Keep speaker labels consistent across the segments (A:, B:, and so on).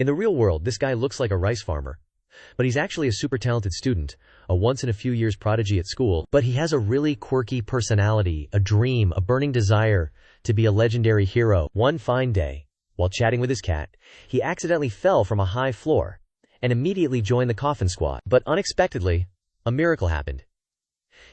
A: In the real world, this guy looks like a rice farmer. But he's actually a super talented student, a once-in-a-few-years prodigy at school. But he has a really quirky personality, a dream, a burning desire to be a legendary hero. One fine day, while chatting with his cat, he accidentally fell from a high floor and immediately joined the coffin squad. But unexpectedly, a miracle happened.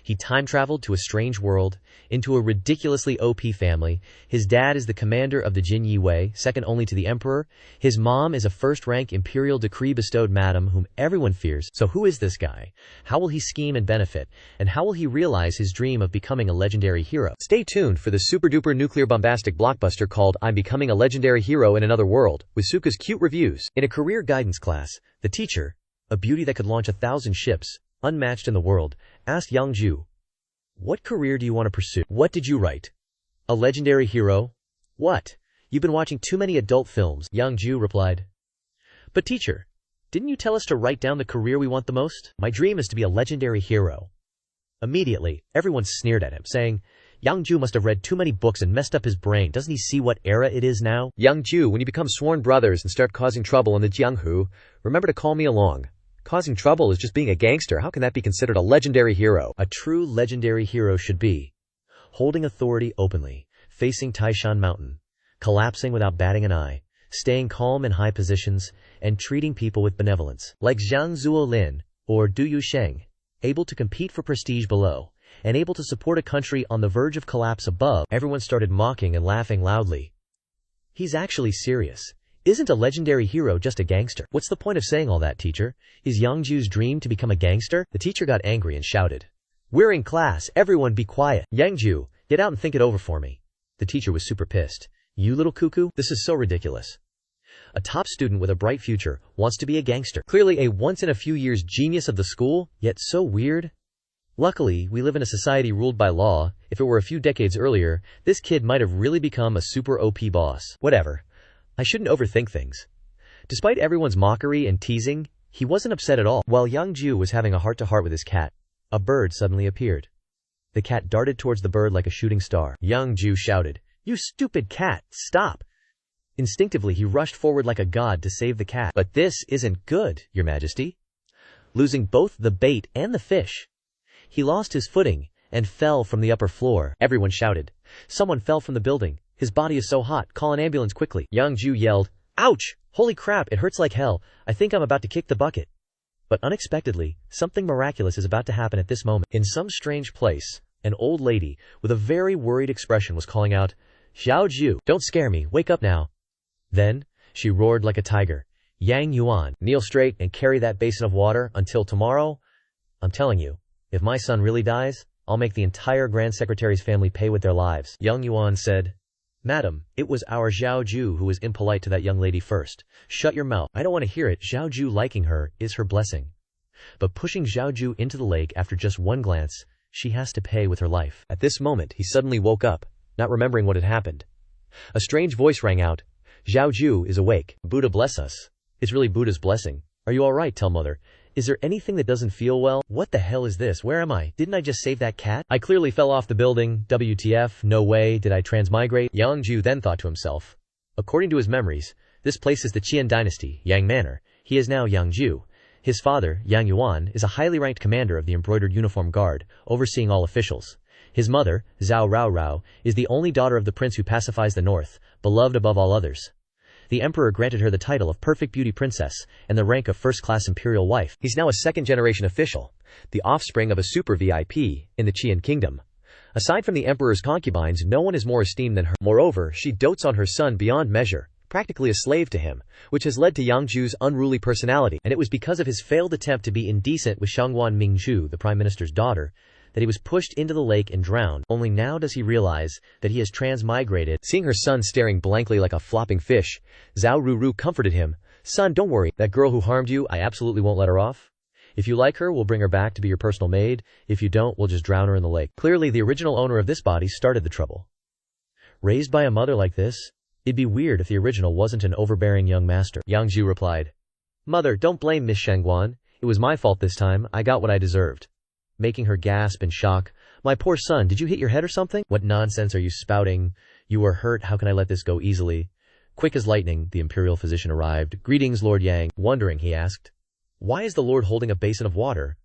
A: He time-traveled to a strange world, into a ridiculously OP family. His dad is the commander of the Jin Yi Wei, second only to the emperor. His mom is a first-rank imperial decree-bestowed madam whom everyone fears. So who is this guy? How will he scheme and benefit? And how will he realize his dream of becoming a legendary hero? Stay tuned for the super-duper nuclear bombastic blockbuster called I'm Becoming a Legendary Hero in Another World, with Suka's cute reviews. In a career guidance class, the teacher, a beauty that could launch 1,000 ships, unmatched in the world, asked Yang Jiu, "What career do you want to pursue?" "What did you write? A legendary hero?" "What? You've been watching too many adult films," Yang Jiu replied. "But teacher, didn't you tell us to write down the career we want the most?" "My dream is to be a legendary hero." Immediately, everyone sneered at him, saying, "Yang Jiu must have read too many books and messed up his brain. Doesn't he see what era it is now?" "Yang Jiu, when you become sworn brothers and start causing trouble in the Jianghu, remember to call me along. Causing trouble is just being a gangster. How can that be considered a legendary hero?" A true legendary hero should be holding authority openly, facing Taishan Mountain, collapsing without batting an eye, staying calm in high positions, and treating people with benevolence. Like Zhang Zuolin or Du Yusheng, able to compete for prestige below, and able to support a country on the verge of collapse above. Everyone started mocking and laughing loudly. He's actually serious. Isn't a legendary hero just a gangster? What's the point of saying all that, teacher? Is Yang Jiu's dream to become a gangster? The teacher got angry and shouted, "We're in class, everyone be quiet." "Yang Jiu, get out and think it over for me." The teacher was super pissed. "You little cuckoo, this is so ridiculous. A top student with a bright future wants to be a gangster. Clearly a once-in-a-few-years genius of the school, yet so weird. Luckily, we live in a society ruled by law. If it were a few decades earlier, this kid might have really become a super OP boss. Whatever. I shouldn't overthink things." Despite everyone's mockery and teasing, he wasn't upset at all. While Yang Jiu was having a heart-to-heart with his cat, a bird suddenly appeared. The cat darted towards the bird like a shooting star. Yang Jiu shouted, "You stupid cat, stop!" Instinctively, he rushed forward like a god to save the cat. "But this isn't good, Your Majesty." Losing both the bait and the fish, he lost his footing and fell from the upper floor. Everyone shouted, "Someone fell from the building. His body is so hot, call an ambulance quickly." Yang Jiu yelled, "Ouch! Holy crap, it hurts like hell. I think I'm about to kick the bucket." But unexpectedly, something miraculous is about to happen at this moment. In some strange place, an old lady with a very worried expression was calling out, "Xiao Jiu, don't scare me, wake up now." Then, she roared like a tiger, "Yang Yuan, kneel straight and carry that basin of water until tomorrow. I'm telling you, if my son really dies, I'll make the entire Grand Secretary's family pay with their lives." Yang Yuan said, "Madam, it was our Zhao Jiu who was impolite to that young lady first. Shut your mouth. I don't want to hear it. Zhao Jiu liking her is her blessing. But pushing Zhao Jiu into the lake after just one glance, she has to pay with her life." At this moment, he suddenly woke up, not remembering what had happened. A strange voice rang out, "Zhao Jiu is awake. Buddha bless us." "It's really Buddha's blessing. Are you alright, tell mother? Is there anything that doesn't feel well? What the hell is this? Where am I? Didn't I just save that cat? I clearly fell off the building. WTF, no way, did I transmigrate?" Yang Jiu then thought to himself. According to his memories, this place is the Qian dynasty, Yang Manor. He is now Yang Jiu. His father, Yang Yuan, is a highly ranked commander of the embroidered uniform guard, overseeing all officials. His mother, Zhao Rao Rao, is the only daughter of the prince who pacifies the north, beloved above all others. The emperor granted her the title of perfect beauty princess and the rank of first-class imperial wife. He's now a second-generation official, the offspring of a super VIP in the Qian kingdom. Aside from the emperor's concubines, no one is more esteemed than her. Moreover, she dotes on her son beyond measure, practically a slave to him, which has led to Yang Jiu's unruly personality. And it was because of his failed attempt to be indecent with Shangguan Mingzhu, the prime minister's daughter, that he was pushed into the lake and drowned. Only now does he realize that he has transmigrated. Seeing her son staring blankly like a flopping fish, Zhao Ruru comforted him. "Son, don't worry. That girl who harmed you, I absolutely won't let her off. If you like her, we'll bring her back to be your personal maid. If you don't, we'll just drown her in the lake." Clearly, the original owner of this body started the trouble. Raised by a mother like this, it'd be weird if the original wasn't an overbearing young master. Yang Jiu replied, "Mother, don't blame Miss Shangguan. It was my fault this time. I got what I deserved." Making her gasp in shock, "My poor son, did you hit your head or something?" "What nonsense are you spouting? You were hurt, how can I let this go easily?" Quick as lightning, the imperial physician arrived. "Greetings, Lord Yang." Wondering, he asked, "Why is the lord holding a basin of water?"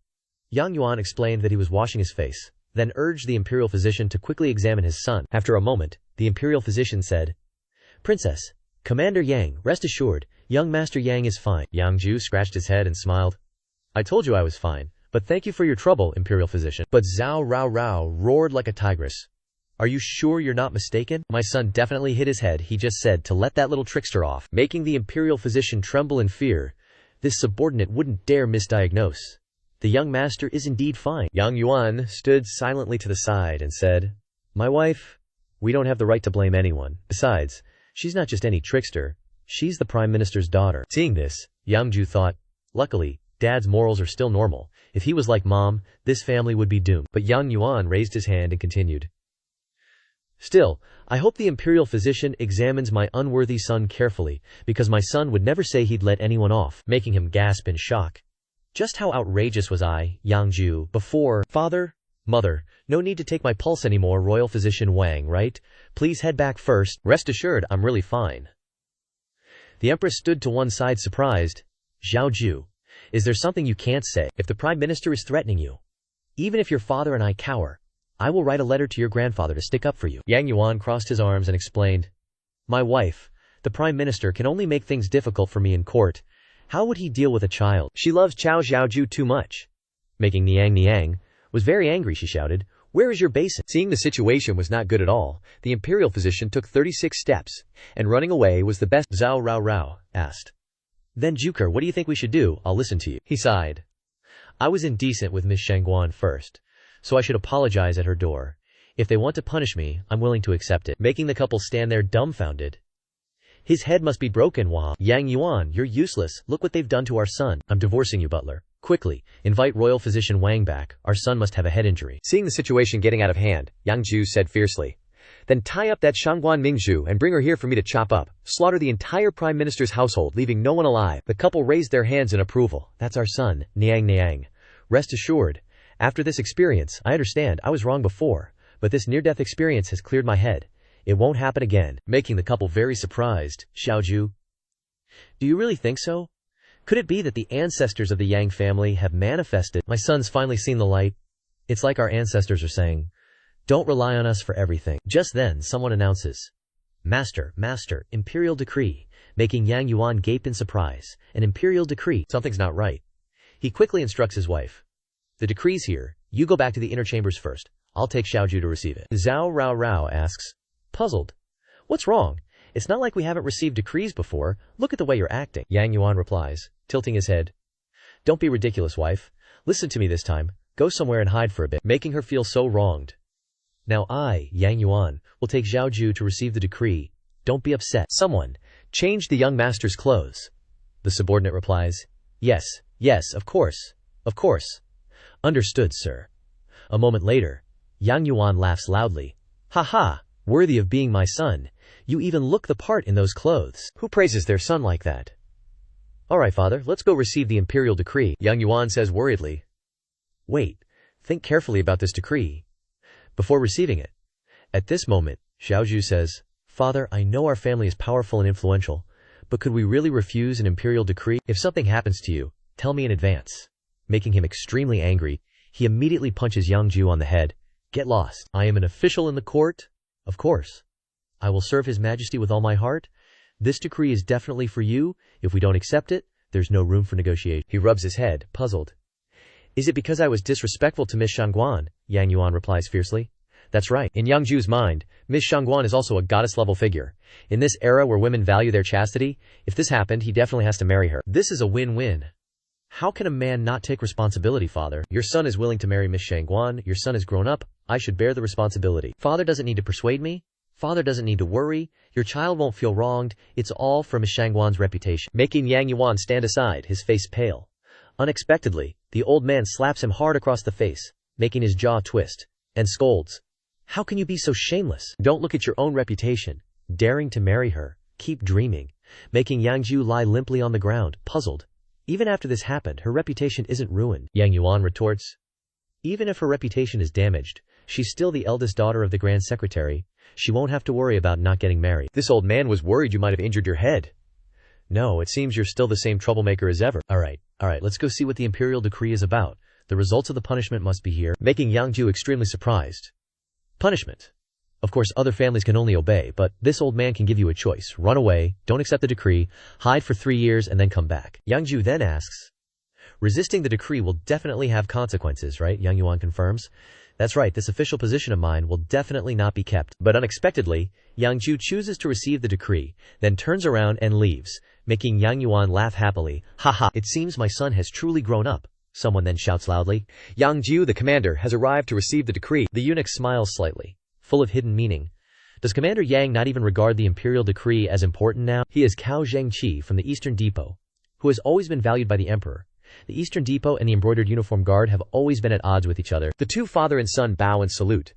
A: Yang Yuan explained that he was washing his face, then urged the imperial physician to quickly examine his son. After a moment, the imperial physician said, "Princess, Commander Yang, rest assured, young Master Yang is fine." Yang Jiu scratched his head and smiled. "I told you I was fine, but thank you for your trouble, imperial physician." But Zhao Rao Rao roared like a tigress. "Are you sure you're not mistaken? My son definitely hit his head. He just said to let that little trickster off." Making the imperial physician tremble in fear, this subordinate wouldn't dare misdiagnose. "The young master is indeed fine." Yang Yuan stood silently to the side and said, "My wife, we don't have the right to blame anyone. Besides, she's not just any trickster, she's the prime minister's daughter." Seeing this, Yang Jiu thought, luckily, Dad's morals are still normal. If he was like Mom, this family would be doomed. But Yang Yuan raised his hand and continued, "Still, I hope the imperial physician examines my unworthy son carefully, because my son would never say he'd let anyone off," making him gasp in shock. "Just how outrageous was I, Yang Jiu, before? Father? Mother, no need to take my pulse anymore, Royal Physician Wang, right? Please head back first. Rest assured, I'm really fine." The Empress stood to one side surprised. "Zhao Jiu, is there something you can't say? If the Prime Minister is threatening you, even if your father and I cower, I will write a letter to your grandfather to stick up for you." Yang Yuan crossed his arms and explained, "My wife, the Prime Minister can only make things difficult for me in court. How would he deal with a child? She loves Zhao Jiu too much." Making Niang was very angry, she shouted, "Where is your basin?" Seeing the situation was not good at all, the imperial physician took 36 steps, and running away was the best. Zhao Rao Rao asked, "Then Juker, what do you think we should do? I'll listen to you." He sighed. "I was indecent with Miss Shangguan first, so I should apologize at her door. If they want to punish me, I'm willing to accept it." Making the couple stand there dumbfounded. "His head must be broken, Wah. Yang Yuan, you're useless. Look what they've done to our son." "I'm divorcing you, butler. Quickly, invite Royal Physician Wang back. Our son must have a head injury." Seeing the situation getting out of hand, Yang Jiu said fiercely, "Then tie up that Shangguan Mingzhu and bring her here for me to chop up. Slaughter the entire Prime Minister's household, leaving no one alive." The couple raised their hands in approval. "That's our son, Niang. Rest assured, after this experience, I understand I was wrong before, but this near-death experience has cleared my head. It won't happen again." Making the couple very surprised, Zhao Jiu, "Do you really think so? Could it be that the ancestors of the Yang family have manifested? My son's finally seen the light. It's like our ancestors are saying, don't rely on us for everything." Just then, someone announces, Master, imperial decree." Making Yang Yuan gape in surprise. An imperial decree? Something's not right. He quickly instructs his wife, "The decree's here. You go back to the inner chambers first. I'll take Zhao Jiu to receive it." Zhao Rao Rao asks, puzzled, "What's wrong? It's not like we haven't received decrees before. Look at the way you're acting." Yang Yuan replies, tilting his head, "Don't be ridiculous, wife. Listen to me this time. Go somewhere and hide for a bit." Making her feel so wronged. "Now I, Yang Yuan, will take Zhao Jiu to receive the decree. Don't be upset." Someone, "Change the young master's clothes." The subordinate replies, Yes, of course. Understood, sir." A moment later, Yang Yuan laughs loudly. "Ha, worthy of being my son. You even look the part in those clothes. Who praises their son like that?" "All right, father, let's go receive the imperial decree." Yang Yuan says worriedly, "Wait, think carefully about this decree before receiving it." At this moment, Zhao Jiu says, "Father, I know our family is powerful and influential, but could we really refuse an imperial decree? If something happens to you, tell me in advance." Making him extremely angry, he immediately punches Yang Jiu on the head. "Get lost. I am an official in the court. Of course. I will serve His Majesty with all my heart. This decree is definitely for you. If we don't accept it, there's no room for negotiation." He rubs his head, puzzled. "Is it because I was disrespectful to Miss Shangguan?" Yang Yuan replies fiercely. That's right. In Yang Jiu's mind, Miss Shangguan is also a goddess-level figure. In this era where women value their chastity, if this happened, he definitely has to marry her. This is a win-win. How can a man not take responsibility, father? Your son is willing to marry Miss Shangguan. Your son is grown up. I should bear the responsibility. Father doesn't need to persuade me. Father doesn't need to worry. Your child won't feel wronged. It's all for Miss Shangguan's reputation. Making Yang Yuan stand aside, his face pale. Unexpectedly, the old man slaps him hard across the face, making his jaw twist, and scolds. "How can you be so shameless? Don't look at your own reputation. Daring to marry her. Keep dreaming." Making Yang Jiu lie limply on the ground, puzzled. Even after this happened, her reputation isn't ruined. Yang Yuan retorts, "Even if her reputation is damaged, She's still the eldest daughter of the Grand Secretary. She won't have to worry about not getting married. This old man was worried you might have injured your head. No, it seems you're still the same troublemaker as ever. Alright, let's go see what the imperial decree is about. The results of the punishment must be here, making Yang Jiu extremely surprised. Punishment. Of course, other families can only obey, but this old man can give you a choice. Run away, don't accept the decree, hide for 3 years, and then come back. Yang Jiu then asks, resisting the decree will definitely have consequences, right? Yang Yuan confirms. That's right, this official position of mine will definitely not be kept. But unexpectedly, Yang Jiu chooses to receive the decree, then turns around and leaves, making Yang Yuan laugh happily. Haha, it seems my son has truly grown up. Someone then shouts loudly. Yang Jiu, the commander, has arrived to receive the decree. The eunuch smiles slightly, full of hidden meaning. Does Commander Yang not even regard the imperial decree as important now? He is Cao Zhengqi from the Eastern Depot, who has always been valued by the emperor. The Eastern Depot and the embroidered uniform guard have always been at odds with each other. The two father and son bow and salute.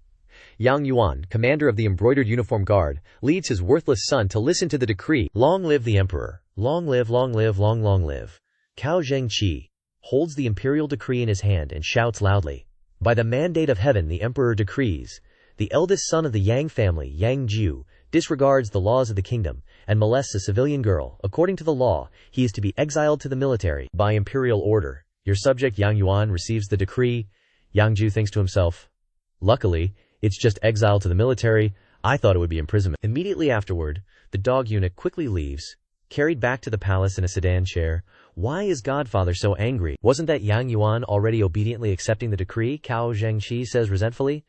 A: Yang Yuan, commander of the embroidered uniform guard, leads his worthless son to listen to the decree. Long live the emperor. Long live, long live, long live. Cao Zhengqi holds the imperial decree in his hand and shouts loudly. By the mandate of heaven, the emperor decrees. The eldest son of the Yang family, Yang Jiu, disregards the laws of the kingdom and molests a civilian girl. According to the law, he is to be exiled to the military by imperial order. Your subject Yang Yuan receives the decree. Yang Jiu thinks to himself, luckily, it's just exile to the military. I thought it would be imprisonment. Immediately afterward, the dog eunuch quickly leaves, carried back to the palace in a sedan chair. Why is Godfather so angry? Wasn't that Yang Yuan already obediently accepting the decree? Cao Zhengqi says resentfully.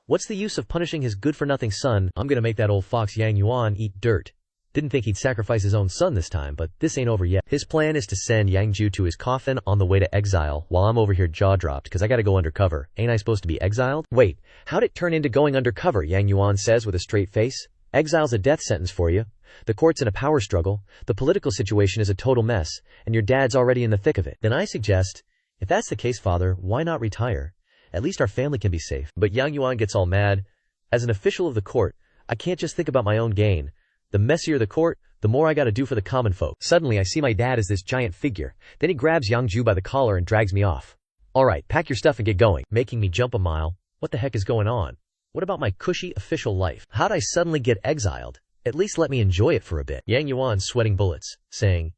A: What's the use of punishing his good-for-nothing son? I'm gonna make that old fox Yang Yuan eat dirt. Didn't think he'd sacrifice his own son this time, but this ain't over yet. His plan is to send Yang Jiu to his coffin on the way to exile, while I'm over here jaw-dropped, cause I gotta go undercover. Ain't I supposed to be exiled? Wait, how'd it turn into going undercover? Yang Yuan says with a straight face. Exile's a death sentence for you. The court's in a power struggle, the political situation is a total mess, and your dad's already in the thick of it. Then I suggest, if that's the case, father, why not retire? At least our family can be safe. But Yang Yuan gets all mad. As an official of the court, I can't just think about my own gain. The messier the court, the more I gotta do for the common folk. Suddenly I see my dad as this giant figure. Then he grabs Yang Jiu by the collar and drags me off. Alright, pack your stuff and get going. Making me jump a mile. What the heck is going on? What about my cushy official life? How'd I suddenly get exiled? At least let me enjoy it for a bit. Yang Yuan sweating bullets, saying,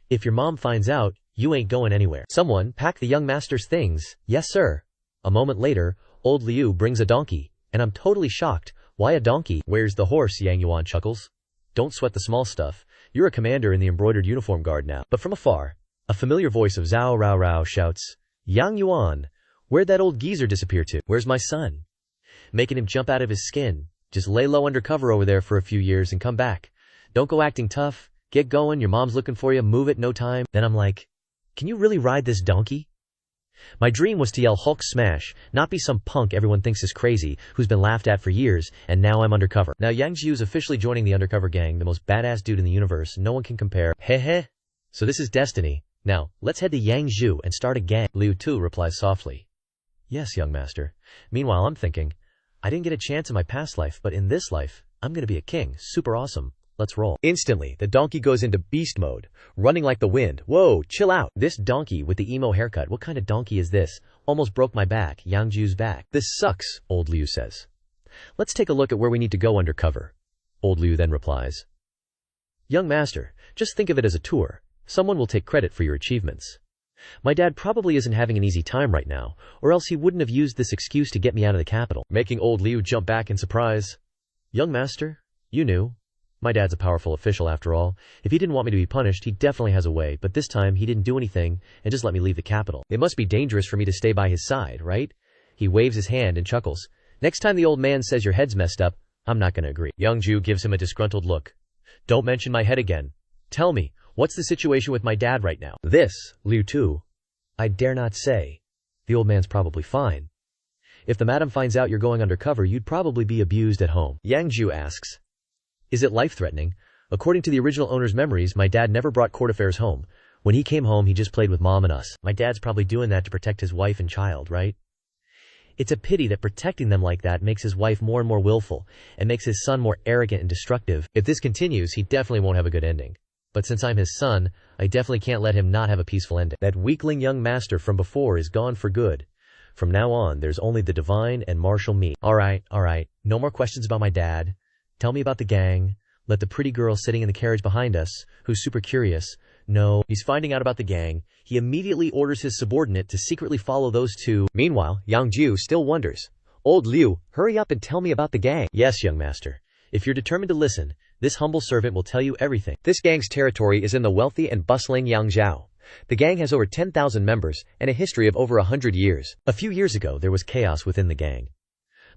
A: if your mom finds out, you ain't going anywhere. Someone, pack the young master's things. Yes, sir. A moment later, old Liu brings a donkey, and I'm totally shocked. Why a donkey? Where's the horse? Yang Yuan chuckles. Don't sweat the small stuff. You're a commander in the embroidered uniform guard now. But from afar, a familiar voice of Zhao Rao Rao shouts, Yang Yuan, where'd that old geezer disappear to? Where's my son? Making him jump out of his skin. Just lay low undercover over there for a few years and come back. Don't go acting tough. Get going, your mom's looking for you, move it, no time. Then I'm like, can you really ride this donkey? My dream was to yell Hulk smash, not be some punk everyone thinks is crazy, who's been laughed at for years, and now I'm undercover. Now Yang Jiu is officially joining the undercover gang, the most badass dude in the universe, no one can compare. Heh. So this is destiny. Now, let's head to Yang Jiu and start a gang. Liu Tu replies softly. Yes, young master. Meanwhile, I'm thinking, I didn't get a chance in my past life, but in this life, I'm gonna be a king. Super awesome. Let's roll. Instantly, the donkey goes into beast mode, running like the wind. Whoa, chill out. This donkey with the emo haircut, what kind of donkey is this? Almost broke my back, Yang Jiu's back. This sucks, old Liu says. Let's take a look at where we need to go undercover. Old Liu then replies. Young master, just think of it as a tour. Someone will take credit for your achievements. My dad probably isn't having an easy time right now, or else he wouldn't have used this excuse to get me out of the capital. Making old Liu jump back in surprise. Young master, you knew. My dad's a powerful official after all. If he didn't want me to be punished, he definitely has a way, but this time he didn't do anything and just let me leave the capital. It must be dangerous for me to stay by his side, right? He waves his hand and chuckles. Next time the old man says your head's messed up, I'm not gonna agree. Yang Jiu gives him a disgruntled look. Don't mention my head again. Tell me, what's the situation with my dad right now? This, Liu Tu, I dare not say. The old man's probably fine. If the madam finds out you're going undercover, you'd probably be abused at home. Yang Jiu asks. Is it life-threatening? According to the original owner's memories, my dad never brought court affairs home. When he came home, he just played with mom and us. My dad's probably doing that to protect his wife and child, right? It's a pity that protecting them like that makes his wife more and more willful, and makes his son more arrogant and destructive. If this continues, he definitely won't have a good ending. But since I'm his son, I definitely can't let him not have a peaceful ending. That weakling young master from before is gone for good. From now on, there's only the divine and martial me. Alright, no more questions about my dad. Tell me about the gang. Let the pretty girl sitting in the carriage behind us, who's super curious, know he's finding out about the gang. He immediately orders his subordinate to secretly follow those two. Meanwhile, Yang Jiu still wonders. Old Liu, hurry up and tell me about the gang. Yes, young master. If you're determined to listen, this humble servant will tell you everything. This gang's territory is in the wealthy and bustling Yang Jiu. The gang has over 10,000 members and a history of over 100 years. A few years ago, there was chaos within the gang.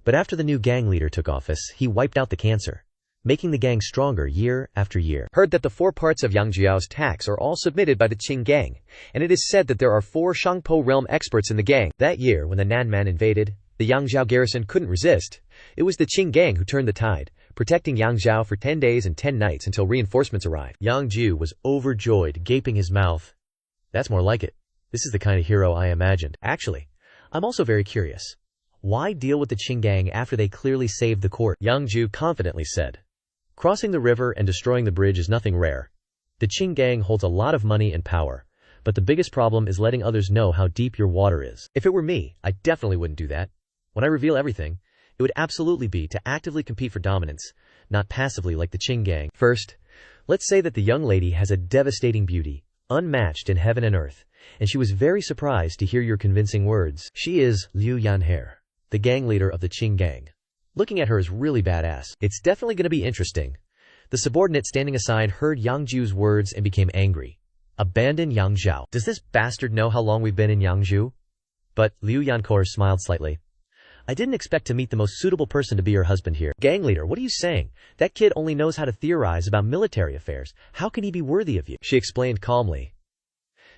A: But after the new gang leader took office, he wiped out the cancer, making the gang stronger year after year. Heard that the 4 parts of Yang Jiu's tax are all submitted by the Qing gang, and it is said that there are 4 Shangpo realm experts in the gang. That year, when the Nanman invaded, the Yang Jiu garrison couldn't resist. It was the Qing gang who turned the tide, protecting Yang Jiu for 10 days and 10 nights until reinforcements arrived. Yang Jiu was overjoyed, gaping his mouth. That's more like it. This is the kind of hero I imagined. Actually, I'm also very curious. Why deal with the Qing gang after they clearly saved the court? Yang Jiu confidently said. Crossing the river and destroying the bridge is nothing rare. The Qing gang holds a lot of money and power, but the biggest problem is letting others know how deep your water is. If it were me, I definitely wouldn't do that. When I reveal everything, it would absolutely be to actively compete for dominance, not passively like the Qing gang. First, let's say that the young lady has a devastating beauty, unmatched in heaven and earth, and she was very surprised to hear your convincing words. She is Liu Yanhe, the gang leader of the Qing gang. Looking at her is really badass. It's definitely going to be interesting. The subordinate standing aside heard Yang Jiu's words and became angry. Abandon Yang Jiu. Does this bastard know how long we've been in Yang Jiu? But Liu Yanhe smiled slightly. I didn't expect to meet the most suitable person to be your husband here. Gang leader, what are you saying? That kid only knows how to theorize about military affairs. How can he be worthy of you? She explained calmly.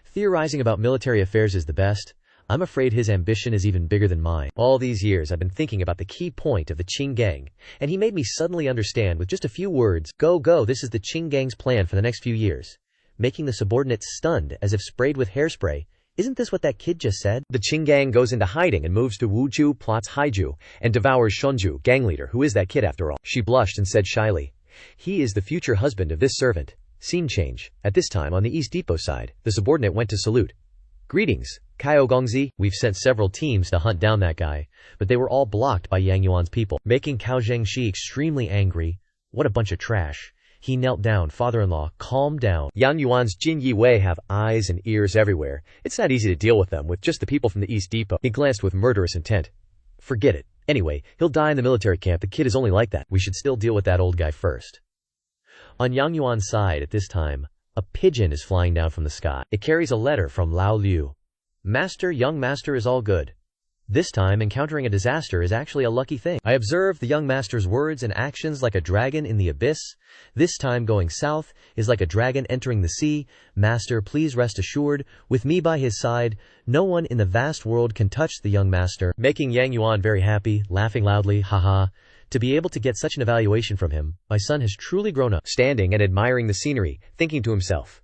A: Theorizing about military affairs is the best. I'm afraid his ambition is even bigger than mine. All these years I've been thinking about the key point of the Qing gang, and he made me suddenly understand with just a few words. Go, this is the Qing gang's plan for the next few years. Making the subordinates stunned as if sprayed with hairspray. Isn't this what that kid just said? The Qing gang goes into hiding and moves to Wuju, plots Haiju, and devours Shunju, gang leader. Who is that kid after all? She blushed and said shyly. He is the future husband of this servant. Scene change. At this time on the East Depot side, the subordinate went to salute. Greetings, Kaio Gongzi. We've sent several teams to hunt down that guy, but they were all blocked by Yang Yuan's people, making Cao Zhengxi extremely angry. What a bunch of trash. He knelt down. Father-in-law, calm down. Yang Yuan's Jin Yi Wei have eyes and ears everywhere. It's not easy to deal with them with just the people from the East Depot. He glanced with murderous intent. Forget it. Anyway, he'll die in the military camp. The kid is only like that. We should still deal with that old guy first. On Yang Yuan's side at this time, a pigeon is flying down from the sky. It carries a letter from Lao Liu. Master, young master is all good. This time, encountering a disaster is actually a lucky thing. I observed the young master's words and actions like a dragon in the abyss. This time going south is like a dragon entering the sea. Master, please rest assured, with me by his side, no one in the vast world can touch the young master. Making Yang Yuan very happy, laughing loudly, haha. To be able to get such an evaluation from him, my son has truly grown up. Standing and admiring the scenery, thinking to himself.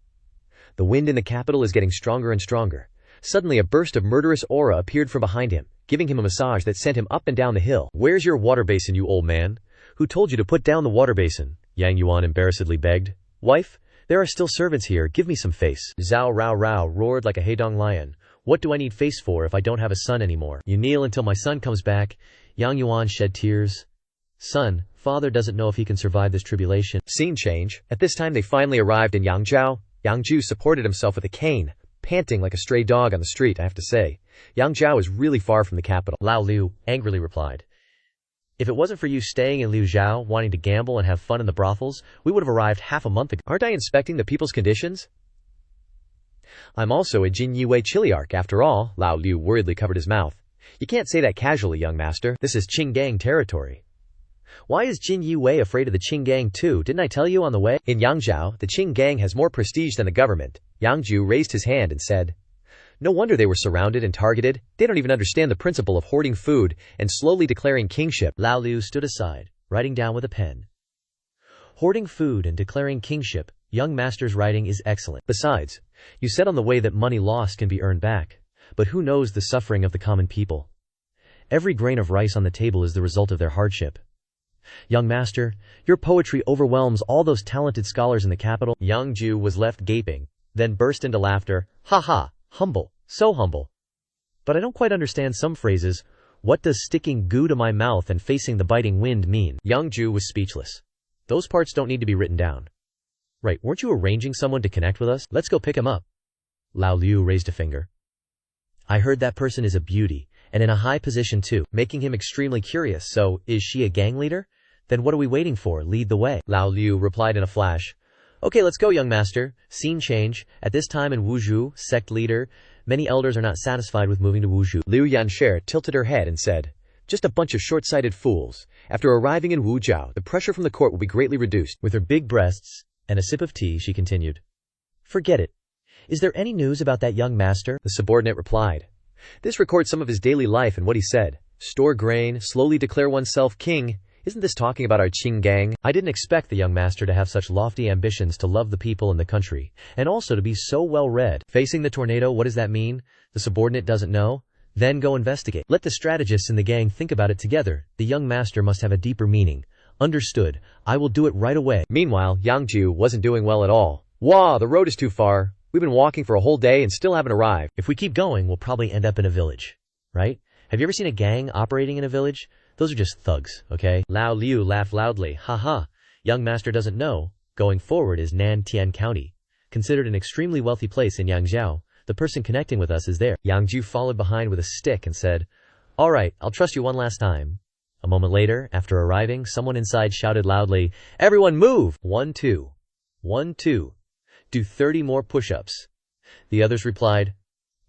A: The wind in the capital is getting stronger and stronger. Suddenly a burst of murderous aura appeared from behind him, giving him a massage that sent him up and down the hill. Where's your water basin, you old man? Who told you to put down the water basin? Yang Yuan embarrassedly begged. Wife, there are still servants here, give me some face. Zhao Rao Rao roared like a Heidong lion. What do I need face for if I don't have a son anymore? You kneel until my son comes back. Yang Yuan shed tears. Son, father doesn't know if he can survive this tribulation. Scene change. At this time they finally arrived in Yangzhou. Yang Jiu supported himself with a cane, panting like a stray dog on the street, I have to say. Yangzhou is really far from the capital. Lao Liu angrily replied. If it wasn't for you staying in Liuzhou, wanting to gamble and have fun in the brothels, we would have arrived half a month ago. Aren't I inspecting the people's conditions? I'm also a Jin Yue Chiliarch after all. Lao Liu worriedly covered his mouth. You can't say that casually, young master. This is Qing gang territory. Why is Jin Yue afraid of the Qing gang too? Didn't I tell you on the way? In Yangzhou, the Qing gang has more prestige than the government. Yang Jiu raised his hand and said, no wonder they were surrounded and targeted. They don't even understand the principle of hoarding food and slowly declaring kingship. Lao Liu stood aside, writing down with a pen. Hoarding food and declaring kingship, young master's writing is excellent. Besides, you said on the way that money lost can be earned back. But who knows the suffering of the common people? Every grain of rice on the table is the result of their hardship. Young master, your poetry overwhelms all those talented scholars in the capital. Yang Jiu was left gaping, then burst into laughter. Ha ha, humble, so humble. But I don't quite understand some phrases. What does sticking goo to my mouth and facing the biting wind mean? Yang Jiu was speechless. Those parts don't need to be written down. Right, weren't you arranging someone to connect with us? Let's go pick him up. Lao Liu raised a finger. I heard that person is a beauty, and in a high position too, making him extremely curious. So, is she a gang leader? Then what are we waiting for? Lead the way. Lao Liu replied in a flash. Okay, let's go, young master. Scene change. At this time in Wuzhou, sect leader, many elders are not satisfied with moving to Wuzhou. Liu Yanshare tilted her head and said, just a bunch of short-sighted fools. After arriving in Wuzhou, the pressure from the court will be greatly reduced. With her big breasts and a sip of tea, she continued. Forget it. Is there any news about that young master? The subordinate replied. This records some of his daily life and what he said. Store grain, slowly declare oneself king. Isn't this talking about our Qing gang? I didn't expect the young master to have such lofty ambitions to love the people in the country, and also to be so well read. Facing the tornado, what does that mean? The subordinate doesn't know? Then go investigate. Let the strategists in the gang think about it together. The young master must have a deeper meaning. Understood. I will do it right away. Meanwhile, Yang Jiu wasn't doing well at all. Wah, the road is too far. We've been walking for a whole day and still haven't arrived. If we keep going, we'll probably end up in a village. Right? Have you ever seen a gang operating in a village? Those are just thugs, okay? Lao Liu laughed loudly. Ha. Young master doesn't know. Going forward is Nantian County. Considered an extremely wealthy place in Yangzhou. The person connecting with us is there. Yang Jiu followed behind with a stick and said, all right, I'll trust you one last time. A moment later, after arriving, someone inside shouted loudly, everyone move! 1, 2. 1, 2. Do 30 more push-ups. The others replied,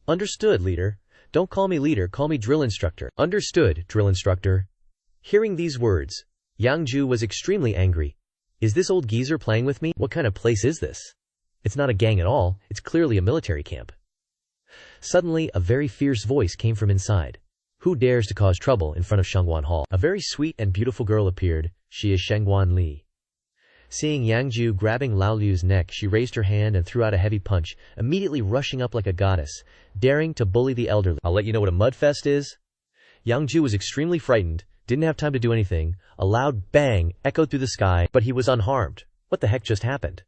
A: understood, leader. Don't call me leader, call me drill instructor. Understood, drill instructor. Hearing these words, Yang Jiu was extremely angry. Is this old geezer playing with me? What kind of place is this? It's not a gang at all, it's clearly a military camp. Suddenly, a very fierce voice came from inside. Who dares to cause trouble in front of Shengguan Hall? A very sweet and beautiful girl appeared. She is Shengguan Li. Seeing Yang Jiu grabbing Lao Liu's neck, she raised her hand and threw out a heavy punch, immediately rushing up like a goddess, daring to bully the elderly. I'll let you know what a mudfest is. Yang Jiu was extremely frightened, didn't have time to do anything. A loud bang echoed through the sky, but he was unharmed. What the heck just happened?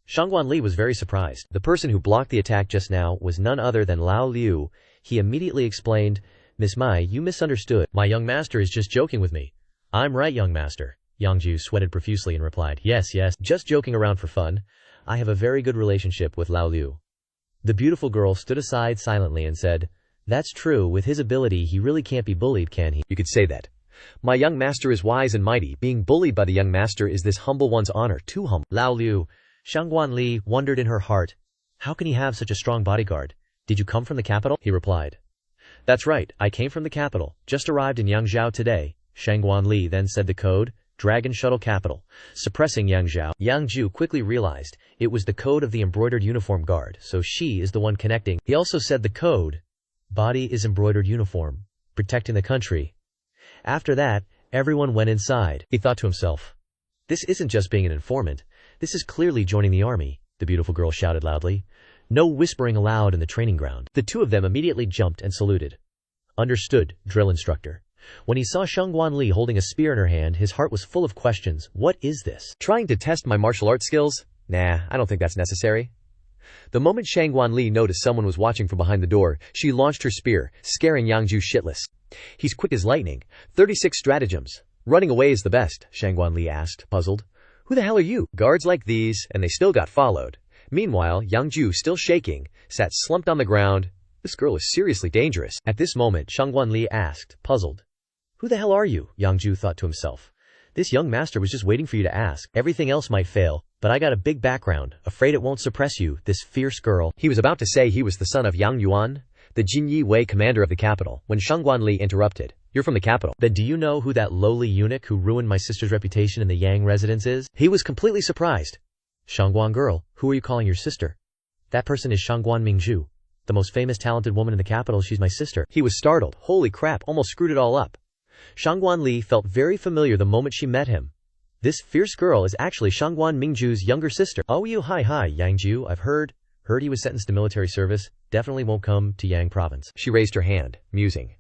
A: Shengguan Li was very surprised. The person who blocked the attack just now was none other than Lao Liu. He immediately explained, Miss Mai, you misunderstood. My young master is just joking with me. I'm right, young master. Yang Jiu sweated profusely and replied, yes, just joking around for fun. I have a very good relationship with Lao Liu. The beautiful girl stood aside silently and said, that's true, with his ability he really can't be bullied, can he? You could say that. My young master is wise and mighty. Being bullied by the young master is this humble one's honor, too humble. Lao Liu, Shengguan Li wondered in her heart, how can he have such a strong bodyguard? Did you come from the capital? He replied. That's right, I came from the capital, just arrived in Yangzhou today. Shengguan Li then said the code, Dragon Shuttle Capital. Suppressing Yangzhou, Yang Jiu quickly realized it was the code of the embroidered uniform guard, so she is the one connecting. He also said the code, body is embroidered uniform, protecting the country. After that, everyone went inside. He thought to himself, this isn't just being an informant, this is clearly joining the army. The beautiful girl shouted loudly. No whispering allowed in the training ground. The two of them immediately jumped and saluted. Understood, drill instructor. When he saw Shengguan Li holding a spear in her hand, his heart was full of questions. What is this? Trying to test my martial arts skills? Nah, I don't think that's necessary. The moment Shengguan Li noticed someone was watching from behind the door, she launched her spear, scaring Yang Jiu shitless. He's quick as lightning. 36 stratagems. Running away is the best, Shengguan Li asked, puzzled. Who the hell are you? Guards like these, and they still got followed. Meanwhile, Yang Jiu, still shaking, sat slumped on the ground. This girl is seriously dangerous. At this moment, Shengguan Li asked, puzzled. Who the hell are you? Yang Jiu thought to himself. This young master was just waiting for you to ask. Everything else might fail, but I got a big background. Afraid it won't suppress you, this fierce girl. He was about to say he was the son of Yang Yuan, the Jinyi Wei commander of the capital, when Shengguan Li interrupted. You're from the capital. Then do you know who that lowly eunuch who ruined my sister's reputation in the Yang residence is? He was completely surprised. Shengguan girl, who are you calling your sister? That person is Shengguan Mingzhu, the most famous talented woman in the capital. She's my sister. He was startled. Holy crap, almost screwed it all up. Shengguan Li felt very familiar the moment she met him. This fierce girl is actually Shengguan Mingzhu's younger sister. Oh, you hi, Yang Jiu, I've heard he was sentenced to military service. Definitely won't come to Yang province. She raised her hand, musing.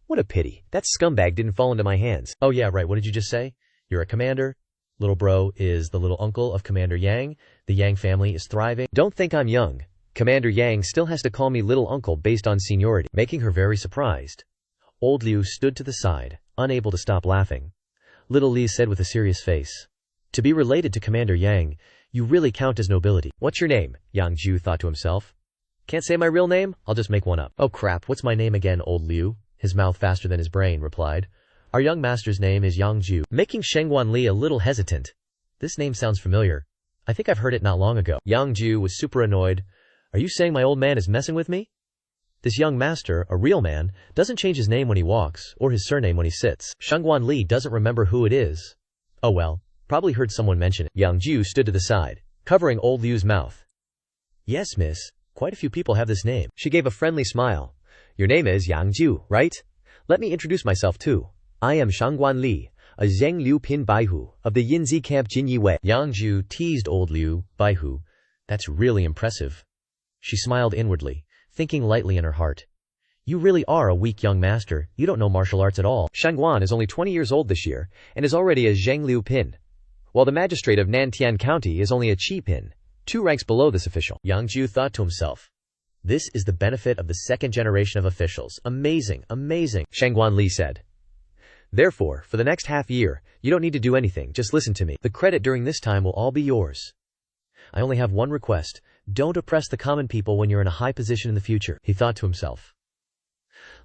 A: What a pity. That scumbag didn't fall into my hands. Oh yeah, right, what did you just say? You're a commander. Little bro is the little uncle of Commander Yang. The Yang family is thriving. Don't think I'm young. Commander Yang still has to call me little uncle based on seniority, making her very surprised. Old Liu stood to the side, unable to stop laughing. Little Li said with a serious face, "To be related to Commander Yang, you really count as nobility." "What's your name?" Yang Jiu thought to himself. "Can't say my real name? I'll just make one up." "Oh crap, what's my name again?" Old Liu, his mouth faster than his brain, replied. "Our young master's name is Yang Jiu," making Shengguan Li a little hesitant. "This name sounds familiar. I think I've heard it not long ago." Yang Jiu was super annoyed. "Are you saying my old man is messing with me? This young master, a real man, doesn't change his name when he walks, or his surname when he sits. Shengguan Li doesn't remember who it is. Oh well, probably heard someone mention it." Yang Jiu stood to the side, covering Old Liu's mouth. "Yes, miss. Quite a few people have this name." She gave a friendly smile. "Your name is Yang Jiu, right? Let me introduce myself too. I am Shengguan Li, a Zheng Liu Pin Baihu, of the Yinzi camp Jinyi Wei." Yang Jiu teased Old Liu, Baihu. That's really impressive. She smiled inwardly, thinking lightly in her heart. "You really are a weak young master. You don't know martial arts at all." Shengguan is only 20 years old this year, and is already a Zheng Liu Pin, while the magistrate of Nantian County is only a Chi Pin, 2 ranks below this official. Yang Jiu thought to himself, "This is the benefit of the second generation of officials. Amazing, amazing." Shengguan Li said, "Therefore, for the next half year, you don't need to do anything, just listen to me. The credit during this time will all be yours. I only have one request. Don't oppress the common people when you're in a high position in the future," he thought to himself.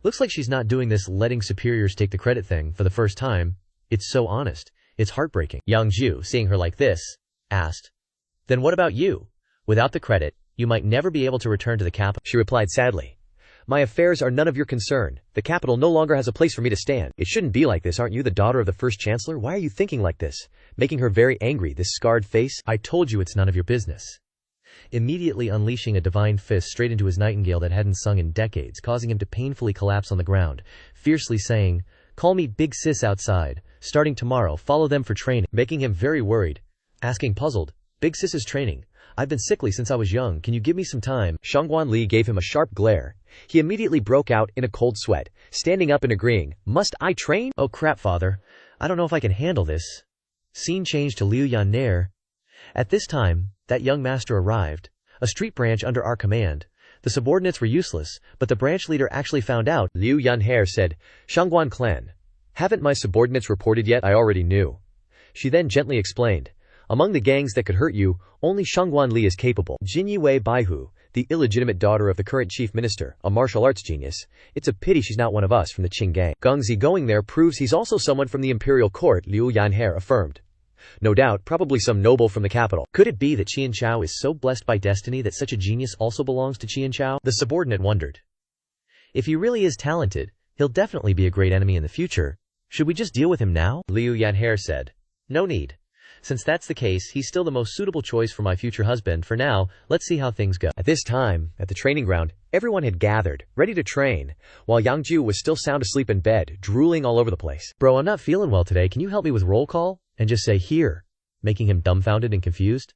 A: Looks like she's not doing this letting superiors take the credit thing for the first time. It's so honest. It's heartbreaking. Yang Jiu, seeing her like this, asked, "Then what about you? Without the credit, you might never be able to return to the capital." She replied sadly, "My affairs are none of your concern. The capital no longer has a place for me to stand." "It shouldn't be like this. Aren't you the daughter of the first chancellor? Why are you thinking like this?" Making her very angry, this scarred face. "I told you it's none of your business." Immediately unleashing a divine fist straight into his nightingale that hadn't sung in decades, causing him to painfully collapse on the ground, fiercely saying, "Call me Big Sis outside. Starting tomorrow, follow them for training." Making him very worried, asking puzzled, "Big Sis is training? I've been sickly since I was young. Can you give me some time?" Shengguan Li gave him a sharp glare. He immediately broke out in a cold sweat, standing up and agreeing, "Must I train? Oh crap, father. I don't know if I can handle this." Scene changed to Liu Yan'er. At this time, that young master arrived, a street branch under our command. The subordinates were useless, but the branch leader actually found out. Liu Yan'er said, "Shengguan clan. Haven't my subordinates reported yet? I already knew." She then gently explained, "Among the gangs that could hurt you, only Shengguan Li is capable. Jinyi Wei Baihu, the illegitimate daughter of the current chief minister, a martial arts genius. It's a pity she's not one of us from the Qing gang. Gengzi going there proves he's also someone from the imperial court," Liu Yan'er affirmed. "No doubt, probably some noble from the capital." Could it be that Qianchao is so blessed by destiny that such a genius also belongs to Qianchao? The subordinate wondered. If he really is talented, he'll definitely be a great enemy in the future. Should we just deal with him now? Liu Yan'er said, "No need. Since that's the case, he's still the most suitable choice for my future husband. For now, let's see how things go." At this time, at the training ground, everyone had gathered, ready to train, while Yang Jiu was still sound asleep in bed, drooling all over the place. "Bro, I'm not feeling well today. Can you help me with roll call?" And just say, "Here," making him dumbfounded and confused.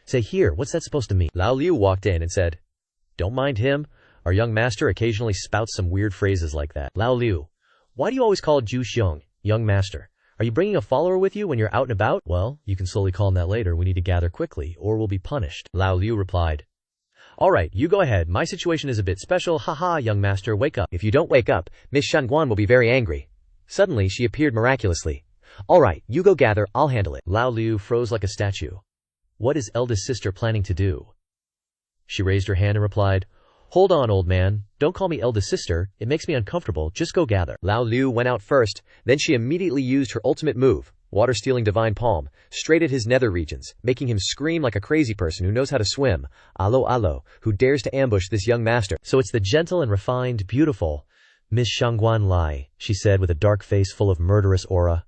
A: "Say here, what's that supposed to mean?" Lao Liu walked in and said, "Don't mind him. Our young master occasionally spouts some weird phrases like that." "Lao Liu, why do you always call Zhu Xiong, young master? Are you bringing a follower with you when you're out and about?" "Well, you can slowly call him that later. We need to gather quickly, or we'll be punished," Lao Liu replied. "Alright, you go ahead. My situation is a bit special. Haha, young master, wake up. If you don't wake up, Miss Shengguan will be very angry." Suddenly, she appeared miraculously. "Alright, you go gather, I'll handle it." Lao Liu froze like a statue. What is eldest sister planning to do? She raised her hand and replied, "Hold on, old man. Don't call me eldest sister. It makes me uncomfortable. Just go gather." Lao Liu went out first, then she immediately used her ultimate move, water-stealing divine palm, straight at his nether regions, making him scream like a crazy person who knows how to swim. Allo allo, who dares to ambush this young master? "So it's the gentle and refined, beautiful Miss Shengguan Li," she said with a dark face full of murderous aura.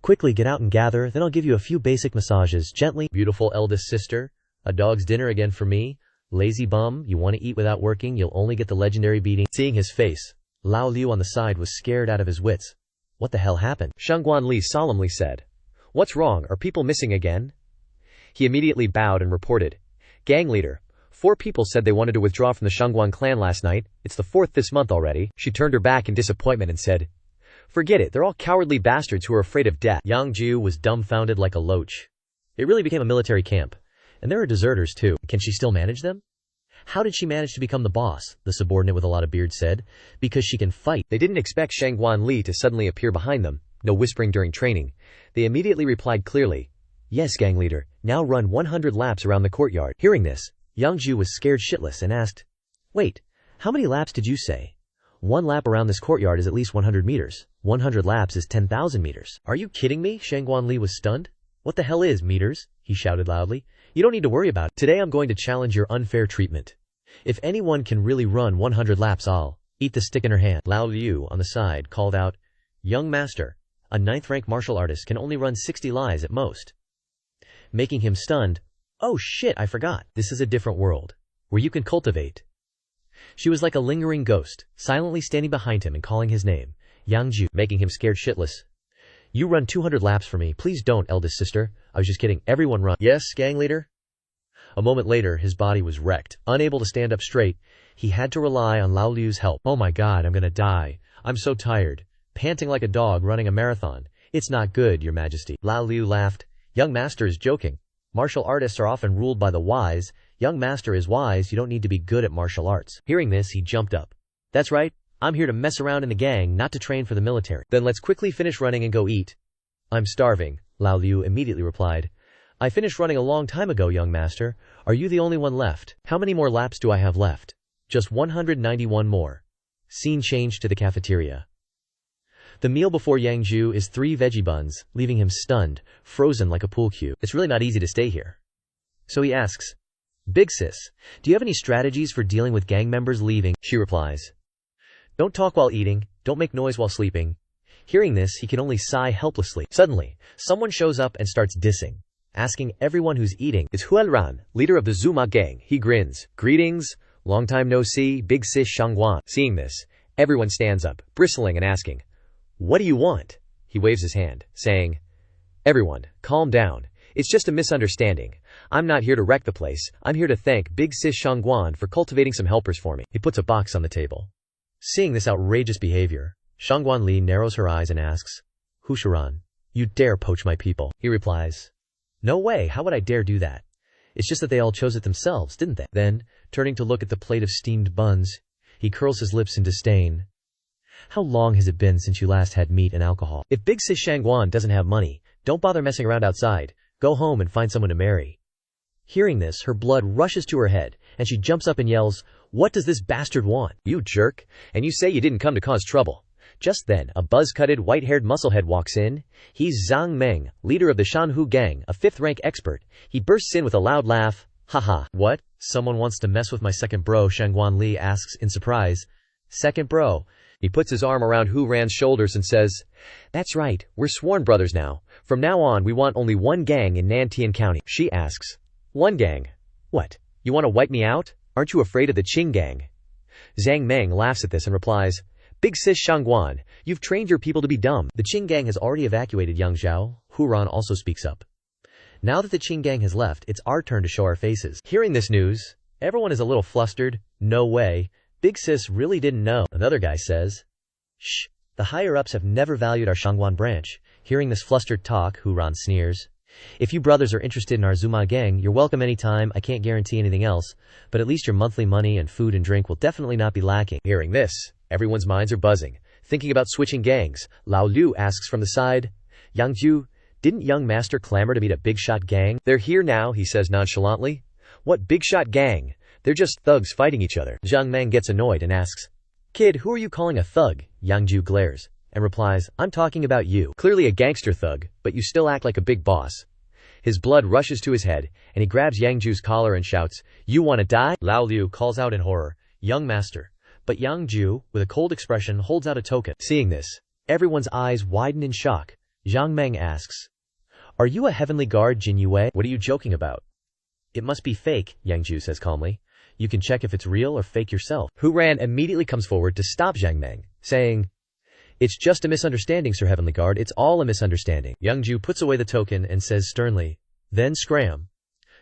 A: "Quickly get out and gather, then I'll give you a few basic massages, gently." "Beautiful eldest sister, a dog's dinner again for me? Lazy bum, you want to eat without working, you'll only get the legendary beating." Seeing his face, Lao Liu on the side was scared out of his wits. What the hell happened? Shengguan Li solemnly said, "What's wrong? Are people missing again?" He immediately bowed and reported, "Gang leader, 4 people said they wanted to withdraw from the Shengguan clan last night. It's the 4th this month already." She turned her back in disappointment and said, "Forget it, they're all cowardly bastards who are afraid of death." Yang Jiu was dumbfounded like a loach. It really became a military camp. And there are deserters too. Can she still manage them? How did she manage to become the boss? The subordinate with a lot of beard said. Because she can fight. They didn't expect Shangguan Li to suddenly appear behind them. No whispering during training. They immediately replied clearly, "Yes, gang leader, now run 100 laps around the courtyard." Hearing this, Yang Jiu was scared shitless and asked, "Wait, how many laps did you say?" "One lap around this courtyard is at least 100 meters. 100 laps is 10,000 meters. Are you kidding me?" Shangguan Li was stunned. "What the hell is meters?" he shouted loudly. "You don't need to worry about it. Today I'm going to challenge your unfair treatment. If anyone can really run 100 laps, I'll eat the stick in her hand." Lao Liu on the side called out, "Young master, a 9th rank martial artist can only run 60 lies at most." Making him stunned. "Oh shit, I forgot. This is a different world, where you can cultivate." She was like a lingering ghost, silently standing behind him and calling his name, Yang Jiu, making him scared shitless. "You run 200 laps for me. Please don't, eldest sister. I was just kidding. Everyone run." "Yes, gang leader." A moment later, his body was wrecked. Unable to stand up straight, he had to rely on Lao Liu's help. "Oh my god, I'm gonna die. I'm so tired. Panting like a dog running a marathon. It's not good, your majesty." Lao Liu laughed. "Young master is joking. Martial artists are often ruled by the wise. Young master is wise. You don't need to be good at martial arts." Hearing this, he jumped up. "That's right. I'm here to mess around in the gang, not to train for the military." "Then let's quickly finish running and go eat." "I'm starving," Lao Liu immediately replied. "I finished running a long time ago, young master. Are you the only one left?" "How many more laps do I have left?" "Just 191 more." Scene changed to the cafeteria. The meal before Yang Jiu is 3 veggie buns, leaving him stunned, frozen like a pool cue. It's really not easy to stay here. So he asks, "Big sis, do you have any strategies for dealing with gang members leaving?" She replies, "Don't talk while eating, don't make noise while sleeping." Hearing this, he can only sigh helplessly. Suddenly, someone shows up and starts dissing, asking everyone who's eating. It's Huelran, leader of the Zuma gang. He grins. "Greetings, long time no see, big sis Shangguan." Seeing this, everyone stands up, bristling and asking, "What do you want?" He waves his hand, saying, "Everyone, calm down. It's just a misunderstanding. I'm not here to wreck the place. I'm here to thank Big Sis Shangguan for cultivating some helpers for me." He puts a box on the table. Seeing this outrageous behavior, Shangguan Li narrows her eyes and asks, "Husharan, you dare poach my people?" He replies, "No way, how would I dare do that? It's just that they all chose it themselves, didn't they?" Then, turning to look at the plate of steamed buns, he curls his lips in disdain. "How long has it been since you last had meat and alcohol? If Big Sis Shangguan doesn't have money, don't bother messing around outside. Go home and find someone to marry." Hearing this, her blood rushes to her head, and she jumps up and yells, "What does this bastard want? You jerk, and you say you didn't come to cause trouble." Just then, a buzz-cutted, white-haired musclehead walks in. He's Zhang Meng, leader of the Shanhu gang, a 5th-rank expert. He bursts in with a loud laugh. "Haha, what? Someone wants to mess with my second bro?" Shangguan Li asks in surprise. "Second bro?" He puts his arm around Hu Ran's shoulders and says, "That's right, we're sworn brothers now. From now on, we want only one gang in Nantian County." She asks, "One gang? What, you want to wipe me out? Aren't you afraid of the Qing gang?" Zhang Meng laughs at this and replies, "Big sis Shangguan, you've trained your people to be dumb. The Qing gang has already evacuated Yangzhou." Hu Ran also speaks up. "Now that the Qing gang has left, it's our turn to show our faces." Hearing this news, everyone is a little flustered. "No way. Big sis really didn't know." Another guy says, "Shh, the higher-ups have never valued our Shangguan branch." Hearing this flustered talk, Hu Ran sneers. "If you brothers are interested in our Zuma gang, you're welcome anytime. I can't guarantee anything else, but at least your monthly money and food and drink will definitely not be lacking." Hearing this, everyone's minds are buzzing, thinking about switching gangs. Lao Liu asks from the side, "Yang Jiu, didn't young master clamor to meet a big shot gang?" "They're here now," he says nonchalantly. "What big shot gang? They're just thugs fighting each other." Zhang Meng gets annoyed and asks, "Kid, who are you calling a thug?" Yang Jiu glares and replies, "I'm talking about you. Clearly a gangster thug, but you still act like a big boss." His blood rushes to his head, and he grabs Yang Jiu's collar and shouts, "You want to die?" Lao Liu calls out in horror, "Young master." But Yang Jiu, with a cold expression, holds out a token. Seeing this, everyone's eyes widen in shock. Zhang Meng asks, "Are you a heavenly guard, Jin Yue?" "What are you joking about?" "It must be fake," Yang Jiu says calmly. "You can check if it's real or fake yourself." Hu Ran immediately comes forward to stop Zhang Meng, saying, "It's just a misunderstanding, Sir Heavenly Guard. It's all a misunderstanding." Yang Jiu puts away the token and says sternly, "Then scram,"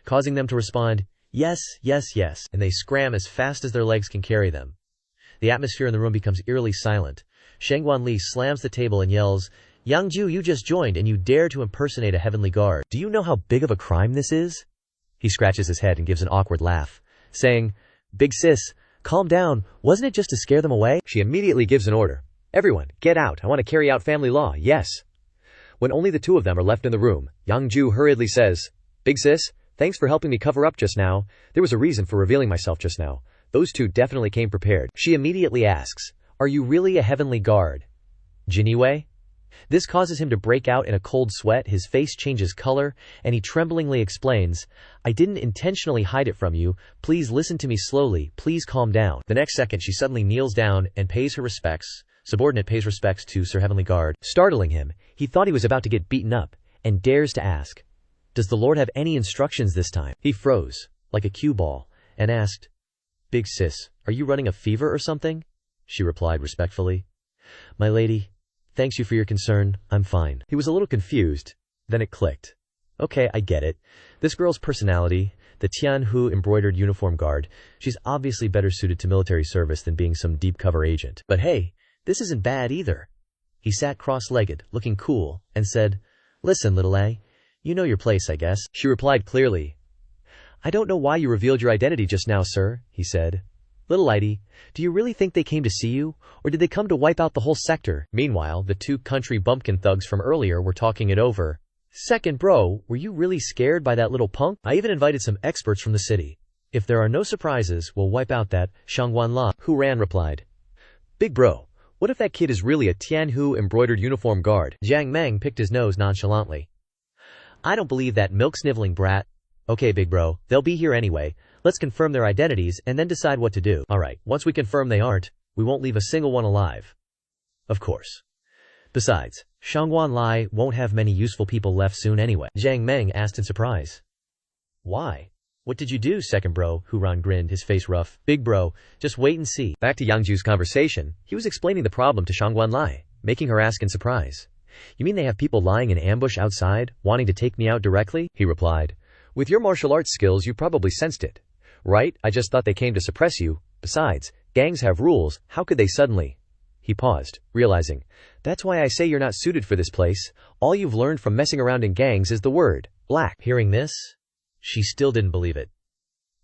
A: causing them to respond, "Yes, yes, yes," and they scram as fast as their legs can carry them. The atmosphere in the room becomes eerily silent. Shangguan Li slams the table and yells, "Yang Jiu, you just joined and you dare to impersonate a heavenly guard. Do you know how big of a crime this is?" He scratches his head and gives an awkward laugh, saying, Big sis, calm down, wasn't it just to scare them away? She immediately gives an order. Everyone, get out, I want to carry out family law, yes. When only the two of them are left in the room, Yang Jiu hurriedly says, Big sis, thanks for helping me cover up just now. There was a reason for revealing myself just now. Those two definitely came prepared. She immediately asks, are you really a heavenly guard? Jiniwei? This causes him to break out in a cold sweat, his face changes color, and he tremblingly explains, I didn't intentionally hide it from you, please listen to me slowly, please calm down. The next second she suddenly kneels down and pays her respects. Subordinate pays respects to Sir Heavenly Guard. Startling him, he thought he was about to get beaten up, and dares to ask, does the Lord have any instructions this time? He froze, like a cue ball, and asked, Big sis, are you running a fever or something? She replied respectfully, My lady, thanks you for your concern, I'm fine. He was a little confused, then it clicked. Okay, I get it. This girl's personality, the Tianhu embroidered uniform guard, she's obviously better suited to military service than being some deep cover agent. But hey, this isn't bad either. He sat cross-legged, looking cool, and said, Listen, little A, you know your place, I guess. She replied clearly, I don't know why you revealed your identity just now, sir, he said. Little lady, do you really think they came to see you, or did they come to wipe out the whole sector? Meanwhile, the two country bumpkin thugs from earlier were talking it over. Second bro, were you really scared by that little punk? I even invited some experts from the city. If there are no surprises, we'll wipe out that Shangwan La. Who ran replied, Big bro, what if that kid is really a Tianhu embroidered uniform guard? Jiang Meng picked his nose nonchalantly. I don't believe that milk-sniveling brat. Okay, big bro, they'll be here anyway. Let's confirm their identities and then decide what to do. Alright, once we confirm they aren't, we won't leave a single one alive. Of course. Besides, Shangwan Lai won't have many useful people left soon anyway. Jiang Meng asked in surprise. Why? What did you do, second bro? Huran grinned, his face rough. Big bro, just wait and see. Back to Yang Jiu's conversation, he was explaining the problem to Shangwan Lai, making her ask in surprise. You mean they have people lying in ambush outside, wanting to take me out directly? He replied. With your martial arts skills, you probably sensed it. Right? I just thought they came to suppress you. Besides, gangs have rules, how could they suddenly? He paused, realizing, that's why I say you're not suited for this place. All you've learned from messing around in gangs is the word, black. Hearing this, she still didn't believe it.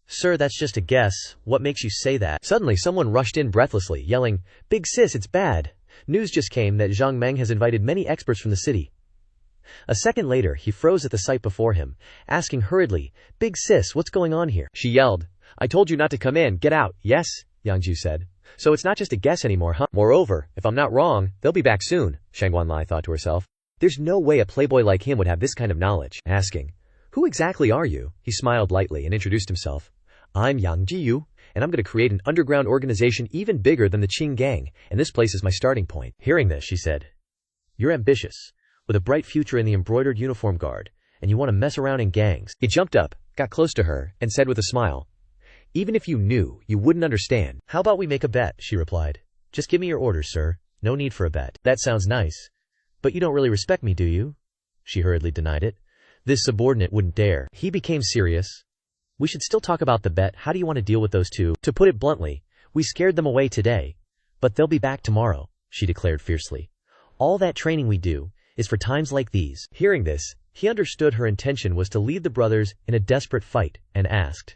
A: Sir, that's just a guess. What makes you say that? Suddenly, someone rushed in breathlessly, yelling, Big sis, it's bad. News just came that Jiang Meng has invited many experts from the city. A second later, he froze at the sight before him, asking hurriedly, Big sis, what's going on here? She yelled, I told you not to come in, get out. Yes, Yang Jiu said. So it's not just a guess anymore, huh? Moreover, if I'm not wrong, they'll be back soon, Shangwan Lai thought to herself. There's no way a playboy like him would have this kind of knowledge. Asking, who exactly are you? He smiled lightly and introduced himself. I'm Yang Jiu, and I'm going to create an underground organization even bigger than the Qing gang, and this place is my starting point. Hearing this, she said, You're ambitious, with a bright future in the embroidered uniform guard, and you want to mess around in gangs. He jumped up, got close to her, and said with a smile, Even if you knew, you wouldn't understand. How about we make a bet? She replied. Just give me your orders, sir. No need for a bet. That sounds nice. But you don't really respect me, do you? She hurriedly denied it. This subordinate wouldn't dare. He became serious. We should still talk about the bet. How do you want to deal with those two? To put it bluntly, we scared them away today, but they'll be back tomorrow, she declared fiercely. All that training we do is for times like these. Hearing this, he understood her intention was to lead the brothers in a desperate fight, and asked,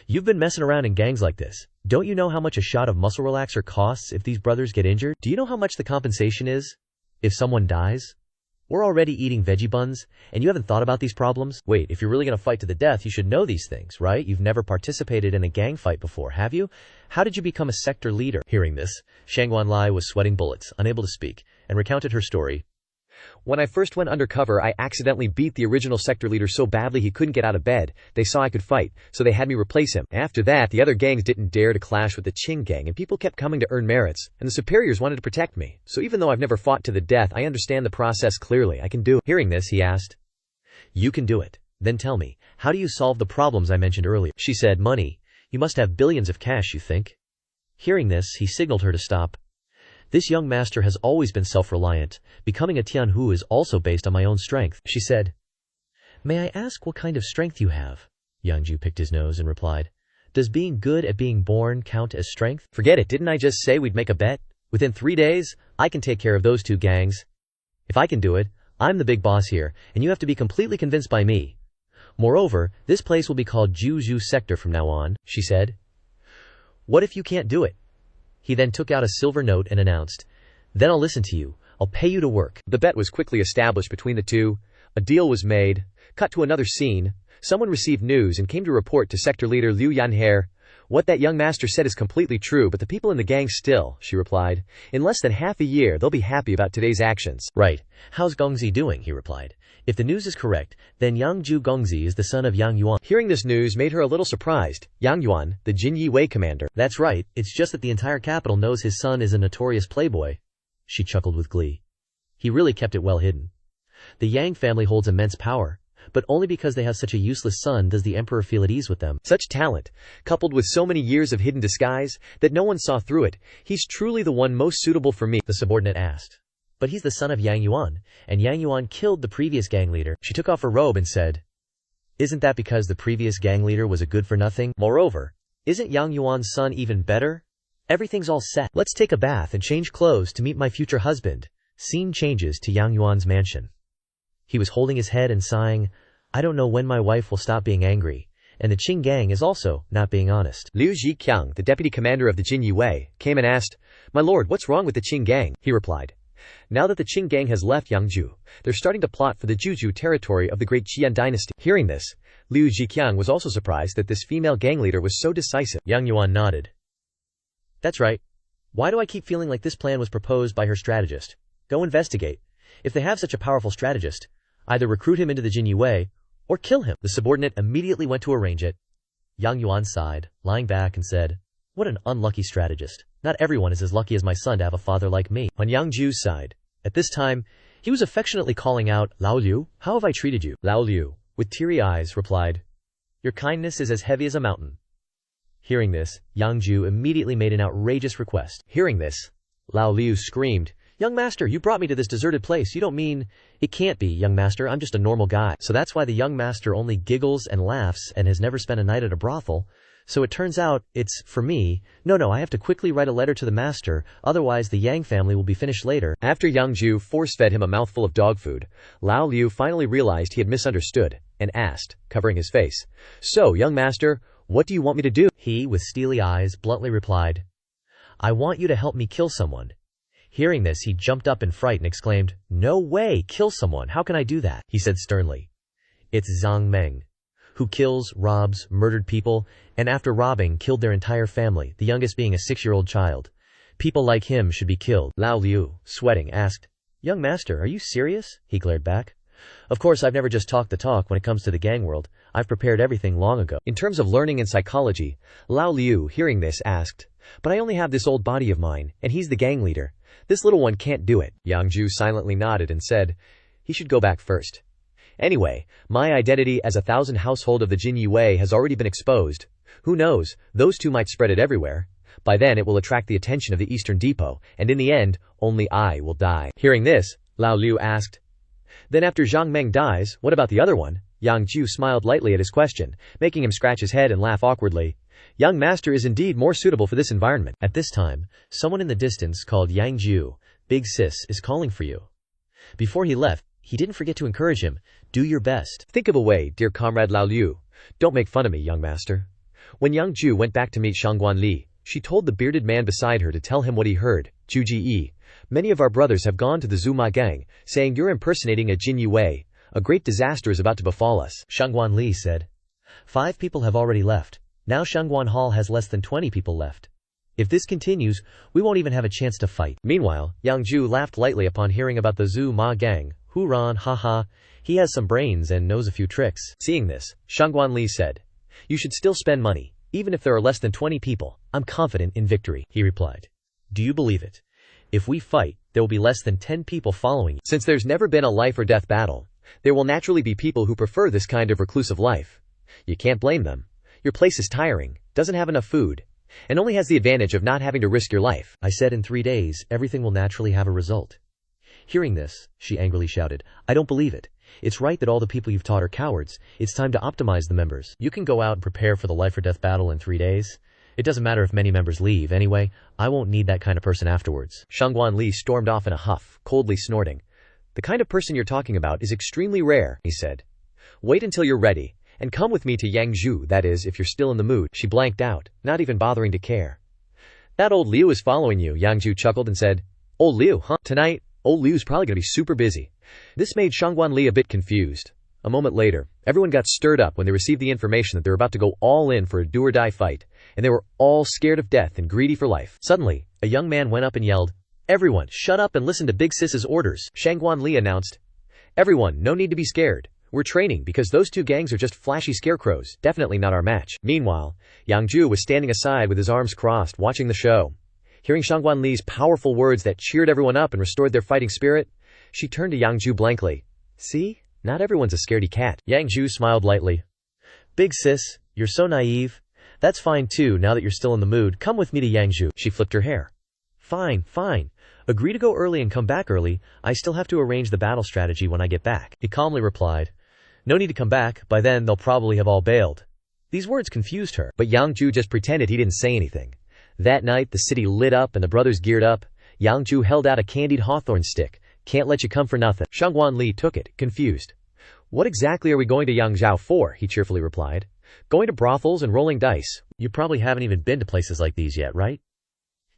A: You've been messing around in gangs like this. Don't you know how much a shot of muscle relaxer costs if these brothers get injured? Do you know how much the compensation is if someone dies? We're already eating veggie buns, and you haven't thought about these problems? Wait, if you're really going to fight to the death, you should know these things, right? You've never participated in a gang fight before, have you? How did you become a sector leader? Hearing this, Shangwan Lai was sweating bullets, unable to speak, and recounted her story. When I first went undercover, I accidentally beat the original sector leader so badly he couldn't get out of bed. They saw I could fight, so they had me replace him. After that, the other gangs didn't dare to clash with the Qing gang, and people kept coming to earn merits, and the superiors wanted to protect me. So even though I've never fought to the death, I understand the process clearly. I can do it. Hearing this, he asked, You can do it. Then tell me, how do you solve the problems I mentioned earlier? She said, Money. You must have billions of cash, you think? Hearing this, he signaled her to stop. This young master has always been self-reliant. Becoming a Tianhu is also based on my own strength, she said. May I ask what kind of strength you have? Yang Jiu picked his nose and replied, Does being good at being born count as strength? Forget it, didn't I just say we'd make a bet? Within 3 days, I can take care of those two gangs. If I can do it, I'm the big boss here, and you have to be completely convinced by me. Moreover, this place will be called Jiu Sector from now on, she said. What if you can't do it? He then took out a silver note and announced, "Then I'll listen to you. I'll pay you to work."
B: The bet was quickly established between the two. A deal was made. Cut to another scene. Someone received news and came to report to sector leader Liu Yanhe. "What that young master said is completely true, but the people in the gang still," she replied. "In less than half a year, they'll be happy about today's actions."
A: "Right. How's Gongzi doing?" he replied. "If the news is correct, then Yang Jiu Gongzi is the son of Yang Yuan."
B: Hearing this news made her a little surprised. Yang Yuan, the Jin Yi Wei commander.
A: "That's right. It's just that the entire capital knows his son is a notorious playboy." She chuckled with glee. He really kept it well hidden. The Yang family holds immense power, but only because they have such a useless son does the emperor feel at ease with them.
B: Such talent, coupled with so many years of hidden disguise, that no one saw through it. "He's truly the one most suitable for me," the subordinate asked.
A: "But he's the son of Yang Yuan, and Yang Yuan killed the previous gang leader." She took off her robe and said, "Isn't that because the previous gang leader was a good-for-nothing? Moreover, isn't Yang Yuan's son even better? Everything's all set. Let's take a bath and change clothes to meet my future husband." Scene changes to Yang Yuan's mansion. He was holding his head and sighing, "I don't know when my wife will stop being angry, and the Qing gang is also not being honest."
B: Liu Zhiqiang, the deputy commander of the Jin Yi Wei, came and asked, "My lord, what's wrong with the Qing gang?" He replied, "Now that the Qing gang has left Yang Jiu, they're starting to plot for the Juju territory of the great Qian dynasty." Hearing this, Liu Zhiqiang was also surprised that this female gang leader was so decisive.
A: Yang Yuan nodded. "That's right. Why do I keep feeling like this plan was proposed by her strategist? Go investigate. If they have such a powerful strategist, either recruit him into the Jin Yi Wei, or kill him." The subordinate immediately went to arrange it. Yang Yuan sighed, lying back, and said, "What an unlucky strategist. Not everyone is as lucky as my son to have a father like me." On Yang Jiu's side, at this time, he was affectionately calling out, "Lao Liu, how have I treated you?" Lao Liu, with teary eyes, replied, "Your kindness is as heavy as a mountain." Hearing this, Yang Jiu immediately made an outrageous request. Hearing this, Lao Liu screamed, "Young master, you brought me to this deserted place. You don't mean—" "It can't be, young master, I'm just a normal guy." So that's why the young master only giggles and laughs and has never spent a night at a brothel. So it turns out, it's for me. No, I have to quickly write a letter to the master, otherwise the Yang family will be finished later.
B: After Yang Jiu force-fed him a mouthful of dog food, Lao Liu finally realized he had misunderstood, and asked, covering his face, "So, young master, what do you want me to do?"
A: He, with steely eyes, bluntly replied, "I want you to help me kill someone." Hearing this, he jumped up in fright and exclaimed, "No way, kill someone, how can I do that?" He said sternly, "It's Zhang Meng, who kills, robs, murdered people, and after robbing, killed their entire family, the youngest being a 6-year-old child. People like him should be killed." Lao Liu, sweating, asked, "Young master, are you serious?" He glared back. "Of course, I've never just talked the talk when it comes to the gang world. I've prepared everything long ago." In terms of learning and psychology, Lao Liu, hearing this, asked, "But I only have this old body of mine, and he's the gang leader. This little one can't do it." Yang Jiu silently nodded and said, "He should go back first. Anyway, my identity as 1,000 household of the Jin Yi Wei has already been exposed. Who knows, those two might spread it everywhere. By then it will attract the attention of the Eastern Depot, and in the end, only I will die." Hearing this, Lao Liu asked, "Then after Zhang Meng dies, what about the other one?" Yang Jiu smiled lightly at his question, making him scratch his head and laugh awkwardly. "Young master is indeed more suitable for this environment." At this time, someone in the distance called Yang Jiu, "Big sis, is calling for you." Before he left, he didn't forget to encourage him, "Do your best. Think of a way, dear comrade Lao Liu. Don't make fun of me, young master." When Yang Jiu went back to meet Shangguan Li, she told the bearded man beside her to tell him what he heard. "Zhu Ji, many of our brothers have gone to the Zuma gang, saying you're impersonating a Jin Yi Wei. A great disaster is about to befall us." Shangguan Li said, 5 people have already left. Now Shangguan Hall has less than 20 people left. If this continues, we won't even have a chance to fight." Meanwhile, Yang Jiu laughed lightly upon hearing about the Zhu Ma gang. "Huran, haha, he has some brains and knows a few tricks." Seeing this, Shangguan Li said, "You should still spend money, even if there are less than 20 people. I'm confident in victory." He replied, "Do you believe it? If we fight, there will be less than 10 people following you. Since there's never been a life or death battle, there will naturally be people who prefer this kind of reclusive life. You can't blame them. Your place is tiring, doesn't have enough food, and only has the advantage of not having to risk your life." I said in 3 days, everything will naturally have a result. Hearing this, she angrily shouted, "I don't believe it. It's right that all the people you've taught are cowards. It's time to optimize the members. You can go out and prepare for the life or death battle in 3 days. It doesn't matter if many members leave. Anyway, I won't need that kind of person afterwards." Shangguan Li stormed off in a huff, coldly snorting. "The kind of person you're talking about is extremely rare," he said. "Wait until you're ready,
B: And come with me to Yang Jiu, that is, if you're still in the mood. She blanked out, not even bothering to care. That old Liu is following you, Yang Jiu chuckled and said. Old Liu, huh? Tonight, old Liu's probably gonna be super busy. This made Shangguan Li a bit confused. A moment later, everyone got stirred up when they received the information that they were about to go all in for a do-or-die fight, and they were all scared of death and greedy for life. Suddenly, a young man went up and yelled, Everyone, shut up and listen to Big Sis's orders. Shangguan Li announced, Everyone, no need to be scared. We're training because those two gangs are just flashy scarecrows, definitely not our match. Meanwhile, Yang Jiu was standing aside with his arms crossed, watching the show. Hearing Shangguan Li's powerful words that cheered everyone up and restored their fighting spirit, she turned to Yang Jiu blankly. See? Not everyone's a scaredy cat. Yang Jiu smiled lightly. Big sis, you're so naive. That's fine too, now that you're still in the mood. Come with me to Yang Jiu. She flipped her hair. Fine, fine. Agree to go early and come back early. I still have to arrange the battle strategy when I get back. He calmly replied. No need to come back, by then they'll probably have all bailed. These words confused her, but Yang Jiu just pretended he didn't say anything. That night, the city lit up and the brothers geared up. Yang Jiu held out a candied hawthorn stick. Can't let you come for nothing. Shangguan Li took it, confused. What exactly are we going to Yang Jiu for? He cheerfully replied. Going to brothels and rolling dice. You probably haven't even been to places like these yet, right?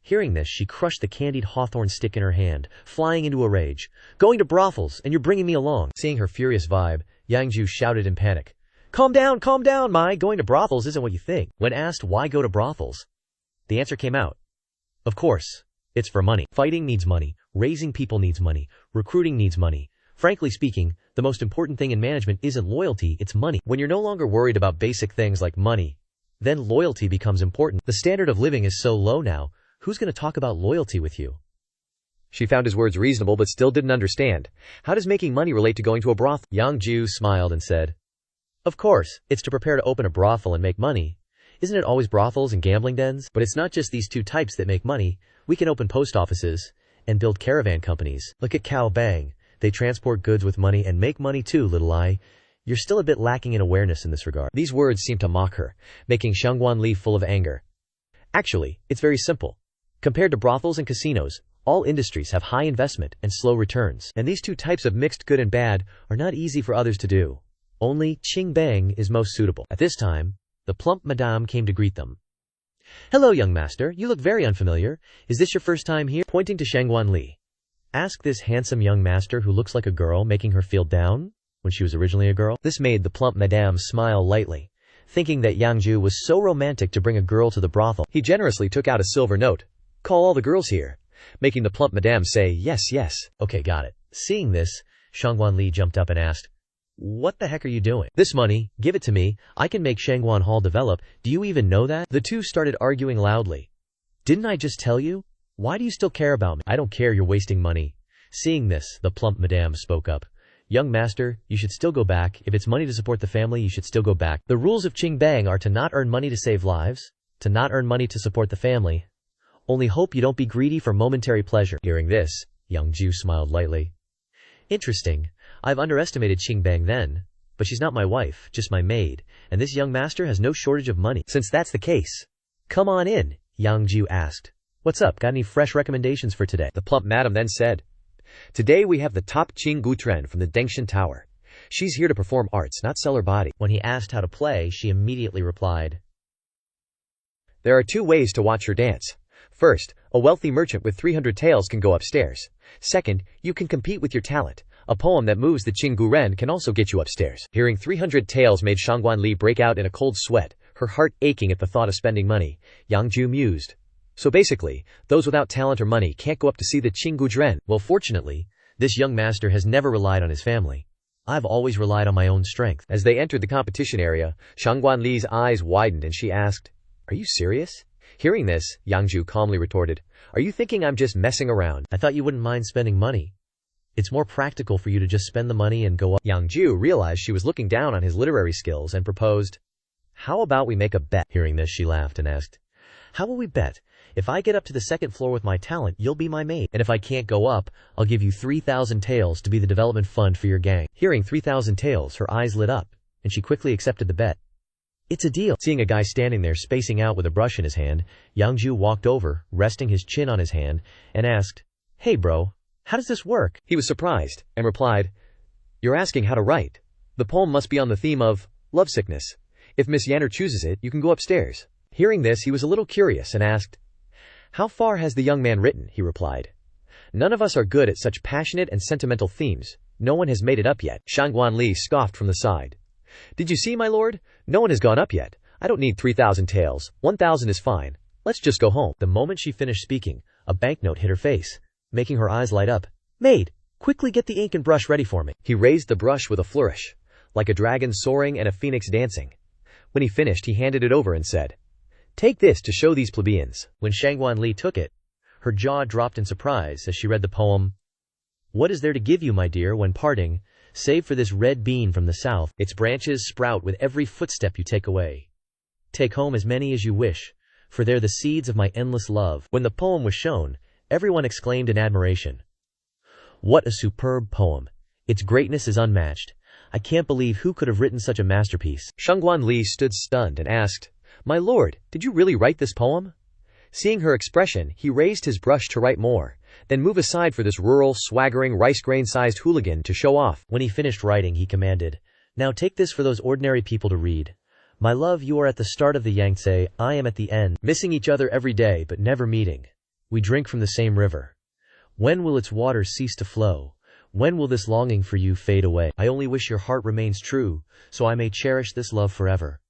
B: Hearing this, she crushed the candied hawthorn stick in her hand, flying into a rage. Going to brothels, and you're bringing me along. Seeing her furious vibe, Yang Jiu shouted in panic. Calm down, Mai. Going to brothels isn't what you think. When asked why go to brothels, the answer came out. Of course, it's for money. Fighting needs money. Raising people needs money. Recruiting needs money. Frankly speaking, the most important thing in management isn't loyalty, it's money. When you're no longer worried about basic things like money, then loyalty becomes important. The standard of living is so low now, who's going to talk about loyalty with you? She found his words reasonable but still didn't understand. How does making money relate to going to a brothel? Yang Jiu smiled and said, Of course, it's to prepare to open a brothel and make money. Isn't it always brothels and gambling dens? But it's not just these two types that make money. We can open post offices and build caravan companies. Look at Cao Bang. They transport goods with money and make money too, little eye. You're still a bit lacking in awareness in this regard. These words seemed to mock her, making Shangguan Li full of anger. Actually, it's very simple. Compared to brothels and casinos, all industries have high investment and slow returns. And these two types of mixed good and bad are not easy for others to do. Only Qing Bang is most suitable. At this time, the plump madame came to greet them. Hello, young master. You look very unfamiliar. Is this your first time here? Pointing to Shangguan Li. Ask this handsome young master who looks like a girl, making her feel down when she was originally a girl. This made the plump madame smile lightly. Thinking that Yang Jiu was so romantic to bring a girl to the brothel, he generously took out a silver note. Call all the girls here. Making the plump madame say, yes, yes. Okay, got it. Seeing this, Shangguan Li jumped up and asked, What the heck are you doing? This money, give it to me. I can make Shangguan Hall develop. Do you even know that? The two started arguing loudly. Didn't I just tell you? Why do you still care about me? I don't care, you're wasting money. Seeing this, the plump madame spoke up. Young master, you should still go back. If it's money to support the family, you should still go back. The rules of Qing Bang are to not earn money to save lives, to not earn money to support the family. Only hope you don't be greedy for momentary pleasure. Hearing this, Yang Jiu smiled lightly. Interesting. I've underestimated Qing Bang then. But she's not my wife, just my maid, and this young master has no shortage of money. Since that's the case, come on in, Yang Jiu asked. What's up, got any fresh recommendations for today? The plump madam then said, Today we have the top Qing Gutren from the Dengshan Tower. She's here to perform arts, not sell her body. When he asked how to play, she immediately replied, There are two ways to watch her dance. First, a wealthy merchant with 300 taels can go upstairs. Second, you can compete with your talent. A poem that moves the Qing Guren can also get you upstairs. Hearing 300 taels made Shangguan Li break out in a cold sweat, her heart aching at the thought of spending money. Yang Jiu mused. So basically, those without talent or money can't go up to see the Qing Gudren. Well, fortunately, this young master has never relied on his family. I've always relied on my own strength. As they entered the competition area, Shangguan Li's eyes widened and she asked, Are you serious? Hearing this, Yang Jiu calmly retorted, Are you thinking I'm just messing around? I thought you wouldn't mind spending money. It's more practical for you to just spend the money and go up. Yang Jiu realized she was looking down on his literary skills and proposed, How about we make a bet? Hearing this, she laughed and asked, How will we bet? If I get up to the second floor with my talent, you'll be my maid. And if I can't go up, I'll give you 3,000 taels to be the development fund for your gang. Hearing 3,000 taels, her eyes lit up, and she quickly accepted the bet. It's a deal. Seeing a guy standing there spacing out with a brush in his hand, Yang Jiu walked over, resting his chin on his hand, and asked, Hey bro, how does this work? He was surprised, and replied, You're asking how to write. The poem must be on the theme of Lovesickness. If Miss Yanner chooses it, you can go upstairs. Hearing this, he was a little curious and asked, "How far has the young man written?" He replied, "None of us are good at such passionate and sentimental themes. No one has made it up yet." Shangguan Li scoffed from the side. "Did you see, my lord? No one has gone up yet. I don't need 3,000 taels. 1,000 is fine. Let's just go home." The moment she finished speaking, a banknote hit her face, making her eyes light up. "Maid, quickly get the ink and brush ready for me." He raised the brush with a flourish, like a dragon soaring and a phoenix dancing. When he finished, he handed it over and said, "Take this to show these plebeians." When Shangguan Li took it, her jaw dropped in surprise as she read the poem. "What is there to give you, my dear, when parting, save for this red bean from the south? Its branches sprout with every footstep you take away. Take home as many as you wish, for they're the seeds of my endless love." When the poem was shown, everyone exclaimed in admiration, "What a superb poem. Its greatness is unmatched. I can't believe who could have written such a masterpiece." Shangguan Li stood stunned and asked, "My lord, did you really write this poem?" Seeing her expression, he raised his brush to write more, then move aside for this rural, swaggering, rice-grain-sized hooligan to show off. When he finished writing, he commanded, "Now take this for those ordinary people to read. My love, you are at the start of the Yangtze, I am at the end, missing each other every day but never meeting. We drink from the same river. When will its waters cease to flow? When will this longing for you fade away? I only wish your heart remains true, so I may cherish this love forever."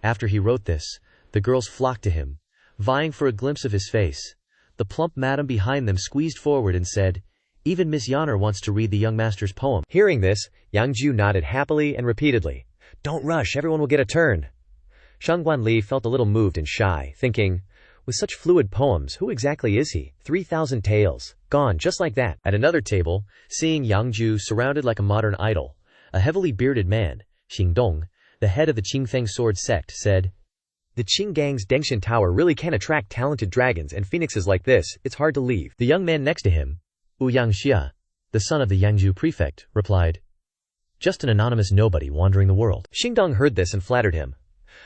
B: After he wrote this, the girls flocked to him, vying for a glimpse of his face. The plump madam behind them squeezed forward and said, "Even Miss Yanner wants to read the young master's poem." Hearing this, Yang Jiu nodded happily and repeatedly, "Don't rush, everyone will get a turn." Shangguan Li felt a little moved and shy, thinking, with such fluid poems, who exactly is he? 3,000 taels. Gone, just like that. At another table, seeing Yang Jiu surrounded like a modern idol, a heavily bearded man, Xingdong, the head of the Qingfeng sword sect, said, "The Qing Gang's Dengshan Tower really can attract talented dragons and phoenixes like this. It's hard to leave." The young man next to him, Yang Xia, the son of the Yangzhou prefect, replied, "Just an anonymous nobody wandering the world." Xingdong heard this and flattered him.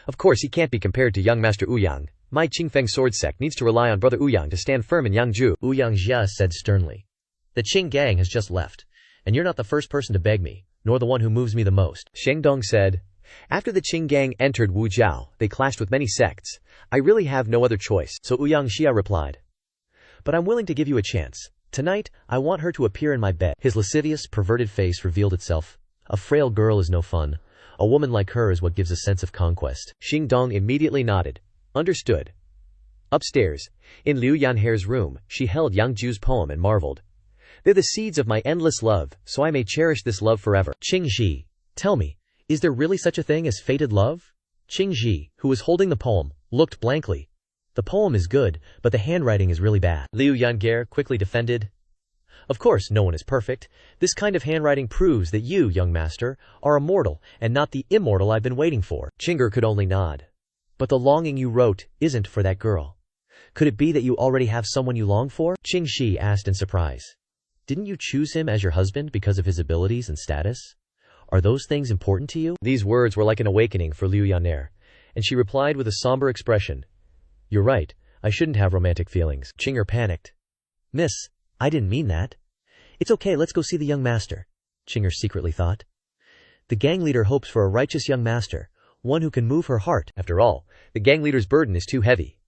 B: "Of course he can't be compared to young Master Yang. My Qingfeng sword sect needs to rely on brother Yang to stand firm in Yangzhou." Yang Xia said sternly, "The Qing Gang has just left, and you're not the first person to beg me, nor the one who moves me the most." Xingdong said, "After the Qing Gang entered Wujiao, they clashed with many sects. I really have no other choice." So Yang Xia replied, "But I'm willing to give you a chance. Tonight, I want her to appear in my bed." His lascivious, perverted face revealed itself. A frail girl is no fun. A woman like her is what gives a sense of conquest. Xingdong immediately nodded. Understood. Upstairs, in Liu Yanhair's room, she held Yang Jiu's poem and marveled. "They're the seeds of my endless love, so I may cherish this love forever." Qing Ji, tell me, is there really such a thing as fated love? Qing Ji, who was holding the poem, looked blankly. The poem is good, but the handwriting is really bad. Liu Yanhair quickly defended. "Of course, no one is perfect. This kind of handwriting proves that you, young master, are a mortal and not the immortal I've been waiting for." Qinger could only nod. "But the longing you wrote isn't for that girl. Could it be that you already have someone you long for?" Qing Shi asked in surprise. "Didn't you choose him as your husband because of his abilities and status? Are those things important to you?" These words were like an awakening for Liu Yanhair, and she replied with a somber expression, "You're right, I shouldn't have romantic feelings." Qinger panicked. "Miss, I didn't mean that. It's okay, let's go see the young master," Qinger secretly thought. The gang leader hopes for a righteous young master, one who can move her heart. After all, the gang leader's burden is too heavy.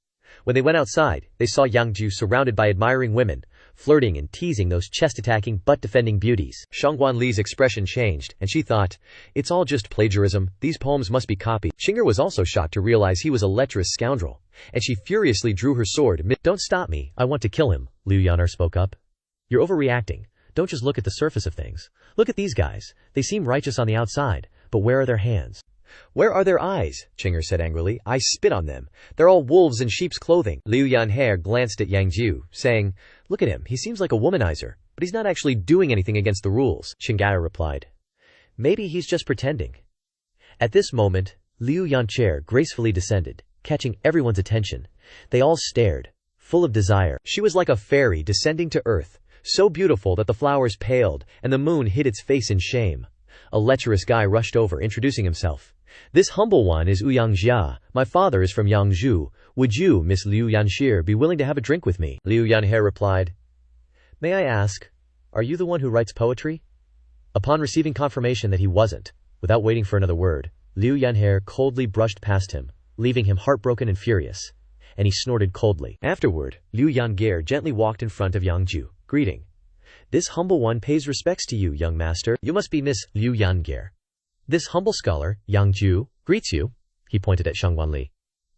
B: When they went outside, they saw Yang Jiu surrounded by admiring women, flirting and teasing those chest-attacking, butt-defending beauties. Shangguan Li's expression changed, and she thought, it's all just plagiarism, these poems must be copied. Qinger was also shocked to realize he was a lecherous scoundrel, and she furiously drew her sword. "Don't stop me, I want to kill him," Liu Yanhair spoke up. "You're overreacting. Don't just look at the surface of things. Look at these guys. They seem righteous on the outside, but where are their hands?" "Where are their eyes?" Qinger said angrily. "I spit on them. They're all wolves in sheep's clothing." Liu Yanhair glanced at Yang Jiu, saying, "Look at him, he seems like a womanizer, but he's not actually doing anything against the rules." Qingaya replied, "Maybe he's just pretending." At this moment, Liu Yanhair gracefully descended, catching everyone's attention. They all stared, full of desire. She was like a fairy descending to earth, so beautiful that the flowers paled, and the moon hid its face in shame. A lecherous guy rushed over, introducing himself. "This humble one is Yang Jia. My father is from Yangzhou. Would you, Miss Liu Yanhair, be willing to have a drink with me?" Liu Yanhair replied, "May I ask, are you the one who writes poetry?" Upon receiving confirmation that he wasn't,
A: Without waiting for another word, Liu Yanhair coldly brushed past him, leaving him heartbroken and furious, and he snorted coldly. Afterward, Liu Yanhair gently walked in front of Yang Jiu, greeting. This humble one pays respects to you, young master. You must be Miss Liu Yanhair. This humble scholar, Yang Jiu, greets you. He pointed at Shangwanli.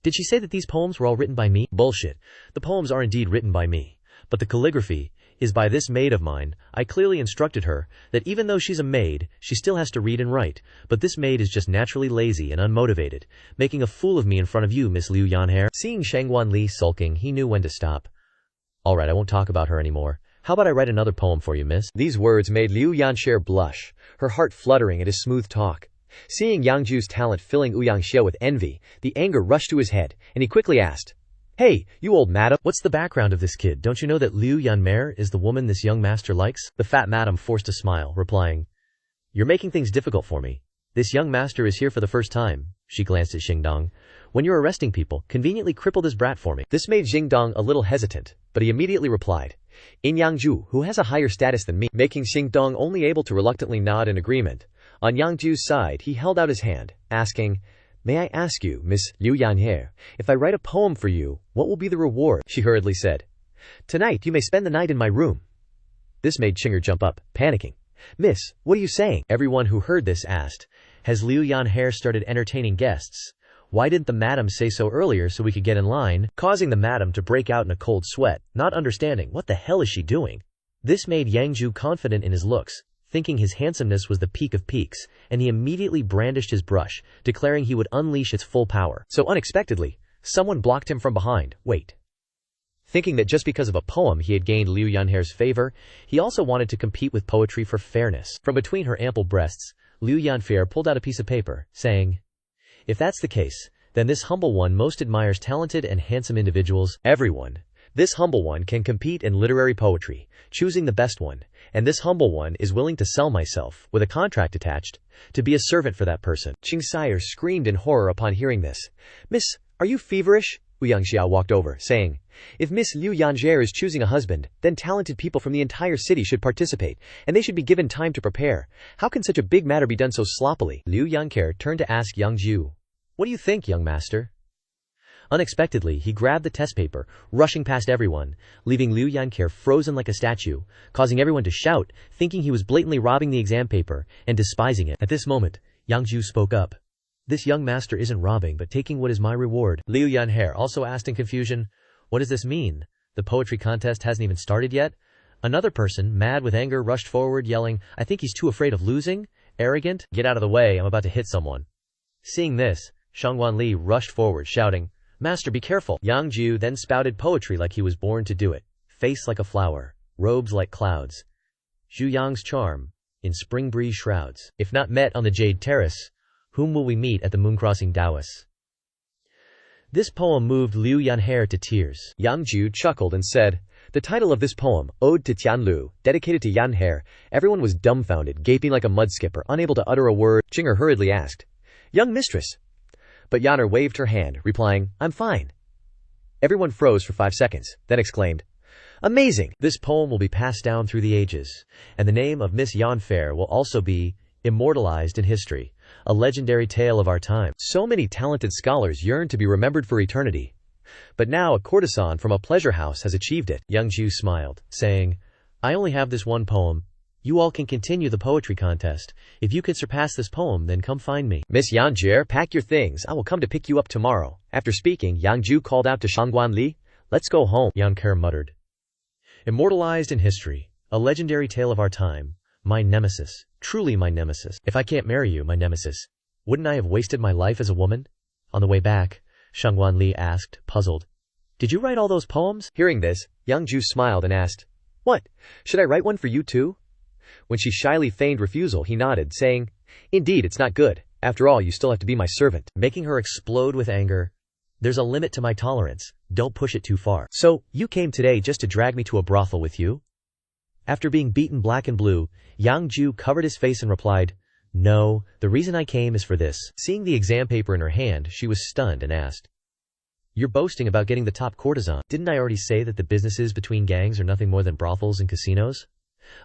A: Did she say that these poems were all written by me? Bullshit. The poems are indeed written by me, but the calligraphy is by this maid of mine. I clearly instructed her that even though she's a maid, she still has to read and write, but this maid is just naturally lazy and unmotivated, making a fool of me in front of you, Miss Liu Yanhair. Seeing Shangwanli sulking, he knew when to stop. Alright, I won't talk about her anymore. How about I write another poem for you, miss? These words made Liu Yanhair blush, her heart fluttering at his smooth talk. Seeing Yang Jiu's talent filling Ouyang Xie with envy, the anger rushed to his head, and he quickly asked, Hey, you old madam, what's the background of this kid? Don't you know that Liu Yanhair is the woman this young master likes? The fat madam forced a smile, replying, You're making things difficult for me. This young master is here for the first time. She glanced at Xingdong. When you're arresting people, conveniently cripple this brat for me. This made Xingdong a little hesitant, but he immediately replied, In Yang Jiu, who has a higher status than me, making Xingdong only able to reluctantly nod in agreement. On Yang Jiu's side, he held out his hand, asking, May I ask you, Miss Liu Yanhair, if I write a poem for you, what will be the reward? She hurriedly said, Tonight you may spend the night in my room. This made Chinger jump up, panicking. Miss, what are you saying? Everyone who heard this asked, Has Liu Yanhair started entertaining guests? Why didn't the madam say so earlier so we could get in line? Causing the madam to break out in a cold sweat, not understanding what the hell is she doing. This made Yang Jiu confident in his looks, thinking his handsomeness was the peak of peaks, and he immediately brandished his brush, declaring he would unleash its full power. So unexpectedly, someone blocked him from behind. Wait. Thinking that just because of a poem he had gained Liu Yanhair's favor, he also wanted to compete with poetry for fairness. From between her ample breasts, Liu Yanhair pulled out a piece of paper, saying, If that's the case, then this humble one most admires talented and handsome individuals. Everyone. This humble one can compete in literary poetry, choosing the best one, and this humble one is willing to sell myself, with a contract attached, to be a servant for that person. Qing Sire screamed in horror upon hearing this. Miss, are you feverish? Ouyang Xia walked over, saying, If Miss Liu Yanhair is choosing a husband, then talented people from the entire city should participate, and they should be given time to prepare. How can such a big matter be done so sloppily? Liu Yanhair turned to ask Yang Jiu, What do you think, young master? Unexpectedly, he grabbed the test paper, rushing past everyone, leaving Liu Yanhair frozen like a statue, causing everyone to shout, thinking he was blatantly robbing the exam paper, and despising it. At this moment, Yang Jiu spoke up. This young master isn't robbing, but taking what is my reward. Liu Yanhair also asked in confusion, What does this mean? The poetry contest hasn't even started yet? Another person, mad with anger, rushed forward, yelling, I think he's too afraid of losing? Arrogant? Get out of the way, I'm about to hit someone. Seeing this, Shangwanli rushed forward, shouting, Master, be careful. Yang Jiu then spouted poetry like he was born to do it. Face like a flower, robes like clouds. Zhu Yang's charm, in spring breeze shrouds. If not met on the Jade Terrace, whom will we meet at the Mooncrossing Dowis? This poem moved Liu Yanhair to tears. Yang Jiu chuckled and said, The title of this poem, Ode to Tianlu, dedicated to Yanhair. Everyone was dumbfounded, gaping like a mud skipper, unable to utter a word. Chinger hurriedly asked, Young mistress. But Yanhair waved her hand, replying, I'm fine. Everyone froze for 5 seconds, then exclaimed, Amazing! This poem will be passed down through the ages, and the name of Miss Yanhair will also be immortalized in history, a legendary tale of our time. So many talented scholars yearn to be remembered for eternity. But now a courtesan from a pleasure house has achieved it. Yang Jiu smiled, saying, I only have this one poem. You all can continue the poetry contest. If you can surpass this poem, then come find me. Miss Yanhair, pack your things. I will come to pick you up tomorrow. After speaking, Yang Jiu called out to Shangwanli, Let's go home. Yanhair muttered. Immortalized in history, a legendary tale of our time. My nemesis, truly my nemesis. If I can't marry you, my nemesis, wouldn't I have wasted my life as a woman? On the way back, Shangwanli asked, puzzled, Did you write all those poems? Hearing this, Yang Jiu smiled and asked, What? Should I write one for you too? When she shyly feigned refusal, he nodded, saying, Indeed, it's not good. After all, you still have to be my servant. Making her explode with anger. There's a limit to my tolerance. Don't push it too far. So, you came today just to drag me to a brothel with you? After being beaten black and blue, Yang Jiu covered his face and replied, No, the reason I came is for this. Seeing the exam paper in her hand, she was stunned and asked, You're boasting about getting the top courtesan. Didn't I already say that the businesses between gangs are nothing more than brothels and casinos?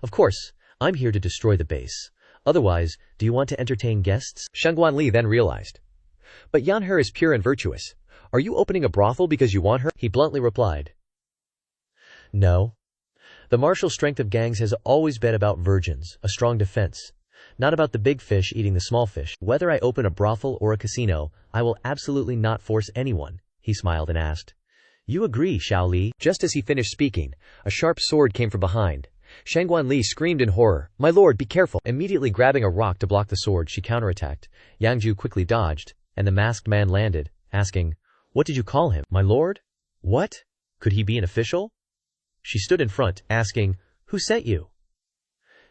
A: Of course, I'm here to destroy the base. Otherwise, do you want to entertain guests?
B: Shangguan Li then realized. But Yanher is pure and virtuous. Are you opening a brothel because you want her?
A: He bluntly replied. No. The martial strength of gangs has always been about virgins, a strong defense. Not about the big fish eating the small fish. Whether I open a brothel or a casino, I will absolutely not force anyone, he smiled and asked. You agree, Xiao Li?
B: Just as he finished speaking, a sharp sword came from behind. Shangguan Li screamed in horror, My lord, be careful! Immediately grabbing a rock to block the sword, she counterattacked. Yang Jiu quickly dodged, and the masked man landed, asking, What did you call him? My lord? What? Could he be an official? She stood in front, asking, Who sent you?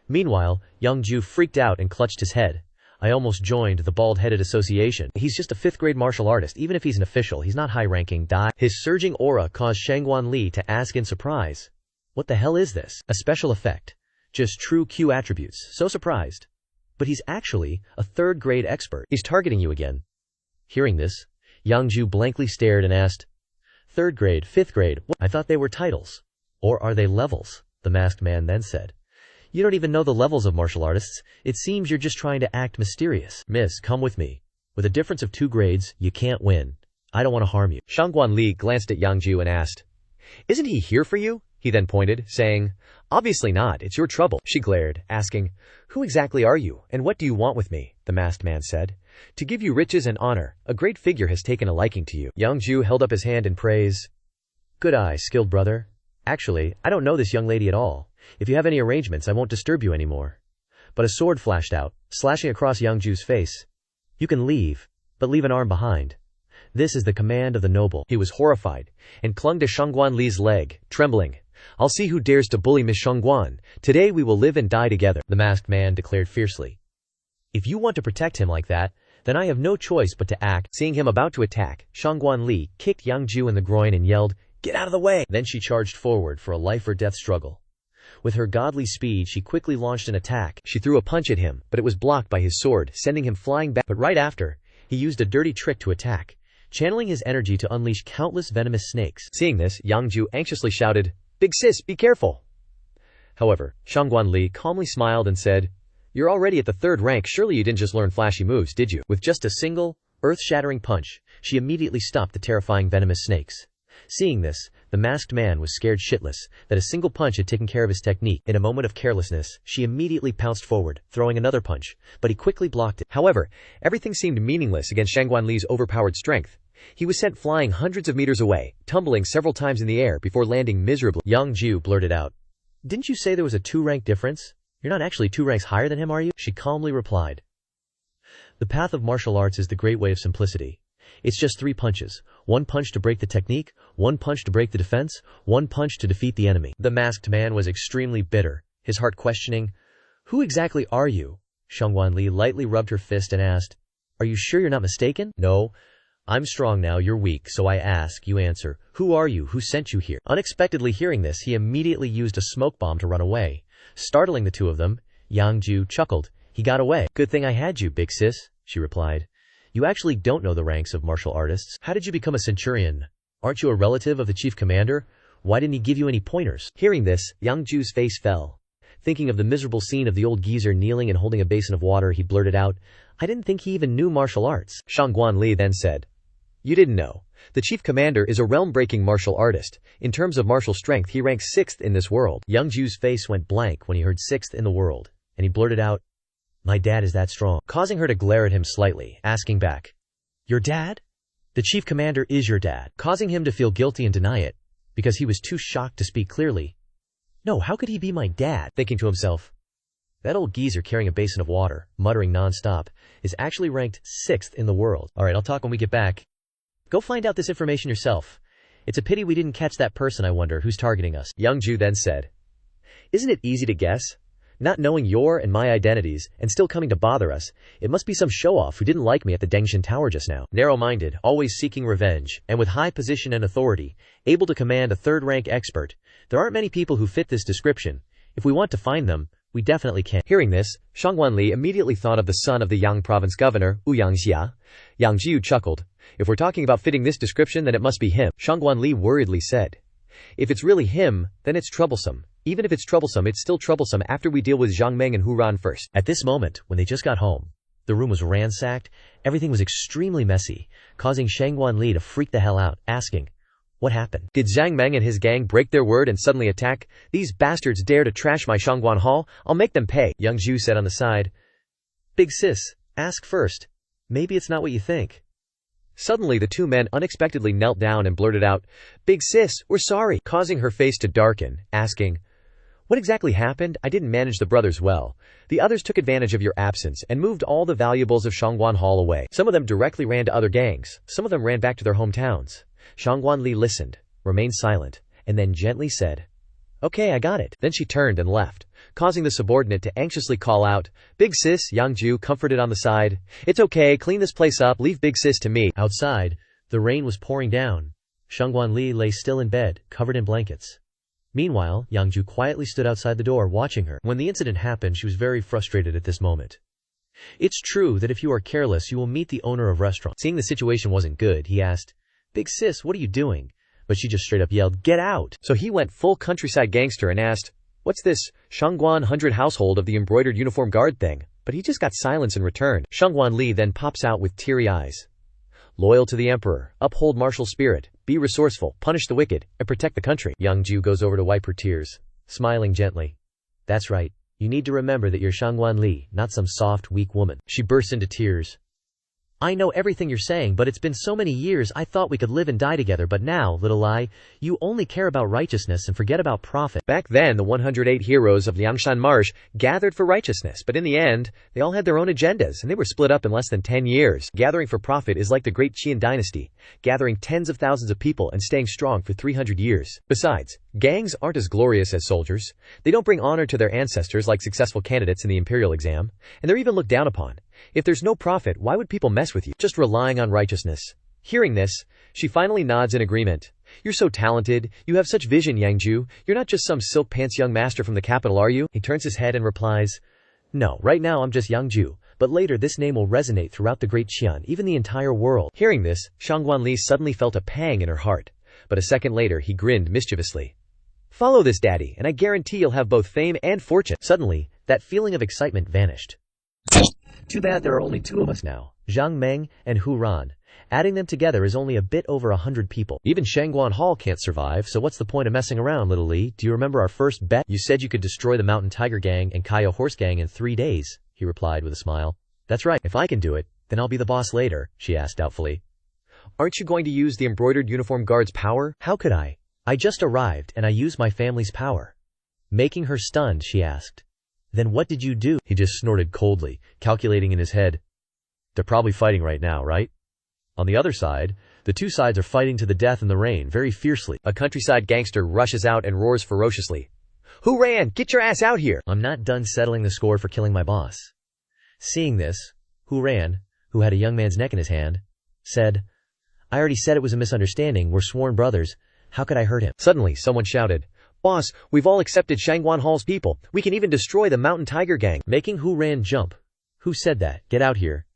B: Meanwhile, Yang Jiu freaked out and clutched his head. I almost joined the bald-headed association. He's just a 5th-grade martial artist. Even if he's an official, he's not high-ranking. His surging aura caused Shangguan Li to ask in surprise, What the hell is this? A special effect. Just true Q attributes. So surprised. But he's actually a 3rd-grade expert. He's targeting you again. Hearing this, Yang Jiu blankly stared and asked, 3rd grade, 5th grade, what? I thought they were titles. Or are they levels? The masked man then said. You don't even know the levels of martial artists. It seems you're just trying to act mysterious. Miss, come with me. With a difference of 2 grades, you can't win. I don't want to harm you. Shangguan Li glanced at Yang Jiu and asked, Isn't he here for you? He then pointed, saying, Obviously not, it's your trouble. She glared, asking, Who exactly are you, and what do you want with me? The masked man said. To give you riches and honor, a great figure has taken a liking to you. Yang Jiu held up his hand in praise. Good eye, skilled brother. Actually, I don't know this young lady at all. If you have any arrangements, I won't disturb you anymore. But a sword flashed out, slashing across Yang Jiu's face. You can leave, but leave an arm behind. This is the command of the noble. He was horrified, and clung to Shangguan Li's leg, trembling. I'll see who dares to bully Miss Shangguan. Today we will live and die together, the masked man declared fiercely. If you want to protect him like that, then I have no choice but to act. Seeing him about to attack, Shangguan Li kicked Yang Jiu in the groin and yelled, Get out of the way! Then she charged forward for a life-or-death struggle. With her godly speed, she quickly launched an attack. She threw a punch at him, but it was blocked by his sword, sending him flying back. But right after, he used a dirty trick to attack, channeling his energy to unleash countless venomous snakes. Seeing this, Yang Jiu anxiously shouted, Big sis, be careful! However, Shangguan Li calmly smiled and said, You're already at the 3rd rank, surely you didn't just learn flashy moves, did you? With just a single, earth-shattering punch, she immediately stopped the terrifying venomous snakes. Seeing this, the masked man was scared shitless that a single punch had taken care of his technique. In a moment of carelessness, she immediately pounced forward, throwing another punch, but he quickly blocked it. However, everything seemed meaningless against Shangguan Li's overpowered strength. He was sent flying hundreds of meters away, tumbling several times in the air before landing miserably. Yang Jiu blurted out, Didn't you say there was a 2-rank difference? You're not actually 2 ranks higher than him, are you? She calmly replied. The path of martial arts is the great way of simplicity. It's just 3 punches. 1 punch to break the technique, 1 punch to break the defense, 1 punch to defeat the enemy. The masked man was extremely bitter, his heart questioning, Who exactly are you? Shangguan Li lightly rubbed her fist and asked, Are you sure you're not mistaken? No. I'm strong now, you're weak, so I ask, you answer. Who are you? Who sent you here? Unexpectedly hearing this, he immediately used a smoke bomb to run away. Startling the two of them, Yang Jiu chuckled. He got away. Good thing I had you, big sis, she replied. You actually don't know the ranks of martial artists. How did you become a centurion? Aren't you a relative of the chief commander? Why didn't he give you any pointers? Hearing this, Yang Jiu's face fell. Thinking of the miserable scene of the old geezer kneeling and holding a basin of water, he blurted out, I didn't think he even knew martial arts. Shangguan Li then said, You didn't know. The chief commander is a realm-breaking martial artist. In terms of martial strength, he ranks 6th in this world. Yang Jiu's face went blank when he heard 6th in the world, and he blurted out, My dad is that strong, causing her to glare at him slightly, asking back, Your dad? The chief commander is your dad, causing him to feel guilty and deny it, because he was too shocked to speak clearly. No, how could he be my dad? Thinking to himself, that old geezer carrying a basin of water, muttering non-stop, is actually ranked 6th in the world. Alright, I'll talk when we get back. Go find out this information yourself. It's a pity we didn't catch that person. I wonder who's targeting us. Yang Jiu then said, Isn't it easy to guess? Not knowing your and my identities, and still coming to bother us, it must be some show-off who didn't like me at the Dengshan Tower just now. Narrow-minded, always seeking revenge, and with high position and authority, able to command a 3rd-rank expert, there aren't many people who fit this description. If we want to find them, we definitely can. Hearing this, Shangguan Li immediately thought of the son of the Yang province governor, Yang Jiu. Yang Jiu chuckled. If we're talking about fitting this description, then it must be him. Shangguan Li worriedly said, If it's really him, then it's troublesome. Even if it's still troublesome after we deal with Zhang Meng and Hu Ran first.
A: At this moment, when they just got home, the room was ransacked, everything was extremely messy, causing Shangguan Li to freak the hell out, asking, "What happened?
B: Did Zhang Meng and his gang break their word and suddenly attack? These bastards dare to trash my Shangguan Hall? I'll make them pay," Yang Jiu said on the side.
A: "Big sis, ask first. Maybe it's not what you think."
B: Suddenly the two men unexpectedly knelt down and blurted out, "Big sis, we're sorry," causing her face to darken, asking, "What exactly happened? I didn't manage the brothers well. The others took advantage of your absence and moved all the valuables of Shangguan Hall away. Some of them directly ran to other gangs. Some of them ran back to their hometowns." Shangguan Li listened, remained silent, and then gently said, "Okay, I got it." Then she turned and left, causing the subordinate to anxiously call out, "Big sis," Yang Jiu comforted on the side. "It's okay, clean this place up, leave Big sis to me."
A: Outside, the rain was pouring down. Shangguan Li lay still in bed, covered in blankets. Meanwhile, Yang Jiu quietly stood outside the door watching her. When the incident happened, she was very frustrated at this moment. "It's true that if you are careless you will meet the owner of restaurant." Seeing the situation wasn't good, he asked, "Big sis, what are you doing?" But she just straight up yelled, "Get out!"
B: So he went full countryside gangster and asked, "What's this Shangguan 100 household of the embroidered uniform guard thing?" But he just got silence in return. Shangguan Li then pops out with teary eyes. "Loyal to the emperor, uphold martial spirit, be resourceful, punish the wicked, and protect the country." Yang Jiu goes over to wipe her tears, smiling gently. "That's right. You need to remember that you're Shangguan Li, not some soft, weak woman." She bursts into tears. "I know everything you're saying, but it's been so many years. I thought we could live and die together, but now, little I, you only care about righteousness and forget about profit." Back then, the 108 heroes of Liangshan Marsh gathered for righteousness, but in the end, they all had their own agendas, and they were split up in less than 10 years. Gathering for profit is like the great Qian dynasty, gathering tens of thousands of people and staying strong for 300 years. Besides, gangs aren't as glorious as soldiers. They don't bring honor to their ancestors like successful candidates in the imperial exam, and they're even looked down upon. If there's no profit, why would people mess with you? Just relying on righteousness. Hearing this, she finally nods in agreement. "You're so talented. You have such vision, Yang Jiu. You're not just some silk pants young master from the capital, are you?" He turns his head and replies, "No, right now I'm just Yang Jiu, but later this name will resonate throughout the great Qian, even the entire world." Hearing this, Shangguan Li suddenly felt a pang in her heart, but a second later he grinned mischievously. "Follow this, daddy, and I guarantee you'll have both fame and fortune." Suddenly, that feeling of excitement vanished. "Too bad there are only two of us now, Zhang Meng and Hu Ran. Adding them together is only a bit over 100 people. Even Shangguan Hall can't survive, so what's the point of messing around, little Li? Do you remember our first bet? You said you could destroy the Mountain Tiger Gang and Kaya Horse Gang in 3 days, he replied with a smile. "That's right. If I can do it, then I'll be the boss later," she asked doubtfully. "Aren't you going to use the embroidered uniform guard's power?" "How could I? I just arrived and I used my family's power." Making her stunned, she asked, "Then what did you do?" He just snorted coldly, calculating in his head. "They're probably fighting right now, right?" On the other side, the two sides are fighting to the death in the rain, very fiercely. A countryside gangster rushes out and roars ferociously. "Who ran? Get your ass out here!"
A: "I'm not done settling the score for killing my boss." Seeing this, Hu Ran, who had a young man's neck in his hand, said, "I already said it was a misunderstanding. We're sworn brothers. How could I hurt him?" Suddenly, someone shouted, "Boss, we've all accepted Shangguan Hall's people. We can even destroy the Mountain Tiger Gang," making Hu Ran jump. "Who said that? Get out here."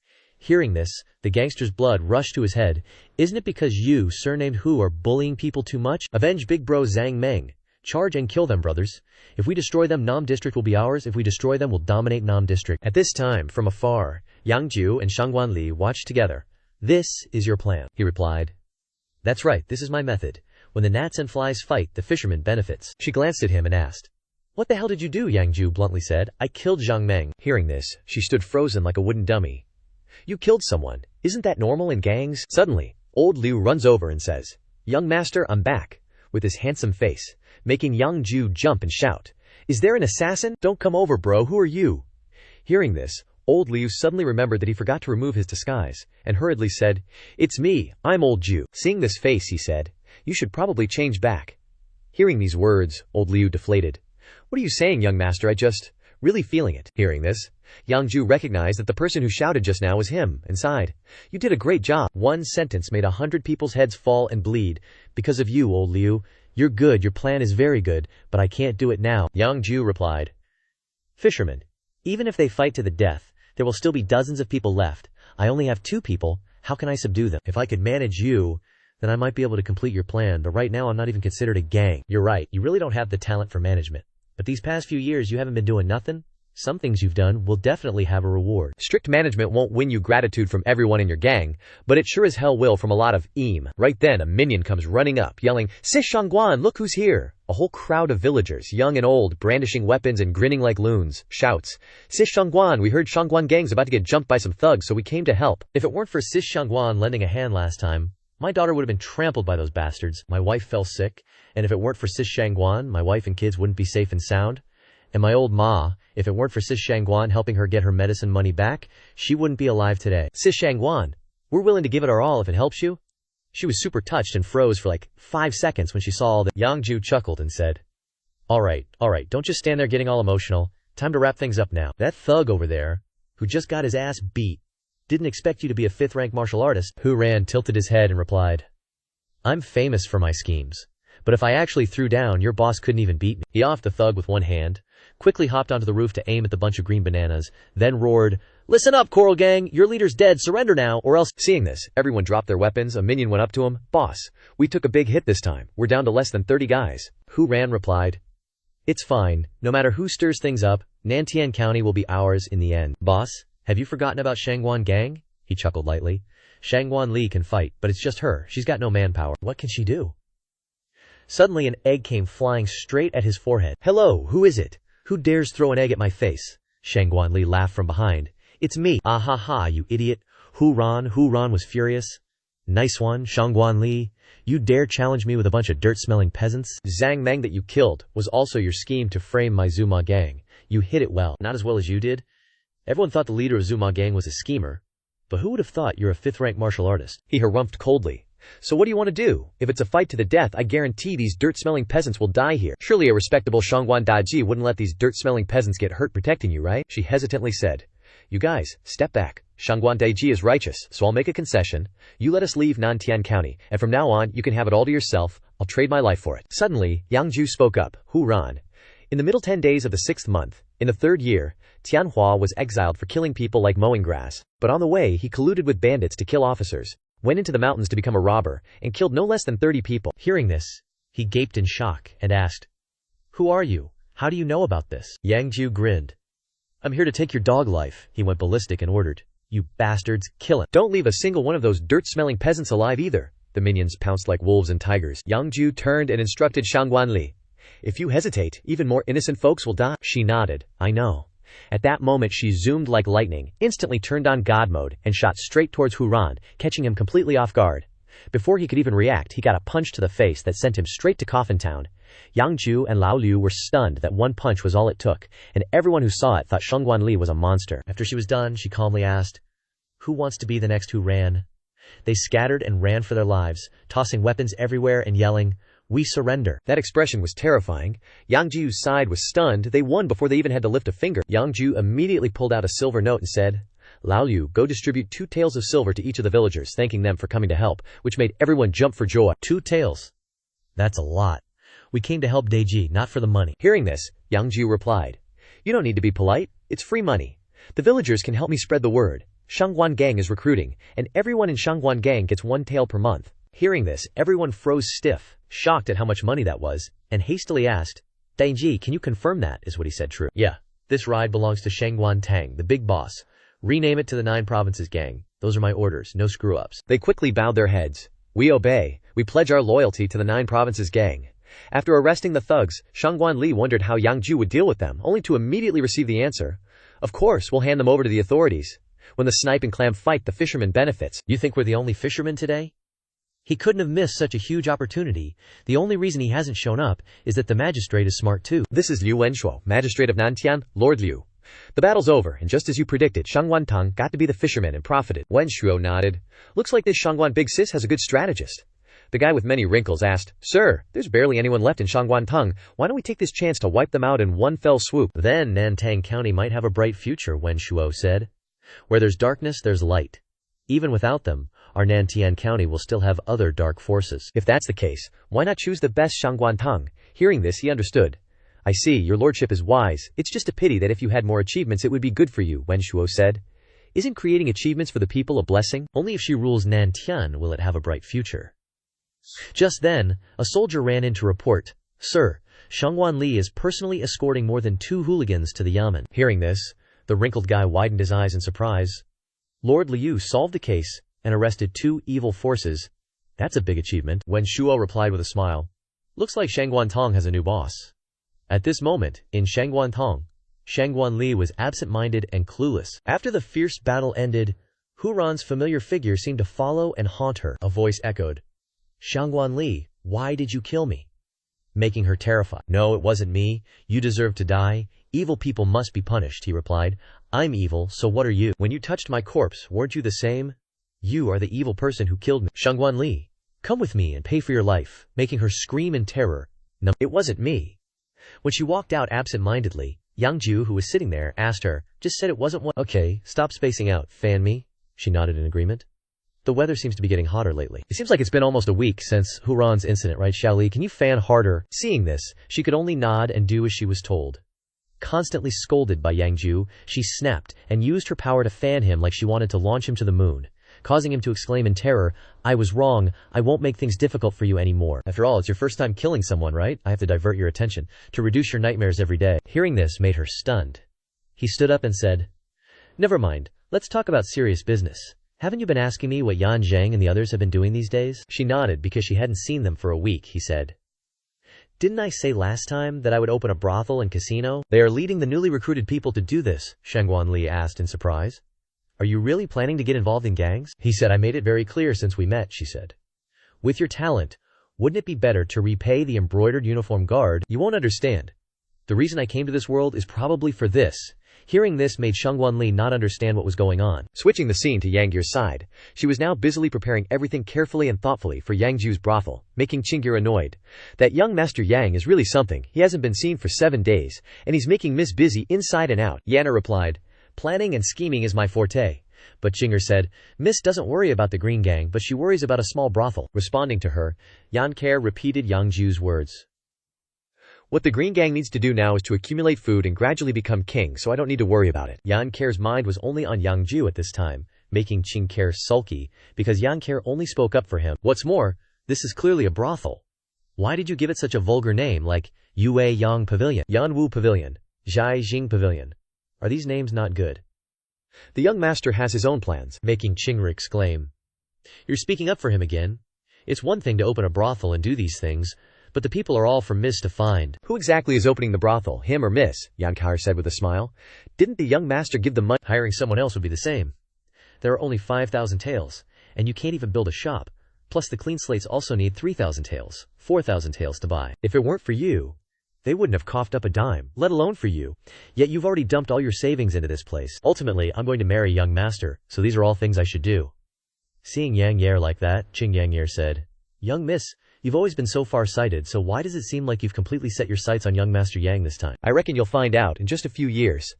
A: Hearing this, the gangster's blood rushed to his head. "Isn't it because you, surnamed Hu, are bullying people too much? Avenge big bro Zhang Meng. Charge and kill them, brothers. If we destroy them, Nam District will be ours. If we destroy them, we'll dominate Nam District." At this time, from afar, Yang Jiu and Shangguan Li watched together. "This is your plan," he replied. "That's right, this is my method. When the gnats and flies fight, the fisherman benefits." She glanced at him and asked, "What the hell did you do?" Yang Jiu bluntly said, "I killed Zhang Meng." Hearing this, she stood frozen like a wooden dummy. "You killed someone. Isn't that normal in gangs?" Suddenly, old Liu runs over and says, "Young master, I'm back," with his handsome face, making Yang Jiu jump and shout, "Is there an assassin? Don't come over, bro. Who are you?" Hearing this, old Liu suddenly remembered that he forgot to remove his disguise, and hurriedly said, "It's me. I'm old Jiu." Seeing this face, he said, "You should probably change back." Hearing these words, old Liu deflated. "What are you saying, young master? I just really feeling it." Hearing this, Yang Jiu recognized that the person who shouted just now was him, and sighed. "You did a great job. One sentence made 100 people's heads fall and bleed. Because of you, old Liu. You're good, your plan is very good, but I can't do it now." Yang Jiu replied, "Fisherman, even if they fight to the death, there will still be dozens of people left. I only have 2 people. How can I subdue them? If I could manage you, then I might be able to complete your plan, but right now I'm not even considered a gang." "You're right, you really don't have the talent for management. But these past few years you haven't been doing nothing? Some things you've done will definitely have a reward.
B: Strict management won't win you gratitude from everyone in your gang, but it sure as hell will from a lot of eem. Right then, a minion comes running up, yelling, "Sis Shangguan, look who's here!" A whole crowd of villagers, young and old, brandishing weapons and grinning like loons, shouts, "Sis Shangguan, we heard Shangguan gang's about to get jumped by some thugs, so we came to help."
A: If it weren't for Sis Shangguan lending a hand last time, my daughter would have been trampled by those bastards. My wife fell sick, and if it weren't for Sis Shangguan, my wife and kids wouldn't be safe and sound. And my old ma, if it weren't for Sis Shangguan helping her get her medicine money back, she wouldn't be alive today. Sis Shangguan, we're willing to give it our all if it helps you. She was super touched and froze for like 5 seconds when she saw all that. Yang Jiu chuckled and said, all right, don't just stand there getting all emotional. Time to wrap things up now. That thug over there, who just got his ass beat, didn't expect you to be a 5th-rank martial artist. Hu Ran tilted his head and replied, I'm famous for my schemes, but if I actually threw down, your boss couldn't even beat me. He offed the thug with one hand, quickly hopped onto the roof to aim at the bunch of green bananas, then roared, Listen up, Coral Gang, your leader's dead, surrender now, or else.
B: Seeing this, everyone dropped their weapons. A minion went up to him. Boss, we took a big hit this time. We're down to less than 30 guys. Hu Ran replied, It's fine. No matter who stirs things up, Nantian County will be ours in the end.
A: Boss, have you forgotten about Shangguan Gang? He chuckled lightly. Shangguan Li can fight, but it's just her. She's got no manpower. What can she do? Suddenly an egg came flying straight at his forehead. Hello, who is it? Who dares throw an egg at my face? Shangguan Li laughed from behind. It's me. Ah ha ha, you idiot. Hu Ran was furious. Nice one, Shangguan Li. You dare challenge me with a bunch of dirt-smelling peasants?
B: Zhang Meng that you killed was also your scheme to frame my Zuma gang.
A: You hit it well. Not as well as you did. Everyone thought the leader of Zuma gang was a schemer. But who would have thought you're a 5th-rank martial artist?
B: He harumphed coldly. So what do you want to do? If it's a fight to the death, I guarantee these dirt-smelling peasants will die here. Surely a respectable Shangguan Daji wouldn't let these dirt-smelling peasants get hurt protecting you, right? She hesitantly said, You guys, step back. Shangguan Daiji is righteous, so I'll make a concession. You let us leave Nantian County, and from now on, you can have it all to yourself. I'll trade my life for it. Suddenly, Yang Jiu spoke up. Hu Ran. In the middle 10 days of the 6th month, in the 3rd year, Tianhua was exiled for killing people like mowing grass. But on the way, he colluded with bandits to kill officers, went into the mountains to become a robber, and killed no less than 30 people.
A: Hearing this, he gaped in shock and asked, Who are you? How do you know about this? Yang Jiu grinned. I'm here to take your dog life. He went ballistic and ordered, You bastards, kill him.
B: Don't leave a single one of those dirt-smelling peasants alive either. The minions pounced like wolves and tigers. Yang Jiu turned and instructed Shangguan Li. If you hesitate, even more innocent folks will die. She nodded. I know. At that moment she zoomed like lightning, instantly turned on God mode, and shot straight towards Hu Ran, catching him completely off guard. Before he could even react, he got a punch to the face that sent him straight to Coffin Town. Yang Jiu and Lao Liu were stunned that one punch was all it took, and everyone who saw it thought Shangguan Li was a monster. After she was done, she calmly asked, Who wants to be the next Hu Ran? They scattered and ran for their lives, tossing weapons everywhere and yelling, We surrender. That expression was terrifying. Yang Jiu's side was stunned. They won before they even had to lift a finger. Yang Jiu immediately pulled out a silver note and said, Lao Liu, go distribute 2 taels of silver to each of the villagers, thanking them for coming to help, which made everyone jump for joy.
A: 2 taels? That's a lot. We came to help Daiji, not for the money.
B: Hearing this, Yang Jiu replied, You don't need to be polite. It's free money. The villagers can help me spread the word. Shangguan Gang is recruiting, and everyone in Shangguan Gang gets 1 tael per month. Hearing this, everyone froze stiff, shocked at how much money that was, and hastily asked, Daiji, can you confirm that? Is what he said true?
A: Yeah. This ride belongs to Shangguan Tang, the big boss. Rename it to the 9 Provinces Gang. Those are my orders, no screw-ups.
B: They quickly bowed their heads. We obey. We pledge our loyalty to the 9 Provinces Gang. After arresting the thugs, Shangguan Li wondered how Yang Jiu would deal with them, only to immediately receive the answer. Of course, we'll hand them over to the authorities. When the snipe and clam fight, the fisherman benefits.
A: You think we're the only fishermen today? He couldn't have missed such a huge opportunity. The only reason he hasn't shown up is that the magistrate is smart too.
B: This is Liu Wenshuo, magistrate of Nantian, Lord Liu. The battle's over, and just as you predicted, Shangguan Tang got to be the fisherman and profited. Wenshuo nodded. Looks like this Shangguan Big Sis has a good strategist. The guy with many wrinkles asked, Sir, there's barely anyone left in Shangguan Tang. Why don't we take this chance to wipe them out in one fell swoop?
A: Then Nantang County might have a bright future, Wenshuo said. Where there's darkness, there's light. Even without them, our Nantian County will still have other dark forces.
B: If that's the case, why not choose the best Shangguan Tang? Hearing this, he understood. I see, your lordship is wise. It's just a pity that if you had more achievements it would be good for you, Wenshuo said. Isn't creating achievements for the people a blessing?
A: Only if she rules Nantian will it have a bright future. Just then, a soldier ran in to report, Sir, Shangguan Li is personally escorting more than 2 hooligans to the Yamen.
B: Hearing this, the wrinkled guy widened his eyes in surprise. Lord Liu solved the case and arrested 2 evil forces. That's a big achievement. Wen Shuo replied with a smile. Looks like Shangguan Tong has a new boss. At this moment, in Shangguan Tong, Shangguan Li was absent-minded and clueless. After the fierce battle ended, Hu Ran's familiar figure seemed to follow and haunt her. A voice echoed, "Shangguan Li, why did you kill me?" Making her terrified. "No, it wasn't me. You deserve to die. Evil people must be punished," he replied. "I'm evil, so what are you? When you touched my corpse, weren't you the same? You are the evil person who killed me. Shangguan Li, come with me and pay for your life," making her scream in terror. "No, it wasn't me." When she walked out absent-mindedly, Yang Jiu, who was sitting there, asked her, "Just said it wasn't one." "Okay, stop spacing out, fan me." She nodded in agreement. "The weather seems to be getting hotter lately. It seems like it's been almost a week since Hu Ran's incident, right, Xiaoli? Can you fan harder?" Seeing this, she could only nod and do as she was told. Constantly scolded by Yang Jiu, she snapped and used her power to fan him like she wanted to launch him to the moon, causing him to exclaim in terror, "I was wrong. I won't make things difficult for you anymore. After all, it's your first time killing someone, right? I have to divert your attention to reduce your nightmares every day." Hearing this made her stunned. He stood up and said, "Never mind. Let's talk about serious business. Haven't you been asking me what Yan Zhang and the others have been doing these days?" She nodded because she hadn't seen them for a week. He said, "Didn't I say last time that I would open a brothel and casino?" "They are leading the newly recruited people to do this," Shangguan Li asked in surprise. "Are you really planning to get involved in gangs?" He said, "I made it very clear since we met," she said. "With your talent, wouldn't it be better to repay the embroidered uniform guard?" "You won't understand. The reason I came to this world is probably for this." Hearing this made Shangguan Li not understand what was going on. Switching the scene to Yang Jiu's side, she was now busily preparing everything carefully and thoughtfully for Yang Jiu's brothel, making Qingir annoyed. That young Master Yang is really something. He hasn't been seen for 7 days, and he's making Miss busy inside and out. Yana replied, "Planning and scheming is my forte." But Qingir said, "Miss doesn't worry about the Green Gang, but she worries about a small brothel." Responding to her, Yan Care repeated Yang Jiu's words. "What the Green Gang needs to do now is to accumulate food and gradually become king, so I don't need to worry about it." Yan Care's mind was only on Yang Jiu at this time, making Qing Care sulky, because Yan Care only spoke up for him. "What's more, this is clearly a brothel. Why did you give it such a vulgar name like Yue Yang Pavilion, Yan Wu Pavilion, Zhai Jing Pavilion? Are these names not good?" "The young master has his own plans," making Qing'er exclaim. "You're speaking up for him again. It's one thing to open a brothel and do these things, but the people are all for Miss to find." "Who exactly is opening the brothel, him or Miss?" Yankar said with a smile. "Didn't the young master give the money?" "Hiring someone else would be the same. There are only 5,000 taels, and you can't even build a shop. Plus the clean slates also need 3,000 taels, 4,000 taels to buy. If it weren't for you, they wouldn't have coughed up a dime, let alone for you. Yet you've already dumped all your savings into this place. Ultimately, I'm going to marry young master, so these are all things I should do." Seeing Yang Yer like that, Qing Yang Yer said, "Young miss, you've always been so far-sighted, so why does it seem like you've completely set your sights on young Master Yang this time?" "I reckon you'll find out in just a few years."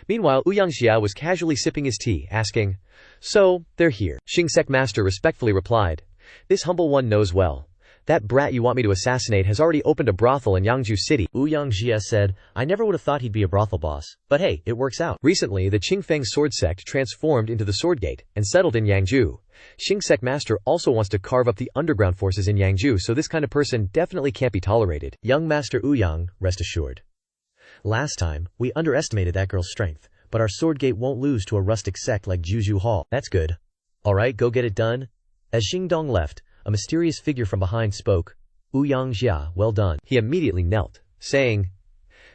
B: Meanwhile, Ouyang Xia was casually sipping his tea, asking, "So, they're here?" Xing-sec Master respectfully replied, "This humble one knows well. That brat you want me to assassinate has already opened a brothel in Yangzhou City." Ouyang Xia said, "I never would have thought he'd be a brothel boss, but hey, it works out." Recently, the Qingfeng sword sect transformed into the Sword Gate and settled in Yangzhou. Xing-sec Master also wants to carve up the underground forces in Yangzhou, so this kind of person definitely can't be tolerated. Young Master Ouyang, rest assured. Last time, we underestimated that girl's strength, but our Sword Gate won't lose to a rustic sect like Juju Hall. That's good. Alright, go get it done. As Xingdong left, a mysterious figure from behind spoke. "Ouyang Xia, well done." He immediately knelt, saying,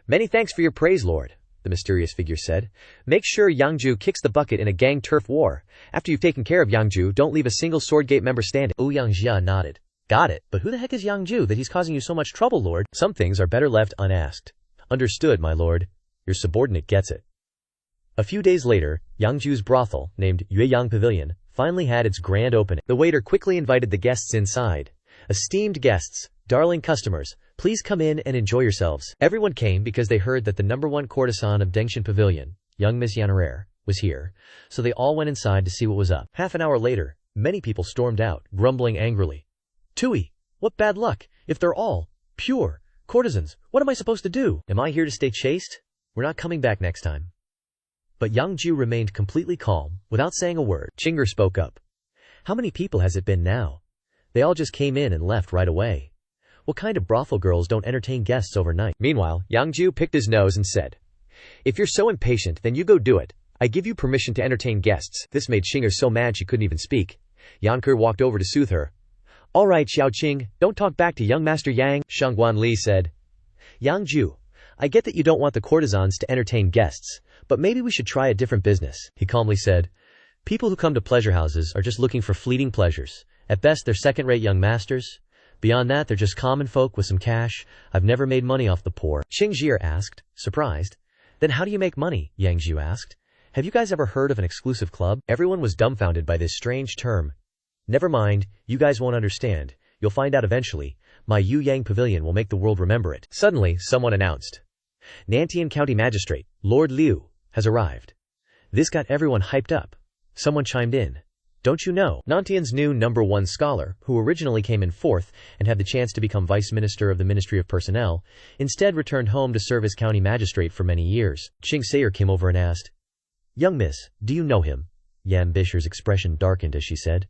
B: "Many thanks for your praise, Lord," the mysterious figure said. "Make sure Yangzhou kicks the bucket in a gang turf war. After you've taken care of Yangzhou, don't leave a single Sword Gate member standing." Ouyang Xia nodded. "Got it, but who the heck is Yangzhou that he's causing you so much trouble, Lord?" "Some things are better left unasked." "Understood, my lord. Your subordinate gets it." A few days later, Yangzhou's brothel, named Yueyang Pavilion, finally had its grand opening. The waiter quickly invited the guests inside. "Esteemed guests, darling customers, please come in and enjoy yourselves." Everyone came because they heard that the #1 courtesan of Dengshan Pavilion, young Miss Yannerer, was here, so they all went inside to see what was up. Half an hour later, many people stormed out, grumbling angrily. "Tui, what bad luck! If they're all pure courtesans, what am I supposed to do? Am I here to stay chaste? We're not coming back next time." But Yang Jiu remained completely calm, without saying a word. Qing'er spoke up. "How many people has it been now? They all just came in and left right away.
A: What kind of brothel girls don't entertain guests overnight?
B: Meanwhile, Yang Jiu picked his nose and said, "If you're so impatient, then you go do it. I give you permission to entertain guests." This made Xinger so mad she couldn't even speak. Yan Ke walked over to soothe her. "All right, Xiaoqing, don't talk back to young Master Yang," Shangguan Li said.
A: Yang Jiu, I get that you don't want the courtesans to entertain guests, but maybe we should try a different business, he calmly said. People who come to pleasure houses are just looking for fleeting pleasures. At best, they're second-rate young masters. Beyond that, they're just common folk with some cash. I've never made money off the poor. Qing Jie asked, surprised. Then how do you make money? Yang Jiu asked. Have you guys ever heard of an exclusive club? Everyone was dumbfounded by this strange term. Never mind, you guys won't understand. You'll find out eventually. My Yu Yang Pavilion will make the world remember it. Suddenly, someone announced. Nantian County Magistrate, Lord Liu, has arrived. This got everyone hyped up. Someone chimed in. Don't you know, Nantian's new #1 scholar, who originally came in 4th and had the chance to become Vice Minister of the Ministry of Personnel, instead returned home to serve as county magistrate for many years. Qing Sayer came over and asked, Young miss, do you know him? Yan Bisher's expression darkened as she said,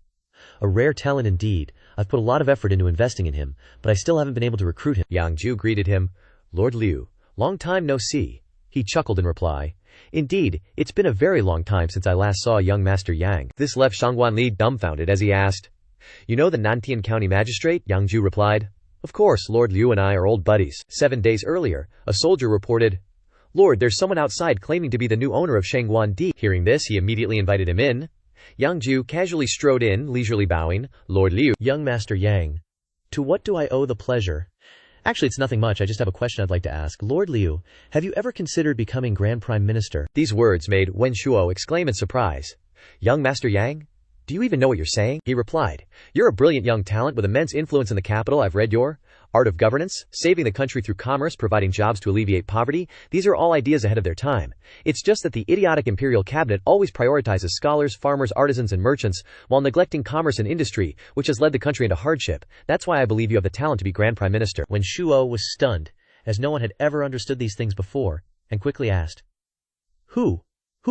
A: A rare talent indeed. I've put a lot of effort into investing in him, but I still haven't been able to recruit him. Yang Jiu greeted him. Lord Liu, long time no see. He chuckled in reply. Indeed, it's been a very long time since I last saw young Master Yang. This left Shangguan Li dumbfounded as he asked, You know the Nantian County Magistrate? Yang Jiu replied. Of course, Lord Liu and I are old buddies. 7 days earlier, a soldier reported, Lord, there's someone outside claiming to be the new owner of Shangguan Di. Hearing this, he immediately invited him in. Yang Jiu casually strode in, leisurely bowing. Lord Liu, Young Master Yang, to what do I owe the pleasure? Actually, it's nothing much. I just have a question I'd like to ask. Lord Liu, have you ever considered becoming Grand Prime Minister? These words made Wen Shuo exclaim in surprise. Young Master Yang? Do you even know what you're saying? He replied. You're a brilliant young talent with immense influence in the capital. I've read your Art of Governance, Saving the Country Through Commerce, Providing Jobs to Alleviate Poverty. These are all ideas ahead of their time. It's just that the idiotic imperial cabinet always prioritizes scholars, farmers, artisans, and merchants, while neglecting commerce and industry, which has led the country into hardship. That's why I believe you have the talent to be Grand Prime Minister. When Shuo was stunned, as no one had ever understood these things before, and quickly asked, Who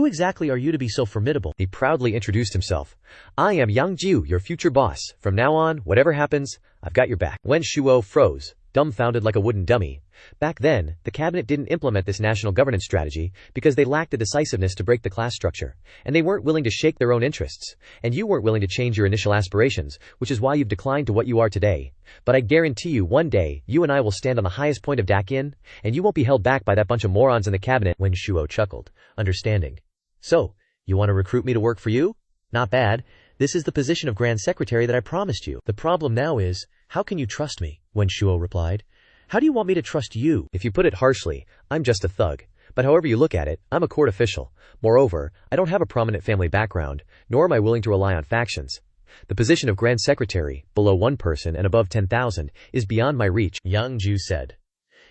A: exactly are you to be so formidable? He proudly introduced himself. I am Yang Jiu, your future boss. From now on, whatever happens, I've got your back. Wen Shuo froze, dumbfounded like a wooden dummy. Back then, the cabinet didn't implement this national governance strategy because they lacked the decisiveness to break the class structure, and they weren't willing to shake their own interests, and you weren't willing to change your initial aspirations, which is why you've declined to what you are today. But I guarantee you one day, you and I will stand on the highest point of Daqian, and you won't be held back by that bunch of morons in the cabinet. Wen Shuo chuckled, understanding. So, you want to recruit me to work for you? Not bad. This is the position of Grand Secretary that I promised you. The problem now is, how can you trust me? Wen Shuo replied. How do you want me to trust you? If you put it harshly, I'm just a thug. But however you look at it, I'm a court official. Moreover, I don't have a prominent family background, nor am I willing to rely on factions. The position of Grand Secretary, below 1 person and above 10,000, is beyond my reach. Yang Jiu said.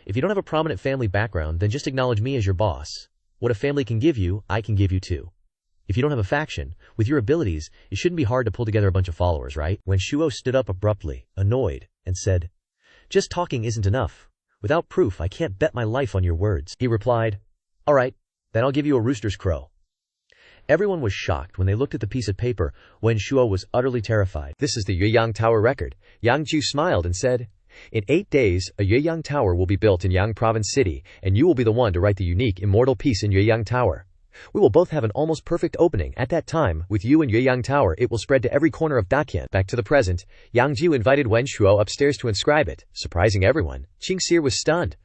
A: If you don't have a prominent family background, then just acknowledge me as your boss. What a family can give you, I can give you too. If you don't have a faction, with your abilities, it shouldn't be hard to pull together a bunch of followers, right? When Shuo stood up abruptly, annoyed, and said, Just talking isn't enough. Without proof, I can't bet my life on your words. He replied, All right, then I'll give you a rooster's crow. Everyone was shocked when they looked at the piece of paper. When Shuo was utterly terrified. This is the Yueyang Tower record. Yang Jiu smiled and said, In 8 days, a Yueyang Tower will be built in Yang Province City, and you will be the one to write the unique, immortal piece in Yueyang Tower. We will both have an almost perfect opening. At that time, with you and Yueyang Tower, it will spread to every corner of Daqian. Back to the present, Yang Jiu invited Wen Shuo upstairs to inscribe it, surprising everyone. Qing Seer was stunned.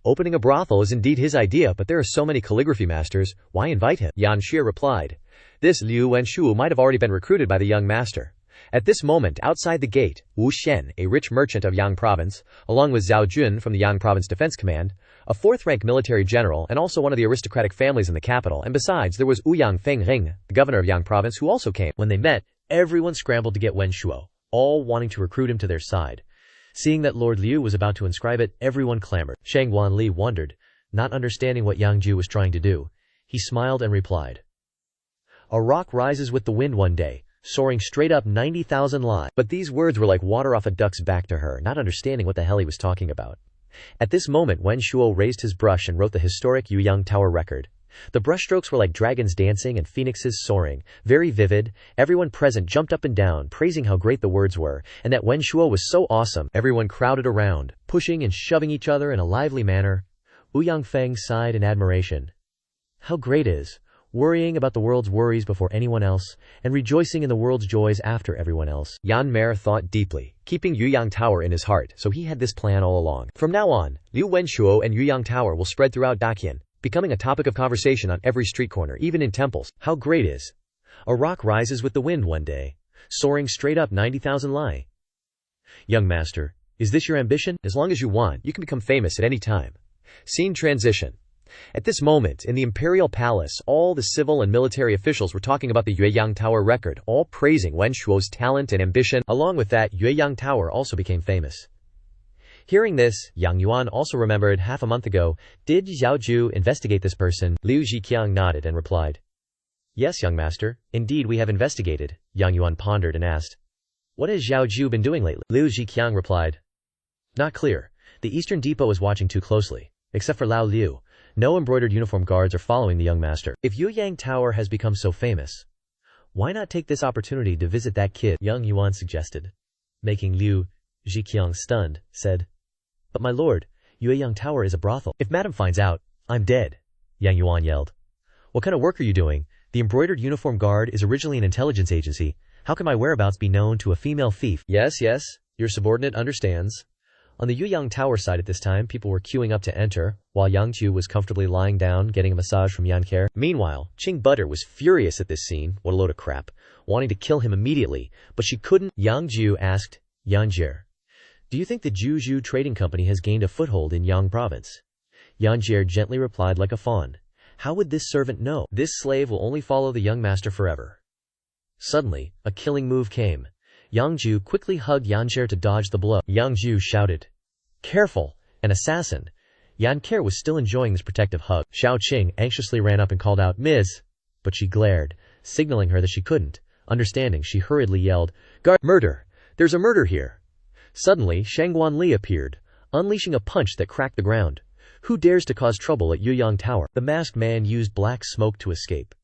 A: Opening a brothel is indeed his idea, but there are so many calligraphy masters, why invite him? Yan Xie replied. This Liu Wenshu might have already been recruited by the young master. At this moment, outside the gate, Wu Shen, a rich merchant of Yang Province, along with Zhao Jun from the Yang Province Defense Command, a 4th-rank military general and also one of the aristocratic families in the capital, and besides there was Ouyang Fengring, the governor of Yang Province, who also came. When they met, everyone scrambled to get Wen Shuo, all wanting to recruit him to their side. Seeing that Lord Liu was about to inscribe it, everyone clamored. Shangguan Li wondered, not understanding what Yang Jiu was trying to do. He smiled and replied, A rock rises with the wind one day, soaring straight up 90,000 li. But these words were like water off a duck's back to her, not understanding what the hell he was talking about. At this moment Wen Shuo raised his brush and wrote the historic Yueyang Tower record.
B: The brushstrokes were like dragons dancing and phoenixes soaring, very vivid. Everyone present jumped up and down, praising how great the words were, and that Wen Shuo was so awesome. Everyone crowded around, pushing and shoving each other in a lively manner. Wu Yangfeng sighed in admiration. How great is worrying about the world's worries before anyone else, and rejoicing in the world's joys after everyone else. Yan Mer thought deeply, keeping Yuyang Tower in his heart, so he had this plan all along. From now on, Liu Wenshuo and Yuyang Tower will spread throughout Daqian, becoming a topic of conversation on every street corner, even in temples. How great is a rock rises with the wind one day, soaring straight up 90,000 li. Young master, is this your ambition? As long as you want, you can become famous at any time. Scene transition. At this moment, in the imperial palace, all the civil and military officials were talking about the Yueyang Tower record, all praising Wen Shuo's talent and ambition. Along with that, Yueyang Tower also became famous. Hearing this, Yang Yuan also remembered half a month ago. Did Yang Jiu investigate this person? Liu Zhiqiang nodded and replied, Yes, young master, indeed we have investigated. Yang Yuan pondered and asked, What has Yang Jiu been doing lately? Liu Zhiqiang replied, Not clear. The Eastern Depot is watching too closely. Except for Lao Liu, no embroidered uniform guards are following the young master. If Yueyang Tower has become so famous, why not take this opportunity to visit that kid? Yang Yuan suggested. Making Liu Zhiqiang stunned, said, But my lord, Yueyang Tower is a brothel. If madam finds out, I'm dead. Yang Yuan yelled. What kind of work are you doing? The embroidered uniform guard is originally an intelligence agency. How can my whereabouts be known to a female thief? Yes, your subordinate understands. On the Yueyang Tower side at this time, people were queuing up to enter, while Yang Jiu was comfortably lying down, getting a massage from Yan Care. Meanwhile, Qing Butter was furious at this scene, what a load of crap, wanting to kill him immediately, but she couldn't. Yang Jiu asked, Yan Jiu, do you think the Jiu Trading Company has gained a foothold in Yang Province? Yan Jiu gently replied like a fawn, How would this servant know? This slave will only follow the young master forever. Suddenly, a killing move came. Yang Jiu quickly hugged Yan Care to dodge the blow. Yang Jiu shouted, Careful, an assassin. Yan Care was still enjoying this protective hug. Xiao Qing anxiously ran up and called out, Ms. But she glared, signaling her that she couldn't. Understanding, she hurriedly yelled, Guard, murder! There's a murder here! Suddenly, Shangguan Li appeared, unleashing a punch that cracked the ground. Who dares to cause trouble at Yueyang Tower? The masked man used black smoke to escape,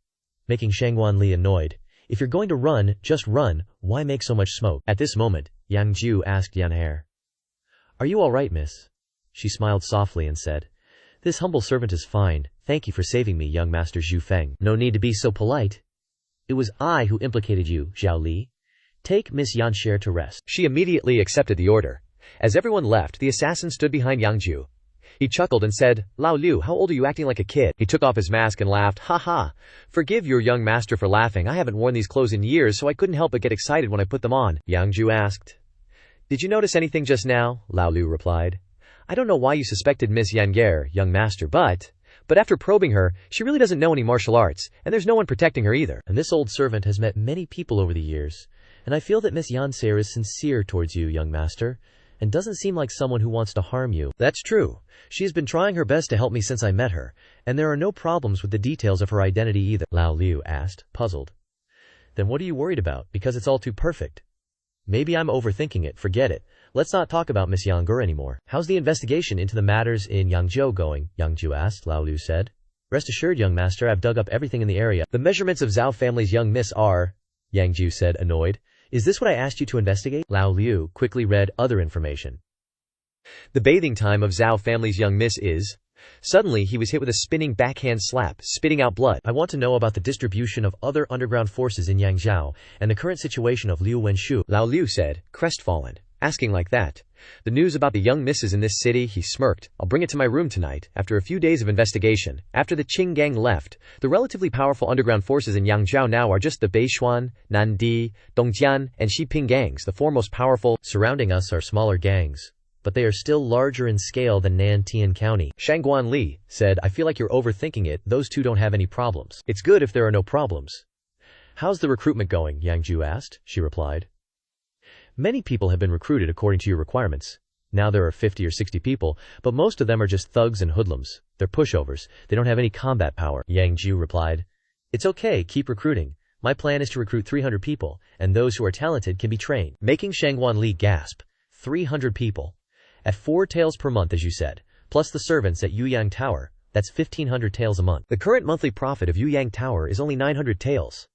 B: making Shangguan Li annoyed. If you're going to run, just run, why make so much smoke? At this moment, Yang Jiu asked Yan Hare, Are you all right, miss? She smiled softly and said, This humble servant is fine, thank you for saving me, young master Zhu Feng. No need to be so polite. It was I who implicated you, Zhao Li. Take Miss Yan Share to rest. She immediately accepted the order. As everyone left, the assassin stood behind Yang Jiu. He chuckled and said, Lao Liu, how old are you, acting like a kid? He took off his mask and laughed, Ha ha. Forgive your young master for laughing. I haven't worn these clothes in years, so I couldn't help but get excited when I put them on. Yang Jiu asked, Did you notice anything just now? Lao Liu replied, I don't know why you suspected Miss Yan Gare, young master, but after probing her, she really doesn't know any martial arts, and there's no one protecting her either. And this old servant has met many people over the years, and I feel that Miss Yan Share is sincere towards you, young master, and doesn't seem like someone who wants to harm you. That's true. She has been trying her best to help me since I met her, and there are no problems with the details of her identity either. Lao Liu asked, puzzled. Then what are you worried about? Because it's all too perfect. Maybe I'm overthinking it, forget it. Let's not talk about Miss Yang Ger anymore. How's the investigation into the matters in Yangzhou going? Yang Jiu asked, Lao Liu said. Rest assured, young master, I've dug up everything in the area. The measurements of Zhao family's young miss are, Yang Jiu said, annoyed. Is this what I asked you to investigate? Lao Liu quickly read other information. The bathing time of Zhao family's young miss is... Suddenly he was hit with a spinning backhand slap, spitting out blood. I want to know about the distribution of other underground forces in Yangzhou and the current situation of Liu Wenshu, Lao Liu said, crestfallen. Asking like that. The news about the young misses in this city, he smirked. I'll bring it to my room tonight. After a few days of investigation, after the Qing gang left, the relatively powerful underground forces in Yangzhou now are just the Beishuan, Nandi, Dongjian, and Xiping gangs, the four most powerful. Surrounding us are smaller gangs, but they are still larger in scale than Nantian County. Shangguan Li said, I feel like you're overthinking it. Those two don't have any problems. It's good if there are no problems. How's the recruitment going? Yang Jiu asked. She replied. Many people have been recruited according to your requirements. Now there are 50 or 60 people, but most of them are just thugs and hoodlums. They're pushovers. They don't have any combat power. Yang Jiu replied, It's okay, keep recruiting. My plan is to recruit 300 people, and those who are talented can be trained. Making Shangguan Li gasp. 300 people. At 4 taels per month, as you said, plus the servants at Yueyang Tower.
A: That's 1,500 taels a month.
B: The current monthly profit of Yang Tower is only 900 taels.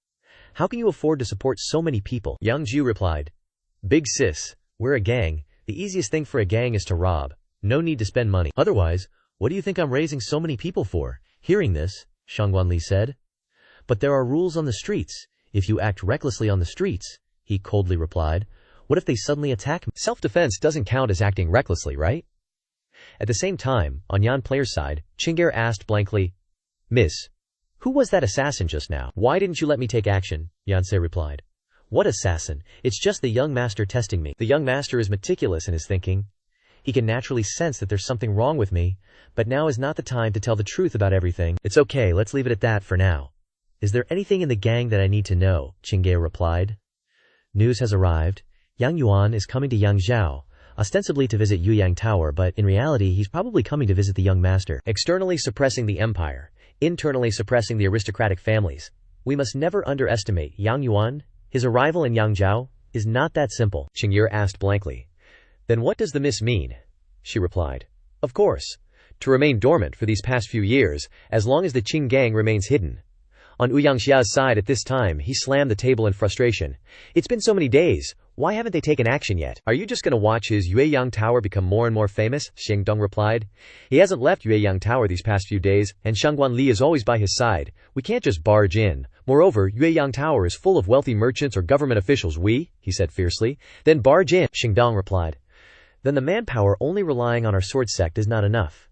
B: How can you afford to support so many people?
A: Yang Jiu replied, Big sis, we're a gang. The easiest thing for a gang is to rob. No need to spend money. Otherwise, what do you think I'm raising so many people for? Hearing this, Shangguanli said. But there are rules on the streets. If you act recklessly on the streets, he coldly replied, what if they suddenly attack me?
B: Self-defense doesn't count as acting recklessly, right? At the same time, on Yan player's side, Chingair asked blankly, Miss, who was that assassin just now?
A: Why didn't you let me take action? Yansei replied. What assassin? It's just the young master testing me. The young master is meticulous in his thinking. He can naturally sense that there's something wrong with me, but now is not the time to tell the truth about everything. It's okay, let's leave it at that for now. Is there anything in the gang that I need to know? Chingair replied. News has arrived. Yang Yuan is coming to Yang Jiu, ostensibly to visit Yang Tower, but in reality he's probably coming to visit the young master.
B: Externally suppressing the empire, internally suppressing the aristocratic families. We must never underestimate Yang Yuan. His arrival in Yang Jiu is not that simple. Chingair asked blankly. Then what does the miss mean? She replied. Of course, to remain dormant for these past few years, as long as the Qing gang remains hidden. On Yangxia's side at this time, he slammed the table in frustration. It's been so many days. Why haven't they taken action yet? Are you just going to watch his Yang Tower become more and more famous? Xing Dong replied. He hasn't left Yang Tower these past few days, and Shangguanli is always by his side. We can't just barge in. Moreover, Yang Tower is full of wealthy merchants or government officials. He said fiercely. Then barge in, Xing Dong replied. Then the manpower only relying on our sword sect is not enough.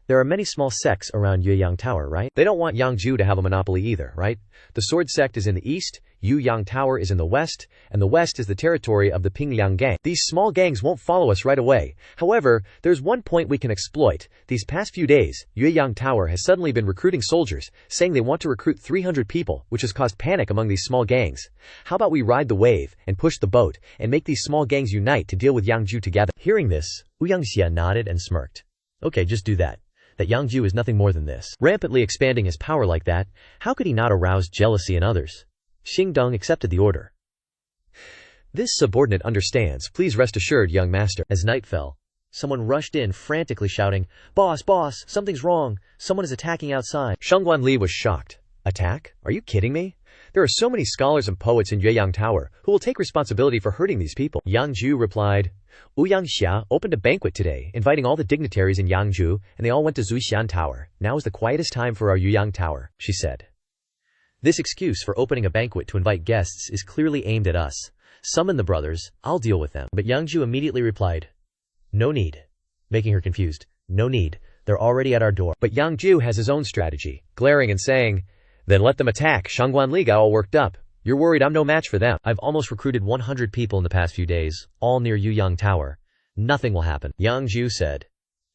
B: There are many small sects around Yang Tower, right? They don't want Yang Jiu to have a monopoly either, right? The sword sect is in the east, Yang Tower is in the west, and the west is the territory of the Pingliang gang. These small gangs won't follow us right away. However, there's one point we can exploit. These past few days, Yang Tower has suddenly been recruiting soldiers, saying they want to recruit 300 people, which has caused panic among these small gangs. How about we ride the wave and push the boat and make these small gangs unite to deal with Yang Jiu together?
A: Hearing this, Yangxia nodded and smirked. Okay, just do that. That Yang Jiu is nothing more than this. Rampantly expanding his power like that, how could he not arouse jealousy in others? Xing Dong accepted the order.
B: This subordinate understands, please rest assured, young master.
A: As night fell, someone rushed in frantically shouting, Boss, boss, something's wrong. Someone is attacking outside.
B: Shangguanli was shocked. Attack? Are you kidding me? There are so many scholars and poets in Yang Tower who will take responsibility for hurting these people. Yang Jiu replied, Yangxia opened a banquet today, inviting all the dignitaries in Yang Jiu, and they all went to Zuxian Tower. Now is the quietest time for our Yang Tower, she said. This excuse for opening a banquet to invite guests is clearly aimed at us. Summon the brothers, I'll deal with them. But Yang Jiu immediately replied, No need. Making her confused. No need. They're already at our door. But Yang Jiu has his own strategy, glaring and saying, Then let them attack. Shangguanli got all worked up. You're worried I'm no match for them.
A: I've almost recruited 100 people in the past few days, all near Yang Tower. Nothing will happen. Yang Jiu said.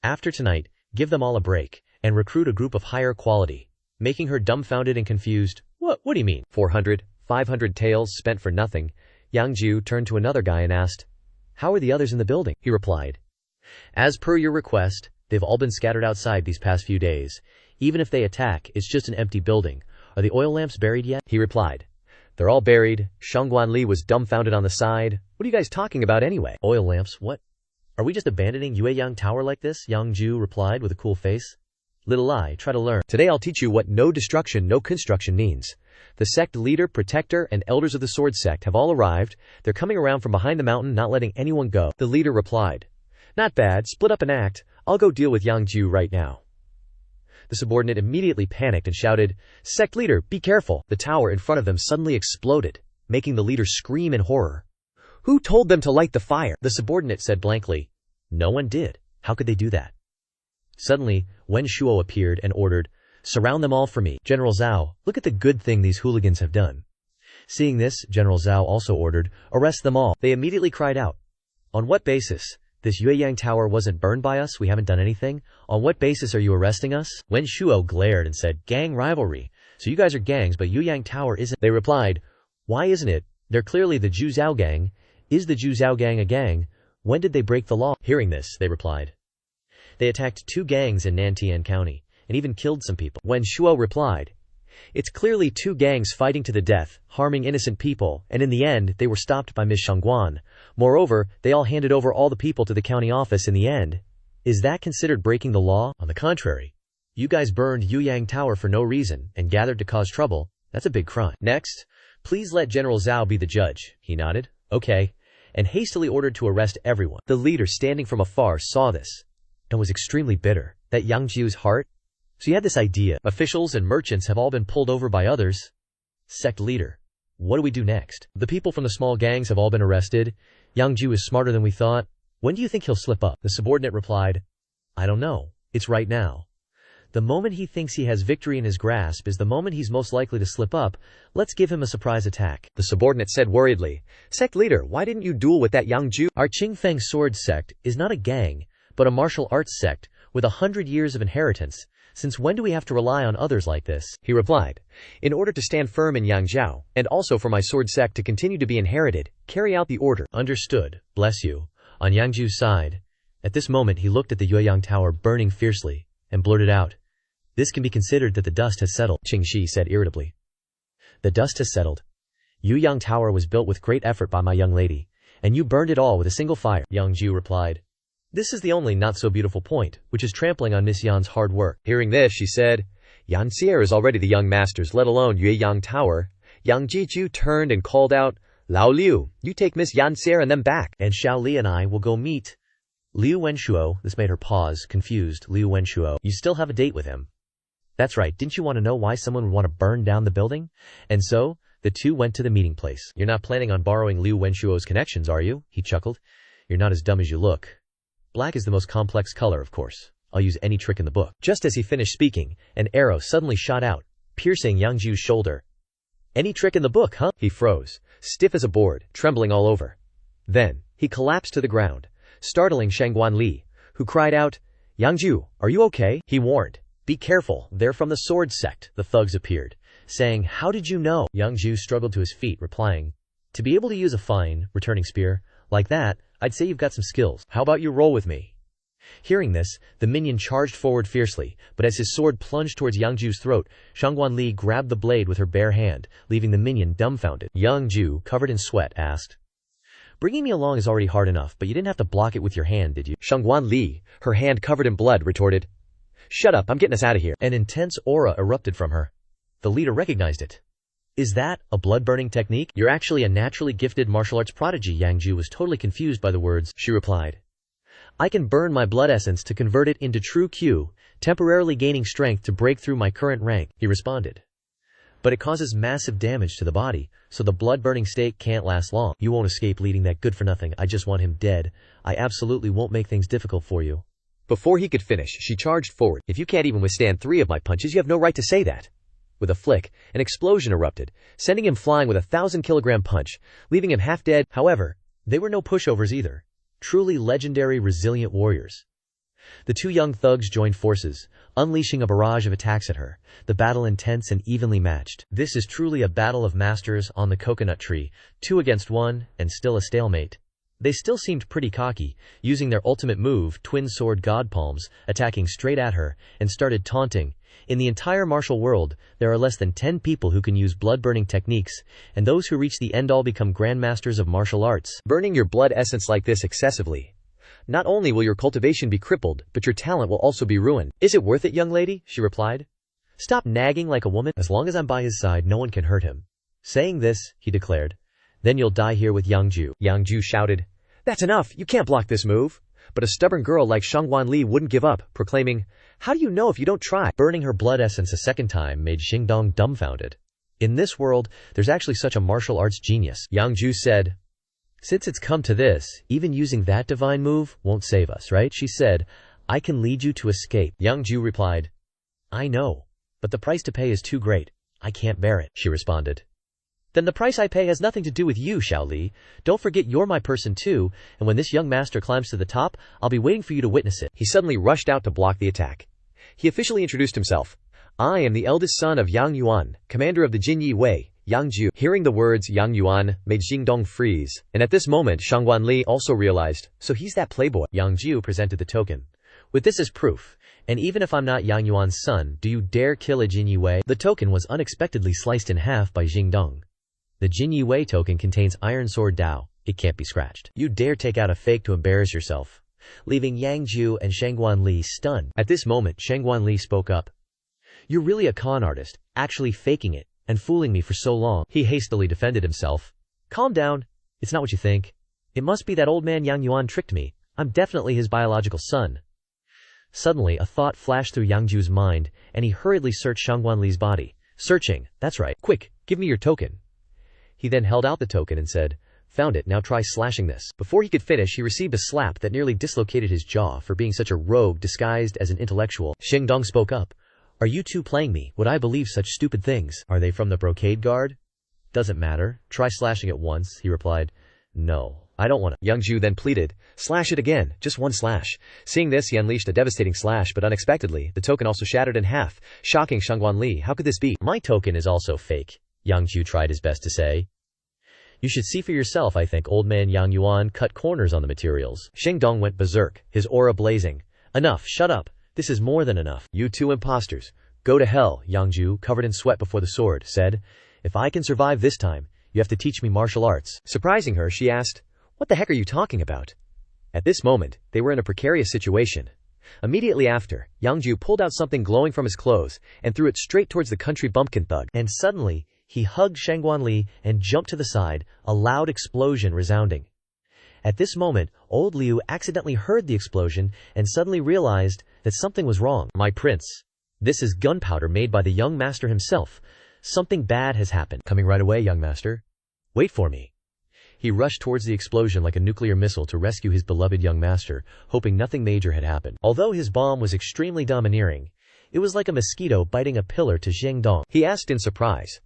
A: After tonight, give them all a break, and recruit a group of higher quality. Making her dumbfounded and confused. What do you mean?
B: 400, 500 taels spent for nothing. Yang Jiu turned to another guy and asked, How are the others in the building?
A: He replied, As per your request, they've all been scattered outside these past few days. Even if they attack, it's just an empty building. Are the oil lamps buried yet?
B: He replied, They're all buried. Shangguanli was dumbfounded on the side. What are you guys talking about anyway?
A: Oil lamps? What? Are we just abandoning Yang Tower like this? Yang Jiu replied with a cool face. Little I, try to learn.
B: Today I'll teach you what no destruction, no construction means. The sect leader, protector, and elders of the sword sect have all arrived. They're coming around from behind the mountain, not letting anyone go. The leader replied, Not bad, split up and act. I'll go deal with Yang Jiu right now. The subordinate immediately panicked and shouted, Sect leader, be careful. The tower in front of them suddenly exploded, making the leader scream in horror. Who told them to light the fire? The subordinate said blankly, No one did. How could they do that? Suddenly, Wen Shuo appeared and ordered, Surround them all for me. General Zhao, look at the good thing these hooligans have done. Seeing this, General Zhao also ordered, Arrest them all. They immediately cried out, On what basis? This Yang Tower wasn't burned by us, we haven't done anything. On what basis are you arresting us? Wen Shuo glared and said, Gang rivalry. So you guys are gangs, but Yang Tower isn't. They replied, Why isn't it? They're clearly the Jiu Zhao gang. Is the Jiu Zhao gang a gang? When did they break the law? Hearing this, they replied, They attacked 2 gangs in Nantian County, and even killed some people. Wen Shuo replied, It's clearly 2 gangs fighting to the death, harming innocent people, and in the end, they were stopped by Ms. Shangguan. Moreover, they all handed over all the people to the county office in the end. Is that considered breaking the law? On the contrary,
A: You guys burned Yueyang Tower for no reason and gathered to cause trouble. That's a big crime. Next, please let General Zhao be the judge. He nodded. Okay. And hastily ordered to arrest everyone. The leader standing from afar saw this and was extremely bitter. That Yang Jiu's heart? So he had this idea. Officials and merchants have all been pulled over by others. Sect leader. What do we do next? The people from the small gangs have all been arrested. Yang Jiu is smarter than we thought. When do you think he'll slip up? The subordinate replied, I don't know. It's right now. The moment he thinks he has victory in his grasp is the moment he's most likely to slip up. Let's give him a surprise attack.
B: The subordinate said worriedly, Sect leader, why didn't you duel with that Yang Jiu?
A: Our Qingfeng sword sect is not a gang, but a martial arts sect with 100 years of inheritance. Since when do we have to rely on others like this?
B: He replied, in order to stand firm in Yang Jiu, and also for my sword sect to continue to be inherited, carry out the order.
A: Understood. Bless you. On Yang Jiu's side. At this moment he looked at the Yueyang Tower burning fiercely and blurted out, This can be considered that the dust has settled.
B: Qing Shi said irritably.
A: The dust has settled. Yueyang Tower was built with great effort by my young lady, and you burned it all with a single fire. Yang Jiu replied, This is the only not-so-beautiful point, which is trampling on Miss Yan's hard work.
B: Hearing this, she said, Yan Xier is already the young master's, let alone Yueyang Tower. Yang Jiu turned and called out, Lao Liu, you take Miss Yan Xier and them back.
A: And Xiao Li and I will go meet Liu Wenshuo. This made her pause, confused. Liu Wenshuo. You still have a date with him. That's right. Didn't you want to know why someone would want to burn down the building? And so, the two went to the meeting place. You're not planning on borrowing Liu Wenshuo's connections, are you? He chuckled. You're not as dumb as you look. Black is the most complex color, of course. I'll use any trick in the book. Just as he finished speaking, an arrow suddenly shot out, piercing Yang Jiu's shoulder. Any trick in the book, huh?
B: He froze, stiff as a board, trembling all over. Then, he collapsed to the ground, startling Shangguan Li, who cried out, Yang Jiu, are you okay?
A: He warned, Be careful, they're from the sword sect. The thugs appeared, saying, How did you know? Yang Jiu struggled to his feet, replying, To be able to use a fine, returning spear, like that, I'd say you've got some skills. How about you roll with me? Hearing this, the minion charged forward fiercely, but as his sword plunged towards Yang Jiu's throat, Shangguan Li grabbed the blade with her bare hand, leaving the minion dumbfounded. Yang Jiu, covered in sweat, asked, Bringing me along is already hard enough, but you didn't have to block it with your hand, did you?
B: Shangguan Li, her hand covered in blood, retorted, Shut up, I'm getting us out of here.
A: An intense aura erupted from her. The leader recognized it. Is that a blood-burning technique? You're actually a naturally gifted martial arts prodigy. Yang Jiu was totally confused by the words. She replied, I can burn my blood essence to convert it into true Q, temporarily gaining strength to break through my current rank, he responded. But it causes massive damage to the body, so the blood-burning state can't last long. You won't escape leading that good-for-nothing. I just want him dead. I absolutely won't make things difficult for you.
B: Before he could finish, she charged forward. If you can't even withstand 3 of my punches, you have no right to say that. With a flick, an explosion erupted, sending him flying with a 1,000-kilogram punch, leaving him half dead.
A: However, they were no pushovers either. Truly legendary, resilient warriors. The two young thugs joined forces, unleashing a barrage of attacks at her, the battle intense and evenly matched. This is truly a battle of masters on the coconut tree, 2 against 1, and still a stalemate. They still seemed pretty cocky, using their ultimate move, twin sword god palms, attacking straight at her, and started taunting. In the entire martial world, there are less than 10 people who can use blood-burning techniques, and those who reach the end all become grandmasters of martial arts.
B: Burning your blood essence like this excessively. Not only will your cultivation be crippled, but your talent will also be ruined.
A: Is it worth it, young lady? She replied. Stop nagging like a woman. As long as I'm by his side, no one can hurt him. Saying this, he declared, Then you'll die here with Yang Jiu.
B: Yang Jiu shouted, That's enough, you can't block this move. But a stubborn girl like Shangguan Li wouldn't give up, proclaiming, How do you know if you don't try?
A: Burning her blood essence a second time made Xingdong dumbfounded. In this world, there's actually such a martial arts genius.
B: Yang Jiu said,
A: Since it's come to this, even using that divine move won't save us, right? She said, I can lead you to escape.
B: Yang Jiu replied,
A: I know, but the price to pay is too great. I can't bear it, she responded. Then the price I pay has nothing to do with you, Xiao Li. Don't forget you're my person too, and when this young master climbs to the top, I'll be waiting for you to witness it.
B: He suddenly rushed out to block the attack. He officially introduced himself. I am the eldest son of Yang Yuan, commander of the Jinyi Wei, Yang Jiu. Hearing the words Yang Yuan made Xingdong freeze, and at this moment Shangguan Li also realized, so he's that playboy.
A: Yang Jiu presented the token. With this as proof, and even if I'm not Yang Yuan's son, do you dare kill a Jinyi Wei? The token was unexpectedly sliced in half by Xingdong. The Jinyi Wei token contains Iron Sword Dao. It can't be scratched. You dare take out a fake to embarrass yourself. leaving Yang Jiu and Shangguan Li stunned. At this moment, Shangguan Li spoke up. "You're really a con artist, actually faking it, and fooling me for so long." He hastily defended himself. "Calm down. It's not what you think. It must be that old man Yang Yuan tricked me. I'm definitely his biological son." Suddenly, a thought flashed through Yang Jiu's mind, and he hurriedly searched Shangguan Li's body. "Searching, that's right. Quick, give me your token." He then held out the token and said, "Found it, now try slashing this." Before he could finish, he received a slap that nearly dislocated his jaw for being such a rogue disguised as an intellectual. Xingdong spoke up. "Are you two playing me? Would I believe such stupid things? Are they from the brocade guard?" "Doesn't matter. Try slashing it once," he replied. "No, I don't want to." Yang Jiu then pleaded, "Slash it again, just one slash." Seeing this, he unleashed a devastating slash, but unexpectedly, the token also shattered in half, shocking Shangguan Li. "How could this be?" "My token is also fake," Yang Jiu tried his best to say. "You should see for yourself. I think old man Yang Yuan cut corners on the materials." Xingdong went berserk, his aura blazing. "Enough, shut up. This is more than enough. You two imposters. Go to hell." Yang Jiu, covered in sweat before the sword, said, "If I can survive this time, you have to teach me martial arts." Surprising her, she asked, "What the heck are you talking about?" At this moment, they were in a precarious situation. Immediately after, Yang Jiu pulled out something glowing from his clothes and threw it straight towards the country bumpkin thug. And suddenly, he hugged Shangguan Li and jumped to the side, a loud explosion resounding. At this moment, old Liu accidentally heard the explosion and suddenly realized that something was wrong. "My prince, this is gunpowder made by the young master himself. Something bad has happened." "Coming right away, young master." "Wait for me." He rushed towards the explosion like a nuclear missile to rescue his beloved young master, hoping nothing major had happened. Although his bomb was extremely domineering, it was like a mosquito biting a pillar to Xingdong. He asked in surprise,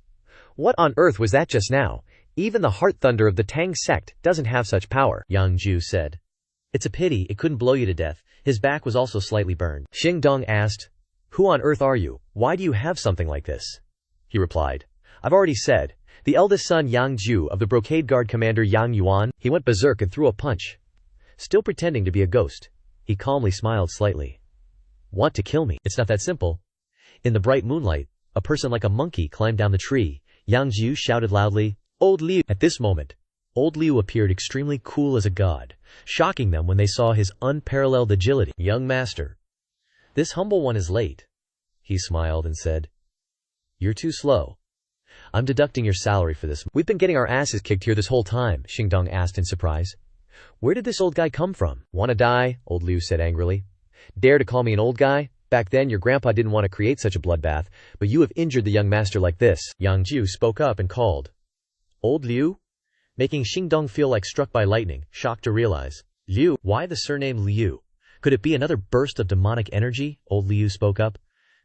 A: "What on earth was that just now? Even the heart thunder of the Tang sect doesn't have such power." Yang Jiu said, "It's a pity it couldn't blow you to death. His back was also slightly burned." Xingdong asked, "Who on earth are you? Why do you have something like this?" He replied, "I've already said, the eldest son Yang Jiu of the brocade guard commander Yang Yuan." He went berserk and threw a punch. Still pretending to be a ghost, he calmly smiled slightly. "Want to kill me? It's not that simple." In the bright moonlight, a person like a monkey climbed down the tree. Yang Jiu shouted loudly, "Old Liu!" At this moment, old Liu appeared extremely cool as a god, shocking them when they saw his unparalleled agility. "Young master, this humble one is late." He smiled and said, "You're too slow. I'm deducting your salary for this." "We've been getting our asses kicked here this whole time," Xingdong asked in surprise. "Where did this old guy come from?" "Wanna die?" old Liu said angrily. "Dare to call me an old guy? Back then your grandpa didn't want to create such a bloodbath, but you have injured the young master like this." Yang Jiu spoke up and called, "Old Liu?" making Xingdong feel like struck by lightning, shocked to realize. "Liu? Why the surname Liu? Could it be another burst of demonic energy?" Old Liu spoke up.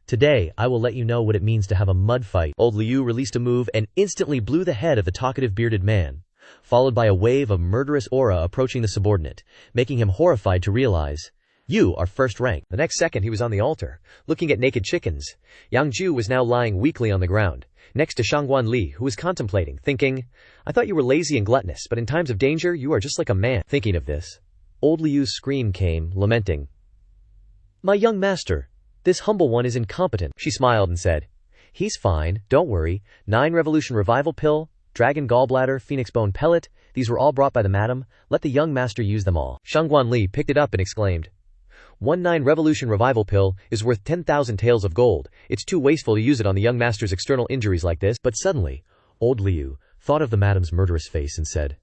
A: "Today, I will let you know what it means to have a mud fight." Old Liu released a move and instantly blew the head of the talkative bearded man, followed by a wave of murderous aura approaching the subordinate, making him horrified to realize, "You are first rank." The next second he was on the altar, looking at naked chickens. Yang Jiu was now lying weakly on the ground, next to Shangguan Li, who was contemplating, thinking, "I thought you were lazy and gluttonous, but in times of danger you are just like a man." Thinking of this, old Liu's scream came, lamenting, "My young master, this humble one is incompetent." She smiled and said, "He's fine, don't worry. 9 revolution revival pill, dragon gallbladder, phoenix bone pellet, these were all brought by the madam. Let the young master use them all." Shangguan Li picked it up and exclaimed, 19 revolution revival pill is worth 10,000 taels of gold. It's too wasteful to use it on the young master's external injuries like this." But suddenly, old Liu thought of the madam's murderous face and said,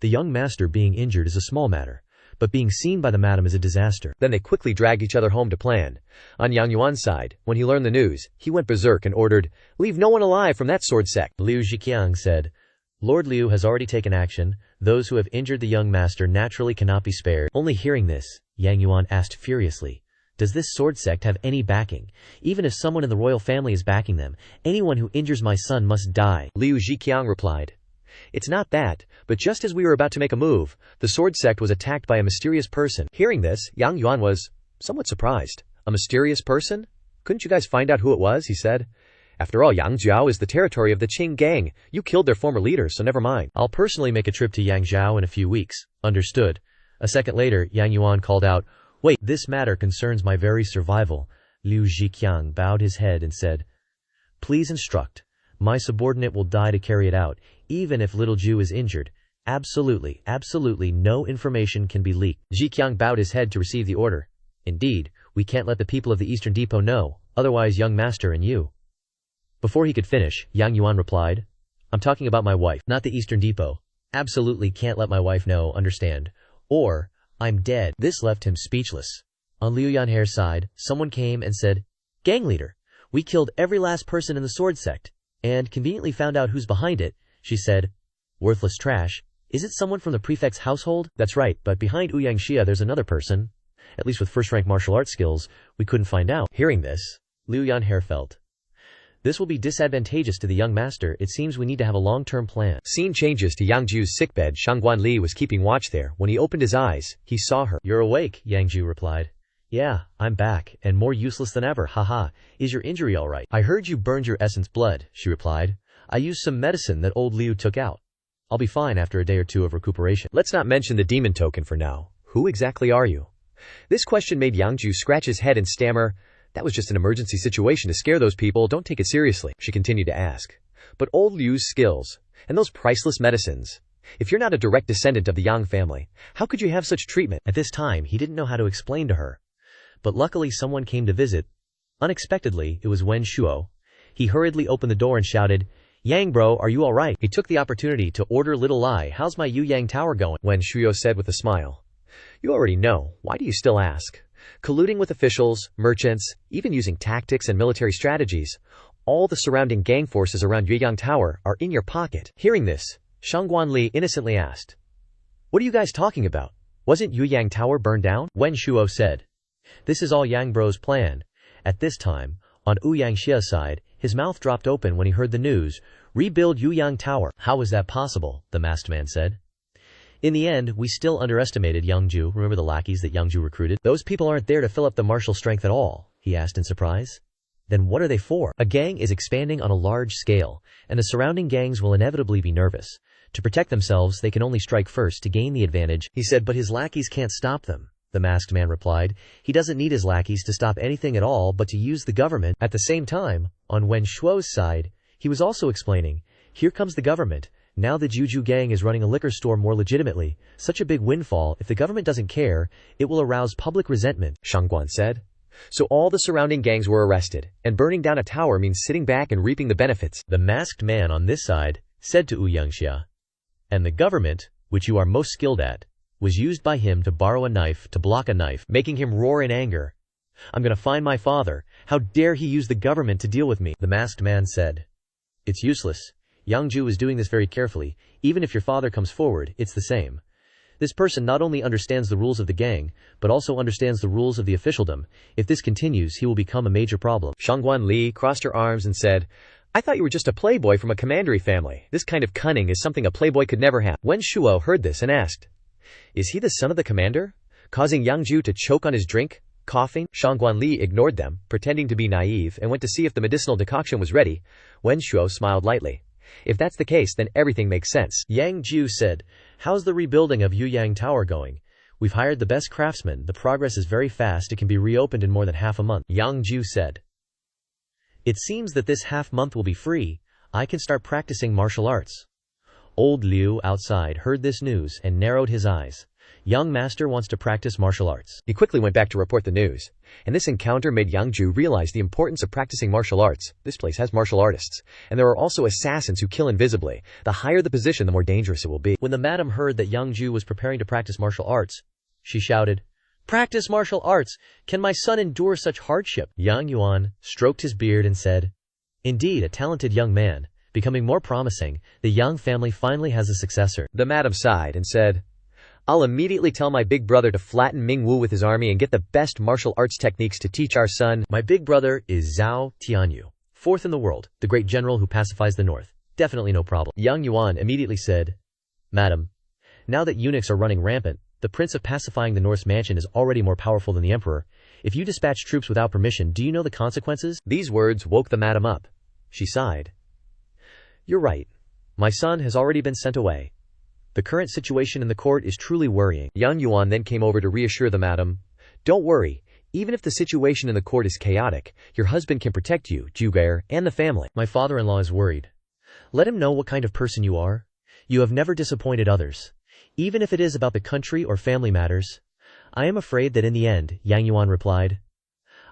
A: "The young master being injured is a small matter, but being seen by the madam is a disaster." Then they quickly dragged each other home to plan. On Yang Yuan's side, when he learned the news, he went berserk and ordered, "Leave no one alive from that sword sect." Liu Zhiqiang said, "Lord Liu has already taken action. Those who have injured the young master naturally cannot be spared." Only hearing this, Yang Yuan asked furiously, "Does this sword sect have any backing? Even if someone in the royal family is backing them, anyone who injures my son must die." Liu Zhiqiang replied, "It's not that, but just as we were about to make a move, the sword sect was attacked by a mysterious person." Hearing this, Yang Yuan was somewhat surprised. "A mysterious person? Couldn't you guys find out who it was?" he said. "After all, Yang Jiu is the territory of the Qing gang. You killed their former leader, so never mind." "I'll personally make a trip to Yang Jiu in a few weeks." "Understood." A second later, Yang Yuan called out, "Wait, this matter concerns my very survival." Liu Zhiqiang bowed his head and said, "Please instruct. My subordinate will die to carry it out, even if little Jiu is injured. Absolutely, absolutely no information can be leaked.
B: Jiqiang bowed his head to receive the order.
A: Indeed, we can't let the people of the Eastern Depot know, otherwise young master and you.
B: Before he could finish, Yang Yuan replied, I'm talking about my wife,
A: not the Eastern Depot. Absolutely can't let my wife know, understand? Or, I'm dead. This left him speechless. On Liu Yanhair's side, someone came and said, Gang leader, we killed every last person in the sword sect, and conveniently found out who's behind it. She said, worthless trash. Is it someone from the prefect's household?
B: That's right, but behind Ouyang Xia there's another person. At least with first-rank martial arts skills, we couldn't find out.
A: Hearing this, Liu Yanhair felt, this will be disadvantageous to the young master. It seems we need to have a long-term plan.
B: Scene changes to Yang Jiu's sickbed. Shangguan Li was keeping watch there. When he opened his eyes, he saw her.
A: You're awake, Yang Jiu replied. Yeah, I'm back, and more useless than ever, haha. Is your injury all right? I heard you burned your essence blood, she replied. I used some medicine that old Liu took out. I'll be fine after a day or two of recuperation.
B: Let's not mention the demon token for now. Who exactly are you? This question made Yang Jiu scratch his head and stammer, that was just an emergency situation to scare those people, don't take it seriously, she continued to ask. But old Liu's skills, and those priceless medicines. If you're not a direct descendant of the Yang family, how could you have such treatment?
A: At this time, he didn't know how to explain to her. But luckily someone came to visit. Unexpectedly, it was Wen Shuo. He hurriedly opened the door and shouted, Yang bro, are you alright? He took the opportunity to order Little Lai, how's my Yu Yang tower going?
B: Wen Shuo said with a smile. You already know, why do you still ask? Colluding with officials, merchants, even using tactics and military strategies, all the surrounding gang forces around Yueyang Tower are in your pocket. Hearing this, Shangguan Li innocently asked, what are you guys talking about? Wasn't Yueyang Tower burned down?
A: Wen Shuo said, this is all Yang bro's plan. At this time, on Ouyang Xia's side, his mouth dropped open when he heard the news, rebuild Yueyang Tower. How was that possible? The masked man said. In the end, we still underestimated Yang Jiu. Remember the lackeys that Yang Jiu recruited? Those people aren't there to fill up the martial strength at all, he asked in surprise. Then what are they for? A gang is expanding on a large scale, and the surrounding gangs will inevitably be nervous. To protect themselves, they can only strike first to gain the advantage, he said, but his lackeys can't stop them. The masked man replied, he doesn't need his lackeys to stop anything at all but to use the government. At the same time, on Wen Shuo's side, he was also explaining, here comes the government. Now the Juju gang is running a liquor store more legitimately. Such a big windfall, if the government doesn't care, it will arouse public resentment, Shangguan said. So all the surrounding gangs were arrested, and burning down a tower means sitting back and reaping the benefits. The masked man on this side said to Ouyang Xia, and the government, which you are most skilled at, was used by him to borrow a knife to block a knife, making him roar in anger. I'm gonna find my father. How dare he use the government to deal with me? The masked man said. It's useless. Yang Jiu is doing this very carefully. Even if your father comes forward, it's the same. This person not only understands the rules of the gang, but also understands the rules of the officialdom. If this continues, he will become a major problem.
B: Shangguan Li crossed her arms and said, I thought you were just a playboy from a commandery family. This kind of cunning is something a playboy could never have. Wen Shuo heard this and asked, is he the son of the commander? Causing Yang Jiu to choke on his drink? Coughing? Shangguan Li ignored them, pretending to be naive, and went to see if the medicinal decoction was ready. Wen Shuo smiled lightly. If that's the case, then everything makes sense.
A: Yang Jiu said, how's the rebuilding of Yueyang Tower going? We've hired the best craftsmen. The progress is very fast. It can be reopened in more than half a month. Yang Jiu said, it seems that this half month will be free. I can start practicing martial arts. Old Liu outside heard this news and narrowed his eyes. Young master wants to practice martial arts.
B: He quickly went back to report the news, and this encounter made Yang Jiu realize the importance of practicing martial arts. This place has martial artists, and there are also assassins who kill invisibly. The higher the position, the more dangerous it will be.
A: When the madam heard that Yang Jiu was preparing to practice martial arts, she shouted, practice martial arts! Can my son endure such hardship? Yang Yuan stroked his beard and said, indeed, a talented young man. Becoming more promising, the Yang family finally has a successor.
B: The madam sighed and said, I'll immediately tell my big brother to flatten Ming Wu with his army and get the best martial arts techniques to teach our son.
A: My big brother is Zhao Tianyu, 4th in the world, the great general who pacifies the north. Definitely no problem. Yang Yuan immediately said, Madam, now that eunuchs are running rampant, the prince of pacifying the North's mansion is already more powerful than the emperor. If you dispatch troops without permission, do you know the consequences?
B: These words woke the madam up. She sighed. You're right. My son has already been sent away. The current situation in the court is truly worrying. Yang Yuan then came over to reassure the madam. Don't worry. Even if the situation in the court is chaotic, your husband can protect you, Jugair, and the family.
A: My father-in-law is worried. Let him know what kind of person you are. You have never disappointed others. Even if it is about the country or family matters. I am afraid that in the end, Yang Yuan replied.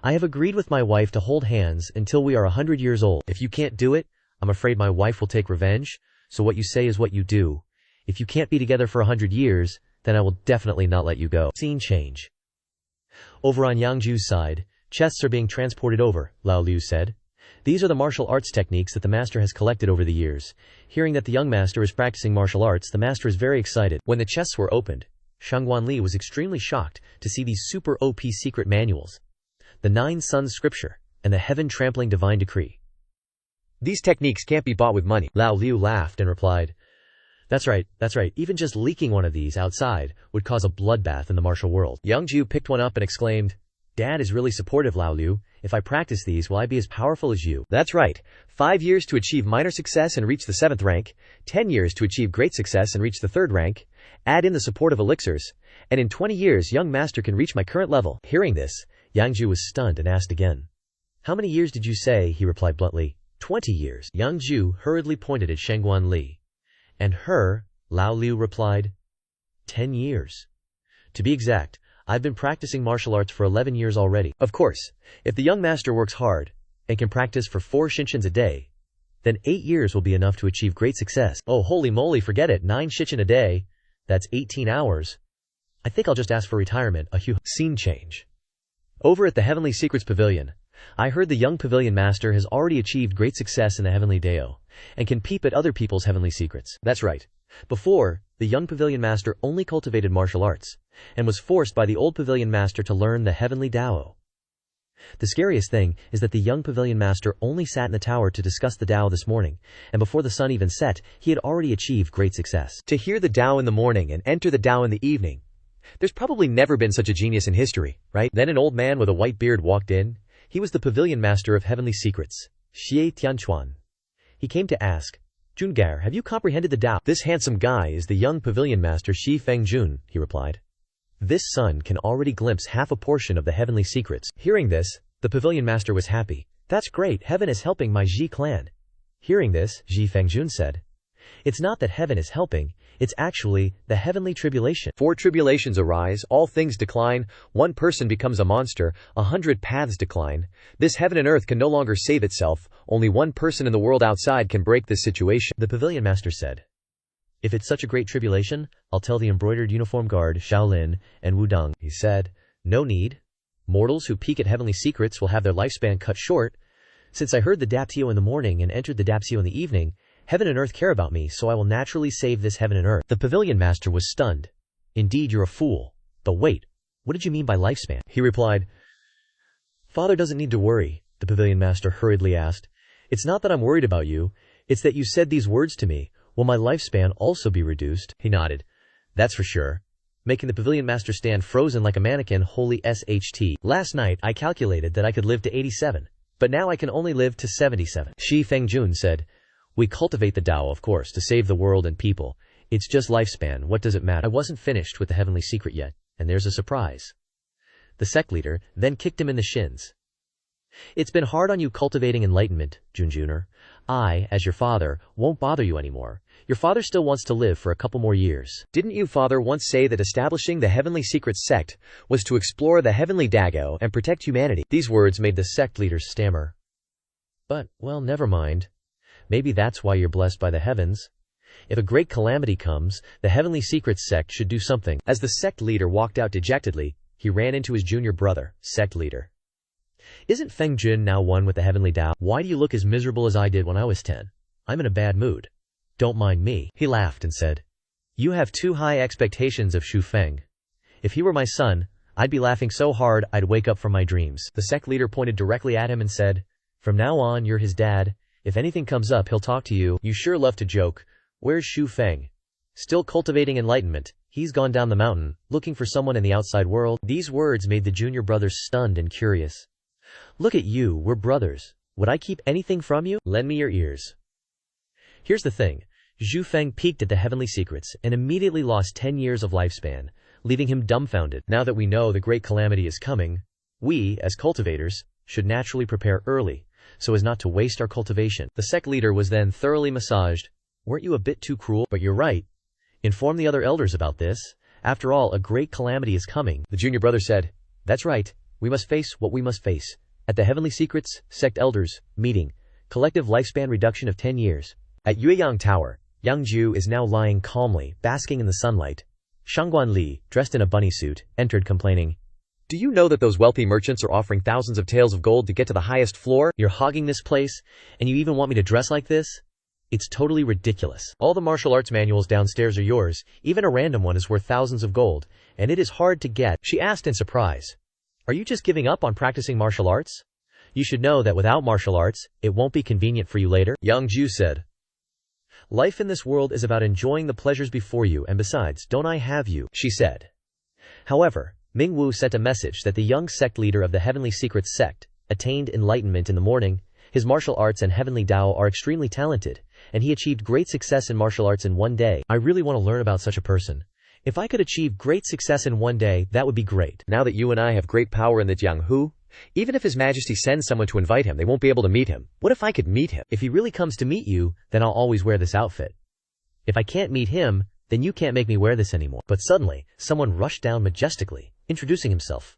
A: I have agreed with my wife to hold hands until we are 100 years old. If you can't do it, I'm afraid my wife will take revenge, so what you say is what you do. If you can't be together for 100 years, then I will definitely not let you go. Scene change. Over on Yang Jiu's side, chests are being transported over, Lao Liu said. These are the martial arts techniques that the master has collected over the years. Hearing that the young master is practicing martial arts, the master is very excited. When the chests were opened, Shangguan Li was extremely shocked to see these super OP secret manuals. The 9 Suns Scripture, and the heaven-trampling divine decree.
B: These techniques can't be bought with money.
A: Lao Liu laughed and replied, That's right. Even just leaking one of these outside would cause a bloodbath in the martial world. Yang Jiu picked one up and exclaimed, Dad is really supportive, Lao Liu. If I practice these, will I be as powerful as you?
B: That's right. 5 years to achieve minor success and reach the 7th rank, 10 years to achieve great success and reach the 3rd rank, add in the support of elixirs, and in 20 years young master can reach my current level. Hearing this, Yang Jiu was stunned and asked again. How many years did you say? He replied bluntly. 20 years. Yang Jiu hurriedly pointed at Shangguan Li. And her, Lao Liu replied, 10 years. To be exact, I've been practicing martial arts for 11 years already. Of course, if the young master works hard and can practice for 4 shinshin a day, then 8 years will be enough to achieve great success. Oh, holy moly, forget it. 9 shinshin a day. That's 18 hours. I think I'll just ask for retirement. Scene change. Over at the Heavenly Secrets Pavilion, I heard the young pavilion master has already achieved great success in the Heavenly Dao, and can peep at other people's heavenly secrets. That's right. Before, the young pavilion master only cultivated martial arts, and was forced by the old pavilion master to learn the Heavenly Dao. The scariest thing is that the young pavilion master only sat in the tower to discuss the Dao this morning, and before the sun even set, he had already achieved great success. To hear the Dao in the morning and enter the Dao in the evening, there's probably never been such a genius in history, right? Then an old man with a white beard walked in. He was the pavilion master of heavenly secrets, Xie Tianchuan. He came to ask, Jungar, have you comprehended the Dao? This handsome guy is the young pavilion master Shi Fengjun, he replied. This son can already glimpse half a portion of the heavenly secrets. Hearing this, the pavilion master was happy. That's great, heaven is helping my Ji clan. Hearing this, Shi Fengjun said, It's not that heaven is helping, it's actually the heavenly tribulation. 4 tribulations arise, all things decline, 1 person becomes a monster, 100 paths decline. This heaven and earth can no longer save itself, only 1 person in the world outside can break this situation. The pavilion master said, If it's such a great tribulation, I'll tell the embroidered uniform guard, Shaolin, and Wudong. He said, No need. Mortals who peek at heavenly secrets will have their lifespan cut short. Since I heard the Daptio in the morning and entered the Daptio in the evening, heaven and earth care about me, so I will naturally save this heaven and earth. The pavilion master was stunned. Indeed, you're a fool. But wait, what did you mean by lifespan? He replied, Father doesn't need to worry, the pavilion master hurriedly asked. It's not that I'm worried about you, it's that you said these words to me. Will my lifespan also be reduced? He nodded. That's for sure. Making the pavilion master stand frozen like a mannequin. Holy SHT. Last night I calculated that I could live to 87, but now I can only live to 77. Shi Fengjun said, We cultivate the Tao, of course, to save the world and people. It's just lifespan, what does it matter? I wasn't finished with the heavenly secret yet, and there's a surprise. The sect leader then kicked him in the shins. It's been hard on you cultivating enlightenment, Junjuner. I, as your father, won't bother you anymore. Your father still wants to live for a couple more years. Didn't you, father, once say that establishing the Heavenly Secrets sect was to explore the Heavenly Dago and protect humanity? These words made the sect leaders stammer. But, well, never mind. Maybe that's why you're blessed by the heavens. If a great calamity comes, the Heavenly Secrets sect should do something. As the sect leader walked out dejectedly, he ran into his junior brother, sect leader. Isn't Feng Jun now one with the Heavenly Tao? Why do you look as miserable as I did when I was 10? I'm in a bad mood. Don't mind me. He laughed and said, You have too high expectations of Shu Feng. If he were my son, I'd be laughing so hard I'd wake up from my dreams. The sect leader pointed directly at him and said, From now on, you're his dad. If anything comes up, he'll talk to you. You sure love to joke. Where's Shu Feng? Still cultivating enlightenment. He's gone down the mountain, looking for someone in the outside world. These words made the junior brothers stunned and curious. Look at you, we're brothers. Would I keep anything from you? Lend me your ears. Here's the thing. Zhu Feng peeked at the heavenly secrets and immediately lost 10 years of lifespan, leaving him dumbfounded. Now that we know the great calamity is coming, we, as cultivators, should naturally prepare early, so as not to waste our cultivation. The sect leader was then thoroughly massaged,
A: Weren't you a bit too cruel? But you're right. Inform the other elders about this. After all, a great calamity is coming.
B: The junior brother said, That's right. We must face what we must face. At the Heavenly Secrets, Sect Elders, meeting. Collective lifespan reduction of 10 years. At Yueyang Tower, Yang Jiu is now lying calmly, basking in the sunlight. Shangguan Li, dressed in a bunny suit, entered complaining. Do you know that those wealthy merchants are offering thousands of taels of gold to get to the highest floor?
A: You're hogging this place, and you even want me to dress like this? It's totally ridiculous. All the martial arts manuals downstairs are yours. Even a random one is worth thousands of gold, and it is hard to get. She asked in surprise. Are you just giving up on practicing martial arts? You should know that without martial arts, it won't be convenient for you later.
B: Yang Jiu said.
A: Life in this world is about enjoying the pleasures before you, and besides, don't I have you? She said. However, Ming Wu sent a message that the young sect leader of the Heavenly Secrets sect attained enlightenment in the morning. His martial arts and heavenly Dao are extremely talented, and he achieved great success in martial arts in one day. I really want to learn about such a person. If I could achieve great success in one day, that would be great.
B: Now that you and I have great power in the Jianghu, even if His Majesty sends someone to invite him, they won't be able to meet him. What if I could meet him?
A: If he really comes to meet you, then I'll always wear this outfit. If I can't meet him, then you can't make me wear this anymore. But suddenly, someone rushed down majestically, introducing himself.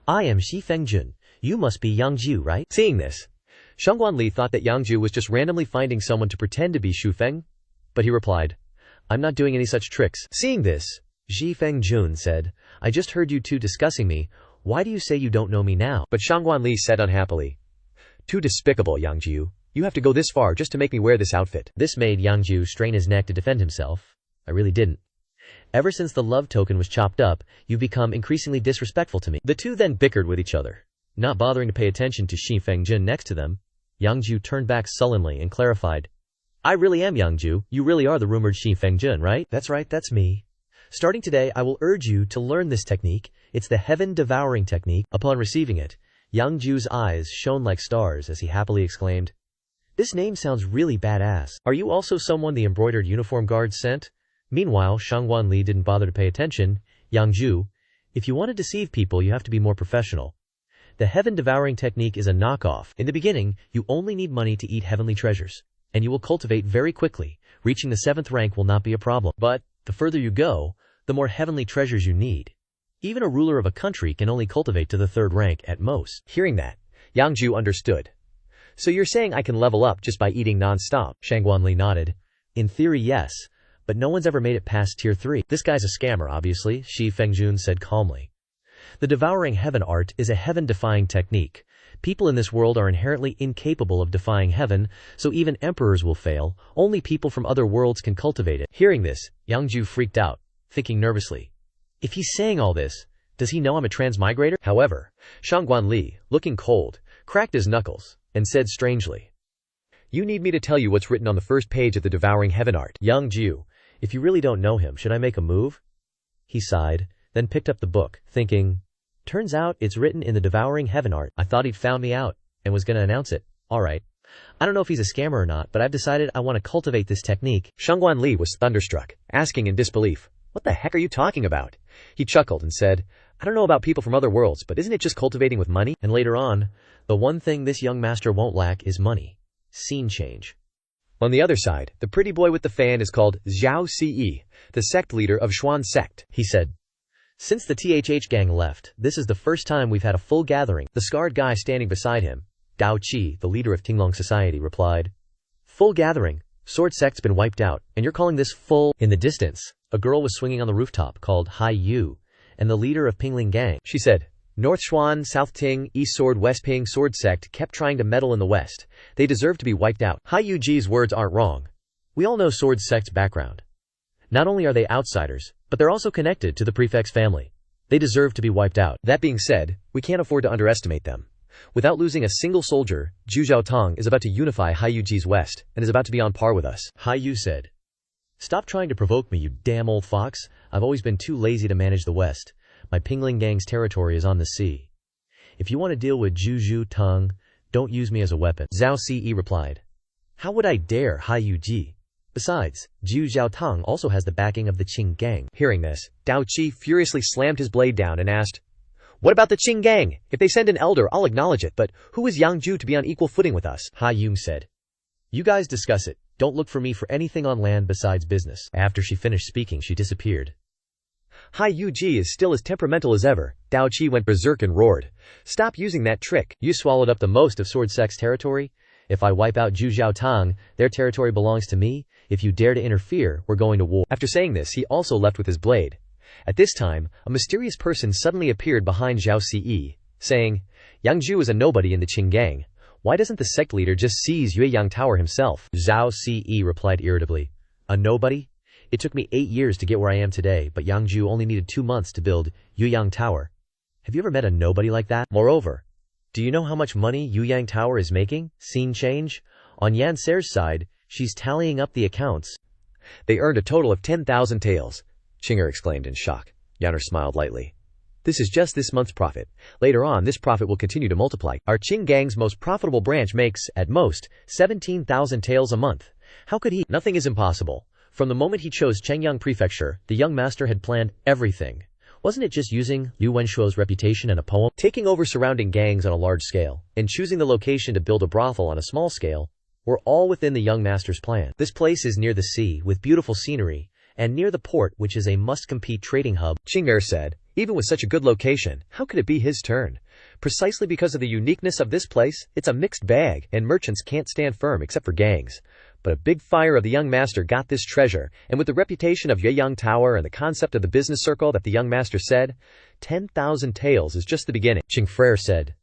A: I am Shi Fengjun. You must be Yang Jiu, right?
B: Seeing this, Shangguan Li thought that Yang Jiu was just randomly finding someone to pretend to be Xu Feng, but he replied, I'm not doing any such tricks. Seeing this, Shi Fengjun said, I just heard you two discussing me. Why do you say you don't know me now? But Shangguan Li said unhappily, Too despicable, Yang Jiu. You have to go this far just to make me wear this outfit.
A: This made Yang Jiu strain his neck to defend himself. I really didn't. Ever since the love token was chopped up, you've become increasingly disrespectful to me. The two then bickered with each other. Not bothering to pay attention to Shi Fengjun next to them, Yang Jiu turned back sullenly and clarified. I really am Yang Jiu. You really are the rumored Shi Fengjun, right? That's right, that's me. Starting today, I will urge you to learn this technique. It's the heaven-devouring technique. Upon receiving it, Yang Jiu's eyes shone like stars as he happily exclaimed, This name sounds really badass. Are you also someone the embroidered uniform guards sent? Meanwhile, Shangguan Li didn't bother to pay attention. Yang Jiu, if you want to deceive people, you have to be more professional. The heaven-devouring technique is a knockoff. In the beginning, you only need money to eat heavenly treasures, and you will cultivate very quickly. Reaching the 7th rank will not be a problem. But, the further you go, the more heavenly treasures you need. Even a ruler of a country can only cultivate to the 3rd rank at most.
B: Hearing that, Yang Jiu understood. So you're saying I can level up just by eating non-stop?
A: Shangguan Li nodded. In theory, yes, but no one's ever made it past tier 3. This guy's a scammer, obviously, Shi Fengjun said calmly. The devouring heaven art is a heaven-defying technique. People in this world are inherently incapable of defying heaven, so even emperors will fail. Only people from other worlds can cultivate it. Hearing this, Yang Jiu freaked out, thinking nervously. If he's saying all this, does he know I'm a transmigrator?
B: However, Shangguan Li, looking cold, cracked his knuckles, and said strangely, You need me to tell you what's written on the first page of the devouring heaven art.
A: Yang Jiu, if you really don't know him, should I make a move? He sighed, then picked up the book, thinking, Turns out it's written in the devouring heaven art. I thought he'd found me out, and was gonna announce it. Alright. I don't know if he's a scammer or not, but I've decided I want to cultivate this technique.
B: Shangguan Li was thunderstruck, asking in disbelief, What the heck are you talking about? He chuckled and said, I don't know about people from other worlds, but isn't it just cultivating with money?
A: And later on, the one thing this young master won't lack is money. Scene change.
B: On the other side, the pretty boy with the fan is called Zhao Ce, the sect leader of Xuan sect.
A: He said, Since the THH gang left, this is the first time we've had a full gathering. The scarred guy standing beside him, Dao Qi, the leader of Tinglong society, replied, Full gathering. Sword sect's been wiped out, and you're calling this full? In the distance, a girl was swinging on the rooftop called Hai Yu, and the leader of Pingling gang.
B: She said, North Xuan, South Ting, East Sword, West Ping Sword sect kept trying to meddle in the West. They deserve to be wiped out. Hai Yu Ji's words aren't wrong. We all know Sword sect's background. Not only are they outsiders, but they're also connected to the prefect's family. They deserve to be wiped out. That being said, we can't afford to underestimate them. Without losing a single soldier, Zhu Zhaotong is about to unify Hai Yu Ji's West, and is about to be on par with us.
A: Hai Yu said, Stop trying to provoke me, you damn old fox. I've always been too lazy to manage the West. My Pingling gang's territory is on the sea. If you want to deal with Zhu Zhaotong, don't use me as a weapon. Zhao Ce replied, How would I dare, Hai Yu Ji? Besides, Zhu Zhaotong also has the backing of the Qing gang.
B: Hearing this, Dao Qi furiously slammed his blade down and asked, What about the Qing gang? If they send an elder, I'll acknowledge it, but who is Yang Jiu to be on equal footing with us?
A: Hai Yu said, You guys discuss it. Don't look for me for anything on land besides business." After she finished speaking, she disappeared.
B: Hai Yu-ji is still as temperamental as ever. Dao Qi went berserk and roared. "Stop using that trick. You swallowed up the most of Sword Sect's territory. If I wipe out Zhu Zhaotang, their territory belongs to me. If you dare to interfere, we're going to war." After saying this, he also left with his blade. At this time, a mysterious person suddenly appeared behind Zhao Ce, saying, "Yang Jiu is a nobody in the Qing gang. Why doesn't the sect leader just seize Yueyang Tower himself?"
A: Zhao Ce replied irritably, "A nobody? It took me 8 years to get where I am today, but Yang Jiu only needed 2 months to build Yueyang Tower. Have you ever met a nobody like that? Moreover, do you know how much money Yueyang Tower is making? Scene change? On Yan Ser's side, she's tallying up the accounts.
B: They earned a total of 10,000 taels. Chinger exclaimed in shock. Yanner smiled lightly. This is just this month's profit. Later on, this profit will continue to multiply. Our Qing gang's most profitable branch makes, at most, 17,000 taels a month. How could he? Nothing is impossible. From the moment he chose Chengyang Prefecture, the young master had planned everything. Wasn't it just using Liu Wenshuo's reputation and a poem, taking over surrounding gangs on a large scale, and choosing the location to build a brothel on a small scale, were all within the young master's plan. This place is near the sea, with beautiful scenery, and near the port, which is a must-compete trading hub. Qing'er said, even with such a good location, how could it be his turn? Precisely because of the uniqueness of this place, it's a mixed bag, and merchants can't stand firm except for gangs. But a big fire of the young master got this treasure, and with the reputation of Yueyang Tower and the concept of the business circle that the young master said, 10,000 taels is just the beginning.
A: Qing Frere said,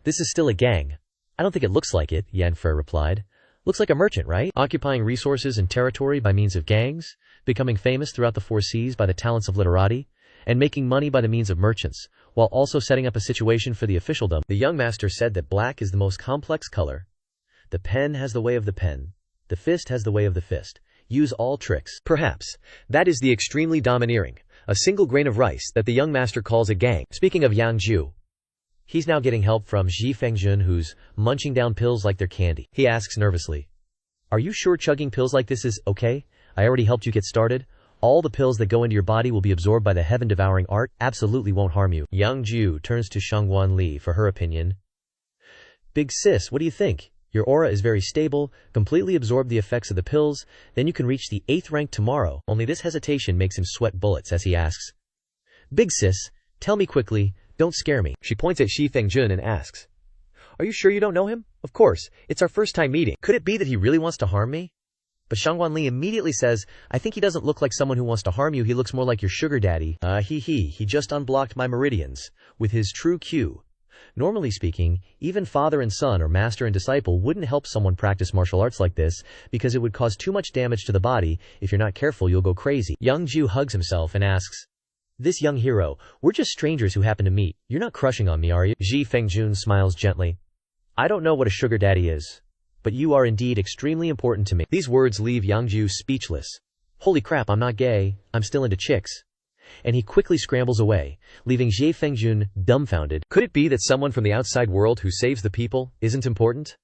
A: "This is still a gang." "I don't think it looks like it," Yan Frere replied. "Looks like a merchant, right? Occupying resources and territory by means of gangs, becoming famous throughout the 4 seas by the talents of literati, and making money by the means of merchants, while also setting up a situation for the officialdom." The young master said that black is the most complex color. The pen has the way of the pen. The fist has the way of the fist. Use all tricks.
B: Perhaps. That is the extremely domineering, a single grain of rice that the young master calls a gang. Speaking of Yang Jiu,
A: he's now getting help from Ji Fengjun, who's munching down pills like they're candy. He asks nervously, "Are you sure chugging pills like this is okay? I already helped you get started. All the pills that go into your body will be absorbed by the heaven-devouring art, absolutely won't harm you." Yang Jiu turns to Shangguan Li for her opinion. "Big sis, what do you think? Your aura is very stable, completely absorb the effects of the pills, then you can reach the 8th rank tomorrow." Only this hesitation makes him sweat bullets as he asks, "Big sis, tell me quickly, don't scare me."
B: She points at Shi Fengjun and asks, "Are you sure you don't know him?" "Of course, it's our first time meeting."
A: "Could it be that he really wants to harm me?" But Shangguan Li immediately says, "I think he doesn't look like someone who wants to harm you, he looks more like your sugar daddy." He just unblocked my meridians with his true Q. Normally speaking, even father and son or master and disciple wouldn't help someone practice martial arts like this, because it would cause too much damage to the body. If you're not careful, you'll go crazy. Yang Jiu hugs himself and asks, "This young hero, we're just strangers who happen to meet. You're not crushing on me, are you?" Ji Fengjun smiles gently. "I don't know what a sugar daddy is, but you are indeed extremely important to me." These words leave Yang Jiu speechless. "Holy crap, I'm not gay, I'm still into chicks." And he quickly scrambles away, leaving Ji Fengjun dumbfounded. Could it be that someone from the outside world who saves the people isn't important?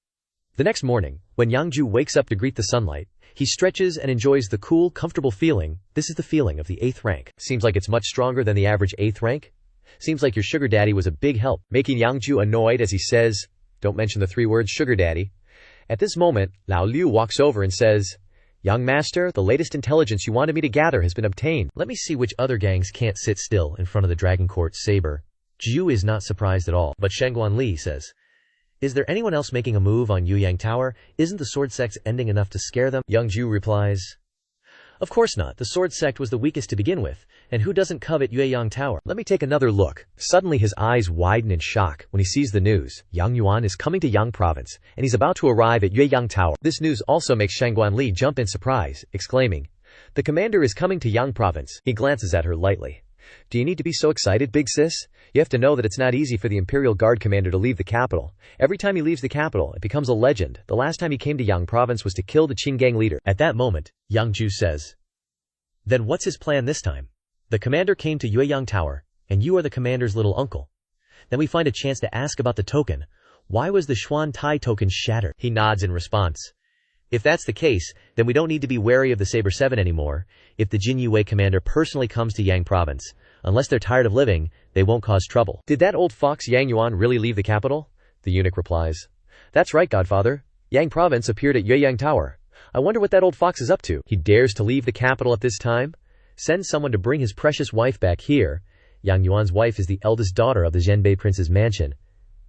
A: The next morning, when Yang Jiu wakes up to greet the sunlight, he stretches and enjoys the cool, comfortable feeling. This is the feeling of the 8th rank. Seems like it's much stronger than the average 8th rank. Seems like your sugar daddy was a big help, making Yang Jiu annoyed as he says, "Don't mention the 3 words sugar daddy." At this moment, Lao Liu walks over and says, "Young master, the latest intelligence you wanted me to gather has been obtained. Let me see which other gangs can't sit still in front of the Dragon Court saber." Jiu is not surprised at all, but Shangguan Li says, "Is there anyone else making a move on Yueyang Tower? Isn't the sword sect's ending enough to scare them?" Yang Jiu replies, "Of course not. The sword sect was the weakest to begin with, and who doesn't covet Yueyang Tower? Let me take another look." Suddenly his eyes widen in shock when he sees the news. Yang Yuan is coming to Yang Province, and he's about to arrive at Yueyang Tower. This news also makes Shangguan Li jump in surprise, exclaiming, "The commander is coming to Yang Province." He glances at her lightly. "Do you need to be so excited, big sis? You have to know that it's not easy for the Imperial Guard commander to leave the capital. Every time he leaves the capital, it becomes a legend. The last time he came to Yang Province was to kill the Qing gang leader." At that moment, Yang Jiu says, "Then what's his plan this time? The commander came to Yueyang Tower, and you are the commander's little uncle. Then we find a chance to ask about the token. Why was the Xuan Tai token shattered?" He nods in response. "If that's the case, then we don't need to be wary of the Saber 7 anymore. If the Jin Yue commander personally comes to Yang Province, unless they're tired of living, they won't cause trouble." "Did that old fox Yang Yuan really leave the capital?" The eunuch replies, "That's right, Godfather. Yang Province appeared at Yueyang Tower.
B: I wonder what that old fox is up to. He dares to leave the capital at this time? Send someone to bring his precious wife back here. Yang Yuan's wife is the eldest daughter of the Zhenbei prince's mansion.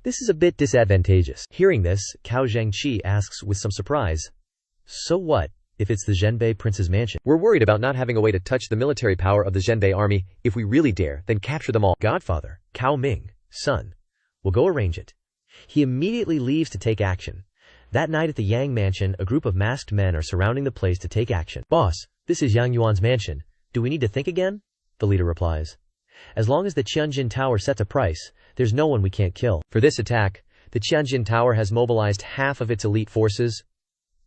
B: This is a bit disadvantageous. Hearing this, Cao Zhengqi asks with some surprise, so what, if it's the Zhenbei prince's mansion? We're worried about not having a way to touch the military power of the Zhenbei army. If we really dare, then capture them all.
A: Godfather, Cao Ming, son, we'll go arrange it. He immediately leaves to take action. That night at the Yang mansion, a group of masked men are surrounding the place to take action. Boss, this is Yang Yuan's mansion. Do we need to think again? The leader replies. As long as the Qianjin Tower sets a price, there's no one we can't kill. For this attack, the Qianjin Tower has mobilized half of its elite forces.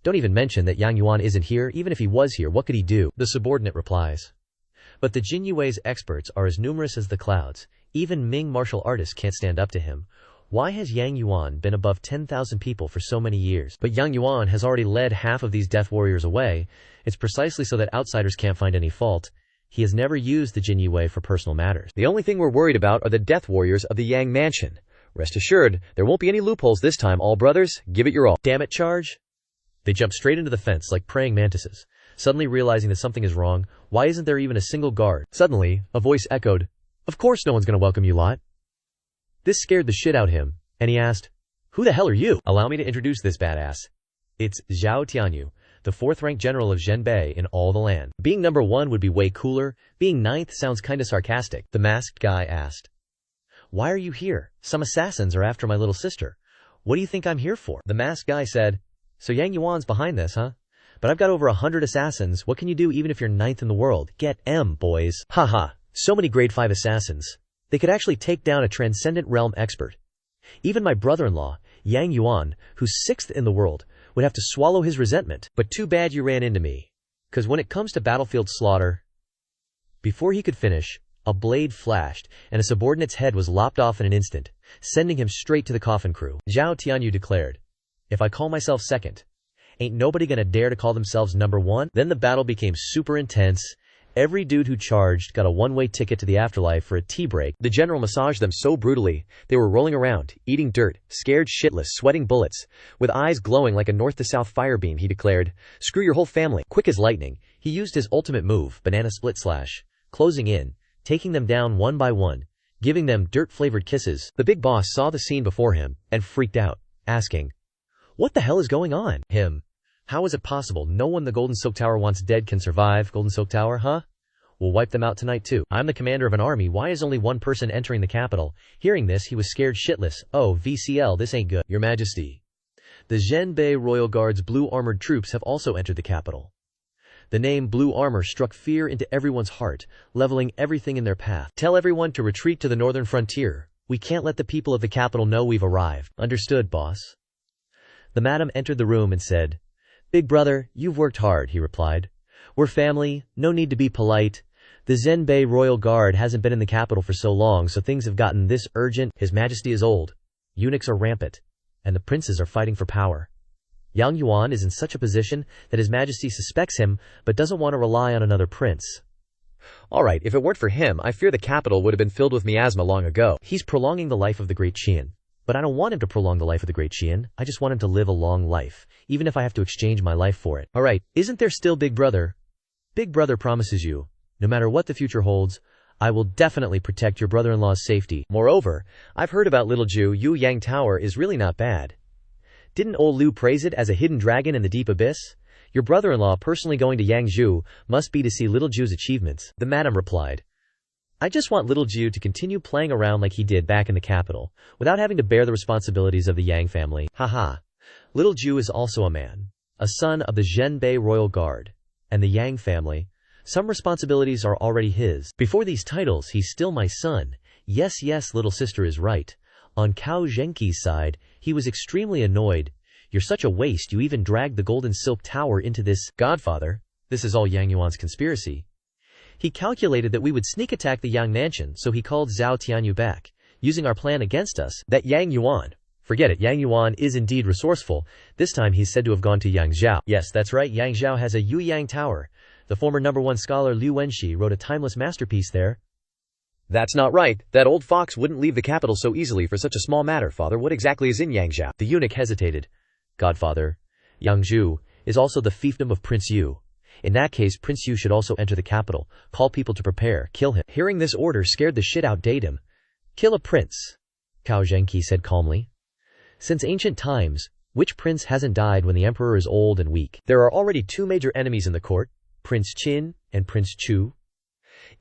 A: Don't even mention that Yang Yuan isn't here. Even if he was here, what could he do? The subordinate replies. But the Jin Yue's experts are as numerous as the clouds. Even Ming martial artists can't stand up to him. Why has Yang Yuan been above 10,000 people for so many years? But Yang Yuan has already led half of these death warriors away. It's precisely so that outsiders can't find any fault. He has never used the Jin Yue for personal matters.
B: The only thing we're worried about are the death warriors of the Yang mansion. Rest assured, there won't be any loopholes this time, all brothers. Give it your all.
A: Damn it, charge! They jump straight into the fence like praying mantises. Suddenly realizing that something is wrong, why isn't there even a single guard? Suddenly, a voice echoed, "Of course no one's gonna welcome you lot." This scared the shit out of him, and he asked, "Who the hell are you?" "Allow me to introduce this badass. It's Zhao Tianyu, the 4th-ranked general of Zhenbei in all the land." Being number 1 would be way cooler. Being 9th sounds kinda sarcastic. The masked guy asked, "Why are you here? Some assassins are after my little sister. What do you think I'm here for?" The masked guy said, "So Yang Yuan's behind this, huh? But I've got over 100 assassins. What can you do even if you're 9th in the world? Get M, boys." Haha, so many grade 5 assassins. They could actually take down a transcendent realm expert. Even my brother-in-law, Yang Yuan, who's 6th in the world, would have to swallow his resentment. But too bad you ran into me. 'Cause when it comes to battlefield slaughter... Before he could finish, a blade flashed, and a subordinate's head was lopped off in an instant, sending him straight to the coffin crew. Zhao Tianyu declared, "If I call myself 2nd, ain't nobody gonna dare to call themselves number 1? Then the battle became super intense. Every dude who charged got a one-way ticket to the afterlife for a tea break.
B: The general massaged them so brutally, they were rolling around, eating dirt, scared shitless, sweating bullets. With eyes glowing like a north-to-south fire beam, he declared, "Screw your whole family." Quick as lightning, he used his ultimate move, banana split slash, closing in, taking them down one by one, giving them dirt-flavored kisses. The big boss saw the scene before him, and freaked out, asking, "What the hell is going on?" How is it possible no one the Golden Silk Tower wants dead can survive? Golden Silk Tower, huh? We'll wipe them out tonight too. I'm the commander of an army. Why is only one person entering the capital? Hearing this, he was scared shitless. Oh, VCL, this ain't good. Your Majesty. The Zhenbei Royal Guard's blue armored troops have also entered the capital. The name Blue Armor struck fear into everyone's heart, leveling everything in their path. Tell everyone to retreat to the northern frontier. We can't let the people of the capital know we've arrived. Understood, boss. The madam entered the room and said, "Big brother, you've worked hard," he replied. "We're family, no need to be polite. The Zhenbei Royal Guard hasn't been in the capital for so long, so things have gotten this urgent. His Majesty is old. Eunuchs are rampant. And the princes are fighting for power. Yang Yuan is in such a position that His Majesty suspects him, but doesn't want to rely on another prince." Alright, if it weren't for him, I fear the capital would have been filled with miasma long ago.
A: He's prolonging the life of the great Qian. But I don't want him to prolong the life of the great Qian. I just want him to live a long life, even if I have to exchange my life for it. Alright, isn't there still Big Brother? Big Brother promises you, no matter what the future holds, I will definitely protect your brother-in-law's safety.
B: Moreover, I've heard about Little Jiu. Yu Yang Tower is really not bad. Didn't old Liu praise it as a hidden dragon in the deep abyss? Your brother-in-law personally going to Yang Jiu must be to see Little Jiu's achievements.
A: The madam replied, "I just want Little Jiu to continue playing around like he did back in the capital, without having to bear the responsibilities of the Yang family. Haha. Little Jiu is also a man, a son of the Zhenbei Royal Guard, and the Yang family. Some responsibilities are already his. Before these titles, he's still my son. Yes, little sister is right." On Cao Zhengqi's side, he was extremely annoyed. "You're such a waste, you even dragged the Golden Silk Tower into this." "Godfather, this is all Yang Yuan's conspiracy. He calculated that we would sneak attack the Yang mansion, so he called Zhao Tianyu back, using our plan against us." That Yang Yuan. Forget it, Yang Yuan is indeed resourceful. This time he's said to have gone to Yang Jiu. Yes, that's right, Yang Jiu has a Yu Yang Tower. The former #1 scholar Liu Wenxi wrote a timeless masterpiece there.
B: That's not right. That old fox wouldn't leave the capital so easily for such a small matter, father. What exactly is in Yang Jiu?
A: The eunuch hesitated. "Godfather, Yang Jiu, is also the fiefdom of Prince Yu. In that case, Prince Yu should also enter the capital, call people to prepare, kill him. Hearing this order scared the shit out Datum. Kill a prince, Cao Zhengqi said calmly. Since ancient times, which prince hasn't died when the emperor is old and weak? There are already two major enemies in the court, Prince Qin and Prince Chu.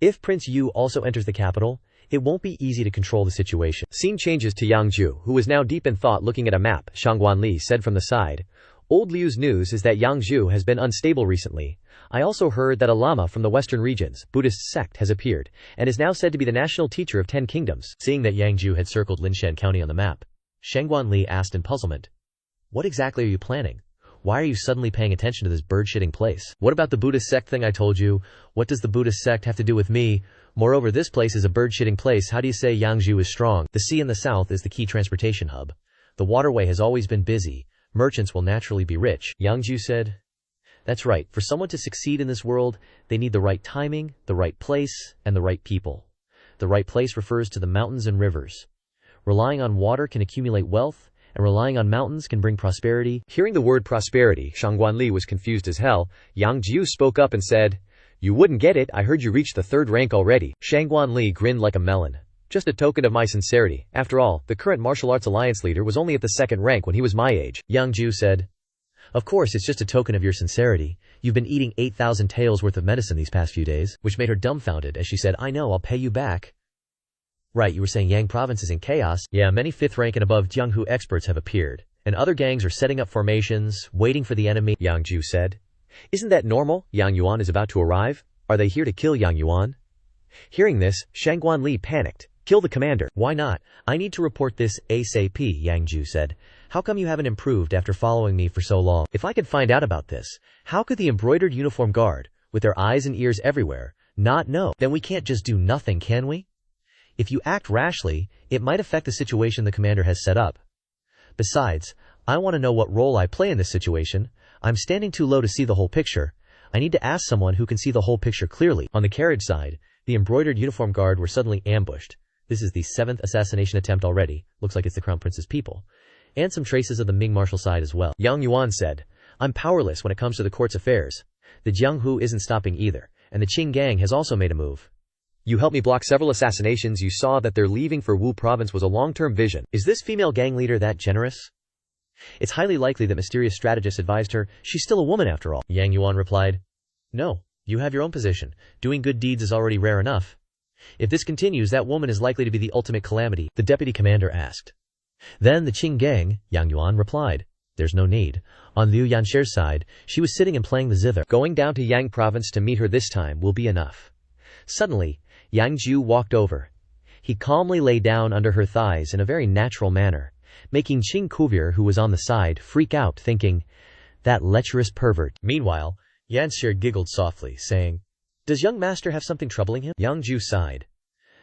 A: If Prince Yu also enters the capital, it won't be easy to control the situation. Scene changes to Yang Jiu, who was now deep in thought looking at a map. Shangguan Li said from the side. Old Liu's news is that Yang Jiu has been unstable recently. I also heard that a lama from the western regions, Buddhist sect, has appeared, and is now said to be the national teacher of 10 kingdoms. Seeing that Yang Jiu had circled Linshan County on the map, Shangguan Li asked in puzzlement. What exactly are you planning? Why are you suddenly paying attention to this bird-shitting place? What about the Buddhist sect thing I told you? What does the Buddhist sect have to do with me? Moreover, this place is a bird-shitting place. How do you say Yang Jiu is strong? The sea in the south is the key transportation hub. The waterway has always been busy. Merchants will naturally be rich. Yang Jiu said. That's right. For someone to succeed in this world, they need the right timing, the right place, and the right people. The right place refers to the mountains and rivers. Relying on water can accumulate wealth, and relying on mountains can bring prosperity. Hearing the word prosperity, Shangguan Li was confused as hell. Yang Jiu spoke up and said, You wouldn't get it, I heard you reached the 3rd rank already. Shangguan Li grinned like a melon. Just a token of my sincerity. After all, the current martial arts alliance leader was only at the 2nd rank when he was my age. Yang Jiu said, Of course, it's just a token of your sincerity. You've been eating 8,000 taels worth of medicine these past few days, which made her dumbfounded as she said, I know, I'll pay you back. Right, you were saying Yang province is in chaos. Yeah, many 5th rank and above Jianghu experts have appeared, and other gangs are setting up formations, waiting for the enemy, Yang Jiu said. Isn't that normal? Yang Yuan is about to arrive. Are they here to kill Yang Yuan? Hearing this, Shangguan Li panicked. Kill the commander. Why not? I need to report this ASAP, Yang Jiu said. How come you haven't improved after following me for so long? If I could find out about this, how could the embroidered uniform guard, with their eyes and ears everywhere, not know? Then we can't just do nothing, can we? If you act rashly, it might affect the situation the commander has set up. Besides, I want to know what role I play in this situation. I'm standing too low to see the whole picture. I need to ask someone who can see the whole picture clearly. On the carriage side, the embroidered uniform guard were suddenly ambushed. This is the 7th assassination attempt already. Looks like it's the Crown Prince's people. And some traces of the Ming martial side as well. Yang Yuan said, I'm powerless when it comes to the court's affairs. The Jianghu isn't stopping either, and the Qing gang has also made a move. You helped me block several assassinations. You saw that their leaving for Wu province was a long-term vision. Is this female gang leader that generous? It's highly likely that mysterious strategist advised her. She's still a woman after all. Yang Yuan replied, No, you have your own position. Doing good deeds is already rare enough. If this continues, that woman is likely to be the ultimate calamity, the deputy commander asked. Then the Qing gang, Yang Yuan replied. There's no need. On Liu Yanxie's side, she was sitting and playing the zither. Going down to Yang province to meet her this time will be enough. Suddenly, Yang Jiu walked over. He calmly lay down under her thighs in a very natural manner, making Qing Kuvir, who was on the side, freak out, thinking, that lecherous pervert. Meanwhile, Yanxie giggled softly, saying, Does young master have something troubling him? Yang Jiu sighed.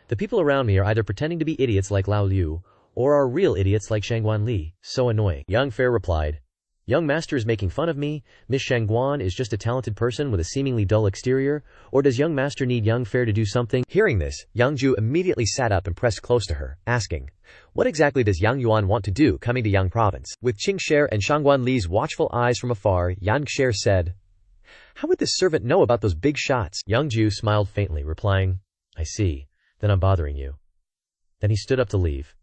A: The people around me are either pretending to be idiots like Lao Liu, or are real idiots like Shangguan Li. So annoying. Yang Fair replied, Young master is making fun of me. Miss Shangguan is just a talented person with a seemingly dull exterior. Or does young master need young fair to do something? Hearing this, Yang Jiu immediately sat up and pressed close to her, asking, What exactly does Yang Yuan want to do coming to Yang province? With Qing Sher and Shangguan Li's watchful eyes from afar, Yang Sher said, How would this servant know about those big shots? Yang Jiu smiled faintly, replying, I see. Then I'm bothering you. Then he stood up to leave.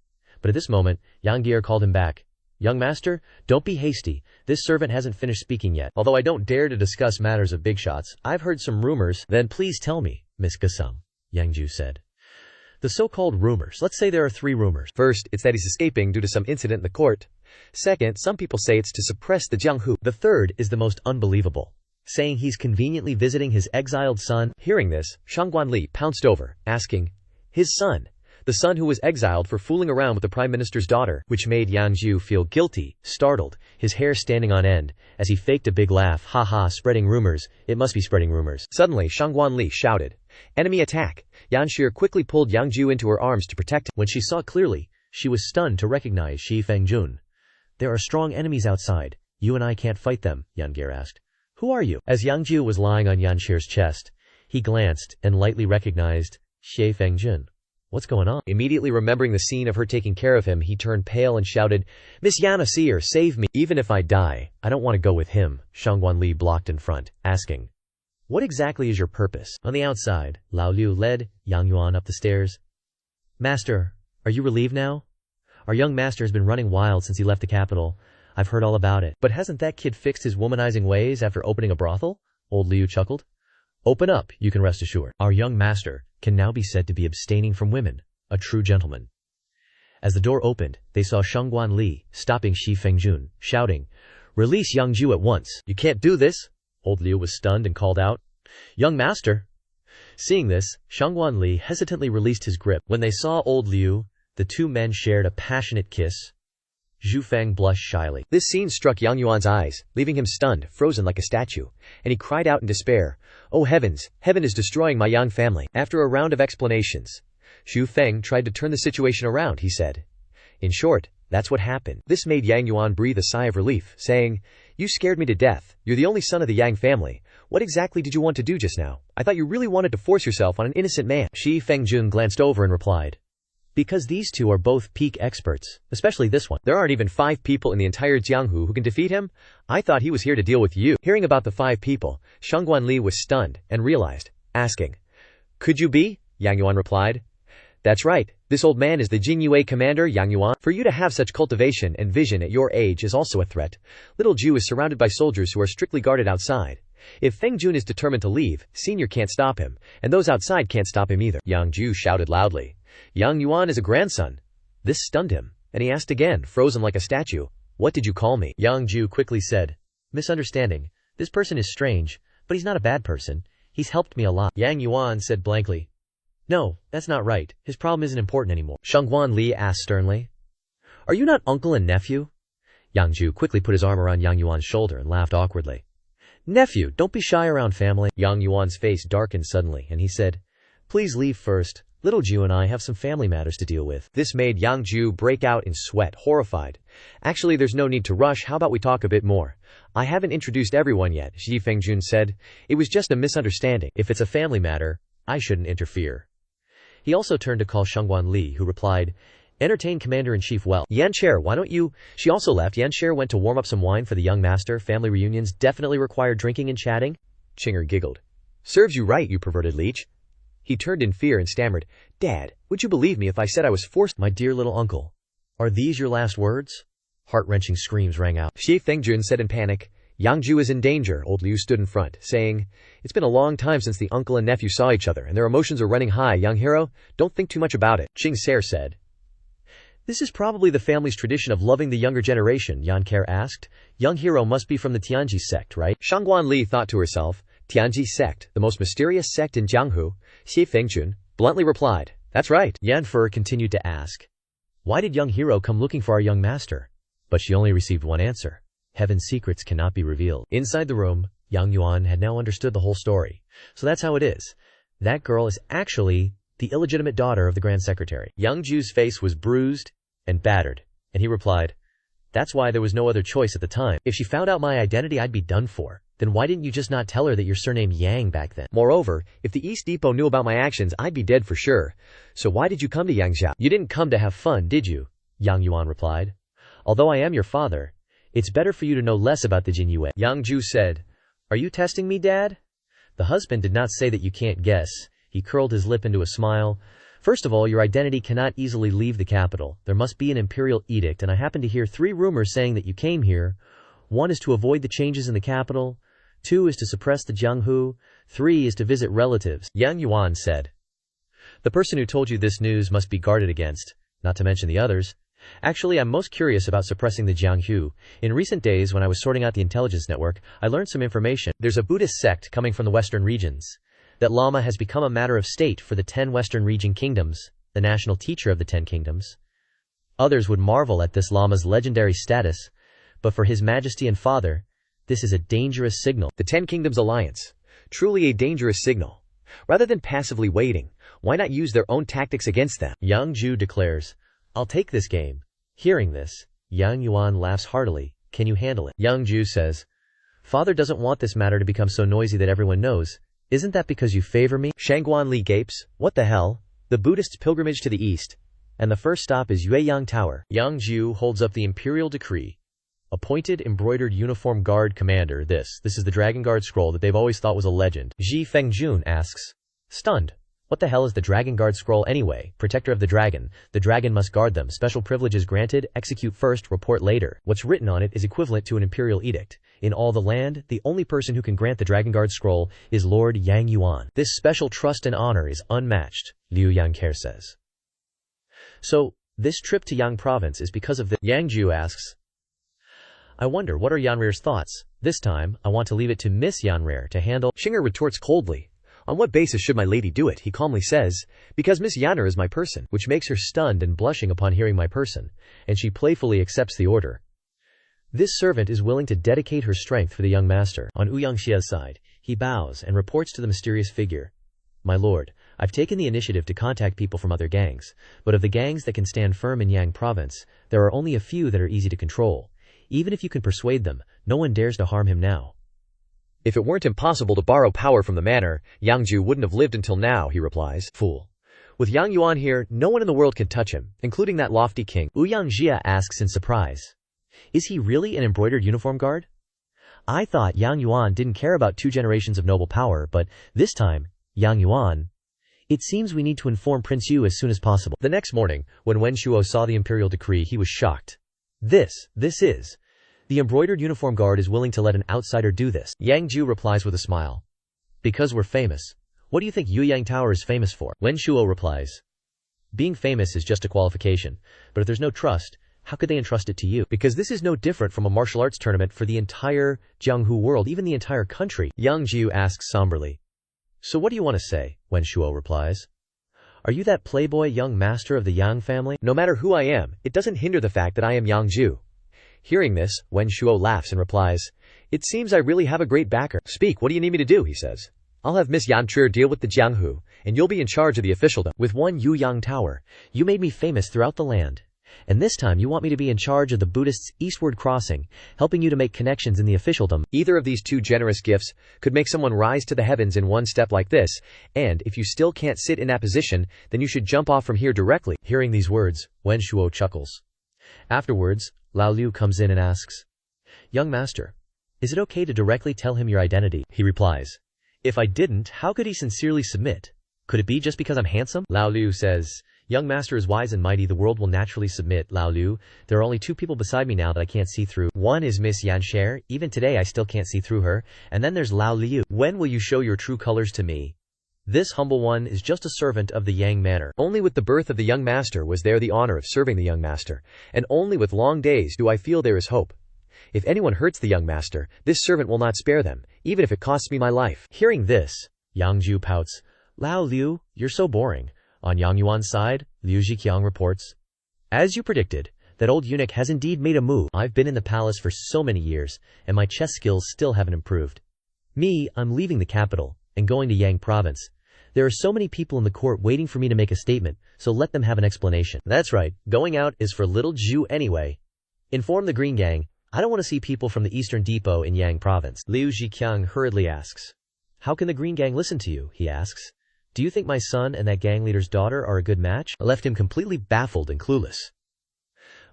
A: But at this moment, Yang Jiu called him back. Young master, don't be hasty. This servant hasn't finished speaking yet. Although I don't dare to discuss matters of big shots, I've heard some rumors. Then please tell me, Miss Gasum, Yang Jiu said. The so-called rumors. Let's say there are 3 rumors. First, it's that he's escaping due to some incident in the court. Second, some people say it's to suppress the Jianghu. The third is the most unbelievable, saying he's conveniently visiting his exiled son. Hearing this, Shangguan Li pounced over, asking, His son? The son who was exiled for fooling around with the prime minister's daughter, which made Yang Jiu feel guilty, startled, his hair standing on end, as he faked a big laugh. Ha ha, spreading rumors. It must be spreading rumors. Suddenly, Shangguan Li shouted, Enemy attack! Yanxie quickly pulled Yang Jiu into her arms to protect him. When she saw clearly, she was stunned to recognize Shi Fengjun. There are strong enemies outside. You and I can't fight them, Yanxie asked. Who are you? As Yang Jiu was lying on Yanxie's chest, he glanced and lightly recognized Shi Fengjun. What's going on?
B: Immediately remembering the scene of her taking care of him, he turned pale and shouted, "Miss Yana Seer, save me! Even if I die, I don't want to go with him." Shangguan blocked in front, asking, "What exactly is your purpose?"
A: On the outside, Lao Liu led Yang Yuan up the stairs. "Master, are you relieved now? Our young master has been running wild since he left the capital. I've heard all about it." "But hasn't that kid fixed his womanizing ways after opening a brothel?" Old Liu chuckled. "Open up, you can rest assured. Our young master can now be said to be abstaining from women, a true gentleman." As the door opened, they saw Shangguan Li stopping Shi Fengjun, shouting, "Release Yang Jiu at once."
B: "You can't do this."
A: Old Liu was stunned and called out, "Young master." Seeing this, Shangguan Li hesitantly released his grip. When they saw old Liu, the two men shared a passionate kiss. Zhu Feng blushed shyly.
B: This scene struck Yang Yuan's eyes, leaving him stunned, frozen like a statue, and he cried out in despair, "Oh heavens, heaven is destroying my Yang family." After a round of explanations, Zhu Feng tried to turn the situation around. He said, "In short, that's what happened." This made Yang Yuan breathe a sigh of relief, saying, "You scared me to death. You're the only son of the Yang family. What exactly did you want to do just now? I thought you really wanted to force yourself on an innocent man."
A: Shi Fengjun glanced over and replied, "Because these two are both peak experts, especially this one."
B: "There aren't even 5 people in the entire Jianghu who can defeat him? I thought he was here to deal with you." Hearing about the 5 people, Shangguan Li was stunned and realized, asking, "Could you be?" Yang Yuan replied, "That's right. This old man is the Jinyue commander, Yang Yuan. For you to have such cultivation and vision at your age is also a threat. Little Jiu is surrounded by soldiers who are strictly guarded outside. If Feng Jun is determined to leave, Senior can't stop him, and those outside can't stop him either." Yang Jiu shouted loudly, "Yang Yuan is a grandson." This stunned him, and he asked again, frozen like a statue, "What did you call me?"
A: Yang Jiu quickly said, "Misunderstanding. This person is strange, but he's not a bad person. He's helped me a lot." Yang Yuan said blankly, "No, that's not right. His problem isn't important anymore."
B: Shangguan Li asked sternly,
A: "Are you not uncle and nephew?" Yang Jiu quickly put his arm around Yang Yuan's shoulder and laughed awkwardly. "Nephew, don't be shy around family." Yang Yuan's face darkened suddenly, and he said, "Please leave first. Little Jiu and I have some family matters to deal with."
B: This made Yang Jiu break out in sweat, horrified. "Actually, there's no need to rush. How about we talk a bit more? I haven't introduced everyone yet," Shi Fengjun said. "It was just a misunderstanding."
A: "If it's a family matter, I shouldn't interfere." He also turned to call Shangguan Li, who replied, "Entertain Commander-in-Chief well."
B: "Yancher, why don't you—" She also left. Yancher went to warm up some wine for the young master. Family reunions definitely require drinking and chatting. Chinger giggled. "Serves you right, you perverted leech." He turned in fear and stammered, "Dad, would you believe me if I said I was forced—"
A: "My dear little uncle, are these your last words?" Heart-wrenching screams rang out.
B: Shi Fengjun said in panic, "Yang Jiu is in danger." Old Liu stood in front, saying, "It's been a long time since the uncle and nephew saw each other, and their emotions are running high. Young hero, don't think too much about it." Ching Ser said,
A: "This is probably the family's tradition of loving the younger generation," Yan Care asked. "Young hero must be from the Tianji sect, right?"
B: Shangguan Li thought to herself, "Tianji sect, the most mysterious sect in Jianghu?" Shi Fengjun bluntly replied, "That's right."
A: Yan Fer continued to ask, "Why did young hero come looking for our young master?" But she only received one answer. Heaven's secrets cannot be revealed. Inside the room, Yang Yuan had now understood the whole story. So that's how it is. That girl is actually the illegitimate daughter of the Grand Secretary. Yang Jiu's face was bruised and battered, and he replied, "That's why there was no other choice at the time. If she found out my identity, I'd be done for. Then why didn't you just not tell her that you're surnamed Yang back then? Moreover, if the East Depot knew about my actions, I'd be dead for sure. So why did you come to Yangzhou?" "You didn't come to have fun, did you?" Yang Yuan replied. "Although I am your father, it's better for you to know less about the Jinyue." Yang Jiu said, "Are you testing me, Dad?" The husband did not say that you can't guess. He curled his lip into a smile. "First of all, your identity cannot easily leave the capital. There must be an imperial edict, and I happen to hear 3 rumors saying that you came here. 1 is to avoid the changes in the capital. 2 is to suppress the Jianghu. 3 is to visit relatives." Yang Yuan said, "The person who told you this news must be guarded against, not to mention the others. Actually, I'm most curious about suppressing the Jianghu. In recent days, when I was sorting out the intelligence network, I learned some information. There's a Buddhist sect coming from the western regions. That Lama has become a matter of state for the 10 western region kingdoms, the national teacher of the 10 kingdoms. Others would marvel at this Lama's legendary status, but for His Majesty and Father, this is a dangerous signal." The 10 Kingdoms Alliance. Truly a dangerous signal. Rather than passively waiting, why not use their own tactics against them? Yang Jiu declares, "I'll take this game." Hearing this, Yang Yuan laughs heartily. "Can you handle it?" Yang Jiu says, "Father doesn't want this matter to become so noisy that everyone knows. Isn't that because you favor me?" Shangguan Li gapes, "What the hell?
B: the Buddhists' pilgrimage to the east, and the first stop is Yueyang Tower.
A: Yang Jiu holds up the imperial decree. Appointed embroidered uniform guard commander. This is the Dragon Guard scroll that they've always thought was a legend.
B: Ji Fengjun asks, stunned. What the hell is the Dragon Guard scroll anyway? Protector of the dragon must guard them. Special privileges granted, execute first, report later. What's written on it is equivalent to an imperial edict. In all the land, the only person who can grant the Dragon Guard scroll is Lord Yang Yuan. This special trust and honor is unmatched, Liu Yangker says.
A: So, this trip to Yang province is because of the—
B: Yang Jiu asks,
A: I wonder, what are Yanrear's thoughts? This time, I want to leave it to Miss Yanrear to handle.
B: Shinger retorts coldly. On what basis should my lady do it? He calmly says, because Miss Yanrear is my person, which makes her stunned and blushing upon hearing my person, and she playfully accepts the order.
A: This servant is willing to dedicate her strength for the young master. On Ouyangxia's side, he bows and reports to the mysterious figure. My lord, I've taken the initiative to contact people from other gangs, but of the gangs that can stand firm in Yang province, there are only a few that are easy to control. Even if you can persuade them, no one dares to harm him now.
B: If it weren't impossible to borrow power from the manor, Yang Jiu wouldn't have lived until now, he replies.
A: Fool.
B: With Yang Yuan here, no one in the world can touch him, including that lofty king.
A: Ouyangxia asks in surprise. Is he really an embroidered uniform guard? I thought Yang Yuan didn't care about 2 generations of noble power, but this time, Yang Yuan. It seems we need to inform Prince Yu as soon as possible.
B: The next morning, when Wen Shuo saw the imperial decree, he was shocked.
A: This is. The embroidered uniform guard is willing to let an outsider do this.
B: Yang Jiu replies with a smile.
A: Because we're famous. What do you think Yueyang Tower is famous for?
B: Wen Shuo replies.
A: Being famous is just a qualification, but if there's no trust, how could they entrust it to you?
B: Because this is no different from a martial arts tournament for the entire Jianghu world, even the entire country.
A: Yang Jiu asks somberly. So what do you want to say? Wen Shuo replies. Are you that playboy young master of the Yang family?
B: No matter who I am, it doesn't hinder the fact that I am Yang Jiu. Hearing this, Wen Shuo laughs and replies, it seems I really have a great backer. Speak, what do you need me to do? He says. I'll have Miss Yanrear deal with the Jianghu, and you'll be in charge of the officialdom.
A: With one Yueyang Tower, you made me famous throughout the land. And this time you want me to be in charge of the Buddhists' eastward crossing, helping you to make connections in the officialdom.
B: Either of these 2 generous gifts could make someone rise to the heavens in one step like this, and if you still can't sit in that position, then you should jump off from here directly.
A: Hearing these words, Wen Shuo chuckles. Afterwards, Lao Liu comes in and asks, Young master, is it okay to directly tell him your identity?
B: He replies,
A: if I didn't, how could he sincerely submit? Could it be just because I'm handsome?
B: Lao Liu says,
A: Young master is wise and mighty, the world will naturally submit. Lao Liu, there are only 2 people beside me now that I can't see through. One is Miss Yanrear, even today I still can't see through her, and then there's Lao Liu. When will you show your true colors to me? This humble one is just a servant of the Yang manor.
B: Only with the birth of the young master was there the honor of serving the young master, and only with long days do I feel there is hope. If anyone hurts the young master, this servant will not spare them, even if it costs me my life.
A: Hearing this, Yang Jiu pouts. Lao Liu, you're so boring. On Yang Yuan's side, Liu Zhiqiang reports. As you predicted, that old eunuch has indeed made a move. I've been in the palace for so many years, and my chess skills still haven't improved. I'm leaving the capital, and going to Yang province. There are so many people in the court waiting for me to make a statement, so let them have an explanation.
B: That's right, going out is for little Jiu anyway.
A: Inform the Green Gang, I don't want to see people from the Eastern Depot in Yang province.
B: Liu Zhiqiang hurriedly asks.
A: How can the Green Gang listen to you? He asks. Do you think my son and that gang leader's daughter are a good match?
B: I left him completely baffled and clueless.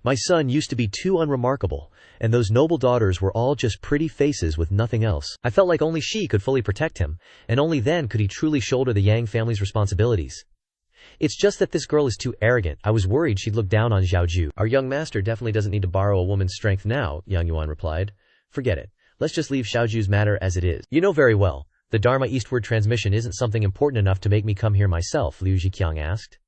A: My son used to be too unremarkable, and those noble daughters were all just pretty faces with nothing else. I felt like only she could fully protect him, and only then could he truly shoulder the Yang family's responsibilities. It's just that this girl is too arrogant. I was worried she'd look down on Zhao Ju.
B: Our young master definitely doesn't need to borrow a woman's strength now, Yang Yuan replied. Forget it. Let's just leave Zhao Ju's matter as it is.
A: You know very well, the Dharma eastward transmission isn't something important enough to make me come here myself, Liu Zhiqiang asked.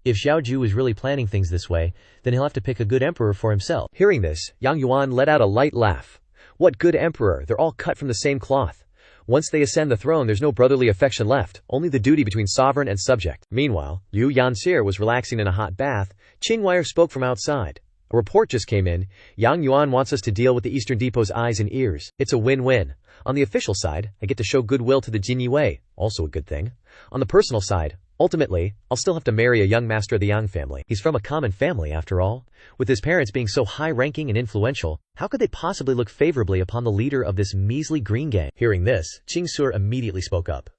A: If Zhao Ju is really planning things this way, then he'll have to pick a good emperor for himself.
B: Hearing this, Yang Yuan let out a light laugh. What good emperor? They're all cut from the same cloth. Once they ascend the throne, there's no brotherly affection left, only the duty between sovereign and subject. Meanwhile, Liu Yanxir was relaxing in a hot bath. Qingwire spoke from outside. A report just came in. Yang Yuan wants us to deal with the Eastern Depot's eyes and ears. It's a win-win. On the official side, I get to show goodwill to the Jin Yue, also a good thing. On the personal side, ultimately, I'll still have to marry a young master of the Yang family. He's from a common family, after all. With his parents being so high-ranking and influential, how could they possibly look favorably upon the leader of this measly green gang? Hearing this, Qing Sur immediately spoke up.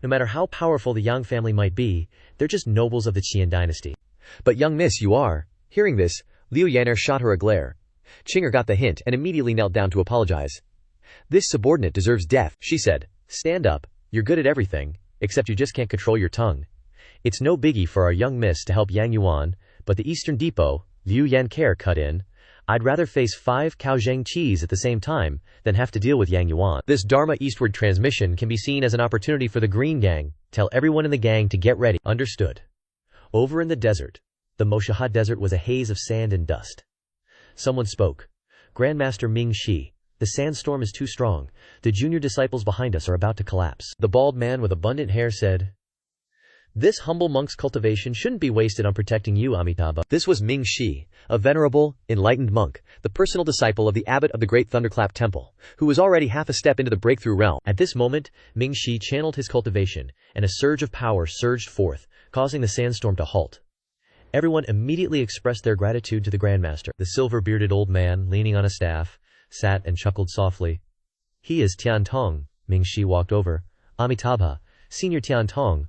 A: No matter how powerful the Yang family might be, they're just nobles of the Qian dynasty.
B: But young miss, you are. Hearing this, Liu Yan'er shot her a glare. Chinger got the hint and immediately knelt down to apologize. This subordinate deserves death, she said. Stand up, you're good at everything, except you just can't control your tongue. It's no biggie for our young miss to help Yang Yuan, but the Eastern Depot, Liu Yan'er, cut in. I'd rather face 5 Kaozheng Qis at the same time than have to deal with Yang Yuan. This Dharma eastward transmission can be seen as an opportunity for the Green Gang. Tell everyone in the gang to get ready. Understood. Over in the desert, the Moshaha Desert was a haze of sand and dust. Someone spoke. Grandmaster Ming Shi, the sandstorm is too strong. The junior disciples behind us are about to collapse. The bald man with abundant hair said, this humble monk's cultivation shouldn't be wasted on protecting you, Amitabha. This was Ming Shi, a venerable, enlightened monk, the personal disciple of the abbot of the Great Thunderclap Temple, who was already half a step into the breakthrough realm. At this moment, Ming Shi channeled his cultivation, and a surge of power surged forth, causing the sandstorm to halt. Everyone immediately expressed their gratitude to the Grandmaster. The silver-bearded old man, leaning on a staff, sat and chuckled softly. He is Tian Tong. Ming Shi walked over. Amitabha, Senior Tian Tong,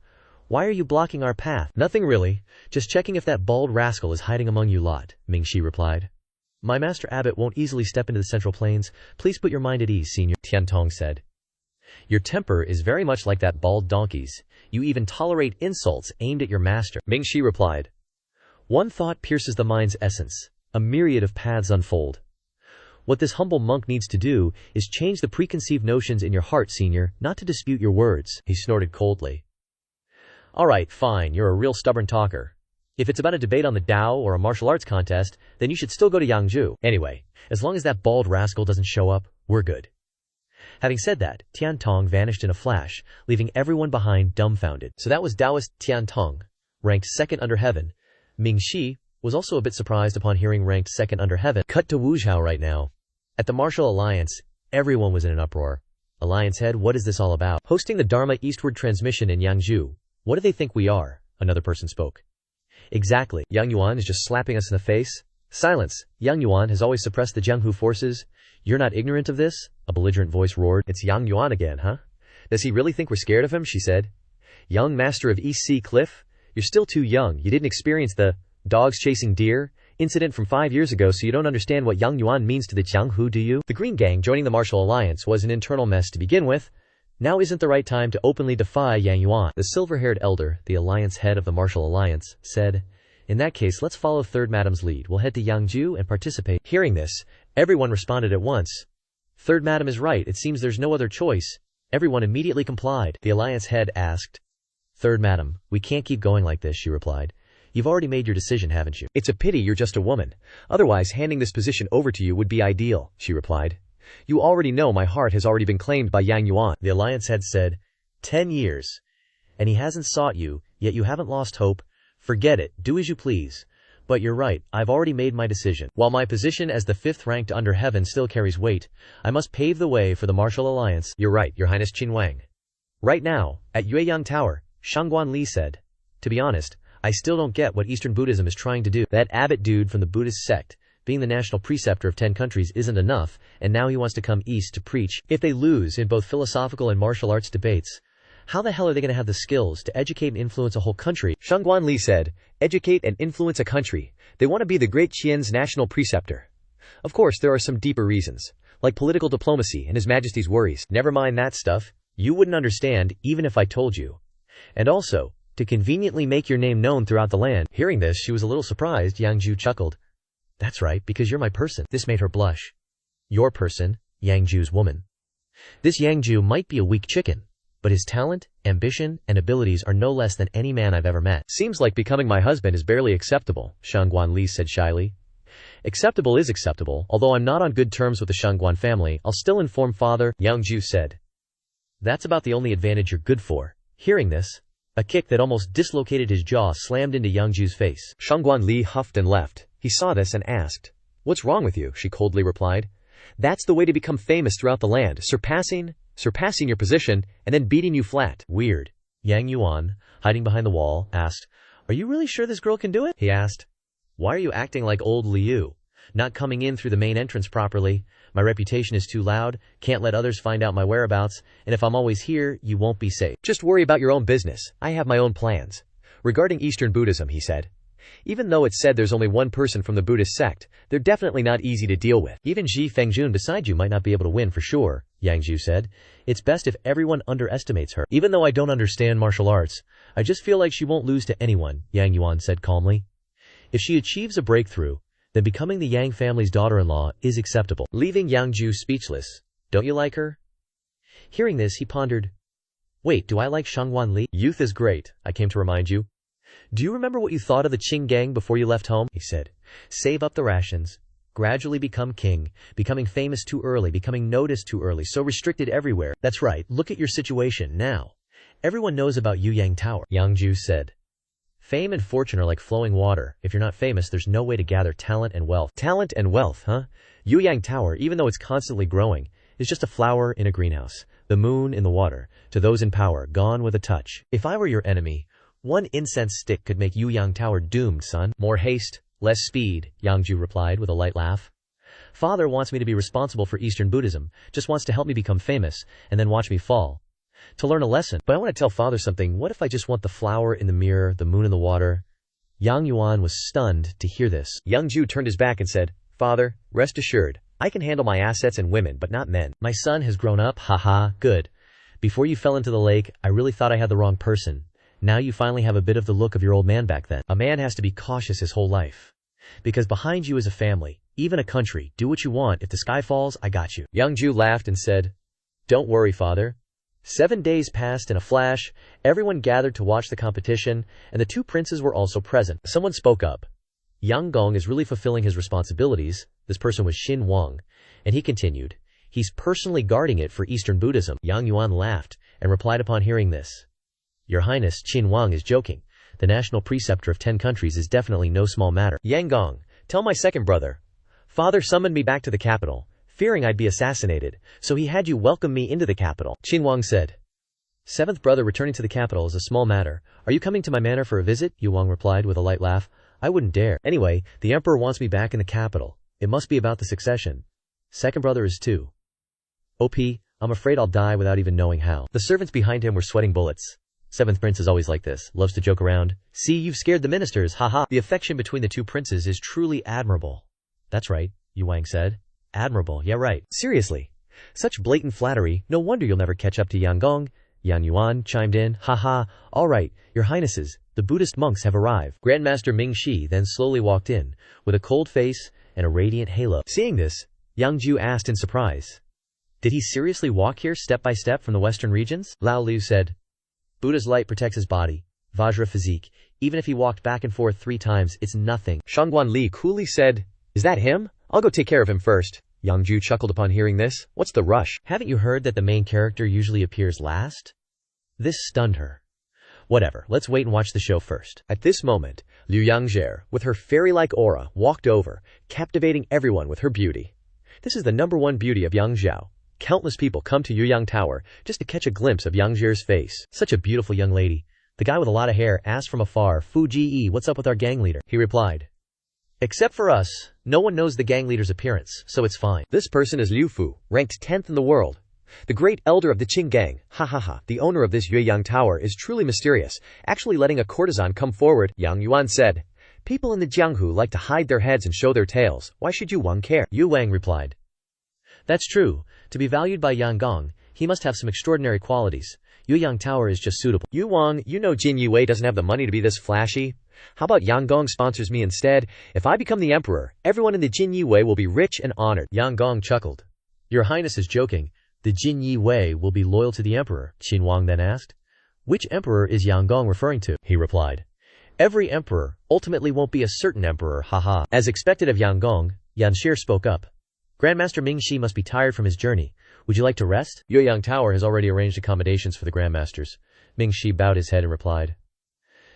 B: why are you blocking our path? Nothing really, just checking if that bald rascal is hiding among you lot, Ming Shi replied. My master abbot won't easily step into the Central Plains. Please put your mind at ease, Senior, Tian Tong said. Your temper is very much like that bald donkey's. You even tolerate insults aimed at your master, Ming Shi replied. One thought pierces the mind's essence. A myriad of paths unfold. What this humble monk needs to do is change the preconceived notions in your heart, Senior, not to dispute your words, he snorted coldly. Alright, fine, you're a real stubborn talker. If it's about a debate on the Tao or a martial arts contest, then you should still go to Yang Jiu. Anyway, as long as that bald rascal doesn't show up, we're good. Having said that, Tian Tong vanished in a flash, leaving everyone behind dumbfounded. So that was Taoist Tian Tong, ranked second under heaven. Ming Shi was also a bit surprised upon hearing ranked second under heaven. Cut to Wuzhou right now. At the Martial Alliance, everyone was in an uproar. Alliance head, what is this all about? Hosting the Dharma eastward transmission in Yang Jiu. What do they think we are? Another person spoke. Exactly. Yang Yuan is just slapping us in the face. Silence. Yang Yuan has always suppressed the Jianghu forces. You're not ignorant of this? A belligerent voice roared. It's Yang Yuan again, huh? Does he really think we're scared of him? She said. Young master of East Sea Cliff? You're still too young. You didn't experience the dogs chasing deer incident from 5 years ago, so you don't understand what Yang Yuan means to the Jianghu, do you? The Green Gang joining the Martial Alliance was an internal mess to begin with. Now isn't the right time to openly defy Yang Yuan. The silver-haired elder, the alliance head of the Martial Alliance, said, in that case, let's follow Third Madam's lead. We'll head to Yang Jiu and participate. Hearing this, everyone responded at once. Third Madam is right. It seems there's no other choice. Everyone immediately complied. The alliance head asked, Third Madam, we can't keep going like this, she replied. You've already made your decision, haven't you? It's a pity you're just a woman. Otherwise, handing this position over to you would be ideal, she replied. You already know my heart has already been claimed by Yang Yuan. The alliance head said, 10 years. And he hasn't sought you, yet you haven't lost hope. Forget it, do as you please. But you're right, I've already made my decision. While my position as the 5th ranked under heaven still carries weight, I must pave the way for the Martial Alliance. You're right, Your Highness Qin Wang. Right now, at Yueyang Tower, Shangguan Li said, to be honest, I still don't get what Eastern Buddhism is trying to do. That abbot dude from the Buddhist sect, being the national preceptor of 10 countries isn't enough, and now he wants to come east to preach. If they lose in both philosophical and martial arts debates, how the hell are they going to have the skills to educate and influence a whole country? Shangguan Li said, educate and influence a country. They want to be the great Qian's national preceptor. Of course, there are some deeper reasons, like political diplomacy and His Majesty's worries. Never mind that stuff. You wouldn't understand, even if I told you. And also, to conveniently make your name known throughout the land. Hearing this, she was a little surprised. Yang Jiu chuckled. That's right, because you're my person. This made her blush. Your person, Yang Jiu's woman. This Yang Jiu might be a weak chicken, but his talent, ambition, and abilities are no less than any man I've ever met. Seems like becoming my husband is barely acceptable, Shangguan Li said shyly. Acceptable is acceptable, although I'm not on good terms with the Shangguan family, I'll still inform father, Yang Jiu said. That's about the only advantage you're good for. Hearing this, a kick that almost dislocated his jaw slammed into Yang Jiu's face. Shangguan Li huffed and left. He saw this and asked, What's wrong with you? She coldly replied. That's the way to become famous throughout the land, surpassing your position, and then beating you flat. Weird. Yang Yuan, hiding behind the wall, asked, Are you really sure this girl can do it? He asked. Why are you acting like old Liu?
A: Not coming in through the main entrance properly. My reputation is too loud, can't let others find out my whereabouts, and if I'm always here, you won't be safe.
B: Just worry about your own business. I have my own plans. Regarding Eastern Buddhism, he said. Even though it's said there's only one person from the Buddhist sect, they're definitely not easy to deal with.
A: Even Ji Fengjun beside you might not be able to win for sure, Yang Jiu said. It's best if everyone underestimates her. Even though I don't understand martial arts, I just feel like she won't lose to anyone, Yang Yuan said calmly. If she achieves a breakthrough, then becoming the Yang family's daughter-in-law is acceptable. Leaving Yang Jiu speechless. Don't you like her? Hearing this, he pondered. Wait, do I like Shangwan Li? Youth is great, I came to remind you. Do you remember what you thought of the Qing gang before you left home? He said. Save up the rations. Gradually become king. Becoming famous too early. Becoming noticed too early. So restricted everywhere. That's right. Look at your situation now. Everyone knows about Yang Tower. Yang Jiu said. Fame and fortune are like flowing water. If you're not famous, there's no way to gather talent and wealth. Talent and wealth, huh? Yang Tower, even though it's constantly growing, is just a flower in a greenhouse. The moon in the water. To those in power, gone with a touch. If I were your enemy, one incense stick could make Yang Tower doomed, son. More haste, less speed, Yang Jiu replied with a light laugh. Father wants me to be responsible for Eastern Buddhism, just wants to help me become famous, and then watch me fall. To learn a lesson. But I want to tell Father something. What if I just want the flower in the mirror, the moon in the water? Yang Yuan was stunned to hear this. Yang Jiu turned his back and said, Father, rest assured, I can handle my assets and women, but not men. My son has grown up, haha, good. Before you fell into the lake, I really thought I had the wrong person. Now you finally have a bit of the look of your old man back then. A man has to be cautious his whole life. Because behind you is a family, even a country. Do what you want. If the sky falls, I got you. Yang Jiu laughed and said, Don't worry, Father. 7 days passed in a flash. Everyone gathered to watch the competition, and the two princes were also present. Someone spoke up. Yang Gong is really fulfilling his responsibilities. This person was Xin Wang. And he continued, He's personally guarding it for Eastern Buddhism. Yang Yuan laughed and replied upon hearing this. Your Highness, Qin Wang is joking. The national preceptor of 10 countries is definitely no small matter. Yang Gong, tell my second brother. Father summoned me back to the capital, fearing I'd be assassinated, so he had you welcome me into the capital. Qin Wang said. Seventh brother returning to the capital is a small matter. Are you coming to my manor for a visit? Yu Wang replied with a light laugh. I wouldn't dare. Anyway, the emperor wants me back in the capital. It must be about the succession. Second brother is too. OP, I'm afraid I'll die without even knowing how. The servants behind him were sweating bullets. Seventh prince is always like this, loves to joke around. See, you've scared the ministers, haha. The affection between the two princes is truly admirable. That's right, Yu Wang said. Admirable, yeah right. Seriously. Such blatant flattery, no wonder you'll never catch up to Yang Gong. Yang Yuan chimed in, haha, alright, your highnesses, the Buddhist monks have arrived. Grandmaster Ming Shi then slowly walked in, with a cold face and a radiant halo. Seeing this, Yang Jiu asked in surprise. Did he seriously walk here step by step from the western regions? Lao Liu said. Buddha's light protects his body, Vajra physique. Even if he walked back and forth 3 times, it's nothing. Shangguan Li coolly said, Is that him? I'll go take care of him first. Yang Jiu chuckled upon hearing this. What's the rush? Haven't you heard that the main character usually appears last? This stunned her. Whatever, let's wait and watch the show first. At this moment, Liu Yangzhe, with her fairy-like aura, walked over, captivating everyone with her beauty. This is the #1 beauty of Yangzhou. Countless people come to Yuyang Tower just to catch a glimpse of Yang Jiu's face. Such a beautiful young lady. The guy with a lot of hair asked from afar, Fu Ji, what's up with our gang leader? He replied, Except for us, no one knows the gang leader's appearance, so it's fine. This person is Liu Fu, ranked 10th in the world. The great elder of the Qing gang, ha ha ha. The owner of this Yuyang Tower is truly mysterious, actually letting a courtesan come forward. Yang Yuan said, People in the Jianghu like to hide their heads and show their tails. Why should Yu Wang care? Yu Wang replied, That's true. To be valued by Yang Gong, he must have some extraordinary qualities. Yuyang Tower is just suitable. Yu Wang, you know Jin Yue doesn't have the money to be this flashy. How about Yang Gong sponsors me instead? If I become the emperor, everyone in the Jin Yue will be rich and honored. Yang Gong chuckled. Your Highness is joking. The Jin Yue will be loyal to the emperor, Qin Wang then asked. Which emperor is Yang Gong referring to? He replied. Every emperor ultimately won't be a certain emperor, haha. As expected of Yang Gong, Yan Shi spoke up. Grandmaster Ming Shi must be tired from his journey. Would you like to rest? Yuyang Tower has already arranged accommodations for the grandmasters. Ming Shi bowed his head and replied,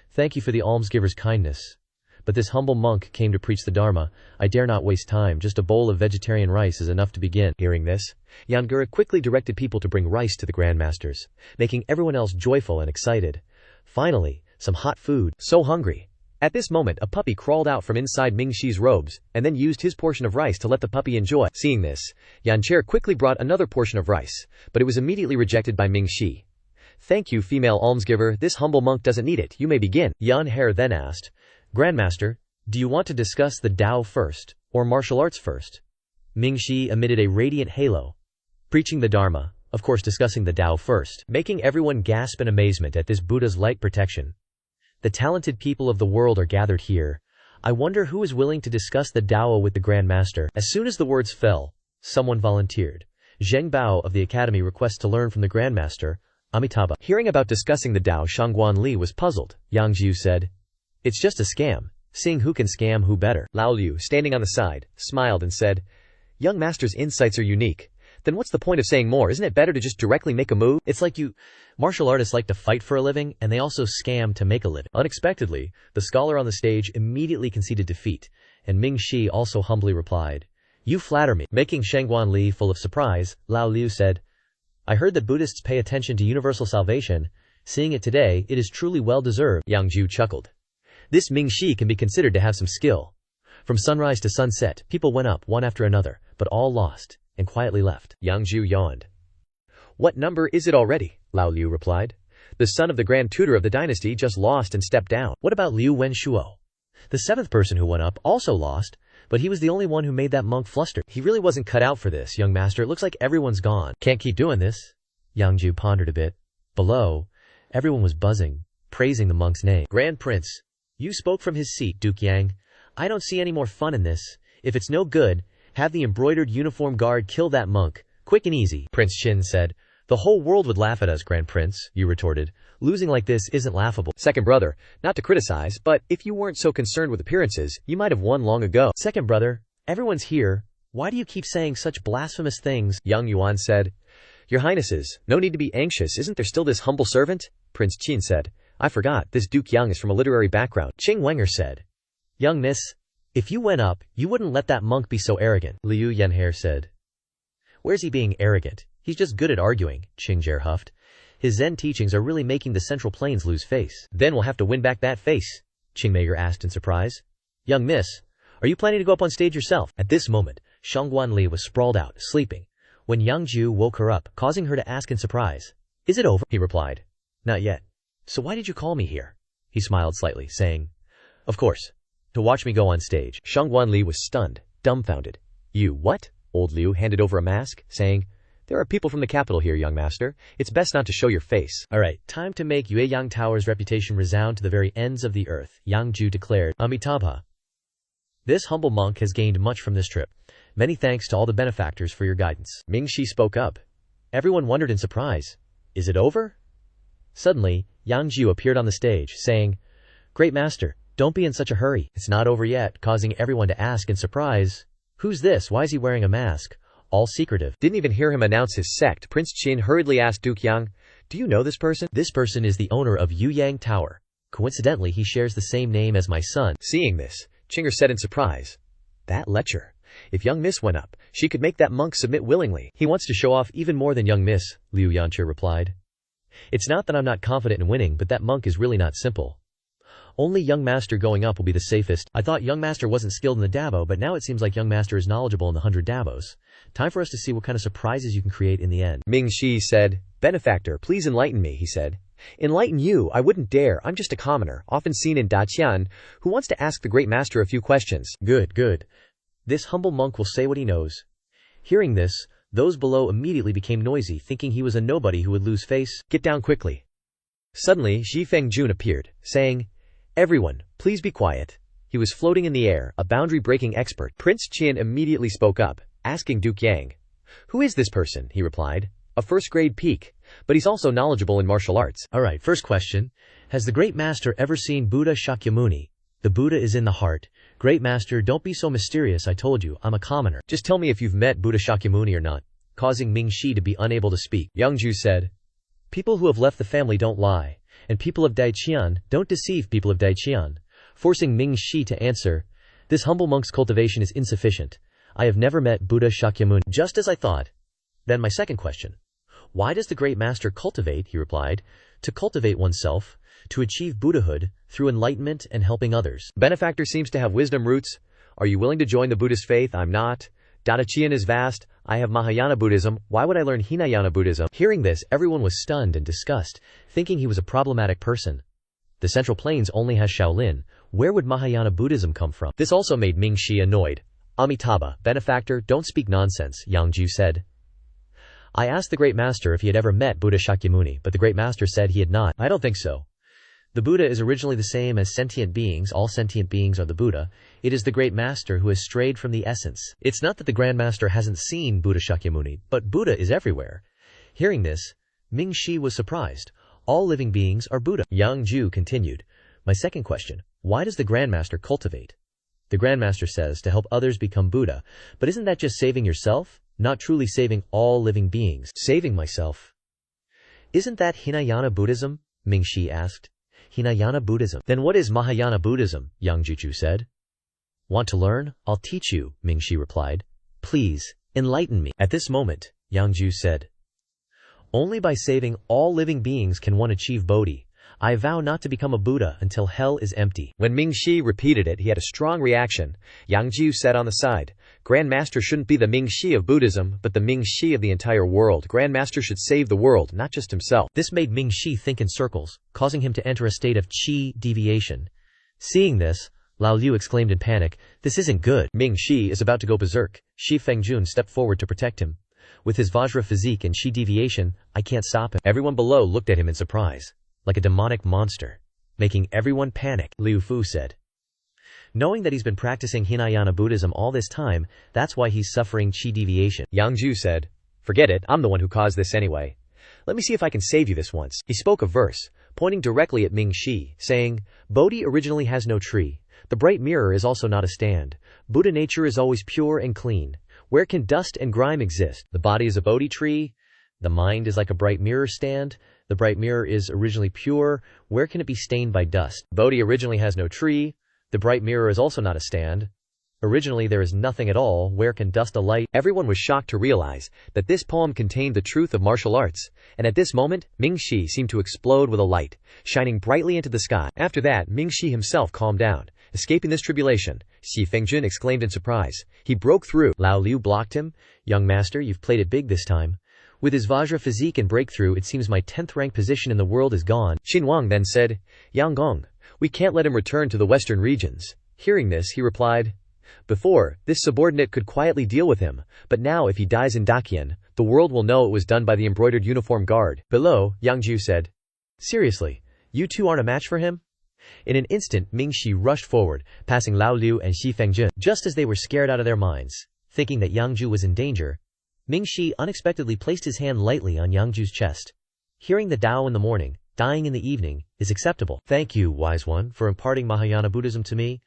A: Thank you for the almsgiver's kindness. But this humble monk came to preach the Dharma. I dare not waste time. Just a bowl of vegetarian rice is enough to begin. Hearing this, Yangura quickly directed people to bring rice to the grandmasters, making everyone else joyful and excited. Finally, some hot food. So hungry.
B: At this moment, a puppy crawled out from inside Ming Shi's robes, and then used his portion of rice to let the puppy enjoy. Seeing this, Yan Jiu quickly brought another portion of rice, but it was immediately rejected by Ming Shi. "Thank you, female almsgiver, this humble monk doesn't need it, you may begin."
A: Yan Jiu then asked, "Grandmaster, do you want to discuss the Tao first, or martial arts first?" Ming Shi emitted a radiant halo, preaching the Dharma, of course discussing the Tao first, making everyone gasp in amazement at this Buddha's light protection. The talented people of the world are gathered here. I wonder who is willing to discuss the Tao with the Grand Master. As soon as the words fell, someone volunteered. Zheng Bao of the Academy requests to learn from the Grand Master, Amitabha.
B: Hearing about discussing the Tao, Shangguan Li was puzzled. Yang Jiu said, "It's just a scam. Seeing who can scam who better." Lao Liu, standing on the side, smiled and said, "Young Master's insights are unique. Then what's the point of saying more? Isn't it better to just directly make a move?"
A: It's like martial artists like to fight for a living, and they also scam to make a living. Unexpectedly, the scholar on the stage immediately conceded defeat, and Ming Shi also humbly replied, "You flatter me." Making Shangguan Li full of surprise, Lao Liu said, "I heard that Buddhists pay attention to universal salvation. Seeing it today, it is truly well deserved." Yang Jiu chuckled. This Ming Shi can be considered to have some skill. From sunrise to sunset, people went up one after another, but all lost, and quietly left.
B: Yang Jiu yawned. "What number is it already?" Lao Liu replied. "The son of the grand tutor of the dynasty just lost and stepped down."
A: "What about Liu Wenshuo? The seventh person who went up also lost, but he was the only one who made that monk fluster. He really wasn't cut out for this, young master. It looks like everyone's gone. Can't keep doing this." Yang Jiu pondered a bit. Below, everyone was buzzing, praising the monk's name. "Grand Prince, you spoke from his seat, Duke Yang. I don't see any more fun in this. If it's no good, have the embroidered uniform guard kill that monk. Quick and easy." Prince Qin said. "The whole world would laugh at us, Grand Prince," you retorted. "Losing like this isn't laughable."
B: "Second brother, not to criticize, but if you weren't so concerned with appearances, you might have won long ago."
A: "Second brother, everyone's here. Why do you keep saying such blasphemous things?"
B: Yang Yuan said. "Your Highnesses, no need to be anxious. Isn't there still this humble servant?" Prince Qin said. "I forgot, this Duke Yang is from a literary background."
A: Qing Wenger said. "Young miss, if you went up, you wouldn't let that monk be so arrogant." Liu Yanhair said. "Where's he being arrogant? He's just good at arguing," Qing Jer huffed. "His Zen teachings are really making the Central Plains lose face." "Then we'll have to win back that face," Qing Mayer asked in surprise. "Young miss, are you planning to go up on stage yourself?" At this moment, Shangguan Li was sprawled out, sleeping, when Yang Jiu woke her up, causing her to ask in surprise, "Is it over?" He replied, "Not yet." "So why did you call me here?" He smiled slightly, saying, "Of course, to watch me go on stage."
B: Shangguan Li was stunned, dumbfounded. "You what?" Old Liu handed over a mask, saying, "There are people from the capital here, young master. It's best not to show your face."
A: "All right, time to make Yueyang Tower's reputation resound to the very ends of the earth," Yang Jiu declared. "Amitabha, this humble monk has gained much from this trip. Many thanks to all the benefactors for your guidance." Ming Shi spoke up. Everyone wondered in surprise. "Is it over?" Suddenly, Yang Jiu appeared on the stage, saying, "Great master, don't be in such a hurry. It's not over yet," causing everyone to ask in surprise, "Who's this? Why is he wearing a mask?" All secretive.
B: Didn't even hear him announce his sect. Prince Qin hurriedly asked Duke Yang, "Do you know this person?"
A: "This person is the owner of Yueyang Tower. Coincidentally, he shares the same name as my son."
B: Seeing this, Chinger said in surprise, "That lecher. If young miss went up, she could make that monk submit willingly."
A: "He wants to show off even more than young miss," Liu Yanchi replied. "It's not that I'm not confident in winning, but that monk is really not simple. Only young master going up will be the safest. I thought young master wasn't skilled in the Dabo, but now it seems like young master is knowledgeable in the 100 Dabos. Time for us to see what kind of surprises you can create in the end."
B: Ming Shi said, "Benefactor, please enlighten me," he said. "Enlighten you? I wouldn't dare. I'm just a commoner, often seen in Daqian, who wants to ask the great master a few questions."
A: "Good, good. This humble monk will say what he knows." Hearing this, those below immediately became noisy, thinking he was a nobody who would lose face.
B: "Get down quickly." Suddenly, Xi Fengjun appeared, saying, "Everyone, please be quiet." He was floating in the air, a boundary-breaking expert. Prince Qian immediately spoke up, asking Duke Yang, "Who is this person?" He replied, "A first-grade peak, but he's also knowledgeable in martial arts."
A: "All right, first question. Has the great master ever seen Buddha Shakyamuni? The Buddha is in the heart. Great master, don't be so mysterious. I told you, I'm a commoner. Just tell me if you've met Buddha Shakyamuni or not," causing Ming Shi to be unable to speak.
B: Yang Jiu said,
A: "People who have left the family don't lie, and people of Daiqian don't deceive people of Daiqian," forcing Ming Shi to answer, "This humble monk's cultivation is insufficient. I have never met Buddha Shakyamuni." "Just as I thought." Then my second question. "Why does the great master cultivate?" He replied, "To cultivate oneself, to achieve Buddhahood through enlightenment and helping others.
B: Benefactor seems to have wisdom roots. Are you willing to join the Buddhist faith? I'm not. Daitachian is vast. I have Mahayana Buddhism. Why would I learn Hinayana Buddhism?
A: Hearing this, everyone was stunned and disgusted, thinking he was a problematic person. The Central Plains only has Shaolin. Where would Mahayana Buddhism come from?
B: This also made Ming Shi annoyed. Amitabha, benefactor, don't speak nonsense, Yang Jiu said.
A: I asked the Great Master if he had ever met Buddha Shakyamuni, but the Great Master said he had not.
B: I don't think so.
A: The Buddha is originally the same as sentient beings. All sentient beings are the Buddha. It is the Great Master who has strayed from the essence. It's not that the Grand Master hasn't seen Buddha Shakyamuni, but Buddha is everywhere. Hearing this, Ming Shi was surprised. All living beings are Buddha.
B: Yang Jiu continued.
A: My second question, why does the Grand Master cultivate? The Grand Master says to help others become Buddha, but isn't that just saving yourself? Not truly saving all living beings.
B: Saving myself.
A: Isn't that Hinayana Buddhism? Ming Shi asked.
B: Hinayana Buddhism.
A: Then what is Mahayana Buddhism? Yang Jiu said. Want to learn? I'll teach you, Ming Shi replied. Please, enlighten me.
B: At this moment, Yang Jiu said,
A: only by saving all living beings can one achieve Bodhi. I vow not to become a Buddha until hell is empty.
B: When Ming Shi repeated it, he had a strong reaction. Yang Jiu said on the side, Grand Master shouldn't be the Ming Shi of Buddhism, but the Ming Shi of the entire world. Grand Master should save the world, not just himself.
A: This made Ming Shi think in circles, causing him to enter a state of qi deviation. Seeing this, Lao Liu exclaimed in panic, this isn't good.
B: Ming Shi is about to go berserk.
A: Shi Fengjun stepped forward to protect him. With his Vajra physique and qi deviation, I can't stop him.
B: Everyone below looked at him in surprise.
A: Like a demonic monster, making everyone panic,
B: Liu Fu said.
A: Knowing that he's been practicing Hinayana Buddhism all this time, that's why he's suffering qi deviation.
B: Yang Jiu said, forget it, I'm the one who caused this anyway. Let me see if I can save you this once. He spoke a verse, pointing directly at Ming Shi, saying, Bodhi originally has no tree. The bright mirror is also not a stand. Buddha nature is always pure and clean. Where can dust and grime exist?
A: The body is a Bodhi tree. The mind is like a bright mirror stand. The bright mirror is originally pure. Where can it be stained by dust?
B: Bodhi originally has no tree. The bright mirror is also not a stand.
A: Originally there is nothing at all. Where can dust alight?
B: Everyone was shocked to realize that this poem contained the truth of martial arts, and at this moment, Ming Shi seemed to explode with a light, shining brightly into the sky. After that, Ming Shi himself calmed down. Escaping this tribulation, Shi Fengjun exclaimed in surprise. He broke through.
A: Lao Liu blocked him. Young master, you've played it big this time. With his Vajra physique and breakthrough, it seems my 10th rank position in the world is gone.
B: Xin Wang then said, Yang Gong, we can't let him return to the western regions. Hearing this, he replied, before, this subordinate could quietly deal with him, but now if he dies in Dakian, the world will know it was done by the embroidered uniform guard.
A: Below, Yang Jiu said, seriously, you two aren't a match for him? In an instant, Ming Shi rushed forward, passing Lao Liu and Shi Fengjun. Just as they were scared out of their minds, thinking that Yang Jiu was in danger, Ming Shi unexpectedly placed his hand lightly on Yang Jiu's chest. Hearing the Tao in the morning, dying in the evening, is acceptable. Thank you, wise one, for imparting Mahayana Buddhism to me.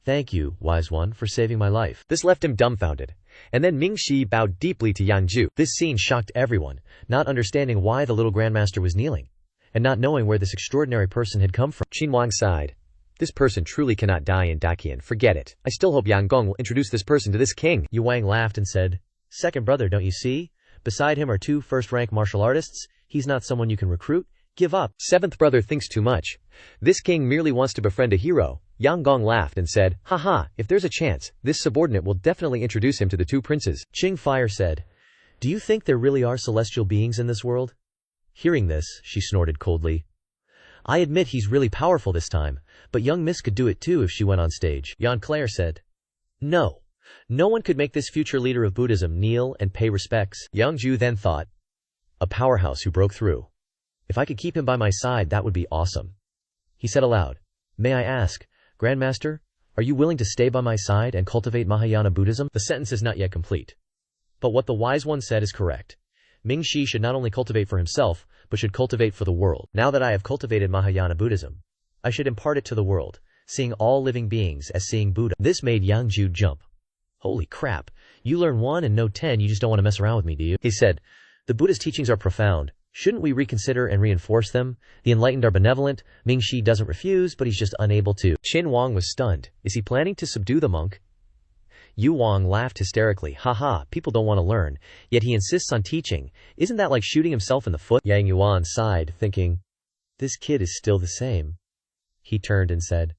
A: Thank you, wise one, for saving my life.
B: This left him dumbfounded. And then Ming Shi bowed deeply to Yang Jiu.
A: This scene shocked everyone, not understanding why the little grandmaster was kneeling, and not knowing where this extraordinary person had come from.
B: Xin Wang sighed. This person truly cannot die in Dakian. Forget it. I still hope Yang Gong will introduce this person to this king.
A: Yu Wang laughed and said, second brother, don't you see? Beside him are 2 first-rank martial artists. He's not someone you can recruit. Give up.
B: Seventh brother thinks too much. This king merely wants to befriend a hero. Yang Gong laughed and said, haha, if there's a chance, this subordinate will definitely introduce him to the 2 princes.
A: Qing Fire said, do you think there really are celestial beings in this world? Hearing this, she snorted coldly. I admit he's really powerful this time, but young Miss could do it too if she went on stage.
B: Yan Claire said,
A: no. No one could make this future leader of Buddhism kneel and pay respects.
B: Yang Jiu then thought,
A: a powerhouse who broke through. If I could keep him by my side, that would be awesome. He said aloud, may I ask, Grandmaster, are you willing to stay by my side and cultivate Mahayana Buddhism? The sentence is not yet complete. But what the wise one said is correct. Ming Shi should not only cultivate for himself, but should cultivate for the world. Now that I have cultivated Mahayana Buddhism, I should impart it to the world, seeing all living beings as seeing Buddha. This made Yang Jiu jump. Holy crap, you learn 1 and know 10, you just don't want to mess around with me, do you? He said, the Buddha's teachings are profound. Shouldn't we reconsider and reinforce them? The enlightened are benevolent. Ming Shi doesn't refuse, but he's just unable to.
B: Xin Wang was stunned. Is he planning to subdue the monk?
A: Yu Wang laughed hysterically. Haha, people don't want to learn, yet he insists on teaching. Isn't that like shooting himself in the foot?
B: Yang Yuan sighed, thinking,
A: This kid is still the same. He turned and said,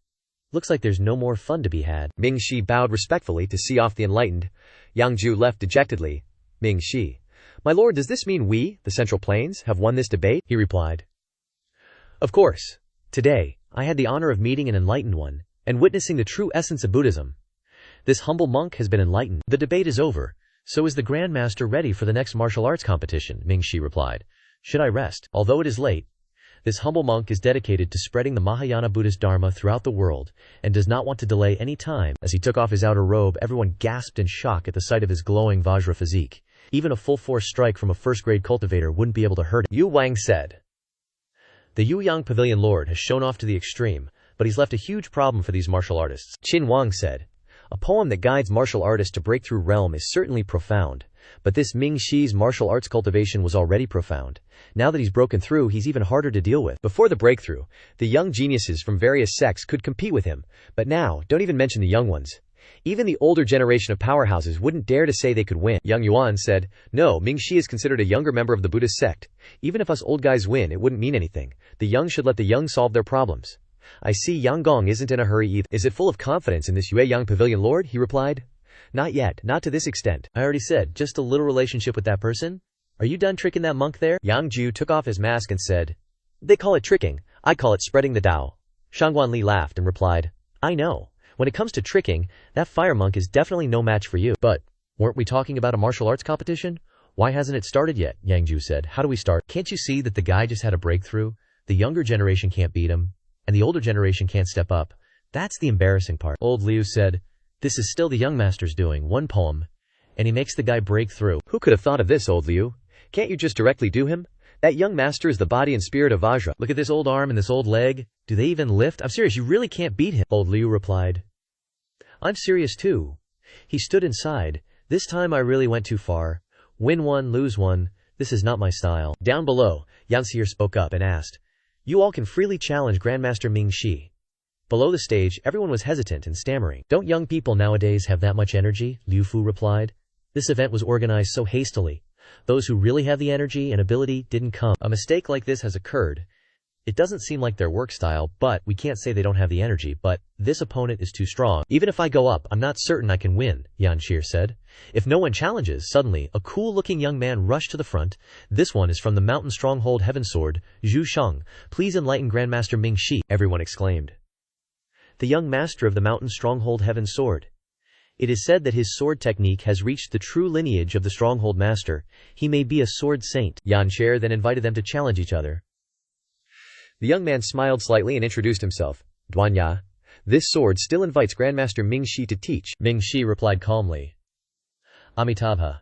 A: looks like there's no more fun to be had.
B: Ming-Shi bowed respectfully to see off the enlightened. Yang Jiu left dejectedly. Ming-Shi, my lord, does this mean we, the Central Plains, have won this debate? He replied.
A: Of course. Today, I had the honor of meeting an enlightened one, and witnessing the true essence of Buddhism. This humble monk has been enlightened. The debate is over. So is the Grand Master ready for the next martial arts competition? Ming-Shi replied. Should I rest? Although it is late, this humble monk is dedicated to spreading the Mahayana Buddhist Dharma throughout the world, and does not want to delay any time. As he took off his outer robe, everyone gasped in shock at the sight of his glowing Vajra physique. Even a full-force strike from a first-grade cultivator wouldn't be able to hurt him.
B: Yu Wang said.
A: The Yuyang Pavilion Lord has shown off to the extreme, but he's left a huge problem for these martial artists.
B: Qin Wang said. A poem that guides martial artists to break through realm is certainly profound, but this Ming-Shi's martial arts cultivation was already profound. Now that he's broken through, he's even harder to deal with. Before the breakthrough, the young geniuses from various sects could compete with him, but now, don't even mention the young ones. Even the older generation of powerhouses wouldn't dare to say they could win. Yang Yuan said, no, Ming-Shi is considered a younger member of the Buddhist sect. Even if us old guys win, it wouldn't mean anything. The young should let the young solve their problems. I see Yang Gong isn't in a hurry either. Is it full of confidence in this Yuyang Pavilion Lord? He replied. Not yet, not to this extent.
A: I already said, just a little relationship with that person? Are you done tricking that monk there?
B: Yang Jiu took off his mask and said,
A: they call it tricking. I call it spreading the Tao. Shangguan Li laughed and replied, I know. When it comes to tricking, that fire monk is definitely no match for you. But, weren't we talking about a martial arts competition? Why hasn't it started yet? Yang Jiu said. How do we start? Can't you see that the guy just had a breakthrough? The younger generation can't beat him, and the older generation can't step up. That's the embarrassing part. Old Liu said, this is still the young master's doing, one poem, and he makes the guy break through.
B: Who could have thought of this, old Liu? Can't you just directly do him? That young master is the body and spirit of Vajra.
A: Look at this old arm and this old leg. Do they even lift? I'm serious, you really can't beat him.
B: Old Liu replied.
A: I'm serious too. He stood inside. This time I really went too far. Win one, lose one. This is not my style. Down below, Yang Jiu spoke up and asked, you all can freely challenge Grandmaster Ming-Shi. Below the stage, everyone was hesitant and stammering. Don't young people nowadays have that much energy? Liu Fu replied. This event was organized so hastily. Those who really have the energy and ability didn't come. A mistake like this has occurred. It doesn't seem like their work style, but we can't say they don't have the energy, but this opponent is too strong. Even if I go up, I'm not certain I can win, Yan Shir said. If no one challenges, suddenly, a cool-looking young man rushed to the front. This one is from the mountain stronghold Heaven Sword, Zhu Sheng. Please enlighten Grandmaster Ming-Shi, everyone exclaimed. The young master of the mountain stronghold Heaven Sword. It is said that his sword technique has reached the true lineage of the stronghold master. He may be a sword saint. Yan Shir then invited them to challenge each other.
B: The young man smiled slightly and introduced himself. Duanya, this sword still invites Grandmaster Ming-Shi to teach.
A: Ming-Shi replied calmly. Amitabha.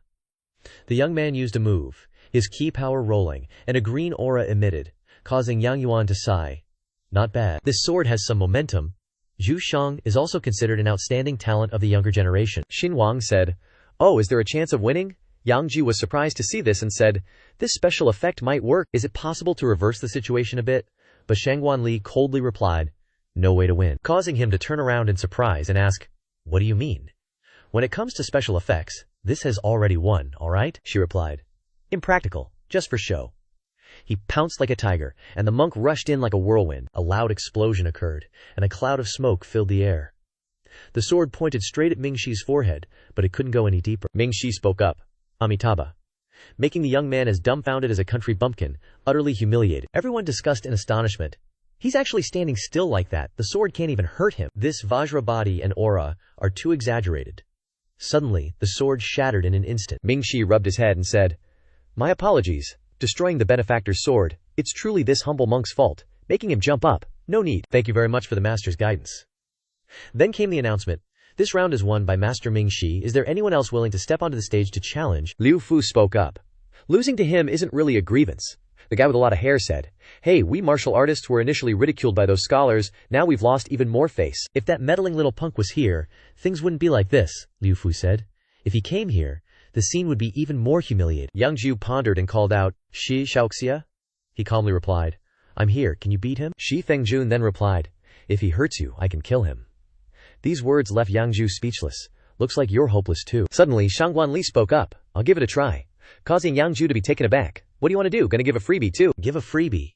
A: The young man used a move, his ki power rolling, and a green aura emitted, causing Yang Yuan to sigh. Not bad. This sword has some momentum. Zhu Sheng is also considered an outstanding talent of the younger generation.
B: Xin Wang said, oh, is there a chance of winning? Yang Jiu was surprised to see this and said, this special effect might work.
A: Is it possible to reverse the situation a bit? But Shangguan Li coldly replied, no way to win, causing him to turn around in surprise and ask, what do you mean? When it comes to special effects, this has already won, alright? She replied. Impractical, just for show. He pounced like a tiger, and the monk rushed in like a whirlwind. A loud explosion occurred, and a cloud of smoke filled the air. The sword pointed straight at Ming-Shi's forehead, but it couldn't go any deeper. Ming-Shi spoke up, Amitabha, making the young man as dumbfounded as a country bumpkin, utterly humiliated. Everyone discussed in astonishment. He's actually standing still like that. The sword can't even hurt him. This Vajra body and aura are too exaggerated. Suddenly, the sword shattered in an instant.
B: Ming-Shi rubbed his head and said, my apologies. Destroying the benefactor's sword, it's truly this humble monk's fault. Making him jump up, no need.
A: Thank you very much for the master's guidance. Then came the announcement. This round is won by Master Ming-Shi. Is there anyone else willing to step onto the stage to challenge?
B: Liu Fu spoke up. Losing to him isn't really a grievance. The guy with a lot of hair said, hey, we martial artists were initially ridiculed by those scholars, now we've lost even more face.
A: If that meddling little punk was here, things wouldn't be like this, Liu Fu said. If he came here, the scene would be even more humiliating.
B: Yang Jiu pondered and called out, Shi Shaoxia?
A: He calmly replied, I'm here, can you beat him?
B: Shi Fengjun then replied, if he hurts you, I can kill him. These words left Yang Jiu speechless. Looks like you're hopeless too. Suddenly, Shangguan Li spoke up. I'll give it a try. Causing Yang Jiu to be taken aback. What do you want to do? Gonna give a freebie too?
A: Give a freebie.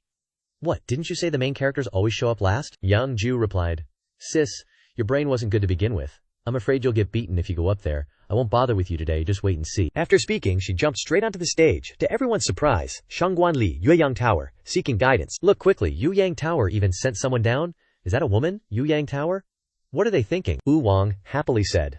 A: What, didn't you say the main characters always show up last? Yang Jiu replied. Sis, your brain wasn't good to begin with. I'm afraid you'll get beaten if you go up there. I won't bother with you today, just wait and see.
B: After speaking, she jumped straight onto the stage. To everyone's surprise, Shangguan Li, Yueyang Tower, seeking guidance.
A: Look quickly, Yueyang Tower even sent someone down? Is that a woman, Yueyang Tower? What are they thinking?
B: Wu Wang happily said.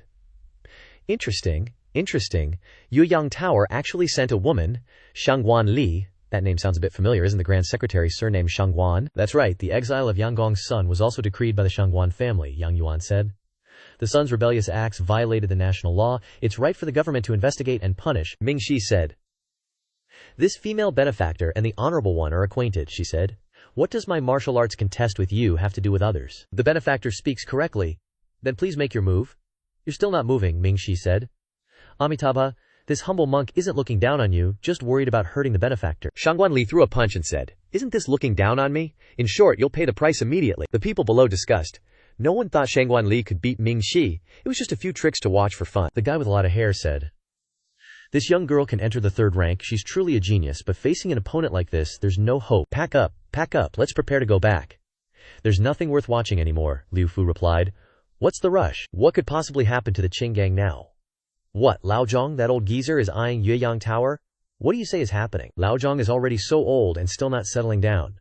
B: Interesting. Yueyang Tower actually sent a woman, Shangguan Li. That name sounds a bit familiar, isn't the Grand Secretary surnamed Shangguan?
A: That's right, the exile of Yang Gong's son was also decreed by the Shangguan family, Yang Yuan said. The son's rebellious acts violated the national law. It's right for the government to investigate and punish, Ming Shi said. This female benefactor and the honorable one are acquainted, she said. What does my martial arts contest with you have to do with others? The benefactor speaks correctly. Then please make your move. You're still not moving, Ming Shi said. Amitabha, this humble monk isn't looking down on you, just worried about hurting the benefactor.
B: Shangguan Li threw a punch and said, Isn't this looking down on me? In short, you'll pay the price immediately. The people below discussed. No one thought Shangguan Li could beat Ming Shi. It was just a few tricks to watch for fun.
A: The guy with a lot of hair said. This young girl can enter the third rank. She's truly a genius, but facing an opponent like this, there's no hope. Pack up. Let's prepare to go back. There's nothing worth watching anymore, Liu Fu replied. What's the rush? What could possibly happen to the Qing gang now? What, Lao Zhong, that old geezer, is eyeing Yueyang Tower? What do you say is happening? Lao Zhong is already so old and still not settling down.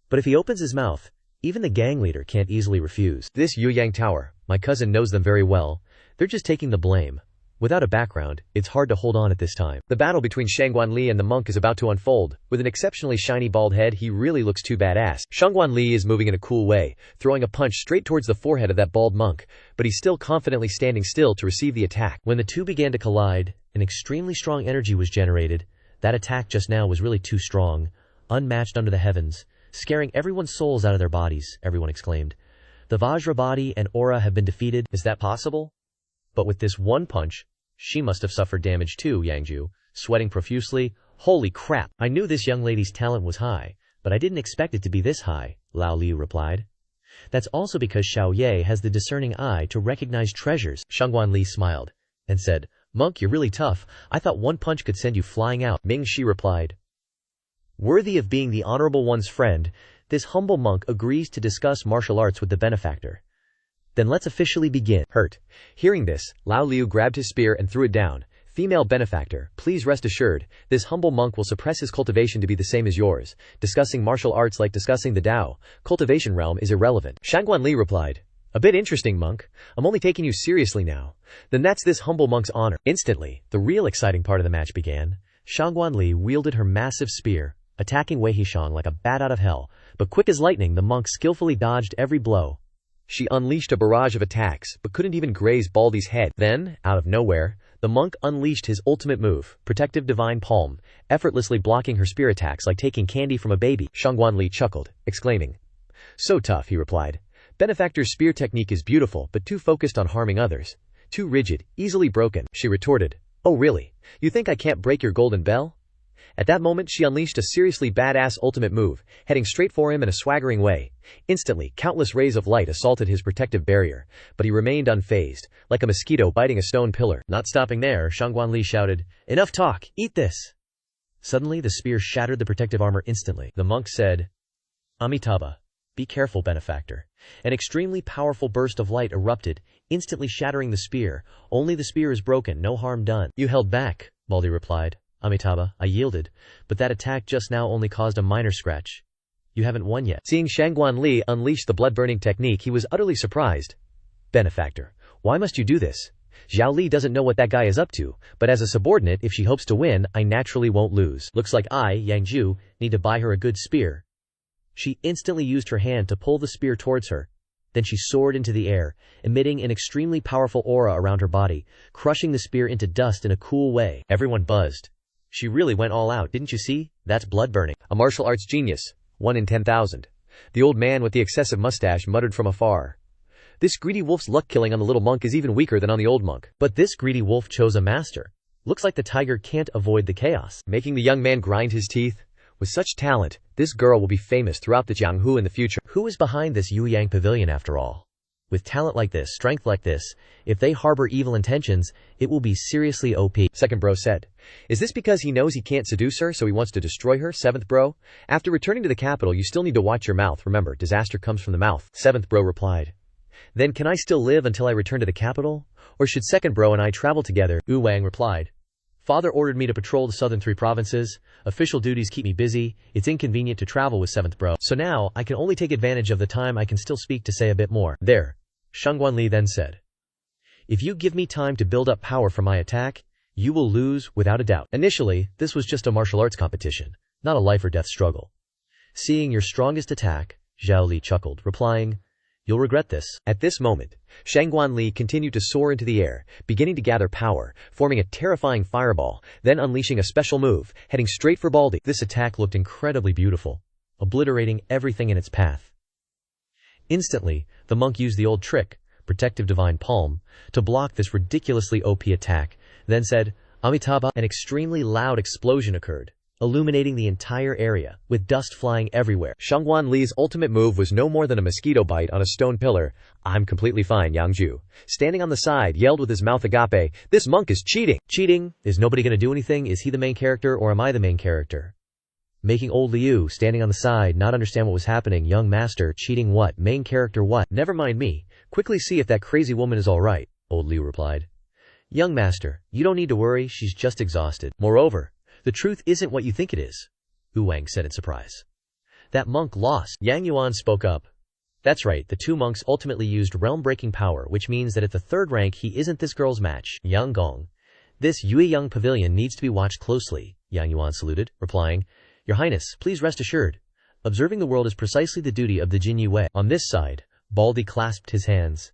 A: But if he opens his mouth, even the gang leader can't easily refuse.
B: This Yueyang Tower, my cousin knows them very well.
A: They're just taking the blame. Without a background, it's hard to hold on at this time.
B: The battle between Shangguan Li and the monk is about to unfold. With an exceptionally shiny bald head, he really looks too badass. Shangguan Li is moving in a cool way, throwing a punch straight towards the forehead of that bald monk, but he's still confidently standing still to receive the attack.
A: When the two began to collide, an extremely strong energy was generated. That attack just now was really too strong, unmatched under the heavens, scaring everyone's souls out of their bodies, everyone exclaimed. The Vajra body and aura have been defeated.
B: Is that possible?
A: But with this one punch, she must have suffered damage too, Yang Jiu, sweating profusely. Holy crap! I knew this young lady's talent was high, but I didn't expect it to be this high, Lao Liu replied. That's also because Xiao Ye has the discerning eye to recognize treasures. Shangguan Li smiled and said, Monk, you're really tough. I thought one punch could send you flying out.
B: Ming Shi replied.
A: Worthy of being the honorable one's friend, this humble monk agrees to discuss martial arts with the benefactor. Then let's officially begin.
B: Hurt. Hearing this, Lao Liu grabbed his spear and threw it down. Female benefactor, please rest assured, this humble monk will suppress his cultivation to be the same as yours. Discussing martial arts like discussing the Tao, cultivation realm is irrelevant. Shangguan Li replied. A bit interesting, monk. I'm only taking you seriously now. Then that's this humble monk's honor. Instantly, the real exciting part of the match began.
A: Shangguan Li wielded her massive spear, attacking Wei Hishang like a bat out of hell, but quick as lightning the monk skillfully dodged every blow.
B: She unleashed a barrage of attacks, but couldn't even graze Baldy's head. Then, out of nowhere, the monk unleashed his ultimate move, Protective Divine Palm, effortlessly blocking her spear attacks like taking candy from a baby. Shangguan Li chuckled, exclaiming. So tough, he replied. Benefactor's spear technique is beautiful, but too focused on harming others. Too rigid, easily broken. She retorted. Oh really? You think I can't break your golden bell? At that moment she unleashed a seriously badass ultimate move, heading straight for him in a swaggering way. Instantly, countless rays of light assaulted his protective barrier, but he remained unfazed, like a mosquito biting a stone pillar.
A: Not stopping there, Shangguan Li shouted, Enough talk, eat this! Suddenly the spear shattered the protective armor instantly. The monk said, Amitabha, be careful, benefactor. An extremely powerful burst of light erupted, instantly shattering the spear. Only the spear is broken, no harm done. You held back, Baldy replied. Amitabha, I yielded, but that attack just now only caused a minor scratch. You haven't won yet.
B: Seeing Shangguan Li unleash the blood-burning technique, he was utterly surprised. Benefactor, why must you do this? Zhao Li doesn't know what that guy is up to, but as a subordinate, if she hopes to win, I naturally won't lose.
A: Looks like I, Yang Jiu, need to buy her a good spear. She instantly used her hand to pull the spear towards her. Then she soared into the air, emitting an extremely powerful aura around her body, crushing the spear into dust in a cool way. Everyone buzzed. She really went all out, didn't you see? That's blood burning.
B: A martial arts genius. 1 in 10,000. The old man with the excessive mustache muttered from afar. This greedy wolf's luck killing on the little monk is even weaker than on the old monk.
A: But this greedy wolf chose a master. Looks like the tiger can't avoid the chaos.
B: Making the young man grind his teeth. With such talent, this girl will be famous throughout the Jianghu in the future.
A: Who is behind this Yueyang pavilion after all? With talent like this, strength like this, if they harbor evil intentions, it will be seriously OP.
B: Second bro said. Is this because he knows he can't seduce her, so he wants to destroy her? Seventh bro. After returning to the capital, you still need to watch your mouth. Remember, disaster comes from the mouth. Seventh bro replied. Then can I still live until I return to the capital? Or should second bro and I travel together?
A: Wu Wang replied. Father ordered me to patrol the southern 3 provinces. Official duties keep me busy. It's inconvenient to travel with seventh bro. So now, I can only take advantage of the time I can still speak to say a bit more.
B: There.
A: Shangguanli then said. If you give me time to build up power for my attack, you will lose without a doubt. Initially, this was just a martial arts competition, not a life or death struggle. Seeing your strongest attack, Zhao Li chuckled, replying, you'll regret this.
B: At this moment, Shangguanli continued to soar into the air, beginning to gather power, forming a terrifying fireball, then unleashing a special move, heading straight for Baldy.
A: This attack looked incredibly beautiful, obliterating everything in its path. Instantly, the monk used the old trick, protective divine palm, to block this ridiculously OP attack, then said, Amitabha. An extremely loud explosion occurred, illuminating the entire area, with dust flying everywhere.
B: Shangguanli's ultimate move was no more than a mosquito bite on a stone pillar. I'm completely fine, Yang Jiu. Standing on the side, yelled with his mouth agape, this monk is cheating.
A: Cheating? Is nobody gonna do anything? Is he the main character or am I the main character? Making old Liu, standing on the side, not understand what was happening. Young master, cheating what? Main character what? Never mind me. Quickly see if that crazy woman is alright, old Liu replied. Young master, you don't need to worry, she's just exhausted. Moreover, the truth isn't what you think it is, Wu Wang said in surprise. That monk lost. Yang Yuan spoke up. That's right, the 2 monks ultimately used realm-breaking power, which means that at the 3rd rank he isn't this girl's match. Yang Gong. This Yueyang pavilion needs to be watched closely, Yang Yuan saluted, replying, Your Highness, please rest assured. Observing the world is precisely the duty of the Jin Yue. On this side, Baldy clasped his hands.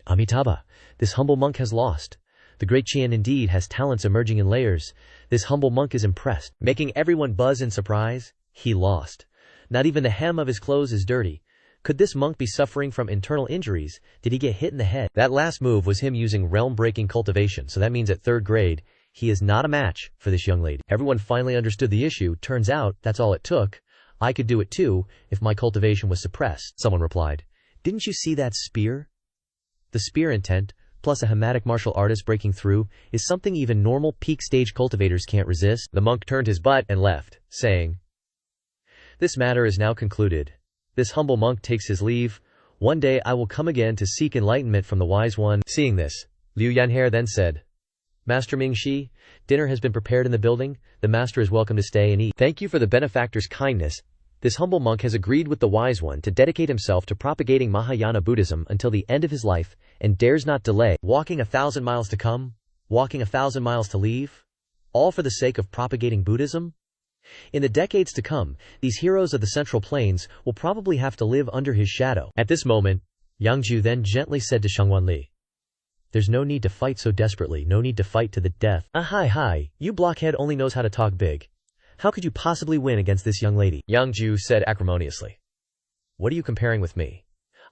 A: Amitabha, this humble monk has lost. The great Qian indeed has talents emerging in layers. This humble monk is impressed, making everyone buzz in surprise. He lost. Not even the hem of his clothes is dirty. Could this monk be suffering from internal injuries? Did he get hit in the head? That last move was him using realm-breaking cultivation, so that means at 3rd grade, he is not a match for this young lady. Everyone finally understood the issue. Turns out, that's all it took. I could do it too, if my cultivation was suppressed, someone replied. Didn't you see that spear? The spear intent, plus a hematic martial artist breaking through, is something even normal peak stage cultivators can't resist. The monk turned his butt and left, saying, This matter is now concluded. This humble monk takes his leave. One day I will come again to seek enlightenment from the wise one. Seeing this, Liu Yanhe then said, Master Mingxi, dinner has been prepared in the building. The master is welcome to stay and eat. Thank you for the benefactor's kindness. This humble monk has agreed with the wise one to dedicate himself to propagating Mahayana Buddhism until the end of his life and dares not delay. Walking 1,000 miles to come, walking 1,000 miles to leave, all for the sake of propagating Buddhism? In the decades to come, these heroes of the Central Plains will probably have to live under his shadow. At this moment, Yang Jiu then gently said to Shangguanli, There's no need to fight so desperately, no need to fight to the death. Hi, you blockhead only knows how to talk big. How could you possibly win against this young lady? Yang Jiu said acrimoniously. What are you comparing with me?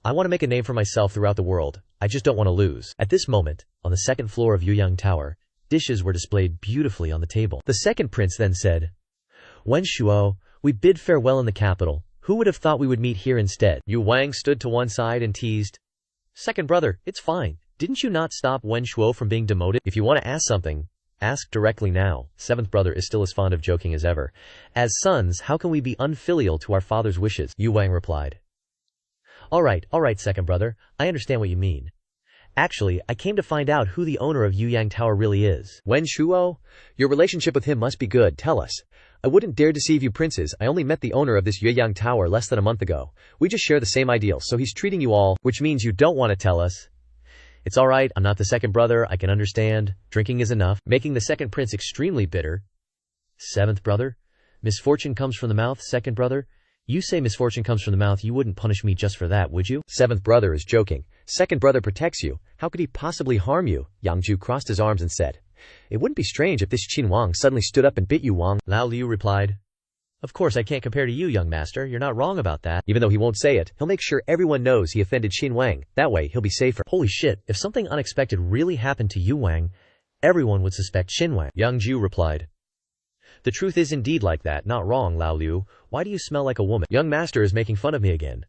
A: I want to make a name for myself throughout the world. I just don't want to lose. At this moment, on the 2nd floor of Yueyang Tower, dishes were displayed beautifully on the table. The second prince then said, Wen Shuo, we bid farewell in the capital. Who would have thought we would meet here instead? Yu Wang stood to one side and teased. Second brother, it's fine. Didn't you not stop Wen Shuo from being demoted? If you want to ask something, ask directly now. 7th brother is still as fond of joking as ever. As sons, how can we be unfilial to our father's wishes? Yu Wang replied. Alright, 2nd brother, I understand what you mean. Actually, I came to find out who the owner of Yueyang Tower really is. Wen Shuo? Your relationship with him must be good, tell us. I wouldn't dare deceive you princes, I only met the owner of this Yueyang Tower less than a month ago. We just share the same ideals, so he's treating you all, which means you don't want to tell us. It's alright, I'm not the second brother, I can understand. Drinking is enough, making the second prince extremely bitter. 7th brother? Misfortune comes from the mouth, 2nd brother? You say misfortune comes from the mouth, you wouldn't punish me just for that, would you? 7th brother is joking. 2nd brother protects you. How could he possibly harm you? Yang Jiu crossed his arms and said, It wouldn't be strange if this Qin Wang suddenly stood up and bit you, Wang. Lao Liu replied, Of course I can't compare to you, young master, you're not wrong about that. Even though he won't say it, he'll make sure everyone knows he offended Qin Wang. That way, he'll be safer. Holy shit, if something unexpected really happened to Yu Wang, everyone would suspect Qin Wang. Yang Jiu replied, The truth is indeed like that, not wrong, Lao Liu. Why do you smell like a woman? Young master is making fun of me again.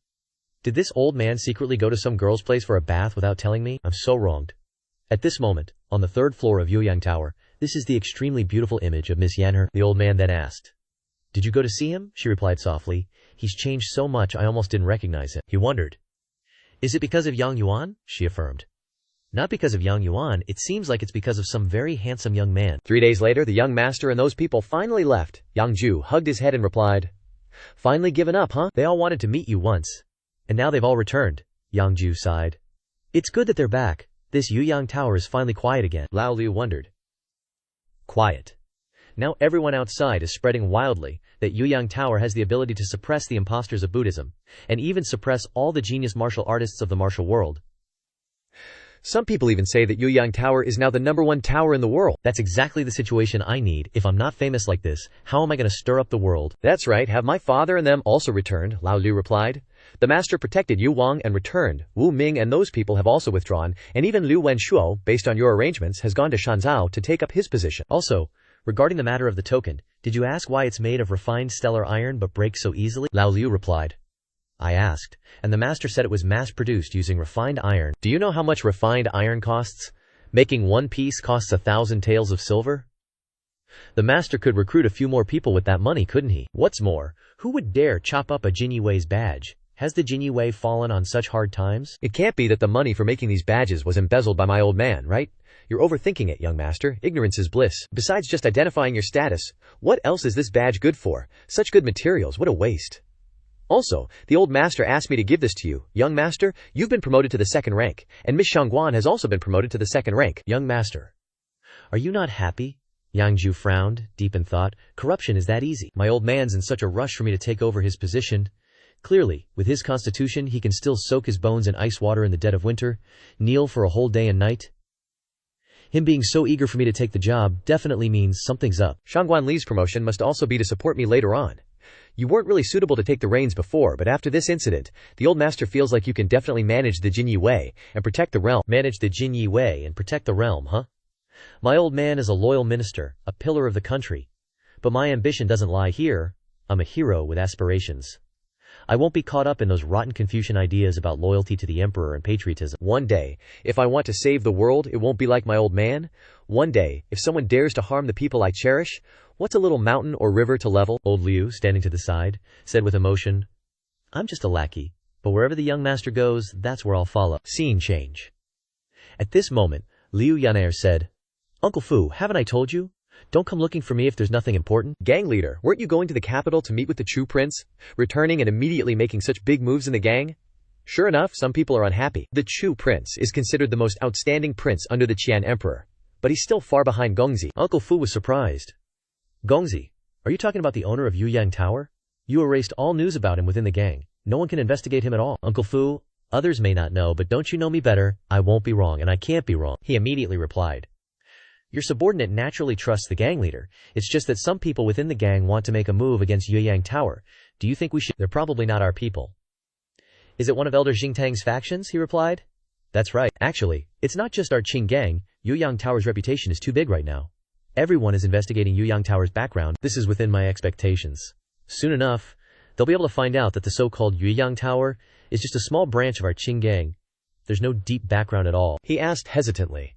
A: Did this old man secretly go to some girl's place for a bath without telling me? I'm so wronged. At this moment, on the third floor of Yueyang Tower, this is the extremely beautiful image of Miss Yanher. The old man then asked. Did you go to see him? She replied softly. He's changed so much I almost didn't recognize him. He wondered. Is it because of Yang Yuan? She affirmed. Not because of Yang Yuan, it seems like it's because of some very handsome young man.
B: 3 days later, the young master and those people finally left. Yang Jiu hugged his head and replied, Finally given up, huh?
A: They all wanted to meet you once. And now they've all returned. Yang Jiu sighed. It's good that they're back. This Yueyang Tower is finally quiet again.
B: Lao Liu wondered.
A: Quiet. Now everyone outside is spreading wildly that Yueyang Tower has the ability to suppress the imposters of Buddhism, and even suppress all the genius martial artists of the martial world.
B: Some people even say that Yueyang Tower is now the #1 tower in the world.
A: That's exactly the situation I need. If I'm not famous like this, how am I going to stir up the world?
B: That's right, have my father and them also returned, Lao Liu replied. The master protected Yu Wang and returned. Wu Ming and those people have also withdrawn, and even Liu Wenshuo, based on your arrangements, has gone to Shanzhou to take up his position.
A: Also, regarding the matter of the token, did you ask why it's made of refined stellar iron but breaks so easily?
B: Lao Liu replied.
A: I asked, and the master said it was mass-produced using refined iron.
B: Do you know how much refined iron costs?
A: Making one piece costs 1,000 taels of silver? The master could recruit a few more people with that money, couldn't he? What's more, who would dare chop up a Jinyue's badge? Has the Jinyue fallen on such hard times?
B: It can't be that the money for making these badges was embezzled by my old man, right? You're overthinking it, young master. Ignorance is bliss. Besides just identifying your status, what else is this badge good for? Such good materials, what a waste. Also, the old master asked me to give this to you. Young master, you've been promoted to the 2nd rank, and Miss Shangguan has also been promoted to the 2nd rank.
A: Young master, are you not happy? Yang Jiu frowned, deep in thought. Corruption is that easy. My old man's in such a rush for me to take over his position. Clearly, with his constitution, he can still soak his bones in ice water in the dead of winter, kneel for a whole day and night. Him being so eager for me to take the job definitely means something's up.
B: Shangguan Li's promotion must also be to support me later on. You weren't really suitable to take the reins before, but after this incident, the old master feels like you can definitely manage the Jinyue and protect the realm.
A: Manage the Jinyue and protect the realm, huh? My old man is a loyal minister, a pillar of the country. But my ambition doesn't lie here. I'm a hero with aspirations. I won't be caught up in those rotten Confucian ideas about loyalty to the emperor and patriotism.
B: One day, if I want to save the world, it won't be like my old man. One day, if someone dares to harm the people I cherish, what's a little mountain or river to level?
A: Old Liu, standing to the side, said with emotion, I'm just a lackey, but wherever the young master goes, that's where I'll follow. Scene change. At this moment, Liu Yan'er said, Uncle Fu, haven't I told you? Don't come looking for me if there's nothing important.
B: Gang leader, weren't you going to the capital to meet with the Chu prince? Returning and immediately making such big moves in the gang? Sure enough, some people are unhappy. The Chu prince is considered the most outstanding prince under the Qian emperor, but he's still far behind Gongzi.
A: Uncle Fu was surprised. Gongzi, are you talking about the owner of Yueyang Tower? You erased all news about him within the gang. No one can investigate him at all. Uncle Fu, others may not know, but don't you know me better? I won't be wrong, and I can't be wrong. He immediately replied. Your subordinate naturally trusts the gang leader. It's just that some people within the gang want to make a move against Yueyang Tower. Do you think we should? They're probably not our people. Is it one of Elder Jingtang's factions? He replied. That's right. Actually, it's not just our Qing gang. Yueyang Tower's reputation is too big right now. Everyone is investigating Yueyang Tower's background. This is within my expectations. Soon enough, they'll be able to find out that the so-called Yueyang Tower is just a small branch of our Qing gang. There's no deep background at all.
B: He asked hesitantly.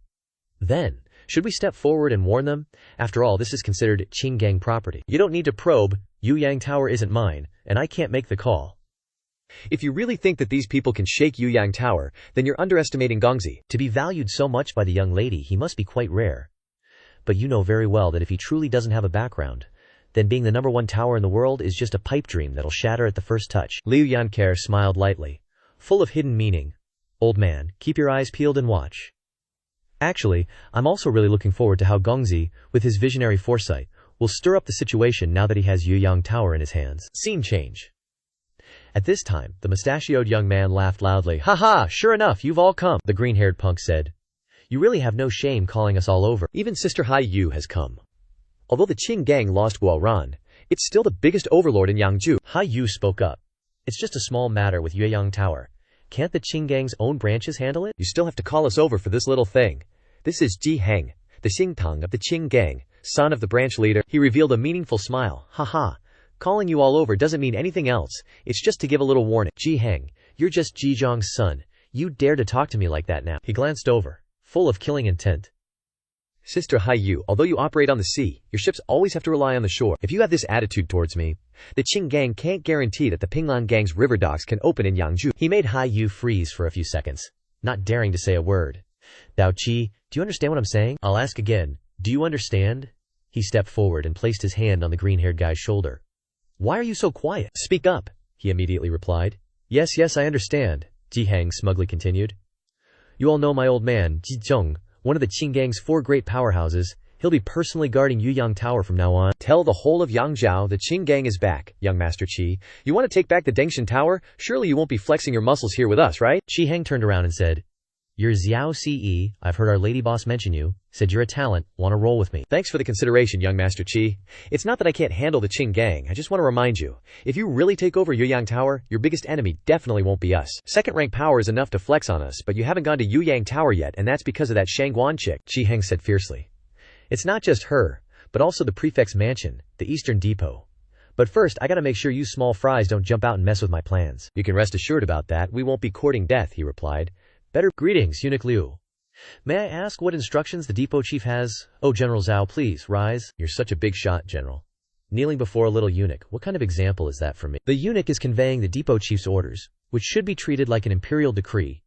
A: Then, should we step forward and warn them? After all, this is considered Qing gang property. You don't need to probe. Yueyang Tower isn't mine, and I can't make the call.
B: If you really think that these people can shake Yueyang Tower, then you're underestimating Gongzi.
A: To be valued so much by the young lady, he must be quite rare. But you know very well that if he truly doesn't have a background, then being the #1 tower in the world is just a pipe dream that'll shatter at the first touch.
B: Liu Yan'er smiled lightly,
A: full of hidden meaning. Old man, keep your eyes peeled and watch. Actually, I'm also really looking forward to how Gongzi, with his visionary foresight, will stir up the situation now that he has Yueyang Tower in his hands. Scene change. At this time, the mustachioed young man laughed loudly. Ha ha, sure enough, you've all come, the green-haired punk said. You really have no shame calling us all over.
B: Even Sister Hai Yu has come. Although the Qing gang lost Guoran, it's still the biggest overlord in Yang Jiu.
A: Hai Yu spoke up. It's just a small matter with Yueyang Tower. Can't the Qing gang's own branches handle it?
B: You still have to call us over for this little thing. This is Ji Heng, the Xingtang of the Qing gang, son of the branch leader. He revealed a meaningful smile. Ha ha. Calling you all over doesn't mean anything else. It's just to give a little warning.
A: Ji Heng, You're just Jijong's son. You dare to talk to me like that now. He glanced over, full of killing intent.
B: Sister Haiyu, although you operate on the sea, your ships always have to rely on the shore. If you have this attitude towards me, the Qing gang can't guarantee that the Pinglan gang's river docks can open in Yang Jiu.
A: He made Haiyu freeze for a few seconds, not daring to say a word. Dao Qi, do you understand what I'm saying? I'll ask again. Do you understand? He stepped forward and placed his hand on the green-haired guy's shoulder. Why are you so quiet? Speak up, he immediately replied. Yes, I understand, Ji Hang smugly continued. You all know my old man, Ji Zheng, one of the Qing gang's 4 great powerhouses. He'll be personally guarding Yuyang Tower from now on.
B: Tell the whole of Yangzhou the Qing gang is back, young Master Qi. You want to take back the Dengshan Tower? Surely you won't be flexing your muscles here with us, right?
A: Qi Hang turned around and said, You're Xiao Ce, I've heard our lady boss mention you, said you're a talent, want to roll with me.
B: Thanks for the consideration, young Master Qi. It's not that I can't handle the Qing gang, I just want to remind you, if you really take over Yuyang Tower, your biggest enemy definitely won't be us. Second-rank power is enough to flex on us, but you haven't gone to Yuyang Tower yet, and that's because of that Shangguan chick, Qi Hang said fiercely. It's not just her, but also the prefect's mansion, the Eastern Depot. But first, I gotta make sure you small fries don't jump out and mess with my plans. You can rest assured about that, we won't be courting death, he replied.
A: Better greetings, Eunuch Liu. May I ask what instructions the depot chief has? Oh, General Zhao, please, rise. You're such a big shot, General. Kneeling before a little eunuch, what kind of example is that for me? The eunuch is conveying the depot chief's orders, which should be treated like an imperial decree.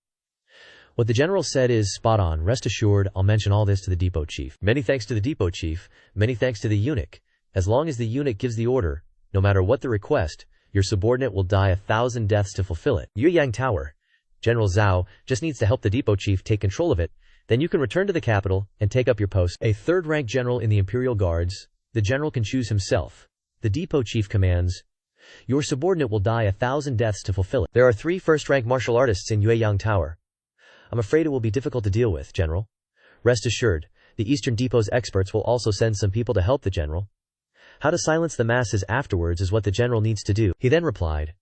A: What the general said is spot on. Rest assured, I'll mention all this to the depot chief. Many thanks to the depot chief. Many thanks to the eunuch. As long as the eunuch gives the order, no matter what the request, your subordinate will die 1,000 deaths to fulfill it. Yuyang Tower. General Zhao just needs to help the depot chief take control of it. Then you can return to the capital and take up your post. A third-rank general in the Imperial Guards. The general can choose himself. The depot chief commands. Your subordinate will die 1,000 deaths to fulfill it. There are 3 first-rank martial artists in Yuyang Tower. I'm afraid it will be difficult to deal with, General. Rest assured, the Eastern Depot's experts will also send some people to help the general. How to silence the masses afterwards is what the general needs to do. He then replied.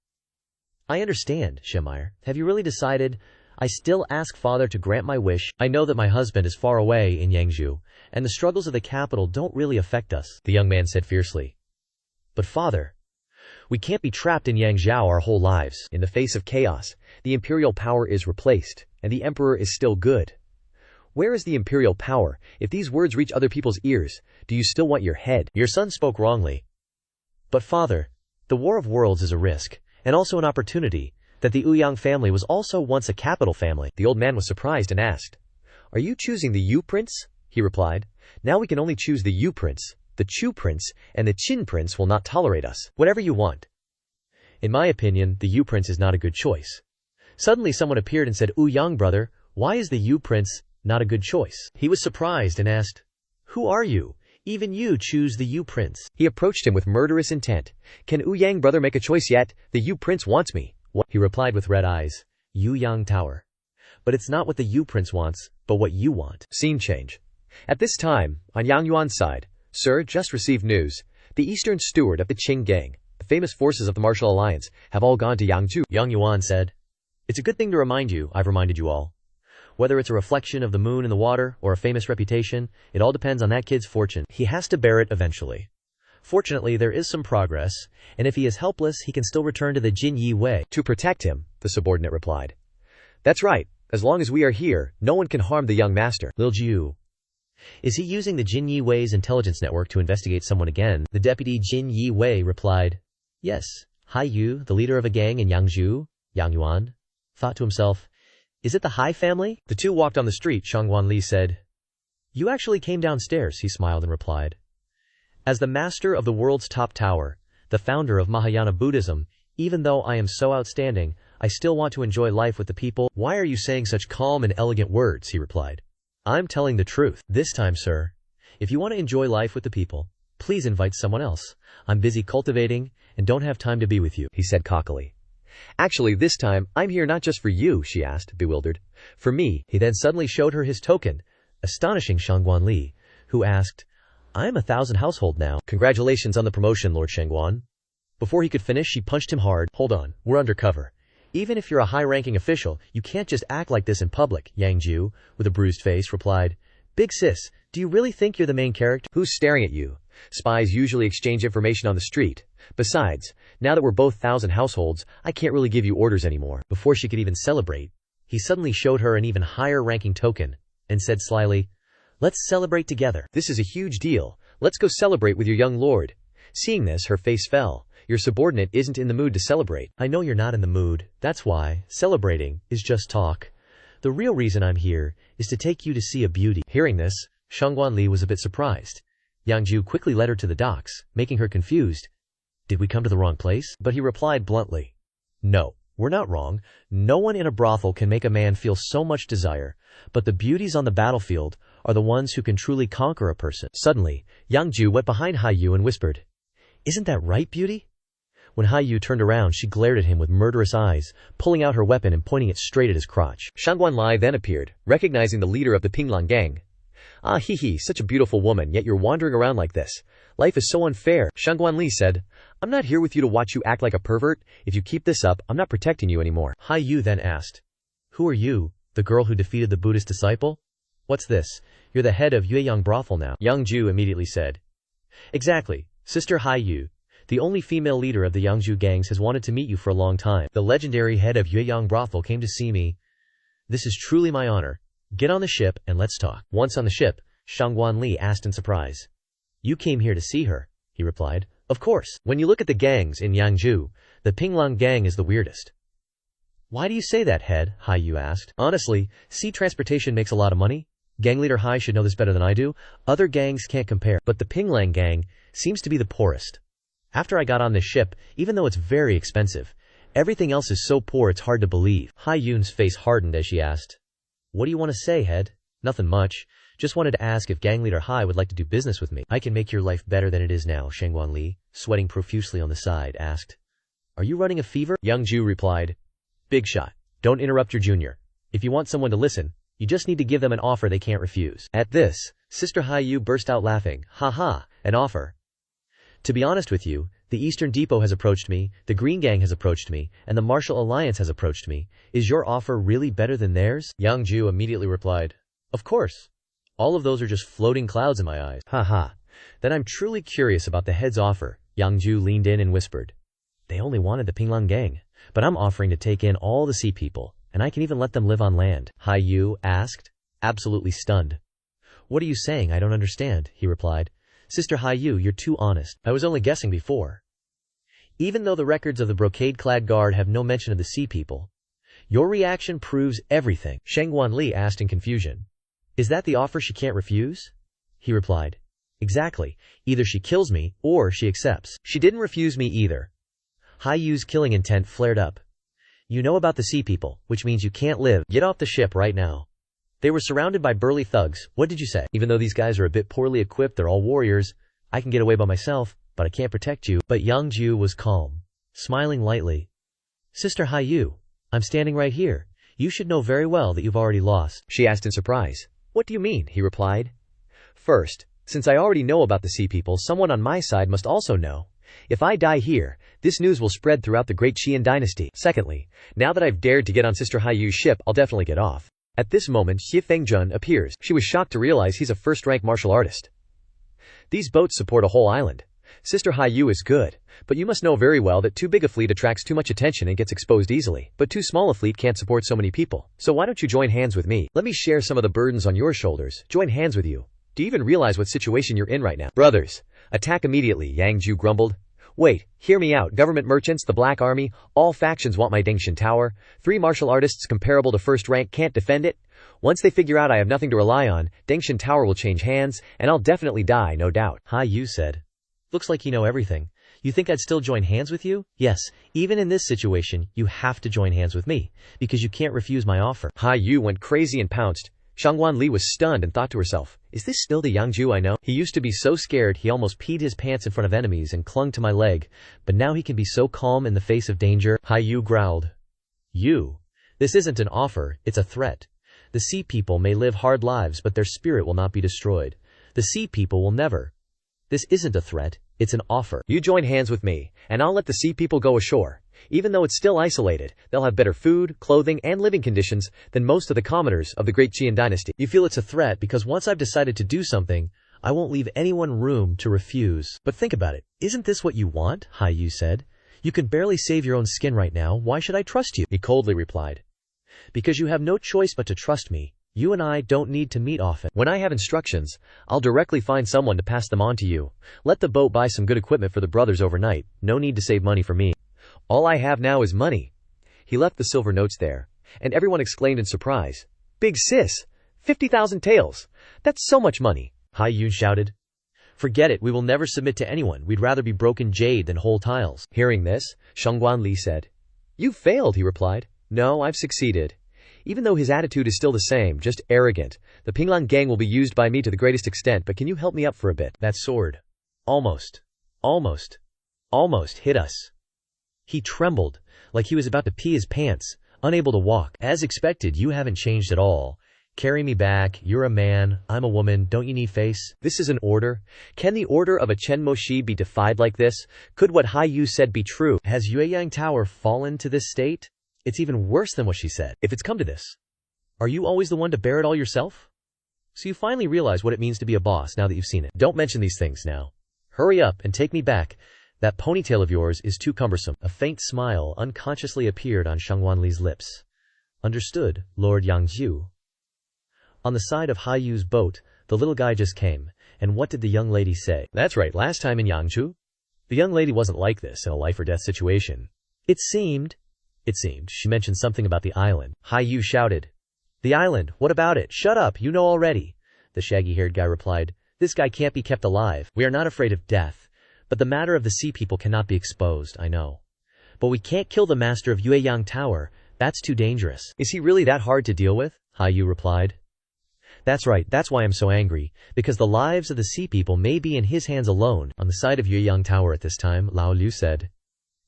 A: I understand, Shemire. Have you really decided? I still ask Father to grant my wish. I know that my husband is far away in Yang Jiu, and the struggles of the capital don't really affect us, the young man said fiercely. But Father, we can't be trapped in Yangzhou our whole lives. In the face of chaos, the imperial power is replaced, and the emperor is still good. Where is the imperial power? If these words reach other people's ears, do you still want your head? Your son spoke wrongly. But Father, the War of Worlds is a risk, and also an opportunity, that the Ouyang family was also once a capital family. The old man was surprised and asked, Are you choosing the Yu prince? He replied, Now we can only choose the Yu prince. The Chu prince and the Qin prince will not tolerate us. Whatever you want. In my opinion, the Yu prince is not a good choice. Suddenly someone appeared and said, Ouyang brother, why is the Yu prince not a good choice? He was surprised and asked, Who are you? Even you choose the Yu prince. He approached him with murderous intent. Can Ouyang brother make a choice yet? The Yu prince wants me. What? He replied with red eyes. Yuyang Tower. But it's not what the Yu prince wants, but what you want. Scene change. At this time, on Yang Yuan's side, Sir, just received news. The eastern steward of the Qing gang, the famous forces of the Martial Alliance, have all gone to Yang Jiu. Yang Yuan said, It's a good thing to remind you, I've reminded you all. Whether it's a reflection of the moon in the water or a famous reputation, it all depends on that kid's fortune. He has to bear it eventually. Fortunately, there is some progress, and if he is helpless, he can still return to the Jin Yi Wei. To protect him, the subordinate replied. That's right. As long as we are here, no one can harm the young master. Lil Jiu. Is he using the Jin Yi Wei's intelligence network to investigate someone again? The deputy Jin Yi Wei replied. Yes. Hai Yu, the leader of a gang in Yangzhou, Yang Yuan, thought to himself, Is it the Hai family? The two walked on the street. Shangguan Li said. You actually came downstairs, he smiled and replied. As the master of the world's top tower, the founder of Mahayana Buddhism, even though I am so outstanding, I still want to enjoy life with the people. Why are you saying such calm and elegant words? He replied. I'm telling the truth. This time, sir, if you want to enjoy life with the people, please invite someone else. I'm busy cultivating and don't have time to be with you, he said cockily. Actually, this time, I'm here not just for you, she asked, bewildered. For me. He then suddenly showed her his token, astonishing Shangguan Li, who asked, I'm 1,000 household now. Congratulations on the promotion, Lord Shangguan. Before he could finish, she punched him hard. Hold on, we're undercover. Even if you're a high-ranking official, you can't just act like this in public, Yang Jiu, with a bruised face, replied. Big sis, do you really think you're the main character? Who's staring at you?
B: Spies usually exchange information on the street. Besides, now that we're both 1,000 households, I can't really give you orders anymore.
A: Before she could even celebrate, he suddenly showed her an even higher ranking token and said slyly, "Let's celebrate together."
B: This is a huge deal. Let's go celebrate with your young lord. Seeing this, her face fell. Your subordinate isn't in the mood to celebrate.
A: I know you're not in the mood. That's why. Celebrating is just talk. The real reason I'm here is to take you to see a beauty. Hearing this, Shangguan Li was a bit surprised. Yang Jiu quickly led her to the docks, making her confused. Did we come to the wrong place? But he replied bluntly, "No, we're not wrong. No one in a brothel can make a man feel so much desire, but the beauties on the battlefield are the ones who can truly conquer a person." Suddenly, Yang Jiu went behind Haiyu and whispered, "Isn't that right, beauty?" When Haiyu turned around, she glared at him with murderous eyes, pulling out her weapon and pointing it straight at his crotch.
B: Shangguan Li then appeared, recognizing the leader of the Pinglang gang. "Ah hee, such a beautiful woman, yet you're wandering around like this. Life is so unfair." Shangguan Li said, "I'm not here with you to watch you act like a pervert. If you keep this up, I'm not protecting you anymore."
A: Haiyu then asked, "Who are you, the girl who defeated the Buddhist disciple? What's this? You're the head of Yueyang brothel now."
B: Yang Jiu immediately said,
A: "Exactly, Sister Haiyu. The only female leader of the Yang Jiu gangs has wanted to meet you for a long time. The legendary head of Yueyang brothel came to see me. This is truly my honor. Get on the ship and let's talk." Once on the ship, Shangguan Li asked in surprise, "You came here to see her?" He replied, "Of course. When you look at the gangs in Yang Jiu, the Pinglang gang is the weirdest." "Why do you say that, head?" Haiyu asked. "Honestly, sea transportation makes a lot of money. Gang leader Hai should know this better than I do. Other gangs can't compare, but the Pinglang gang seems to be the poorest. After I got on this ship, even though it's very expensive, everything else is so poor it's hard to believe." Haiyun's face hardened as she asked, "What do you want to say, head?" "Nothing much. Just wanted to ask if gang leader Hai would like to do business with me." "I can make your life better than it is now," Shangguan Li, sweating profusely on the side, asked. "Are you running a fever?" Yang Jiu replied, "Big shot. Don't interrupt your junior. If you want someone to listen, you just need to give them an offer they can't refuse." At this, Sister Haiyu burst out laughing. "Ha ha, an offer. To be honest with you, the Eastern Depot has approached me, the Green Gang has approached me, and the Martial Alliance has approached me. Is your offer really better than theirs?" Yang Jiu immediately replied, "Of course. All of those are just floating clouds in my eyes." "Ha ha. Then I'm truly curious about the head's offer." Yang Jiu leaned in and whispered, "They only wanted the Pinglang gang, but I'm offering to take in all the sea people, and I can even let them live on land." Haiyu asked, absolutely stunned. "What are you saying? I don't understand," he replied. "Sister Haiyu, you're too honest. I was only guessing before. Even though the records of the brocade-clad guard have no mention of the sea people, your reaction proves everything." Shangguan Li asked in confusion, "Is that the offer she can't refuse?" He replied, "Exactly. Either she kills me, or she accepts." "She didn't refuse me either." Haiyu's killing intent flared up. "You know about the sea people, which means you can't live. Get off the ship right now." They were surrounded by burly thugs. "What did you say?" "Even though these guys are a bit poorly equipped, they're all warriors. I can get away by myself, but I can't protect you." But Yang Jiu was calm, smiling lightly. "Sister Haiyu, I'm standing right here. You should know very well that you've already lost." She asked in surprise. "What do you mean?" He replied. "First, since I already know about the sea people, someone on my side must also know. If I die here, this news will spread throughout the great Qian dynasty. Secondly, now that I've dared to get on Sister Haiyu's ship, I'll definitely get off." At this moment, Xie Fengjun appears. She was shocked to realize he's a first-rank martial artist. "These boats support a whole island. Sister Haiyu is good, but you must know very well that too big a fleet attracts too much attention and gets exposed easily. But too small a fleet can't support so many people. So why don't you join hands with me? Let me share some of the burdens on your shoulders. Join hands with you. Do you even realize what situation you're in right now?" "Brothers, attack immediately," Yang Jiu grumbled. "Wait, hear me out. Government merchants, the Black Army, all factions want my Dangshan Tower. 3 martial artists comparable to first rank can't defend it. Once they figure out I have nothing to rely on, Dangshan Tower will change hands, and I'll definitely die, no doubt." Haiyu said, "Looks like you know everything. You think I'd still join hands with you?" "Yes, even in this situation, you have to join hands with me, because you can't refuse my offer." Haiyu went crazy and pounced. Shangguan Li was stunned and thought to herself, "Is this still the Yang Jiu I know? He used to be so scared he almost peed his pants in front of enemies and clung to my leg, but now he can be so calm in the face of danger." Haiyu growled, This isn't an offer, it's a threat. The sea people may live hard lives, but their spirit will not be destroyed. The sea people will never. This isn't a threat, it's an offer. You join hands with me, and I'll let the sea people go ashore. Even though it's still isolated, they'll have better food, clothing, and living conditions than most of the commoners of the great Qian dynasty." "You feel it's a threat because once I've decided to do something, I won't leave anyone room to refuse. But think about it. Isn't this what you want? Hai Yu said. You can barely save your own skin right now. Why should I trust you? He coldly replied. Because you have no choice but to trust me. You and I don't need to meet often. When I have instructions, I'll directly find someone to pass them on to you. Let the boat buy some good equipment for the brothers overnight. No need to save money for me. All I have now is money. He left the silver notes there, and everyone exclaimed in surprise. Big sis! 50,000 taels! That's so much money! Hai Yu shouted. Forget it, we will never submit to anyone. We'd rather be broken jade than whole tiles. Hearing this, Shangguan Li said. You've failed, he replied. No, I've succeeded. Even though his attitude is still the same, just arrogant, the Pinglan gang will be used by me to the greatest extent, but can you help me up for a bit? That sword. Almost hit us. He trembled, like he was about to pee his pants, unable to walk. As expected, you haven't changed at all. Carry me back, you're a man, I'm a woman, don't you need face? This is an order. Can the order of a Chen Moshi be defied like this? Could what Hai Yu said be true? Has Yueyang Tower fallen to this state? It's even worse than what she said. If it's come to this, are you always the one to bear it all yourself? So you finally realize what it means to be a boss now that you've seen it. Don't mention these things now. Hurry up and take me back. That ponytail of yours is too cumbersome. A faint smile unconsciously appeared on Shangguan Li's lips. Understood, Lord Yang Jiu. On the side of Hai Yu's boat, the little guy just came, and what did the young lady say? That's right, last time in Yang Jiu, the young lady wasn't like this in a life-or-death situation. It seemed, she mentioned something about the island. Hai Yu shouted. The island, what about it? Shut up, you know already. The shaggy-haired guy replied. This guy can't be kept alive. We are not afraid of death, but the matter of the sea people cannot be exposed, I know. But we can't kill the master of Yueyang Tower, that's too dangerous. Is he really that hard to deal with? Hai Yu replied. That's right, that's why I'm so angry, because the lives of the sea people may be in his hands alone. On the side of Yueyang Tower at this time, Lao Liu said,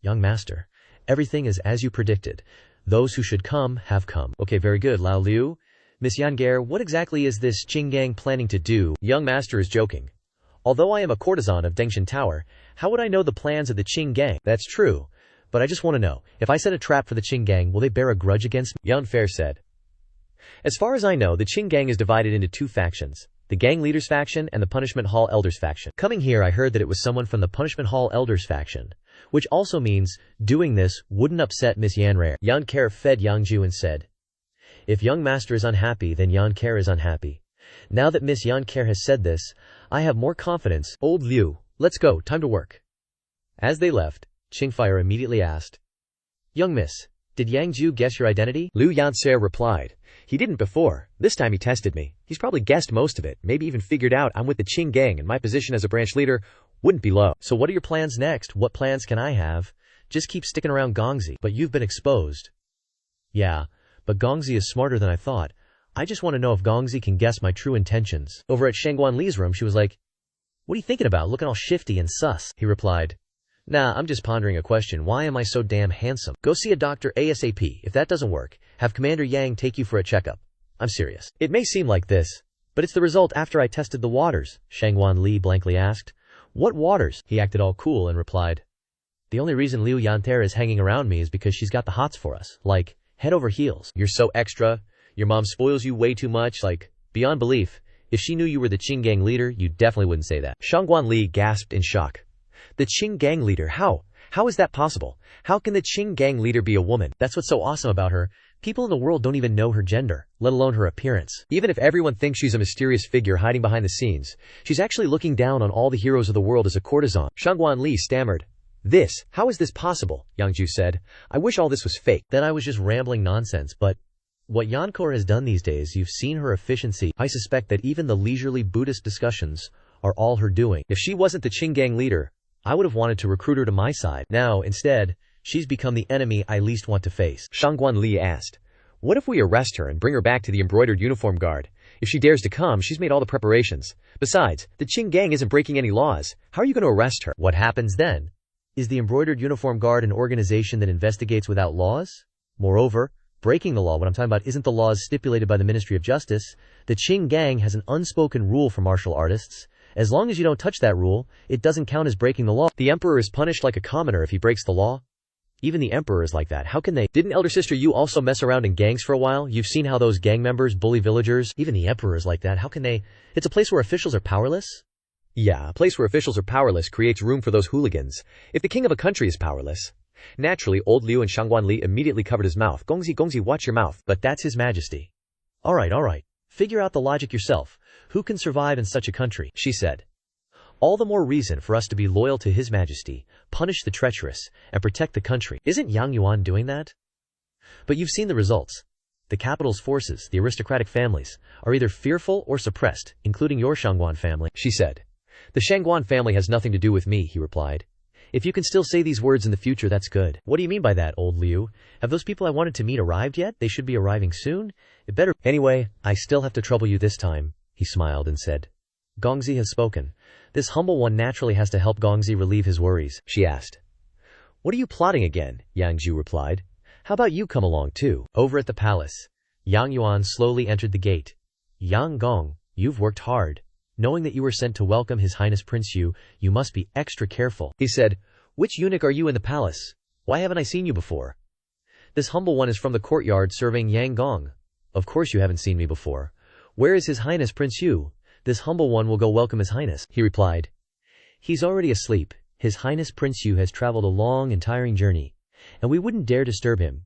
A: Young master, everything is as you predicted. Those who should come have come. Okay, very good, Lao Liu. Miss Yangar, what exactly is this Qinggang planning to do? Young master is joking. Although I am a courtesan of Dengshan Tower, how would I know the plans of the Qinggang? That's true, but I just want to know, if I set a trap for the Qinggang, will they bear a grudge against me? Yan Fair said. As far as I know, the Qinggang is divided into two factions, the Gang Leaders faction and the Punishment Hall Elders faction. Coming here, I heard that it was someone from the Punishment Hall Elders faction, which also means doing this wouldn't upset Miss Yanrare. Yan Care fed Yang Jiu and said, If young master is unhappy, then Yan Care is unhappy. Now that Miss Yan Care has said this, I have more confidence. Old Liu, let's go, time to work. As they left, Qingfire immediately asked, Young miss, did Yang Jiu guess your identity? Liu Yanser replied, He didn't before. This time he tested me. He's probably guessed most of it, maybe even figured out I'm with the Qinggang and my position as a branch leader wouldn't be low. So what are your plans next? What plans can I have? Just keep sticking around Gongzi. But you've been exposed. Yeah, but Gongzi is smarter than I thought. I just want to know if Gongzi can guess my true intentions. Over at Shangguan Li's room, she was like, What are you thinking about, looking all shifty and sus? He replied, Nah, I'm just pondering a question. Why am I so damn handsome? Go see a doctor ASAP. If that doesn't work, have Commander Yang take you for a checkup. I'm serious. It may seem like this, but it's the result after I tested the waters, Shangguan Li blankly asked. What waters? He acted all cool and replied, The only reason Liu Yanter is hanging around me is because she's got the hots for us. Like, head over heels. You're so extra. Your mom spoils you way too much, like, beyond belief. If she knew you were the Qinggang leader, you definitely wouldn't say that. Shangguan Li gasped in shock. The Qinggang leader, how? How is that possible? How can the Qinggang leader be a woman? That's what's so awesome about her. People in the world don't even know her gender, let alone her appearance. Even if everyone thinks she's a mysterious figure hiding behind the scenes, she's actually looking down on all the heroes of the world as a courtesan. Shangguan Li stammered. How is this possible? Yang Jiu said. I wish all this was fake. Then I was just rambling nonsense, but what Yankor has done these days, you've seen her efficiency. I suspect that even the leisurely Buddhist discussions are all her doing. If she wasn't the Qinggang leader, I would have wanted to recruit her to my side. Now, instead, she's become the enemy I least want to face. Shangguan Li asked, What if we arrest her and bring her back to the embroidered uniform guard? If she dares to come, she's made all the preparations. Besides, the Qinggang isn't breaking any laws. How are you going to arrest her? What happens then? Is the embroidered uniform guard an organization that investigates without laws? Moreover, breaking the law, what I'm talking about isn't the laws stipulated by the Ministry of Justice. The Qinggang has an unspoken rule for martial artists. As long as you don't touch that rule, it doesn't count as breaking the law. The emperor is punished like a commoner if he breaks the law. Even the emperor is like that. How can they? Didn't elder sister you also mess around in gangs for a while? You've seen how those gang members bully villagers? Even the emperor is like that. How can they? It's a place where officials are powerless?
B: Yeah, a place where officials are powerless creates room for those hooligans. If the king of a country is powerless. Naturally, old Liu and Shangguan Li immediately covered his mouth. Gongzi, Gongzi, watch your mouth.
A: But that's his majesty. Alright. Figure out the logic yourself. Who can survive in such a country? She said. All the more reason for us to be loyal to his majesty, punish the treacherous, and protect the country. Isn't Yang Yuan doing that? But you've seen the results. The capital's forces, the aristocratic families, are either fearful or suppressed, including your Shangguan family, she said.
B: The Shangguan family has nothing to do with me, he replied.
A: If you can still say these words in the future, that's good. What do you mean by that, old Liu? Have those people I wanted to meet arrived yet? They should be arriving soon. It better. Anyway, I still have to trouble you this time, he smiled and said. Gongzi has spoken. This humble one naturally has to help Gongzi relieve his worries, she asked.
B: What are you plotting again? Yang Jiu replied. How about you come along too?
A: Over at the palace, Yang Yuan slowly entered the gate. Yang Gong, you've worked hard. Knowing that you were sent to welcome His Highness Prince Yu, you must be extra careful, he said. Which eunuch are you in the palace? Why haven't I seen you before? This humble one is from the courtyard serving Yang Gong. Of course you haven't seen me before. Where is His Highness Prince Yu? This humble one will go welcome His Highness, he replied. He's already asleep. His Highness Prince Yu has traveled a long and tiring journey, and we wouldn't dare disturb him.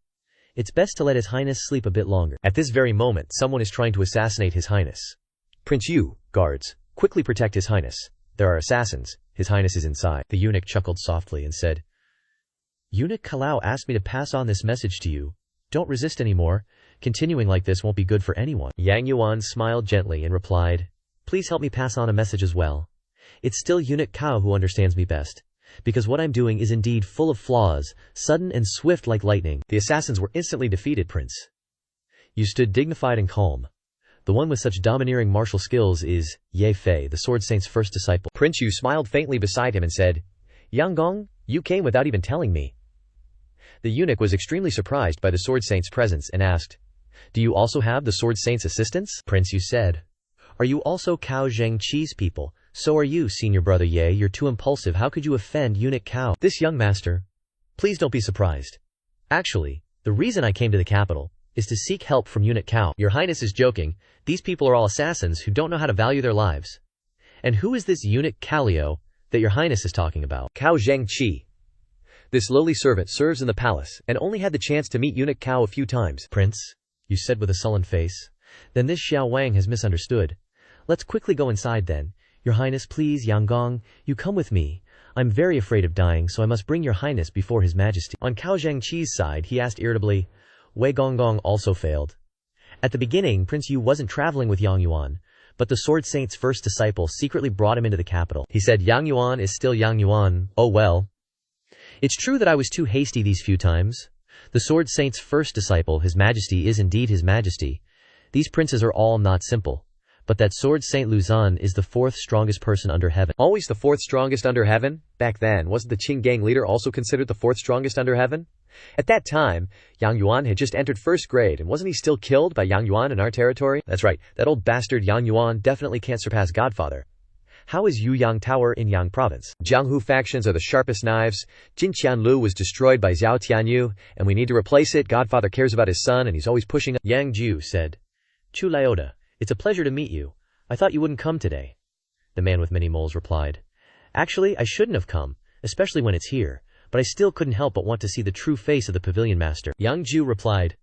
A: It's best to let His Highness sleep a bit longer.
B: At this very moment, someone is trying to assassinate His Highness. Prince Yu, guards, quickly protect His Highness. There are assassins. His Highness is inside.
A: The eunuch chuckled softly and said, Eunuch Kalau asked me to pass on this message to you. Don't resist anymore. Continuing like this won't be good for anyone.
B: Yang Yuan smiled gently and replied,
A: Please help me pass on a message as well. It's still Eunuch Kao who understands me best, because what I'm doing is indeed full of flaws, sudden and swift like lightning.
B: The assassins were instantly defeated, Prince.
A: You stood dignified and calm. The one with such domineering martial skills is Ye Fei, the Sword Saint's first disciple.
B: Prince Yu smiled faintly beside him and said, Yang Gong, you came without even telling me. The eunuch was extremely surprised by the Sword Saint's presence and asked, Do you also have the Sword Saint's assistance?
A: Prince Yu said, Are you also Cao Zhengqi's people? So are you, senior brother Ye. You're too impulsive. How could you offend Eunuch Cao?
B: This young master.
A: Please don't be surprised. Actually, the reason I came to the capital is to seek help from Eunuch Cao.
B: Your Highness is joking. These people are all assassins who don't know how to value their lives.
A: And who is this Eunuch Calio that your Highness is talking about?
B: Cao Zhengqi. This lowly servant serves in the palace and only had the chance to meet Eunuch Cao a few times.
A: Prince, you said with a sullen face. Then this Xiao Wang has misunderstood. Let's quickly go inside then. Your Highness, please, Yang Gong, you come with me. I'm very afraid of dying, so I must bring your Highness before His Majesty.
B: On Cao Zhengqi's side, he asked irritably.
A: Wei Gonggong also failed. At the beginning, Prince Yu wasn't traveling with Yang Yuan, but the Sword Saint's first disciple secretly brought him into the capital.
B: He said Yang Yuan is still Yang Yuan. Oh well.
A: It's true that I was too hasty these few times. The Sword Saint's first disciple, His Majesty, is indeed His Majesty. These princes are all not simple. But that Sword Saint Luzon is the fourth strongest person under heaven.
B: Always the fourth strongest under heaven? Back then, wasn't the Qing gang leader also considered the fourth strongest under heaven? At that time, Yang Yuan had just entered first grade, and wasn't he still killed by Yang Yuan in our territory? That's right, that old bastard Yang Yuan definitely can't surpass Godfather. How is Yuyang Tower in Yang Province? Jianghu factions are the sharpest knives. Jin Qianlu was destroyed by Zhao Tianyu, and we need to replace it. Godfather cares about his son, and he's always pushing.
A: Yang Jiu said, Chu Liota, it's a pleasure to meet you. I thought you wouldn't come today. The man with many moles replied, Actually, I shouldn't have come, especially when it's here, but I still couldn't help but want to see the true face of the pavilion master.
B: Yang Jiu replied,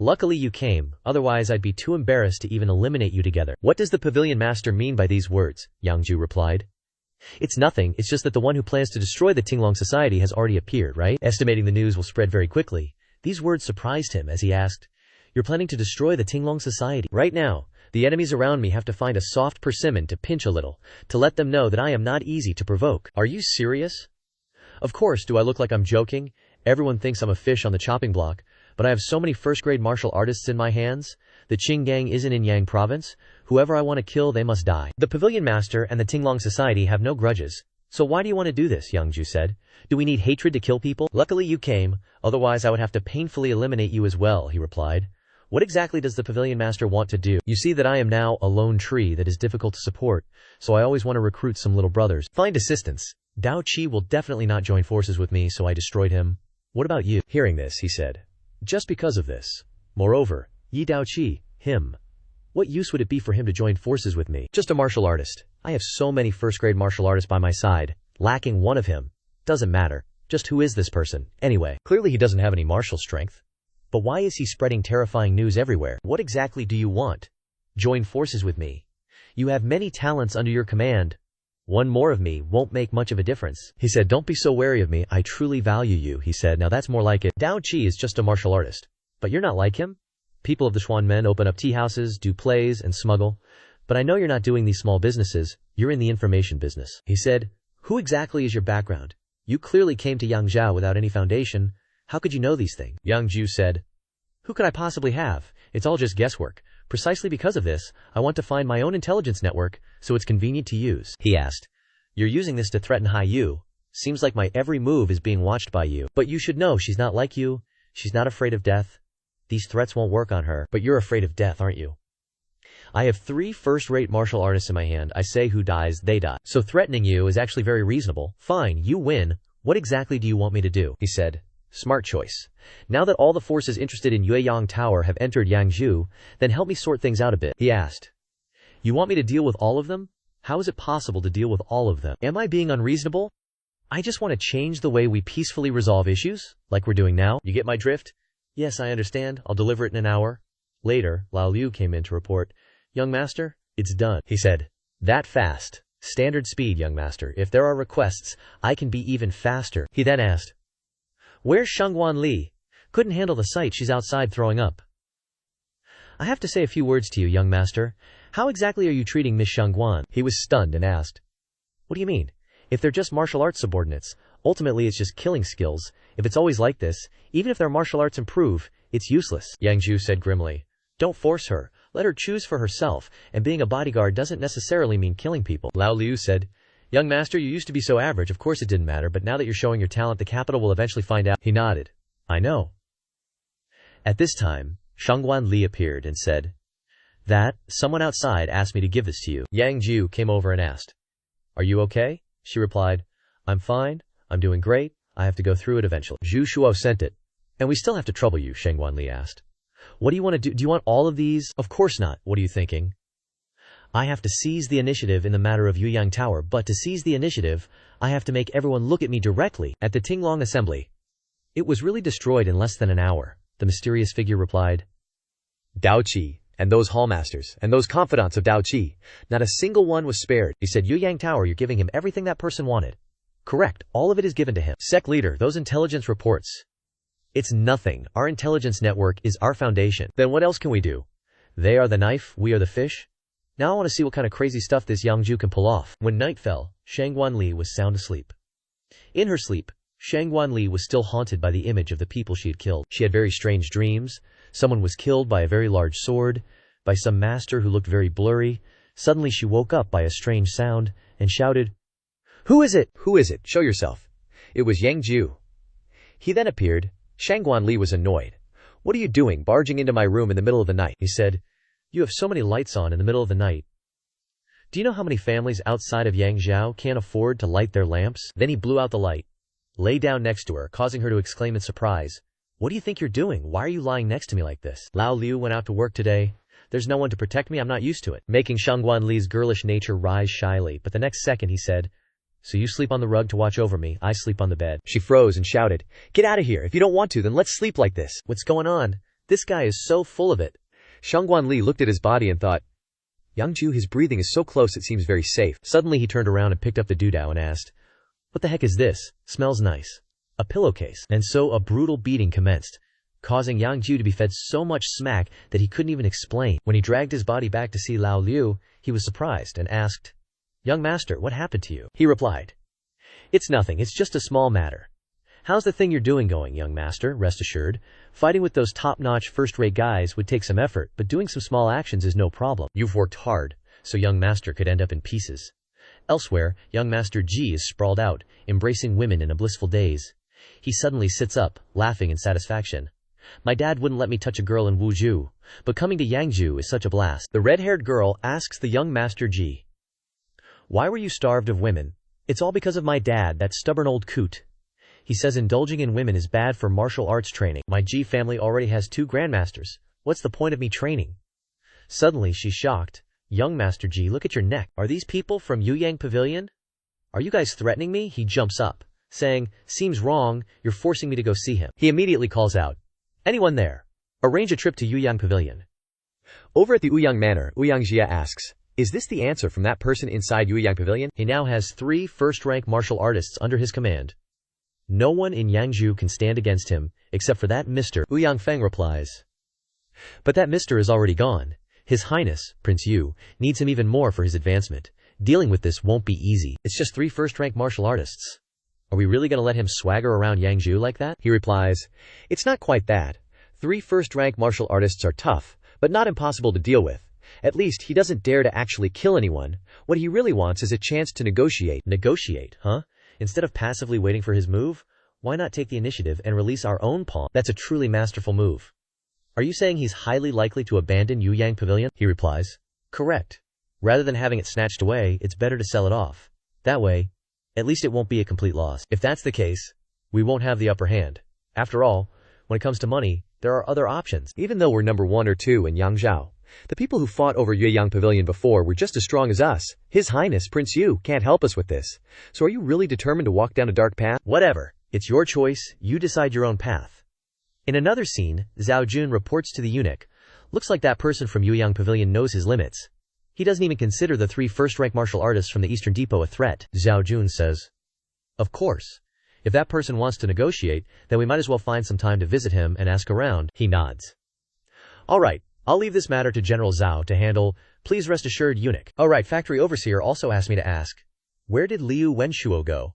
A: Luckily you came, otherwise I'd be too embarrassed to even eliminate you together.
B: What does the pavilion master mean by these words? Yang Jiu replied.
A: It's nothing, it's just that the one who plans to destroy the Tinglong society has already appeared, right? Estimating the news will spread very quickly. These words surprised him as he asked, You're planning to destroy the Tinglong society?
B: Right now, the enemies around me have to find a soft persimmon to pinch a little, to let them know that I am not easy to provoke.
A: Are you serious? Of course, do I look like I'm joking? Everyone thinks I'm a fish on the chopping block, but I have so many first-grade martial artists in my hands. The Qing gang isn't in Yang Province. Whoever I want to kill, they must die. The Pavilion Master and the Tinglong Society have no grudges. So why do you want to do this? Yang Jiu said. Do we need hatred to kill people?
B: Luckily you came, otherwise I would have to painfully eliminate you as well, he replied.
A: What exactly does the Pavilion Master want to do? You see that I am now a lone tree that is difficult to support, so I always want to recruit some little brothers.
B: Find assistance.
A: Dao Qi will definitely not join forces with me, so I destroyed him. What about you?
B: Hearing this, he said, just because of this. Moreover, Yi Daoqi, him. What use would it be for him to join forces with me? Just a martial artist. I have so many first-grade martial artists by my side, lacking one of him. Doesn't matter. Just who is this person, anyway? Clearly he doesn't have any martial strength.
A: But why is he spreading terrifying news everywhere? What exactly do you want? Join forces with me. You have many talents under your command. One more of me won't make much of a difference.
B: He said, don't be so wary of me. I truly value you, he said. Now that's more like it.
A: Daoqi is just a martial artist. But you're not like him? People of the Xuan Men open up tea houses, do plays, and smuggle. But I know you're not doing these small businesses. You're in the information business.
B: He said,
A: who exactly is your background? You clearly came to Yang Jiu without any foundation. How could you know these things?
B: Yang Jiu said,
A: who could I possibly have? It's all just guesswork. Precisely because of this, I want to find my own intelligence network, so it's convenient to use.
B: He asked,
A: you're using this to threaten Hai Yu. Seems like my every move is being watched by you. But you should know she's not like you. She's not afraid of death. These threats won't work on her.
B: But you're afraid of death, aren't you?
A: I have 3 first-rate martial artists in my hand. I say who dies, they die. So threatening you is actually very reasonable. Fine, you win. What exactly do you want me to do?
B: He said,
A: smart choice. Now that all the forces interested in Yueyang Tower have entered Yang Jiu, then help me sort things out a bit.
B: He asked,
A: you want me to deal with all of them? How is it possible to deal with all of them? Am I being unreasonable? I just want to change the way we peacefully resolve issues, like we're doing now.
B: You get my drift?
A: Yes, I understand. I'll deliver it in an hour. Later, Lao Liu came in to report, young master, it's done.
B: He said,
A: that fast. Standard speed, young master. If there are requests, I can be even faster. He then asked, where's Shangguan Li? Couldn't handle the sight, she's outside throwing up. I have to say a few words to you, young master. How exactly are you treating Miss Shangguan?
B: He was stunned and asked,
A: what do you mean? If they're just martial arts subordinates, ultimately it's just killing skills. If it's always like this, even if their martial arts improve, it's useless.
B: Yang Jiu said grimly,
A: don't force her. Let her choose for herself, and being a bodyguard doesn't necessarily mean killing people.
B: Lao Liu said,
A: young master, you used to be so average, of course it didn't matter, but now that you're showing your talent, the capital will eventually find out.
B: He nodded.
A: I know. At this time, Shangguan Li appeared and said, someone outside asked me to give this to you.
B: Yang Jiu came over and asked,
A: are you okay? She replied, I'm fine, I'm doing great, I have to go through it eventually.
B: Zhu Shuo sent it.
A: And we still have to trouble you, Shangguan Li asked. What do you want to do? Do you want all of these? Of course not. What are you thinking? I have to seize the initiative in the matter of Yueyang Tower, but to seize the initiative, I have to make everyone look at me directly. At the Tinglong Assembly, it was really destroyed in less than an hour. The mysterious figure replied,
B: Daoqi, and those hallmasters, and those confidants of Daoqi, not a single one was spared.
A: He said, Yueyang Tower, you're giving him everything that person wanted. Correct, all of it is given to him. Sec leader, those intelligence reports. It's nothing. Our intelligence network is our foundation. Then what else can we do? They are the knife, we are the fish. Now I want to see what kind of crazy stuff this Yang Jiu can pull off. When night fell, Shangguan Li was sound asleep. In her sleep, Shangguan Li was still haunted by the image of the people she had killed. She had very strange dreams. Someone was killed by a very large sword, by some master who looked very blurry. Suddenly she woke up by a strange sound and shouted, Who is it?
B: Who is it? Show yourself. It was Yang Jiu.
A: He then appeared. Shangguan Li was annoyed. What are you doing, barging into my room in the middle of the night? He said, You have so many lights on in the middle of the night. Do you know how many families outside of Yang Jiu can't afford to light their lamps? Then he blew out the light, lay down next to her, causing her to exclaim in surprise, What do you think you're doing? Why are you lying next to me like this? Lao Liu went out to work today. There's no one to protect me, I'm not used to it. Making Shangguan Li's girlish nature rise shyly, but the next second he said, So you sleep on the rug to watch over me, I sleep on the bed. She froze and shouted, Get out of here, if you don't want to, then let's sleep like this. What's going on? This guy is so full of it.
B: Shangguan Li looked at his body and thought, Yang Jiu, his breathing is so close it seems very safe.
A: Suddenly he turned around and picked up the doodao and asked, What the heck is this? Smells nice. A pillowcase. And so a brutal beating commenced, causing Yang Jiu to be fed so much smack that he couldn't even explain. When he dragged his body back to see Lao Liu, he was surprised and asked, Young master, what happened to you? He replied, It's nothing, it's just a small matter. How's the thing you're doing going, young master? Rest assured, fighting with those top-notch first-rate guys would take some effort, but doing some small actions is no problem. You've worked hard, so young master could end up in pieces. Elsewhere, young master Ji is sprawled out, embracing women in a blissful daze. He suddenly sits up, laughing in satisfaction. My dad wouldn't let me touch a girl in Wuzhou, but coming to Yang Jiu is such a blast. The red-haired girl asks the young master Ji, Why were you starved of women? It's all because of my dad, that stubborn old coot. He says indulging in women is bad for martial arts training. My Ji family already has 2 grandmasters. What's the point of me training? Suddenly she's shocked. Young Master Ji, look at your neck. Are these people from Yuyang Pavilion? Are you guys threatening me? He jumps up, saying, seems wrong, you're forcing me to go see him. He immediately calls out, anyone there? Arrange a trip to Yuyang Pavilion.
B: Over at the Ouyang Manor, Ouyang Jia asks, is this the answer from that person inside Yuyang Pavilion?
A: He now has 3 first-rank martial artists under his command. No one in Yang Jiu can stand against him, except for that Mr. Ouyang Feng replies. But that Mr. is already gone. His Highness, Prince Yu, needs him even more for his advancement. Dealing with this won't be easy. It's just 3 first-rank martial artists. Are we really gonna let him swagger around Yang Jiu like that?
B: He replies, it's not quite that. 3 first-rank martial artists are tough, but not impossible to deal with. At least he doesn't dare to actually kill anyone. What he really wants is a chance to negotiate.
A: Negotiate, huh? Instead of passively waiting for his move, why not take the initiative and release our own pawn? That's a truly masterful move. Are you saying he's highly likely to abandon Yuyang Pavilion? He replies. Correct. Rather than having it snatched away, it's better to sell it off. That way, at least it won't be a complete loss. If that's the case, we won't have the upper hand. After all, when it comes to money, there are other options.
B: Even though we're number 1 or 2 in Yangzhou, the people who fought over Yuyang Pavilion before were just as strong as us. His Highness, Prince Yu, can't help us with this. So are you really determined to walk down a dark path?
A: Whatever. It's your choice. You decide your own path. In another scene, Zhao Jun reports to the eunuch. Looks like that person from Yuyang Pavilion knows his limits. He doesn't even consider the 3 first-rank martial artists from the Eastern Depot a threat. Zhao Jun says. Of course. If that person wants to negotiate, then we might as well find some time to visit him and ask around. He nods. Alright, I'll leave this matter to General Zhao to handle. Please rest assured, eunuch. Alright, Factory Overseer also asked me to ask. Where did Liu Wenshuo go?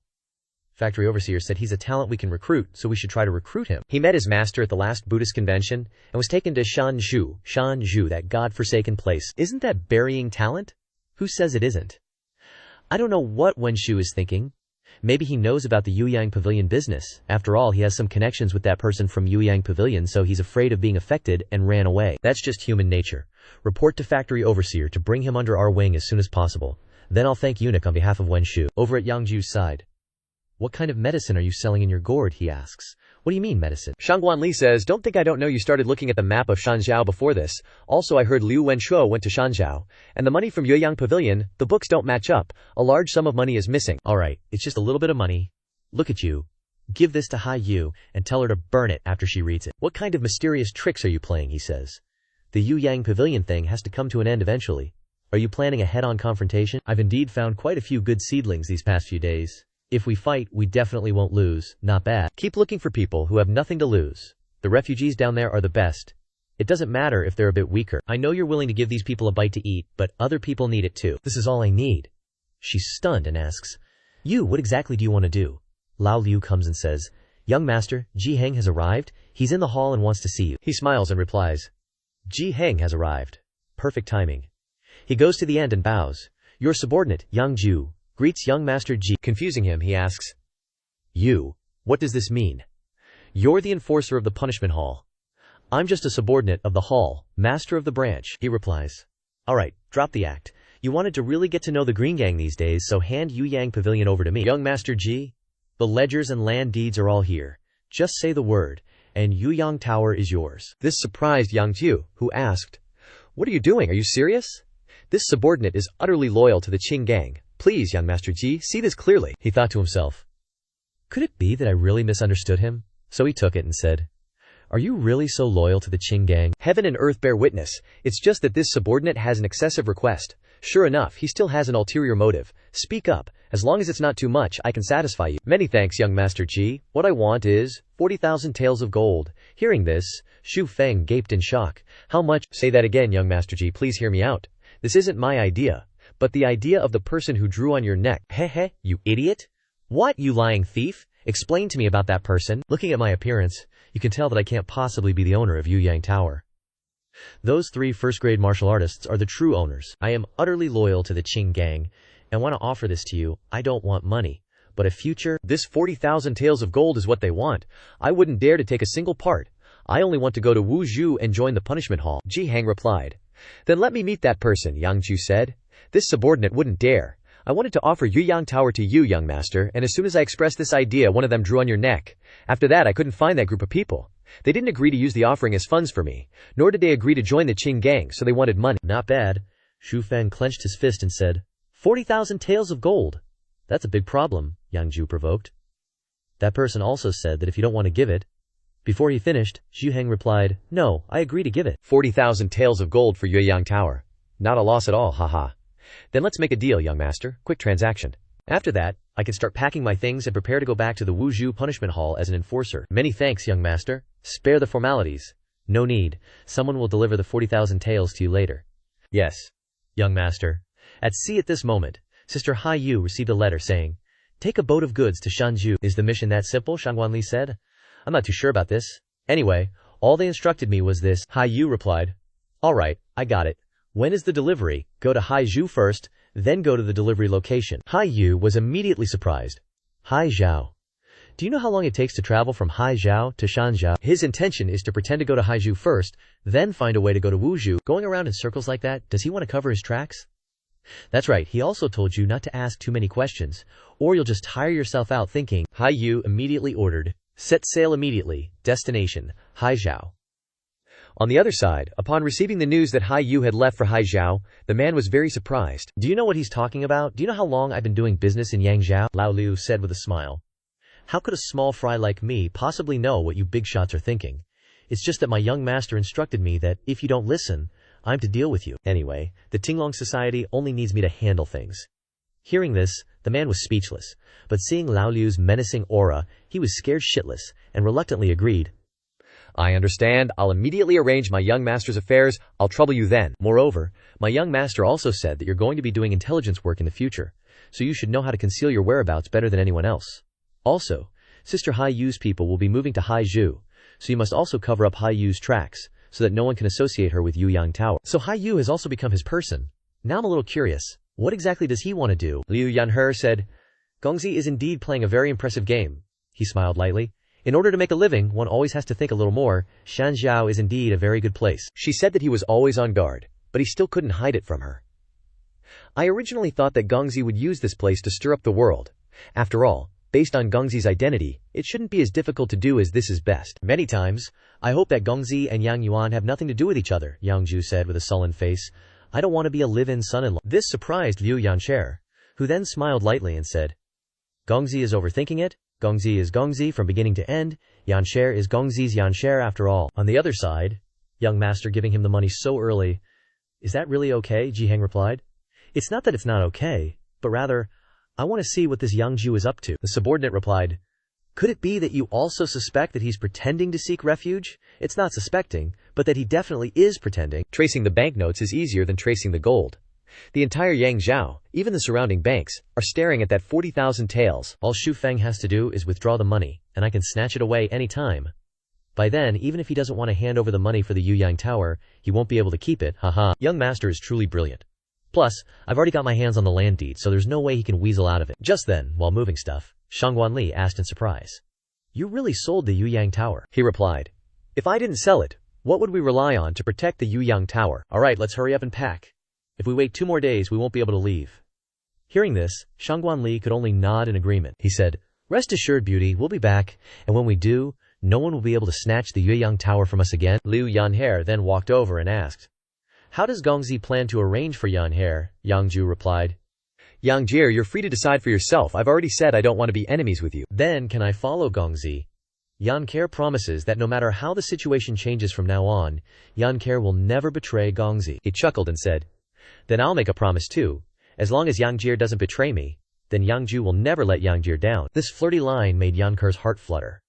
A: Factory Overseer said he's a talent we can recruit, so we should try to recruit him. He met his master at the last Buddhist convention and was taken to Shanzhou, that god-forsaken place. Isn't that burying talent? Who says it isn't? I don't know what Wenshu is thinking. Maybe he knows about the Yuyang Pavilion business. After all, he has some connections with that person from Yuyang Pavilion, so he's afraid of being affected and ran away. That's just human nature. Report to Factory Overseer to bring him under our wing as soon as possible. Then I'll thank eunuch on behalf of Wenshu. Over at Yang Jiu's side. What kind of medicine are you selling in your gourd? He asks. What do you mean medicine?
B: Shangguan Li says, don't think I don't know you started looking at the map of Shanzhou before this. Also, I heard Liu Wenshuo went to Shanzhou. And the money from Yuyang Pavilion, the books don't match up. A large sum of money is missing.
A: Alright, it's just a little bit of money. Look at you. Give this to Hai Yu and tell her to burn it after she reads it. What kind of mysterious tricks are you playing? He says. The Yuyang Pavilion thing has to come to an end eventually. Are you planning a head-on confrontation? I've indeed found quite a few good seedlings these past few days. If we fight, we definitely won't lose. Not bad. Keep looking for people who have nothing to lose. The refugees down there are the best. It doesn't matter if they're a bit weaker. I know you're willing to give these people a bite to eat, but other people need it too. This is all I need. She's stunned and asks, you, what exactly do you want to do? Lao Liu comes and says, young master, Ji Heng has arrived. He's in the hall and wants to see you. He smiles and replies, Ji Heng has arrived. Perfect timing. He goes to the end and bows. Your subordinate, Yang Jiu, greets young Master Ji. Confusing him, he asks, you, what does this mean? You're the enforcer of the punishment hall. I'm just a subordinate of the hall, master of the branch. He replies, alright, drop the act. You wanted to really get to know the Green Gang these days, so hand Yuyang Pavilion over to me. Young Master Ji, the ledgers and land deeds are all here. Just say the word, and Yuyang Tower is yours.
B: This surprised Yang Jiu, who asked, what are you doing? Are you serious? This subordinate is utterly loyal to the Qing Gang. Please, young Master Ji, see this clearly.
A: He thought to himself, could it be that I really misunderstood him? So he took it and said, are you really so loyal to the Qing Gang?
B: Heaven and earth bear witness. It's just that this subordinate has an excessive request. Sure enough, he still has an ulterior motive. Speak up. As long as it's not too much, I can satisfy you. Many thanks, young Master Ji. What I want is 40,000 taels of gold. Hearing this, Xu Feng gaped in shock. How much? Say that again, young Master Ji. Please hear me out. This isn't my idea, but the idea of the person who drew on your neck.
A: Heh, you idiot. What, you lying thief? Explain to me about that person. Looking at my appearance, you can tell that I can't possibly be the owner of Yuyang Tower. Those 3 first-grade martial artists are the true owners. I am utterly loyal to the Qing Gang and want to offer this to you. I don't want money, but a future.
B: This 40,000 taels of gold is what they want. I wouldn't dare to take a single part. I only want to go to Wuzhou and join the punishment hall. Ji Heng replied. Then let me meet that person, Yang Jiu said. This subordinate wouldn't dare. I wanted to offer Yang Tower to you, young master, and as soon as I expressed this idea, one of them drew on your neck. After that, I couldn't find that group of people. They didn't agree to use the offering as funds for me, nor did they agree to join the Qing gang, so they wanted money.
A: Not bad. Xu Feng clenched his fist and said, 40,000 taels of gold. That's a big problem, Yang Jiu provoked. That person also said that if you don't want to give it. Before he finished, Xu Heng replied, no, I agree to give it.
B: 40,000 taels of gold for Yang Tower. Not a loss at all, haha. Then let's make a deal, young master. Quick transaction.
A: After that, I can start packing my things and prepare to go back to the Wuzhou punishment hall as an enforcer. Many thanks, young master. Spare the formalities. No need. Someone will deliver the 40,000 taels to you later. Yes, young master. At sea at this moment, Sister Hai Yu received a letter saying, take a boat of goods to Shanzhou. Is the mission that simple? Shangguanli said. I'm not too sure about this. Anyway, all they instructed me was this. Hai Yu replied, all right, I got it. When is the delivery? Go to Haizhou first, then go to the delivery location. Hai Yu was immediately surprised. Haizhou. Do you know how long it takes to travel from Haizhou to Shanzhou? His intention is to pretend to go to Haizhou first, then find a way to go to Wuzhou. Going around in circles like that, does he want to cover his tracks? That's right, he also told you not to ask too many questions, or you'll just tire yourself out thinking. Hai Yu immediately ordered, set sail immediately, destination, Haizhou.
B: On the other side, upon receiving the news that Hai Yu had left for Haizhou, the man was very surprised.
A: Do you know what he's talking about? Do you know how long I've been doing business in Yangzhou? Lao Liu said with a smile. How could a small fry like me possibly know what you big shots are thinking? It's just that my young master instructed me that if you don't listen, I'm to deal with you. Anyway, the Tinglong Society only needs me to handle things. Hearing this, the man was speechless, but seeing Lao Liu's menacing aura, he was scared shitless and reluctantly agreed.
B: I understand. I'll immediately arrange my young master's affairs. I'll trouble you then.
A: Moreover, my young master also said that you're going to be doing intelligence work in the future, so you should know how to conceal your whereabouts better than anyone else. Also, Sister Hai Yu's people will be moving to Haizhou, so you must also cover up Hai Yu's tracks, so that no one can associate her with Yang Tower. So Hai Yu has also become his person. Now I'm a little curious. What exactly does he want to do? Liu Yanhe said, Gongzi is indeed playing a very impressive game. He smiled lightly. In order to make a living, one always has to think a little more. Shanzhou is indeed a very good place.
B: She said that he was always on guard, but he still couldn't hide it from her. I originally thought that Gongzi would use this place to stir up the world. After all, based on Gongzi's identity, it shouldn't be as difficult to do as this is best.
A: Many times, I hope that Gongzi and Yang Yuan have nothing to do with each other, Yang Jiu said with a sullen face. I don't want to be a live-in son-in-law. This surprised Liu Yanhe, who then smiled lightly and said, Gongzi is overthinking it. Gongzi is Gongzi from beginning to end. Yanhe is Gongzi's Yanhe after all. On the other side, young master giving him the money so early. Is that really okay? Ji Heng replied. It's not that it's not okay, but rather, I want to see what this Yang Jiu is up to. The subordinate replied, could it be that you also suspect that he's pretending to seek refuge? It's not suspecting, but that he definitely is pretending.
B: Tracing the banknotes is easier than tracing the gold. The entire Yangzhou, even the surrounding banks, are staring at that 40,000 taels.
A: All Xu Feng has to do is withdraw the money, and I can snatch it away any time. By then, even if he doesn't want to hand over the money for the Yang Tower, he won't be able to keep it, haha. Young master is truly brilliant. Plus, I've already got my hands on the land deed, so there's no way he can weasel out of it. Just then, while moving stuff, Shangguanli asked in surprise, you really sold the Yang Tower?
B: He replied, if I didn't sell it, what would we rely on to protect the Yang Tower?
A: Alright, let's hurry up and pack. If we wait 2 more days, we won't be able to leave. Hearing this, Shangguanli could only nod in agreement. He said, rest assured, beauty, we'll be back, and when we do, no one will be able to snatch the Yang Tower from us again. Liu Yanhe then walked over and asked, how does Gongzi plan to arrange for Yanhe? Yang Jiu replied,
B: Yang Jiu, you're free to decide for yourself. I've already said I don't want to be enemies with you.
A: Then can I follow Gongzi? Yanhe promises that no matter how the situation changes from now on, Yanhe will never betray Gongzi.
B: He chuckled and said,
A: then I'll make a promise too. As long as Yang Jiu doesn't betray me, then Yang Jiu will never let Yang Jiu down. This flirty line made Yanhe's heart flutter.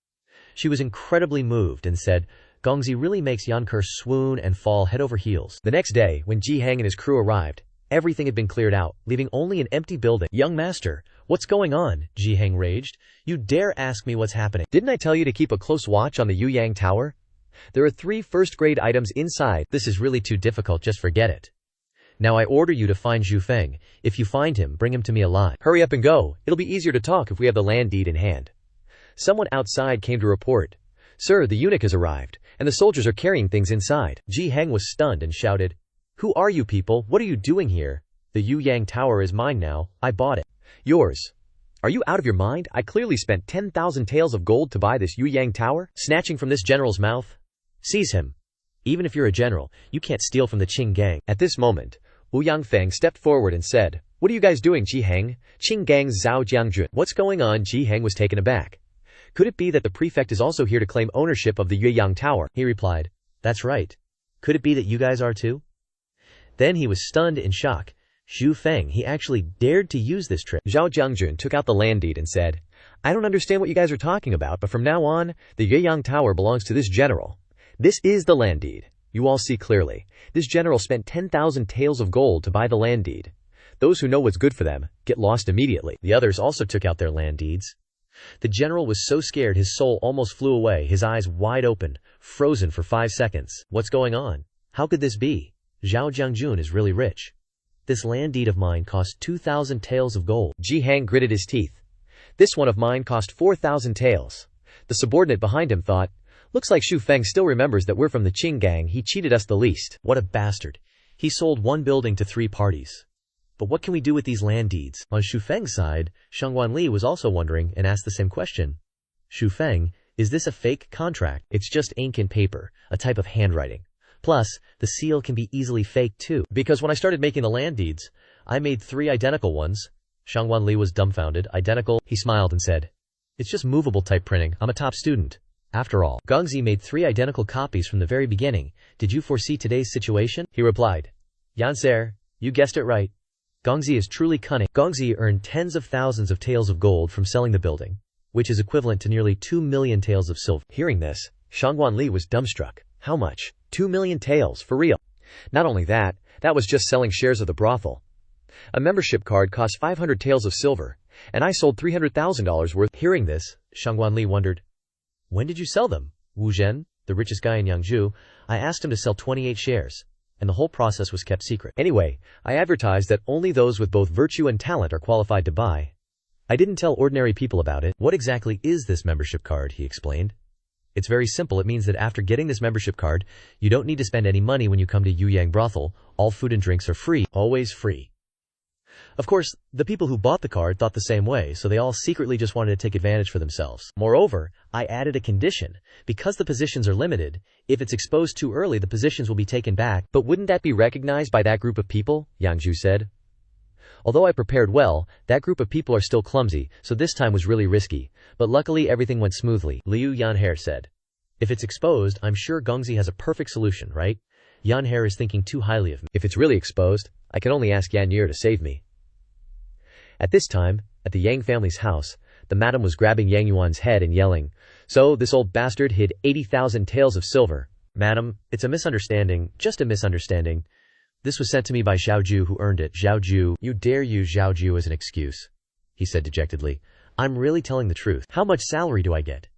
A: She was incredibly moved and said, Gongzi really makes Yanhe swoon and fall head over heels. The next day, when Ji Heng and his crew arrived, everything had been cleared out, leaving only an empty building. Young master, what's going on? Ji Heng raged. You dare ask me what's happening?
B: Didn't I tell you to keep a close watch on the Yang Tower? There are 3 first-grade items inside.
A: This is really too difficult, just forget it. Now I order you to find Xu Feng. If you find him, bring him to me alive.
B: Hurry up and go. It'll be easier to talk if we have the land deed in hand. Someone outside came to report, sir, the eunuch has arrived, and the soldiers are carrying things inside.
A: Ji Heng was stunned and shouted, who are you people? What are you doing here? The Yu Yang Tower is mine now, I bought it.
B: Yours. Are you out of your mind? I clearly spent 10,000 taels of gold to buy this Yu Yang Tower.
A: Snatching from this general's mouth. Seize him. Even if you're a general, you can't steal from the Qing gang.
B: At this moment, Wu Yangfeng stepped forward and said, "What are you guys doing, Ji Heng?" Qing gang's Zhao Jiangjun. What's going on? Ji Heng was taken aback. Could it be that the prefect is also here to claim ownership of the Yu Yang Tower?
A: He replied, "That's right. Could it be that you guys are too?" Then he was stunned in shock. Xu Feng, he actually dared to use this trick.
B: Zhao Jiangjun took out the land deed and said, "I don't understand what you guys are talking about, but from now on, the Yu Yang Tower belongs to this general. This is the land deed. You all see clearly. This general spent 10,000 taels of gold to buy the land deed. Those who know what's good for them get lost immediately."
A: The others also took out their land deeds. The general was so scared his soul almost flew away, his eyes wide open, frozen for 5 seconds. What's going on? How could this be? Zhao Jiangjun is really rich. This land deed of mine cost 2,000 taels of gold.
B: Ji Heng gritted his teeth. This one of mine cost 4,000 taels. The subordinate behind him thought, looks like Xu Feng still remembers that we're from the Qing gang. He cheated us the least.
A: What a bastard. He sold one building to 3 parties. But what can we do with these land deeds? On Xu Feng's side, Shangguan Li was also wondering and asked the same question. Xu Feng, is this a fake contract? It's just ink and paper, a type of handwriting. Plus, the seal can be easily faked too. Because when I started making the land deeds, I made 3 identical ones. Shangguan Li was dumbfounded. Identical? He smiled and said, "It's just movable type printing. I'm a top student. After all, Gongzi made 3 identical copies from the very beginning. Did you foresee today's situation?" He replied, "Yanser, you guessed it right. Gongzi is truly cunning." Gongzi earned tens of thousands of taels of gold from selling the building, which is equivalent to nearly 2 million taels of silver.
B: Hearing this, Shangguan Li was dumbstruck. How much? 2 million taels, for real. Not only that, that was just selling shares of the brothel. A membership card cost 500 taels of silver, and I sold $300,000 worth.
A: Hearing this, Shangguan Li wondered, when did you sell them? Wu Zhen, the richest guy in Yang Jiu, I asked him to sell 28 shares, and the whole process was kept secret.
B: Anyway, I advertised that only those with both virtue and talent are qualified to buy. I didn't tell ordinary people about it.
A: What exactly is this membership card? He explained. It's very simple. It means that after getting this membership card, you don't need to spend any money when you come to Yu Yang brothel. All food and drinks are free, always free. Of course, the people who bought the card thought the same way, so they all secretly just wanted to take advantage for themselves. Moreover, I added a condition. Because the positions are limited, if it's exposed too early, the positions will be taken back.
B: But wouldn't that be recognized by that group of people? Yang Jiu said. Although I prepared well, that group of people are still clumsy, so this time was really risky. But luckily everything went smoothly.
A: Liu Yanher said. If it's exposed, I'm sure Gongzi has a perfect solution, right? Yanher is thinking too highly of me.
B: If it's really exposed, I can only ask Yanyer to save me. At this time, at the Yang family's house, the madam was grabbing Yang Yuan's head and yelling, "So, this old bastard hid 80,000 taels of silver."
A: "Madam, it's a misunderstanding, just a misunderstanding. This was sent to me by Zhao Jiu, who earned it." "Zhao Jiu, you dare use Zhao Jiu as an excuse," he said dejectedly. "I'm really telling the truth. How much salary do I get?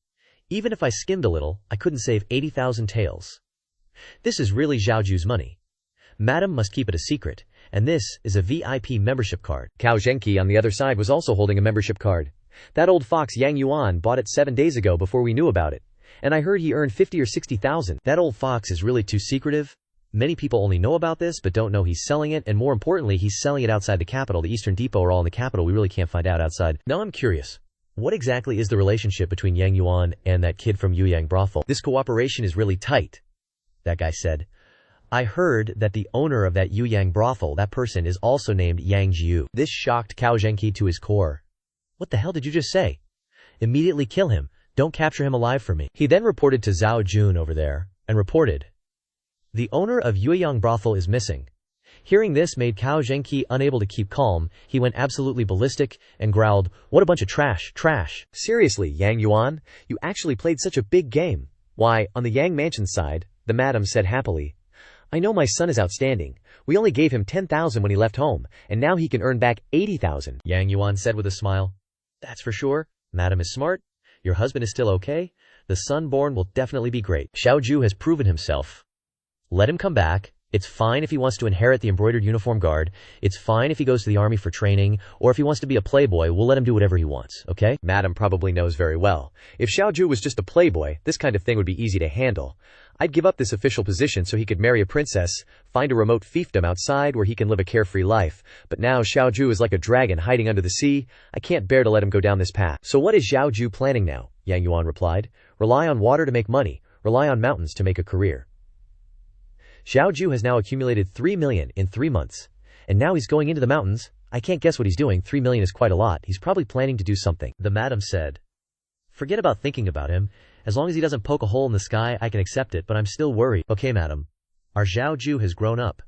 A: Even if I skimmed a little, I couldn't save 80,000 taels. This is really Zhao Jiu's money. Madam must keep it a secret, and this is a VIP membership card."
B: Cao Zhenqi on the other side was also holding a membership card. "That old fox Yang Yuan bought it 7 days ago before we knew about it. And I heard he earned 50 or 60,000.
A: That old fox is really too secretive. Many people only know about this, but don't know he's selling it, and more importantly, he's selling it outside the capital. The Eastern Depot are all in the capital. We really can't find out outside. Now I'm curious. What exactly is the relationship between Yang Yuan and that kid from Yu Yang brothel? This cooperation is really tight," that guy said. "I heard that the owner of that Yu Yang brothel, that person is also named Yang Jiu." This shocked Cao Zhenqi to his core. "What the hell did you just say? Immediately kill him. Don't capture him alive for me." He then reported to Zhao Jun over there, and reported, "The owner of Yu Yang brothel is missing." Hearing this made Cao Zhenqi unable to keep calm. He went absolutely ballistic and growled, "What a bunch of trash, trash."
B: "Seriously, Yang Yuan, you actually played such a big game." "Why, on the Yang mansion side," the madam said happily, "I know my son is outstanding. We only gave him 10,000 when he left home, and now he can earn back 80,000. Yang Yuan said with a smile. "That's for sure. Madam is smart. Your husband is still okay. The son born will definitely be great. Xiao Jiu has proven himself. Let him come back,
A: It's fine if he wants to inherit the embroidered uniform guard. It's fine if he goes to the army for training, or if he wants to be a playboy, we'll let him do whatever he wants, okay?
B: Madam probably knows very well. If Xiao Jiu was just a playboy, this kind of thing would be easy to handle. I'd give up this official position so he could marry a princess, find a remote fiefdom outside where he can live a carefree life. But now Xiao Jiu is like a dragon hiding under the sea. I can't bear to let him go down this path. So what is Xiao Jiu planning now? Yang Yuan replied. Rely on water to make money. Rely on mountains to make a career. Xiao Jiu has now accumulated 3 million in 3 months. And now he's going into the mountains. I can't guess what he's doing. 3 million is quite a lot. He's probably planning to do something.
A: The madam said. Forget about thinking about him. As long as he doesn't poke a hole in the sky, I can accept it, but I'm still worried. Okay, madam. Our Xiao Jiu has grown up.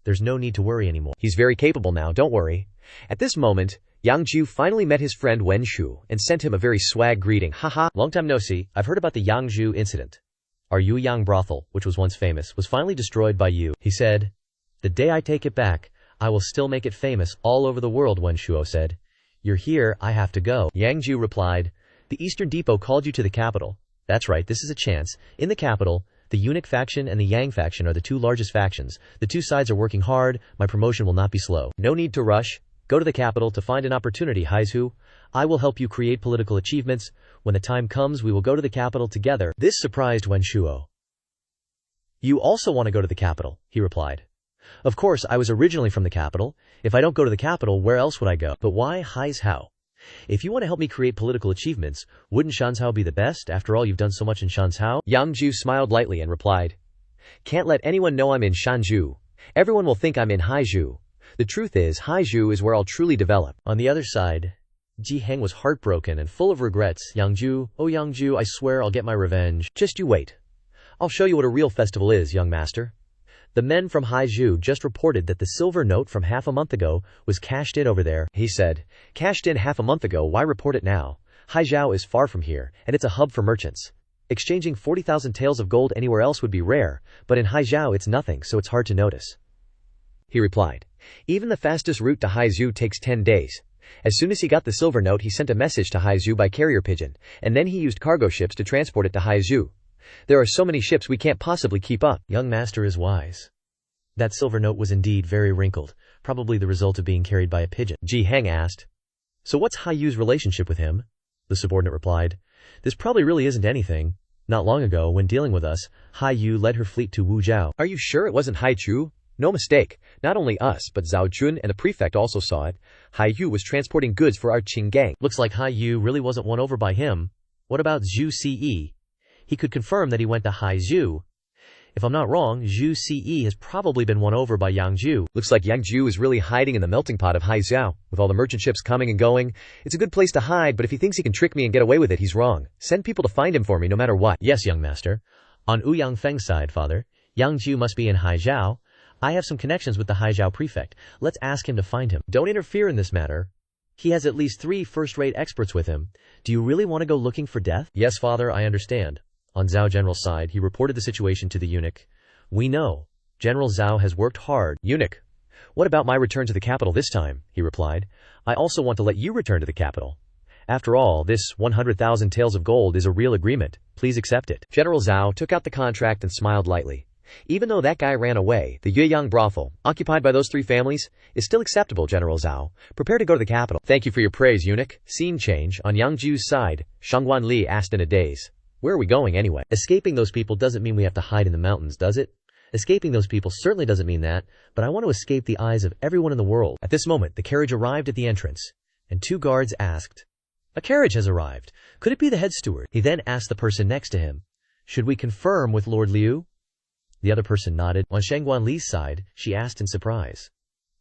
A: There's no need to worry anymore.
B: He's very capable now, don't worry. At this moment, Yang Jiu finally met his friend Wen Shu and sent him a very swag greeting. Haha.
A: Long time no see. I've heard about the Yang Jiu incident. Our Yueyang brothel, which was once famous, was finally destroyed by you. He said, the day I take it back, I will still make it famous all over the world, Wen Shuo said. You're here, I have to go.
B: Yang Jiu replied,
A: the Eastern Depot called you to the capital. That's right, this is a chance. In the capital, the eunuch faction and the Yang faction are the 2 largest factions. The 2 sides are working hard. My promotion will not be slow. No need to rush. Go to the capital to find an opportunity, Haizu. I will help you create political achievements. When the time comes, we will go to the capital together. This surprised Wen Shuo. You also want to go to the capital, he replied. Of course, I was originally from the capital. If I don't go to the capital, where else would I go? But why Haizhao? If you want to help me create political achievements, wouldn't Shanzhao be the best? After all, you've done so much in Shanzhao.
B: Yang Jiu smiled lightly and replied, can't let anyone know I'm in Shanzhou. Everyone will think I'm in Haizhou. The truth is, Haizhou is where I'll truly develop.
A: On the other side, Ji Heng was heartbroken and full of regrets. Yang Jiu, oh Yang Jiu, I swear I'll get my revenge.
B: Just you wait. I'll show you what a real festival is, young master. The men from Haizhou just reported that the silver note from half a month ago was cashed in over there. He said, cashed in half a month ago, why report it now? Haizhou is far from here, and it's a hub for merchants. Exchanging 40,000 taels of gold anywhere else would be rare, but in Haizhou it's nothing, so it's hard to notice. He replied, even the fastest route to Haizhou takes 10 days. As soon as he got the silver note, he sent a message to Haizhou by carrier pigeon, and then he used cargo ships to transport it to Haizhou. There are so many ships we can't possibly keep up.
A: Young master is wise. That silver note was indeed very wrinkled, probably the result of being carried by a pigeon.
B: Ji Heng asked.
A: So what's Haiyu's relationship with him? The subordinate replied. This probably really isn't anything. Not long ago, when dealing with us, Haiyu led her fleet to Wuzhou.
B: Are you sure it wasn't Haichu? No mistake. Not only us, but Zhao Jun and the prefect also saw it. Haiyu was transporting goods for our Qing gang.
A: Looks like Haiyu really wasn't won over by him. What about Zhu Ce? He could confirm that he went to Haizhou. If I'm not wrong, Zhu Ce has probably been won over by Yang Jiu.
B: Looks like Yang Jiu is really hiding in the melting pot of Haizhou. With all the merchant ships coming and going, it's a good place to hide, but if he thinks he can trick me and get away with it, he's wrong. Send people to find him for me no matter what.
A: Yes, young master. On Ouyang Feng's side, father, Yang Jiu must be in Haizhou. I have some connections with the Haizhou prefect. Let's ask him to find him. Don't interfere in this matter. He has at least 3 first-rate experts with him. Do you really want to go looking for death? Yes, father, I understand. On Zhao General's side, he reported the situation to the eunuch. We know. General Zhao has worked hard.
B: Eunuch, what about my return to the capital this time? He replied. I also want to let you return to the capital. After all, this 100,000 taels of gold is a real agreement. Please accept it. General Zhao took out the contract and smiled lightly. Even though that guy ran away, the Yueyang brothel, occupied by those 3 families, is still acceptable, General Zhao. Prepare to go to the capital. Thank you for your praise, eunuch. Scene change. On Yang Jiu's side, Shangguan Li asked in a daze. Where are we going anyway?
A: Escaping those people doesn't mean we have to hide in the mountains, does it? Escaping those people certainly doesn't mean that, but I want to escape the eyes of everyone in the world. At this moment, the carriage arrived at the entrance, and 2 guards asked, A carriage has arrived. Could it be the head steward? He then asked the person next to him, Should we confirm with Lord Liu? The other person nodded. On Shangguan Li's side, she asked in surprise,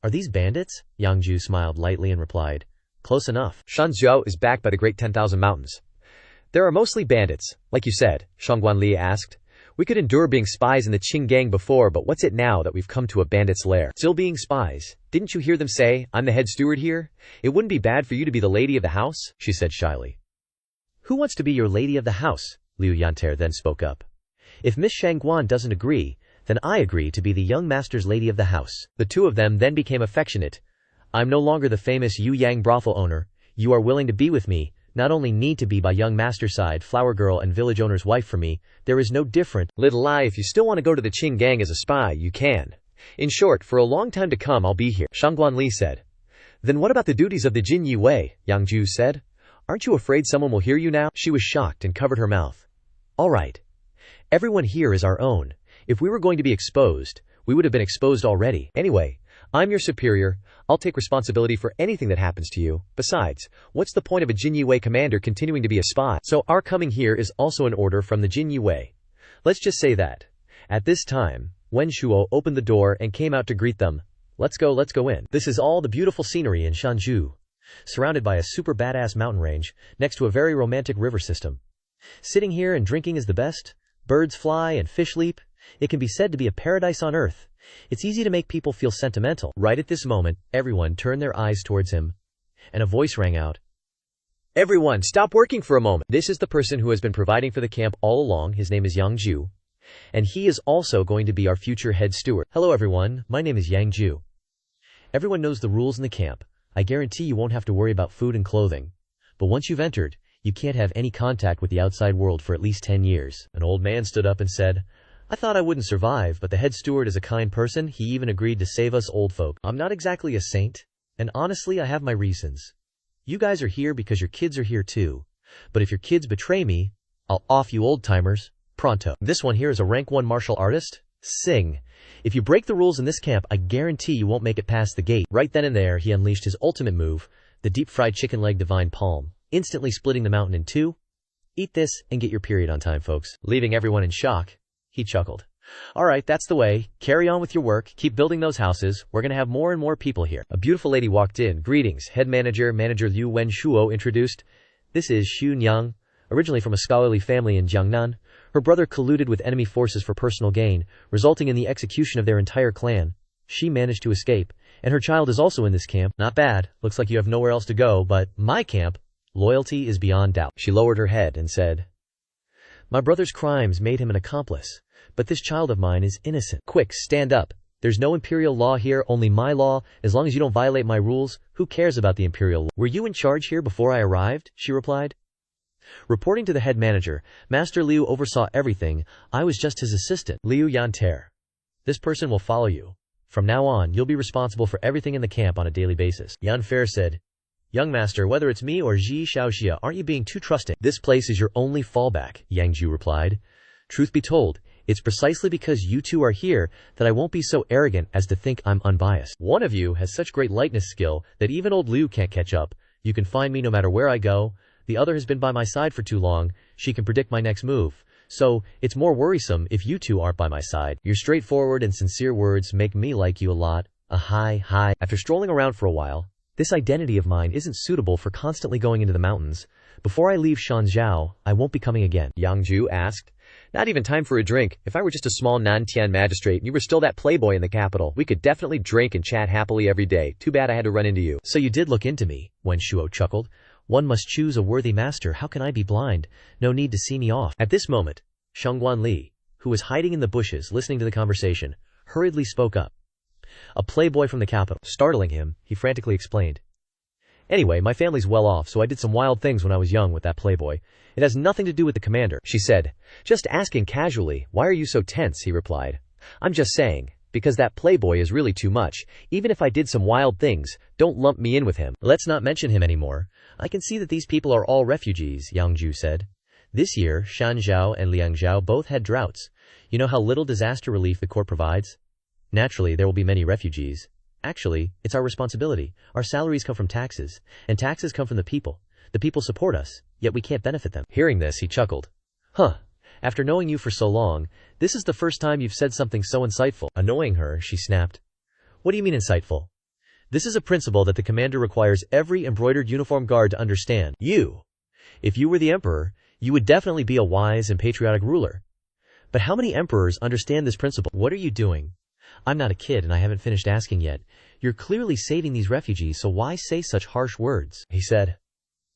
A: Are these bandits? Yang Jiu smiled lightly and replied, Close enough.
B: Shanzhou is backed by the Great 10,000 Mountains. There are mostly bandits, like you said, Shangguan Li asked. We could endure being spies in the Qing gang before, but what's it now that we've come to a bandit's lair? Still being spies. Didn't you hear them say, I'm the head steward here? It wouldn't be bad for you to be the lady of the house, she said shyly.
A: Who wants to be your lady of the house? Liu Yanter then spoke up. If Miss Shangguan doesn't agree, then I agree to be the young master's lady of the house. The 2 of them then became affectionate. I'm no longer the famous Yu Yang brothel owner. You are willing to be with me. Not only need to be by young master's side, flower girl and village owner's wife for me, there is no different.
B: Little lie, if you still want to go to the Qing gang as a spy, you can. In short, for a long time to come I'll be here, Shangguan Li said. Then what about the duties of the Jin Yi Wei? Yang Jiu said. Aren't you afraid someone will hear you now? She was shocked and covered her mouth. All right. Everyone here is our own. If we were going to be exposed, we would have been exposed already. Anyway, I'm your superior. I'll take responsibility for anything that happens to you. Besides, what's the point of a Jin Yi Wei commander continuing to be a spy? So our coming here is also an order from the Jin Yi Wei. Let's just say that. At this time, Wen Shuo opened the door and came out to greet them. Let's go in. This is all the beautiful scenery in Shanzhou, surrounded by a super badass mountain range, next to a very romantic river system. Sitting here and drinking is the best. Birds fly and fish leap. It can be said to be a paradise on earth. It's easy to make people feel sentimental. Right at this moment, everyone turned their eyes towards him, and a voice rang out. Everyone, stop working for a moment. This is the person who has been providing for the camp all along. His name is Yang Jiu, and he is also going to be our future head steward. Hello everyone, my name is Yang Jiu. Everyone knows the rules in the camp. I guarantee you won't have to worry about food and clothing. But once you've entered, you can't have any contact with the outside world for at least 10 years. An old man stood up and said, I thought I wouldn't survive, but the head steward is a kind person. He even agreed to save us old folk. I'm not exactly a saint, and honestly I have my reasons. You guys are here because your kids are here too. But if your kids betray me, I'll off you old-timers. Pronto. This one here is a rank 1 martial artist. Sing. If you break the rules in this camp, I guarantee you won't make it past the gate. Right then and there, he unleashed his ultimate move, the deep-fried chicken leg divine palm, instantly splitting the mountain in two. Eat this and get your period on time, folks. Leaving everyone in shock, he chuckled. Alright, that's the way. Carry on with your work. Keep building those houses. We're gonna have more and more people here. A beautiful lady walked in. Greetings, head manager, Manager Liu Wen Shuo introduced. This is Xu Nyang, originally from a scholarly family in Jiangnan. Her brother colluded with enemy forces for personal gain, resulting in the execution of their entire clan. She managed to escape, and her child is also in this camp. Not bad. Looks like you have nowhere else to go, but my camp, loyalty is beyond doubt. She lowered her head and said, My brother's crimes made him an accomplice, but this child of mine is innocent. Quick, stand up. There's no imperial law here, only my law. As long as you don't violate my rules, who cares about the imperial law? Were you in charge here before I arrived? She replied. Reporting to the head manager, Master Liu oversaw everything. I was just his assistant. Liu Yanter. This person will follow you. From now on, you'll be responsible for everything in the camp on a daily basis. Yan Fair said, Young master, whether it's me or Ji Shaoxia, aren't you being too trusting? This place is your only fallback, Yang Jiu replied. Truth be told, it's precisely because you two are here that I won't be so arrogant as to think I'm unbiased. One of you has such great lightness skill that even old Liu can't catch up. You can find me no matter where I go. The other has been by my side for too long. She can predict my next move. So, it's more worrisome if you two aren't by my side. Your straightforward and sincere words make me like you a lot. Hi. After strolling around for a while, this identity of mine isn't suitable for constantly going into the mountains. Before I leave Shanzhou, I won't be coming again. Yang Jiu asked. Not even time for a drink. If I were just a small Nantian magistrate and you were still that playboy in the capital, we could definitely drink and chat happily every day. Too bad I had to run into you. So you did look into me, Wen Shuo chuckled. One must choose a worthy master. How can I be blind? No need to see me off. At this moment, Shangguan Li, who was hiding in the bushes listening to the conversation, hurriedly spoke up. A playboy from the capital. Startling him, he frantically explained. Anyway, my family's well off, so I did some wild things when I was young with that playboy. It has nothing to do with the commander, she said. Just asking casually. Why are you so tense? He replied. I'm just saying, because that playboy is really too much. Even if I did some wild things, don't lump me in with him. Let's not mention him anymore. I can see that these people are all refugees, Yang Jiu said. This year, Shanzhou and Liangzhou both had droughts. You know how little disaster relief the court provides? Naturally, there will be many refugees. Actually, it's our responsibility. Our salaries come from taxes, and taxes come from the people. The people support us, yet we can't benefit them. Hearing this, he chuckled. After knowing you for so long, this is the first time you've said something so insightful. Annoying her, she snapped. What do you mean insightful? This is a principle that the commander requires every embroidered uniform guard to understand. If you were the emperor, you would definitely be a wise and patriotic ruler. But how many emperors understand this principle? What are you doing? I'm not a kid and I haven't finished asking yet. You're clearly saving these refugees, so why say such harsh words? He said.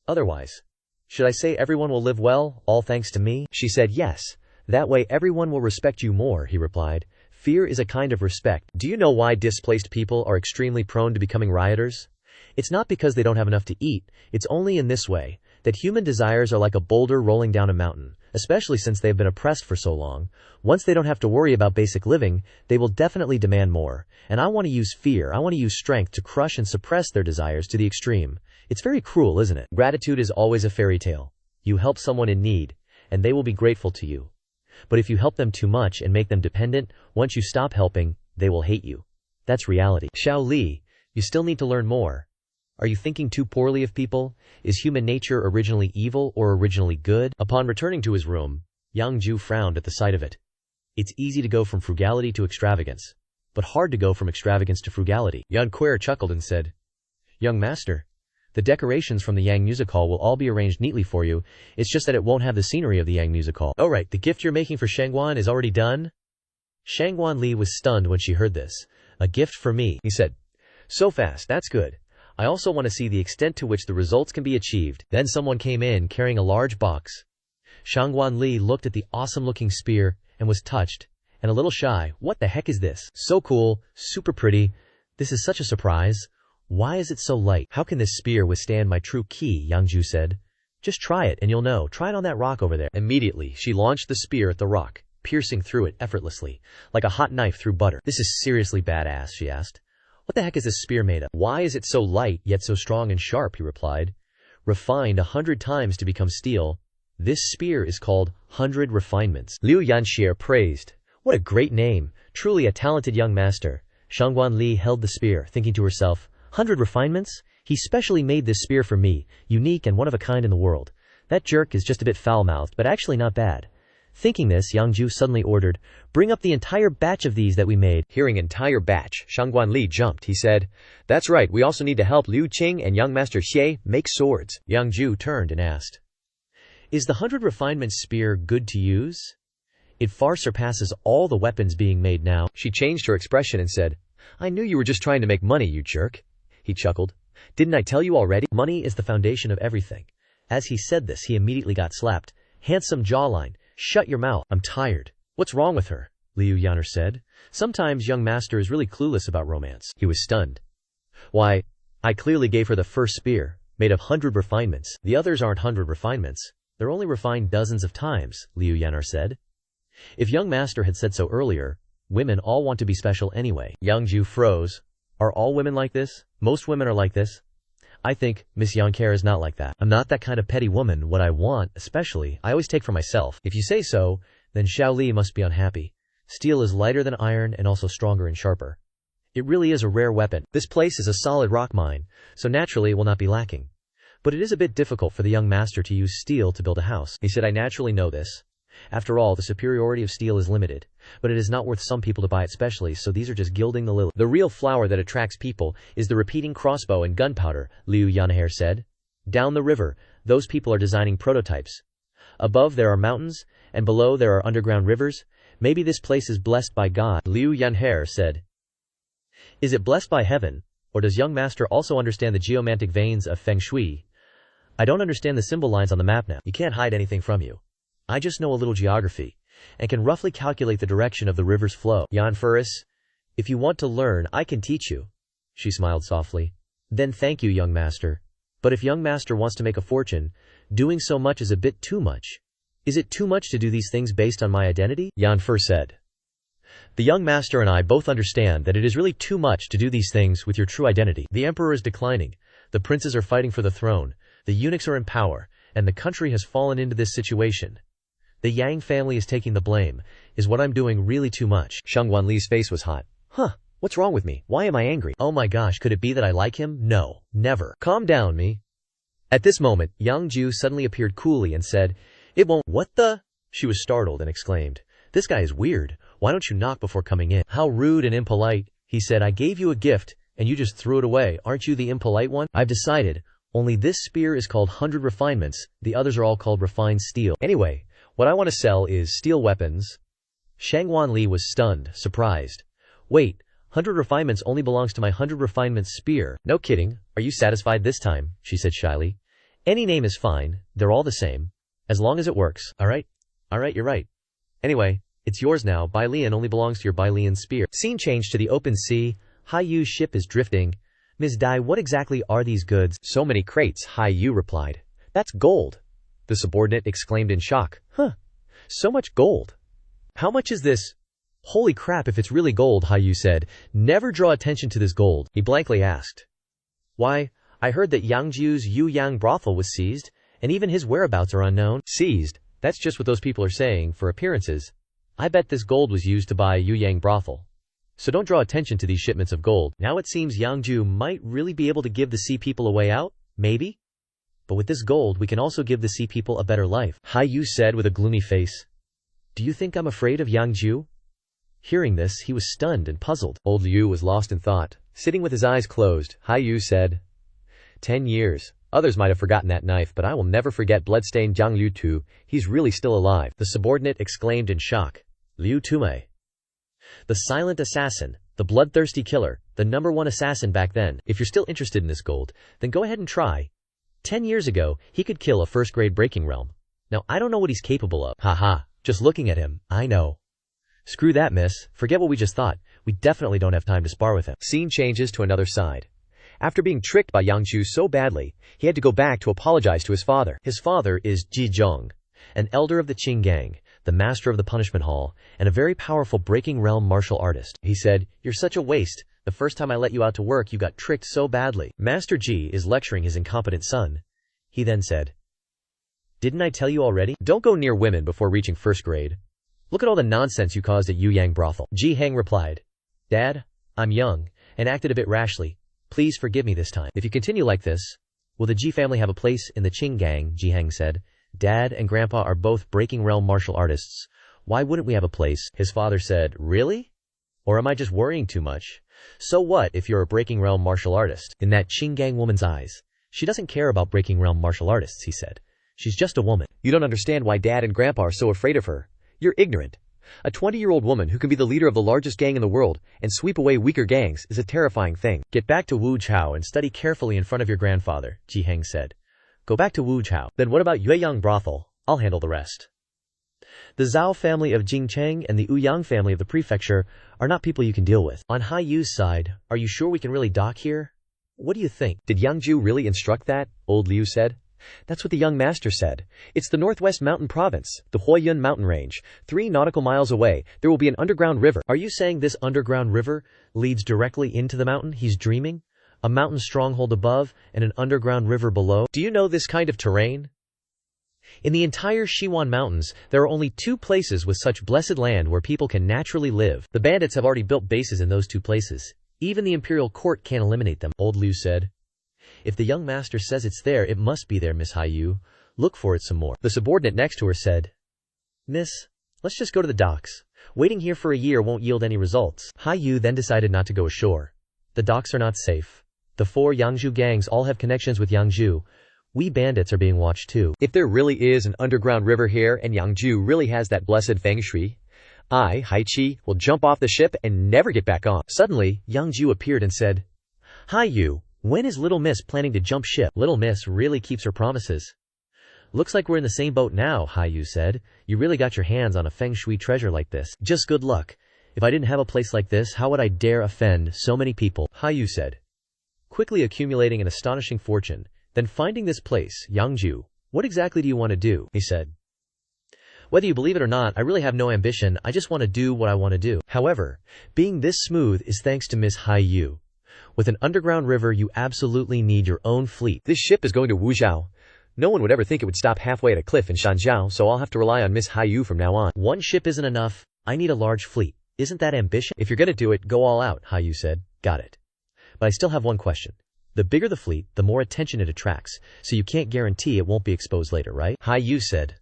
B: Otherwise, should I say everyone will live well, all thanks to me? She said yes. That way everyone will respect you more, he replied. Fear is a kind of respect. Do you know why displaced people are extremely prone to becoming rioters? It's not because they don't have enough to eat. It's only in this way that human desires are like a boulder rolling down a mountain.
A: especially since they have been oppressed for so long. Once they don't have to worry about basic living, they will definitely demand more. And I want to use fear, I want to use strength to crush and suppress their desires to the extreme. It's very cruel, isn't it? Gratitude is always a fairy tale. You help someone in need, and they will be grateful to you. But if you help them too much and make them dependent, once you stop helping, they will hate you. That's reality. Xiao Li, you still need to learn more. Are you thinking too poorly of people? Is human nature originally evil or originally good? Upon returning to his room, Yang Jiu frowned at the sight of it. It's easy to go from frugality to extravagance, but hard to go from extravagance to frugality. Yan Quer chuckled and said, Young master, the decorations from the Yang Music Hall will all be arranged neatly for you. It's just that it won't have the scenery of the Yang Music Hall. Oh right, the gift you're making for Shangguan is already done? Shangguan Li was stunned when she heard this. A gift for me, he said. So fast, that's good. I also want to see the extent to which the results can be achieved. Then someone came in carrying a large box. Shangguan Li looked at the awesome-looking spear and was touched, and a little shy. What the heck is this? So cool, super pretty. This is such a surprise. Why is it so light? How can this spear withstand my true ki? Yang Jiu said. Just try it and you'll know. Try it on that rock over there. Immediately, she launched the spear at the rock, piercing through it effortlessly, like a hot knife through butter. This is seriously badass, she asked. What the heck is this spear made of? Why is it so light, yet so strong and sharp, he replied. Refined 100 times to become steel. This spear is called 100 Refinements. Liu Yanxie praised. What a great name. Truly a talented young master. Shangguan Li held the spear, thinking to herself, 100 Refinements? He specially made this spear for me, unique and one of a kind in the world. That jerk is just a bit foul-mouthed, but actually not bad. Thinking this, Yang Jiu suddenly ordered, bring up the entire batch of these that we made. Hearing entire batch, Shangguan Li jumped. He said, that's right, we also need to help Liu Qing and young master Xie make swords. Yang Jiu turned and asked, is the 100 Refinements spear good to use? It far surpasses all the weapons being made now. She changed her expression and said, I knew you were just trying to make money, you jerk. He chuckled. Didn't I tell you already? Money is the foundation of everything. As he said this, he immediately got slapped. Handsome jawline. Shut your mouth. I'm tired. What's wrong with her? Liu Yan'er said. Sometimes young master is really clueless about romance. He was stunned. Why, I clearly gave her the first spear, made of 100 refinements. The others aren't 100 refinements. They're only refined dozens of times, Liu Yan'er said. If young master had said so earlier, women all want to be special anyway. Yang Jiu froze. Are all women like this? Most women are like this. I think Miss Yanker is not like that. I'm not that kind of petty woman. What I want, especially, I always take for myself. If you say so, then Xiao Li must be unhappy. Steel is lighter than iron and also stronger and sharper. It really is a rare weapon. This place is a solid rock mine, so naturally it will not be lacking. But it is a bit difficult for the young master to use steel to build a house. He said, I naturally know this. After all, the superiority of steel is limited, but it is not worth some people to buy it specially, so these are just gilding the lily. The real flower that attracts people is the repeating crossbow and gunpowder, Liu Yan'er said. Down the river, those people are designing prototypes. Above there are mountains, and below there are underground rivers. Maybe this place is blessed by God, Liu Yan'er said. Is it blessed by heaven, or does young master also understand the geomantic veins of Feng Shui? I don't understand the symbol lines on the map now. You can't hide anything from you. I just know a little geography, and can roughly calculate the direction of the river's flow. Yan Furis, if you want to learn, I can teach you. She smiled softly. Then thank you, young master. But if young master wants to make a fortune, doing so much is a bit too much. Is it too much to do these things based on my identity? Yan Fur said. The young master and I both understand that it is really too much to do these things with your true identity. The emperor is declining. The princes are fighting for the throne. The eunuchs are in power, and the country has fallen into this situation. The Yang family is taking the blame. Is what I'm doing really too much? Shangguan Li's face was hot. Huh, what's wrong with me? Why am I angry? Oh my gosh, could it be that I like him? No, never. Calm down, me. At this moment, Yang Jiu suddenly appeared coolly and said, it won't. What the? She was startled and exclaimed, this guy is weird. Why don't you knock before coming in? How rude and impolite. He said, I gave you a gift, and you just threw it away. Aren't you the impolite one? I've decided. Only this spear is called 100 refinements. The others are all called refined steel. Anyway, what I want to sell is steel weapons. Shangguan Li was stunned, surprised. Wait, 100 refinements only belongs to my 100 refinements spear. No kidding. Are you satisfied this time? She said shyly. Any name is fine. They're all the same. As long as it works. Alright, you're right. Anyway, it's yours now. Bai Lian only belongs to your Bai Lian spear. Scene changed to the open sea. Hai Yu's ship is drifting. Ms. Dai, what exactly are these goods? So many crates, Hai Yu replied. That's gold.
B: the subordinate exclaimed in shock. Huh. So much gold. How much is this?
A: Holy crap, if it's really gold, Hayu said. Never draw attention to this gold.
B: He blankly asked.
A: Why, I heard that Yang Jiu's Yu Yang brothel was seized, and even his whereabouts are unknown.
B: Seized? That's just what those people are saying, for appearances.
A: I bet this gold was used to buy Yu Yang brothel. So don't draw attention to these shipments of gold. Now it seems Yang Jiu might really be able to give the sea people a way out, maybe? But with this gold, we can also give the sea people a better life, Hayu said with a gloomy face. Do you think I'm afraid of Yang Jiu? Hearing this, he was stunned and puzzled.
B: Old Liu was lost in thought. Sitting with his eyes closed, Hayu said, 10 years. Others might have forgotten that knife, but I will never forget bloodstained Jiang Liu Tu. He's really still alive.
A: The subordinate exclaimed in shock. Liu Tumei. The silent assassin, the bloodthirsty killer, the #1 assassin back then. If you're still interested in this gold, then go ahead and try. 10 years ago, he could kill a first-grade breaking realm. Now, I don't know what he's capable of. Haha, just looking at him, I know. Screw that, miss. Forget what we just thought. We definitely don't have time to spar with him.
B: Scene changes to another side. After being tricked by Yang Jiu so badly, he had to go back to apologize to his father.
A: His father is Ji Zhong, an elder of the Qing gang, the master of the punishment hall, and a very powerful breaking realm martial artist. He said, "You're such a waste. The first time I let you out to work, you got tricked so badly." Master Ji is lecturing his incompetent son. He then said, "Didn't I tell you already?
B: Don't go near women before reaching first grade.
A: Look at all the nonsense you caused at Yu Yang brothel." Ji Heng replied, "Dad, I'm young, and acted a bit rashly. Please forgive me this time. If you continue like this, will the Ji family have a place in the Qing gang?" Ji Heng said. "Dad and Grandpa are both breaking realm martial artists. Why wouldn't we have a place?" His father said, "Really? Or am I just worrying too much? So what if you're a breaking realm martial artist?" In that Qing gang woman's eyes, she doesn't care about breaking realm martial artists, he said. She's just a woman.
B: You don't understand why Dad and Grandpa are so afraid of her. You're ignorant. A 20-year-old woman who can be the leader of the largest gang in the world and sweep away weaker gangs is a terrifying thing.
A: Get back to Wu Chao and study carefully in front of your grandfather, Ji Heng said. Go back to Wu Chao. Then what about Yue Yang brothel? I'll handle the rest. The Zhao family of Jingcheng and the Ouyang family of the prefecture are not people you can deal with. On Hai Yu's side, are you sure we can really dock here? What do you think?
B: Did Yang Jiu really instruct that? Old Liu said. That's what the young master said. It's the Northwest Mountain Province, the Huoyun mountain range. 3 nautical miles away, there will be an underground river.
A: Are you saying this underground river leads directly into the mountain? He's dreaming? A mountain stronghold above and an underground river below? Do you know this kind of terrain? In the entire Shiwan Mountains, there are only 2 places with such blessed land where people can naturally live. The bandits have already built bases in those 2 places. Even the imperial court can't eliminate them, Old Liu said. If the young master says it's there, it must be there, Miss Haiyu. Look for it some more.
B: The subordinate next to her said,
A: Miss, let's just go to the docks. Waiting here for a year won't yield any results. Haiyu then decided not to go ashore. The docks are not safe. The 4 Yangzhou gangs all have connections with Yang Jiu. We bandits are being watched too.
B: If there really is an underground river here and Yang Jiu really has that blessed feng shui, I, Hai Chi, will jump off the ship and never get back on.
A: Suddenly, Yang Jiu appeared and said, Haiyu, when is Little Miss planning to jump ship? Little Miss really keeps her promises. Looks like we're in the same boat now, Haiyu said. You really got your hands on a feng shui treasure like this. Just good luck. If I didn't have a place like this, how would I dare offend so many people? Haiyu said. Quickly accumulating an astonishing fortune, then finding this place, Yang Jiu. What exactly do you want to do? He said. Whether you believe it or not, I really have no ambition. I just want to do what I want to do. However, being this smooth is thanks to Miss Haiyu. With an underground river, you absolutely need your own fleet.
B: This ship is going to Wuzhou. No one would ever think it would stop halfway at a cliff in Shanjiao, so I'll have to rely on Miss Haiyu from now on.
A: One ship isn't enough. I need a large fleet. Isn't that ambition? If you're gonna do it, go all out, Haiyu said. Got it. But I still have one question. The bigger the fleet, the more attention it attracts, so you can't guarantee it won't be exposed later, right? Haiyu said.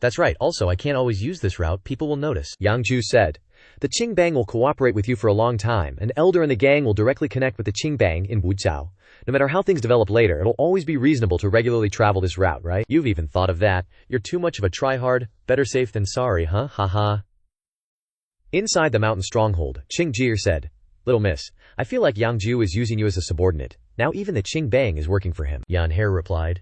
A: That's right. Also, I can't always use this route. People will notice.
B: Yang Jiu said. The Qingbang will cooperate with you for a long time. An elder in the gang will directly connect with the Qingbang in Wuzhou. No matter how things develop later, it'll always be reasonable to regularly travel this route, right?
A: You've even thought of that. You're too much of a tryhard. Better safe than sorry, huh? Haha.
B: Inside the mountain stronghold, Qing Jir said, Little Miss, I feel like Yang Jiu is using you as a subordinate. Now even the Qingbang is working for him.
A: Yan He replied.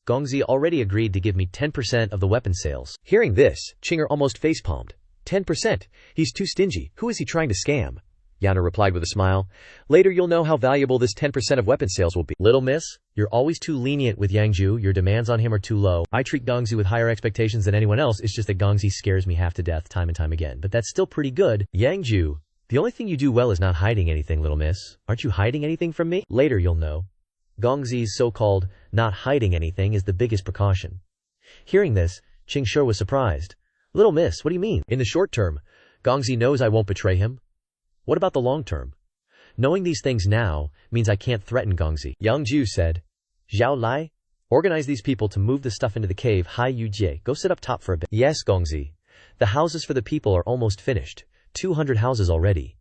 A: Gongzi already agreed to give me 10% of the weapon sales.
B: Hearing this, Chinger almost facepalmed. 10%? He's too stingy. Who is he trying to scam? Yana replied with a smile. Later you'll know how valuable this 10% of weapon sales will be.
A: Little Miss, You're always too lenient with Yang Jiu, your demands on him are too low. I treat Gongzi with higher expectations than anyone else, it's just that Gongzi scares me half to death time and time again. But that's still pretty good. Yang Jiu, the only thing you do well is not hiding anything, little miss. Aren't you hiding anything from me? Later you'll know. Gongzi's so-called not hiding anything is the biggest precaution. Hearing this, Qingshi was surprised. Little miss, what do you mean? In the short term, Gongzi knows I won't betray him. What about the long term? Knowing these things now means I can't threaten Gongzi. Yang Jiu said, Zhao Lai, organize these people to move the stuff into the cave. Hai Yu Jie, go sit up top for a bit. Yes, Gongzi. The houses for the people are almost finished. 200 houses already.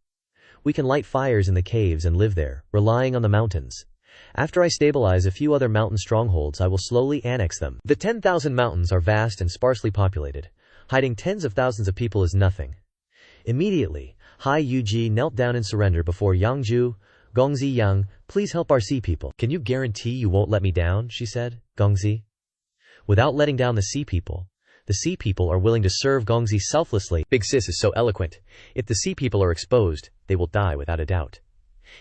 A: We can light fires in the caves and live there, relying on the mountains. After I stabilize a few other mountain strongholds, I will slowly annex them. The 10,000 mountains are vast and sparsely populated. Hiding tens of thousands of people is nothing. Immediately, Hai Yuji knelt down in surrender before Yang Jiu. Gongzi Yang, please help our sea people. Can you guarantee you won't let me down? She said. Gongzi. Without letting down the sea people are willing to serve Gongzi selflessly. Big Sis is so eloquent. If the sea people are exposed, they will die without a doubt.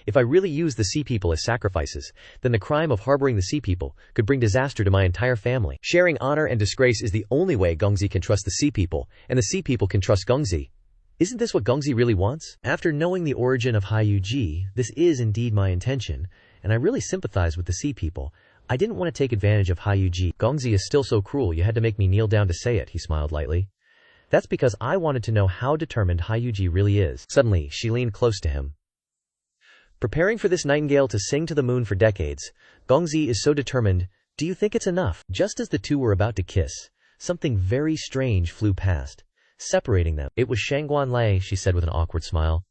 A: If I really use the sea people as sacrifices, then the crime of harboring the sea people could bring disaster to my entire family. Sharing honor and disgrace is the only way Gongzi can trust the sea people, and the sea people can trust Gongzi. Isn't this what Gongzi really wants? After knowing the origin of Hai Yuji, this is indeed my intention, and I really sympathize with the sea people. I didn't want to take advantage of Hai Yuji. Gongzi is still so cruel you had to make me kneel down to say it, he smiled lightly. That's because I wanted to know how determined Hai Yuji really is. Suddenly, she leaned close to him. Preparing for this nightingale to sing to the moon for decades, Gongzi is so determined. Do you think it's enough? Just as the two were about to kiss, something very strange flew past, separating them. It was Shangguan Lei, she said with an awkward smile.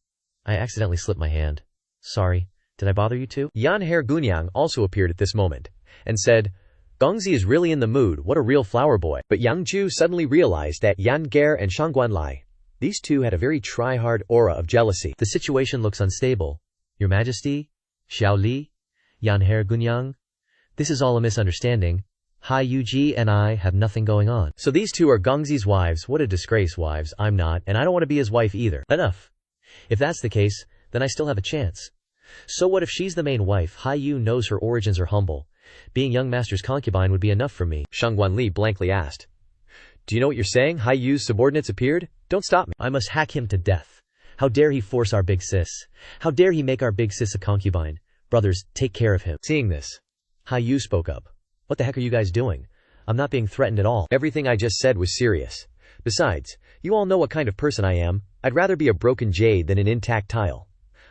A: I accidentally slipped my hand. Sorry, did I bother you too? Yan Hair Gunyang also appeared at this moment, and said, Gongzi is really in the mood, what a real flower boy. But Yang Jiu suddenly realized that Yan Ger and Shangguan Lei, these two had a very try-hard aura of jealousy. The situation looks unstable. Your Majesty, Xiao Li, Yan Hair Gunyang, this is all a misunderstanding. Hai Yuji and I have nothing going on. So these two are Gongzi's wives. What a disgrace, wives. I'm not, and I don't want to be his wife either. Enough. If that's the case, then I still have a chance. So what if she's the main wife? Hai Yu knows her origins are humble. Being young master's concubine would be enough for me. Shangguan Li blankly asked. Do you know what you're saying? Hai Yu's subordinates appeared? Don't stop me. I must hack him to death. How dare he force our big sis? How dare he make our big sis a concubine? Brothers, take care of him. Seeing this, Hai Yu spoke up. What the heck are you guys doing? I'm not being threatened at all. Everything I just said was serious. Besides, you all know what kind of person I am. I'd rather be a broken jade than an intact tile.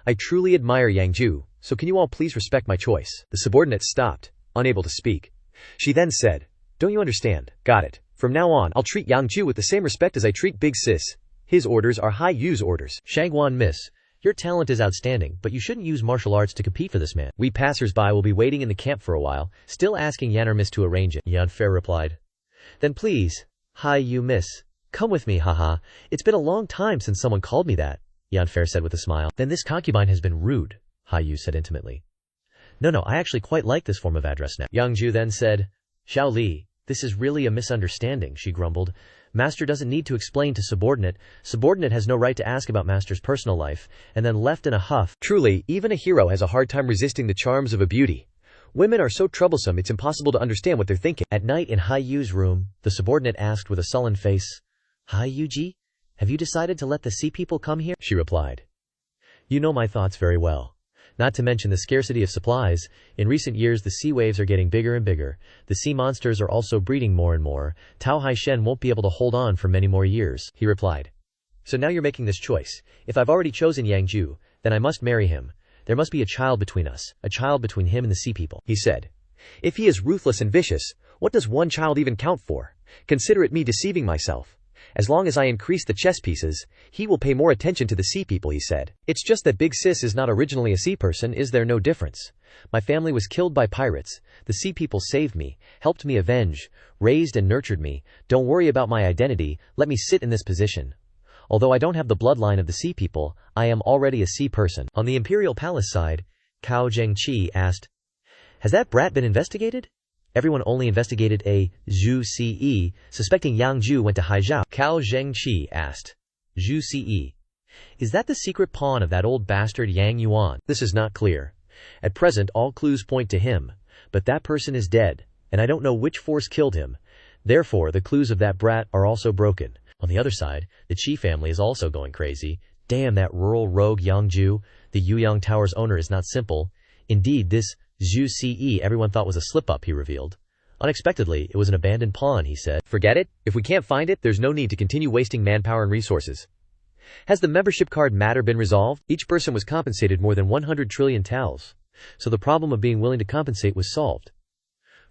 A: I truly admire Yang Jiu, so can you all please respect my choice? The subordinate stopped, unable to speak. She then said, Don't you understand? Got it. From now on, I'll treat Yang Jiu with the same respect as I treat Big Sis. His orders are Hai Yu's orders. Shangguan Miss, your talent is outstanding, but you shouldn't use martial arts to compete for this man. We passers-by will be waiting in the camp for a while, still asking Yanner Miss to arrange it. Yan Fair replied. Then please, Hai Yu Miss, come with me, haha. It's been a long time since someone called me that, Yan Fair said with a smile. Then this concubine has been rude, Hai Yu said intimately. No, I actually quite like this form of address now. Yang Jiu then said, Xiao Li, this is really a misunderstanding, she grumbled. Master doesn't need to explain to subordinate. Subordinate has no right to ask about master's personal life, and then left in a huff. Truly, even a hero has a hard time resisting the charms of a beauty. Women are so troublesome it's impossible to understand what they're thinking. At night in Hai Yu's room, the subordinate asked with a sullen face, Hai Yuji, have you decided to let the sea people come here? She replied, You know my thoughts very well. Not to mention the scarcity of supplies, in recent years the sea waves are getting bigger and bigger. The sea monsters are also breeding more and more. Tao Haishen won't be able to hold on for many more years, he replied. So now you're making this choice. If I've already chosen Yang Jiu, then I must marry him. There must be a child between us, a child between him and the sea people, he said. If he is ruthless and vicious, what does one child even count for? Consider it me deceiving myself. As long as I increase the chess pieces, he will pay more attention to the sea people, he said. It's just that Big Sis is not originally a sea person, is there no difference? My family was killed by pirates. The sea people saved me, helped me avenge, raised and nurtured me. Don't worry about my identity, let me sit in this position. Although I don't have the bloodline of the sea people, I am already a sea person. On the imperial palace side, Cao Zhengqi asked, Has that brat been investigated? Everyone only investigated a Zhu Ce, suspecting Yang Jiu went to Haizhao. Cao Zhengqi asked, Zhu Ce, is that the secret pawn of that old bastard Yang Yuan? This is not clear. At present all clues point to him, But that person is dead, and I don't know which force killed him. Therefore, the clues of that brat are also broken. On the other side, the Qi family is also going crazy. Damn, that rural rogue Yang Jiu, the Yuyang Tower's owner, is not simple. Indeed, this Zhu Ce everyone thought was a slip-up, he revealed. Unexpectedly, it was an abandoned pawn, he said.
B: Forget it. If we can't find it, there's no need to continue wasting manpower and resources. Has the membership card matter been resolved? Each person was compensated more than 100 trillion taels. So the problem of being willing to compensate was solved.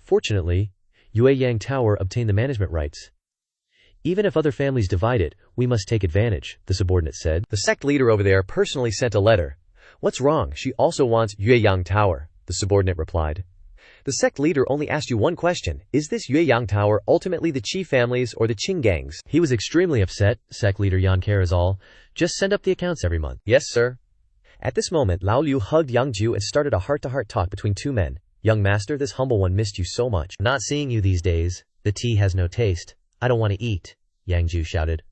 B: Fortunately, Yuyang Tower obtained the management rights. Even if other families divide it, we must take advantage, the subordinate said.
A: The sect leader over there personally sent a letter.
B: What's wrong? She also wants Yuyang Tower, the subordinate replied. The sect leader only asked you one question. Is this Yuyang Tower ultimately the Qi families or the Qing gangs?
A: He was extremely upset, sect leader Yan Carazal. Just send up the accounts every month.
B: Yes, sir. At this moment, Lao Liu hugged Yang Jiu and started a heart-to-heart talk between two men. Young master, this humble one missed you so much.
A: Not seeing you these days. The tea has no taste. I don't want to eat, Yang Jiu shouted.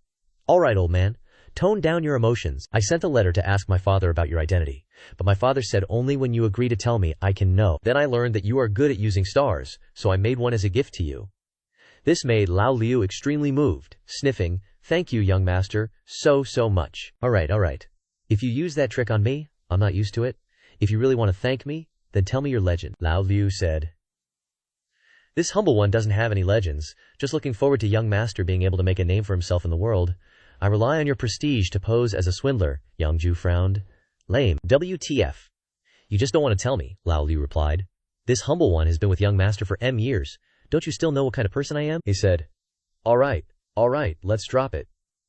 A: All right, old man. Tone down your emotions. I sent a letter to ask my father about your identity. But my father said only when you agree to tell me, I can know. Then I learned that you are good at using stars, so I made one as a gift to you. This made Lao Liu extremely moved, sniffing, thank you, young master, so much. All right. If you use that trick on me, I'm not used to it. If you really want to thank me, then tell me your legend, Lao Liu said. This humble one doesn't have any legends, just looking forward to young master being able to make a name for himself in the world. I rely on your prestige to pose as a swindler, Yang Jiu frowned. Lame. WTF. You just don't want to tell me, Lao Liu replied. This humble one has been with young master for M years. Don't you still know what kind of person I am? He said. All right, let's drop it.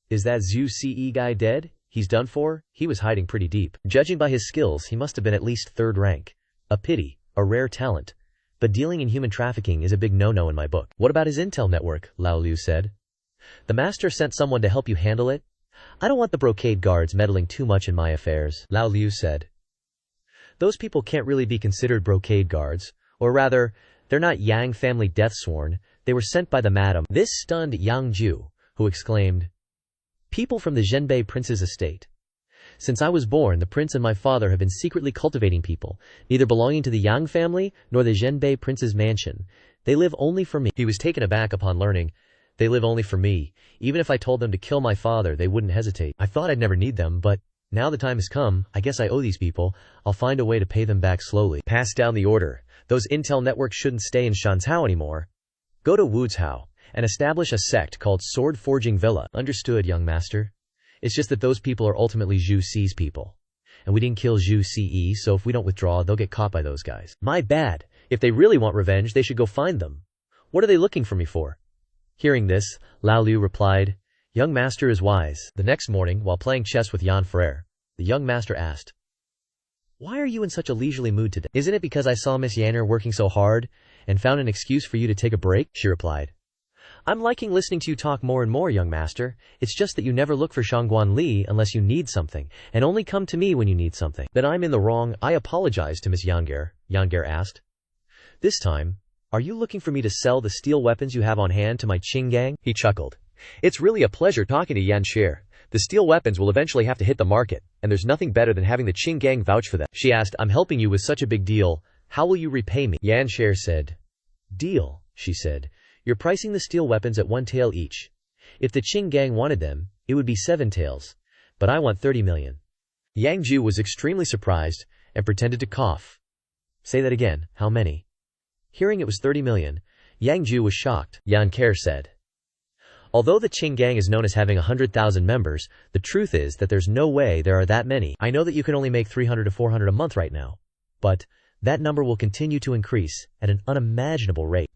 A: Is that Zhu Ce guy dead? He's done for? He was hiding pretty deep. Judging by his skills, he must have been at least third rank. A pity, a rare talent. But dealing in human trafficking is a big no-no in my book. What about his intel network? Lao Liu said. The master sent someone to help you handle it? I don't want the brocade guards meddling too much in my affairs, Lao Liu said. Those people can't really be considered brocade guards, or rather, they're not Yang family death sworn, they were sent by the madam. This stunned Yang Jiu, who exclaimed, people from the Zhenbei prince's estate. Since I was born, the prince and my father have been secretly cultivating people, neither belonging to the Yang family nor the Zhenbei prince's mansion. They live only for me. He was taken aback upon learning. They live only for me. Even if I told them to kill my father, they wouldn't hesitate. I thought I'd never need them, but now the time has come. I guess I owe these people. I'll find a way to pay them back slowly. Pass down the order. Those intel networks shouldn't stay in Shanzhou anymore. Go to Wuzhou and establish a sect called Sword Forging Villa. Understood, young master. It's just that those people are ultimately Zhu Ce's people. And we didn't kill Zhu Ce, so if we don't withdraw, they'll get caught by those guys. My bad. If they really want revenge, they should go find them. What are they looking for me for? Hearing this, Lao Liu replied, young master is wise. The next morning, while playing chess with Yan Frere, the young master asked, why are you in such a leisurely mood today? Isn't it because I saw Miss Yanner working so hard and found an excuse for you to take a break? She replied. I'm liking listening to you talk more and more, young master. It's just that you never look for Shangguan Li unless you need something, and only come to me when you need something. Then I'm in the wrong. I apologize to Miss Yanger, Yanger asked. This time, are you looking for me to sell the steel weapons you have on hand to my Qing gang? He chuckled. It's really a pleasure talking to Yan Sher. The steel weapons will eventually have to hit the market, and there's nothing better than having the Qing gang vouch for them. She asked, I'm helping you with such a big deal. How will you repay me? Yan Sher said. Deal, she said. You're pricing the steel weapons at 1 tael each. If the Qing gang wanted them, it would be 7 taels. But I want 30 million. Yang Jiu was extremely surprised and pretended to cough. Say that again, how many? Hearing it was 30 million, Yang Jiu was shocked. Yan Care said. Although the Qing gang is known as having 100,000 members, the truth is that there's no way there are that many. I know that you can only make 300 to 400 a month right now. But that number will continue to increase at an unimaginable rate.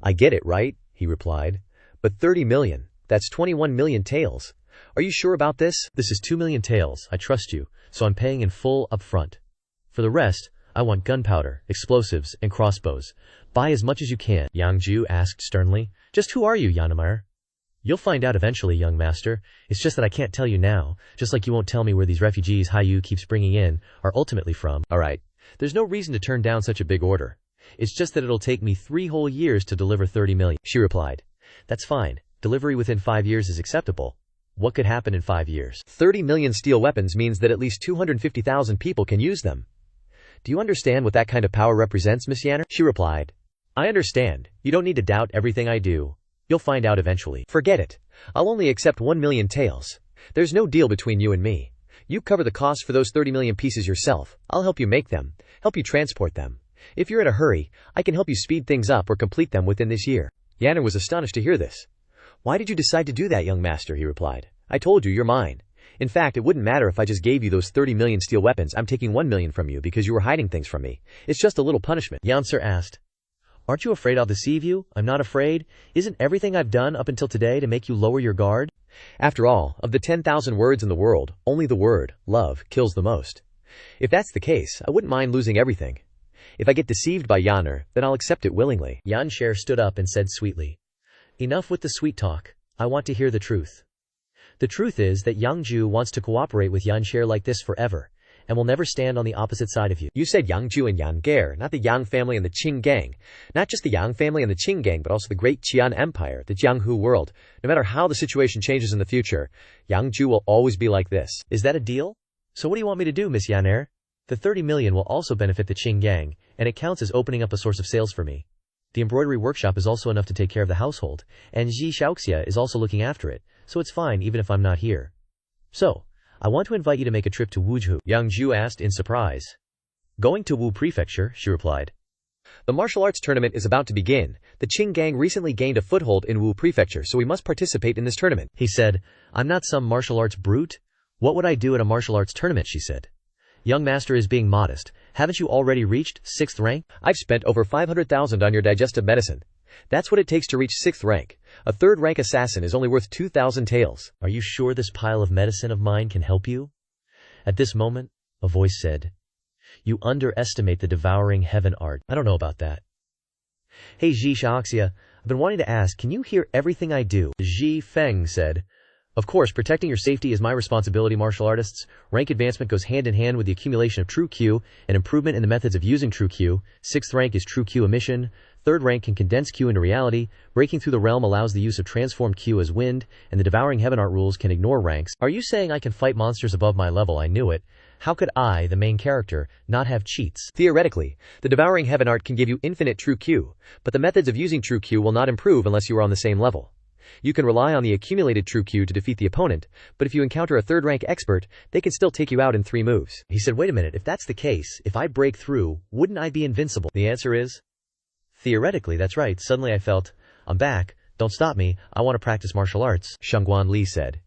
A: I get it, right? He replied. But 30 million, that's 21 million taels. Are you sure about this? This is 2 million taels, I trust you, so I'm paying in full up front. For the rest, I want gunpowder, explosives, and crossbows. Buy as much as you can. Yang Jiu asked sternly. Just who are you, Yanamar? You'll find out eventually, young master. It's just that I can't tell you now, just like you won't tell me where these refugees Haiyu keeps bringing in are ultimately from. Alright. There's no reason to turn down such a big order. It's just that it'll take me 3 whole years to deliver 30 million. She replied. That's fine. Delivery within 5 years is acceptable. What could happen in 5 years? 30 million steel weapons means that at least 250,000 people can use them.
B: Do you understand what that kind of power represents, Miss Yanner? She replied. I understand. You don't need to doubt everything I do. You'll find out eventually. Forget it. I'll only accept 1 million taels. There's no deal between you and me. You cover the cost for those 30 million pieces yourself. I'll help you make them, help you transport them. If you're in a hurry, I can help you speed things up or complete them within this year. Yanner was astonished to hear this. Why did you decide to do that, young master? He replied. I told you, you're mine. In fact, it wouldn't matter if I just gave you those 30 million steel weapons. I'm taking 1 million from you because you were hiding things from me. It's just a little punishment.
A: Yansir asked. Aren't you afraid I'll deceive you? I'm not afraid. Isn't everything I've done up until today to make you lower your guard?
B: After all, of the 10,000 words in the world, only the word, love, kills the most. If that's the case, I wouldn't mind losing everything. If I get deceived by Yanner, then I'll accept it willingly.
A: Yanshir stood up and said sweetly. Enough with the sweet talk. I want to hear the truth. The truth is that Yang Jiu wants to cooperate with Yanshir like this forever, and will never stand on the opposite side of you.
B: You said Yang Jiu and Yang Ge, not the Yang family and the Qing gang. Not just the Yang family and the Qing gang, but also the great Qian Empire, the Jianghu world. No matter how the situation changes in the future, Yang Jiu will always be like this.
A: Is that a deal? So what do you want me to do, Miss Yanner? The 30 million will also benefit the Qing gang, and it counts as opening up a source of sales for me. The embroidery workshop is also enough to take care of the household, and Ji Xiaoxia is also looking after it, so it's fine even if I'm not here. So, I want to invite you to make a trip to Wuzhou.
B: Yang Jiu asked in surprise.
A: Going to Wu Prefecture, she replied.
B: The martial arts tournament is about to begin. The Qing gang recently gained a foothold in Wu Prefecture, so we must participate in this tournament.
A: He said, I'm not some martial arts brute. What would I do at a martial arts tournament, she said. Young master is being modest. Haven't you already reached 6th rank?
B: I've spent over 500,000 on your digestive medicine. That's what it takes to reach 6th rank. A 3rd rank assassin is only worth 2,000 taels.
A: Are you sure this pile of medicine of mine can help you? At this moment, a voice said, You underestimate the devouring heaven art. I don't know about that. Hey Ji Xiaoxia, I've been wanting to ask, can you hear everything I do? Ji Feng said, Of course, protecting your safety is my responsibility, martial artists. Rank advancement goes hand in hand with the accumulation of true Q and improvement in the methods of using true Q. 6th rank is true Q emission. 3rd rank can condense Q into reality. Breaking through the realm allows the use of transformed Q as wind, and the devouring heaven art rules can ignore ranks. Are you saying I can fight monsters above my level? I knew it. How could I, the main character, not have cheats?
B: Theoretically, the devouring heaven art can give you infinite true Q, but the methods of using true Q will not improve unless you are on the same level. You can rely on the accumulated true Q to defeat the opponent, but if you encounter a 3rd rank expert, they can still take you out in 3 moves.
A: He said, wait a minute, if that's the case, if I break through, wouldn't I be invincible? The answer is, theoretically, that's right. Suddenly I felt, I'm back, don't stop me, I want to practice martial arts, Shengguan Li said.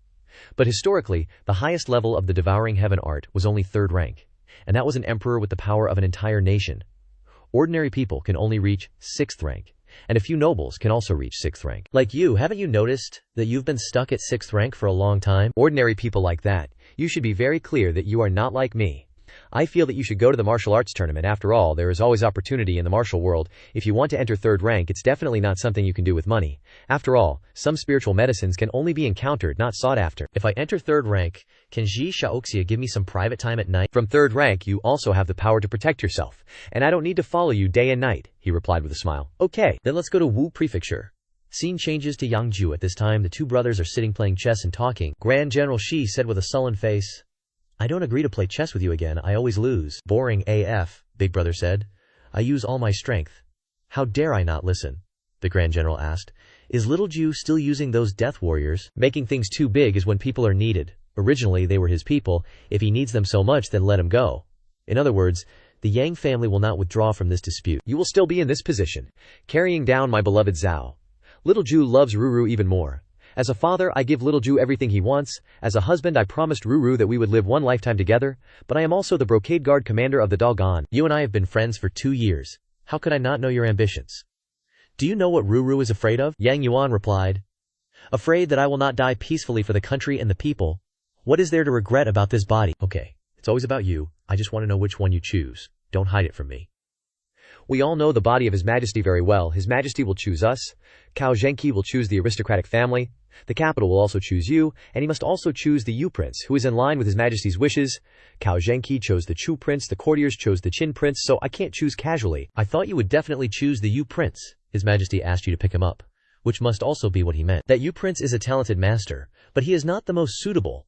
B: But historically, the highest level of the devouring heaven art was only 3rd rank, and that was an emperor with the power of an entire nation. Ordinary people can only reach 6th rank. And a few nobles can also reach 6th rank.
A: Like you, haven't you noticed that you've been stuck at 6th rank for a long time?
B: Ordinary people like that, you should be very clear that you are not like me. I feel that you should go to the martial arts tournament. After all, there is always opportunity in the martial world. If you want to enter 3rd rank, it's definitely not something you can do with money. After all, some spiritual medicines can only be encountered, not sought after.
A: If I enter 3rd rank, can Ji Xiaoxia give me some private time at night?
B: From 3rd rank, you also have the power to protect yourself, and I don't need to follow you day and night, he replied with a smile. Okay.
A: Then let's go to Wu Prefecture. Scene changes to Yang Jiu. At this time, the two brothers are sitting playing chess and talking. Grand General Shi said with a sullen face, I don't agree to play chess with you again. I always lose. Boring AF, Big Brother said. I use all my strength. How dare I not listen? The Grand General asked. Is Little Jiu still using those death warriors? Making things too big is when people are needed. Originally, they were his people. If he needs them so much, then let him go. In other words, the Yang family will not withdraw from this dispute.
B: You will still be in this position, carrying down my beloved Zhao. Little Jiu loves Ruru even more. As a father, I give Little Jiu everything he wants. As a husband, I promised Ruru that we would live one lifetime together, but I am also the brocade guard commander of the Dalgan.
A: You and I have been friends for 2 years. How could I not know your ambitions? Do you know what Ruru is afraid of? Yang Yuan replied. Afraid that I will not die peacefully for the country and the people. What is there to regret about this body? Okay, it's always about you. I just want to know which one you choose. Don't hide it from me.
B: We all know the body of His Majesty very well. His Majesty will choose us. Cao Zhenqi will choose the aristocratic family. The capital will also choose you, and he must also choose the Yu Prince, who is in line with His Majesty's wishes. Cao Zhenqi chose the Chu Prince, the courtiers chose the Qin Prince, so I can't choose casually.
A: I thought you would definitely choose the Yu Prince. His Majesty asked you to pick him up, which must also be what he meant. That Yu Prince is a talented master, but he is not the most suitable.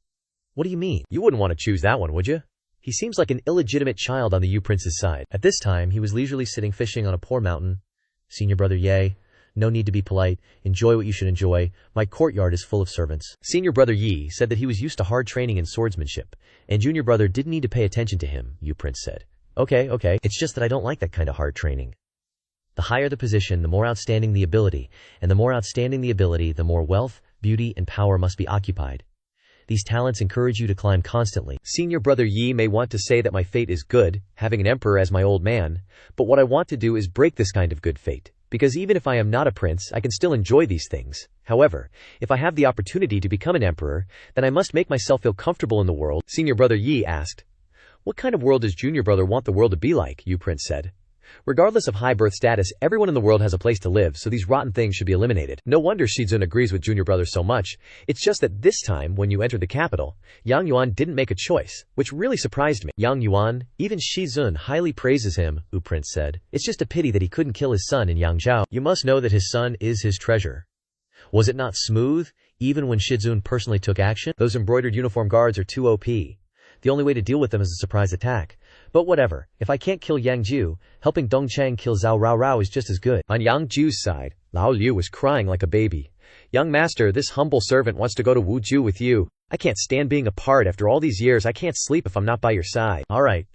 A: What do you mean?
B: You wouldn't want to choose that one, would you? He seems like an illegitimate child on the Yu prince's side.
A: At this time, he was leisurely sitting fishing on a poor mountain. Senior brother Ye, no need to be polite. Enjoy what you should enjoy. My courtyard is full of servants.
B: Senior brother Yi said that he was used to hard training in swordsmanship, and junior brother didn't need to pay attention to him, Yu prince said.
A: Okay. It's just that I don't like that kind of hard training. The higher the position, the more outstanding the ability, and the more outstanding the ability, the more wealth, beauty, and power must be occupied. These talents encourage you to climb constantly.
B: Senior brother Yi may want to say that my fate is good, having an emperor as my old man, but what I want to do is break this kind of good fate, because even if I am not a prince, I can still enjoy these things. However, if I have the opportunity to become an emperor, then I must make myself feel comfortable in the world. Senior brother Yi asked. What kind of world does junior brother want the world to be like? Yu prince said. Regardless of high birth status, everyone in the world has a place to live, so these rotten things should be eliminated. No wonder Shizun agrees with junior brother so much. It's just that this time, when you entered the capital, Yang Yuan didn't make a choice, which really surprised me. Yang Yuan, even Shizun highly praises him, Yu prince said. It's just a pity that he couldn't kill his son in Yang Jiu.
A: You must know that his son is his treasure. Was it not smooth, even when Shizun personally took action?
B: Those embroidered uniform guards are too OP.
A: The only way to deal with them is a surprise attack. But whatever, if I can't kill Yang Jiu, helping Dongchang kill Zhao Rao is just as good.
B: On Yang Jiu's side, Lao Liu was crying like a baby. Young master, this humble servant wants to go to Wuju with you. I can't stand being apart after all these years. I can't sleep if I'm not by your side.
A: Alright,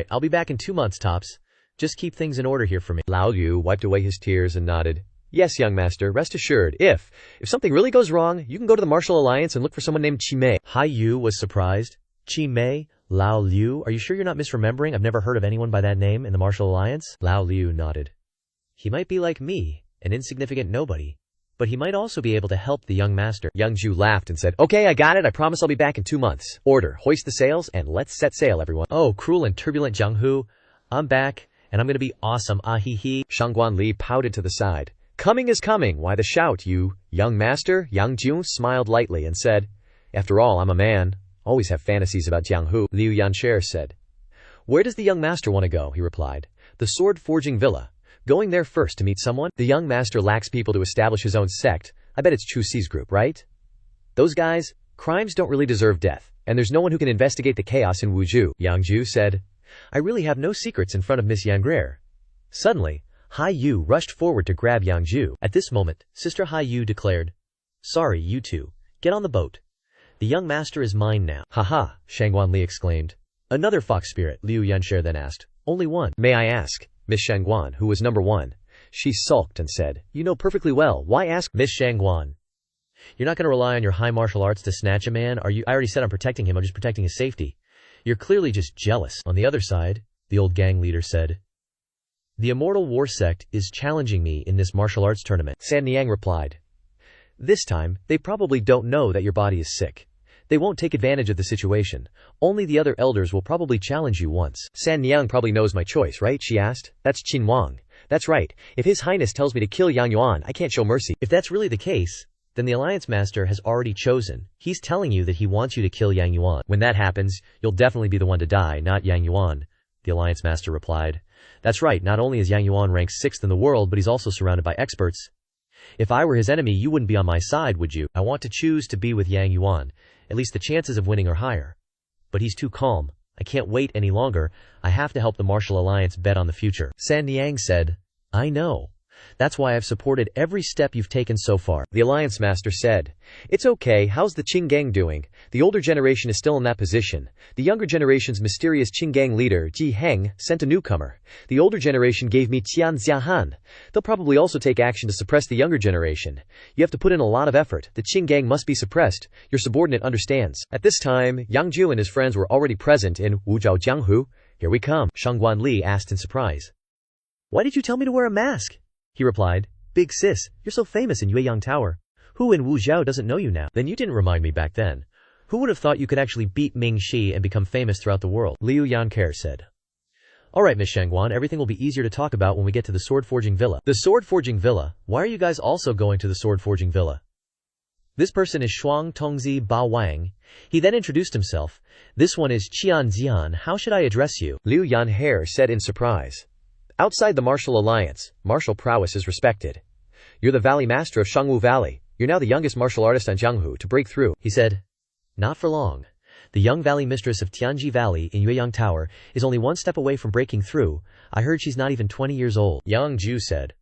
A: I'll be back in 2 months tops. Just keep things in order here for me.
B: Lao Liu wiped away his tears and nodded. Yes, young master, rest assured, if something really goes wrong, you can go to the Martial Alliance and look for someone named Qi Mei.
A: Hai Yu was surprised. Qi Mei? Lao Liu? Are you sure you're not misremembering? I've never heard of anyone by that name in the Martial Alliance.
B: Lao Liu nodded.
A: He might be like me, an insignificant nobody, but he might also be able to help the young master.
B: Yang Jiu laughed and said, Okay, I got it. I promise I'll be back in 2 months. Order, hoist the sails, and let's set sail, everyone.
A: Oh, cruel and turbulent Jiang Hu. I'm back, and I'm gonna be awesome, ah hee hee.
B: Shangguan Li pouted to the side. Coming is coming. Why the shout, you young master? Yang Jiu smiled lightly and said, After all, I'm a man. Always have fantasies about Jiang Hu, Liu Yancher said. Where does the young master want to go? He replied. The sword forging villa. Going there first to meet someone? The young master lacks people to establish his own sect. I bet it's Chu Si's group, right? Those guys, crimes don't really deserve death, and there's no one who can investigate the chaos in Wuju, Yang Jiu said. I really have no secrets in front of Miss Yang Greer. Suddenly, Hai Yu rushed forward to grab Yang Jiu. At this moment, Sister Hai Yu declared, Sorry, you two. Get on the boat. The young master is mine now. Haha, Shangguan Li exclaimed.
A: Another fox spirit, Liu Yancher then asked. Only one.
B: May I ask? Miss Shangguan, who was number 1. She sulked and said, You know perfectly well. Why ask?
A: Miss Shangguan. You're not going to rely on your high martial arts to snatch a man, are you? I already said I'm protecting him. I'm just protecting his safety. You're clearly just jealous. On the other side, the old gang leader said, The Immortal War Sect is challenging me in this martial arts tournament.
B: San Niang replied, This time, they probably don't know that your body is sick. They won't take advantage of the situation. Only the other elders will probably challenge you once. San Niang probably knows my choice, right? She asked. That's Qin Wang. That's right. If His Highness tells me to kill Yang Yuan, I can't show mercy.
A: If that's really the case, then the Alliance Master has already chosen. He's telling you that he wants you to kill Yang Yuan. When that happens, you'll definitely be the one to die, not Yang Yuan, the Alliance Master replied. That's right, not only is Yang Yuan ranked 6th in the world, but he's also surrounded by experts. If I were his enemy, you wouldn't be on my side, would you? I want to choose to be with Yang Yuan. At least the chances of winning are higher. But he's too calm. I can't wait any longer. I have to help the Martial Alliance bet on the future. San Niang said, I know. That's why I've supported every step you've taken so far.
B: The Alliance Master said, It's okay, how's the Qing Gang doing? The older generation is still in that position. The younger generation's mysterious Qing Gang leader, Ji Heng, sent a newcomer. The older generation gave me Tian Xiahan. They'll probably also take action to suppress the younger generation. You have to put in a lot of effort. The Qing Gang must be suppressed. Your subordinate understands. At this time, Yang Jiu and his friends were already present in Wuzhou Jianghu. Here we come, Shangguan Li asked in surprise.
A: Why did you tell me to wear a mask? He replied, Big sis, you're so famous in Yueyang Tower. Who in Wuzhou doesn't know you now? Then you didn't remind me back then. Who would have thought you could actually beat Ming Shi and become famous throughout the world? Liu Yanker said. Alright, Miss Shangguan, everything will be easier to talk about when we get to the sword forging villa. The sword forging villa? Why are you guys also going to the sword forging villa? This person is Shuang Tongzi Bao Wang. He then introduced himself. This one is Qian Zian. How should I address you?
B: Liu Yanher said in surprise. Outside the Martial Alliance, martial prowess is respected. You're the Valley Master of Shangwu Valley. You're now the youngest martial artist on Jianghu to break through.
A: He said, Not for long. The young valley mistress of Tianji Valley in Yueyang Tower is only one step away from breaking through. I heard she's not even 20 years old.
B: Yang Jiu said.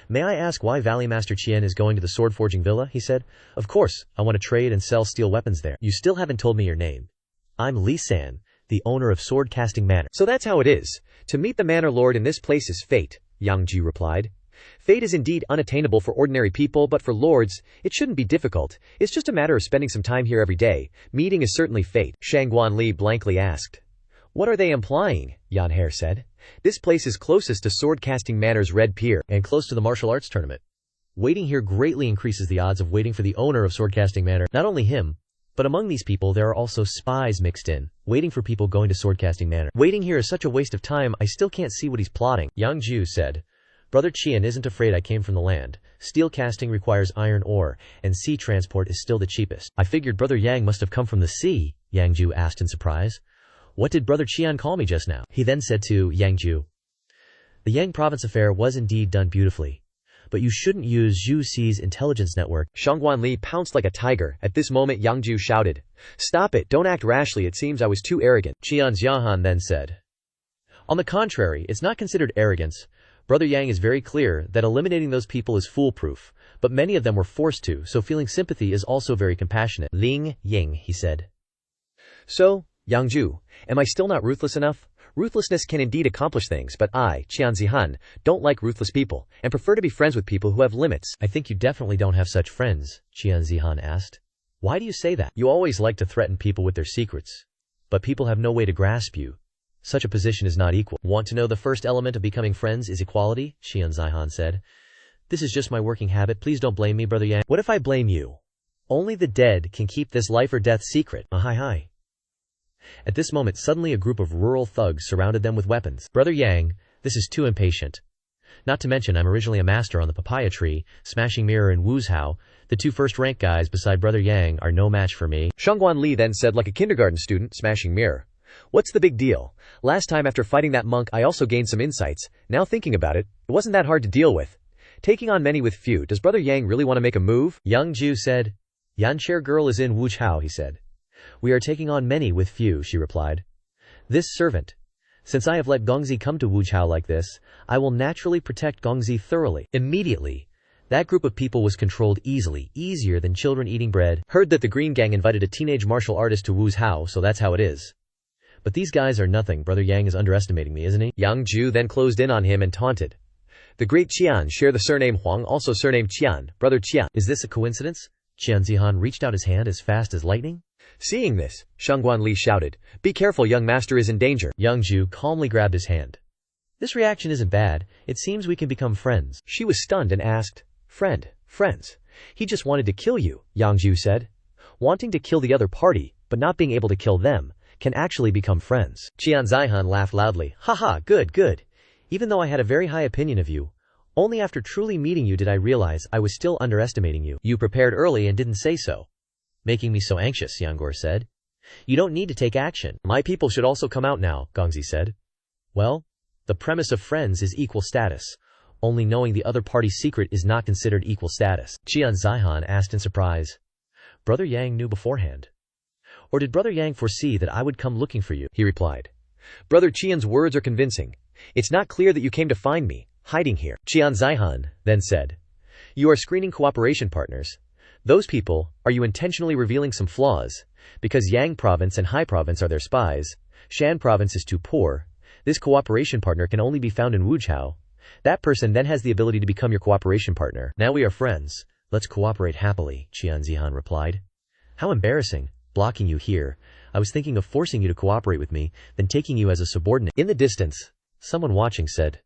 A: May I ask why Valley Master Qian is going to the sword forging villa? He said. Of course, I want to trade and sell steel weapons there. You still haven't told me your name. I'm Li San, the owner of Sword Casting Manor.
B: So that's how it is. To meet the manor lord in this place is fate, Yang Jiu replied. Fate is indeed unattainable for ordinary people, but for lords, it shouldn't be difficult. It's just a matter of spending some time here every day. Meeting is certainly fate. Shangguan Li blankly asked. What are they implying? Yan Hare said. This place is closest to Sword Casting Manor's Red Pier
A: and close to the martial arts tournament. Waiting here greatly increases the odds of waiting for the owner of Sword Casting Manor. Not only him, but among these people there are also spies mixed in, waiting for people going to Sword Casting Manor. Waiting here is such a waste of time, I still can't see what he's plotting.
B: Yang Jiu said.
A: Brother Qian isn't afraid I came from the land. Steel casting requires iron ore, and sea transport is still the cheapest. I figured Brother Yang must have come from the sea, Yang Jiu asked in surprise. What did Brother Qian call me just now? He then said to Yang Jiu. The Yang province affair was indeed done beautifully. But you shouldn't use Zhu Xi's intelligence network.
B: Shangguan Li pounced like a tiger. At this moment Yang Jiu shouted. Stop it, don't act rashly, it seems I was too arrogant.
A: Qian Ziahan then said. On the contrary, it's not considered arrogance. Brother Yang is very clear that eliminating those people is foolproof, but many of them were forced to, so feeling sympathy is also very compassionate. Ling Ying, he said.
B: So, Yang Jiu, am I still not ruthless enough? Ruthlessness can indeed accomplish things, but I, Qian Zihan, don't like ruthless people, and prefer to be friends with people who have limits.
A: I think you definitely don't have such friends, Qian Zihan asked. Why do you say that? You always like to threaten people with their secrets. But people have no way to grasp you. Such a position is not equal. Want to know the first element of becoming friends is equality? Qian Zihan said. This is just my working habit. Please don't blame me, Brother Yang. What if I blame you? Only the dead can keep this life or death secret. Hi. At this moment, suddenly a group of rural thugs surrounded them with weapons. Brother Yang, this is too impatient. Not to mention, I'm originally a master on the papaya tree, Smashing Mirror and Wuzhao. The two first-rank guys beside Brother Yang are no match for me.
B: Shangguan Li then said like a kindergarten student, Smashing Mirror. What's the big deal? Last time after fighting that monk I also gained some insights. Now thinking about it, it wasn't that hard to deal with. Taking on many with few, does Brother Yang really want to make a move?
A: Yang Jiu said. Yanchair girl is in Wuzhao, he said. We are taking on many with few, she replied. This servant. Since I have let Gongzi come to Wuzhao like this, I will naturally protect Gongzi thoroughly. Immediately, that group of people was controlled easily, easier than children eating bread. Heard that the Green Gang invited a teenage martial artist to Wuzhao, so that's how it is. But these guys are nothing. Brother Yang is underestimating me, isn't he?
B: Yang Jiu then closed in on him and taunted. The great Qian share the surname Huang, also surname Qian. Brother Qian.
A: Is this a coincidence? Qian Zihan reached out his hand as fast as lightning.
B: Seeing this, Shangguan Li shouted, Be careful, young master is in danger.
A: Yang Jiu calmly grabbed his hand. This reaction isn't bad. It seems we can become friends.
B: She was stunned and asked, Friends? He just wanted to kill you, Yang Jiu said. Wanting to kill the other party, but not being able to kill them, can actually become friends.
A: Qian Zihan laughed loudly. Haha, good. Even though I had a very high opinion of you, only after truly meeting you did I realize I was still underestimating you. You prepared early and didn't say so. Making me so anxious, Yanggor said. You don't need to take action. My people should also come out now, Gongzi said. Well, the premise of friends is equal status. Only knowing the other party's secret is not considered equal status. Qian Zihan asked in surprise. Brother Yang knew beforehand. Or did Brother Yang foresee that I would come looking for you?
B: He replied. Brother Qian's words are convincing. It's not clear that you came to find me, hiding here.
A: Qian Zihan then said.
B: You are screening cooperation partners. Those people, are you intentionally revealing some flaws? Because Yang province and Hai province are their spies. Shan province is too poor. This cooperation partner can only be found in Wuzhao. That person then has the ability to become your cooperation partner.
A: Now we are friends. Let's cooperate happily, Qian Zihan replied. How embarrassing. Blocking you here. I was thinking of forcing you to cooperate with me, then taking you as a subordinate. In the distance, someone watching said.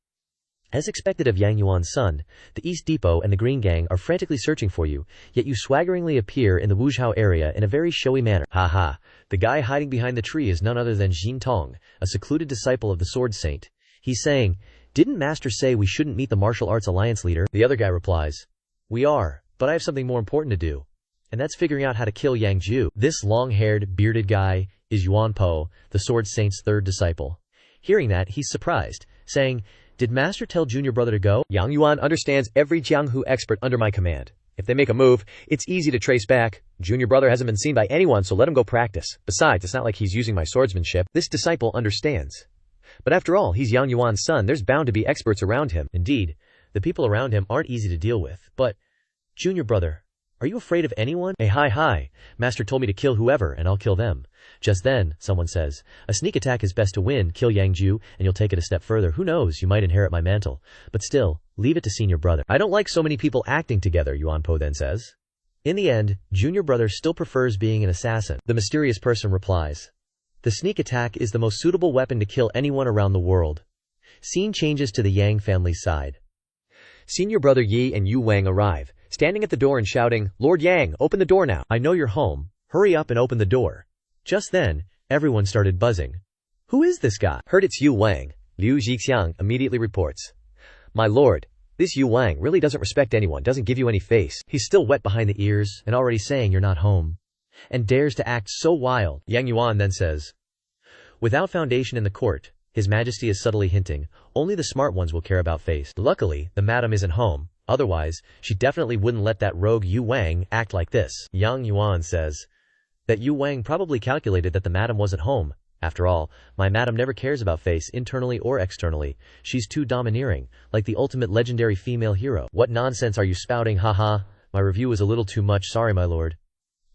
A: As expected of Yang Yuan's son, the East Depot and the Green Gang are frantically searching for you, yet you swaggeringly appear in the Wuzhao area in a very showy manner. Haha, the guy hiding behind the tree is none other than Jin Tong, a secluded disciple of the Sword Saint. He's saying, didn't Master say we shouldn't meet the Martial Arts Alliance leader? The other guy replies, we are, but I have something more important to do. And that's figuring out how to kill Yang Jiu. This long-haired, bearded guy is Yuan Po, the Sword Saint's third disciple. Hearing that, he's surprised, saying, did Master tell junior brother to go?
B: Yang Yuan understands every Jianghu expert under my command. If they make a move, it's easy to trace back. Junior brother hasn't been seen by anyone, so let him go practice. Besides, it's not like he's using my swordsmanship. This disciple understands. But after all, he's Yang Yuan's son. There's bound to be experts around him.
A: Indeed, the people around him aren't easy to deal with. But, junior brother, are you afraid of anyone? Hey, hi. Master told me to kill whoever, and I'll kill them. Just then, someone says, a sneak attack is best to win. Kill Yang Jiu, and you'll take it a step further. Who knows, you might inherit my mantle. But still, leave it to senior brother. I don't like so many people acting together, Yuan Po then says. In the end, junior brother still prefers being an assassin. The mysterious person replies, the sneak attack is the most suitable weapon to kill anyone around the world. Scene changes to the Yang family's side.
B: Senior brother Yi and Yu Wang arrive, standing at the door and shouting, Lord Yang, open the door now.
A: I know you're home. Hurry up and open the door. Just then, everyone started buzzing. Who is this guy?
B: Heard it's Yu Wang. Liu Jixiang immediately reports. My lord, this Yu Wang really doesn't respect anyone, doesn't give you any face.
A: He's still wet behind the ears and already saying you're not home. And dares to act so wild. Yang Yuan then says, without foundation in the court, His Majesty is subtly hinting, only the smart ones will care about face. Luckily, the madam isn't home. Otherwise, she definitely wouldn't let that rogue Yu Wang act like this. Yang Yuan says that Yu Wang probably calculated that the madam wasn't home. After all, my madam never cares about face internally or externally. She's too domineering, like the ultimate legendary female hero. What nonsense are you spouting? Haha, my review is a little too much, sorry my lord.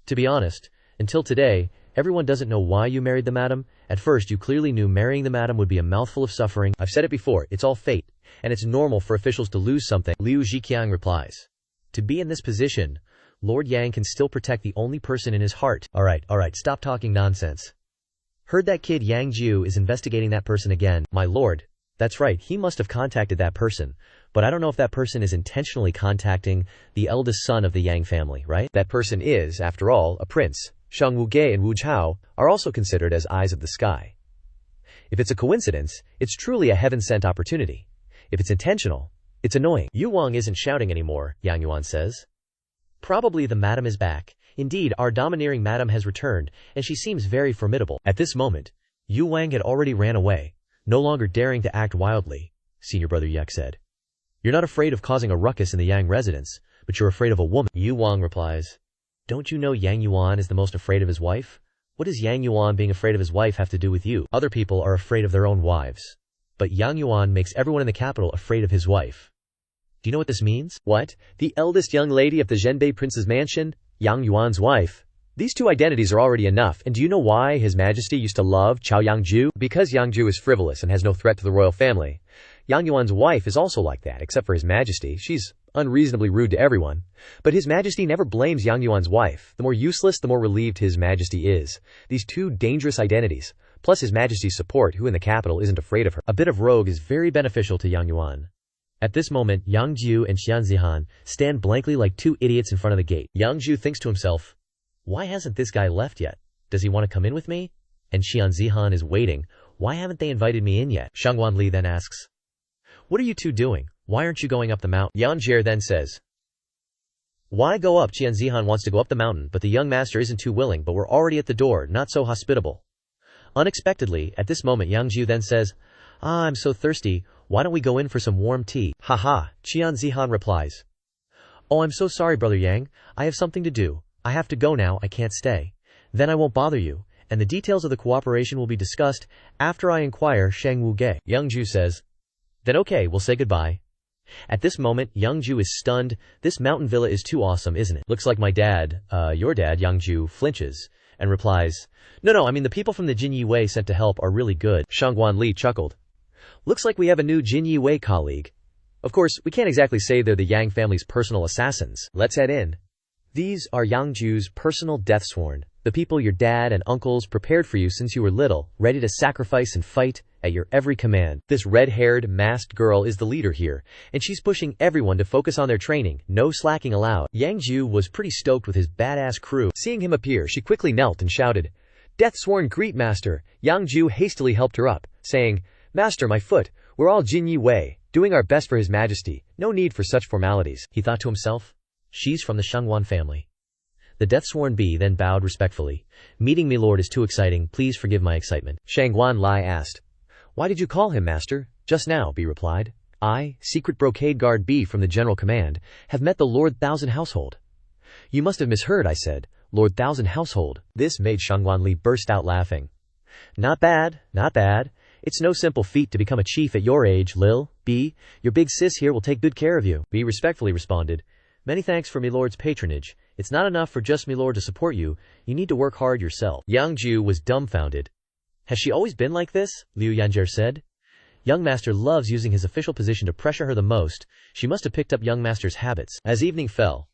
A: To be honest, until today, everyone doesn't know why you married the madam. At first you clearly knew marrying the madam would be a mouthful of suffering. I've said it before, it's all fate, and it's normal for officials to lose something. Liu Jiqiang replies. To be in this position, Lord Yang can still protect the only person in his heart. Alright, stop talking nonsense. Heard that kid Yang Jiu is investigating that person again. My lord, that's right, he must have contacted that person, but I don't know if that person is intentionally contacting the eldest son of the Yang family, right?
B: That person is, after all, a prince. Shang Wuge and Wu Chao are also considered as eyes of the sky. If it's a coincidence, it's truly a heaven-sent opportunity. If it's intentional, it's annoying.
A: Yu Wang isn't shouting anymore, Yang Yuan says. Probably the madam is back. Indeed, our domineering madam has returned, and she seems very formidable. At this moment, Yu Wang had already ran away, no longer daring to act wildly. Senior brother Yek said, you're not afraid of causing a ruckus in the Yang residence, but you're afraid of a woman. Yu Wang replies, don't you know Yang Yuan is the most afraid of his wife? What does Yang Yuan being afraid of his wife have to do with you? Other people are afraid of their own wives. But Yang Yuan makes everyone in the capital afraid of his wife. Do you know what this means?
B: What? The eldest young lady of the Zhenbei prince's mansion? Yang Yuan's wife? These two identities are already enough, and do you know why His Majesty used to love Chao Yang Jiu? Because Yang Jiu is frivolous and has no threat to the royal family. Yang Yuan's wife is also like that, except for His Majesty. She's unreasonably rude to everyone. But His Majesty never blames Yang Yuan's wife. The more useless, the more relieved His Majesty is. These two dangerous identities, plus His Majesty's support, who in the capital isn't afraid of her.
A: A bit of rogue is very beneficial to Yang Yuan. At this moment, Yang Jiu and Xian Zihan stand blankly like two idiots in front of the gate. Yang Jiu thinks to himself, why hasn't this guy left yet? Does he want to come in with me? And Xian Zihan is waiting. Why haven't they invited me in yet? Shangwan Li then asks, what are you two doing? Why aren't you going up the mountain? Yan Jie then says, why go up? Xian Zihan wants to go up the mountain, but the young master isn't too willing, but we're already at the door, not so hospitable. Unexpectedly, at this moment Yang Jiu then says, I'm so thirsty, why don't we go in for some warm tea? Haha, Xian Zihan replies, oh, I'm so sorry brother Yang, I have something to do. I have to go now, I can't stay. Then I won't bother you, and the details of the cooperation will be discussed after I inquire Shang Wuge. Yang Jiu says, then okay, we'll say goodbye. At this moment, Yang Jiu is stunned. This mountain villa is too awesome, isn't it? Looks like my dad, your dad, Yang Jiu, flinches and replies, no, I mean the people from the Jin Yi Wei sent to help are really good. Shangwan Li chuckled. Looks like we have a new Jin Yi Wei colleague. Of course, we can't exactly say they're the Yang family's personal assassins. Let's head in. These are Yang Jiu's personal death sworn, the people your dad and uncles prepared for you since you were little, ready to sacrifice and fight at your every command. This red-haired, masked girl is the leader here, and she's pushing everyone to focus on their training, no slacking allowed. Yang Jiu was pretty stoked with his badass crew. Seeing him appear, she quickly knelt and shouted, Death sworn greet, master. Yang Jiu hastily helped her up, saying, Master, my foot, we're all Jin Yi Wei, doing our best for His Majesty. No need for such formalities. He thought to himself, she's from the Shangwan family. The death-sworn bee then bowed respectfully. Meeting me, lord, is too exciting. Please forgive my excitement. Shangwan Lai asked, why did you call him, master? Just now, Bee replied.
B: I, secret brocade guard B from the general command, have met the Lord Thousand Household. You must have misheard, I said. Lord Thousand Household. This made Shangwanli burst out laughing. Not bad, not bad. It's no simple feat to become a chief at your age, Lil. B, your big sis here will take good care of you. B respectfully responded. Many thanks for me lord's patronage. It's not enough for just me lord to support you. You need to work hard yourself. Yang Jiu was dumbfounded. Has she always been like this? Liu Yanjie said. Young master loves using his official position to pressure her the most. She must have picked up young master's habits. As evening fell,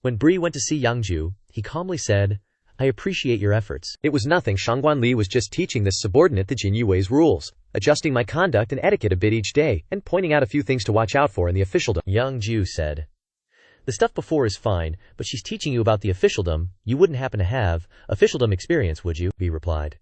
B: when Bree went to see Yang Jiu, he calmly said, I appreciate your efforts. It was nothing. Shangguan Li was just teaching this subordinate the Jin Yue's rules, adjusting my conduct and etiquette a bit each day, and pointing out a few things to watch out for in the officialdom. Yang Jiu said. The stuff before is fine, but she's teaching you about the officialdom. You wouldn't happen to have officialdom experience, would you? B replied.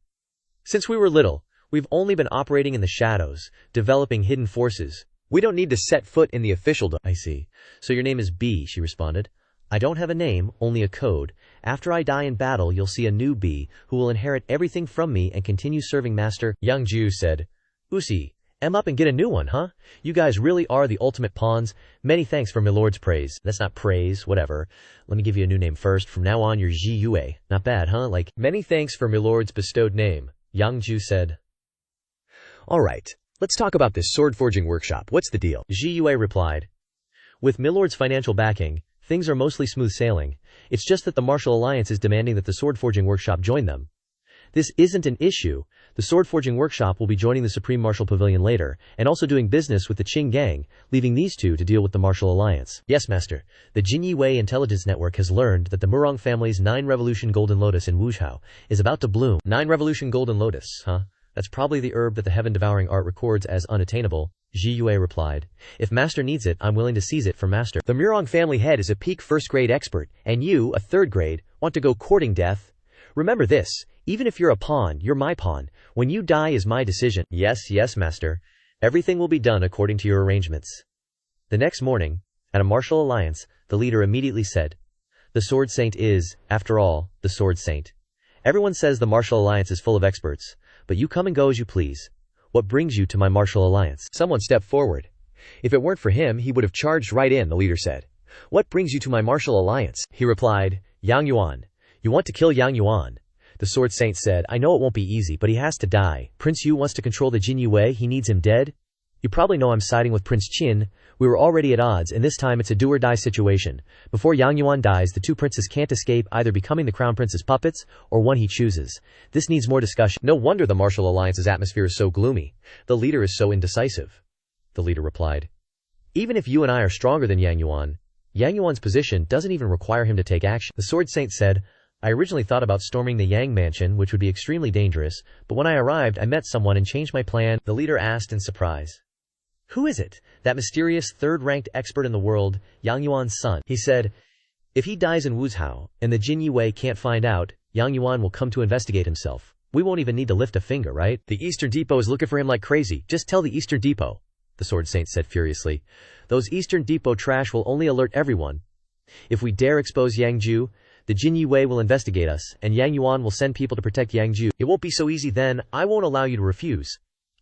B: Since we were little, we've only been operating in the shadows, developing hidden forces. We don't need to set foot in the officialdom. I see. So your name is B, she responded. I don't have a name, only a code. After I die in battle, you'll see a new B, who will inherit everything from me and continue serving master. Yang Jiu said, Usi, up and get a new one, huh? You guys really are the ultimate pawns. Many thanks for my lord's praise. That's not praise, whatever. Let me give you a new name first. From now on, you're Ji Yue. Not bad, huh? Like, many thanks for my lord's bestowed name, Yang Jiu said. Alright, let's talk about this sword forging workshop. What's the deal? Ji Yue replied. With Milord's financial backing, things are mostly smooth sailing. It's just that the Martial Alliance is demanding that the sword forging workshop join them. This isn't an issue. The sword forging workshop will be joining the Supreme Martial Pavilion later, and also doing business with the Qing Gang, leaving these two to deal with the Martial Alliance. Yes, master. The Jin Yue Intelligence Network has learned that the Murong family's 9 Revolution Golden Lotus in Wuzhou is about to bloom. 9 Revolution Golden Lotus, huh? That's probably the herb that the heaven-devouring art records as unattainable. Ji Yue replied. If master needs it, I'm willing to seize it for master. The Murong family head is a peak first-grade expert, and you, a third-grade, want to go courting death? Remember this, even if you're a pawn, you're my pawn. When you die is my decision. Yes, yes, master. Everything will be done according to your arrangements. The next morning, at a martial alliance, the leader immediately said, The Sword Saint is, after all, the Sword Saint. Everyone says the martial alliance is full of experts, but you come and go as you please. What brings you to my martial alliance? Someone stepped forward. If it weren't for him, he would have charged right in, the leader said. What brings you to my martial alliance? He replied, Yang Yuan. You want to kill Yang Yuan? The Sword Saint said, I know it won't be easy, but he has to die. Prince Yu wants to control the Jin Yue, he needs him dead. You probably know I'm siding with Prince Qin. We were already at odds, and this time it's a do-or-die situation. Before Yang Yuan dies, the two princes can't escape either becoming the crown prince's puppets, or one he chooses. This needs more discussion. No wonder the martial alliance's atmosphere is so gloomy. The leader is so indecisive. The leader replied. Even if you and I are stronger than Yang Yuan's position doesn't even require him to take action. The Sword Saint said, I originally thought about storming the Yang mansion, which would be extremely dangerous, but when I arrived, I met someone and changed my plan. The leader asked in surprise. Who is it? That mysterious third-ranked expert in the world, Yang Yuan's son. He said, if he dies in Wuzhou, and the Jin Yue can't find out, Yang Yuan will come to investigate himself. We won't even need to lift a finger, right? The Eastern Depot is looking for him like crazy. Just tell the Eastern Depot, the Sword Saint said furiously. Those Eastern Depot trash will only alert everyone. If we dare expose Yang Jiu, the Jin Yue will investigate us, and Yang Yuan will send people to protect Yang Jiu. It won't be so easy then. I won't allow you to refuse.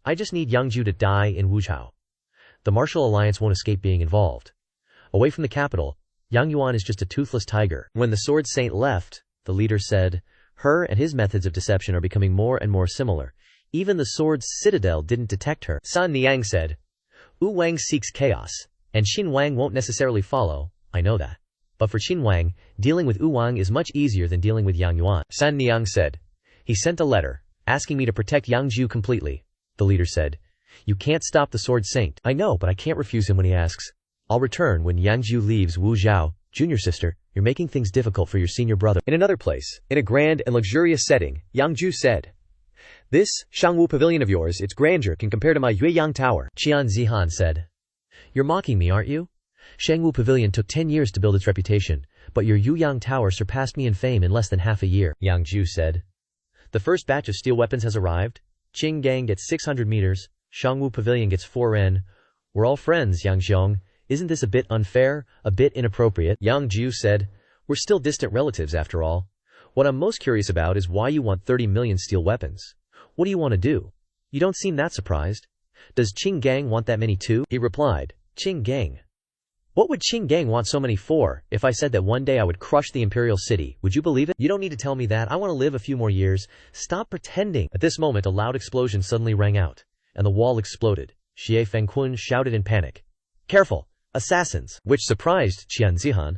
B: I just need Yang Jiu to die in Wuzhou. The Martial Alliance won't escape being involved. Away from the capital, Yang Yuan is just a toothless tiger. When the Sword Saint left, the leader said, her and his methods of deception are becoming more and more similar. Even the Sword's citadel didn't detect her. San Niang said, Wu Wang seeks chaos, and Qin Wang won't necessarily follow. I know that. But for Qin Wang, dealing with Wu Wang is much easier than dealing with Yang Yuan. San Niang said, he sent a letter, asking me to protect Yang Jiu completely. The leader said, you can't stop the Sword Saint. I know, but I can't refuse him when he asks. I'll return when Yang Jiu leaves Wuzhou. Junior sister, you're making things difficult for your senior brother. In another place, in a grand and luxurious setting, Yang Jiu said, this Shangwu pavilion of yours, its grandeur can compare to my Yueyang Tower. Qian Zihan said, you're mocking me, aren't you? Shangwu Pavilion took 10 years to build its reputation, but your Yueyang Tower surpassed me in fame in less than half a year. Yang Jiu said, the first batch of steel weapons has arrived. Qing Gang gets 600 meters. Shangwu Pavilion gets 4 ren. We're all friends, Yang Xiong. Isn't this a bit unfair, a bit inappropriate? Yang Jiu said, we're still distant relatives after all. What I'm most curious about is why you want 30 million steel weapons. What do you want to do? You don't seem that surprised.
A: Does Qing Gang want that many too?
B: He replied,
A: Qing Gang. What would Qing Gang want so many for? If I said that one day I would crush the imperial city, would you believe it? You don't need to tell me that. I want to live a few more years. Stop pretending. At this moment a loud explosion suddenly rang out, and the wall exploded. Xie Fengkun shouted in panic. Careful! Assassins! Which surprised Qian Zihan.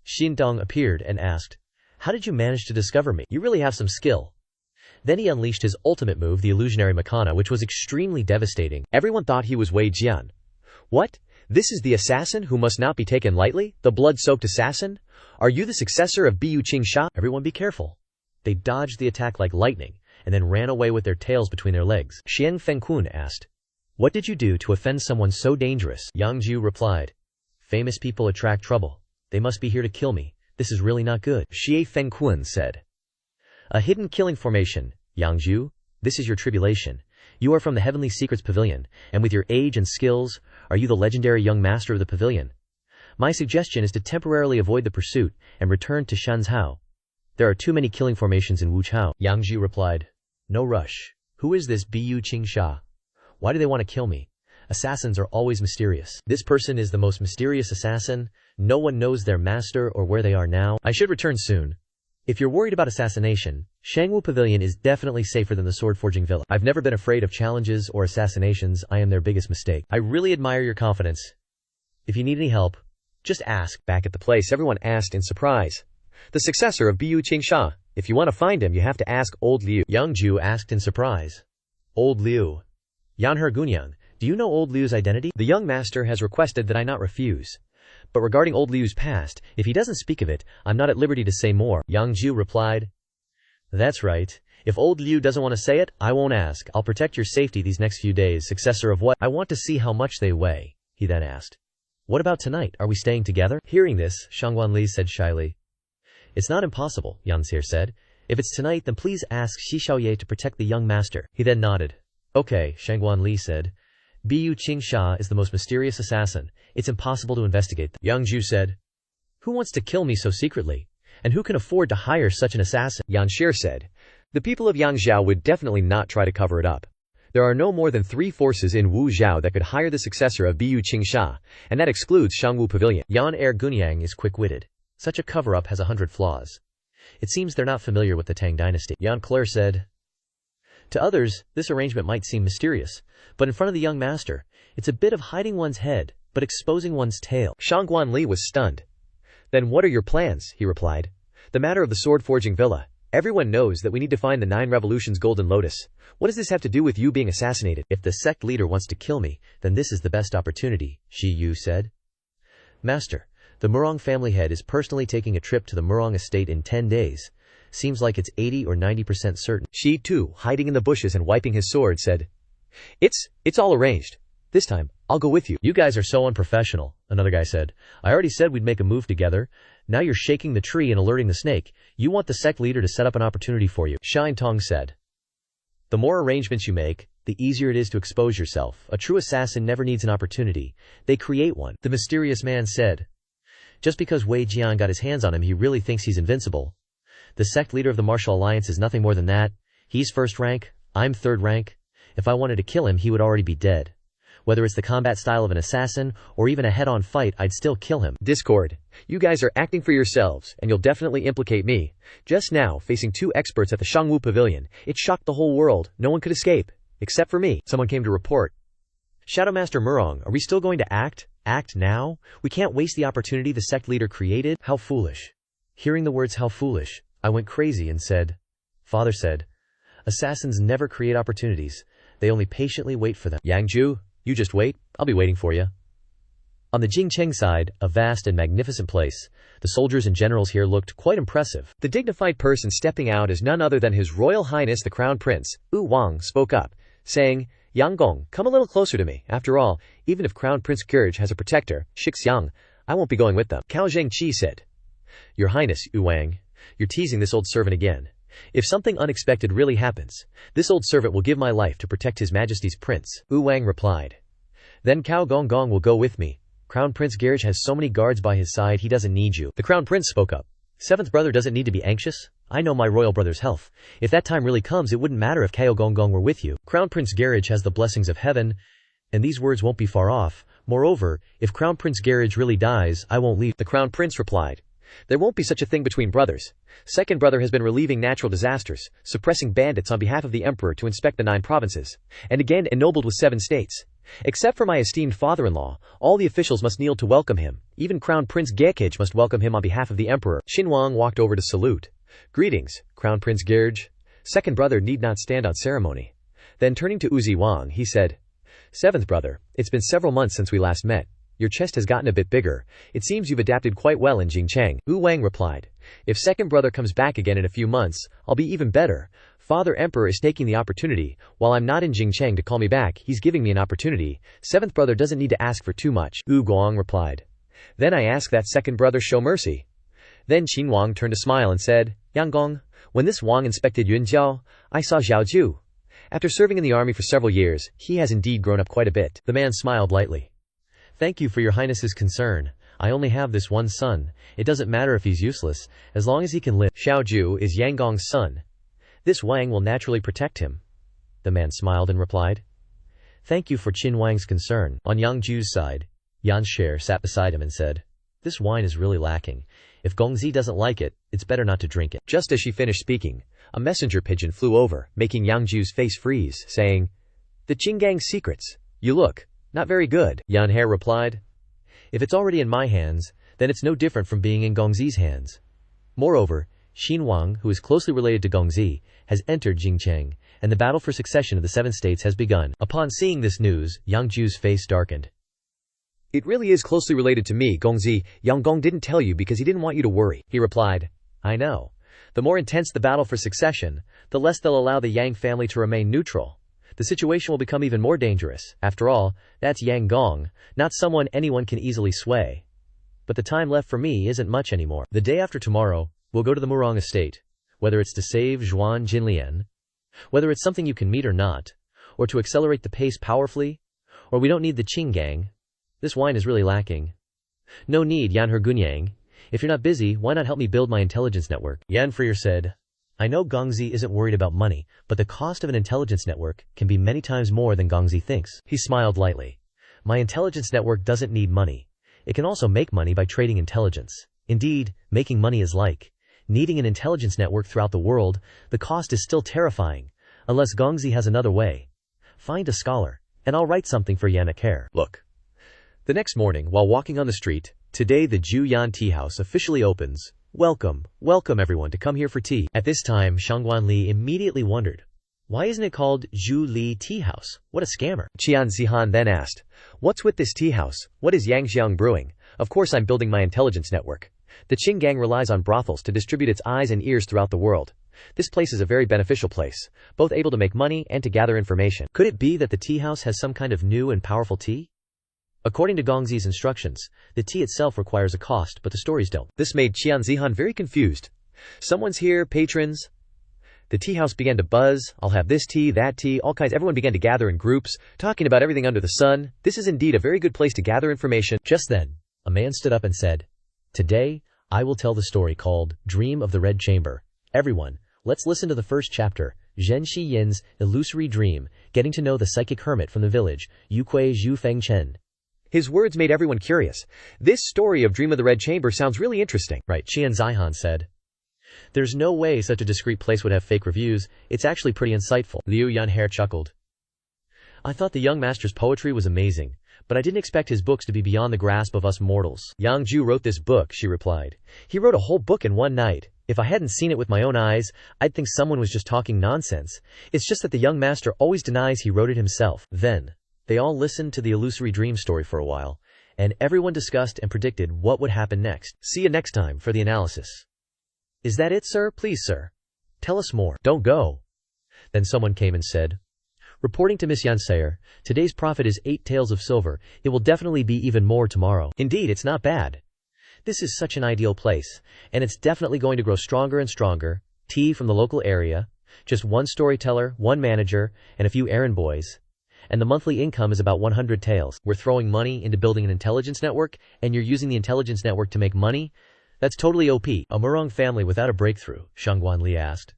A: Xin Dong appeared and asked, how did you manage to discover me? You really have some skill. Then he unleashed his ultimate move, the illusionary Makana, which was extremely devastating.
B: Everyone thought he was Wei Jian. What? This is the assassin who must not be taken lightly? The blood-soaked assassin? Are you the successor of Biyu Qingsha?
A: Everyone be careful. They dodged the attack like lightning, and then ran away with their tails between their legs. Xian Fengkun asked, what did you do to offend someone so dangerous?
B: Yang Jiu replied,
A: famous people attract trouble. They must be here to kill me. This is really not good.
B: Xie Fengkun said,
A: a hidden killing formation, Yang Jiu. This is your tribulation. You are from the Heavenly Secrets Pavilion, and with your age and skills, are you the legendary young master of the pavilion? My suggestion is to temporarily avoid the pursuit and return to Shanzhou. There are too many killing formations in Wuchao.
B: Yang Jiu replied,
A: no rush. Who is this Biyu Qingsha? Why do they want to kill me? Assassins are always mysterious. This person is the most mysterious assassin. No one knows their master or where they are now. I should return soon. If you're worried about assassination, Shangwu Pavilion is definitely safer than the sword forging villa. I've never been afraid of challenges or assassinations. I am their biggest mistake. I really admire your confidence. If you need any help, just ask.
B: Back at the place, everyone asked in surprise, the successor of Biyu Qingsha. If you want to find him, you have to ask Old Liu.
A: Yang Jiu asked in surprise. Old Liu. Yanher Gunyang, do you know Old Liu's identity?
B: The young master has requested that I not refuse.
A: But regarding Old Liu's past, if he doesn't speak of it, I'm not at liberty to say more.
B: Yang Jiu replied,
A: that's right. If Old Liu doesn't want to say it, I won't ask. I'll protect your safety these next few days. Successor of what? I want to see how much they weigh. He then asked, what about tonight? Are we staying together?
B: Hearing this, Shangguan Li said shyly,
A: it's not impossible, Yan Xie said. If it's tonight, then please ask Xi Xiaoye to protect the young master.
B: He then nodded.
A: Okay, Shangguan Li said. Biyu Qingsha is the most mysterious assassin. It's impossible to investigate them.
B: Yang Jiu said,
A: who wants to kill me so secretly? And who can afford to hire such an assassin?
B: Yan Shir said, the people of Yangzhou would definitely not try to cover it up. There are no more than 3 forces in Wu Zhao that could hire the successor of Biyu Qingsha, and that excludes Shangwu Pavilion.
A: Yan Gunyang is quick-witted. Such a cover-up has 100 flaws. It seems they're not familiar with the Tang dynasty.
B: Yan Claire said,
A: to others, this arrangement might seem mysterious, but in front of the young master, it's a bit of hiding one's head, but exposing one's tail.
B: Shangguan Li was stunned. Then what are your plans? He replied. The matter of the sword forging villa. Everyone knows that we need to find the 9 revolutions golden lotus. What does this have to do with you being assassinated?
A: If the sect leader wants to kill me, then this is the best opportunity, Shi Yu said. Master, the Murong family head is personally taking a trip to the Murong estate in 10 days. Seems like it's 80 or 90% certain.
B: Shi Tu, hiding in the bushes and wiping his sword, said, It's all arranged. This time, I'll go with you.
A: You guys are so unprofessional, another guy said. I already said we'd make a move together. Now you're shaking the tree and alerting the snake. You want the sect leader to set up an opportunity for you.
B: Shine Tong said,
A: the more arrangements you make, the easier it is to expose yourself. A true assassin never needs an opportunity. They create one. The mysterious man said. Just because Wei Jian got his hands on him, he really thinks he's invincible. The sect leader of the Martial Alliance is nothing more than that. He's first rank, I'm third rank. If I wanted to kill him, he would already be dead. Whether it's the combat style of an assassin, or even a head-on fight, I'd still kill him.
B: Discord. You guys are acting for yourselves, and you'll definitely implicate me. Just now, facing 2 experts at the Shangwu Pavilion, it shocked the whole world. No one could escape. Except for me. Someone came to report.
A: Shadow Master Murong, are we still going to act? Act now? We can't waste the opportunity the sect leader created? How foolish. Hearing the words how foolish, I went crazy and said, Father said, assassins never create opportunities. They only patiently wait for them.
B: Yang Jiu, you just wait. I'll be waiting for you.
A: On the Jingcheng side, a vast and magnificent place, the soldiers and generals here looked quite impressive.
B: The dignified person stepping out is none other than His Royal Highness the Crown Prince, Wu Wang, spoke up, saying, Yang Gong, come a little closer to me. After all, even if Crown Prince Gerge has a protector, Shixiang, I won't be going with them. Cao Zhengqi said, Your Highness, Wu Wang, you're teasing this old servant again. If something unexpected really happens, this old servant will give my life to protect His Majesty's prince.
A: Wu Wang replied. Then Cao Gong will go with me. Crown Prince Gerge has so many guards by his side, he doesn't need you. The Crown Prince spoke up. Seventh brother doesn't need to be anxious. I know my royal brother's health. If that time really comes, it wouldn't matter if Cao Gong were with you. Crown Prince Gerge has the blessings of heaven. And these words won't be far off. Moreover, if Crown Prince Garage really dies, I won't leave.
B: The Crown Prince replied, there won't be such a thing between brothers. Second brother has been relieving natural disasters, suppressing bandits on behalf of the emperor to inspect the 9 provinces, and again ennobled with 7 states. Except for my esteemed father-in-law, all the officials must kneel to welcome him. Even Crown Prince Gekage must welcome him on behalf of the emperor. Xinhuang walked over to salute. Greetings, Crown Prince Gerge. Second brother need not stand on ceremony. Then turning to Uzi Wang, he said, 7th brother, it's been several months since we last met. Your chest has gotten a bit bigger. It seems you've adapted quite well in Jingcheng. Wu Wang replied, if second brother comes back again in a few months, I'll be even better. Father Emperor is taking the opportunity. While I'm not in Jingcheng to call me back, he's giving me an opportunity. 7th brother doesn't need to ask for too much. Wu Guang replied. Then I ask that second brother show mercy. Then Qin Wang turned a smile and said, Yang Gong, when this Wang inspected Yunjiao, I saw Xiao Jiu. After serving in the army for several years, he has indeed grown up quite a bit.
A: The man smiled lightly. Thank you for your highness's concern. I only have this one son. It doesn't matter if he's useless, as long as he can live. Xiao Jiu is Yang Gong's son. This Wang will naturally protect him. The man smiled and replied, Thank you for Qin Wang's concern. On Yang Jiu's side, Yan Sher sat beside him and said, This wine is really lacking. If Gongzi doesn't like it, it's better not to drink it. Just as she finished speaking, a messenger pigeon flew over, making Yang Jiu's face freeze, saying, The Qinggang's secrets. You look not very good. Yan He replied, If it's already in my hands, then it's no different from being in Gongzi's hands. Moreover, Xin Wang, who is closely related to Gongzi, has entered Jingcheng, and the battle for succession of the 7 states has begun. Upon seeing this news, Yang Jiu's face darkened.
B: It really is closely related to me, Gongzi. Yang Gong didn't tell you because he didn't want you to worry.
A: He replied, I know. The more intense the battle for succession, the less they'll allow the Yang family to remain neutral. The situation will become even more dangerous. After all, that's Yang Gong, not someone anyone can easily sway. But the time left for me isn't much anymore. The day after tomorrow, we'll go to the Murong estate. Whether it's to save Zhuan Jinlian, whether it's something you can meet or not, or to accelerate the pace powerfully, or we don't need the Qinggang. This wine is really lacking. No need, Yan Hergunyang. If you're not busy, why not help me build my intelligence network? Yan Freer said, I know Gongzi isn't worried about money, but the cost of an intelligence network can be many times more than Gongzi thinks. He smiled lightly. My intelligence network doesn't need money. It can also make money by trading intelligence. Indeed, making money is like needing an intelligence network throughout the world. The cost is still terrifying, unless Gongzi has another way. Find a scholar, and I'll write something for Yannick.
B: Look. The next morning, while walking on the street, today the Jiu Yan Tea House officially opens. Welcome everyone to come here for tea.
A: At this time, Shangguan Li immediately wondered, why isn't it called Zhu Li Tea House? What a scammer.
B: Qian Zihan then asked, what's with this tea house? What is Yang Jiang brewing? Of course I'm building my intelligence network. The Qinggang relies on brothels to distribute its eyes and ears throughout the world. This place is a very beneficial place, both able to make money and to gather information.
A: Could it be that the tea house has some kind of new and powerful tea? According to Gongzi's instructions, the tea itself requires a cost, but the stories don't.
B: This made Qian Zihan very confused. Someone's here, patrons. The tea house began to buzz. I'll have this tea, that tea, all kinds. Everyone began to gather in groups, talking about everything under the sun. This is indeed a very good place to gather information.
A: Just then, a man stood up and said, Today, I will tell the story called Dream of the Red Chamber. Everyone, let's listen to the first chapter, Zhen Shi Yin's Illusory Dream, getting to know the psychic hermit from the village, Yuquei Zhu Feng Chen.
B: His words made everyone curious. This story of Dream of the Red Chamber sounds really interesting.
A: Right, Qian Zihan said. There's no way such a discreet place would have fake reviews. It's actually pretty insightful. Liu Yanhair chuckled. I thought the young master's poetry was amazing, but I didn't expect his books to be beyond the grasp of us mortals.
B: Yang Jiu wrote this book, she replied.
A: He wrote a whole book in one night. If I hadn't seen it with my own eyes, I'd think someone was just talking nonsense. It's just that the young master always denies he wrote it himself. Then, they all listened to the illusory dream story for a while, and everyone discussed and predicted what would happen next. See you next time for the analysis. Is that it, sir? Please, sir. Tell us more. Don't go. Then someone came and said, Reporting to Miss Yansayer, today's profit is 8 taels of silver. It will definitely be even more tomorrow. Indeed, it's not bad. This is such an ideal place, and it's definitely going to grow stronger and stronger. Tea from the local area, just one storyteller, one manager, and a few errand boys. And the monthly income is about 100 taels. We're throwing money into building an intelligence network, and you're using the intelligence network to make money? That's totally OP. A Murong family without a breakthrough, Shangguan Li asked.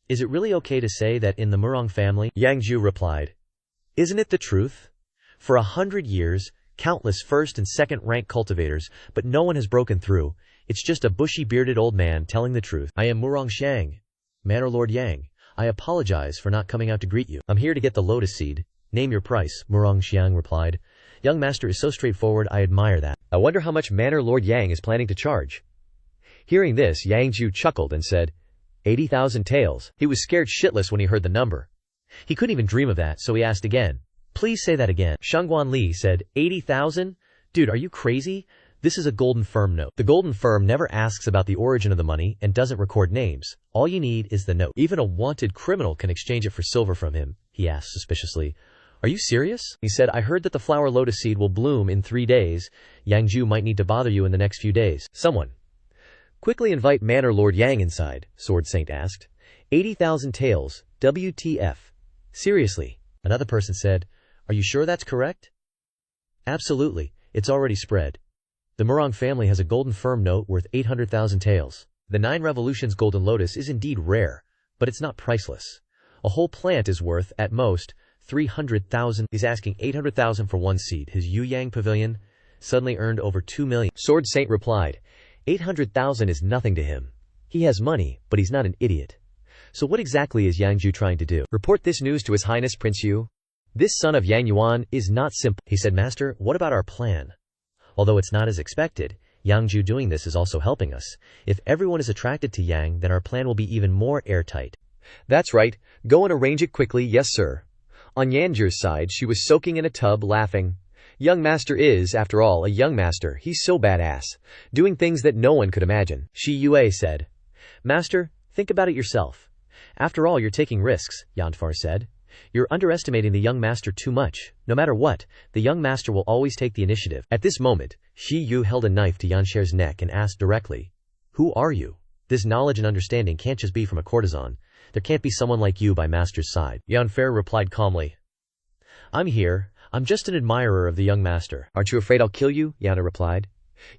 A: Is it really okay to say that in the Murong family? Yang Jiu replied. Isn't it the truth? For 100 years, countless first and second rank cultivators, but no one has broken through. It's just a bushy bearded old man telling the truth. I am Murong Shang, Manor Lord Yang. I apologize for not coming out to greet you. I'm here to get the lotus seed. Name your price, Murong Xiang replied. Young master is so straightforward, I admire that.
B: I wonder how much Manor Lord Yang is planning to charge. Hearing this, Yang Jiu chuckled and said, 80,000 taels.
A: He was scared shitless when he heard the number. He couldn't even dream of that, so he asked again. Please say that again. Shangguan Li said, 80,000? Dude, are you crazy? This is a golden firm note. The golden firm never asks about the origin of the money and doesn't record names. All you need is the note. Even a wanted criminal can exchange it for silver from him, he asked suspiciously. Are you serious? He said, I heard that the flower lotus seed will bloom in 3 days. Yang Jiu might need to bother you in the next few days.
B: Someone. Quickly invite Manor Lord Yang inside, Sword Saint asked. 80,000 taels, WTF. Seriously.
A: Another person said, Are you sure that's correct? Absolutely, it's already spread. The Murong family has a golden firm note worth 800,000 taels. The 9 Revolutions golden lotus is indeed rare, but it's not priceless. A whole plant is worth, at most, 300,000. He's asking 800,000 for one seed. His Yuyang pavilion suddenly earned over 2 million.
B: Sword Saint replied, 800,000 is nothing to him. He has money, but he's not an idiot. So what exactly is Yang Jiu trying to do? Report this news to His Highness Prince Yu? This son of Yang Yuan is not simple.
A: He said, Master, what about our plan? Although it's not as expected, Yang Jiu doing this is also helping us. If everyone is attracted to Yang, then our plan will be even more airtight.
B: That's right. Go and arrange it quickly, yes sir. On Yang Jiu's side, she was soaking in a tub, laughing. Young master is, after all, a young master. He's so badass. Doing things that no one could imagine.
A: Shi Yue said. Master, think about it yourself. After all, you're taking risks, Yanfar said. You're underestimating the young master too much. No matter what, the young master will always take the initiative. At this moment, Shi Yu held a knife to Yansher's neck and asked directly, Who are you? This knowledge and understanding can't just be from a courtesan. There can't be someone like you by master's side. Yanfer replied calmly. I'm here. I'm just an admirer of the young master.
B: Aren't you afraid I'll kill you? Yana replied.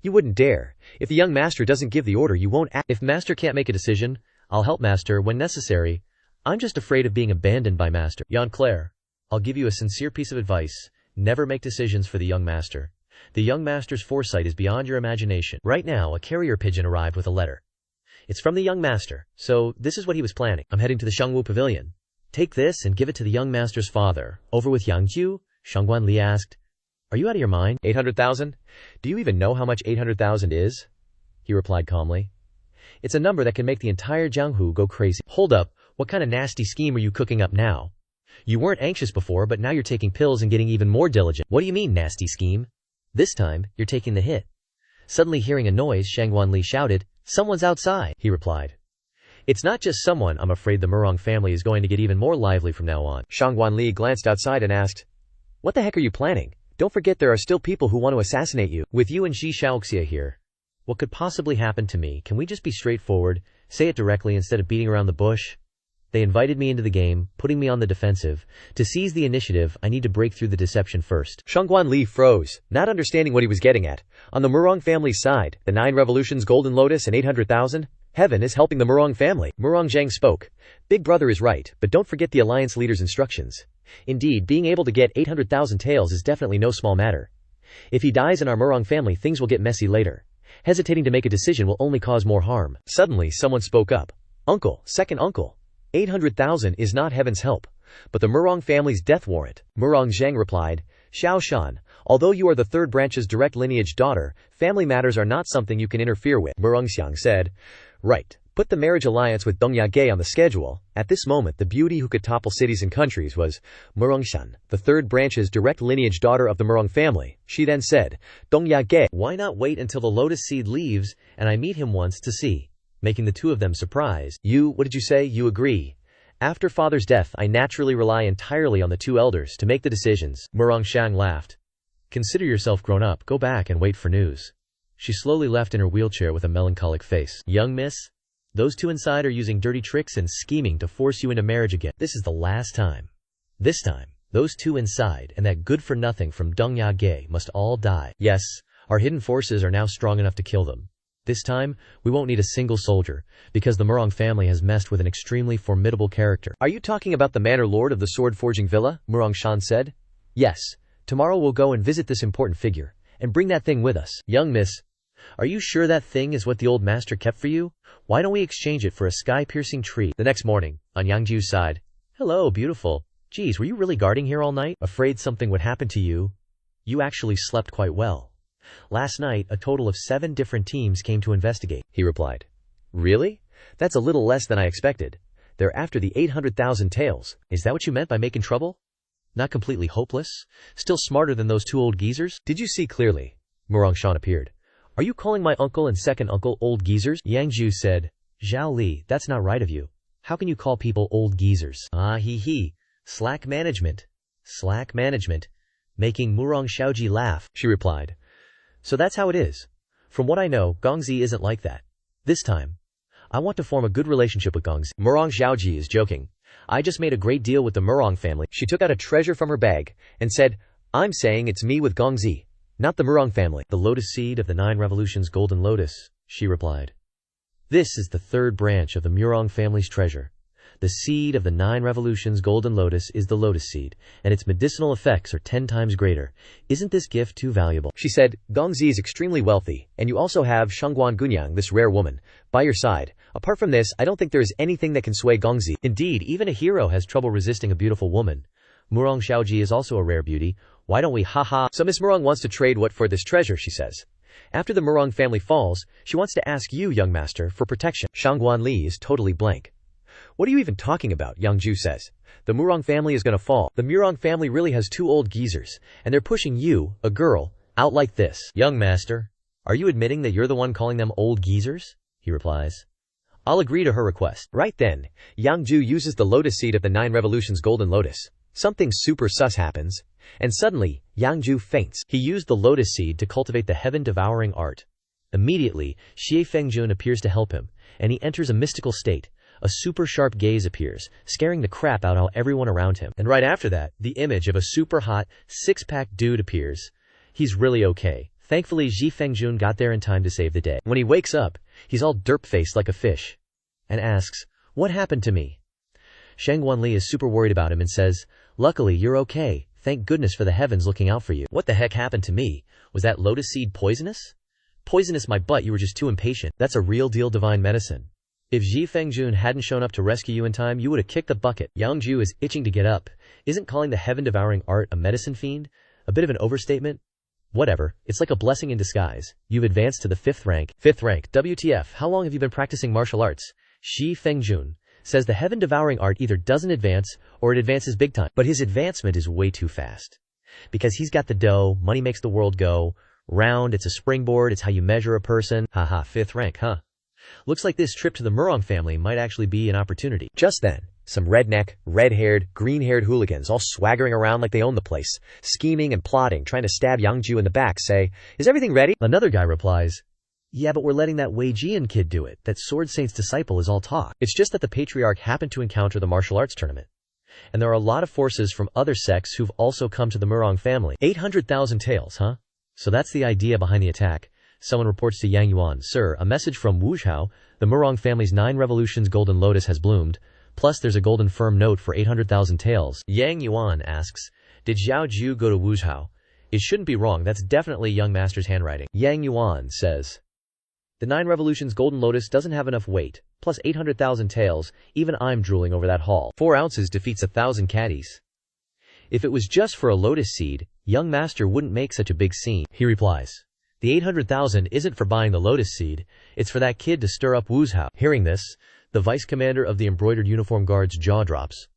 B: You wouldn't dare. If the young master doesn't give the order, you won't act.
A: If master can't make a decision, I'll help master when necessary. I'm just afraid of being abandoned by master. Yan Claire, I'll give you a sincere piece of advice. Never make decisions for the young master. The young master's foresight is beyond your imagination. Right now, a carrier pigeon arrived with a letter. It's from the young master, so this is what he was planning. I'm heading to the Shangwu Pavilion. Take this and give it to the young master's father. Over with Yang Jiu? Shangguan Li asked. Are you out of your mind?
B: 800,000? Do you even know how much 800,000 is? He replied calmly.
A: It's a number that can make the entire Jianghu go crazy. Hold up, what kind of nasty scheme are you cooking up now? You weren't anxious before, but now you're taking pills and getting even more diligent. What do you mean, nasty scheme? This time, you're taking the hit. Suddenly hearing a noise, Shangguan Li shouted, Someone's outside, he replied. It's not just someone, I'm afraid the Murong family is going to get even more lively from now on.
B: Shangguan Li glanced outside and asked, What the heck are you planning? Don't forget there are still people who want to assassinate you.
A: With you and Xi Shaoxia here, what could possibly happen to me? Can we just be straightforward, say it directly instead of beating around the bush? They invited me into the game, putting me on the defensive. To seize the initiative, I need to break through the deception first.
B: Shangguan Li froze, not understanding what he was getting at. On the Murong family's side, the 9 revolutions golden lotus and 800,000? Heaven is helping the Murong family. Murong Zhang spoke. Big brother is right, but don't forget the alliance leader's instructions. Indeed, being able to get 800,000 taels is definitely no small matter. If he dies in our Murong family, things will get messy later. Hesitating to make a decision will only cause more harm. Suddenly, someone spoke up. Uncle, second uncle. 800,000 is not heaven's help, but the Murong family's death warrant. Murong Zhang replied, Xiao Shan, although you are the 3rd branch's direct lineage daughter, family matters are not something you can interfere with. Murong Xiang said, Right. Put the marriage alliance with Dong Yage on the schedule. At this moment, the beauty who could topple cities and countries was Murong Shan, the 3rd branch's direct lineage daughter of the Murong family. She then said, Dong Yage,
A: why not wait until the lotus seed leaves and I meet him once to see? Making the two of them surprised. You, what did you say? You agree. After father's death, I naturally rely entirely on the 2 elders to make the decisions. Murong Shang laughed. Consider yourself grown up. Go back and wait for news. She slowly left in her wheelchair with a melancholic face. Young miss? Those 2 inside are using dirty tricks and scheming to force you into marriage again. This is the last time. This time, those 2 inside and that good-for-nothing from Dong Yage must all die. Yes, our hidden forces are now strong enough to kill them. This time, we won't need a single soldier, because the Murong family has messed with an extremely formidable character.
B: Are you talking about the manor lord of the sword-forging villa? Murong Shan said.
A: Yes,
B: Tomorrow we'll go and visit this important figure, and bring that thing with us.
A: Young miss, are you sure that thing is what the old master kept for you? Why don't we exchange it for a sky-piercing tree?
B: The next morning, on Yang Jiu's side.
A: Hello, beautiful. Geez, were you really guarding here all night? Afraid something would happen to you? You actually slept quite well. Last night, a total of 7 different teams came to investigate,
B: he replied. Really? That's a little less than I expected. They're after the 800,000 taels.
A: Is that what you meant by making trouble? Not completely hopeless? Still smarter than those 2 old geezers?
B: Did you see clearly? Murong appeared. Are you calling my uncle and second uncle old geezers?
A: Yang Jiu said, Zhao Li, that's not right of you. How can you call people old geezers? Ah he. Slack management. Slack management. Making Murong Xiaoji laugh, she replied. So that's how it is. From what I know, Gongzi isn't like that. This time, I want to form a good relationship with Gongzi.
B: Murong Xiaoji is joking. I just made a great deal with the Murong family. She took out a treasure from her bag and said, I'm saying it's me with Gongzi, not the Murong family.
A: The lotus seed of the 9 revolutions golden lotus, she replied. This is the 3rd branch of the Murong family's treasure. The seed of the 9 revolutions golden lotus is the lotus seed, and its medicinal effects are 10 times greater. Isn't this gift too valuable?
B: She said, Gongzi is extremely wealthy, and you also have Shangguan Gunyang, this rare woman, by your side. Apart from this, I don't think there is anything that can sway Gongzi.
A: Indeed, even a hero has trouble resisting a beautiful woman. Murong Xiaoji is also a rare beauty. Why don't we haha?
B: So Miss Murong wants to trade what for this treasure, she says. After the Murong family falls, she wants to ask you, young master, for protection. Shangguan Li is totally blank. What are you even talking about? Yang Jiu says. The Murong family is gonna fall. The Murong family really has 2 old geezers, and they're pushing you, a girl, out like this.
A: Young master, are you admitting that you're the one calling them old geezers? He replies. I'll agree to her request.
B: Right then, Yang Jiu uses the lotus seed of the 9 revolutions golden lotus. Something super sus happens, and suddenly, Yang Jiu faints.
A: He used the lotus seed to cultivate the heaven-devouring art. Immediately, Xie Fengjun appears to help him, and he enters a mystical state. A super sharp gaze appears, scaring the crap out of everyone around him. And right after that, the image of a super hot, 6-pack dude appears. He's really okay. Thankfully, Xie Fengjun got there in time to save the day. When he wakes up, he's all derp-faced like a fish, and asks, what happened to me? Shangguan Li is super worried about him and says, luckily you're okay. Thank goodness for the heavens looking out for you. What the heck happened to me? Was that lotus seed poisonous? Poisonous my butt, you were just too impatient. That's a real deal divine medicine. If Xie Fengjun hadn't shown up to rescue you in time, you would have kicked the bucket. Yang Jiu is itching to get up. Isn't calling the heaven-devouring art a medicine fiend a bit of an overstatement? Whatever, it's like a blessing in disguise. You've advanced to the 5th rank. 5th rank, WTF, how long have you been practicing martial arts? Xie Fengjun says the heaven-devouring art either doesn't advance, or it advances big time. But his advancement is way too fast. Because he's got the dough, money makes the world go round, it's a springboard, it's how you measure a person. Haha, 5th rank, huh? Looks like this trip to the Murong family might actually be an opportunity.
B: Just then, some redneck, red-haired, green-haired hooligans all swaggering around like they own the place, scheming and plotting, trying to stab Yang Jiu in the back, say, is everything ready?
A: Another guy replies, yeah, but we're letting that Wei Jian kid do it. That Sword Saint's disciple is all talk. It's just that the patriarch happened to encounter the martial arts tournament. And there are a lot of forces from other sects who've also come to the Murong family. 800,000 taels, huh? So that's the idea behind the attack. Someone reports to Yang Yuan, sir, a message from Wuzhou. The Murong family's 9 revolutions golden lotus has bloomed. Plus there's a golden firm note for 800,000 taels. Yang Yuan asks, did Zhao Jiu go to Wuzhou? It shouldn't be wrong, that's definitely young master's handwriting. Yang Yuan says, the 9 revolutions golden lotus doesn't have enough weight. Plus 800,000 taels, even I'm drooling over that haul. 4 ounces defeats 1,000 caddies. If it was just for a lotus seed, young master wouldn't make such a big scene. He replies, the 800,000 isn't for buying the lotus seed, it's for that kid to stir up Wuzhou. Hearing this, the vice commander of the embroidered uniform guard's jaw drops.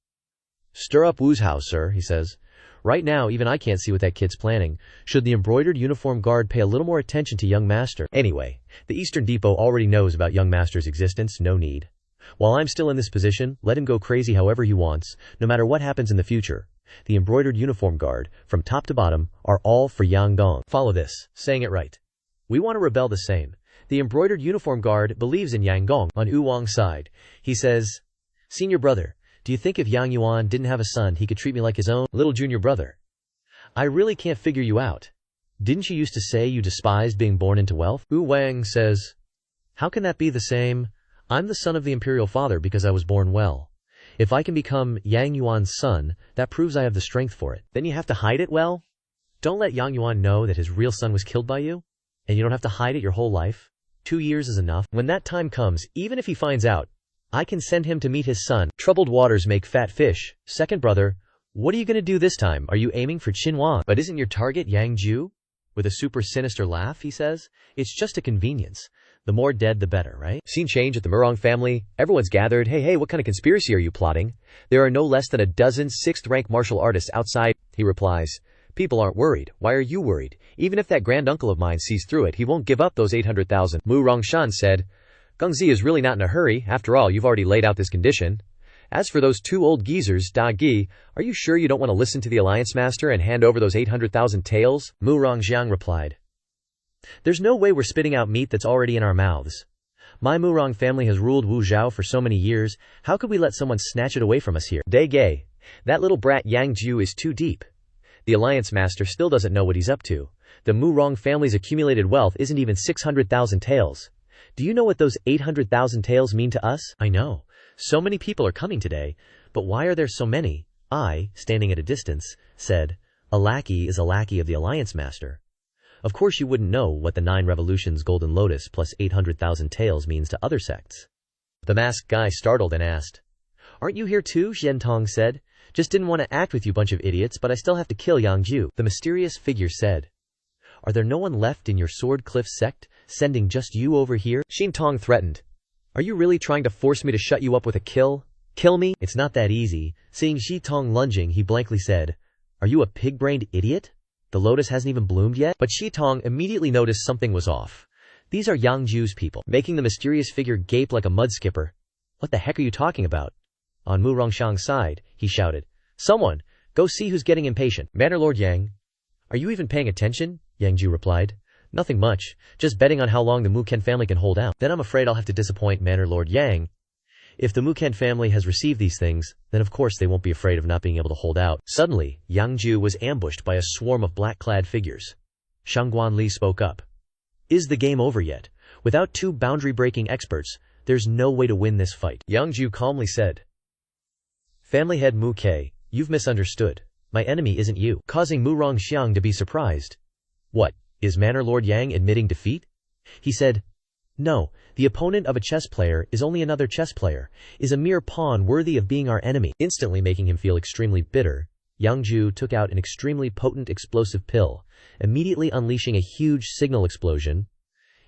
A: Stir up Wuzhou, sir, he says. Right now, even I can't see what that kid's planning. Should the embroidered uniform guard pay a little more attention to young master? Anyway, the Eastern Depot already knows about young master's existence, no need. While I'm still in this position, let him go crazy however he wants, no matter what happens in the future. The embroidered uniform guard, from top to bottom, are all for Yang Gong. Follow this, saying it right. We want to rebel the same. The embroidered uniform guard believes in Yang Gong. On Yu Wang's side, he says, senior brother, do you think if Yang Yuan didn't have a son, he could treat me like his own little junior brother? I really can't figure you out. Didn't you used to say you despised being born into wealth? Yu Wang says, how can that be the same? I'm the son of the imperial father because I was born well. If I can become Yang Yuan's son, that proves I have the strength for it. Then you have to hide it well? Don't let Yang Yuan know that his real son was killed by you, and you don't have to hide it your whole life. 2 years is enough. When that time comes, even if he finds out, I can send him to meet his son. Troubled waters make fat fish. Second brother, what are you gonna do this time? Are you aiming for Qinhuan? But isn't your target Yang Jiu? With a super sinister laugh, he says, it's just a convenience. The more dead, the better, right?
B: Scene change at the Murong family. Everyone's gathered. Hey, what kind of conspiracy are you plotting? There are no less than a dozen 6th-rank martial artists outside. He replies, people aren't worried. Why are you worried? Even if that granduncle of mine sees through it, he won't give up those 800,000. Mu Rongshan said, Gengzi is really not in a hurry. After all, you've already laid out this condition. As for those 2 old geezers, Da Gi, are you sure you don't want to listen to the Alliance Master and hand over those 800,000 taels?
A: Mu Rongxiang replied, there's no way we're spitting out meat that's already in our mouths. My Murong family has ruled Wu Zhao for so many years, how could we let someone snatch it away from us here?
B: Day Gay, that little brat Yang Jiu is too deep. The Alliance Master still doesn't know what he's up to. The Murong family's accumulated wealth isn't even 600,000 taels. Do you know what those 800,000 taels mean to us?
A: I know. So many people are coming today, but why are there so many? I, standing at a distance, said, a lackey is a lackey of the Alliance Master. Of course you wouldn't know what the 9 revolutions Golden Lotus plus 800,000 taels means to other sects.
B: The masked guy startled and asked,
A: aren't you here too? Xiantong said. Just didn't want to act with you bunch of idiots, but I still have to kill Yang Jiu. The mysterious figure said, are there no one left in your Sword Cliff sect, sending just you over here?
B: Xiantong threatened, are you really trying to force me to shut you up with a kill? Kill me?
A: It's not that easy. Seeing Xitong lunging, he blankly said, are you a pig-brained idiot? The lotus hasn't even bloomed yet?
B: But Xitong immediately noticed something was off.
A: These are Yang Jiu's people,
B: making the mysterious figure gape like a mud skipper.
A: What the heck are you talking about?
B: On Mu Rongxiang's side, he shouted, someone, go see who's getting impatient.
A: Manor Lord Yang.
B: Are you even paying attention? Yang Jiu replied.
A: Nothing much, just betting on how long the Muken family can hold out. Then I'm afraid I'll have to disappoint Manor Lord Yang. If the Muken family has received these things, then of course they won't be afraid of not being able to hold out.
B: Suddenly, Yang Jiu was ambushed by a swarm of black-clad figures.
A: Shangguan Li spoke up. Is the game over yet? Without 2 boundary-breaking experts, there's no way to win this fight.
B: Yang Jiu calmly said,
A: family head Mu Ke, you've misunderstood. My enemy isn't you.
B: Causing Mu Rongxiang to be surprised.
A: What, is Manor Lord Yang admitting defeat? He said, no, the opponent of a chess player is only another chess player, is a mere pawn worthy of being our enemy.
B: Instantly making him feel extremely bitter,
A: Yang Jiu took out an extremely potent explosive pill, immediately unleashing a huge signal explosion.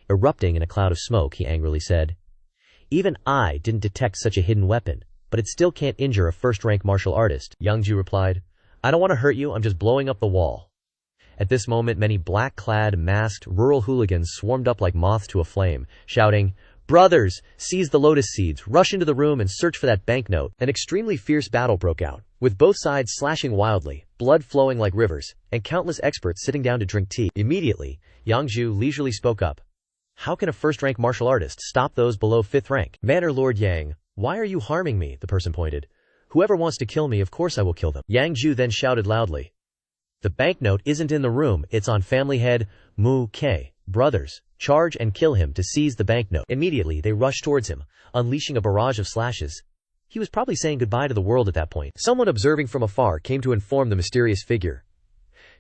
A: Erupting in a cloud of smoke, he angrily said, even I didn't detect such a hidden weapon, but it still can't injure a first-rank martial artist.
B: Yang Jiu replied, I don't want to hurt you, I'm just blowing up the wall.
A: At this moment, many black-clad, masked, rural hooligans swarmed up like moths to a flame, shouting, brothers, seize the lotus seeds, rush into the room and search for that banknote.
B: An extremely fierce battle broke out, with both sides slashing wildly, blood flowing like rivers, and countless experts sitting down to drink tea.
A: Immediately, Yang Jiu leisurely spoke up. How can a first-rank martial artist stop those below 5th rank?
B: Manor Lord Yang, why are you harming me? The person pointed. Whoever wants to kill me, of course I will kill them.
A: Yang Jiu then shouted loudly. The banknote isn't in the room, it's on family head Mu Ke. Brothers, charge and kill him to seize the banknote. Immediately, they rushed towards him, unleashing a barrage of slashes. He was probably saying goodbye to the world at that point.
B: Someone observing from afar came to inform the mysterious figure.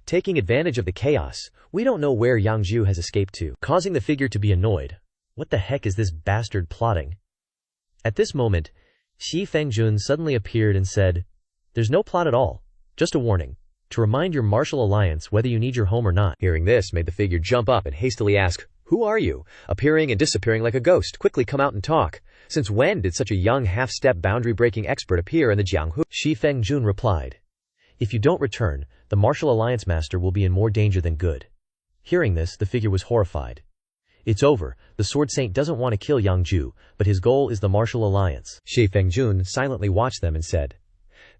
B: Taking advantage of the chaos, we don't know where Yang Jiu has escaped to, causing the figure to be annoyed.
A: What the heck is this bastard plotting? At this moment, Xi Fengjun suddenly appeared and said, there's no plot at all, just a warning. To remind your martial alliance whether you need your home or not.
B: Hearing this made the figure jump up and hastily ask, who are you? Appearing and disappearing like a ghost. Quickly come out and talk. Since when did such a young half-step boundary-breaking expert appear in the Jianghu?
A: Shi Fengjun replied, if you don't return, the martial alliance master will be in more danger than good. Hearing this, the figure was horrified. It's over. The Sword Saint doesn't want to kill Yang Jiu, but his goal is the martial alliance.
B: Shi Fengjun silently watched them and said,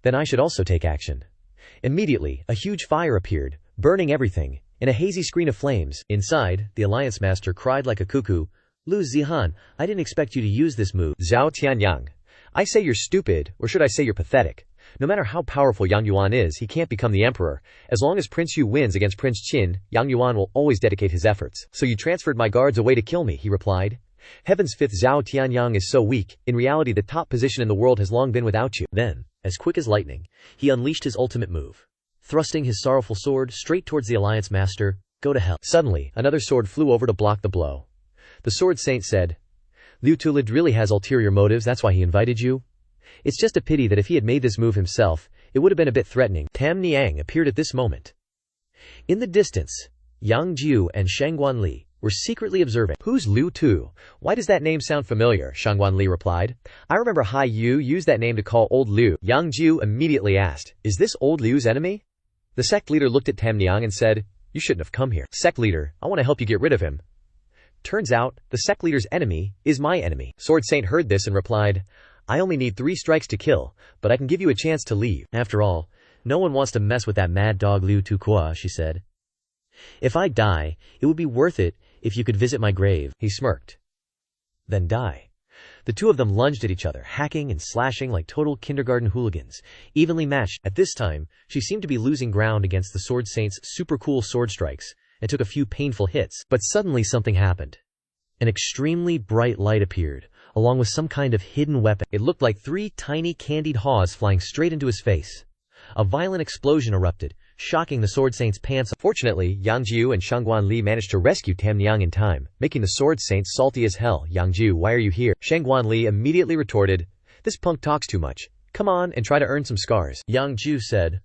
B: then I should also take action. Immediately, a huge fire appeared, burning everything, in a hazy screen of flames.
A: Inside, the Alliance Master cried like a cuckoo, Lu Zihan, I didn't expect you to use this move.
B: Zhao Tianyang, I say you're stupid, or should I say you're pathetic. No matter how powerful Yang Yuan is, he can't become the emperor. As long as Prince Yu wins against Prince Qin, Yang Yuan will always dedicate his efforts. So you transferred my guards away to kill me, he replied. Heaven's fifth Zhao Tianyang is so weak, in reality the top position in the world has long been without you.
A: Then, as quick as lightning, he unleashed his ultimate move. thrusting his sorrowful sword straight towards the Alliance Master. Go to hell.
B: Suddenly, another sword flew over to block the blow. The Sword Saint said, Liu Tulid really has ulterior motives, that's why he invited you? It's just a pity that if he had made this move himself, it would have been a bit threatening. Tam Niang appeared at this moment. In the distance, Yang Jiu and Shangguan Li were secretly observing. Who's Liu Tu? Why does that name sound familiar? Shangguan Li replied. I remember Hai Yu used that name to call old Liu. Yang Jiu immediately asked, is this old Liu's enemy? The sect leader looked at Tam Niang and said, you shouldn't have come here. Sect leader, I want to help you get rid of him. Turns out, the sect leader's enemy is my enemy. Sword Saint heard this and replied, I only need 3 strikes to kill, but I can give you a chance to leave.
A: After all, no one wants to mess with that mad dog Liu Tu Kua, she said. If I die, it would be worth it if you could visit my grave.
B: He smirked.
A: Then die. The two of them lunged at each other, hacking and slashing like total kindergarten hooligans, evenly matched. At this time, she seemed to be losing ground against the Sword Saint's super cool sword strikes, and took a few painful hits. But suddenly something happened. An extremely bright light appeared, along with some kind of hidden weapon. It looked like 3 tiny candied haws flying straight into his face. A violent explosion erupted, shocking the Sword Saint's pants.
B: Fortunately, Yang Jiu and Shangguan Li managed to rescue Tam Niang in time, making the Sword Saint salty as hell. Yang Jiu, why are you here? Shangguan Li immediately retorted, this punk talks too much. Come on and try to earn some scars.
A: Yang Jiu said,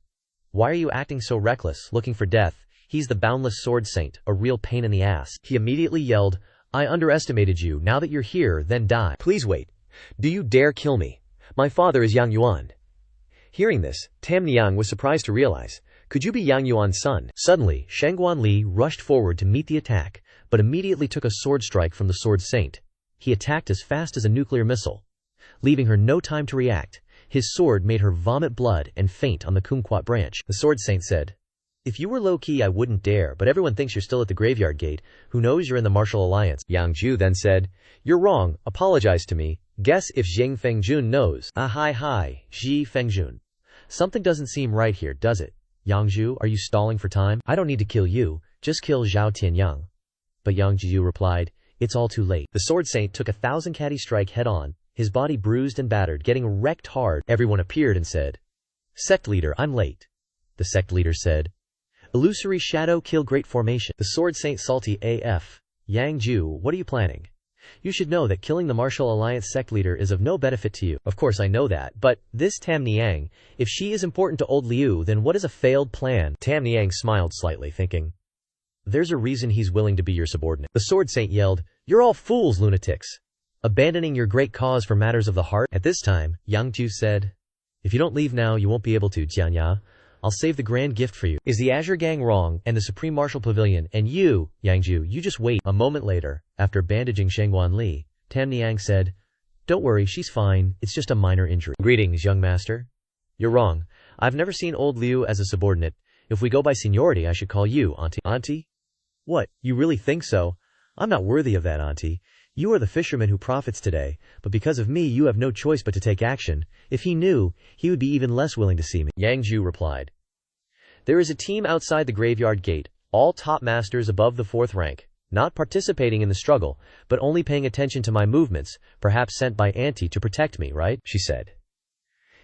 A: why are you acting so reckless, looking for death? He's the boundless Sword Saint, a real pain in the ass. He immediately yelled, I underestimated you. Now that you're here, then die.
B: Please wait. Do you dare kill me? My father is Yang Yuan. Hearing this, Tam Niang was surprised to realize, could you be Yang Yuan's son?
A: Suddenly, Shangguan Li rushed forward to meet the attack, but immediately took a sword strike from the Sword Saint. He attacked as fast as a nuclear missile. Leaving her no time to react, his sword made her vomit blood and faint on the kumquat branch. The Sword Saint said, if you were low-key I wouldn't dare, but everyone thinks you're still at the graveyard gate. Who knows you're in the martial alliance?
B: Yang Jiu then said, you're wrong, apologize to me. Guess if Zhang Fengjun knows.
A: Hi, Xi Fengjun. Something doesn't seem right here, does it? Yang Jiu, are you stalling for time? I don't need to kill you, just kill Zhao Tianyang. But Yang Jiu replied, it's all too late. The Sword Saint took a 1,000 caddy strike head-on, his body bruised and battered, getting wrecked hard. Everyone appeared and said, Sect leader, I'm late. The sect leader said, illusory shadow kill great formation. The Sword Saint salty AF. Yang Jiu, what are you planning? You should know that killing the Martial Alliance sect leader is of no benefit to you. Of course I know that, but this Tam Niang, if she is important to old Liu, then what is a failed plan? Tam Niang smiled slightly, thinking, there's a reason he's willing to be your subordinate. The Sword Saint yelled, you're all fools, lunatics. Abandoning your great cause for matters of the heart? At this time, Yang Jiu said, if you don't leave now, you won't be able to, Jianya. I'll save the grand gift for you. Is the Azure Gang wrong, and the Supreme Martial Pavilion, and you, Yang Jiu, you just wait. A moment later, after bandaging Shangguan Li, Tam Niang said, don't worry, she's fine, it's just a minor injury. Greetings, young master. You're wrong. I've never seen old Liu as a subordinate. If we go by seniority, I should call you Auntie. Auntie? What, you really think so? I'm not worthy of that, Auntie. You are the fisherman who profits today, but because of me you have no choice but to take action. If he knew, he would be even less willing to see me. Yang Jiu replied, there is a team outside the graveyard gate, all top masters above the 4th rank, not participating in the struggle, but only paying attention to my movements, perhaps sent by Auntie to protect me, right? She said.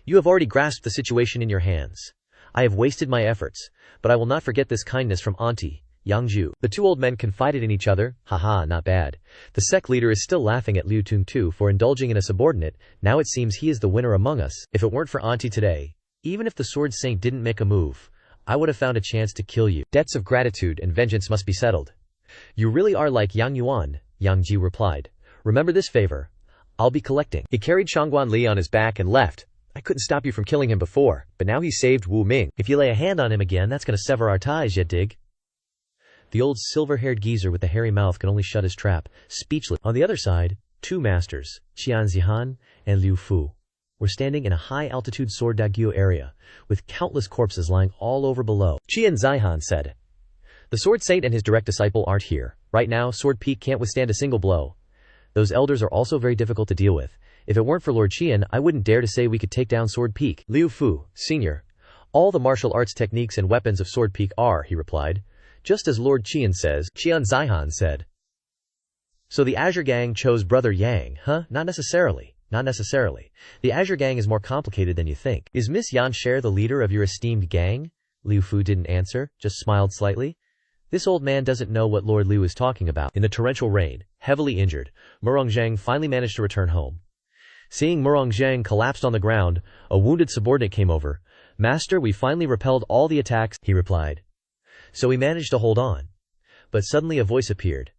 A: You have already grasped the situation in your hands. I have wasted my efforts, but I will not forget this kindness from Auntie. Yang Jiu. The two old men confided in each other. Haha, not bad. The sect leader is still laughing at Liu Tungtu for indulging in a subordinate. Now it seems he is the winner among us. If it weren't for Auntie today, even if the Sword Saint didn't make a move, I would have found a chance to kill you. Debts of gratitude and vengeance must be settled. You really are like Yang Yuan, Yang Jiu replied. Remember this favor. I'll be collecting. He carried Shangguan Li on his back and left. I couldn't stop you from killing him before, but now he saved Wu Ming. If you lay a hand on him again, that's gonna sever our ties, ya dig? The old silver-haired geezer with the hairy mouth can only shut his trap, speechless. On the other side, 2 masters, Qian Zihan and Liu Fu, were standing in a high-altitude sword dagyo area, with countless corpses lying all over below. Qian Zihan said, the Sword Saint and his direct disciple aren't here. Right now, Sword Peak can't withstand a single blow. Those elders are also very difficult to deal with. If it weren't for Lord Qian, I wouldn't dare to say we could take down Sword Peak. Liu Fu, Sr. All the martial arts techniques and weapons of Sword Peak are, he replied, just as Lord Qian says. Qian Zihan said, so the Azure Gang chose Brother Yang, huh? Not necessarily. Not necessarily. The Azure Gang is more complicated than you think. Is Miss Yanshare the leader of your esteemed gang? Liu Fu didn't answer, just smiled slightly. This old man doesn't know what Lord Liu is talking about. In the torrential rain, heavily injured, Murongzhang finally managed to return home. Seeing Murongzhang collapsed on the ground, a wounded subordinate came over. "Master, we finally repelled all the attacks," he replied. "So we managed to hold on." But suddenly a voice appeared.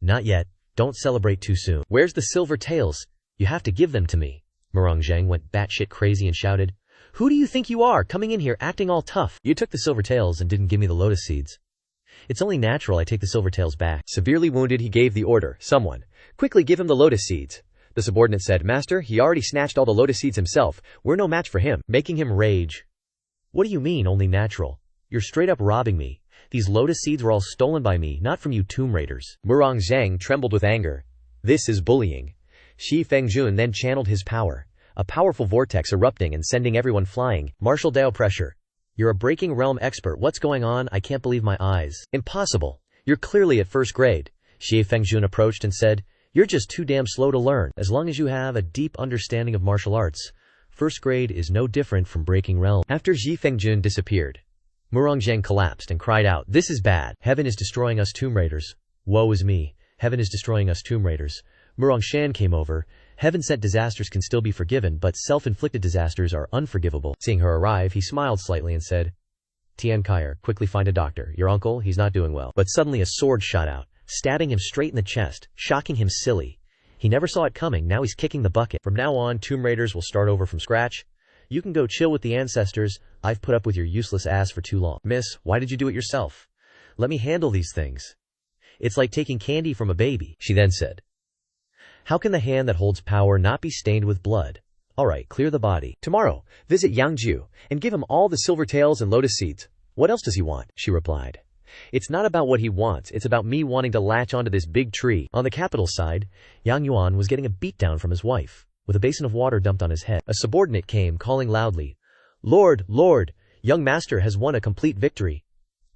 A: "Not yet. Don't celebrate too soon. Where's the silver tails? You have to give them to me." Murongzhang went batshit crazy and shouted, "Who do you think you are, coming in here acting all tough? You took the silver tails and didn't give me the lotus seeds. It's only natural I take the silver tails back."
B: Severely wounded, he gave the order, "Someone, quickly give him the lotus seeds." The subordinate said, "Master, he already snatched all the lotus seeds himself. We're no match for him,"
A: making him rage. "What do you mean, only natural? You're straight up robbing me. These lotus seeds were all stolen by me, not from you tomb raiders."
B: Murongzhang trembled with anger. This is bullying. Shi Fengjun then channeled his power, a powerful vortex erupting and sending everyone flying.
A: Martial Dao pressure. "You're a breaking realm expert. What's going on? I can't believe my eyes."
B: "Impossible. You're clearly at first grade."
A: Shi Fengjun approached and said, "You're just too damn slow to learn. As long as you have a deep understanding of martial arts, first grade is no different from breaking realm."
B: After Shi Fengjun disappeared,
A: Murongzhang collapsed and cried out, "This is bad. Heaven is destroying us tomb raiders. Woe is me. Heaven is destroying us tomb raiders." Murongzhang came over. Heaven-sent disasters can still be forgiven, but self-inflicted disasters are unforgivable. Seeing her arrive, he smiled slightly and said, "Tian Kaier, quickly find a doctor. Your uncle, he's not doing well." But suddenly a sword shot out, stabbing him straight in the chest, shocking him silly. He never saw it coming, now he's kicking the bucket. "From now on, tomb raiders will start over from scratch. You can go chill with the ancestors. I've put up with your useless ass for too long." "Miss, why did you do it yourself? Let me handle these things. It's like taking candy from a baby," she then said. "How can the hand that holds power not be stained with blood? Alright, clear the body."
B: "Tomorrow, visit Yang Jiu and give him all the silver tails and lotus seeds. What else does he want?" she replied. "It's not about what he wants, it's about me wanting to latch onto this big tree." On the capital side, Yang Yuan was getting a beatdown from his wife, with a basin of water dumped on his head. A subordinate came, calling loudly, "Lord, Lord, young master has won a complete victory."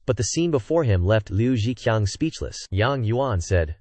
B: But the scene before him left Liu Zhiqiang speechless. Yang Yuan said,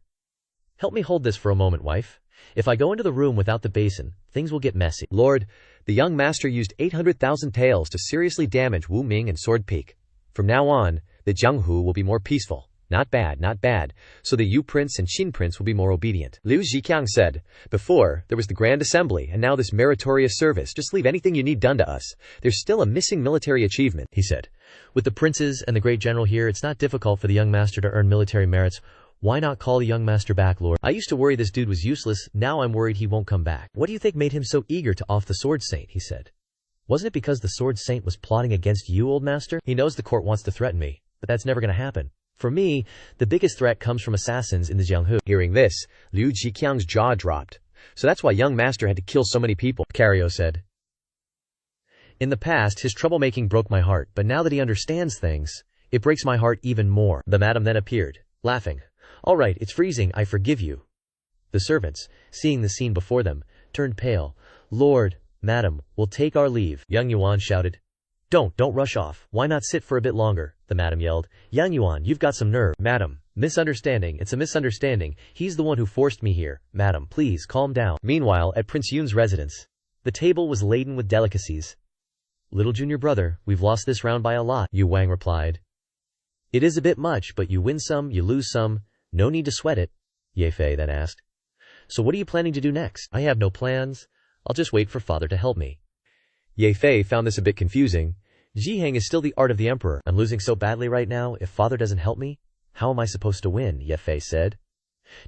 B: "Help me hold this for a moment, wife. If I go into the room without the basin, things will get messy." "Lord, the young master used 800,000 taels to seriously damage Wu Ming and Sword Peak. From now on, the Jianghu will be more peaceful. Not bad, not bad. So the Yu Prince and Qin Prince will be more obedient." Liu Zhiqiang said, "Before, there was the Grand Assembly, and now this meritorious service. Just leave anything you need done to us. There's still a missing military achievement," he said.
A: "With the princes and the great general here, it's not difficult for the young master to earn military merits. Why not call the young master back, Lord? I used to worry this dude was useless, now I'm worried he won't come back." "What do you think made him so eager to off the Sword Saint?" he said. "Wasn't it because the Sword Saint was plotting against you, old master? He knows the court wants to threaten me, but that's never gonna happen. For me, the biggest threat comes from assassins in the Jianghu."
B: Hearing this, Liu Zhiqiang's jaw dropped. "So that's why young master had to kill so many people," Cario said.
A: "In the past, his troublemaking broke my heart, but now that he understands things, it breaks my heart even more." The madam then appeared, laughing. "All right, it's freezing, I forgive you." The servants, seeing the scene before them, turned pale. "Lord, madam, we'll take our leave." Yang Yuan shouted. Don't rush off. Why not sit for a bit longer?" the madam yelled. "Yang Yuan, you've got some nerve." "Madam, misunderstanding, it's a misunderstanding. He's the one who forced me here. Madam, please, calm down." Meanwhile, at Prince Yun's residence, the table was laden with delicacies. "Little junior brother, we've lost this round by a lot," Yu Wang replied. "It is a bit much, but you win some, you lose some. No need to sweat it," Ye Fei then asked. "So what are you planning to do next?" "I have no plans. I'll just wait for father to help me." Ye Fei found this a bit confusing. Jiheng is still the art of the emperor. "I'm losing so badly right now. If father doesn't help me, how am I supposed to win?" Ye Fei said.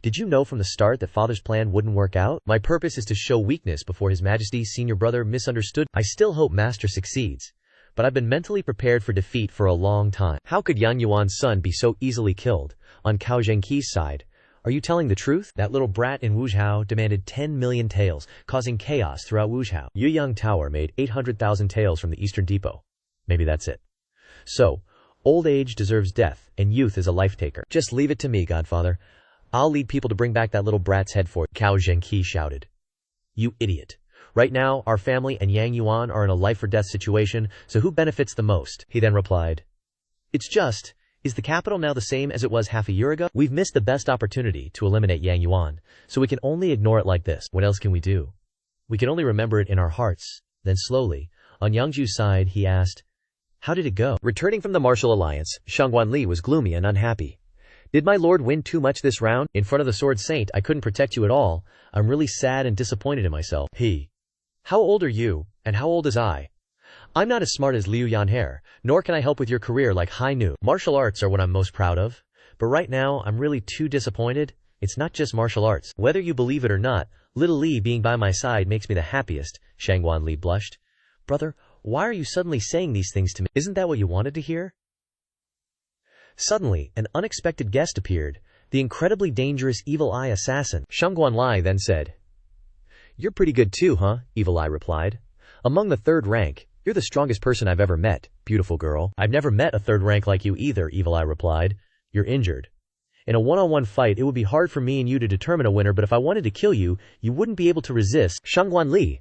A: "Did you know from the start that father's plan wouldn't work out? My purpose is to show weakness before his majesty's senior brother misunderstood. I still hope master succeeds, but I've been mentally prepared for defeat for a long time." How could Yang Yuan's son be so easily killed? On Cao Zhengqi's side, "Are you telling the truth? That little brat in Wuzhou demanded 10 million taels, causing chaos throughout Wuzhou. Yuyang Tower made 800,000 taels from the Eastern Depot. Maybe that's it. So, old age deserves death, and youth is a life taker. Just leave it to me, Godfather. I'll lead people to bring back that little brat's head for it," Cao Zhengqi shouted. "You idiot. Right now, our family and Yang Yuan are in a life-or-death situation, so who benefits the most?" he then replied. "It's just, is the capital now the same as it was half a year ago? We've missed the best opportunity to eliminate Yang Yuan, so we can only ignore it like this. What else can we do? We can only remember it in our hearts." Then slowly, on Yang Jiu's side, he asked, How did it go?
B: Returning from the martial alliance, Shangguan was gloomy and unhappy. Did my lord win too much this round?
A: In front of the Sword Saint, I couldn't protect you at all. I'm really sad and disappointed in myself. How old are you, and how old is I? I'm not as smart as Liu Yanhe, nor can I help with your career like Hai Nu. Martial arts are what I'm most proud of. But right now, I'm really too disappointed. It's not just martial arts. Whether you believe it or not, little Li being by my side makes me the happiest, Shangguan Li blushed. Brother, why are you suddenly saying these things to me? Isn't that what you wanted to hear? Suddenly, an unexpected guest appeared, the incredibly dangerous Evil Eye assassin.
B: Shangguan Li then said, "You're pretty good too, huh?" Evil Eye replied. "Among the third rank, you're the strongest person I've ever met, beautiful girl."
A: I've never met a third rank like you either, Evil Eye replied. You're injured. In a one-on-one fight, it would be hard for me and you to determine a winner, but if I wanted to kill you, you wouldn't be able to resist.
B: Shangguan Li,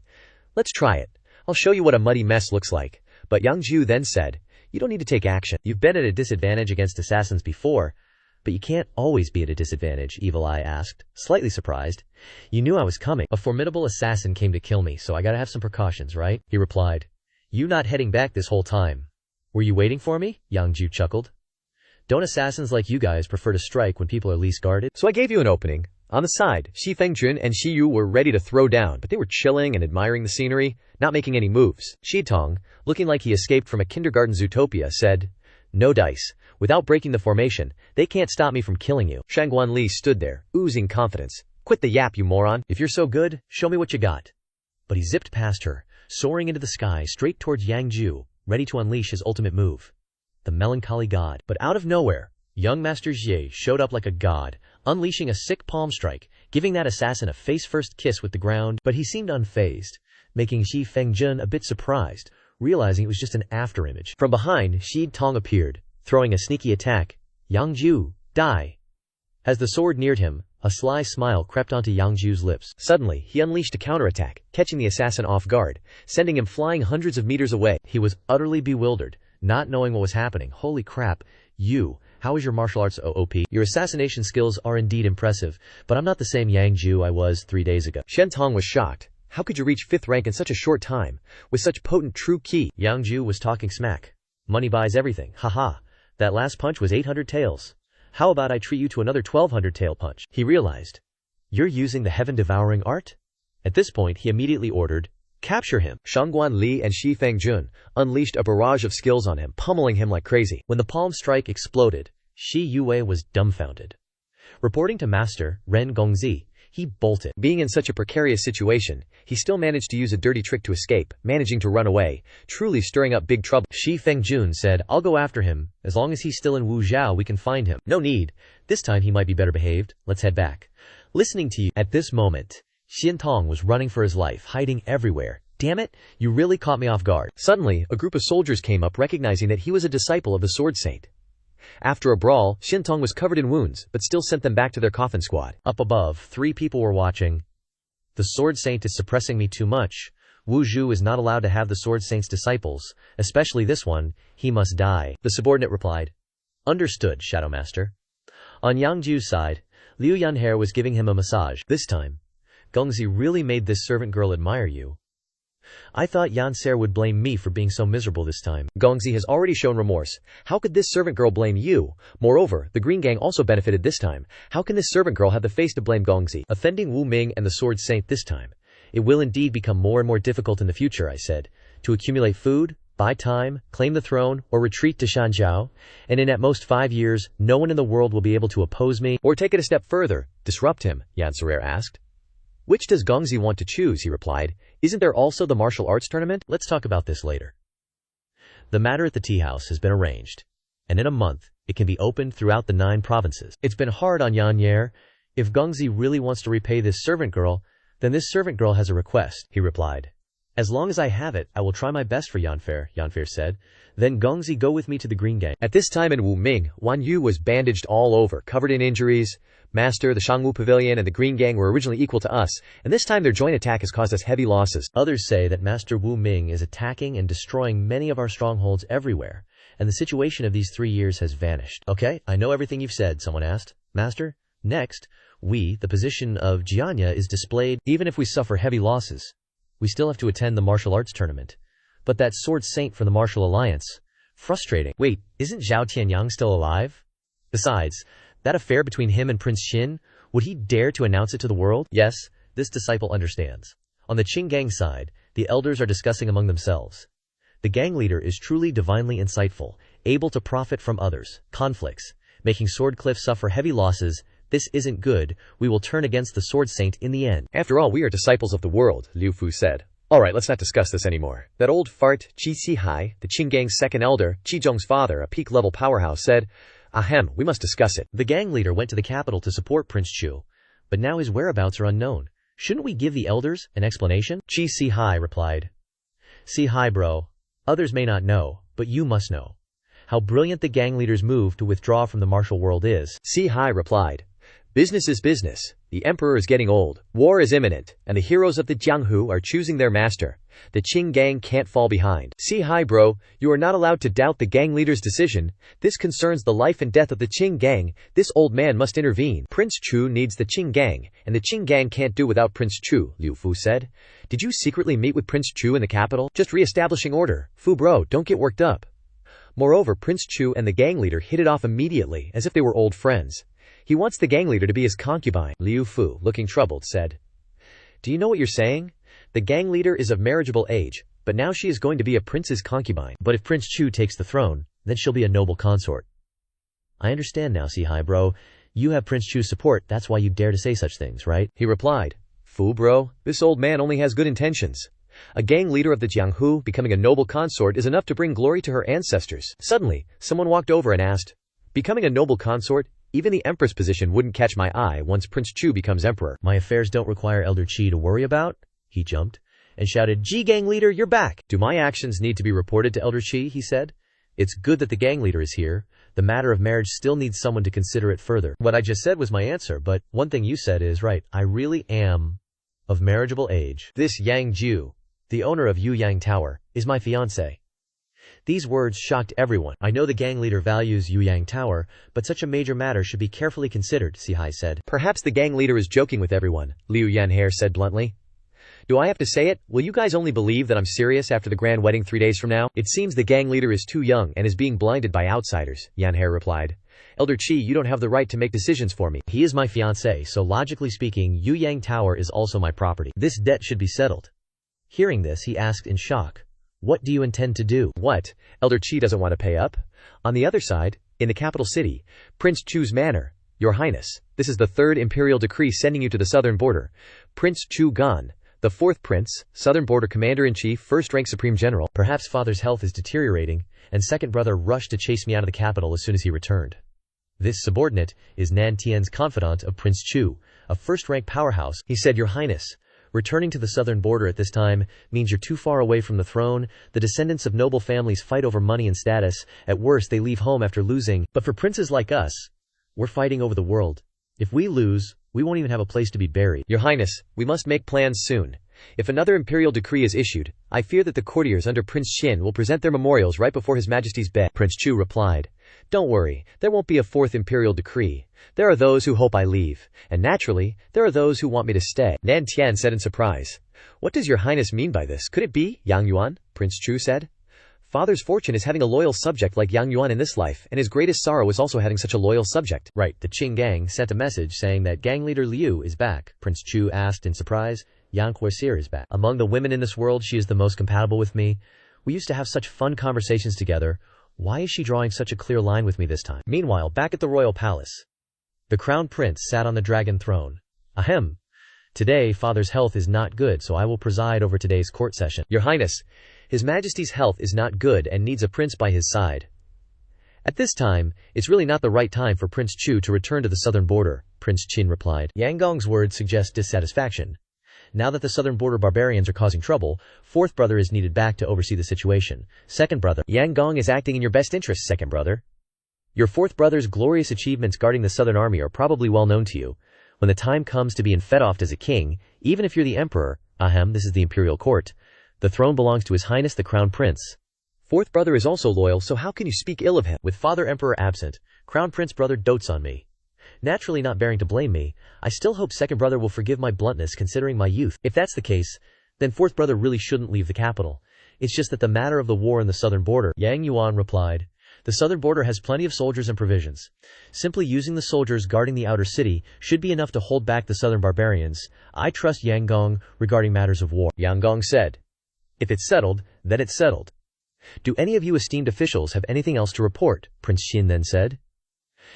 B: let's try it. I'll show you what a muddy mess looks like. But Yang Jiu then said, "You don't need to take action.
A: You've been at a disadvantage against assassins before, but you can't always be at a disadvantage," Evil Eye asked, slightly surprised. "You knew I was coming. A formidable assassin came to kill me, so I gotta have some precautions, right?" He replied. "You not heading back this whole time. Were you waiting for me?" Yang Jiu chuckled. "Don't assassins like you guys prefer to strike when people are least guarded?"
B: "So I gave you an opening. On the side, Shi Fengjun and Shi Yu were ready to throw down, but they were chilling and admiring the scenery, not making any moves." Shi Tong, looking like he escaped from a kindergarten Zootopia, said, "No dice. Without breaking the formation, they can't stop me from killing you." Shangguan Li stood there, oozing confidence. "Quit the yap, you moron.
A: If you're so good, show me what you got." But he zipped past her, soaring into the sky straight towards Yang Jiu, ready to unleash his ultimate move. The melancholy god. But out of nowhere, young Master Jie showed up like a god, unleashing a sick palm strike, giving that assassin a face-first kiss with the ground, but he seemed unfazed, making Shi Fengjun a bit surprised, realizing it was just an afterimage. From behind, Shi Tong appeared, throwing a sneaky attack. "Yang Jiu, die!" As the sword neared him, a sly smile crept onto Yang Jiu's lips. Suddenly, he unleashed a counterattack, catching the assassin off guard, sending him flying hundreds of meters away. He was utterly bewildered, not knowing what was happening. "Holy crap, how is your martial arts OOP? Your assassination skills are indeed impressive, but I'm not the same Yang Jiu I was 3 days ago."
B: Shen Tong was shocked. How could you reach 5th rank in such a short time, with such potent true ki?
A: Yang Jiu was talking smack. "Money buys everything, haha. That last punch was 800 taels. How about I treat you to another 1200 tael punch?" He realized. "You're using the heaven-devouring art?" At this point, he immediately ordered, "Capture him."
B: Shangguan Li and Shi Fengjun unleashed a barrage of skills on him, pummeling him like crazy.
A: When the palm strike exploded, Shi Yue was dumbfounded. Reporting to Master Ren Gongzi, he bolted.
B: Being in such a precarious situation, he still managed to use a dirty trick to escape, managing to run away, truly stirring up big trouble.
A: Shi Fengjun said, "I'll go after him. As long as he's still in Wuzhou, we can find him." "No need. This time he might be better behaved. Let's head back." Listening to you. At this moment, Xin Tong was running for his life, hiding everywhere. "Damn it, you really caught me off guard."
B: Suddenly, a group of soldiers came up, recognizing that he was a disciple of the Sword Saint. After a brawl, Xin Tong was covered in wounds, but still sent them back to their coffin squad.
A: Up above, 3 people were watching. "The Sword Saint is suppressing me too much. Wu Zhu is not allowed to have the Sword Saint's disciples, especially this one. He must die," the subordinate replied. "Understood, Shadow Master." On Yang Jiu's side, Liu Yanhe was giving him a massage. "This time, Gongzi really made this servant girl admire you. I thought Yanser would blame me for being so miserable this time."
B: Gongzi has already shown remorse. How could this servant girl blame you? Moreover, the Green Gang also benefited this time. How can this servant girl have the face to blame Gongzi?
A: "Offending Wu Ming and the Sword Saint this time. It will indeed become more and more difficult in the future," I said, "to accumulate food, buy time, claim the throne, or retreat to Shanzhou, and in at most 5 years, no one in the world will be able to oppose me."
B: "Or take it a step further, disrupt him," Yanser asked. "Which does Gongzi want to choose?" he replied. "Isn't there also the martial arts tournament?"
A: "Let's talk about this later. The matter at the tea house has been arranged, and in a month, it can be opened throughout the 9 provinces. It's been hard on Yanyer. If Gongzi really wants to repay this servant girl, then this servant girl has a request," he replied. "As long as I have it, I will try my best for Yanfer said. "Then Gongzi, go with me to the Green Gang."
B: At this time in Wu Ming, Wan Yu was bandaged all over, covered in injuries. "Master, the Shangwu Pavilion and the Green Gang were originally equal to us, and this time their joint attack has caused us heavy losses."
A: Others say that Master Wu Ming is attacking and destroying many of our strongholds everywhere, and the situation of these 3 years has vanished. "Okay, I know everything you've said," someone asked. "Master, next, the position of Jianya is displayed. Even if we suffer heavy losses, we still have to attend the martial arts tournament. But that Sword Saint from the Martial Alliance, Frustrating. Wait, isn't Zhao Tianyang still alive? Besides, that affair between him and Prince Qin, would he dare to announce it to the world? Yes, this disciple understands. On the Qing gang side, the elders are discussing among themselves. The gang leader is truly divinely insightful, able to profit from others, conflicts, making Sword Cliff suffer heavy losses. This isn't good, we will turn against the Sword Saint in the end.
B: After all, we are disciples of the world, Liu Fu said. Alright, let's not discuss this anymore. That old fart, Qi Sihai, the Qing gang's second elder, Qi Zhong's father, a peak-level powerhouse, said, Ahem, we must discuss it.
A: The gang leader went to the capital to support Prince Chu, but now his whereabouts are unknown. Shouldn't we give the elders an explanation? Qi Sihai replied. Sihai bro, others may not know, but you must know. How brilliant the gang leader's move to withdraw from the martial world is.
B: Sihai replied. Business is business. The emperor is getting old. War is imminent, and the heroes of the Jianghu are choosing their master. The Qing gang can't fall behind. Sihai bro, you are not allowed to doubt the gang leader's decision. This concerns the life and death of the Qing gang. This old man must intervene. Prince Chu needs the Qing gang, and the Qing gang can't do without Prince Chu, Liu Fu said. Did you secretly meet with Prince Chu in the capital? Just re-establishing order. Fu bro, don't get worked up. Moreover, Prince Chu and the gang leader hit it off immediately, as if they were old friends. He wants the gang leader to be his concubine. Liu Fu, looking troubled, said, Do you know what you're saying? The gang leader is of marriageable age, but now she is going to be a prince's concubine. But if Prince Chu takes the throne, then she'll be a noble consort. I understand now, Sihai bro. You have Prince Chu's support, that's why you dare to say such things, right? He replied. Fu bro, this old man only has good intentions. A gang leader of the Jianghu becoming a noble consort is enough to bring glory to her ancestors. Suddenly, someone walked over and asked, Becoming a noble consort? Even the empress position wouldn't catch my eye once Prince Chu becomes emperor.
A: My affairs don't require Elder Qi to worry about? He jumped and shouted, Ji gang leader, you're back!
B: Do my actions need to be reported to Elder Qi? He said.
A: It's good that the gang leader is here. The matter of marriage still needs someone to consider it further. What I just said was my answer, but one thing you said is right. I really am of marriageable age. This Yang Jiu, the owner of Yu Yang Tower, is my fiancé. These words shocked everyone. I know the gang leader values Yu Yang Tower, but such a major matter should be carefully considered, Sihai said.
B: Perhaps the gang leader is joking with everyone, Liu Yanhair said bluntly. Do I have to say it? Will you guys only believe that I'm serious after the grand wedding 3 days from now? It seems the gang leader is too young and is being blinded by outsiders, Yanhair replied. Elder Qi, you don't have the right to make decisions for me.
A: He is my fiancé, so logically speaking, Yu Yang Tower is also my property. This debt should be settled. Hearing this, he asked in shock. What do you intend to do?
B: What? Elder Qi doesn't want to pay up? On the other side, in the capital city, Prince Chu's manor. Your Highness, this is the 3rd imperial decree sending you to the southern border. Prince Chu Gan, the 4th prince, southern border commander-in-chief, 1st rank supreme general.
A: Perhaps father's health is deteriorating, and second brother rushed to chase me out of the capital as soon as he returned. This subordinate is Nan Tian's confidant of Prince Chu, a 1st rank powerhouse. He said, Your Highness, returning to the southern border at this time means you're too far away from the throne. The descendants of noble families fight over money and status. At worst, they leave home after losing. But for princes like us, we're fighting over the world. If we lose, we won't even have a place to be buried.
B: Your Highness, we must make plans soon. If another imperial decree is issued, I fear that the courtiers under Prince Xin will present their memorials right before His Majesty's bed. Prince Chu replied. Don't worry, there won't be a 4th imperial decree. There are those who hope I leave, and naturally, there are those who want me to stay. Nan Tian said in surprise. What does Your Highness mean by this? Could it be Yang Yuan? Prince Chu said. Father's fortune is having a loyal subject like Yang Yuan in this life, and his greatest sorrow is also having such a loyal subject.
A: Right, the Qing gang sent a message saying that gang leader Liu is back. Prince Chu asked in surprise, Yang Huasir is back. Among the women in this world, she is the most compatible with me. We used to have such fun conversations together. Why is she drawing such a clear line with me this time? Meanwhile, back at the royal palace, the crown prince sat on the dragon throne. Ahem. Today, father's health is not good, so I will preside over today's court session.
B: Your Highness, His Majesty's health is not good and needs a prince by his side.
A: At this time, it's really not the right time for Prince Chu to return to the southern border, Prince Qin replied. Yang Gong's words suggest dissatisfaction. Now that the southern border barbarians are causing trouble, 4th brother is needed back to oversee the situation. 2nd brother, Yang Gong is acting in your best interest, 2nd brother. Your 4th brother's glorious achievements guarding the southern army are probably well known to you. When the time comes to being fed-offed as a king, even if you're the emperor, ahem, this is the imperial court, the throne belongs to His Highness the Crown Prince.
B: 4th brother is also loyal, so how can you speak ill of him?
A: With father emperor absent, Crown Prince brother dotes on me. Naturally not bearing to blame me, I still hope 2nd brother will forgive my bluntness considering my youth. If that's the case, then 4th brother really shouldn't leave the capital. It's just that the matter of the war in the southern border, Yang Yuan replied. The southern border has plenty of soldiers and provisions. Simply using the soldiers guarding the outer city should be enough to hold back the southern barbarians. I trust Yang Gong regarding matters of war.
B: Yang Gong said. If it's settled, then it's settled. Do any of you esteemed officials have anything else to report? Prince Qin then said.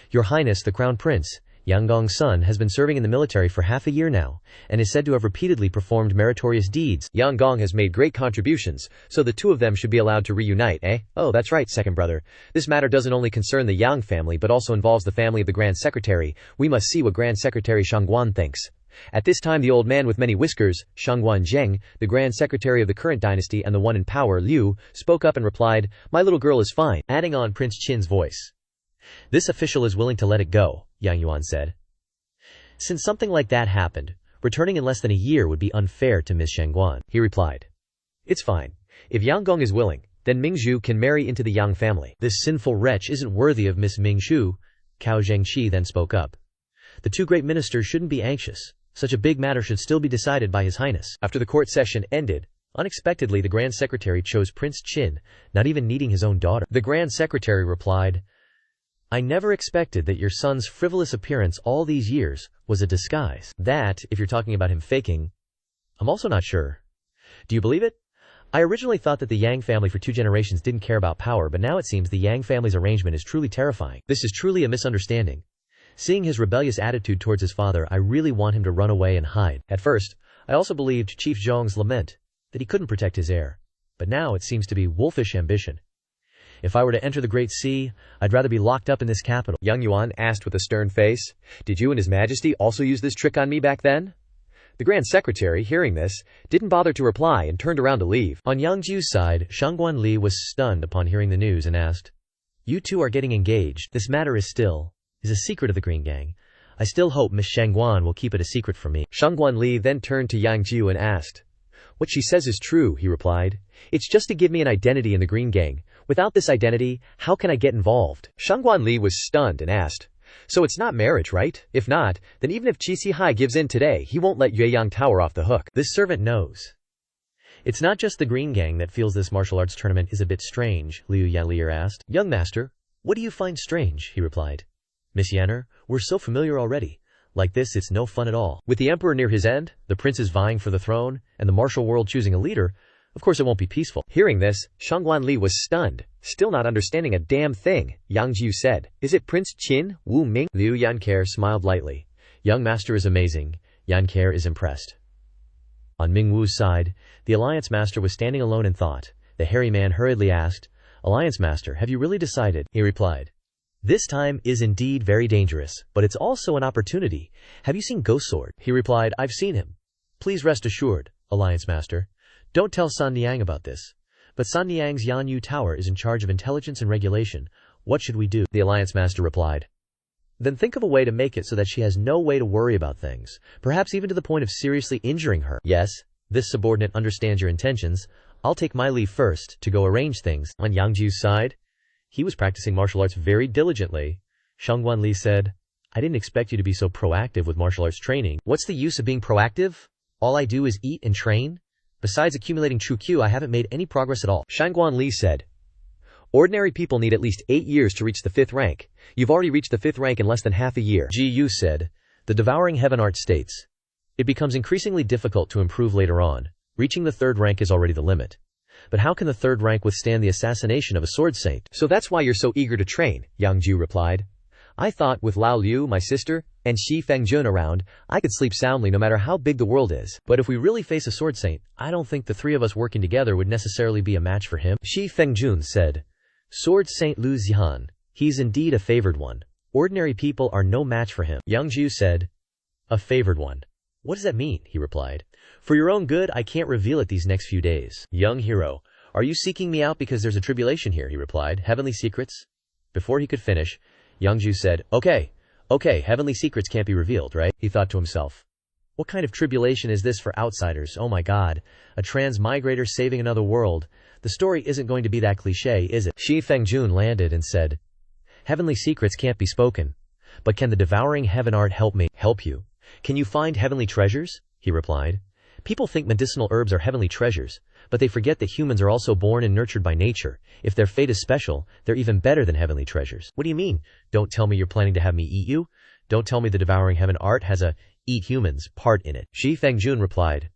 B: Your Highness, the Crown Prince, Yang Gong's son, has been serving in the military for half a year now, and is said to have repeatedly performed meritorious deeds. Yang Gong has made great contributions, so the two of them should be allowed to reunite, eh? Oh, that's right, second brother. This matter doesn't only concern the Yang family but also involves the family of the Grand Secretary. We must see what Grand Secretary Shangguan thinks. At this time the old man with many whiskers, Shangguan Zheng, the Grand Secretary of the current dynasty and the one in power, Liu, spoke up and replied, My little girl is fine,
A: adding on Prince Qin's voice. This official is willing to let it go, Yang Yuan said. Since something like that happened, returning in less than a year would be unfair to Miss Shangguan,
B: he replied. It's fine. If Yang Gong is willing, then Mingzhu can marry into the Yang family.
A: This sinful wretch isn't worthy of Miss Mingzhu, Cao Zhengqi then spoke up. The two great ministers shouldn't be anxious. Such a big matter should still be decided by His Highness.
B: After the court session ended,
A: unexpectedly the Grand Secretary chose Prince Qin, not even needing his own daughter. The Grand Secretary replied, I never expected that your son's frivolous appearance all these years was a disguise. That, if you're talking about him faking, I'm also not sure. Do you believe it? I originally thought that the Yang family for 2 generations didn't care about power, but now it seems the Yang family's arrangement is truly terrifying. This is truly a misunderstanding. Seeing his rebellious attitude towards his father, I really want him to run away and hide. At first, I also believed Chief Zhong's lament, that he couldn't protect his heir. But now it seems to be wolfish ambition. If I were to enter the Great Sea, I'd rather be locked up in this capital.
B: Yang Yuan asked with a stern face. Did you and His Majesty also use this trick on me back then? The Grand Secretary, hearing this, didn't bother to reply and turned around to leave.
A: On Yang Jiu's side, Shangguan Li was stunned upon hearing the news and asked, You two are getting engaged. This matter is a secret of the Green Gang. I still hope Miss Shangguan will keep it a secret from me.
B: Shangguan Li then turned to Yang Jiu and asked. What she says is true, he replied. It's just to give me an identity in the Green Gang. Without this identity, how can I get involved? Shangguan Li was stunned and asked, So it's not marriage, right? If not, then even if Qi Xihai gives in today, he won't let Yueyang Tower off the hook.
A: This servant knows. It's not just the Green Gang that feels this martial arts tournament is a bit strange, Liu Yanlier asked. Young master, what do you find strange? He replied. Miss Yanner, we're so familiar already. Like this, it's no fun at all. With the emperor near his end, the princes vying for the throne, and the martial world choosing a leader, of course it won't be peaceful.
B: Hearing this, Shangguan Li was stunned, still not understanding a damn thing. Yang Jiu said, Is it Prince Qin, Wu Ming?
A: Liu Yanker smiled lightly. Young master is amazing. Yanker is impressed. On Ming Wu's side, the alliance master was standing alone in thought. The hairy man hurriedly asked, Alliance master, have you really decided? He replied, This time is indeed very dangerous, but it's also an opportunity. Have you seen Ghost Sword? He replied, I've seen him. Please rest assured, Alliance master. Don't tell San Niang about this. But San Niang's Yanyu Tower is in charge of intelligence and regulation. What should we do? The Alliance Master replied. Then think of a way to make it so that she has no way to worry about things, perhaps even to the point of seriously injuring her. Yes, this subordinate understands your intentions. I'll take my leave first to go arrange things. On Yang Jiu's side, he was practicing martial arts very diligently. Shangguan Li said, I didn't expect you to be so proactive with martial arts training. What's the use of being proactive? All I do is eat and train. Besides accumulating true Q, I haven't made any progress at all.
B: Shangguan Li said, Ordinary people need at least 8 years to reach the 5th rank. You've already reached the 5th rank in less than half a year.
A: Jiu said, The devouring heaven art states, It becomes increasingly difficult to improve later on. Reaching the 3rd rank is already the limit. But how can the 3rd rank withstand the assassination of a sword saint?
B: So that's why you're so eager to train, Yang Jiu replied. I thought with Lao Liu, my sister, and Xi Fengjun around, I could sleep soundly no matter how big the world is.
A: But if we really face a sword saint, I don't think the 3 of us working together would necessarily be a match for him. Xi Fengjun said, Sword Saint Lu Zihan, he's indeed a favored one. Ordinary people are no match for him. Yang Jiu said, A favored one. What does that mean? He replied. For your own good, I can't reveal it these next few days. Young hero, are you seeking me out because there's a tribulation here? He replied. Heavenly secrets? Before he could finish, Yang Jiu said, Okay, heavenly secrets can't be revealed, right? He thought to himself. What kind of tribulation is this for outsiders? Oh my god, a transmigrator saving another world. The story isn't going to be that cliché, is it? Xi Fengjun landed and said, Heavenly secrets can't be spoken. But can the devouring heaven art help me? Help you? Can you find heavenly treasures? He replied. People think medicinal herbs are heavenly treasures, But they forget that humans are also born and nurtured by nature. If their fate is special, they're even better than heavenly treasures. What do you mean? Don't tell me you're planning to have me eat you? Don't tell me the devouring heaven art has a eat humans part in it. Shi Fengjun replied.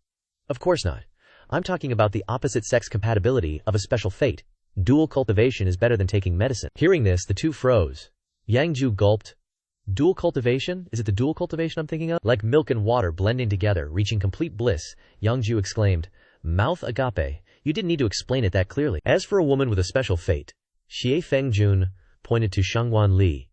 A: Of course not. I'm talking about the opposite sex compatibility of a special fate. Dual cultivation is better than taking medicine. Hearing this, the two froze. Yang Jiu gulped. Dual cultivation? Is it the dual cultivation I'm thinking of? Like milk and water blending together, reaching complete bliss, Yang Jiu exclaimed. Mouth agape. You didn't need to explain it that clearly. As for a woman with a special fate, Xie Fengjun pointed to Shangguan Li.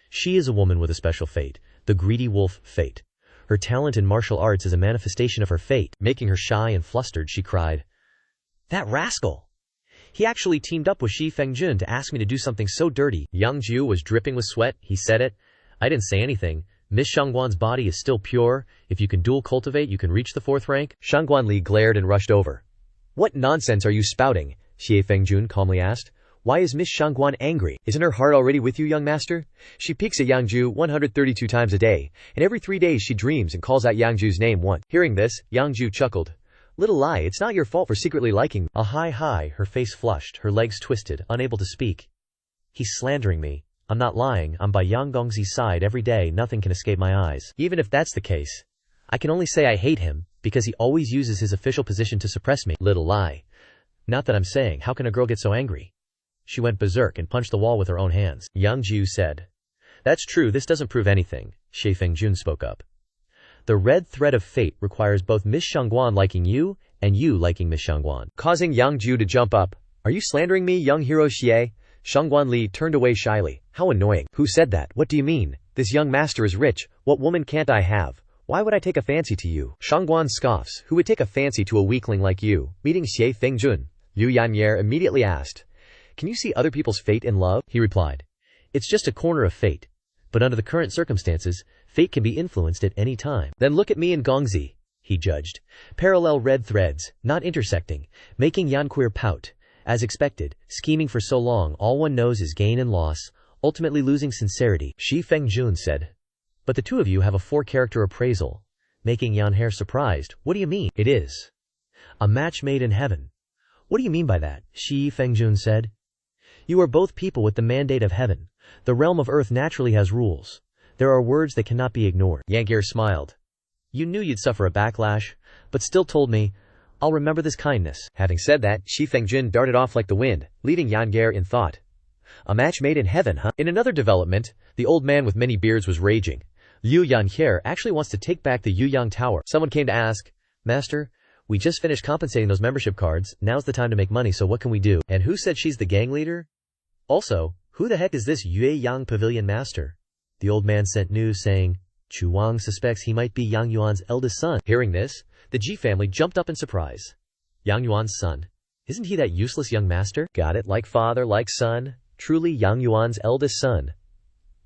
A: She is a woman with a special fate, the greedy wolf fate. Her talent in martial arts is a manifestation of her fate. Making her shy and flustered, she cried, That rascal! He actually teamed up with Xi Fengjun to ask me to do something so dirty. Yang Jiu was dripping with sweat. He said it. I didn't say anything. Miss Shangguan's body is still pure. If you can dual cultivate, you can reach the 4th rank. Shangguan Li glared and rushed over. What nonsense are you spouting? Xie Fengjun calmly asked. Why is Miss Shangguan angry? Isn't her heart already with you, young master? She peeks at Yang Jiu 132 times a day, and every 3 days she dreams and calls out Yang Jiu's name once. Hearing this, Yang Jiu chuckled. Little lie, it's not your fault for secretly liking me. Hi, her face flushed, her legs twisted, unable to speak. He's slandering me. I'm not lying, I'm by Yang Gongzi's side every day, nothing can escape my eyes. Even if that's the case, I can only say I hate him, because he always uses his official position to suppress me. Little lie. Not that I'm saying, how can a girl get so angry? She went berserk and punched the wall with her own hands. Yang Jiu said. That's true, this doesn't prove anything, Xie Fengjun spoke up. The red thread of fate requires both Miss Shangguan liking you, and you liking Miss Shangguan. Causing Yang Jiu to jump up. Are you slandering me, young hero Xie? Shangguan Li turned away shyly. How annoying. Who said that? What do you mean? This young master is rich. What woman can't I have? Why would I take a fancy to you? Shangguan scoffs. Who would take a fancy to a weakling like you? Meeting Xie Fengjun, Liu Yanyer immediately asked. Can you see other people's fate in love? He replied. It's just a corner of fate. But under the current circumstances, fate can be influenced at any time. Then look at me and Gongzi, he judged. Parallel red threads, not intersecting, making Yanqueer pout. As expected, scheming for so long, all one knows is gain and loss, ultimately losing sincerity, Xi Fengjun said. But the two of you have a 4-character appraisal, making Yanher surprised. What do you mean? It is a match made in heaven. What do you mean by that? Xi Fengjun said. You are both people with the mandate of heaven. The realm of earth naturally has rules. There are words that cannot be ignored. Yanqueer smiled. You knew you'd suffer a backlash, but still told me, I'll remember this kindness. Having said that, Xi Fengjun darted off like the wind, leaving Yanqueer in thought. A match made in heaven, huh? In another development, the old man with many beards was raging. Liu Yanqueer actually wants to take back the Yuyang Tower. Someone came to ask, Master, we just finished compensating those membership cards, now's the time to make money, so what can we do? And who said she's the gang leader? Also, who the heck is this Yuyang Pavilion Master? The old man sent news saying, Chu Wang suspects he might be Yang Yuan's eldest son. Hearing this, the Ji family jumped up in surprise. Yang Yuan's son. Isn't he that useless young master? Got it, like father, like son. Truly Yang Yuan's eldest son.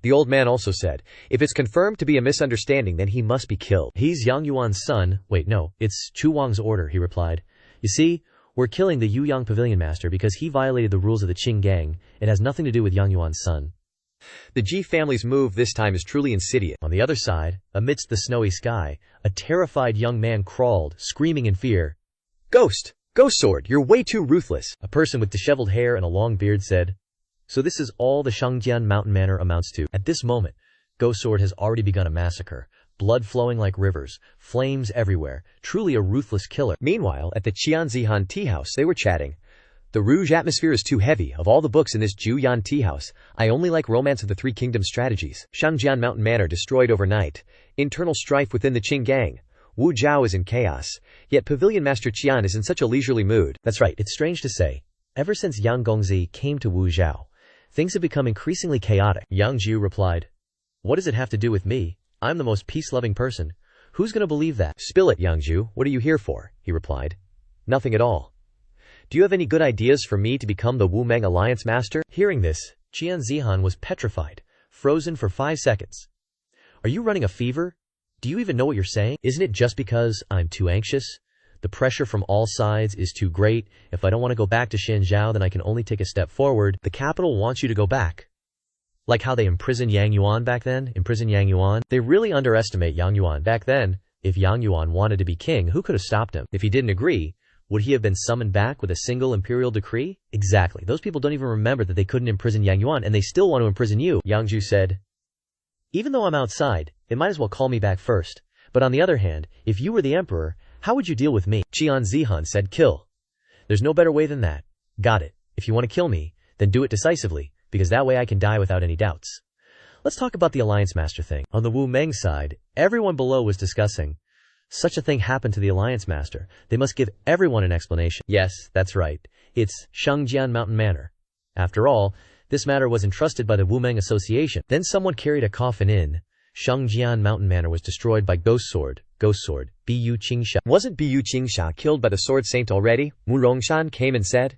A: The old man also said, if it's confirmed to be a misunderstanding, then he must be killed. He's Yang Yuan's son. Wait, no, it's Chu Wang's order, he replied. You see, we're killing the Yuyang Pavilion Master because he violated the rules of the Qing gang. It has nothing to do with Yang Yuan's son. The Ji family's move this time is truly insidious. On the other side, amidst the snowy sky, a terrified young man crawled, screaming in fear. Ghost! Ghost Sword, you're way too ruthless! A person with disheveled hair and a long beard said. So this is all the Shangjian Mountain Manor amounts to. At this moment, Ghost Sword has already begun a massacre. Blood flowing like rivers, flames everywhere, truly a ruthless killer. Meanwhile, at the Qianzihan tea house, they were chatting. The Rouge atmosphere is too heavy. Of all the books in this Juyan tea house, I only like Romance of the Three Kingdoms strategies. Shangjian Mountain Manor destroyed overnight. Internal strife within the Qing gang. Wu Zhao is in chaos. Yet Pavilion Master Qian is in such a leisurely mood. That's right, it's strange to say. Ever since Yang Gongzi came to Wu Zhao, things have become increasingly chaotic. Yang Jiu replied. What does it have to do with me? I'm the most peace-loving person. Who's gonna believe that? Spill it, Yang Jiu. What are you here for? He replied. Nothing at all. Do you have any good ideas for me to become the Wu Meng Alliance Master? Hearing this, Qian Zihan was petrified, frozen for 5 seconds. Are you running a fever? Do you even know what you're saying? Isn't it just because I'm too anxious? The pressure from all sides is too great. If I don't want to go back to Xinjiao, then I can only take a step forward. The capital wants you to go back. Like how they imprisoned Yang Yuan back then? Imprison Yang Yuan? They really underestimate Yang Yuan back then. If Yang Yuan wanted to be king, who could have stopped him? If he didn't agree, Would he have been summoned back with a single imperial decree? Exactly. Those people don't even remember that they couldn't imprison Yang Yuan, and they still want to imprison you, Yang Jiu said. Even though I'm outside, they might as well call me back first. But on the other hand, if you were the emperor, how would you deal with me? Qian Zihan said, kill. There's no better way than that. Got it. If you want to kill me, then do it decisively, because that way I can die without any doubts. Let's talk about the Alliance Master thing. On the Wu Meng side, everyone below was discussing. Such a thing happened to the Alliance Master. They must give everyone an explanation. Yes, that's right. It's Shangjian Mountain Manor. After all, this matter was entrusted by the Wu Meng Association. Then someone carried a coffin in. Shangjian Mountain Manor was destroyed by Ghost Sword, Bu Qingsha.
B: Wasn't Bu Qingsha killed by the Sword Saint already? Mu Rongshan came and said.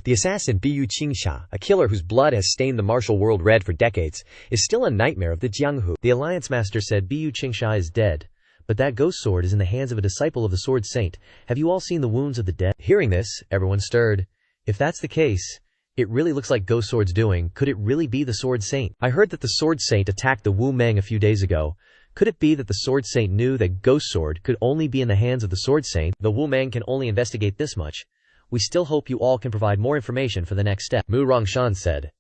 B: The assassin Bu Qingsha, a killer whose blood has stained the martial world red for decades, is still a nightmare of the Jianghu.
A: The Alliance Master said Bu Qingsha is dead, but that ghost sword is in the hands of a disciple of the Sword Saint. Have you all seen the wounds of the dead? Hearing this, everyone stirred. If that's the case, it really looks like Ghost Sword's doing. Could it really be the Sword Saint? I heard that the Sword Saint attacked the Wu Meng a few days ago. Could it be that the Sword Saint knew that Ghost Sword could only be in the hands of the Sword Saint? The Wu Meng can only investigate this much. We still hope you all can provide more information for the next step, Mu Rongshan said.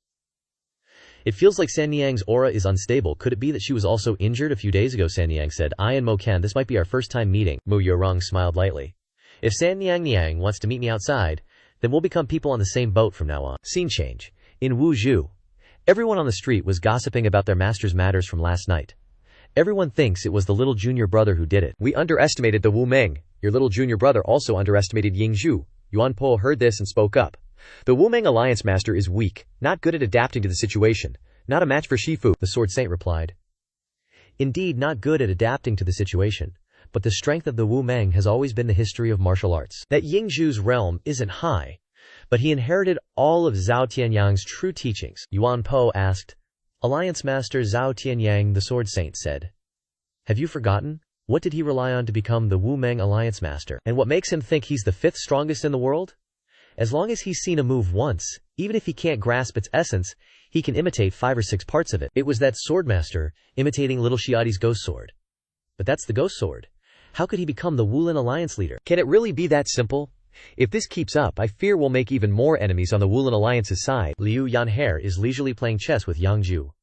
A: It feels like San Niang's aura is unstable. Could it be that she was also injured a few days ago? San Niang said. I and Mo Kan, this might be our first time meeting. Mu Yorong smiled lightly. If San Niang wants to meet me outside, then we'll become people on the same boat from now on. Scene change. In Wuzhou, everyone on the street was gossiping about their master's matters from last night. Everyone thinks it was the little junior brother who did it.
B: We underestimated the Wu Meng. Your little junior brother also underestimated Yang Jiu. Yuan Po heard this and spoke up. The Wu Meng Alliance Master is weak, not good at adapting to the situation. Not a match for Shifu, the Sword Saint replied.
A: Indeed, not good at adapting to the situation. But the strength of the Wu Meng has always been the history of martial arts. That Yang Jiu's realm isn't high, but he inherited all of Zhao Tianyang's true teachings. Yuan Po asked. Alliance Master Zhao Tianyang, the Sword Saint said. Have you forgotten? What did he rely on to become the Wu Meng Alliance Master? And what makes him think he's the 5th strongest in the world? As long as he's seen a move once, even if he can't grasp its essence, he can imitate 5 or 6 parts of it. It was that Swordmaster, imitating Little Xiaodi's ghost sword. But that's the ghost sword. How could he become the Wulin Alliance leader?
B: Can it really be that simple? If this keeps up, I fear we'll make even more enemies on the Wulin Alliance's side.
A: Liu Yanhair is leisurely playing chess with Yang Jiu.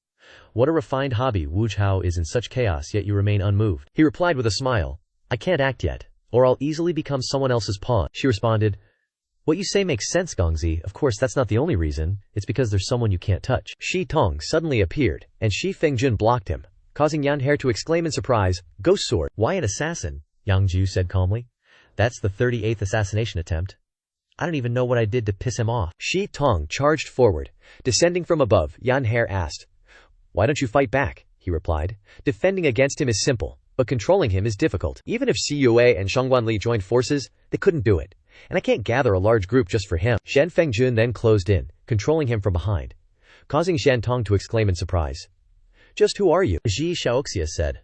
A: What a refined hobby. Wu Chao is in such chaos, yet you remain unmoved. He replied with a smile. I can't act yet, or I'll easily become someone else's pawn. She responded. What you say makes sense, Gongzi. Of course, that's not the only reason. It's because there's someone you can't touch.
B: Shi Tong suddenly appeared, and Shi Fengjun blocked him, causing Yanhair to exclaim in surprise, Ghost Sword.
A: Why an assassin? Yang Jiu said calmly. That's the 38th assassination attempt. I don't even know what I did to piss him off.
B: Shi Tong charged forward. Descending from above, Yanhair asked, Why don't you fight back? He replied. Defending against him is simple, but controlling him is difficult. Even if Xi Yue and Shangguan Li joined forces, they couldn't do it. And I can't gather a large group just for him. Shen Fengjun then closed in, controlling him from behind, causing Shan Tong to exclaim in surprise. Just who are you?
A: Ji Xiaoxia said.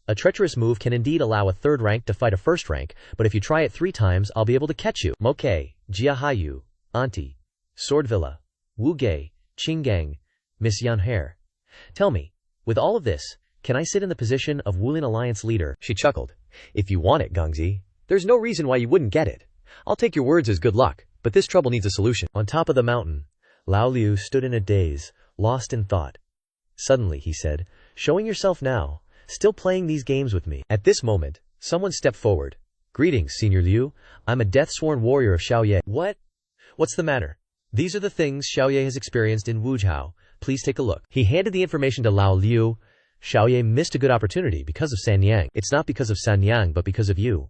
A: A treacherous move can indeed allow a 3rd rank to fight a 1st rank, but if you try it 3 times, I'll be able to catch you. Moke, Jia Hayu, Auntie, Swordvilla, Wu Gei, Qinggang, Miss Yanhair. Tell me, with all of this, can I sit in the position of Wulin Alliance leader?
B: She chuckled. If you want it, Gongzi, there's no reason why you wouldn't get it. I'll take your words as good luck, but this trouble needs a solution.
A: On top of the mountain, Lao Liu stood in a daze, lost in thought. Suddenly, he said, showing yourself now, still playing these games with me. At this moment, someone stepped forward. Greetings, Senior Liu. I'm a death-sworn warrior of Xiaoye. What? What's the matter? These are the things Xiaoye has experienced in Wuzhou. Please take a look. He handed the information to Lao Liu. Xiaoye missed a good opportunity because of San Yang. It's not because of San Yang, but because of you.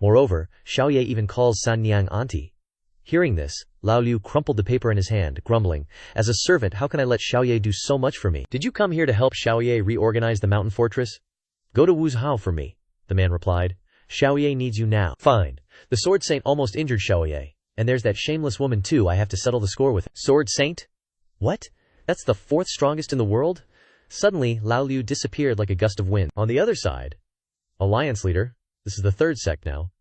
A: Moreover, Xiaoye even calls San Yang auntie. Hearing this, Lao Liu crumpled the paper in his hand, grumbling, As a servant, how can I let Xiaoye do so much for me? Did you come here to help Xiaoye reorganize the mountain fortress? Go to Wuzhou for me, the man replied. Xiaoye needs you now. Fine. The Sword Saint almost injured Xiaoye. And there's that shameless woman too, I have to settle the score with. Sword Saint? What? That's the 4th strongest in the world? Suddenly, Lao Liu disappeared like a gust of wind. On the other side, Alliance leader. This is the 3rd sect now.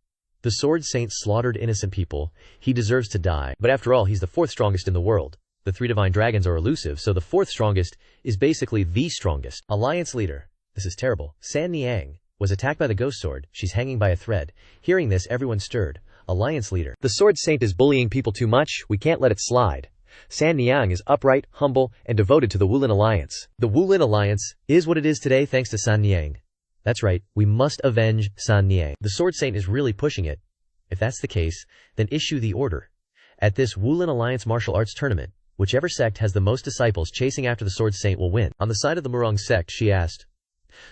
A: The Sword Saint slaughtered innocent people. He deserves to die. But after all, he's the 4th strongest in the world. The 3 divine dragons are elusive, so the 4th strongest is basically the strongest. Alliance leader. This is terrible. San Niang was attacked by the ghost sword. She's hanging by a thread. Hearing this, everyone stirred. Alliance leader.
B: The Sword Saint is bullying people too much, we can't let it slide. San Niang is upright, humble, and devoted to the Wulin Alliance.
A: The Wulin Alliance is what it is today thanks to San Niang. That's right, we must avenge San Niang. The Sword Saint is really pushing it. If that's the case, then issue the order. At this Wulin Alliance martial arts tournament, whichever sect has the most disciples chasing after the Sword Saint will win. On the side of the Murong sect, she asked.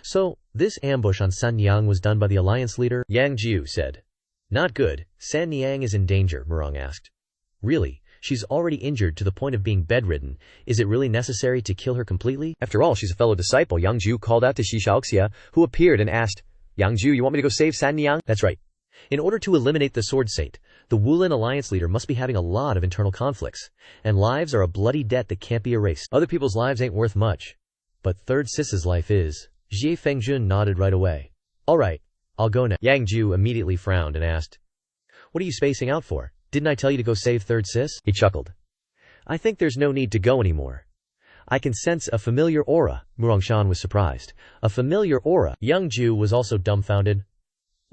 A: So, this ambush on San Niang was done by the Alliance leader?
B: Yang Jiu said.
A: Not good. San Niang is in danger, Murong asked. Really? She's already injured to the point of being bedridden. Is it really necessary to kill her completely?
B: After all, she's a fellow disciple. Yang Jiu called out to Shi Shaoxia, who appeared and asked, Yang Jiu, you want me to go save San Niang?
A: That's right. In order to eliminate the Sword Saint, the Wulin Alliance leader must be having a lot of internal conflicts, and lives are a bloody debt that can't be erased. Other people's lives ain't worth much, but Third Sis's life is. Jie Fengjun nodded right away. All right, I'll go now.
B: Yang Jiu immediately frowned and asked,
A: What are you spacing out for? Didn't I tell you to go save Third Sis?
B: He chuckled.
A: I think there's no need to go anymore. I can sense a familiar aura. Murongshan was surprised. A familiar aura. Yang Jiu was also dumbfounded.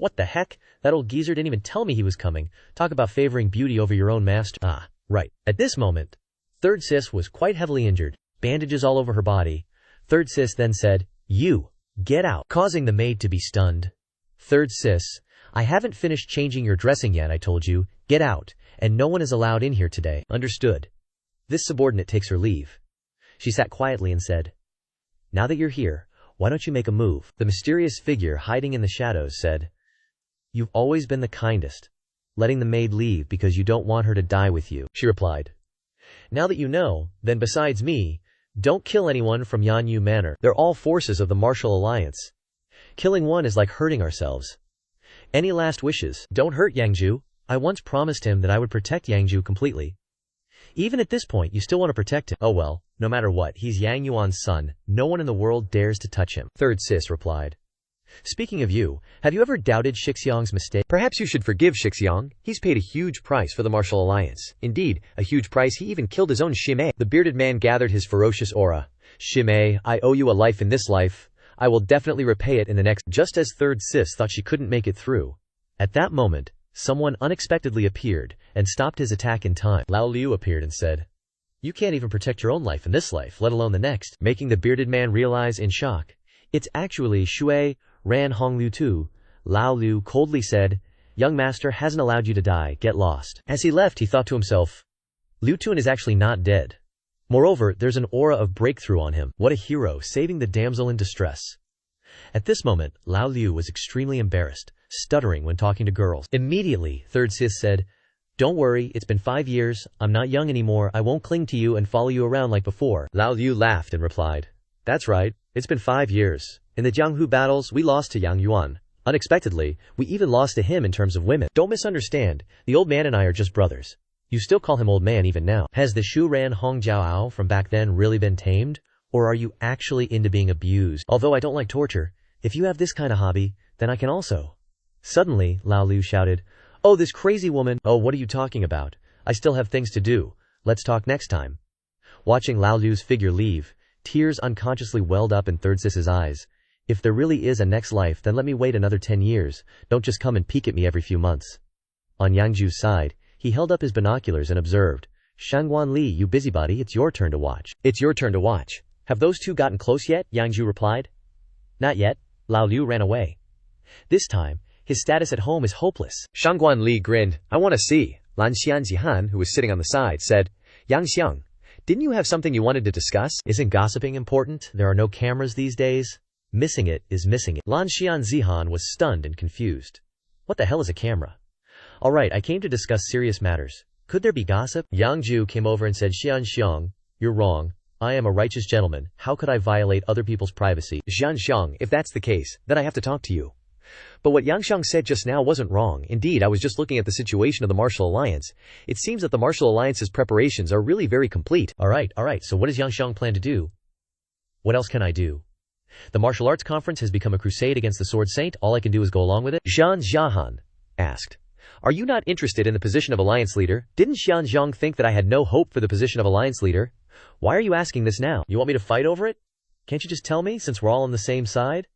A: What the heck? That old geezer didn't even tell me he was coming. Talk about favoring beauty over your own master. Ah, right. At this moment, Third Sis was quite heavily injured, bandages all over her body. Third Sis then said, You, get out, causing the maid to be stunned. Third Sis, I haven't finished changing your dressing yet, I told you. Get out, and no one is allowed in here today. Understood. This subordinate takes her leave. She sat quietly and said, Now that you're here, why don't you make a move? The mysterious figure hiding in the shadows said, You've always been the kindest, letting the maid leave because you don't want her to die with you. She replied, Now that you know, then besides me, don't kill anyone from Yanyu Manor. They're all forces of the Martial Alliance. Killing one is like hurting ourselves. Any last wishes? Don't hurt Yang Jiu. I once promised him that I would protect Yang Jiu completely. Even at this point, you still want to protect him. Oh well, no matter what, he's Yang Yuan's son. No one in the world dares to touch him. Third Sis replied. Speaking of you, have you ever doubted Shixiang's mistake?
B: Perhaps you should forgive Shixiang. He's paid a huge price for the Martial Alliance. Indeed, a huge price. He even killed his own Shimei. The bearded man gathered his ferocious aura. Shimei, I owe you a life in this life. I will definitely repay it in the next. Just as Third Sis thought she couldn't make it through. At that moment, someone unexpectedly appeared and stopped his attack in time. Lao Liu appeared and said, You can't even protect your own life in this life, let alone the next. Making the bearded man realize in shock. It's actually Shui Ran Honglu too. Lao Liu coldly said, Young master hasn't allowed you to die, get lost. As he left, he thought to himself, Liu Tun is actually not dead. Moreover, there's an aura of breakthrough on him. What a hero, saving the damsel in distress. At this moment, Lao Liu was extremely embarrassed, stuttering when talking to girls. Immediately, Third Sis said, Don't worry, it's been 5 years, I'm not young anymore, I won't cling to you and follow you around like before. Lao Liu laughed and replied, That's right, it's been 5 years. In the Jianghu battles, we lost to Yang Yuan. Unexpectedly, we even lost to him in terms of women. Don't misunderstand, the old man and I are just brothers. You still call him old man even now. Has the Shu Ran Hong Jiao from back then really been tamed? Or are you actually into being abused? Although I don't like torture, if you have this kind of hobby, then I can also. Suddenly, Lao Liu shouted, Oh, this crazy woman. Oh, what are you talking about? I still have things to do. Let's talk next time. Watching Lao Liu's figure leave, tears unconsciously welled up in Third Sis's eyes. If there really is a next life, then let me wait another 10 years. Don't just come and peek at me every few months. On Yang Jiu's side, he held up his binoculars and observed. Shangguan Li, you busybody, it's your turn to watch. It's your turn to watch. Have those two gotten close yet? Yang Jiu replied. Not yet. Lao Liu ran away. This time, his status at home is hopeless. Shangguan Li grinned. I want to see. Lan Xianzihan, who was sitting on the side, said, Yang Xiang, didn't you have something you wanted to discuss?
A: Isn't gossiping important? There are no cameras these days. Missing it is missing it. Lan Xianzihan was stunned and confused. What the hell is a camera? Alright, I came to discuss serious matters. Could there be gossip? Yang Jiu came over and said, Xiang, you're wrong. I am a righteous gentleman. How could I violate other people's privacy?
B: Xiang, if that's the case, then I have to talk to you. But what Yang Xiang said just now wasn't wrong. Indeed, I was just looking at the situation of the Martial Alliance. It seems that the Martial Alliance's preparations are really very complete.
A: Alright, so what does Yang Xiang plan to do? What else can I do? The martial arts conference has become a crusade against the Sword Saint. All I can do is go along with it.
B: Zhan Jiahan asked, Are you not interested in the position of Alliance Leader? Didn't Xian Zhang think that I had no hope for the position of Alliance Leader? Why are you asking this now?
A: You want me to fight over it? Can't you just tell me, since we're all on the same side?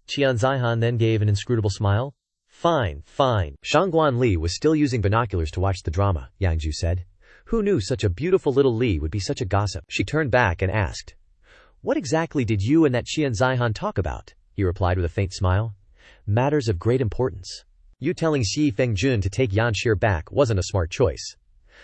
A: Qian Zihan then gave an inscrutable smile. Fine, fine.
B: Shangguan Li was still using binoculars to watch the drama, Yang Jiu said. Who knew such a beautiful little Li would be such a gossip? She turned back and asked, "What exactly did you and that Qian Zaihan talk about?" He replied with a faint smile. "Matters of great importance. You telling Xi Fengjun to take Yan Shir back wasn't a smart choice."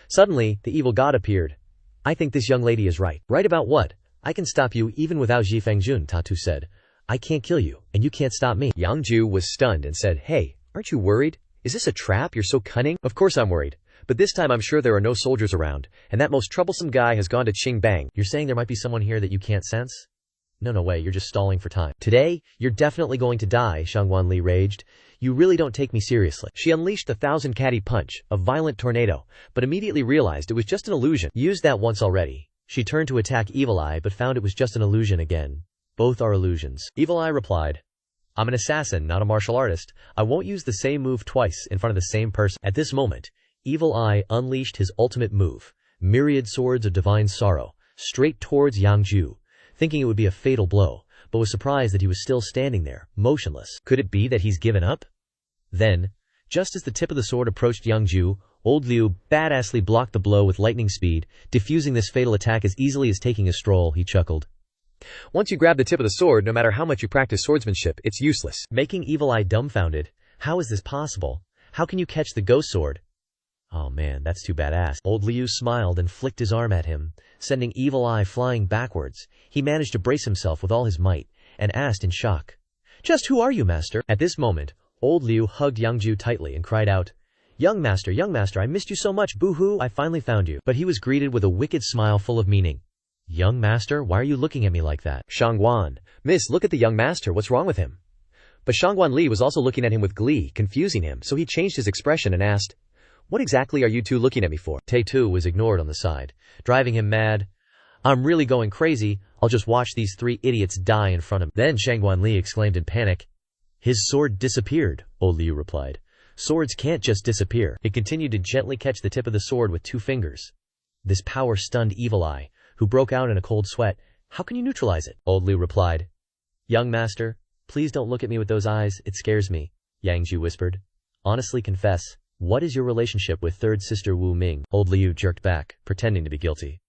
B: Suddenly, the evil god appeared. "I think this young lady is right."
A: "Right about what? I can stop you even without Xi Fengjun," Tatu said. "I can't kill you, and you can't stop me."
B: Yang Jiu was stunned and said, "Hey, aren't you worried? Is this a trap? You're so cunning." "Of course I'm worried. But this time I'm sure there are no soldiers around, and that most troublesome guy has gone to Qingbang."
A: "You're saying there might be someone here that you can't sense?" No way, you're just stalling for time. "Today, you're definitely going to die," Shangguan Li raged. "You really don't take me seriously."
B: She unleashed the 1,000-caddy punch, a violent tornado, but immediately realized it was just an illusion.
A: "Used that once already." She turned to attack Evil Eye but found it was just an illusion again. "Both are illusions." Evil Eye replied, "I'm an assassin, not a martial artist. I won't use the same move twice in front of the same person." At this moment, Evil Eye unleashed his ultimate move, myriad swords of divine sorrow, straight towards Yang Jiu, thinking it would be a fatal blow, but was surprised that he was still standing there, motionless. Could it be that he's given up? Then, just as the tip of the sword approached Yang Jiu, old Liu badassly blocked the blow with lightning speed, diffusing this fatal attack as easily as taking a stroll. He chuckled.
B: "Once you grab the tip of the sword, no matter how much you practice swordsmanship, it's useless."
A: Making Evil Eye dumbfounded. "How is this possible? How can you catch the ghost sword?" "Oh man, that's too badass." Old Liu smiled and flicked his arm at him, sending Evil Eye flying backwards. He managed to brace himself with all his might, and asked in shock, "Just who are you, master?" At this moment, old Liu hugged Yang Jiu tightly and cried out, young master, I missed you so much, boo-hoo, I finally found you." But he was greeted with a wicked smile full of meaning. "Young master, why are you looking at me like that?"
B: "Shangguan, miss, look at the young master, what's wrong with him?" But Shangguan Li was also looking at him with glee, confusing him, so he changed his expression and asked, "What exactly are you two looking at me for?"
A: Tae-tu was ignored on the side, driving him mad. "I'm really going crazy. I'll just watch these three idiots die in front of me." Then Shangguan Li exclaimed in panic. "His sword disappeared," old Liu replied. "Swords can't just disappear." He continued to gently catch the tip of the sword with 2 fingers. This power stunned Evil Eye, who broke out in a cold sweat. "How can you neutralize it?" Old Liu replied. "Young master, please don't look at me with those eyes, it scares me," Yang Jiu whispered. "Honestly confess, what is your relationship with third sister Wu Ming?" Old Liu jerked back, pretending to be guilty.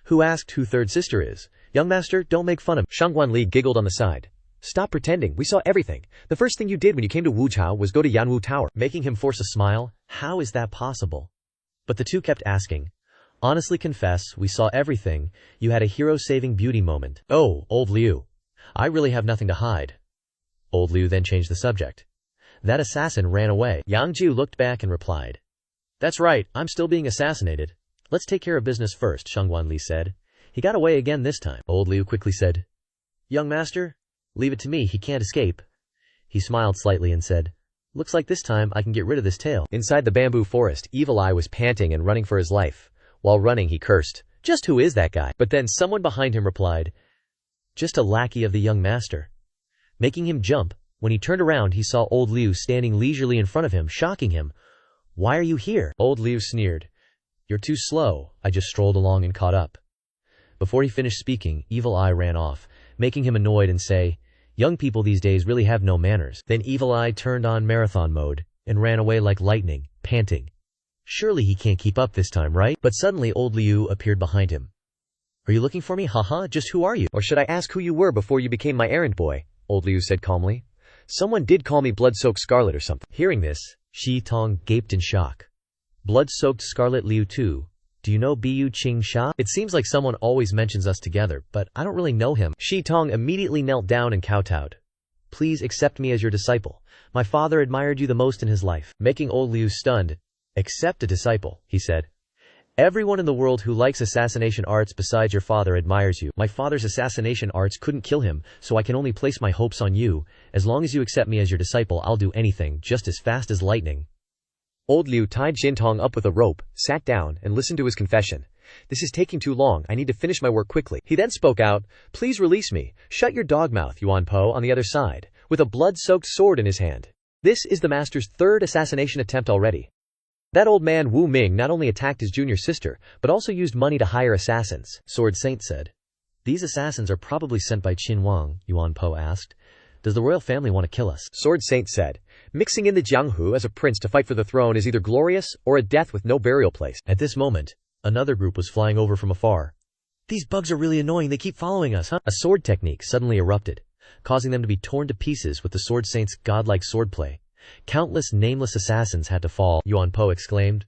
A: "Who asked who third sister is? Young master, don't make fun of me."
B: Shangguan Li giggled on the side. "Stop pretending, we saw everything. The first thing you did when you came to Wuchao was go to Yanwu Tower."
A: Making him force a smile. "How is that possible?" But the two kept asking. "Honestly confess, we saw everything. You had a hero-saving beauty moment." "Oh, old Liu. I really have nothing to hide." Old Liu then changed the subject. "That assassin ran away." Yang Jiu looked back and replied, "That's right, I'm still being assassinated. Let's take care of business first," Shangguan Li said. "He got away again this time." Old Liu quickly said, "Young master, leave it to me, he can't escape." He smiled slightly and said, "Looks like this time I can get rid of this tail." Inside the bamboo forest, Evil Eye was panting and running for his life. While running, he cursed, "Just who is that guy?" But then someone behind him replied, "Just a lackey of the young master." Making him jump, when he turned around he saw old Liu standing leisurely in front of him, shocking him. "Why are you here?" Old Liu sneered. "You're too slow, I just strolled along and caught up." Before he finished speaking, Evil Eye ran off, making him annoyed and say, "Young people these days really have no manners." Then Evil Eye turned on marathon mode, and ran away like lightning, panting. Surely he can't keep up this time, right? But suddenly old Liu appeared behind him. "Are you looking for me? Haha, just who are you?"
B: "Or should I ask who you were before you became my errand boy?" Old Liu said calmly. "Someone did call me blood-soaked scarlet or something." Hearing this, Shi Tong gaped in shock. "Blood-soaked scarlet Liu too? Do you know Bu Qing Sha? It seems like someone always mentions us together, but I don't really know him." Shi Tong immediately knelt down and kowtowed. "Please accept me as your disciple. My father admired you the most in his life." Making old Liu stunned. "Accept a disciple," he said. "Everyone in the world who likes assassination arts besides your father admires you. My father's assassination arts couldn't kill him, so I can only place my hopes on you. As long as you accept me as your disciple, I'll do anything, just as fast as lightning." Old Liu tied Xintong up with a rope, sat down, and listened to his confession. "This is taking too long, I need to finish my work quickly." He then spoke out, "Please release me. Shut your dog mouth, Yuan Po," on the other side, with a blood-soaked sword in his hand. This is the master's 3rd assassination attempt already. That old man Wu Ming not only attacked his junior sister, but also used money to hire assassins, Sword Saint said. "These assassins are probably sent by Qin Wang," Yuan Po asked.
A: Does the royal family want to kill us?
B: Sword Saint said. Mixing in the Jianghu as a prince to fight for the throne is either glorious or a death with no burial place.
A: At this moment, another group was flying over from afar. These bugs are really annoying, they keep following us, huh? A sword technique suddenly erupted, causing them to be torn to pieces with the Sword Saint's godlike swordplay. Countless nameless assassins had to fall, Yuan Po exclaimed.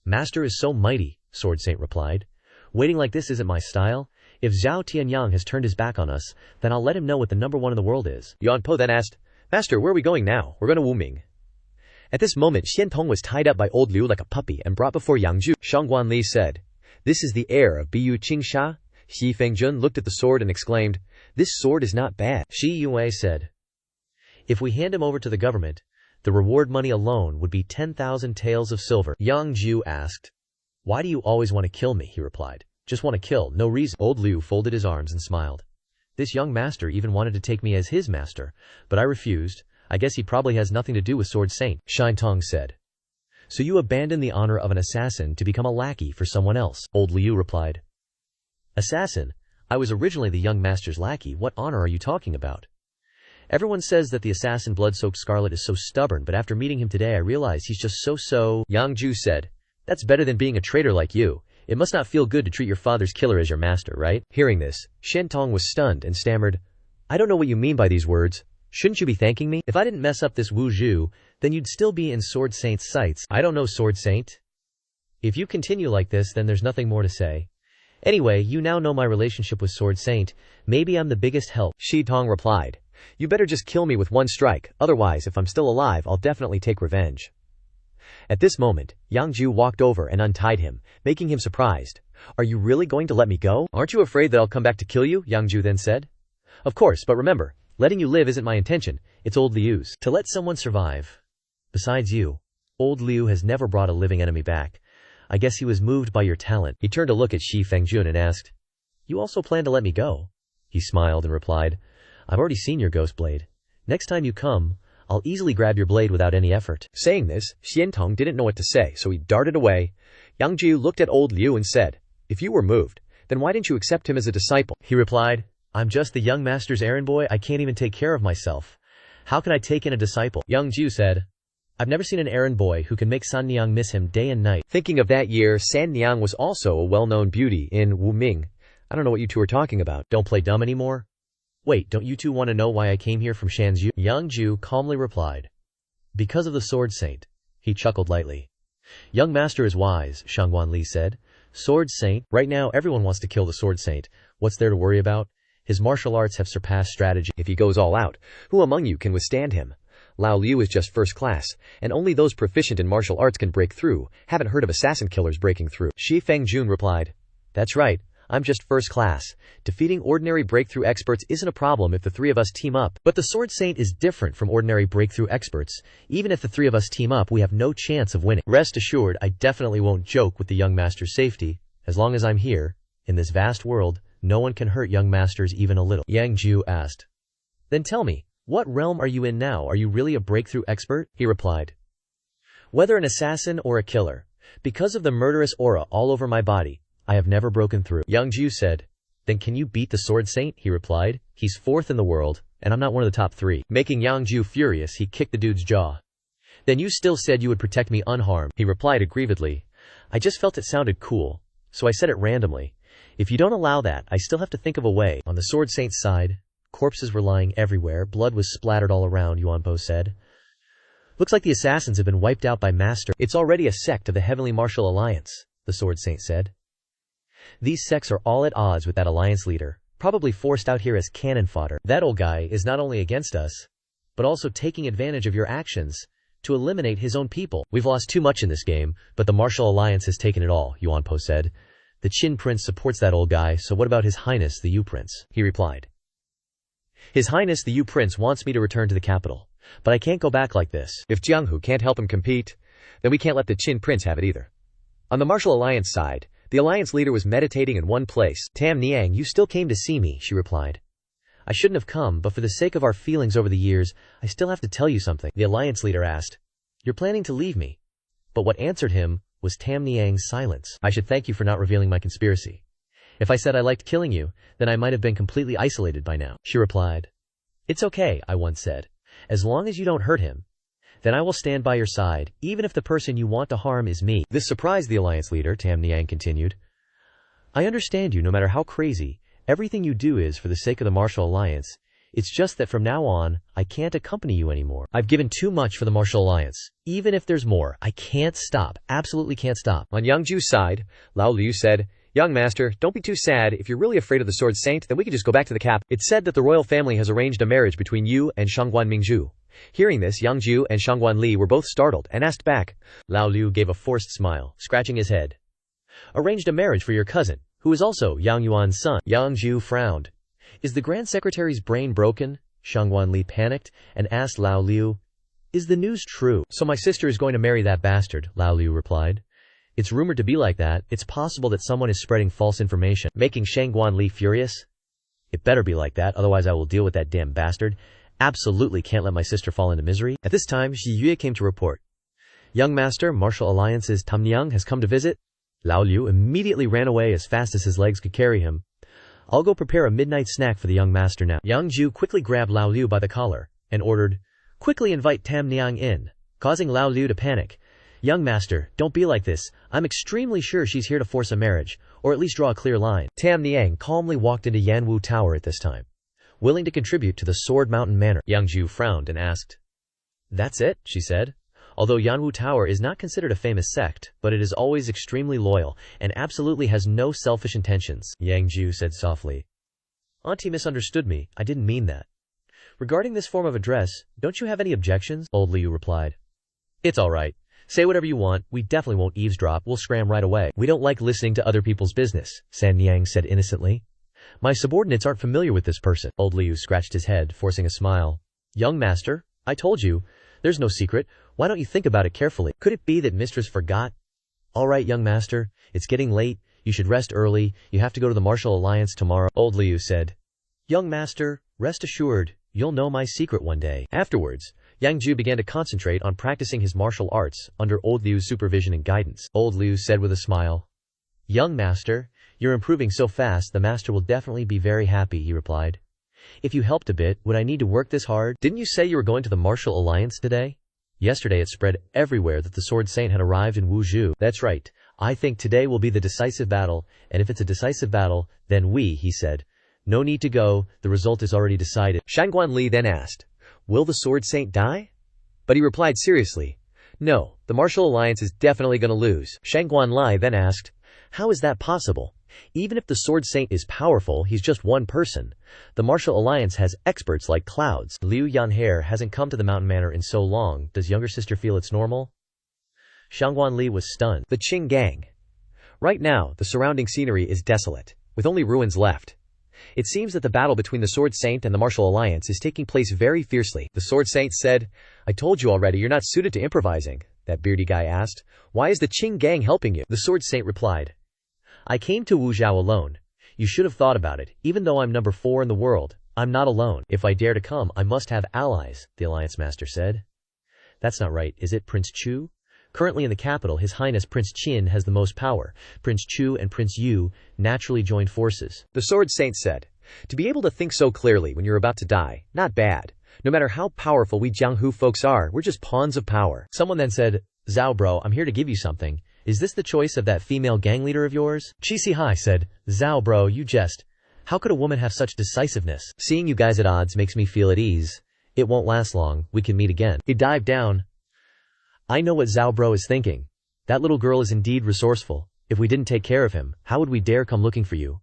A: Master is so mighty, Sword Saint replied. Waiting like this isn't my style. If Zhao Tianyang has turned his back on us, then I'll let him know what the number one in the world is.
B: Yuan Po then asked, Master, where are we going now? We're going to Wuming. At this moment, Xian Tong was tied up by old Liu like a puppy and brought before Yang Jiu. Shangguan Li said, This is the heir of Bu Qingsha. Xi Fengjun looked at the sword and exclaimed, This sword is not bad.
A: Shi Yue said, If we hand him over to the government, the reward money alone would be 10,000 taels of silver. Yang Jiu asked, Why do you always want to kill me? He replied, Just want to kill, no reason. Old Liu folded his arms and smiled. This young master even wanted to take me as his master, but I refused. I guess he probably has nothing to do with Sword Saint, Shine Tong said. So you abandoned the honor of an assassin to become a lackey for someone else, Old Liu replied. Assassin? I was originally the young master's lackey. What honor are you talking about? Everyone says that the assassin Blood-Soaked Scarlet is so stubborn, but after meeting him today I realize he's just so. Yang Jiu said, That's better than being a traitor like you. It must not feel good to treat your father's killer as your master, right? Hearing this, Shen Tong was stunned and stammered, I don't know what you mean by these words. Shouldn't you be thanking me? If I didn't mess up this Wu Zhu, then you'd still be in Sword Saint's sights. I don't know Sword Saint. If you continue like this, then there's nothing more to say. Anyway, you now know my relationship with Sword Saint. Maybe I'm the biggest help. Shi Tong replied, You better just kill me with one strike, otherwise if I'm still alive I'll definitely take revenge. At this moment, Yang Jiu walked over and untied him, making him surprised. Are you really going to let me go? Aren't you afraid that I'll come back to kill you? Yang Jiu then said. Of course, but remember, letting you live isn't my intention, it's old Liu's. To let someone survive. Besides you, old Liu has never brought a living enemy back. I guess he was moved by your talent. He turned to look at Shi Fengjun and asked, You also plan to let me go? He smiled and replied, I've already seen your ghost blade. Next time you come, I'll easily grab your blade without any effort. Saying this, Xian Tong didn't know what to say, so he darted away. Yang Jiu looked at old Liu and said, If you were moved, then why didn't you accept him as a disciple? He replied, I'm just the young master's errand boy. I can't even take care of myself. How can I take in a disciple? Yang Jiu said, I've never seen an errand boy who can make San Niang miss him day and night. Thinking of that year, San Niang was also a well-known beauty in Wuming. I don't know what you two are talking about. Don't play dumb anymore? Wait, don't you two want to know why I came here from Shanzhu? Yang Jiu calmly replied, Because of the Sword Saint. He chuckled lightly. Young master is wise, Shangguan Li said. Sword Saint? Right now everyone wants to kill the Sword Saint. What's there to worry about? His martial arts have surpassed strategy. If he goes all out, who among you can withstand him? Lao Liu is just first class, and only those proficient in martial arts can break through. Haven't heard of assassin killers breaking through. Shi Fengjun replied, That's right, I'm just first class. Defeating ordinary breakthrough experts isn't a problem if the three of us team up. But the Sword Saint is different from ordinary breakthrough experts. Even if the three of us team up, we have no chance of winning. Rest assured, I definitely won't joke with the young master's safety. As long as I'm here, in this vast world, no one can hurt young masters even a little. Yang Jiu asked, Then tell me, what realm are you in now? Are you really a breakthrough expert? He replied, Whether an assassin or a killer, because of the murderous aura all over my body, I have never broken through. Yang Jiu said, Then can you beat the Sword Saint? He replied, He's fourth in the world, and I'm not one of the top three. Making Yang Jiu furious, he kicked the dude's jaw. Then you still said you would protect me unharmed. He replied aggrievedly, I just felt it sounded cool, so I said it randomly. If you don't allow that, I still have to think of a way. On the Sword Saint's side, corpses were lying everywhere, blood was splattered all around, Yuan Po said. Looks like the assassins have been wiped out by Master. It's already a sect of the Heavenly Martial Alliance, the Sword Saint said. These sects are all at odds with that alliance leader, probably forced out here as cannon fodder. That old guy is not only against us, but also taking advantage of your actions to eliminate his own people. We've lost too much in this game, but the Martial Alliance has taken it all, Yuan Po said. The Qin Prince supports that old guy, so what about His Highness the Yu Prince? He replied. His Highness the Yu Prince wants me to return to the capital, but I can't go back like this. If Jianghu can't help him compete, then we can't let the Qin Prince have it either. On the Martial Alliance side, the alliance leader was meditating in one place. Tam Niang, you still came to see me, she replied. I shouldn't have come, but for the sake of our feelings over the years, I still have to tell you something. The alliance leader asked, You're planning to leave me? But what answered him was Tam Niang's silence. I should thank you for not revealing my conspiracy. If I said I liked killing you, then I might have been completely isolated by now, she replied. "It's okay," I once said. "As long as you don't hurt him, then I will stand by your side, even if the person you want to harm is me."
B: This surprised the alliance leader. Tam Niang continued.
A: "I understand you no matter how crazy. Everything you do is for the sake of the martial alliance. It's just that from now on, I can't accompany you anymore. I've given too much for the martial alliance. Even if there's more, I can't stop. Absolutely can't stop."
B: On Yang Jiu's side, Lao Liu said, "Young master, don't be too sad. If you're really afraid of the Sword Saint, then we can just go back to the cap. It's said that the royal family has arranged a marriage between you and Shangguan Mingzhu." Hearing this, Yang Jiu and Shangguan Li were both startled and asked back.
A: Lao Liu gave a forced smile, scratching his head. "Arranged a marriage for your cousin, who is also Yang Yuan's son." Yang Jiu frowned. "Is the Grand Secretary's brain broken?" Shangguan Li panicked and asked Lao Liu, "Is the news true?" "So my sister is going to marry that bastard," Lao Liu replied. "It's rumored to be like that. It's possible that someone is spreading false information, making Shangguan Li furious." "It better be like that, otherwise I will deal with that damn bastard. Absolutely can't let my sister fall into misery." At this time, Xi Yue came to report. "Young master, Martial Alliance's Tam Niang has come to visit." Lao Liu immediately ran away as fast as his legs could carry him. "I'll go prepare a midnight snack for the young master now." Yang Jiu quickly grabbed Lao Liu by the collar and ordered, "Quickly invite Tam Niang in," causing Lao Liu to panic. "Young master, don't be like this. I'm extremely sure she's here to force a marriage, or at least draw a clear line." Tam Niang calmly walked into Yanwu Tower at this time, willing to contribute to the Sword Mountain Manor. Yang Jiu frowned and asked, "That's it?" she said. Although Yanwu Tower is not considered a famous sect, but it is always extremely loyal and absolutely has no selfish intentions, Yang Jiu said softly. "Auntie misunderstood me. I didn't mean that." "Regarding this form of address, don't you have any objections?" Old Liu replied. "It's all right. Say whatever you want. We definitely won't eavesdrop. We'll scram right away." "We don't like listening to other people's business," San Niang said innocently. "My subordinates aren't familiar with this person." Old Liu scratched his head, forcing a smile. "Young master, I told you. There's no secret. Why don't you think about it carefully? Could it be that mistress forgot?" "All right, young master. It's getting late. You should rest early. You have to go to the Martial Alliance tomorrow," Old Liu said. "Young master, rest assured, you'll know my secret one day." Afterwards, Yang Jiu began to concentrate on practicing his martial arts under Old Liu's supervision and guidance. Old Liu said with a smile, "Young master, you're improving so fast the master will definitely be very happy," he replied. "If you helped a bit, would I need to work this hard?" "Didn't you say you were going to the Martial Alliance today?" Yesterday it spread everywhere that the Sword Saint had arrived in Wuzhou. "That's right. I think today will be the decisive battle, and if it's a decisive battle, then he said. "No need to go, the result is already decided." Shangguan Li then asked, "Will the Sword Saint die?" But he replied seriously, "No, the Martial Alliance is definitely going to lose." Shangguan Li then asked, "How is that possible? Even if the Sword Saint is powerful, he's just one person. The Martial Alliance has experts like clouds. Liu Yanhair hasn't come to the Mountain Manor in so long. Does younger sister feel it's normal?" Shangguan Li was stunned. The Qing gang. Right now, the surrounding scenery is desolate, with only ruins left. It seems that the battle between the Sword Saint and the Martial Alliance is taking place very fiercely. The Sword Saint said, "I told you already, you're not suited to improvising." That beardy guy asked, "Why is the Qing gang helping you?" The Sword Saint replied, "I came to Wuzhou alone. You should have thought about it. Even though I'm number 4 in the world, I'm not alone. If I dare to come, I must have allies," the Alliance Master said. "That's not right, is it, Prince Chu? Currently in the capital, His Highness Prince Qin has the most power. Prince Chu and Prince Yu naturally joined forces." The Sword Saint said, "To be able to think so clearly when you're about to die, not bad. No matter how powerful we Jianghu folks are, we're just pawns of power." Someone then said, "Zhao bro, I'm here to give you something. Is this the choice of that female gang leader of yours?" Chi Hai said, "Zhao bro, you jest. How could a woman have such decisiveness? Seeing you guys at odds makes me feel at ease. It won't last long. We can meet again." He dived down. "I know what Zhao bro is thinking. That little girl is indeed resourceful. If we didn't take care of him, how would we dare come looking for you?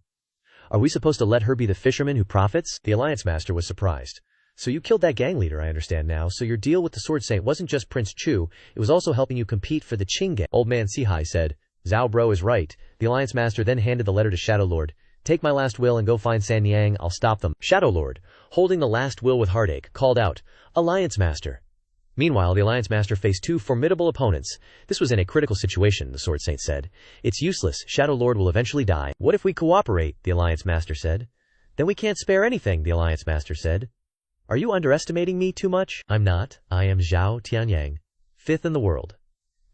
A: Are we supposed to let her be the fisherman who profits?" The Alliance Master was surprised. "So you killed that gang leader, I understand now. So your deal with the Sword Saint wasn't just Prince Chu, it was also helping you compete for the Qing gang." Old man Sihai said, "Zhao bro is right." The Alliance Master then handed the letter to Shadow Lord. "Take my last will and go find San Niang, I'll stop them." Shadow Lord, holding the last will with heartache, called out, "Alliance Master." Meanwhile, the Alliance Master faced 2 formidable opponents. This was in a critical situation, the Sword Saint said. "It's useless, Shadow Lord will eventually die." "What if we cooperate?" the Alliance Master said. "Then we can't spare anything," the Alliance Master said. "Are you underestimating me too much?" "I'm not. I am Zhao Tianyang, 5th in the world."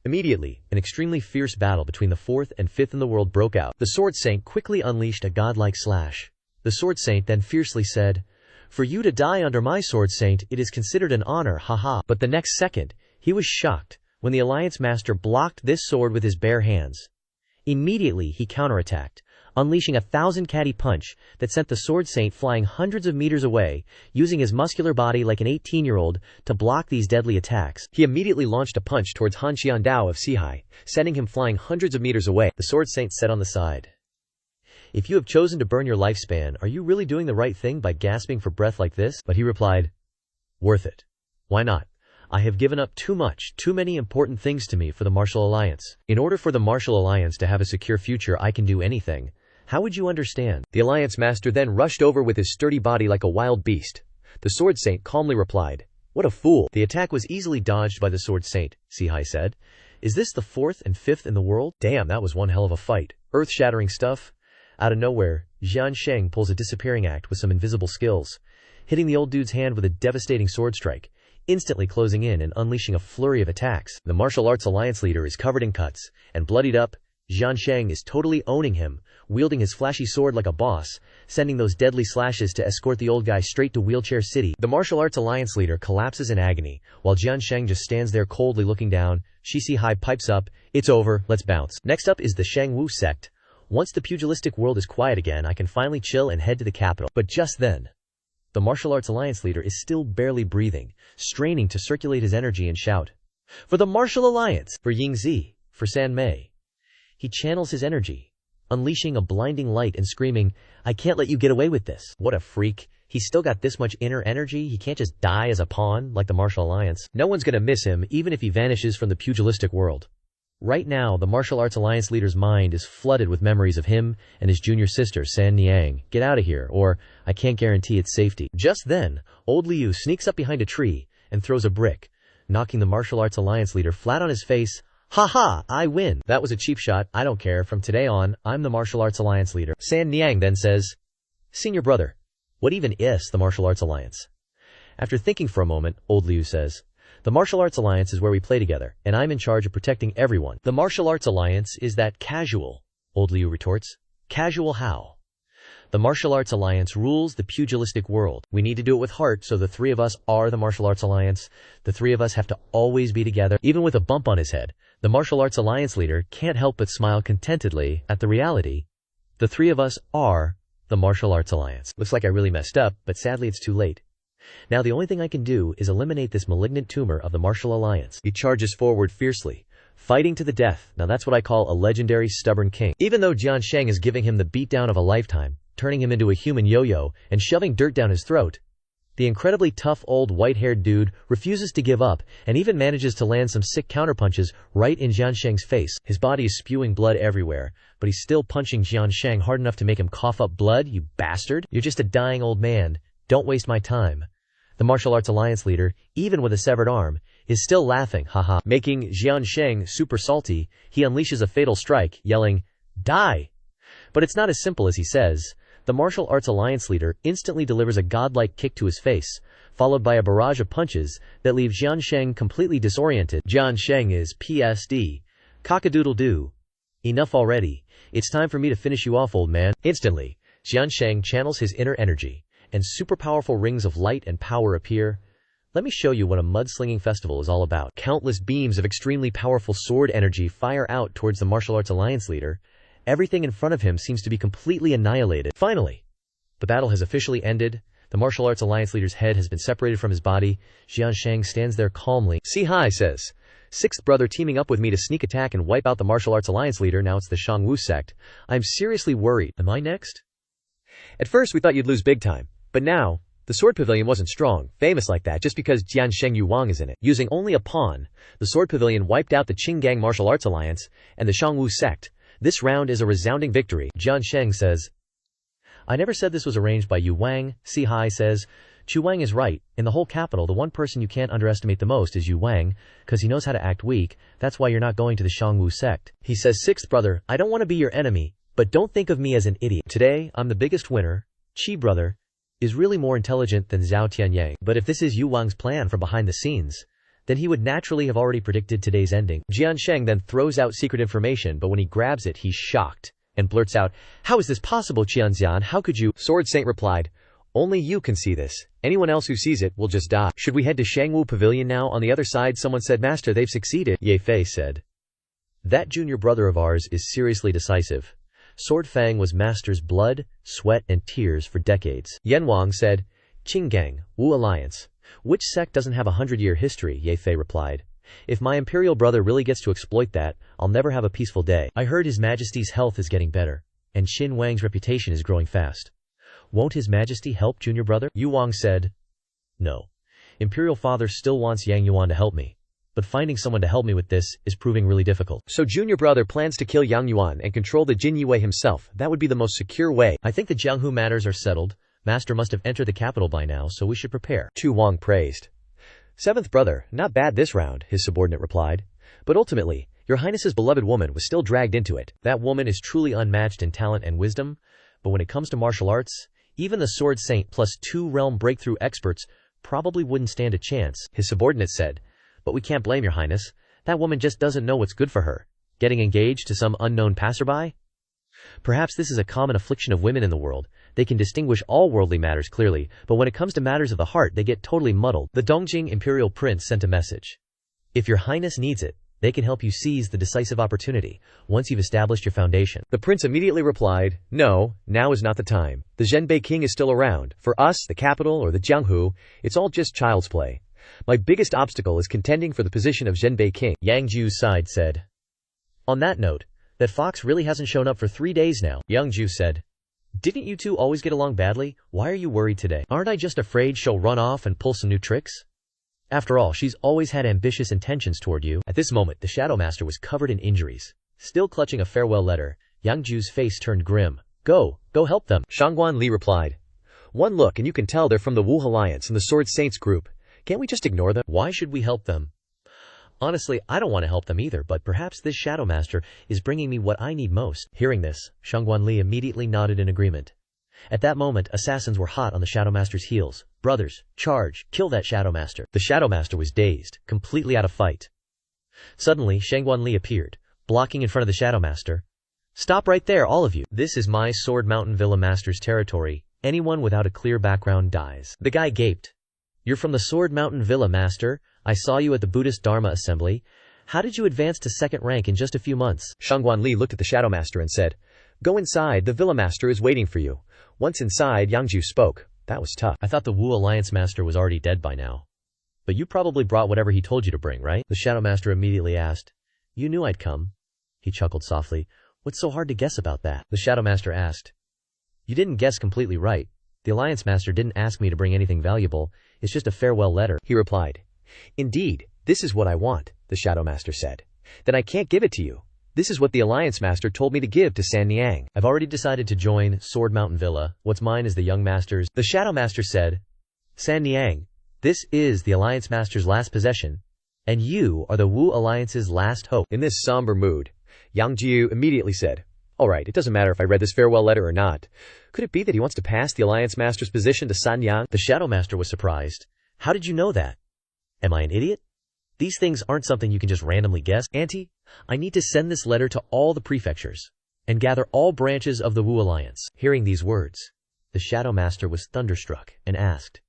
A: Immediately, an extremely fierce battle between the 4th and 5th in the world broke out. The Sword Saint quickly unleashed a godlike slash. The Sword Saint then fiercely said, For you to die under my sword, Saint, it is considered an honor, haha. But the next second, he was shocked when the Alliance Master blocked this sword with his bare hands. Immediately, he counterattacked, unleashing 1,000 catty punch that sent the Sword Saint flying hundreds of meters away, using his muscular body like an 18-year-old to block these deadly attacks. He immediately launched a punch towards Han Qiandao of Sihai, sending him flying hundreds of meters away. The Sword Saint said on the side, "If you have chosen to burn your lifespan, are you really doing the right thing by gasping for breath like this?" But he replied, "Worth it. Why not? I have given up too many important things to me for the Martial Alliance. In order for the Martial Alliance to have a secure future, I can do anything. How would you understand?" The Alliance Master then rushed over with his sturdy body like a wild beast. The Sword Saint calmly replied, "What a fool." The attack was easily dodged by the Sword Saint, Sihai said. "Is this the 4th and 5th in the world? Damn, that was one hell of a fight. Earth-shattering stuff." Out of nowhere, Jian Sheng pulls a disappearing act with some invisible skills, hitting the old dude's hand with a devastating sword strike, instantly closing in and unleashing a flurry of attacks. The Martial Arts Alliance leader is covered in cuts and bloodied up. Jian Sheng is totally owning him, wielding his flashy sword like a boss, sending those deadly slashes to escort the old guy straight to Wheelchair City. The Martial Arts Alliance leader collapses in agony, while Jian Sheng just stands there coldly looking down. Shi Sihai pipes up, "It's over, let's bounce." Next up is the Shangwu sect. Once the pugilistic world is quiet again, I can finally chill and head to the capital. But just then, the Martial Arts Alliance leader is still barely breathing, straining to circulate his energy and shout, "For the Martial Alliance! For Yingzi! For San Mei!" He channels his energy, unleashing a blinding light and screaming, "I can't let you get away with this." What a freak. He's still got this much inner energy, he can't just die as a pawn like the Martial Alliance. No one's gonna miss him, even if he vanishes from the pugilistic world. Right now, the Martial Arts Alliance leader's mind is flooded with memories of him and his junior sister, San Niang. "Get out of here, or I can't guarantee its safety." Just then, old Liu sneaks up behind a tree and throws a brick, knocking the Martial Arts Alliance leader flat on his face. "Ha, I win. That was a cheap shot. I don't care. From today on, I'm the Martial Arts Alliance leader." San Niang then says, "Senior brother, what even is the Martial Arts Alliance?" After thinking for a moment, old Liu says, "The Martial Arts Alliance is where we play together, and I'm in charge of protecting everyone." "The Martial Arts Alliance is that casual," old Liu retorts. "Casual how?" "The Martial Arts Alliance rules the pugilistic world. We need to do it with heart, so the three of us are the Martial Arts Alliance. The three of us have to always be together." Even with a bump on his head, the Martial Arts Alliance leader can't help but smile contentedly at the reality. The three of us are the Martial Arts Alliance. Looks like I really messed up, but sadly it's too late. Now the only thing I can do is eliminate this malignant tumor of the Martial Alliance. He charges forward fiercely, fighting to the death. Now that's what I call a legendary stubborn king. Even though Jian Sheng is giving him the beatdown of a lifetime, turning him into a human yo-yo and shoving dirt down his throat, the incredibly tough old white-haired dude refuses to give up and even manages to land some sick counterpunches right in Jian Sheng's face. His body is spewing blood everywhere, but he's still punching Jian Sheng hard enough to make him cough up blood. "You bastard! You're just a dying old man. Don't waste my time." The Martial Arts Alliance leader, even with a severed arm, is still laughing, haha. Making Jian Sheng super salty, he unleashes a fatal strike, yelling, "Die!" But it's not as simple as he says. The Martial Arts Alliance leader instantly delivers a godlike kick to his face, followed by a barrage of punches that leave Jian Sheng completely disoriented. Jian Sheng is PSD. Cock-a-doodle-doo. "Enough already. It's time for me to finish you off, old man." Instantly, Jian Sheng channels his inner energy, and super powerful rings of light and power appear. Let me show you what a mudslinging festival is all about. Countless beams of extremely powerful sword energy fire out towards the Martial Arts Alliance leader. Everything in front of him seems to be completely annihilated. Finally, the battle has officially ended. The Martial Arts Alliance leader's head has been separated from his body. Jian Sheng stands there calmly. Sihai says, "Sixth brother teaming up with me to sneak attack and wipe out the Martial Arts Alliance leader. Now it's the Shangwu sect. I'm seriously worried. Am I next?" At first we thought you'd lose big time. But now, the Sword Pavilion wasn't strong, famous like that just because Jian Sheng Yuwang is in it. Using only a pawn, the Sword Pavilion wiped out the Qinggang Martial Arts Alliance and the Shangwu sect. This round is a resounding victory. Jian Sheng says, "I never said this was arranged by Yu Wang." Sihai says, "Chu Wang is right. In the whole capital, the one person you can't underestimate the most is Yu Wang, cause he knows how to act weak. That's why you're not going to the Shangwu sect." He says, "Sixth brother, I don't want to be your enemy, but don't think of me as an idiot. Today, I'm the biggest winner. Qi brother is really more intelligent than Zhao Tianyang." But if this is Yu Wang's plan from behind the scenes, then he would naturally have already predicted today's ending. Jian Sheng then throws out secret information, but when he grabs it, he's shocked and blurts out, "How is this possible, Qianxian? How could you?" Sword Saint replied,
B: Only you can see this. Anyone else who sees it will just die. Should we head to Shangwu Pavilion now? On the other side, someone said, Master, they've succeeded.
A: Ye Fei said. That junior brother of ours is seriously decisive. Sword Fang was Master's blood, sweat, and tears for decades.
B: Yan Wang said,
A: Qinggang, Wu Alliance. Which sect doesn't have a 100-year history? Ye Fei replied. If my imperial brother really gets to exploit that, I'll never have a peaceful day. I heard His Majesty's health is getting better, and Qin Wang's reputation is growing fast. Won't His Majesty help junior brother?
B: Yu Wang said,
A: No. Imperial father still wants Yang Yuan to help me, but finding someone to help me with this is proving really difficult.
B: So junior brother plans to kill Yang Yuan and control the Jin Yue himself. That would be the most secure way.
A: I think the Jianghu matters are settled. Master must have entered the capital by now, so we should prepare.
B: Tu Wang praised. Seventh brother, not bad this round, his subordinate replied. But ultimately, your highness's beloved woman was still dragged into it.
A: That woman is truly unmatched in talent and wisdom, but when it comes to martial arts, even the Sword Saint plus 2 realm breakthrough experts probably wouldn't stand a chance,
B: his subordinate said.
A: But we can't blame your highness. That woman just doesn't know what's good for her. Getting engaged to some unknown passerby? Perhaps this is a common affliction of women in the world. They can distinguish all worldly matters clearly, but when it comes to matters of the heart, they get totally muddled. The Dongjing imperial prince sent a message. If your highness needs it, they can help you seize the decisive opportunity, once you've established your foundation.
B: The prince immediately replied, No, now is not the time. The Zhenbei king is still around. For us, the capital, or the Jianghu, it's all just child's play. My biggest obstacle is contending for the position of Zhenbei king.
A: Yang Jiu's side said. On that note, that fox really hasn't shown up for 3 days now, Yang Jiu said. Didn't you two always get along badly? Why are you worried today? Aren't I just afraid she'll run off and pull some new tricks? After all, she's always had ambitious intentions toward you. At this moment, the Shadow Master was covered in injuries. Still clutching a farewell letter, Yang Jiu's face turned grim. Go help them.
B: Shangguan Li replied. One look and you can tell they're from the Wu Alliance and the Sword Saints group. Can't we just ignore them?
A: Why should we help them? Honestly, I don't want to help them either, but perhaps this Shadow Master is bringing me what I need most. Hearing this, Shangguan Li immediately nodded in agreement. At that moment, assassins were hot on the Shadow Master's heels. Brothers, charge, kill that Shadow Master. The Shadow Master was dazed, completely out of fight. Suddenly, Shangguan Li appeared, blocking in front of the Shadow Master. Stop right there, all of you. This is my Sword Mountain Villa Master's territory. Anyone without a clear background dies. The guy gaped. You're from the Sword Mountain Villa, Master. I saw you at the Buddhist Dharma Assembly. How did you advance to 2nd rank in just a few months?
B: Shangguan Li looked at the Shadow Master and said, Go inside, the Villa Master is waiting for you. Once inside, Yang Jiu spoke. That was tough.
A: I thought the Wu Alliance Master was already dead by now. But you probably brought whatever he told you to bring, right? The Shadow Master immediately asked. You knew I'd come. He chuckled softly. What's so hard to guess about that? The Shadow Master asked. You didn't guess completely right. The Alliance Master didn't ask me to bring anything valuable. It's just a farewell letter,
B: he replied. Indeed, this is what I want, the Shadow Master said. Then I can't give it to you. This is what the Alliance Master told me to give to San Niang.
A: I've already decided to join Sword Mountain Villa. What's mine is the young master's. The Shadow Master said, San Niang, this is the Alliance Master's last possession, and you are the Wu Alliance's last hope.
B: In this somber mood, Yang Jiu immediately said, All right, it doesn't matter if I read this farewell letter or not. Could it be that he wants to pass the Alliance Master's position to San Yang?
A: The Shadow Master was surprised. How did you know that? Am I an idiot? These things aren't something you can just randomly guess. Auntie, I need to send this letter to all the prefectures and gather all branches of the Wu Alliance. Hearing these words, the Shadow Master was thunderstruck and asked,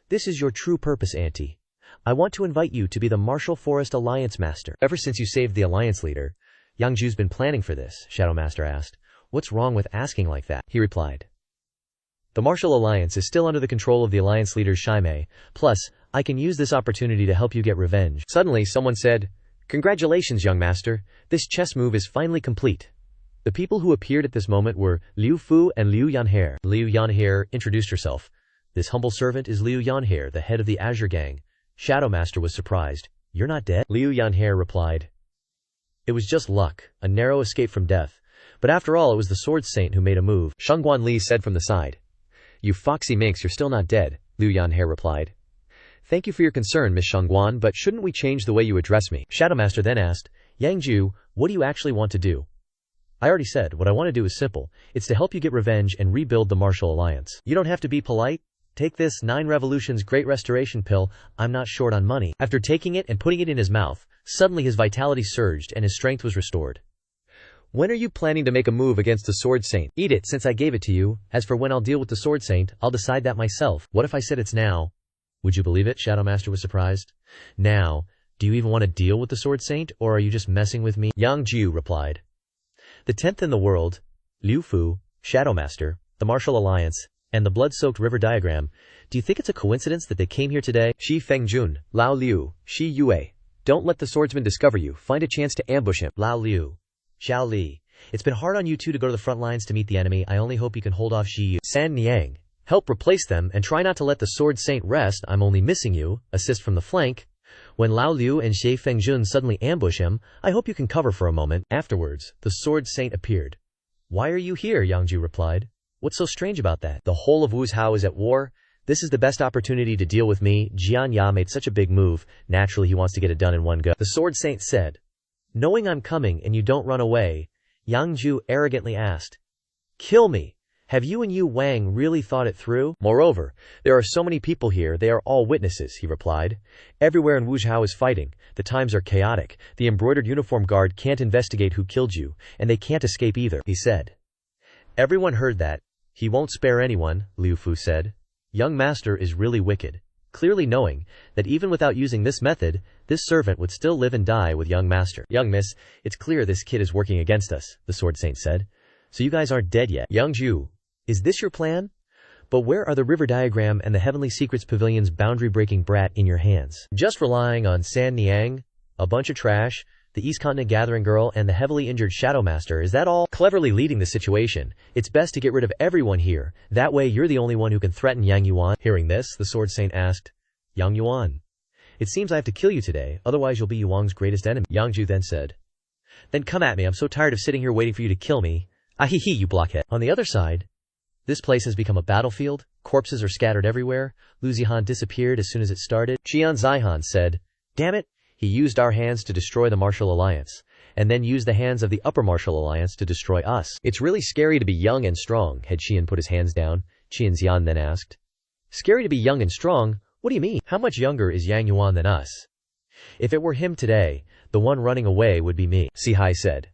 A: This is your true purpose, Auntie. I want to invite you to be the Martial Forest Alliance Master. Ever since you saved the Alliance leader, Yang Jiu's been planning for this, Shadow Master asked. What's wrong with asking like that? He replied. The Martial Alliance is still under the control of the Alliance leader Shaimei, plus, I can use this opportunity to help you get revenge.
B: Suddenly, someone said, Congratulations, young master. This chess move is finally complete. The people who appeared at this moment were Liu Fu and Liu Yanhair.
A: Liu Yanhair introduced herself. This humble servant is Liu Yanhair, the head of the Azure Gang. Shadow Master was surprised. You're not dead?
B: Liu Yanhair replied.
A: It was just luck, a narrow escape from death. But after all, it was the Sword Saint who made a move.
B: Shangguan Li said from the side. You foxy minx, you're still not dead, Liu Yanhair replied. Thank you for your concern, Miss Shangguan, but shouldn't we change the way you address me?
A: Shadow Master then asked, Yang Jiu, what do you actually want to do? I already said, what I want to do is simple. It's to help you get revenge and rebuild the Martial Alliance. You don't have to be polite. Take this 9 Revolutions Great Restoration pill. I'm not short on money. After taking it and putting it in his mouth, suddenly his vitality surged and his strength was restored.
B: When are you planning to make a move against the Sword Saint?
A: Eat it since I gave it to you. As for when I'll deal with the Sword Saint, I'll decide that myself. What if I said it's now? Would you believe it? Shadow Master was surprised. Now, do you even want to deal with the Sword Saint, or are you just messing with me?
B: Yang Jiu replied.
A: The 10th in the world, Liu Fu, Shadow Master, the Martial Alliance, and the blood-soaked river diagram. Do you think it's a coincidence that they came here today?
B: Shi Fengjun, Lao Liu, Shi Yue. Don't let the swordsman discover you. Find a chance to ambush him.
A: Lao Liu, Xiao Li. It's been hard on you two to go to the front lines to meet the enemy. I only hope you can hold off Shi Yu.
B: San Niang. Help replace them and try not to let the Sword Saint rest. I'm only missing you. Assist from the flank. When Lao Liu and Shi Fengjun suddenly ambush him, I hope you can cover for a moment.
A: Afterwards, the Sword Saint appeared. Why are you here? Yang Jiu replied. What's so strange about that?
B: The whole of Wuzhou is at war. This is the best opportunity to deal with me. Jian Ya made such a big move. Naturally, he wants to get it done in one go.
A: The Sword Saint said. Knowing I'm coming and you don't run away, Yang Jiu arrogantly asked. Kill me. Have you and Yu Wang really thought it through?
B: Moreover, there are so many people here, they are all witnesses, he replied. Everywhere in Wuzhou is fighting. The times are chaotic. The embroidered uniform guard can't investigate who killed you, and they can't escape either, he said.
A: Everyone heard that. He won't spare anyone, Liu Fu said. Young Master is really wicked. Clearly knowing that even without using this method, this servant would still live and die with Young Master.
B: Young Miss, it's clear this kid is working against us, the Sword Saint said.
A: So you guys aren't dead yet.
B: Yang Jiu.
A: Is this your plan? But where are the river diagram and the Heavenly Secrets Pavilion's boundary-breaking brat in your hands?
B: Just relying on San Niang, a bunch of trash, the East Continent Gathering Girl, and the heavily injured Shadow Master, is that all?
A: Cleverly leading the situation. It's best to get rid of everyone here. That way you're the only one who can threaten Yang Yuan.
B: Hearing this, the Sword Saint asked,
A: Yang Yuan. It seems I have to kill you today, otherwise you'll be Yuan's greatest enemy.
B: Yang Jiu then said.
A: Then come at me, I'm so tired of sitting here waiting for you to kill me. Ahihi, you blockhead. On the other side, this place has become a battlefield. Corpses are scattered everywhere. Lu Zihan disappeared as soon as it started.
B: Qian Zihan said,
A: Damn it.
B: He used our hands to destroy the Martial Alliance, and then used the hands of the Upper Martial Alliance to destroy us. It's really scary to be young and strong. Had Qian put his hands down, Qian Zian then asked.
A: Scary to be young and strong? What do you mean? How much younger is Yang Yuan than us? If it were him today, the one running away would be me,
B: Sihai said.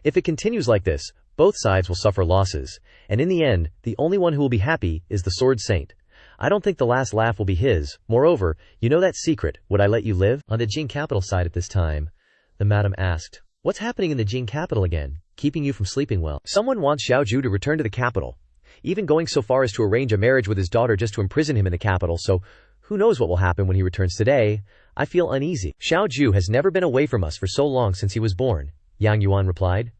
B: If it continues like this, both sides will suffer losses, and in the end, the only one who will be happy is the Sword Saint. I don't think the last laugh will be his. Moreover, you know that secret. Would I let you live?
A: On the Jing capital side at this time, the madam asked, What's happening in the Jing capital again, keeping you from sleeping well?
B: Someone wants Xiao Zhu to return to the capital, even going so far as to arrange a marriage with his daughter just to imprison him in the capital, so who knows what will happen when he returns today. I feel uneasy. Xiao Zhu has never been away from us for so long since he was born, Yang Yuan replied.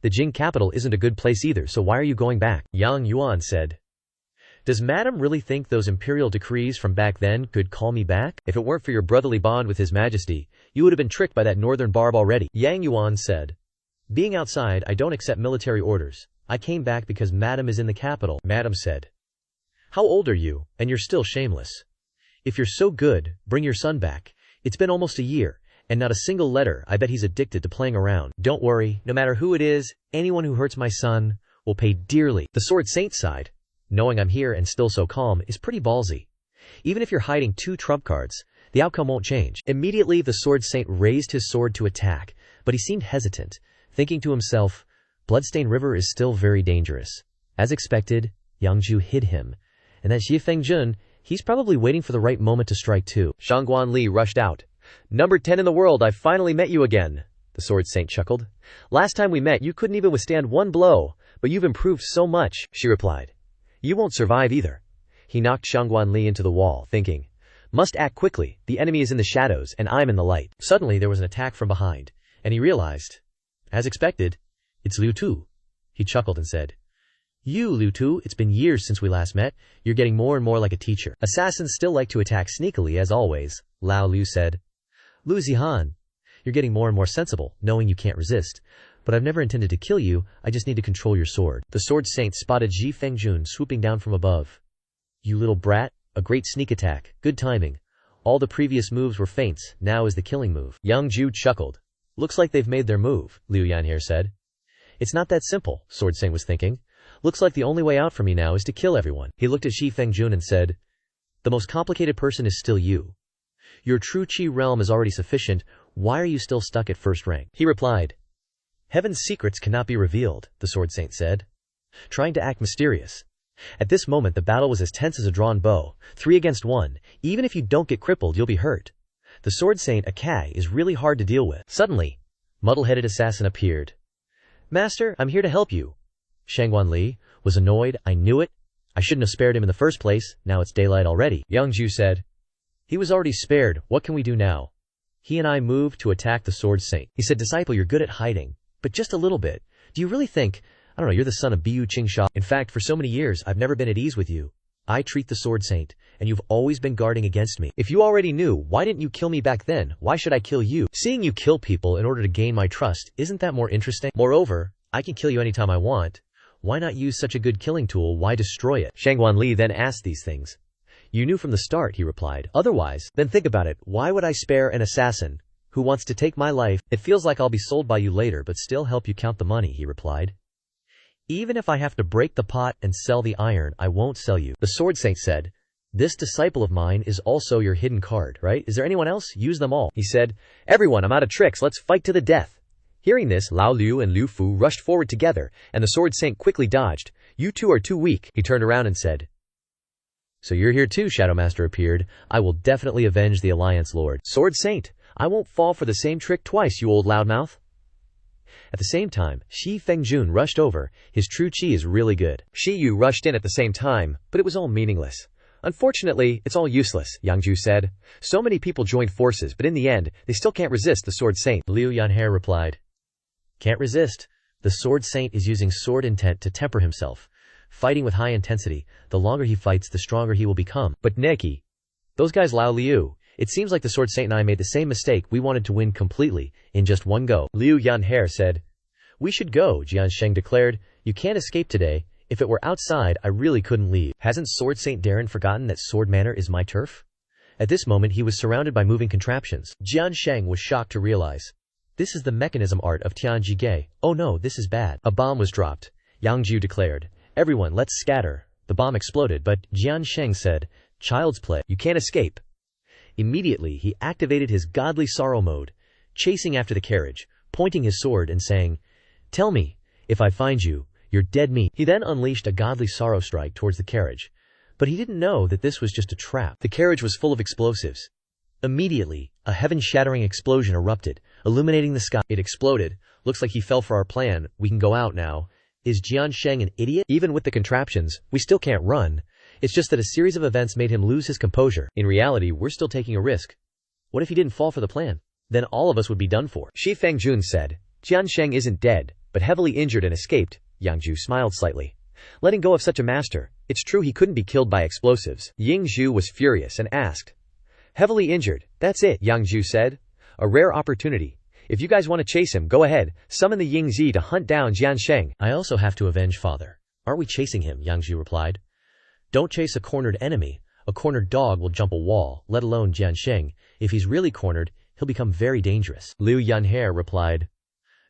B: The Jing capital isn't a good place either, so why are you going back?
A: Yang Yuan said. Does Madam really think those imperial decrees from back then could call me back?
B: If it weren't for your brotherly bond with His Majesty, you would have been tricked by that northern barb already,
A: Yang Yuan said. Being outside, I don't accept military orders. I came back because Madam is in the capital, Madam said. How old are you? And you're still shameless. If you're so good, bring your son back. It's been almost a year, and not a single letter. I bet he's addicted to playing around. Don't worry, no matter who it is, anyone who hurts my son will pay dearly. The Sword Saint side, knowing I'm here and still so calm, is pretty ballsy. Even if you're hiding 2 trump cards, the outcome won't change. Immediately, the Sword Saint raised his sword to attack, but he seemed hesitant, thinking to himself, Bloodstained River is still very dangerous. As expected, Yang Jiu hid him, and that Xie Fengjun, he's probably waiting for the right moment to strike too.
B: Shangguan Li rushed out. Number 10 in the world, I've finally met you again. The Sword Saint chuckled. Last time we met, you couldn't even withstand 1 blow, but you've improved so much, she replied. You won't survive either. He knocked Shangguan Li into the wall, thinking, must act quickly, the enemy is in the shadows, and I'm in the light.
A: Suddenly there was an attack from behind, and he realized, as expected, it's Liu Tu. He chuckled and said, You, Liu Tu, it's been years since we last met. You're getting more and more like a teacher. Assassins still like to attack sneakily as always, Lao Liu said. Lu Zihan, you're getting more and more sensible, knowing you can't resist. But I've never intended to kill you, I just need to control your sword. The Sword Saint spotted Xie Fengjun swooping down from above. You little brat, a great sneak attack, good timing. All the previous moves were feints, now is the killing move.
B: Yang Jiu chuckled.
A: Looks like they've made their move, Liu Yanhe said. It's not that simple, Sword Saint was thinking. Looks like the only way out for me now is to kill everyone. He looked at Xie Fengjun and said, The most complicated person is still you. Your true Qi realm is already sufficient, why are you still stuck at first rank?
B: He replied,
A: Heaven's secrets cannot be revealed, the Sword Saint said, trying to act mysterious. At this moment the battle was as tense as a drawn bow, 3 against 1, even if you don't get crippled you'll be hurt. The Sword Saint, Akai, is really hard to deal with. Suddenly, muddle-headed assassin appeared. Master, I'm here to help you. Shangguan Li was annoyed. I knew it. I shouldn't have spared him in the first place. Now it's daylight already. Yang Jiu said. He was already spared. What can we do now? He and I moved to attack the Sword Saint. He said, Disciple, you're good at hiding, but just a little bit. Do you really think, I don't know, you're the son of Bu Qingsha? In fact, for so many years, I've never been at ease with you. I treat the Sword Saint, and you've always been guarding against me. If you already knew, why didn't you kill me back then? Why should I kill you? Seeing you kill people in order to gain my trust, isn't that more interesting? Moreover, I can kill you anytime I want. Why not use such a good killing tool? Why destroy it? Shangguan Li then asked these things. You knew from the start, he replied. Otherwise, then think about it. Why would I spare an assassin who wants to take my life? It feels like I'll be sold by you later, but still help you count the money, he replied. Even if I have to break the pot and sell the iron, I won't sell you. The Sword Saint said, This disciple of mine is also your hidden card, right? Is there anyone else? Use them all. He said, Everyone, I'm out of tricks. Let's fight to the death. Hearing this, Lao Liu and Liu Fu rushed forward together, and the Sword Saint quickly dodged. You two are too weak. He turned around and said, So you're here too, Shadow Master appeared. I will definitely avenge the Alliance Lord. Sword Saint, I won't fall for the same trick twice, you old loudmouth. At the same time, Shi Fengjun rushed over. His true chi is really good. Shi Yu rushed in at the same time, but it was all meaningless. Unfortunately, it's all useless, Yang Jiu said. So many people joined forces, but in the end, they still can't resist the Sword Saint. Liu Yanhair replied. Can't resist. The Sword Saint is using sword intent to temper himself. Fighting with high intensity, the longer he fights, the stronger he will become. But Neki, those guys Lao Liu, it seems like the Sword Saint and I made the same mistake. We wanted to win completely, in just one go. Liu Yanhair said. We should go, Jian Sheng declared. You can't escape today. If it were outside, I really couldn't leave. Hasn't Sword Saint Darren forgotten that Sword Manor is my turf? At this moment he was surrounded by moving contraptions. Jian Sheng was shocked to realize. This is the mechanism art of Tianji Ge. Oh no, this is bad. A bomb was dropped. Yang Jiu declared. Everyone, let's scatter. The bomb exploded, but Jian Sheng said, Child's play. You can't escape. Immediately, he activated his godly sorrow mode, chasing after the carriage, pointing his sword and saying, Tell me, if I find you, you're dead meat. He then unleashed a godly sorrow strike towards the carriage, but he didn't know that this was just a trap. The carriage was full of explosives. Immediately, a heaven-shattering explosion erupted, illuminating the sky. It exploded. Looks like he fell for our plan. We can go out now. Is Jian Sheng an idiot? Even with the contraptions, we still can't run. It's just that a series of events made him lose his composure. In reality, we're still taking a risk. What if he didn't fall for the plan? Then all of us would be done for. Shi Fengjun said, Jian Sheng isn't dead, but heavily injured and escaped. Yang Jiu smiled slightly. Letting go of such a master, it's true he couldn't be killed by explosives. Yang Jiu was furious and asked, Heavily injured, that's it, Yang Jiu said. A rare opportunity. If you guys want to chase him, go ahead. Summon the Ying Zi to hunt down Jian Sheng. I also have to avenge father. Aren't we chasing him? Yang Jiu replied. Don't chase a cornered enemy. A cornered dog will jump a wall, let alone Jian Sheng. If he's really cornered, he'll become very dangerous. Liu Yanhair replied.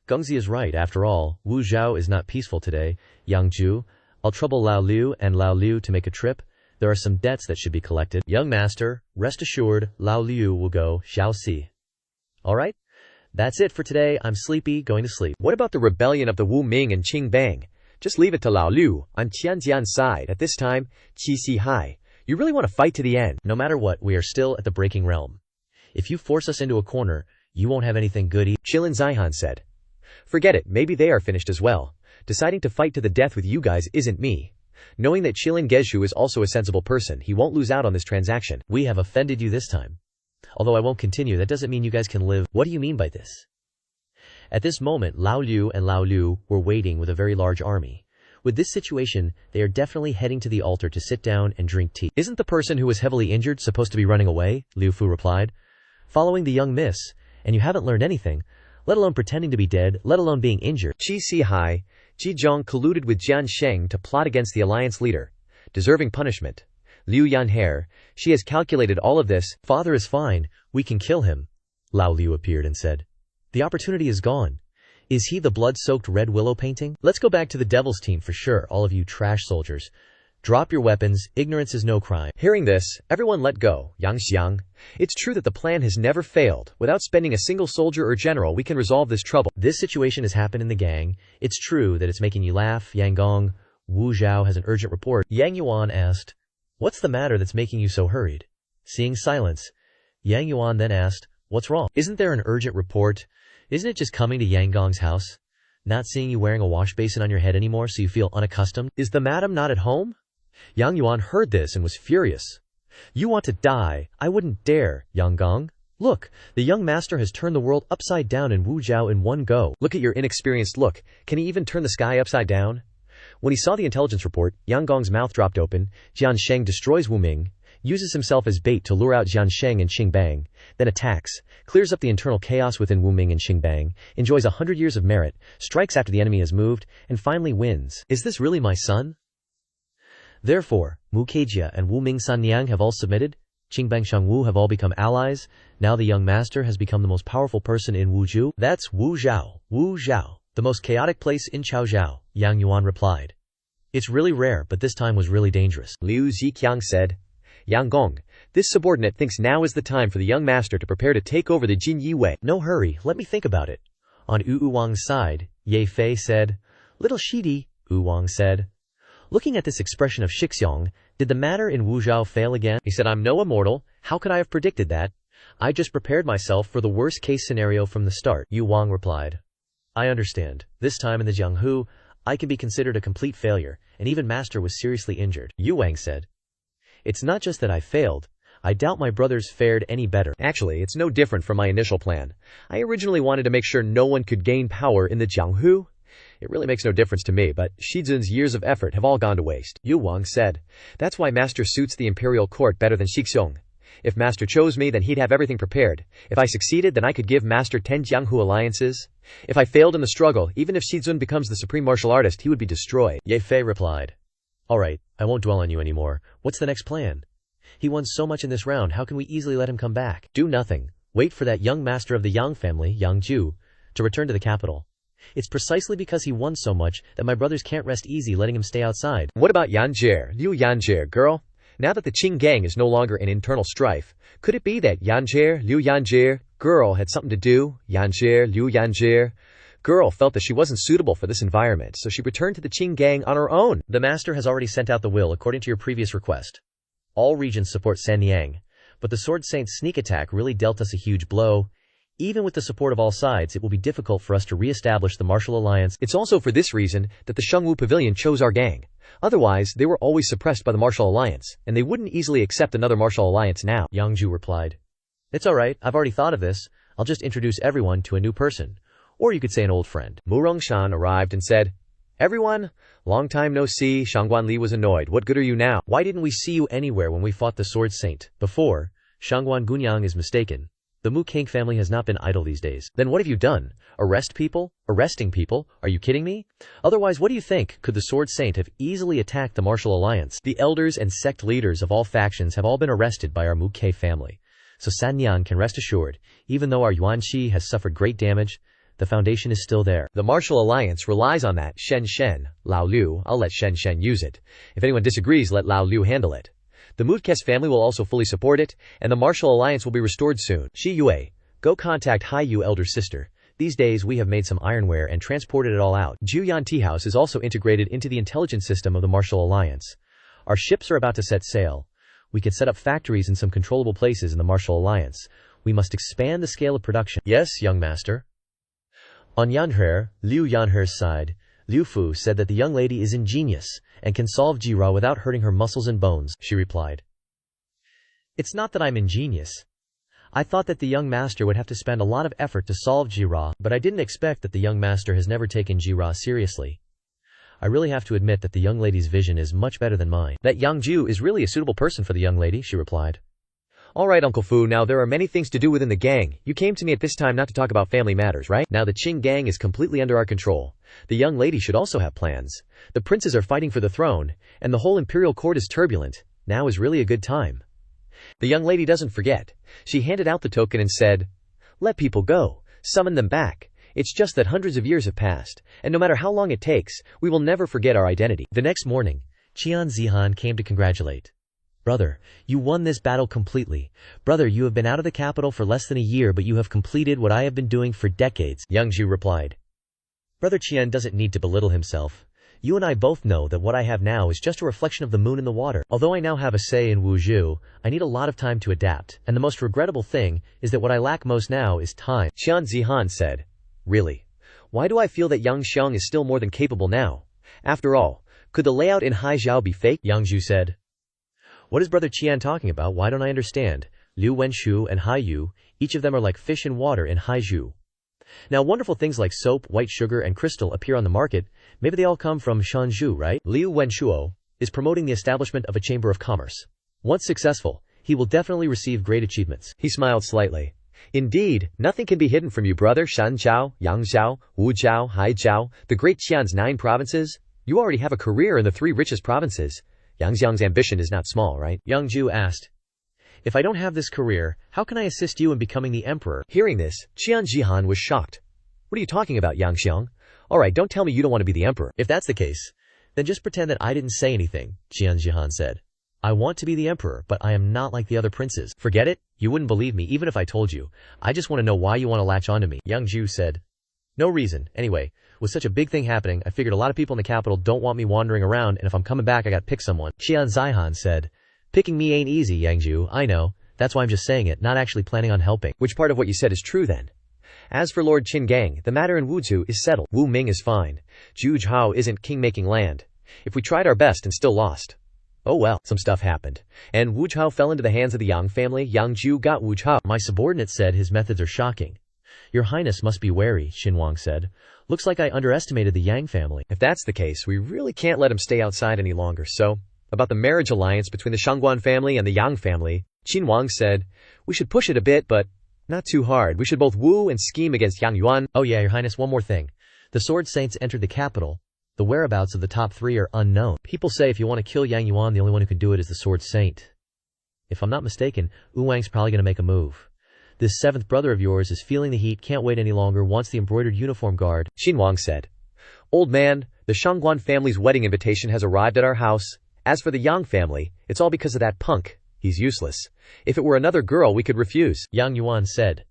A: Gengzi is right. After all, Wu Zhao is not peaceful today. Yang Jiu, I'll trouble Lao Liu and Lao Liu to make a trip. There are some debts that should be collected. Young master, rest assured, Lao Liu will go, shall see. Alright? That's it for today. I'm sleepy, going to sleep. What about the rebellion of the Wu Ming and Qing Bang? Just leave it to Lao Liu, on Tianjian's side. At this time, Qi Si Hai. You really want to fight to the end. No matter what, we are still at the breaking realm. If you force us into a corner, you won't have anything good. Qilin Zaihan said. Forget it, maybe they are finished as well. Deciding to fight to the death with you guys isn't me. Knowing that Qilin Gezhu is also a sensible person, he won't lose out on this transaction. We have offended you this time. Although I won't continue, that doesn't mean you guys can live. What do you mean by this? At this moment, Lao Liu and Lao Liu were waiting with a very large army. With this situation, they are definitely heading to the altar to sit down and drink tea. Isn't the person who was heavily injured supposed to be running away? Liu Fu replied. Following the young miss, and you haven't learned anything, let alone pretending to be dead, let alone being injured. Qi Si Hai, Ji Zhong colluded with Jian Sheng to plot against the alliance leader, deserving punishment. Liu Yanhair, she has calculated all of this. Father is fine, we can kill him. Lao Liu appeared and said. The opportunity is gone. Is he the blood-soaked red willow painting? Let's go back to the devil's team for sure, all of you trash soldiers. Drop your weapons, ignorance is no crime.
B: Hearing this, everyone let go. Yang Jiu. It's true that the plan has never failed. Without spending a single soldier or general, we can resolve this trouble.
A: This situation has happened in the gang. It's true that it's making you laugh. Yang Gong, Wu Zhao has an urgent report. Yang Yuan asked, "What's the matter that's making you so hurried?" Seeing silence, Yang Yuan then asked, "What's wrong? Isn't there an urgent report? Isn't it just coming to Yang Gong's house? Not seeing you wearing a wash basin on your head anymore so you feel unaccustomed? Is the madam not at home?" Yang Yuan heard this and was furious. "You want to die? I wouldn't dare, Yang Gong. Look, the young master has turned the world upside down in Wu Zhao in one go.
B: Look at your inexperienced look. Can he even turn the sky upside down?" When he saw the intelligence report, Yang Gong's mouth dropped open. Jian Sheng destroys Wu Ming, uses himself as bait to lure out Jian Sheng and Qing Bang, then attacks, clears up the internal chaos within Wu Ming and Qing Bang, enjoys 100 years of merit, strikes after the enemy has moved, and finally wins.
A: Is this really my son? Therefore, Mu Kejia and Wu Ming Sanyang have all submitted, Qingbang Shangwu have all become allies, now the young master has become the most powerful person in Wuzhou. That's Wu Zhao, the most chaotic place in Chaozhou, Yang Yuan replied. It's really rare, but this time was really dangerous.
B: Liu Ziqiang said, "Yang Gong, this subordinate thinks now is the time for the young master to prepare to take over the Jin Yi Wei."
A: No hurry, let me think about it. On Yu Wang's side, Ye Fei said, "Little Shidi," Yu Wang said. Looking at this expression of Shixiong, did the matter in Wu Zhao fail again? He said, "I'm no immortal. How could I have predicted that? I just prepared myself for the worst case scenario from the start." Yu Wang replied, "I understand. This time in the Jianghu, I can be considered a complete failure, and even master was seriously injured." Yu Wang said, "It's not just that I failed. I doubt my brothers fared any better."
B: Actually, it's no different from my initial plan. I originally wanted to make sure no one could gain power in the Jianghu. It really makes no difference to me, but Shizun's years of effort have all gone to waste. Yu Wang said, "That's why master suits the imperial court better than Shixiong. If master chose me, then he'd have everything prepared. If I succeeded, then I could give master 10 Jianghu alliances. If I failed in the struggle, even if Shizun becomes the supreme martial artist, he would be destroyed."
A: Ye Fei replied, "All right, I won't dwell on you anymore. What's the next plan? He won so much in this round, how can we easily let him come back? Do nothing. Wait for that young master of the Yang family, Yang Jiu, to return to the capital. It's precisely because he won so much that my brothers can't rest easy letting him stay outside."
B: What about Yan Jiu, Liu Yan Jiu, girl? Now that the Qing gang is no longer an internal strife, could it be that Yan Jiu, Liu Yan Jiu, girl had something to do? Yan Jiu, Liu Yan Jiu, girl felt that she wasn't suitable for this environment, so she returned to the Qing gang on her own.
A: The master has already sent out the will according to your previous request. All regions support Sanyang, but the Sword Saint's sneak attack really dealt us a huge blow. Even with the support of all sides, it will be difficult for us to re-establish the martial alliance.
B: It's also for this reason that the Shangwu Pavilion chose our gang. Otherwise, they were always suppressed by the martial alliance, and they wouldn't easily accept another martial alliance now.
A: Yang Jiu replied, "It's alright, I've already thought of this. I'll just introduce everyone to a new person. Or you could say an old friend."
B: Mu Rongshan arrived and said, "Everyone, long time no see." Shangguan Li was annoyed. "What good are you now?
A: Why didn't we see you anywhere when we fought the Sword Saint? Before, Shangguan Gunyang is mistaken. The Mu King family has not been idle these days." "Then what have you done? Arrest people? Arresting people? Are you kidding me? Otherwise, what do you think? Could the Sword Saint have easily attacked the martial alliance? The elders and sect leaders of all factions have all been arrested by our Mu Ke family. So Sanyang can rest assured, even though our Yuanqi has suffered great damage, the foundation is still there."
B: "The martial alliance relies on that. Shen, Lao Liu, I'll let Shen use it. If anyone disagrees, let Lao Liu handle it. The Mudkes family will also fully support it, and the martial alliance will be restored soon. Shi Yue, go contact Hai Yu elder sister. These days we have made some ironware and transported it all out. Juyan Tea House is also integrated into the intelligence system of the martial alliance. Our ships are about to set sail. We can set up factories in some controllable places in the martial alliance. We must expand the scale of production." "Yes, young master." On Yanhe, Liu Yanhe's side, Liu Fu said that the young lady is ingenious and can solve Jira without hurting her muscles and bones. She replied, "It's not that I'm ingenious. I thought that the young master would have to spend a lot of effort to solve Jira, but I didn't expect that the young master has never taken Jira seriously. I really have to admit that the young lady's vision is much better than mine." "That Yang Jiu is really a suitable person for the young lady," she replied. "All right, Uncle Fu, now there are many things to do within the gang. You came to me at this time not to talk about family matters, right? Now the Qing gang is completely under our control. The young lady should also have plans. The princes are fighting for the throne, and the whole imperial court is turbulent. Now is really a good time." The young lady doesn't forget. She handed out the token and said, "Let people go. Summon them back. It's just that hundreds of years have passed, and no matter how long it takes, we will never forget our identity." The next morning,
A: Qian Zihan came to congratulate. Brother, you won this battle completely. Brother, you have been out of the capital for less than a year, but you have completed what I have been doing for decades.
B: Yang Jiu replied.
A: Brother Qian doesn't need to belittle himself. You and I both know that what I have now is just a reflection of the moon in the water. Although I now have a say in Wuzhou, I need a lot of time to adapt, and the most regrettable thing is that what I lack most now is time.
B: Qian Zihan said, Really? Why do I feel that Yang Xiang is still more than capable now? After all, could the layout in Haijiao be fake?
A: Yang Jiu said. What is Brother Qian talking about? Why don't I understand? Liu Wenshu and Haiyu, each of them are like fish in water in Haiju. Now wonderful things like soap, white sugar, and crystal appear on the market. Maybe they all come from Shanzhou, right?
B: Liu Wenshuo
A: is promoting the establishment of a chamber of commerce. Once successful, he will definitely receive great achievements.
B: He smiled slightly. Indeed, nothing can be hidden from you, brother. Shanzhou, Yangzhou, Wuzhou, Haijiao, the great Qian's 9 provinces. You already have a career in the 3 richest provinces. Yang Xiang's ambition is not small, right?
A: Yang Jiu asked. If I don't have this career, how can I assist you in becoming the emperor?
B: Hearing this, Qian Zihan was shocked. What are you talking about, Yang Xiang? Alright, don't tell me you don't want to be the emperor.
A: If that's the case, then just pretend that I didn't say anything, Qian Zihan said. I want to be the emperor, but I am not like the other princes. Forget it, you wouldn't believe me even if I told you. I just want to know why you want to latch onto me, Yang Jiu said. No reason, anyway. With such a big thing happening, I figured a lot of people in the capital don't want me wandering around, and if I'm coming back I gotta pick someone. Qian Zihan said. Picking me ain't easy, Yang Jiu, I know. That's why I'm just saying it, not actually planning on helping.
B: Which part of what you said is true then? As for Lord Qin Gang, the matter in Wuzhou is settled. Wu Ming is fine. Zhuhao isn't king-making land. If we tried our best and still lost. Oh well, some stuff happened. And Wuzhao fell into the hands of the Yang family. Yang Jiu got Wuzhao.
A: My subordinate said his methods are shocking. Your Highness must be wary, Xinhuang said. Looks like I underestimated the Yang family.
B: If that's the case, we really can't let him stay outside any longer. So, about the marriage alliance between the Shangguan family and the Yang family, Xinhuang said, we should push it a bit, but not too hard. We should both woo and scheme against Yang Yuan.
A: Oh yeah, Your Highness, one more thing. The Sword Saints entered the capital. The whereabouts of the top 3 are unknown. People say if you want to kill Yang Yuan, the only one who can do it is the Sword Saint. If I'm not mistaken, Wu Wang's probably going to make a move. This 7th brother of yours is feeling the heat, can't wait any longer, wants the embroidered uniform guard.
B: Xinhuang said, Old man, the Shangguan family's wedding invitation has arrived at our house. As for the Yang family, it's all because of that punk. He's useless. If it were another girl, we could refuse.
A: Yang Yuan said.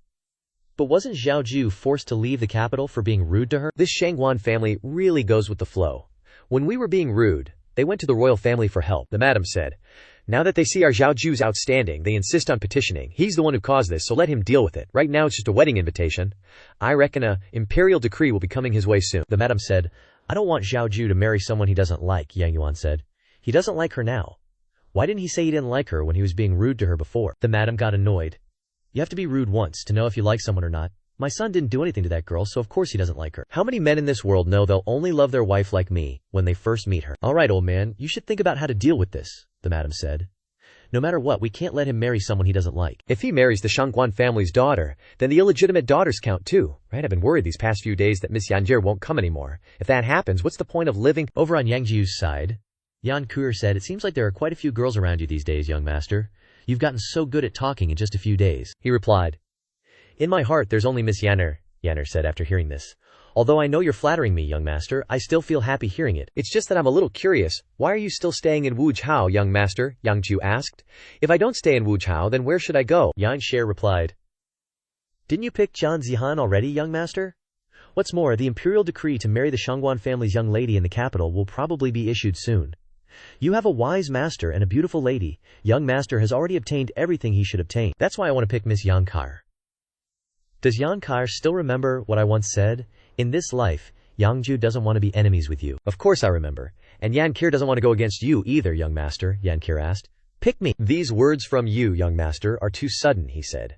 A: But wasn't Zhao Jiu forced to leave the capital for being rude to her?
B: This Shangguan family really goes with the flow. When we were being rude, they went to the royal family for help. The madam said, now that they see our Zhao Jiu's outstanding, they insist on petitioning. He's the one who caused this, so let him deal with it. Right now it's just a wedding invitation. I reckon a imperial decree will be coming his way soon.
A: The madam said, I don't want Zhao Jiu to marry someone he doesn't like, Yang Yuan said. He doesn't like her now. Why didn't he say he didn't like her when he was being rude to her before? The madam got annoyed. You have to be rude once to know if you like someone or not. My son didn't do anything to that girl, so of course he doesn't like her. How many men in this world know they'll only love their wife like me when they first meet her? Alright, old man, you should think about how to deal with this, the madam said. No matter what, we can't let him marry someone he doesn't like.
B: If he marries the Shangguan family's daughter, then the illegitimate daughters count too, right? I've been worried these past few days that Miss Yang Jiu won't come anymore. If that happens, what's the point of living?
A: Over on Yang Jiu's side, Yan Kuer said, it seems like there are quite a few girls around you these days, young master. You've gotten so good at talking in just a few days.
B: He replied.
A: In my heart there's only Miss Yanner, Yanner said after hearing this. Although I know you're flattering me, young master, I still feel happy hearing it.
B: It's just that I'm a little curious. Why are you still staying in Wuzhou, young master? Yang Jiu asked. If I don't stay in Wuzhou, then where should I go?
A: Yan Sher replied. Didn't you pick Zhan Zihan already, young master? What's more, the imperial decree to marry the Shangguan family's young lady in the capital will probably be issued soon. You have a wise master and a beautiful lady. Young master has already obtained everything he should obtain. That's why I want to pick Miss Yang Kair. Does Yang Kair still remember what I once said? In this life, Yang Jiu doesn't want to be enemies with you.
B: Of course I remember. And Yan Kier doesn't want to go against you either, young master, Yan Kier asked.
A: Pick me.
B: These words from you, young master, are too sudden, he said.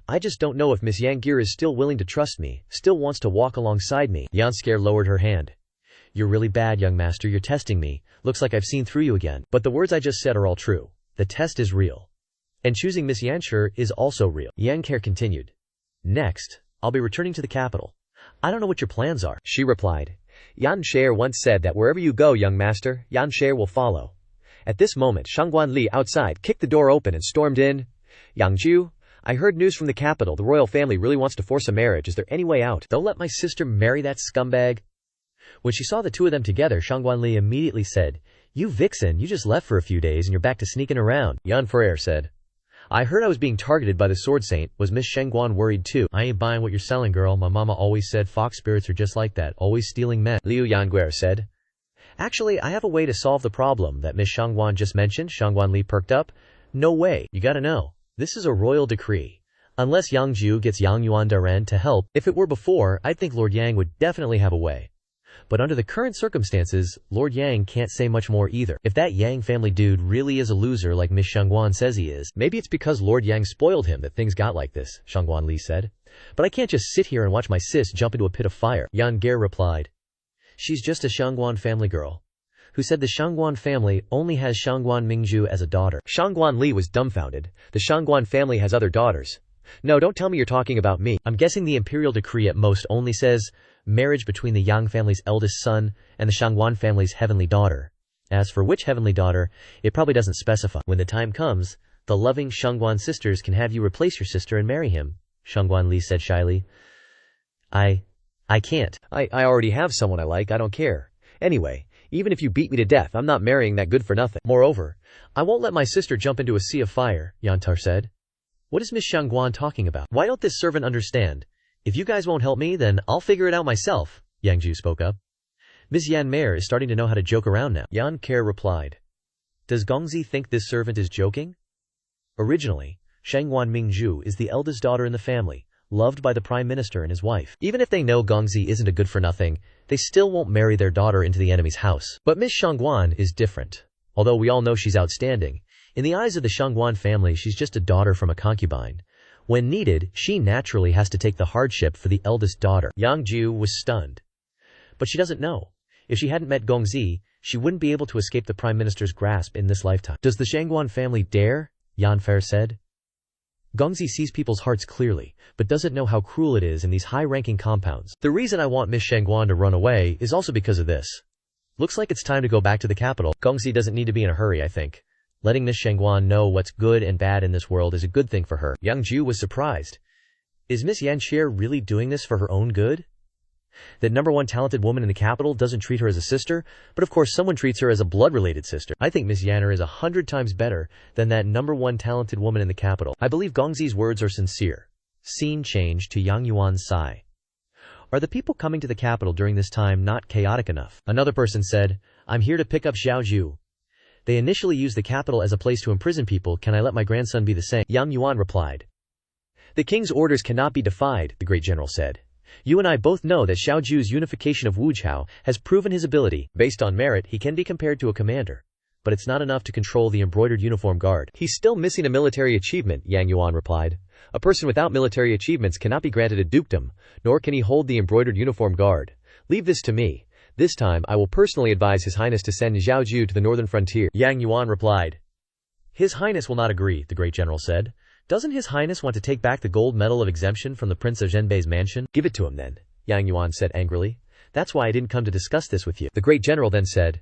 B: I just don't know if Miss Yang Gear is still willing to trust me, still wants to walk alongside me.
A: Yan Scare lowered her hand. You're really bad, young master, you're testing me. Looks like I've seen through you again. But the words I just said are all true. The test is real. And choosing Miss Yanshur is also real. Yang Care continued. Next, I'll be returning to the capital. I don't know what your plans are.
B: She replied. Yan Sher once said that wherever you go, young master, Yan Sher will follow. At this moment, Shangguan Li outside kicked the door open and stormed in. Yang Jiu, I heard news from the capital. The royal family really wants to force a marriage. Is there any way out?
A: Don't let my sister marry that scumbag. When she saw the two of them together, Shangguan Li immediately said, You vixen, you just left for a few days and you're back to sneaking around,
B: Yan Ferrer said. I heard I was being targeted by the Sword Saint. Was Miss Shengguan worried too?
A: I ain't buying what you're selling, girl. My mama always said fox spirits are just like that, always stealing men,
B: Liu Yanguer said.
A: Actually, I have a way to solve the problem that Miss Shangguan just mentioned. Shangguan Li perked up. No way, you gotta know. This is a royal decree. Unless Yang Jiu gets Yang Yuan Daren to help, if it were before, I'd think Lord Yang would definitely have a way. But under the current circumstances, Lord Yang can't say much more either. If that Yang family dude really is a loser like Miss Shangguan says he is, maybe it's because Lord Yang spoiled him that things got like this, Shangguan Li said. But I can't just sit here and watch my sis jump into a pit of fire, Yan Ge replied. She's just a Shangguan family girl. Who said the Shangguan family only has Shangguan Mingzhu as a daughter.
B: Shangguan Li was dumbfounded. The Shangguan family has other daughters. No, don't tell me you're talking about me.
A: I'm guessing the imperial decree at most only says marriage between the Yang family's eldest son and the Shangguan family's heavenly daughter. As for which heavenly daughter, it probably doesn't specify. When the time comes, the loving Shangguan sisters can have you replace your sister and marry him, Shangguan Li said shyly. I can't.
B: I already have someone I like, I don't care. Anyway, even if you beat me to death, I'm not marrying that good for nothing.
A: Moreover, I won't let my sister jump into a sea of fire, Yantar said. What is Miss Shangguan talking about? Why don't this servant understand? If you guys won't help me, then I'll figure it out myself, Yang Jiu spoke up. Miss Yan Mare is starting to know how to joke around now, Yan Care replied. Does Gongzi think this servant is joking? Originally, Shangguan Mingzhu is the eldest daughter in the family, loved by the prime minister and his wife. Even if they know Gongzi isn't a good-for-nothing, they still won't marry their daughter into the enemy's house. But Miss Shangguan is different. Although we all know she's outstanding, in the eyes of the Shangguan family she's just a daughter from a concubine. When needed, she naturally has to take the hardship for the eldest daughter. Yang Jiu was stunned. But she doesn't know. If she hadn't met Gongzi, she wouldn't be able to escape the prime minister's grasp in this lifetime. Does the Shangguan family dare? Yan Fer said. Gongzi sees people's hearts clearly, but doesn't know how cruel it is in these high-ranking compounds. The reason I want Miss Shangguan to run away is also because of this. Looks like it's time to go back to the capital. Gongzi doesn't need to be in a hurry, I think. Letting Miss Shangguan know what's good and bad in this world is a good thing for her. Yang Jiu was surprised. Is Miss Yanxie really doing this for her own good? That #1 talented woman in the capital doesn't treat her as a sister, but of course someone treats her as a blood-related sister. I think Miss Yanner is 100 times better than that #1 talented woman in the capital. I believe Gongzi's words are sincere. Scene change to Yang Yuan's sigh. Are the people coming to the capital during this time not chaotic enough? Another person said, I'm here to pick up Xiao Jiu. They initially used the capital as a place to imprison people. Can I let my grandson be the same? Yang Yuan replied. The king's orders cannot be defied, the great general said. You and I both know that Xiao Jiu's unification of Wujiao has proven his ability. Based on merit, he can be compared to a commander. But it's not enough to control the embroidered uniform guard.
B: He's still missing a military achievement, Yang Yuan replied. A person without military achievements cannot be granted a dukedom, nor can he hold the embroidered uniform guard. Leave this to me. This time, I will personally advise His Highness to send Xiao Jiu to the northern frontier.
A: Yang Yuan replied. His Highness will not agree, the great general said. Doesn't His Highness want to take back the gold medal of exemption from the Prince of Zhenbei's mansion?
B: Give it to him then, Yang Yuan said angrily.
A: That's why I didn't come to discuss this with you.
B: The great general then said.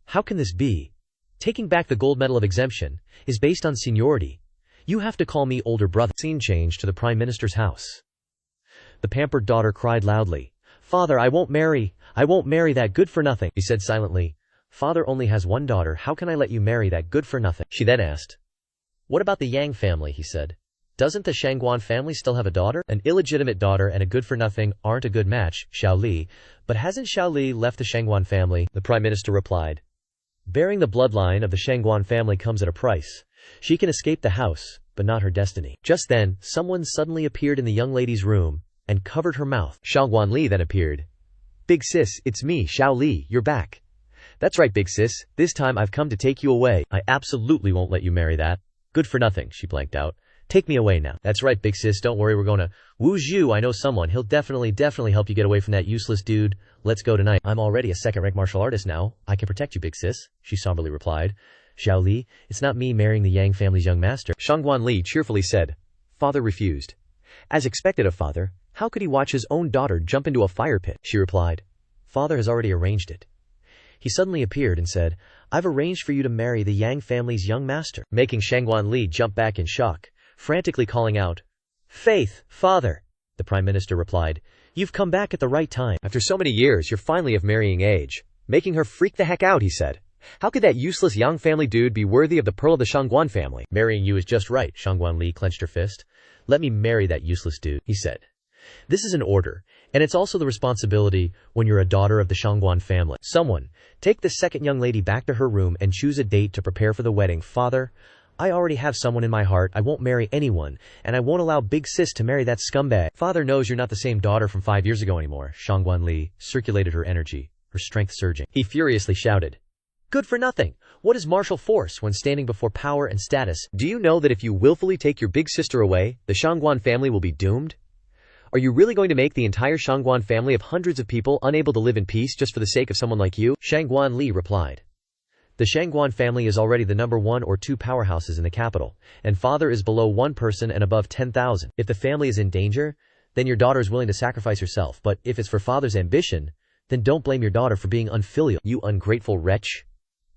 A: How can this be? Taking back the gold medal of exemption is based on seniority. You have to call me older brother. Scene change to the prime minister's house. The pampered daughter cried loudly. Father, I won't marry that good-for-nothing, he said silently. Father only has one daughter, how can I let you marry that good-for-nothing? She then asked. What about the Yang family, he said. Doesn't the Shangguan family still have a daughter? An illegitimate daughter and a good-for-nothing aren't a good match, Xiao Li. But hasn't Xiao Li left the Shangguan family? The prime minister replied. Bearing the bloodline of the Shangguan family comes at a price. She can escape the house, but not her destiny. Just then, someone suddenly appeared in the young lady's room and covered her mouth.
B: Shangguan Li then appeared. Big sis, it's me, Xiao Li, you're back. That's right, big sis, this time I've come to take you away.
A: I absolutely won't let you marry that. Good for nothing, she blanked out. Take me away now. That's right, big sis, don't worry, we're gonna Wu Zhu, I know someone, he'll definitely help you get away from that useless dude. Let's go tonight. I'm already a second-rank martial artist now. I can protect you, big sis, she somberly replied. Xiao Li, it's not me marrying the Yang family's young master.
B: Shangguan Li cheerfully said. Father refused. As expected of father, how could he watch his own daughter jump into a fire pit?
A: She replied. Father has already arranged it. He suddenly appeared and said, I've arranged for you to marry the Yang family's young master, making Shangguan Li jump back in shock, frantically calling out, Faith, father! The prime minister replied, You've come back at the right time.
B: After so many years, you're finally of marrying age. making her freak the heck out, he said. How could that useless Yang family dude be worthy of the pearl of the Shangguan family?
A: Marrying you is just right, Shangguan Li clenched her fist. Let me marry that useless dude, he said. This is an order, and it's also the responsibility when you're a daughter of the Shangguan family. Someone, take this second young lady back to her room and choose a date to prepare for the wedding. Father, I already have someone in my heart. I won't marry anyone, and I won't allow Big Sis to marry that scumbag. Father knows you're not the same daughter from 5 years ago anymore. Shangguan Li circulated her energy, her strength surging. He furiously shouted, good for nothing. What is martial force when standing before power and status?
B: Do you know that if you willfully take your big sister away, the Shangguan family will be doomed? Are you really going to make the entire Shangguan family of hundreds of people unable to live in peace just for the sake of someone like you?
A: Shangguan Li replied. The Shangguan family is already the number 1 or 2 powerhouses in the capital, and father is below 1 person and above 10,000. If the family is in danger, then your daughter is willing to sacrifice herself, but if it's for father's ambition, then don't blame your daughter for being unfilial.
B: You ungrateful wretch.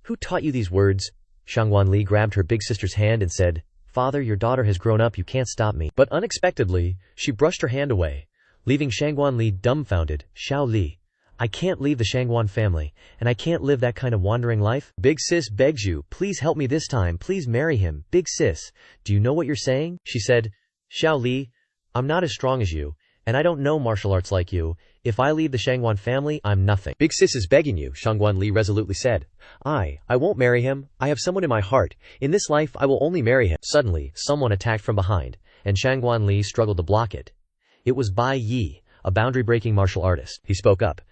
A: Who taught you these words? Shangguan Li grabbed her big sister's hand and said, Father, your daughter has grown up, you can't stop me. But unexpectedly, she brushed her hand away, leaving Shangguan Li dumbfounded. Xiao Li, I can't leave the Shangguan family, and I can't live that kind of wandering life. Big Sis begs you, please help me this time, please marry him. Big Sis, do you know what you're saying? She said, Xiao Li, I'm not as strong as you, and I don't know martial arts like you. If I leave the Shangguan family, I'm nothing.
B: Big Sis is begging you, Shangguan Li resolutely said. I won't marry him. I have someone in my heart. In this life, I will only marry him.
A: Suddenly, someone attacked from behind, and Shangguan Li struggled to block it. It was Bai Yi, a boundary-breaking martial artist.
B: He spoke up.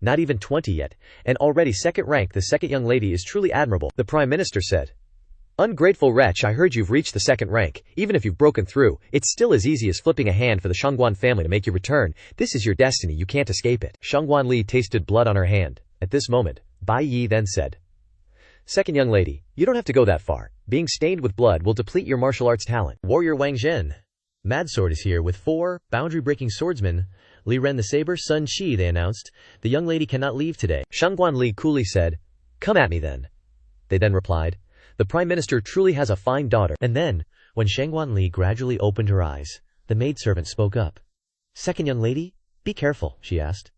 B: Not even 20 yet, and already second rank. The second young lady is truly admirable. The Prime Minister said. Ungrateful wretch, I heard you've reached the second rank. Even if you've broken through, it's still as easy as flipping a hand for the Shangguan family to make you return. This is your destiny, you can't escape it. Shangguan Li tasted blood on her hand. At this moment, Bai Yi then said, Second young lady, you don't have to go that far. Being stained with blood will deplete your martial arts talent.
A: Warrior Wang Zhen. Mad Sword is here with 4 boundary-breaking swordsmen. Li Ren the Saber, Sun Qi, they announced. The young lady cannot leave today.
B: Shangguan Li coolly said, Come at me then. They then replied, The Prime Minister truly has a fine daughter.
A: And then, when Shangguan Li gradually opened her eyes, the maidservant spoke up. Second young lady, be careful, she asked.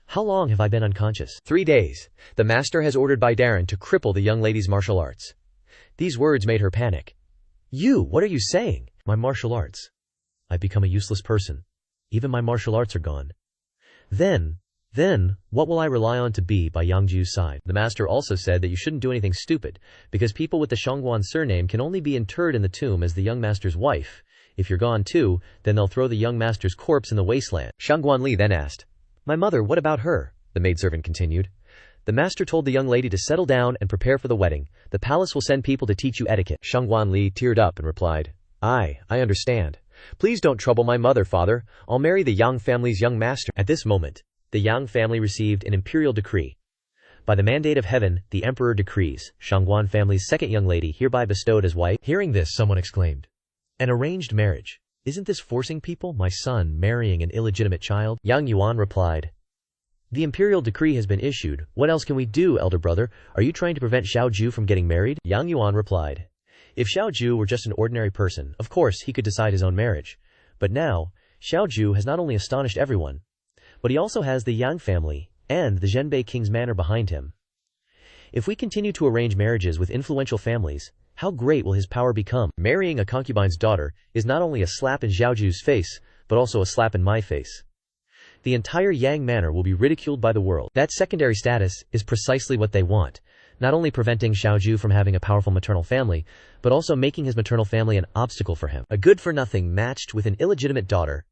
A: How long have I been unconscious?
B: 3 days. The master has ordered by Darren to cripple the young lady's martial arts. These words made her panic.
A: You, what are you saying? My martial arts. I've become a useless person. Even my martial arts are gone. Then, what will I rely on to be by Yang Jiu's side? The master also said that you shouldn't do anything stupid, because people with the Shangguan surname can only be interred in the tomb as the young master's wife. If you're gone too, then they'll throw the young master's corpse in the wasteland.
B: Shangguan Li then asked, My mother, what about her? The maidservant continued. The master told the young lady to settle down and prepare for the wedding. The palace will send people to teach you etiquette. Shangguan Li teared up and replied, I understand. Please don't trouble my mother, father. I'll marry the Yang family's young master.
A: At this moment, the Yang family received an imperial decree. By the mandate of heaven, the emperor decrees, Shangguan family's second young lady hereby bestowed as wife. Hearing this, someone exclaimed, An arranged marriage. Isn't this forcing people, my son, marrying an illegitimate child? Yang Yuan replied, The imperial decree has been issued. What else can we do, elder brother? Are you trying to prevent Xiao Jiu from getting married? Yang Yuan replied, If Xiao Jiu were just an ordinary person, of course he could decide his own marriage. But now, Xiao Jiu has not only astonished everyone, but he also has the Yang family and the Zhenbei king's manor behind him. If we continue to arrange marriages with influential families, how great will his power become? Marrying a concubine's daughter is not only a slap in Xiao Jiu's face, but also a slap in my face. The entire Yang manor will be ridiculed by the world. That secondary status is precisely what they want, not only preventing Xiao Jiu from having a powerful maternal family, but also making his maternal family an obstacle for him. A good-for-nothing matched with an illegitimate daughter.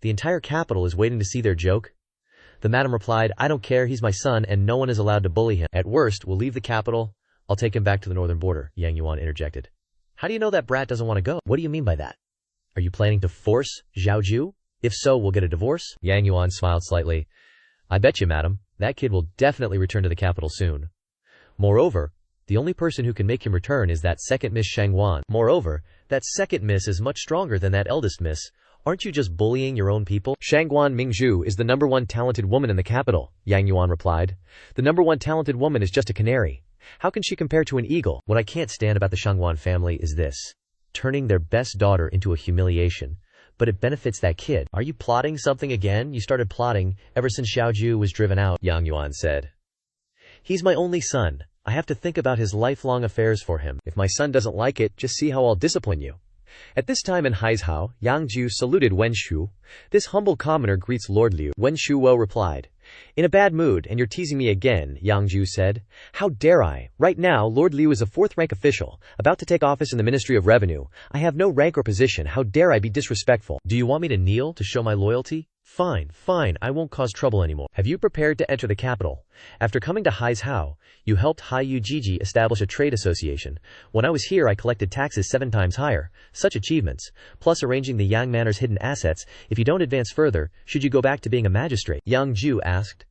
A: The entire capital is waiting to see their joke. The madam replied, I don't care, he's my son and no one is allowed to bully him. At worst, we'll leave the capital. I'll take him back to the northern border, Yang Yuan interjected. How do you know that brat doesn't want to go? What do you mean by that? Are you planning to force Xiao Jiu? If so, we'll get a divorce? Yang Yuan smiled slightly. I bet you, madam, that kid will definitely return to the capital soon. Moreover, the only person who can make him return is that second Miss Shangguan. Moreover, that second miss is much stronger than that eldest miss. Aren't you just bullying your own people?
B: Shangguan Mingzhu is the number 1 talented woman in the capital, Yang Yuan replied. The number 1 talented woman is just a canary. How can she compare to an eagle?
A: What I can't stand about the Shangguan family is this. Turning their best daughter into a humiliation. But it benefits that kid. Are you plotting something again? You started plotting ever since Xiao Jiu was driven out, Yang Yuan said. He's my only son. I have to think about his lifelong affairs for him.
B: If my son doesn't like it, just see how I'll discipline you. At this time in Haizhao, Yang Jiu saluted Wen Shu. This humble commoner greets Lord Liu. Wen Shu replied. In a bad mood, and you're teasing me again, Yang Jiu said. How dare I? Right now, Lord Liu is a fourth-rank official, about to take office in the Ministry of Revenue. I have no rank or position. How dare I be disrespectful?
A: Do you want me to kneel to show my loyalty? Fine, I won't cause trouble anymore. Have you prepared to enter the capital? After coming to Haizhao, you helped Haiyu Jiji establish a trade association. When I was here, I collected taxes 7 times higher. Such achievements, plus arranging the Yang Manor's hidden assets. If you don't advance further, should you go back to being a magistrate? Yang Jiu asked.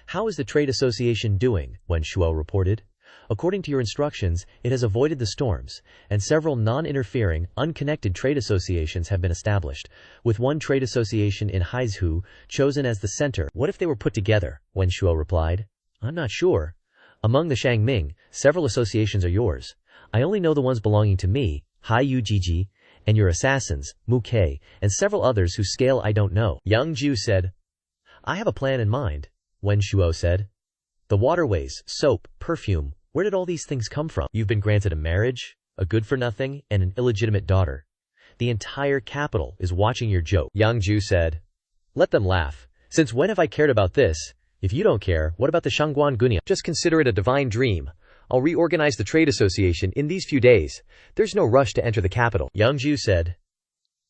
A: How is the trade association doing? Wen Shuo reported. According to your instructions, it has avoided the storms, and several non-interfering, unconnected trade associations have been established, with one trade association in Haizhou chosen as the center. What if they were put together? Wen Shuo replied. I'm not sure. Among the Shangming, several associations are yours. I only know the ones belonging to me, Haiyu Jiji, and your assassins, Mu Kei, and several others whose scale I don't know. Yang Jiu said. I have a plan in mind, Wen Shuo said. The waterways, soap, perfume, where did all these things come from? You've been granted a marriage, a good-for-nothing, and an illegitimate daughter. The entire capital is watching your joke.
B: Yang Jiu said. Let them laugh. Since when have I cared about this? If you don't care, what about the Shangguan Gunyang? Just consider it a divine dream. I'll reorganize the trade association in these few days. There's no rush to enter the capital.
A: Yang Jiu said.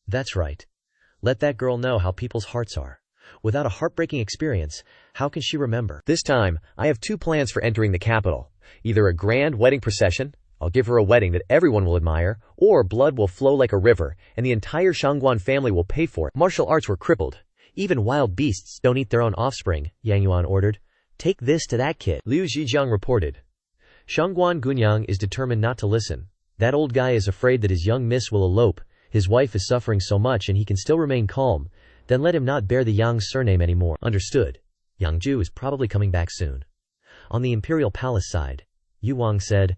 A: That's right. Let that girl know how people's hearts are. Without a heartbreaking experience, how can she remember?
B: This time, I have 2 plans for entering the capital. Either a grand wedding procession, I'll give her a wedding that everyone will admire, or blood will flow like a river, and the entire Shangguan family will pay for it. Martial arts were crippled.
A: Even wild beasts don't eat their own offspring, Yang Yuan ordered. Take this to that kid.
B: Liu Zhijiang reported.
A: Shangguan Gunyang is determined not to listen. That old guy is afraid that his young miss will elope. His wife is suffering so much and he can still remain calm. Then let him not bear the Yang surname anymore. Understood. Yang Jiu is probably coming back soon. On the imperial palace side, Yu Wang said,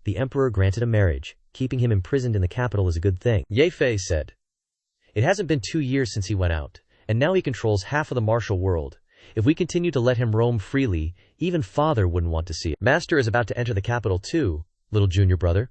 A: the emperor granted a marriage. Keeping him imprisoned in the capital is a good thing.
B: Ye Fei said.
A: It hasn't been 2 years since he went out, and now he controls half of the martial world. If we continue to let him roam freely, even father wouldn't want to see it.
B: Master is about to enter the capital too,
A: little junior brother.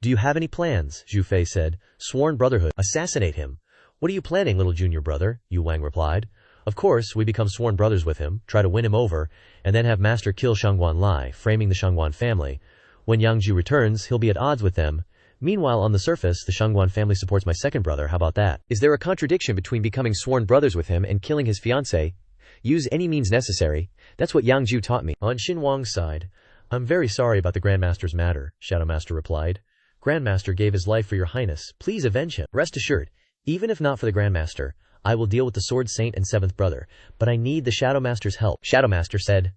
A: Do you have any plans? Zhu Fei said. Sworn brotherhood. Assassinate him. What are you planning, little junior brother? Yu Wang replied. Of course, we become sworn brothers with him, try to win him over, and then have Master kill Shangguan Lai, framing the Shangguan family. When Yang Jiu returns, he'll be at odds with them. Meanwhile, on the surface, the Shangguan family supports my second brother. How about that?
B: Is there a contradiction between becoming sworn brothers with him and killing his fiancée? Use any means necessary. That's what Yang Jiu taught me.
A: On Xin Wang's side, I'm very sorry about the Grandmaster's matter, Shadow Master replied. Grandmaster gave his life for your highness. Please avenge him. Rest assured, even if not for the Grandmaster, I will deal with the Sword Saint and 7th brother, but I need the Shadow Master's help. Shadow Master said,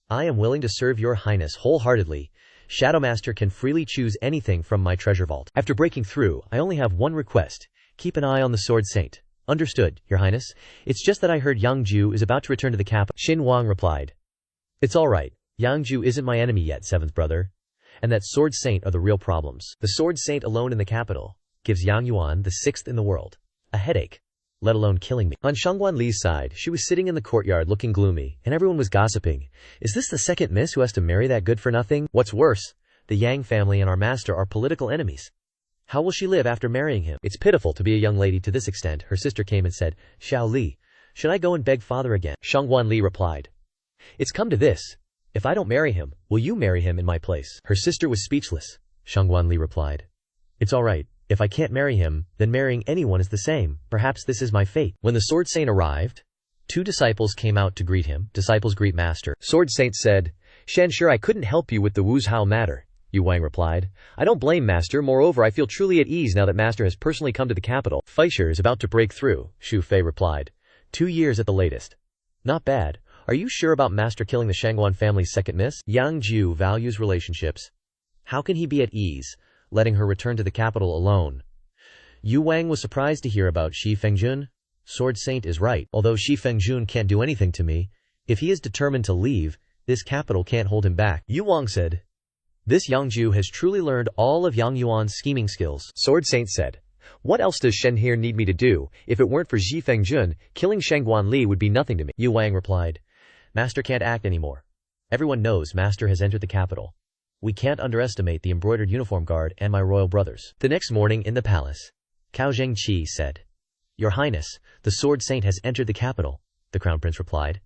A: I am willing to serve your highness wholeheartedly. Shadow Master can freely choose anything from my treasure vault. After breaking through, I only have one request. Keep an eye on the Sword Saint. Understood, your highness. It's just that I heard Yang Jiu is about to return to the capital. Xin Wang replied. It's all right. Yang Jiu isn't my enemy yet, 7th brother. And that Sword Saint are the real problems. The Sword Saint alone in the capital gives Yang Yuan the 6th in the world a headache, let alone killing me. On Shangguan Li's side, she was sitting in the courtyard looking gloomy, and everyone was gossiping. Is this the second miss who has to marry that good-for-nothing? What's worse, the Yang family and our master are political enemies. How will she live after marrying him? It's pitiful to be a young lady to this extent. Her sister came and said, Xiao Li, should I go and beg father again? Shangguan Li replied. It's come to this. If I don't marry him, will you marry him in my place? Her sister was speechless. Shangguan Li replied. It's all right. If I can't marry him, then marrying anyone is the same. Perhaps this is my fate. When the Sword Saint arrived, 2 disciples came out to greet him. Disciples greet master.
B: Sword Saint said, Shen, sure I couldn't help you with the Wu Zhao matter. Yu Wang replied. I don't blame master. Moreover, I feel truly at ease now that master has personally come to the capital.
A: Feisher is about to break through, Xu Fei replied. 2 years at the latest. Not bad. Are you sure about master killing the Shangguan family's second miss? Yang Jiu values relationships. How can he be at ease, letting her return to the capital alone? Yu Wang was surprised to hear about Shi Fengjun. Sword Saint is right. Although Shi Fengjun can't do anything to me, if he is determined to leave, this capital can't hold him back. Yu Wang said. This Yang Jiu has truly learned all of Yang Yuan's scheming skills.
B: Sword Saint said. What else does Shen here need me to do? If it weren't for Shi Fengjun, killing Shangguan Li would be nothing to me.
A: Yu Wang replied. Master can't act anymore. Everyone knows Master has entered the capital. We can't underestimate the embroidered uniform guard and my royal brothers. The next morning in the palace, Cao Zhengqi said, Your Highness, the Sword Saint has entered the capital, the Crown Prince replied.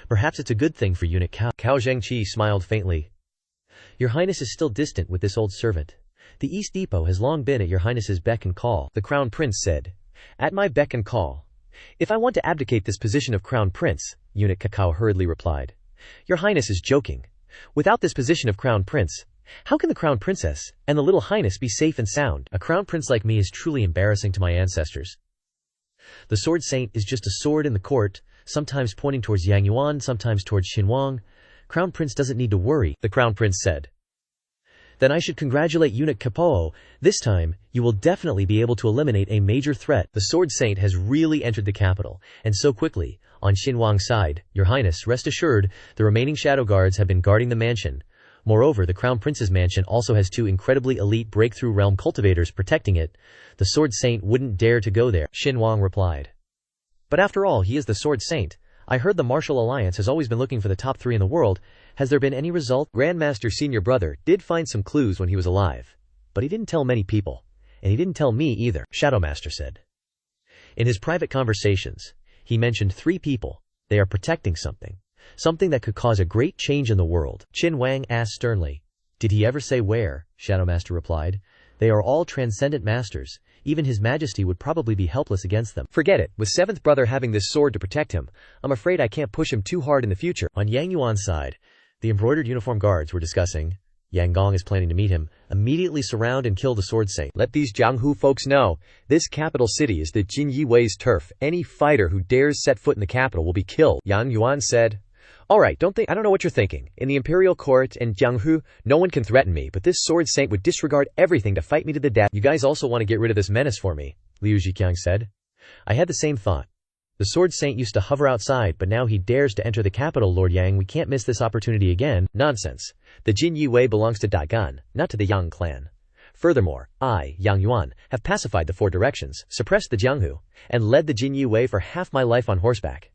A: Perhaps it's a good thing for eunuch Cao. Cao Zhengqi smiled faintly. Your Highness is still distant with this old servant. The East Depot has long been at your Highness's beck and call, the Crown Prince said. At my beck and call. If I want to abdicate this position of Crown Prince, eunuch Cao hurriedly replied. Your Highness is joking. Without this position of Crown Prince, how can the Crown Princess and the little Highness be safe and sound? A Crown Prince like me is truly embarrassing to my ancestors. The Sword Saint is just a sword in the court, sometimes pointing towards Yang Yuan, sometimes towards Xinhuang. Crown Prince doesn't need to worry, the Crown Prince said. Then I should congratulate eunuch Capo. This time, you will definitely be able to eliminate a major threat. The Sword Saint has really entered the capital, and so quickly. On Xinhuang's side, Your Highness, rest assured, the remaining shadow guards have been guarding the mansion. Moreover, the Crown Prince's mansion also has 2 incredibly elite breakthrough realm cultivators protecting it. The Sword Saint wouldn't dare to go there, Xinhuang replied. But after all, he is the Sword Saint. I heard the Martial Alliance has always been looking for the top 3 in the world. Has there been any result? Grandmaster Senior Brother did find some clues when he was alive. But he didn't tell many people. And he didn't tell me either, Shadowmaster said. In his private conversations, he mentioned 3 people. They are protecting something. Something that could cause a great change in the world. Qin Wang asked sternly. Did he ever say where? Shadowmaster replied. They are all transcendent masters. Even His Majesty would probably be helpless against them. Forget it. With 7th brother having this sword to protect him, I'm afraid I can't push him too hard in the future. On Yang Yuan's side, the embroidered uniform guards were discussing. Yang Gong is planning to meet him. Immediately surround and kill the Sword Saint. Let these Jianghu folks know. This capital city is the Jin Yiwei's turf. Any fighter who dares set foot in the capital will be killed. Yang Yuan said. Alright, I don't know what you're thinking. In the imperial court and Jianghu, no one can threaten me, but this Sword Saint would disregard everything to fight me to the death. You guys also want to get rid of this menace for me, Liu Zhiqiang said. I had the same thought. The Sword Saint used to hover outside, but now he dares to enter the capital, Lord Yang. We can't miss this opportunity again. Nonsense. The Jin Yiwei belongs to Daigan, not to the Yang clan. Furthermore, I, Yang Yuan, have pacified the 4 directions, suppressed the Jianghu, and led the Jin Yiwei for half my life on horseback.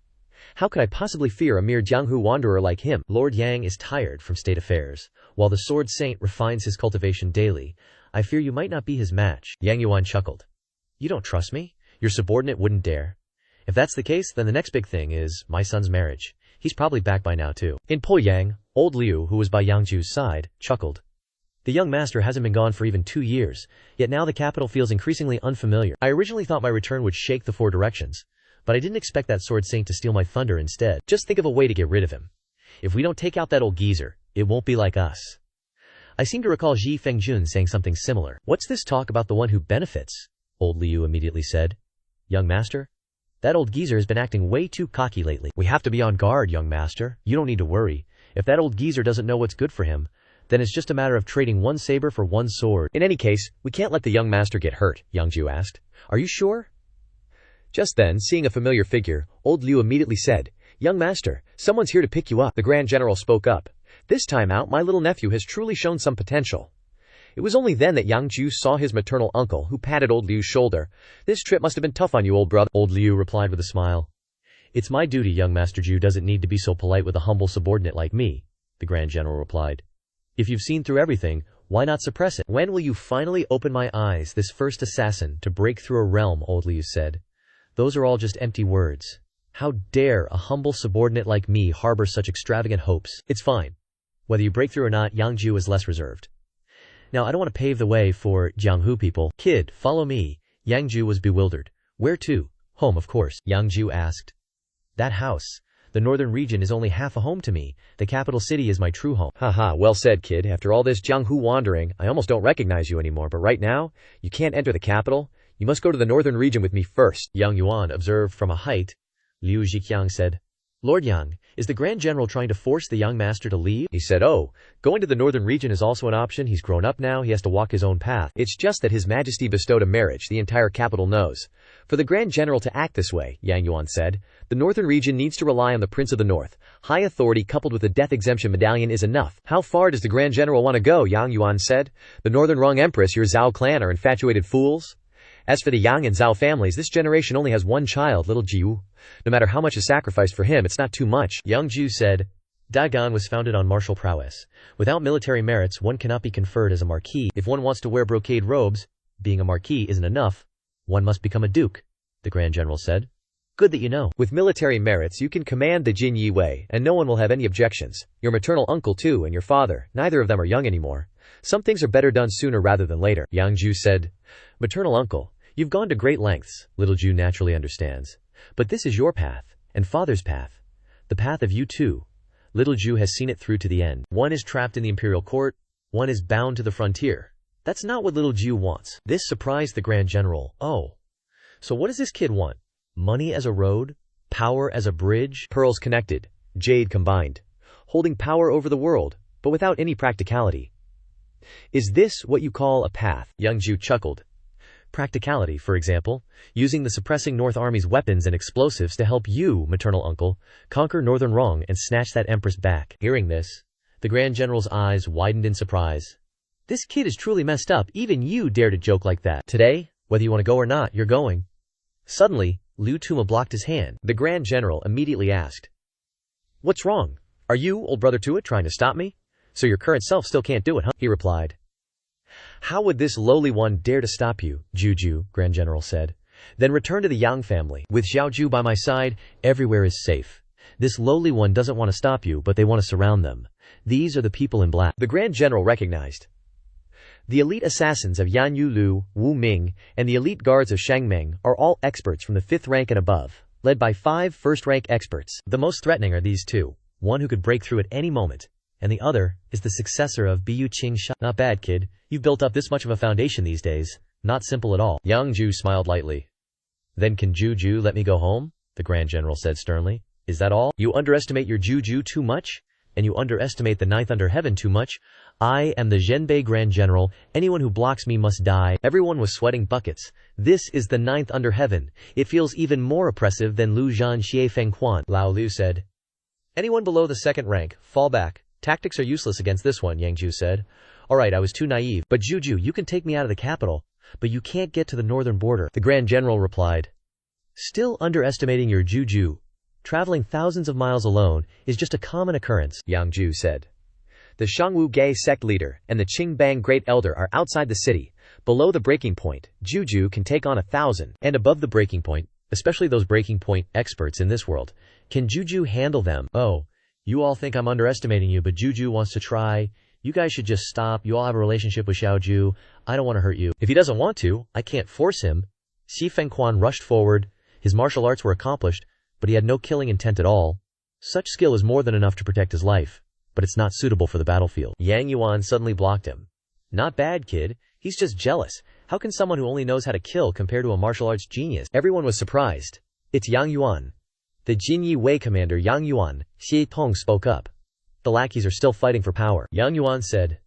A: How could I possibly fear a mere Jianghu wanderer like him? Lord Yang is tired from state affairs, while the Sword Saint refines his cultivation daily. I fear you might not be his match. Yang Yuan chuckled. You don't trust me? Your subordinate wouldn't dare. If that's the case, then the next big thing is my son's marriage. He's probably back by now too. In Poyang, old Liu, who was by Yang Jiu's side, chuckled. The young master hasn't been gone for even 2 years, yet now the capital feels increasingly unfamiliar. I originally thought my return would shake the 4 directions. But I didn't expect that Sword Saint to steal my thunder instead. Just think of a way to get rid of him. If we don't take out that old geezer, it won't be like us. I seem to recall Ji Fengjun saying something similar. What's this talk about the one who benefits? Old Liu immediately said. Young master? That old geezer has been acting way too cocky lately. We have to be on guard, young master. You don't need to worry. If that old geezer doesn't know what's good for him, then it's just a matter of trading 1 saber for 1 sword. In any case, we can't let the young master get hurt, Yang Jiu asked. Are you sure? Just then, seeing a familiar figure, old Liu immediately said, Young master, someone's here to pick you up. The Grand General spoke up. This time out, my little nephew has truly shown some potential. It was only then that Yang Jiu saw his maternal uncle, who patted old Liu's shoulder. This trip must have been tough on you, old brother. Old Liu replied with a smile. It's my duty, young Master Jiu doesn't need to be so polite with a humble subordinate like me, the Grand General replied. If you've seen through everything, why not suppress it? When will you finally open my eyes, this first assassin, to break through a realm, old Liu said. Those are all just empty words. How dare a humble subordinate like me harbor such extravagant hopes? It's fine. Whether you break through or not, Yang Jiu is less reserved. Now, I don't want to pave the way for Jianghu people. Kid, follow me. Yang Jiu was bewildered. Where to? Home, of course. Yang Jiu asked. That house. The northern region is only half a home to me. The capital city is my true home. Haha, well said, kid. After all this Jianghu wandering, I almost don't recognize you anymore. But right now, you can't enter the capital. You must go to the northern region with me first. Yang Yuan observed from a height. Liu Zhiqiang said, Lord Yang, is the Grand General trying to force the young master to leave? He said, oh, going to the northern region is also an option. He's grown up now. He has to walk his own path. It's just that His Majesty bestowed a marriage the entire capital knows. For the Grand General to act this way, Yang Yuan said, the northern region needs to rely on the Prince of the North. High authority coupled with a death exemption medallion is enough. How far does the Grand General want to go? Yang Yuan said. The Northern Rong Empress, your Zhao clan are infatuated fools. As for the Yang and Zhao families, this generation only has 1 child, little Jiu. No matter how much is sacrificed for him, it's not too much. Yang Jiu said, Dagon was founded on martial prowess. Without military merits, one cannot be conferred as a marquis. If one wants to wear brocade robes, being a marquis isn't enough. One must become a duke, the Grand General said. Good that you know.
B: With military merits, you can command the Jin Yi Wei, and no one will have any objections. Your maternal uncle too, and your father, neither of them are young anymore. Some things are better done sooner rather than later, Yang Jiu said. Maternal uncle, you've gone to great lengths, little Jiu naturally understands. But this is your path, and father's path. The path of you too. Little Jiu has seen it through to the end. One is trapped in the imperial court, one is bound to the frontier. That's not what little Jiu wants. This surprised the Grand General. Oh. So what does this kid want? Money as a road? Power as a bridge? Pearls connected, jade combined. Holding power over the world, but without any practicality. Is this what you call a path?
A: Yang Jiu chuckled. Practicality, for example, using the suppressing North Army's weapons and explosives to help you, maternal uncle, conquer Northern Wrong and snatch that empress back. Hearing this, the Grand General's eyes widened in surprise. This kid is truly messed up. Even you dare to joke like that. Today, whether you want to go or not, you're going. Suddenly, Liu Tuma blocked his hand. The Grand General immediately asked, What's wrong? Are you, old brother to it, trying to stop me? So your current self still can't do it, huh? He replied. How would this lowly one dare to stop you, Jiu, Grand General said. Then return to the Yang family. With Xiaoju by my side, everywhere is safe. This lowly one doesn't want to stop you, but they want to surround them. These are the people in black. The Grand General recognized. The elite assassins of Yan Yu Lu, Wu Ming, and the elite guards of Shang Meng are all experts from the 5th rank and above, led by 5 first-rank experts. The most threatening are these two, one who could break through at any moment, and the other is the successor of Bu Qing Sha. Not bad, kid. You've built up this much of a foundation these days. Not simple at all. Yang Jiu smiled lightly. Then can Jiu let me go home? The Grand General said sternly. Is that all? You underestimate your Jiu too much? And you underestimate the 9th under heaven too much? I am the Zhenbei Grand General. Anyone who blocks me must die. Everyone was sweating buckets. This is the 9th under heaven. It feels even more oppressive than Lu Zhan Xie Feng Quan. Lao Liu said. Anyone below the 2nd rank, fall back. Tactics are useless against this one, Yang Jiu said. Alright, I was too naive. But Jiu, you can take me out of the capital, but you can't get to the northern border. The Grand General replied. Still underestimating your Jiu. Traveling thousands of miles alone is just a common occurrence, Yang Jiu said. The Shangwu Gai sect leader and the Qingbang Great Elder are outside the city. Below the breaking point, Jiu can take on 1,000. And above the breaking point, especially those breaking point experts in this world, can Jiu handle them? Oh, you all think I'm underestimating you, but Jiu wants to try. You guys should just stop. You all have a relationship with Xiaoju. I don't want to hurt you. If he doesn't want to, I can't force him. Xi Fengquan rushed forward. His martial arts were accomplished, but he had no killing intent at all. Such skill is more than enough to protect his life, but it's not suitable for the battlefield. Yang Yuan suddenly blocked him. Not bad, kid. He's just jealous. How can someone who only knows how to kill compare to a martial arts genius? Everyone was surprised. It's Yang Yuan. The Jin Yi Wei commander Yang Yuan, Xie Tong spoke up. The lackeys are still fighting for power. Yang Yuan said,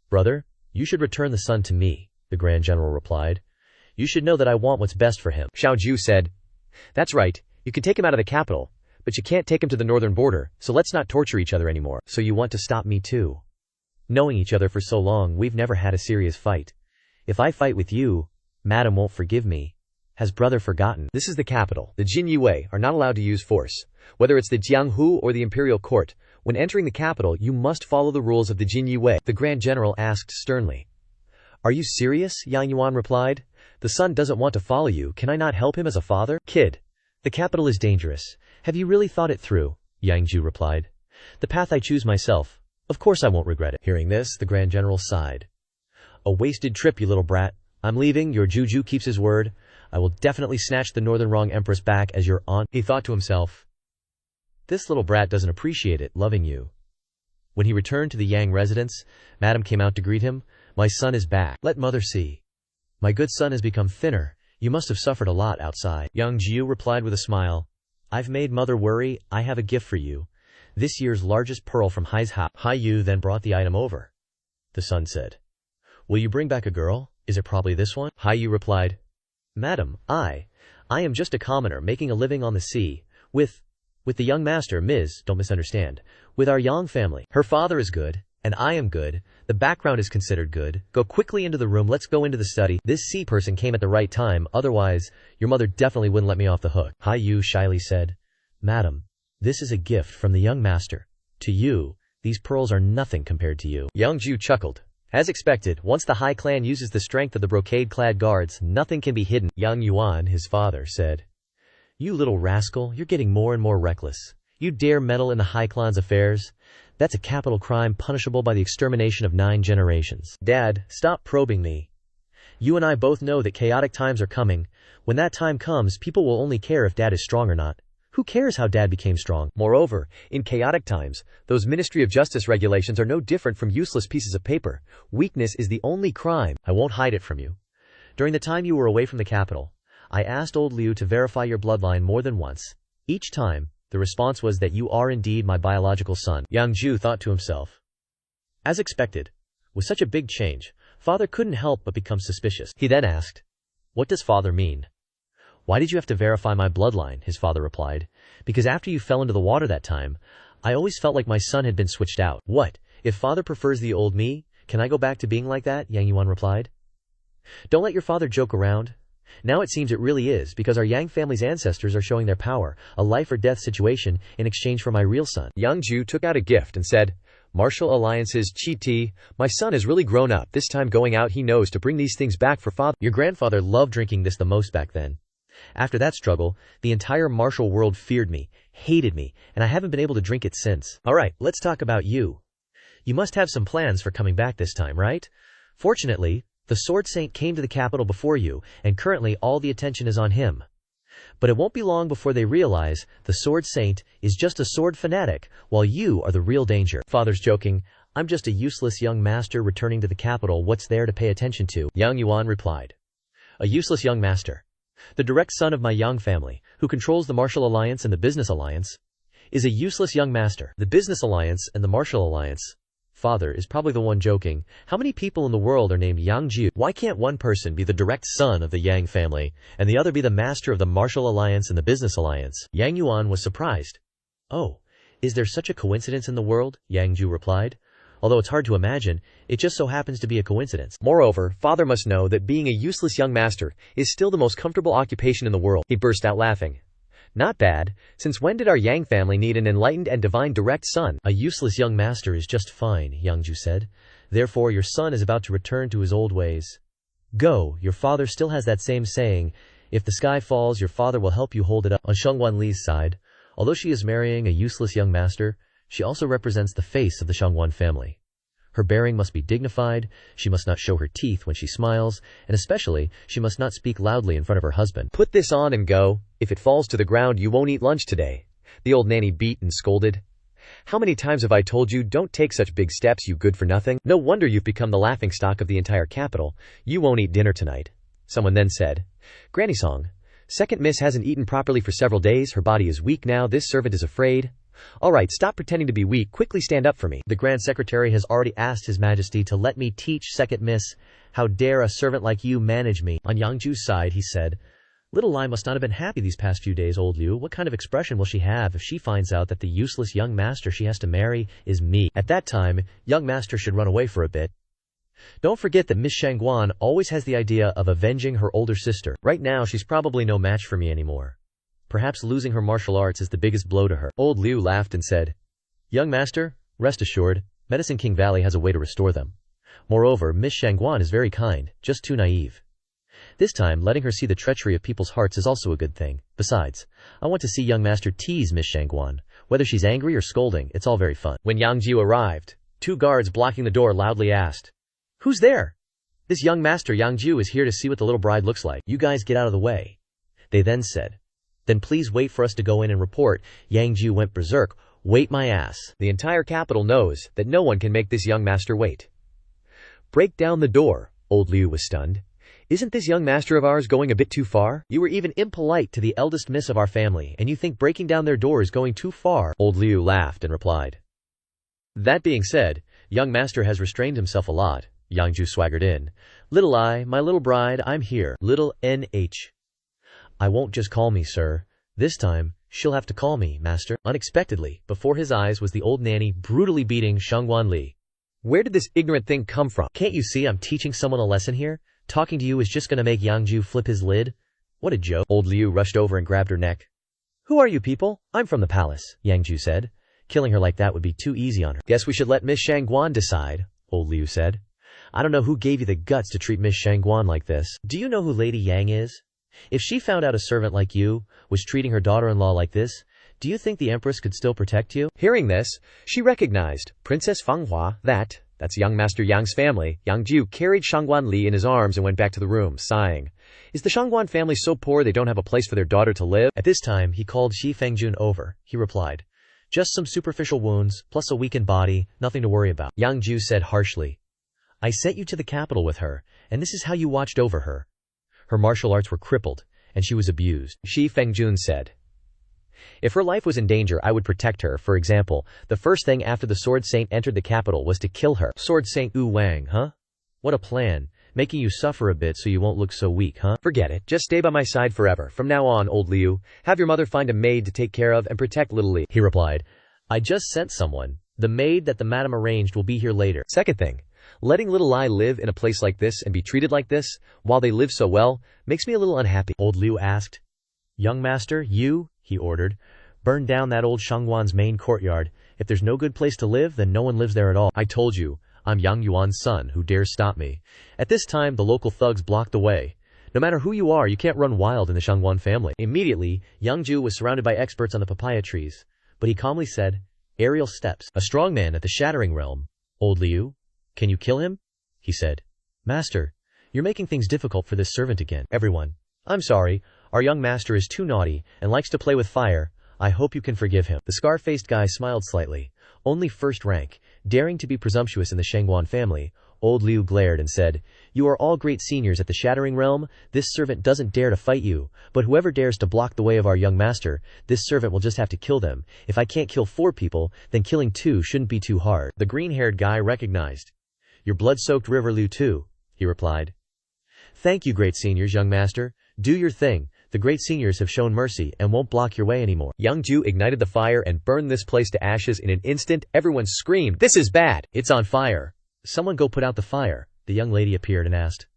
A: Brother, you should return the son to me, the Grand General replied. You should know that I want what's best for him. Xiaoju said, That's right. You can take him out of the capital, but you can't take him to the northern border, so let's not torture each other anymore. So you want to stop me too? Knowing each other for so long, we've never had a serious fight. If I fight with you, Madam won't forgive me. Has brother forgotten? This is the capital. The Jin Yi Wei are not allowed to use force. Whether it's the Jianghu or the imperial court, when entering the capital, you must follow the rules of the Jin Yi Wei. The Grand General asked sternly. Are you serious? Yang Yuan replied. The son doesn't want to follow you. Can I not help him as a father? Kid, the capital is dangerous. Have you really thought it through? Yang Jiu replied. The path I choose myself. Of course I won't regret it. Hearing this, the Grand General sighed. A wasted trip, you little brat. I'm leaving. Your Jiu keeps his word. I will definitely snatch the Northern Wrong Empress back as your aunt. He thought to himself. This little brat doesn't appreciate it, loving you. When he returned to the Yang residence, Madam came out to greet him. My son is back. Let mother see. My good son has become thinner. You must have suffered a lot outside. Yang Jiu replied with a smile. I've made mother worry. I have a gift for you. This year's largest pearl from Hai's house. Hai Yu then brought the item over. The son said, Will you bring back a girl? Is it probably this one? Hai Yu replied, Madam, I am just a commoner making a living on the sea. With the young master, Ms., don't misunderstand. With our Yang family. Her father is good, and I am good. The background is considered good. Go quickly into the room. Let's go into the study. This sea person came at the right time. Otherwise, your mother definitely wouldn't let me off the hook. Hai Yu shyly said, Madam, this is a gift from the young master. To you, these pearls are nothing compared to you.
B: Yang Jiu chuckled. As expected, once the High Clan uses the strength of the brocade-clad guards, nothing can be hidden.
A: Yang Yuan, his father, said, "You little rascal, you're getting more and more reckless. You dare meddle in the High Clan's affairs? That's a capital crime punishable by the extermination of 9 generations. Dad, stop probing me. You and I both know that chaotic times are coming. When that time comes, people will only care if Dad is strong or not. Who cares how Dad became strong?"
B: Moreover, in chaotic times, those Ministry of Justice regulations are no different from useless pieces of paper. Weakness is the only crime.
A: I won't hide it from you. During the time you were away from the capital, I asked old Liu to verify your bloodline more than once. Each time, the response was that you are indeed my biological son. Yang Jiu thought to himself. As expected, with such a big change, father couldn't help but become suspicious. He then asked, "What does father mean?" "Why did you have to verify my bloodline?" his father replied. "Because after you fell into the water that time, I always felt like my son had been switched out." "What? If father prefers the old me, can I go back to being like that?" Yang Yuan replied. "Don't let your father joke around. Now it seems it really is, because our Yang family's ancestors are showing their power, a life or death situation, in exchange for my real son."
B: Yang Jiu took out a gift and said, "Martial Alliance's Chi-Ti, my son has really grown up. This time going out he knows to bring these things back for father."
A: Your grandfather loved drinking this the most back then. After that struggle, the entire martial world feared me, hated me, and I haven't been able to drink it since. Alright, let's talk about you. You must have some plans for coming back this time, right? Fortunately, the Sword Saint came to the capital before you, and currently all the attention is on him. But it won't be long before they realize the Sword Saint is just a sword fanatic, while you are the real danger. Father's joking. I'm just a useless young master returning to the capital. What's there to pay attention to? Yang Yuan replied. A useless young master. The direct son of my Yang family, who controls the Martial Alliance and the Business Alliance, is a useless young master. The Business Alliance and the Martial Alliance. Father is probably the one joking. How many people in the world are named Yang Jiu? Why can't one person be the direct son of the Yang family, and the other be the master of the Martial Alliance and the Business Alliance? Yang Yuan was surprised. Oh, is there such a coincidence in the world? Yang Jiu replied. Although it's hard to imagine, it just so happens to be a coincidence.
B: Moreover, father must know that being a useless young master is still the most comfortable occupation in the world. He burst out laughing. Not bad. Since when did our Yang family need an enlightened and divine direct son?
A: A useless young master is just fine, Yang Jiu said. Therefore your son is about to return to his old ways. Go, your father still has that same saying, if the sky falls, your father will help you hold it up. On Shangwan Li's side, although she is marrying a useless young master, she also represents the face of the Shangwan family. Her bearing must be dignified, she must not show her teeth when she smiles, and especially, she must not speak loudly in front of her husband.
B: Put this on and go. If it falls to the ground, you won't eat lunch today. The old nanny beat and scolded. How many times have I told you, don't take such big steps, you good for nothing? No wonder you've become the laughingstock of the entire capital. You won't eat dinner tonight. Someone then said, Granny Song, second miss hasn't eaten properly for several days, her body is weak now, this servant is afraid. Alright, stop pretending to be weak, quickly stand up for me.
A: The Grand Secretary has already asked His Majesty to let me teach second miss. How dare a servant like you manage me? On Yang Jiu's side, he said, Little Lai must not have been happy these past few days, old Liu. What kind of expression will she have if she finds out that the useless young master she has to marry is me? At that time, young master should run away for a bit. Don't forget that Miss Shangguan always has the idea of avenging her older sister. Right now, she's probably no match for me anymore. Perhaps losing her martial arts is the biggest blow to her. Old Liu laughed and said, Young master, rest assured, Medicine King Valley has a way to restore them. Moreover, Miss Shangguan is very kind, just too naive. This time, letting her see the treachery of people's hearts is also a good thing. Besides, I want to see young master tease Miss Shangguan. Whether she's angry or scolding, it's all very fun. When Yang Jiu arrived, 2 guards blocking the door loudly asked, Who's there? This young master Yang Jiu is here to see what the little bride looks like. You guys get out of the way. They then said, Then please wait for us to go in and report. Yang Jiu went berserk. Wait my ass.
B: The entire capital knows that no one can make this young master wait. Break down the door. Old Liu was stunned. Isn't this young master of ours going a bit too far?
A: You were even impolite to the eldest miss of our family, and you think breaking down their door is going too far? Old Liu laughed and replied. That being said, young master has restrained himself a lot. Yang Jiu swaggered in. Little I, my little bride, I'm here. Little N.H. I won't just call me, sir. This time, she'll have to call me, master. Unexpectedly, before his eyes was the old nanny brutally beating Shangguan Li.
B: Where did this ignorant thing come from?
A: Can't you see I'm teaching someone a lesson here? Talking to you is just gonna make Yang Jiu flip his lid? What a joke. Old Liu rushed over and grabbed her neck. Who are you people? I'm from the palace, Yang Jiu said. Killing her like that would be too easy on her.
B: Guess we should let Miss Shangguan decide, old Liu said.
A: I don't know who gave you the guts to treat Miss Shangguan like this. Do you know who Lady Yang is? If she found out a servant like you was treating her daughter-in-law like this, do you think the Empress could still protect you?
B: Hearing this, she recognized Princess Manhua. That's young Master Yang's family. Yang Jiu carried Shangguan Li in his arms and went back to the room, sighing. Is the Shangguan family so poor they don't have a place for their daughter to live?
A: At this time, he called Shi Fengjun over. He replied, just some superficial wounds, plus a weakened body, nothing to worry about. Yang Jiu said harshly, I sent you to the capital with her, and this is how you watched over her. Her martial arts were crippled, and she was abused.
B: Shi Fengjun said, if her life was in danger, I would protect her. For example, the first thing after the Sword Saint entered the capital was to kill her.
A: Sword Saint Wu Wang, huh? What a plan. Making you suffer a bit so you won't look so weak, huh?
B: Forget it. Just stay by my side forever. From now on, old Liu, have your mother find a maid to take care of and protect little Li.
A: He replied, I just sent someone. The maid that the madam arranged will be here later.
B: Second thing, letting little Li live in a place like this and be treated like this, while they live so well, makes me a little unhappy.
A: Old Liu asked, young master, you, he ordered, burn down that old Shangguan's main courtyard. If there's no good place to live, then no one lives there at all. I told you, I'm Yang Yuan's son, who dares stop me. At this time, the local thugs blocked the way. No matter who you are, you can't run wild in the Shangguan family. Immediately, Yang Jiu was surrounded by experts on the papaya trees, but he calmly said, aerial steps. A strong man at the Shattering Realm. Old Liu, can you kill him? He said. Master, you're making things difficult for this servant again. Everyone, I'm sorry, our young master is too naughty and likes to play with fire. I hope you can forgive him. The scar-faced guy smiled slightly. Only first rank, daring to be presumptuous in the Shangguan family. Old Liu glared and said, you are all great seniors at the Shattering Realm. This servant doesn't dare to fight you, but whoever dares to block the way of our young master, this servant will just have to kill them. If I can't kill 4 people, then killing 2 shouldn't be too hard. The green-haired guy recognized. Your blood-soaked river Liu too, he replied. Thank you, great seniors, young master. Do your thing. The great seniors have shown mercy and won't block your way anymore.
B: Yang Jiu ignited the fire and burned this place to ashes in an instant. Everyone screamed, this is bad.
A: It's on fire. Someone go put out the fire. The young lady appeared and asked.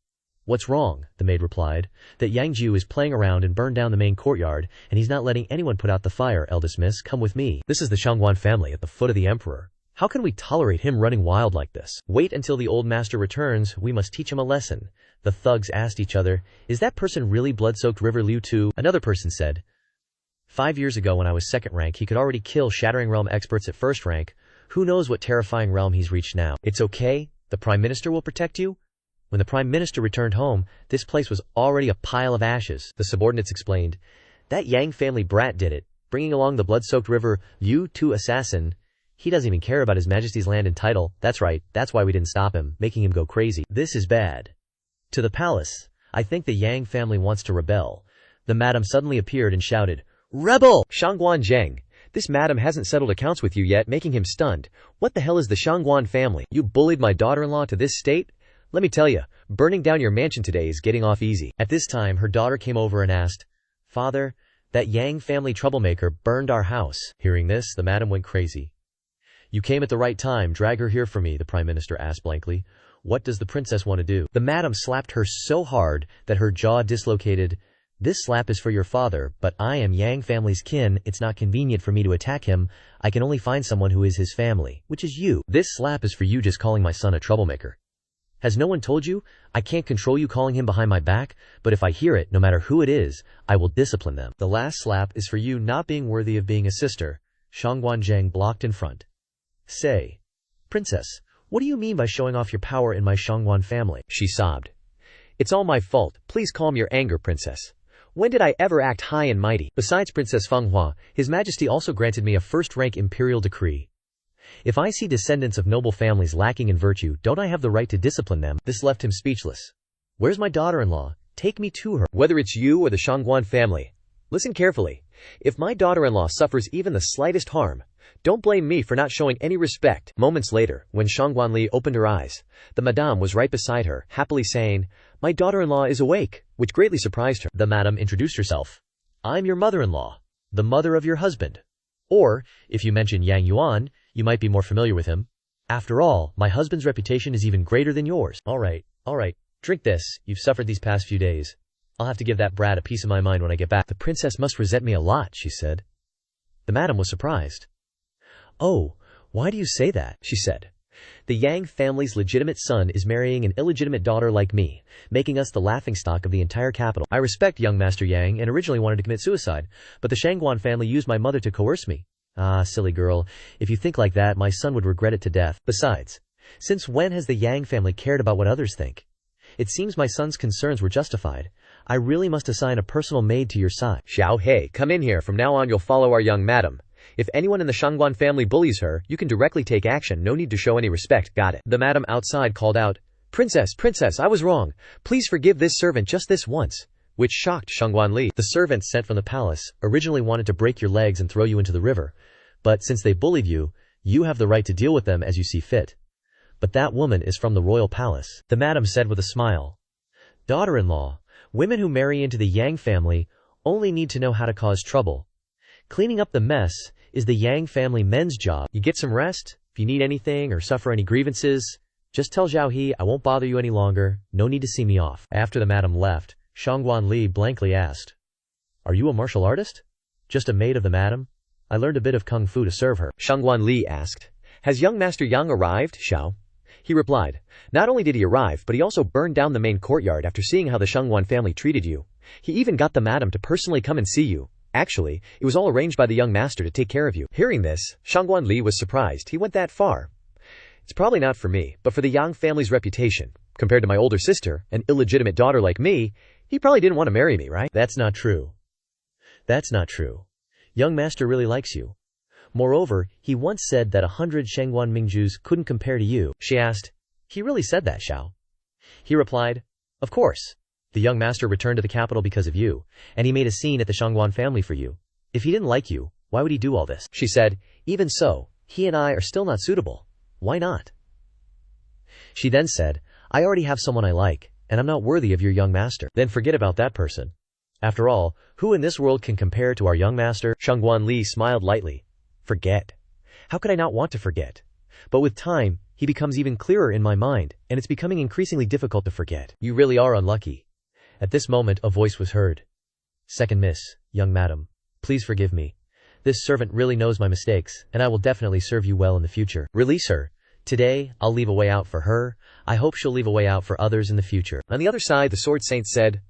A: What's wrong? The maid replied. That Yang Jiu is playing around and burned down the main courtyard, and he's not letting anyone put out the fire. Eldest miss, come with me. This is the Shangguan family at the foot of the emperor. How can we tolerate him running wild like this? Wait until the old master returns. We must teach him a lesson. The thugs asked each other, is that person really blood-soaked river Liu too? Another person said, 5 years ago when I was second rank, he could already kill Shattering Realm experts at first rank. Who knows what terrifying realm he's reached now? It's okay. The Prime Minister will protect you. When the Prime Minister returned home, this place was already a pile of ashes. The subordinates explained, that Yang family brat did it, bringing along the blood-soaked river Liu to assassin. He doesn't even care about His Majesty's land and title. That's right, that's why we didn't stop him, making him go crazy. This is bad. To the palace. I think the Yang family wants to rebel. The madam suddenly appeared and shouted, Rebel!
B: Shangguan Zheng. This madam hasn't settled accounts with you yet, making him stunned. What the hell is the Shangguan family? You bullied my daughter-in-law to this state? Let me tell you, burning down your mansion today is getting off easy.
A: At this time, her daughter came over and asked, Father, that Yang family troublemaker burned our house. Hearing this, the madam went crazy. You came at the right time. Drag her here for me, the Prime Minister asked blankly. What does the princess want to do? The madam slapped her so hard that her jaw dislocated. This slap is for your father, but I am Yang family's kin. It's not convenient for me to attack him. I can only find someone who is his family, which is you. This slap is for you just calling my son a troublemaker. Has no one told you? I can't control you calling him behind my back, but if I hear it, no matter who it is, I will discipline them. The last slap is for you not being worthy of being a sister. Shangguan Zheng blocked in front. Say, Princess, what do you mean by showing off your power in my Shangguan family?
B: She sobbed. It's all my fault. Please calm your anger, Princess. When did I ever act high and mighty?
A: Besides Princess Fenghua, His Majesty also granted me a first-rank imperial decree. If I see descendants of noble families lacking in virtue, don't I have the right to discipline them? This left him speechless. Where's my daughter-in-law? Take me to her.
B: Whether it's you or the Shangguan family, listen carefully. If my daughter-in-law suffers even the slightest harm, don't blame me for not showing any respect. Moments later, when Shangguan Li opened her eyes, the madame was right beside her, happily saying, my daughter-in-law is awake, which greatly surprised her.
A: The madame introduced herself. I'm your mother-in-law, the mother of your husband. Or, if you mention Yang Yuan, you might be more familiar with him. After all, my husband's reputation is even greater than yours. All right, drink this. You've suffered these past few days. I'll have to give that brat a piece of my mind when I get back. The princess must resent me a lot, she said. The madam was surprised. "Oh, why do you say that?" she said. "The Yang family's legitimate son is marrying an illegitimate daughter like me, making us the laughingstock of the entire capital. I respect young Master Yang and originally wanted to commit suicide, but the Shangguan family used my mother to coerce me. Ah, silly girl, if you think like that, my son would regret it to death. Besides, since when has the Yang family cared about what others think? It seems my son's concerns were justified. I really must assign a personal maid to your side."
B: "Xiao He, come in here. From now on you'll follow our young madam. If anyone in the Shangguan family bullies her, you can directly take action, no need to show any respect, got it?" The madam outside called out, Princess, I was wrong. Please forgive this servant just this once," which shocked Shangguan Li.
A: "The servants sent from the palace originally wanted to break your legs and throw you into the river, but since they bullied you, you have the right to deal with them as you see fit. But that woman is from the royal palace," the madam said with a smile. "Daughter-in-law, women who marry into the Yang family only need to know how to cause trouble. Cleaning up the mess is the Yang family men's job. You get some rest. If you need anything or suffer any grievances, just tell Zhao He I won't bother you any longer. No need to see me off." After the madam left, Shangguan Li blankly asked, "Are you a martial artist?" "Just a maid of the madam. I learned a bit of kung fu to serve her."
B: Shangguan Li asked, "Has young Master Yang arrived, Xiao?" He replied, "Not only did he arrive, but he also burned down the main courtyard after seeing how the Shangguan family treated you. He even got the madam to personally come and see you. Actually, it was all arranged by the young master to take care of you." Hearing this, Shangguan Li was surprised. He went that far. "It's probably not for me, but for the Yang family's reputation. Compared to my older sister, an illegitimate daughter like me, he probably didn't want to marry me, right?"
A: "That's not true. That's not true. Young master really likes you. Moreover, he once said that 100 Shangguan Mingjus couldn't compare to you." She asked, "He really said that, Xiao?" He replied, "Of course. The young master returned to the capital because of you, and he made a scene at the Shangguan family for you. If he didn't like you, why would he do all this?" She said, "Even so, he and I are still not suitable. Why not?" She then said, "I already have someone I like, and I'm not worthy of your young master." "Then forget about that person. After all, who in this world can compare to our young master?" Shangguan Li smiled lightly. "Forget? How could I not want to forget? But with time, he becomes even clearer in my mind, and it's becoming increasingly difficult to forget." "You really are unlucky." At this moment, a voice was heard. "Second miss, young madam, please forgive me. This servant really knows my mistakes, and I will definitely serve you well in the future. Release her. Today, I'll leave a way out for her. I hope she'll leave a way out for others in the future."
B: On the other side, the sword saint said,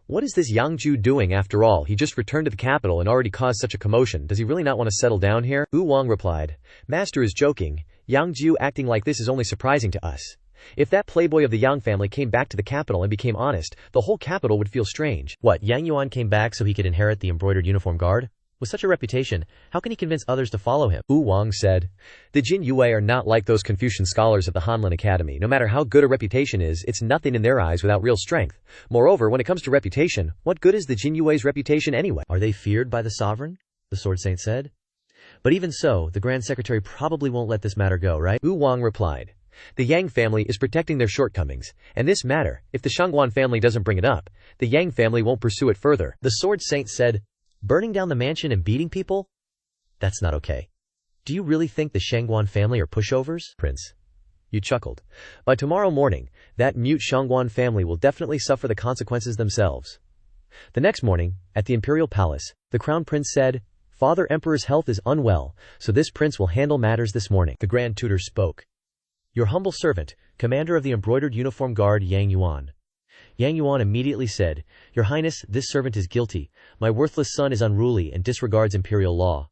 B: "What is this Yang Jiu doing after all? He just returned to the capital and already caused such a commotion. Does he really not want to settle down here?" Wu Wang replied, "Master is joking. Yang Jiu acting like this is only surprising to us. If that playboy of the Yang family came back to the capital and became honest, the whole capital would feel strange."
A: "What, Yang Yuan came back so he could inherit the embroidered uniform guard? With such a reputation, how can he convince others to follow him?"
B: Wu Wang said, "The Jin Yue are not like those Confucian scholars at the Hanlin Academy. No matter how good a reputation is, it's nothing in their eyes without real strength. Moreover, when it comes to reputation, what good is the Jin Yue's reputation anyway?"
A: "Are they feared by the sovereign?" the sword saint said. "But even so, the Grand Secretary probably won't let this matter go, right?"
B: Wu Wang replied, "The Yang family is protecting their shortcomings, and this matter, if the Shangguan family doesn't bring it up, the Yang family won't pursue it further."
A: The sword saint said, "Burning down the mansion and beating people? That's not okay. Do you really think the Shangguan family are pushovers?"
B: "Prince, you chuckled. By tomorrow morning, that mute Shangguan family will definitely suffer the consequences themselves." The next morning, at the imperial palace, the crown prince said, "Father Emperor's health is unwell, so this prince will handle matters this morning."
A: The grand tutor spoke. "Your humble servant, commander of the embroidered uniform guard Yang Yuan." Yang Yuan immediately said, "Your Highness, this servant is guilty. My worthless son is unruly and disregards imperial law.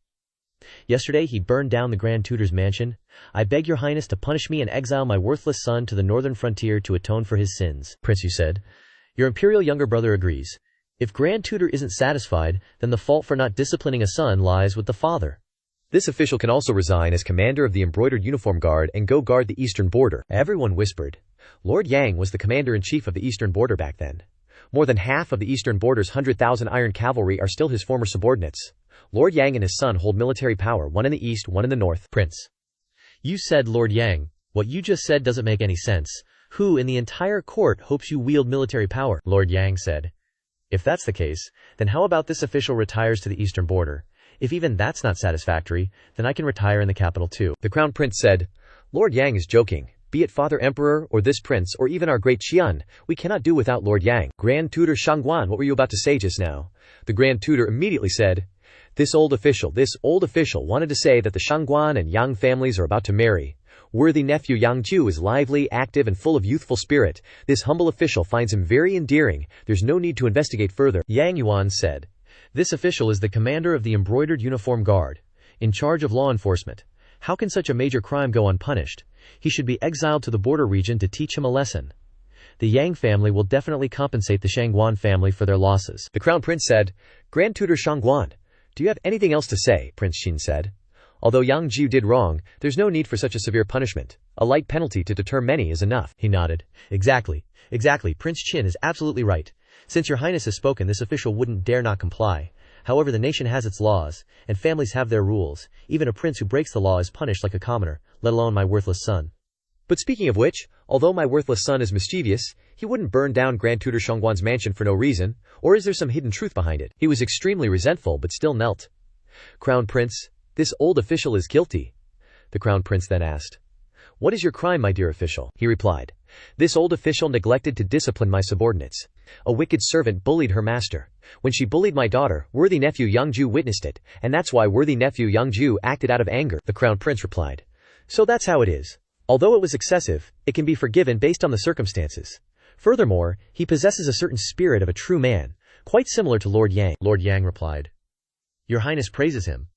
A: Yesterday he burned down the Grand Tutor's mansion. I beg your Highness to punish me and exile my worthless son to the northern frontier to atone for his sins."
B: "Prince," you said,
A: "Your imperial younger brother agrees. If Grand Tutor isn't satisfied, then the fault for not disciplining a son lies with the father.
B: This official can also resign as commander of the embroidered uniform guard and go guard the eastern border." Everyone whispered. Lord Yang was the commander-in-chief of the eastern border back then. More than half of the eastern border's 100,000 iron cavalry are still his former subordinates. Lord Yang and his son hold military power, one in the east, one in the north.
A: "Prince, you said Lord Yang. What you just said doesn't make any sense. Who in the entire court hopes you wield military power?" Lord Yang said. "If that's the case, then how about this official retires to the eastern border? If even that's not satisfactory, then I can retire in the capital too."
B: The crown prince said, "Lord Yang is joking. Be it Father Emperor or this prince or even our great Qian, we cannot do without Lord Yang." Grand Tutor Shangguan, what were you about to say just now? The Grand Tutor immediately said, This old official wanted to say that the Shangguan and Yang families are about to marry. Worthy nephew Yang Jiu is lively, active, and full of youthful spirit. This humble official finds him very endearing. There's no need to investigate further.
A: Yang Yuan said. This official is the commander of the embroidered uniform guard, in charge of law enforcement. How can such a major crime go unpunished? He should be exiled to the border region to teach him a lesson. The Yang family will definitely compensate the Shangguan family for their losses.
B: The crown prince said, Grand Tutor Shangguan, do you have anything else to say? Prince Qin said. Although Yang Jiu did wrong, there's no need for such a severe punishment. A light penalty to deter many is enough.
A: He nodded. Exactly. Prince Qin is absolutely right. Since your highness has spoken, this official wouldn't dare not comply. However, the nation has its laws, and families have their rules. Even a prince who breaks the law is punished like a commoner, let alone my worthless son.
B: But speaking of which, although my worthless son is mischievous, he wouldn't burn down Grand Tutor Shangguan's mansion for no reason, or is there some hidden truth behind it? He was extremely resentful but still knelt. Crown Prince, this old official is guilty. The Crown Prince then asked, What is your crime, my dear official? He replied, This old official neglected to discipline my subordinates. A wicked servant bullied her master. When she bullied my daughter, worthy nephew Yang Jiu witnessed it, and that's why worthy nephew Yang Jiu acted out of anger. The Crown Prince replied, So that's how it is. Although it was excessive, it can be forgiven based on the circumstances. Furthermore, he possesses a certain spirit of a true man, quite similar to Lord Yang.
A: Lord Yang replied, Your Highness praises him.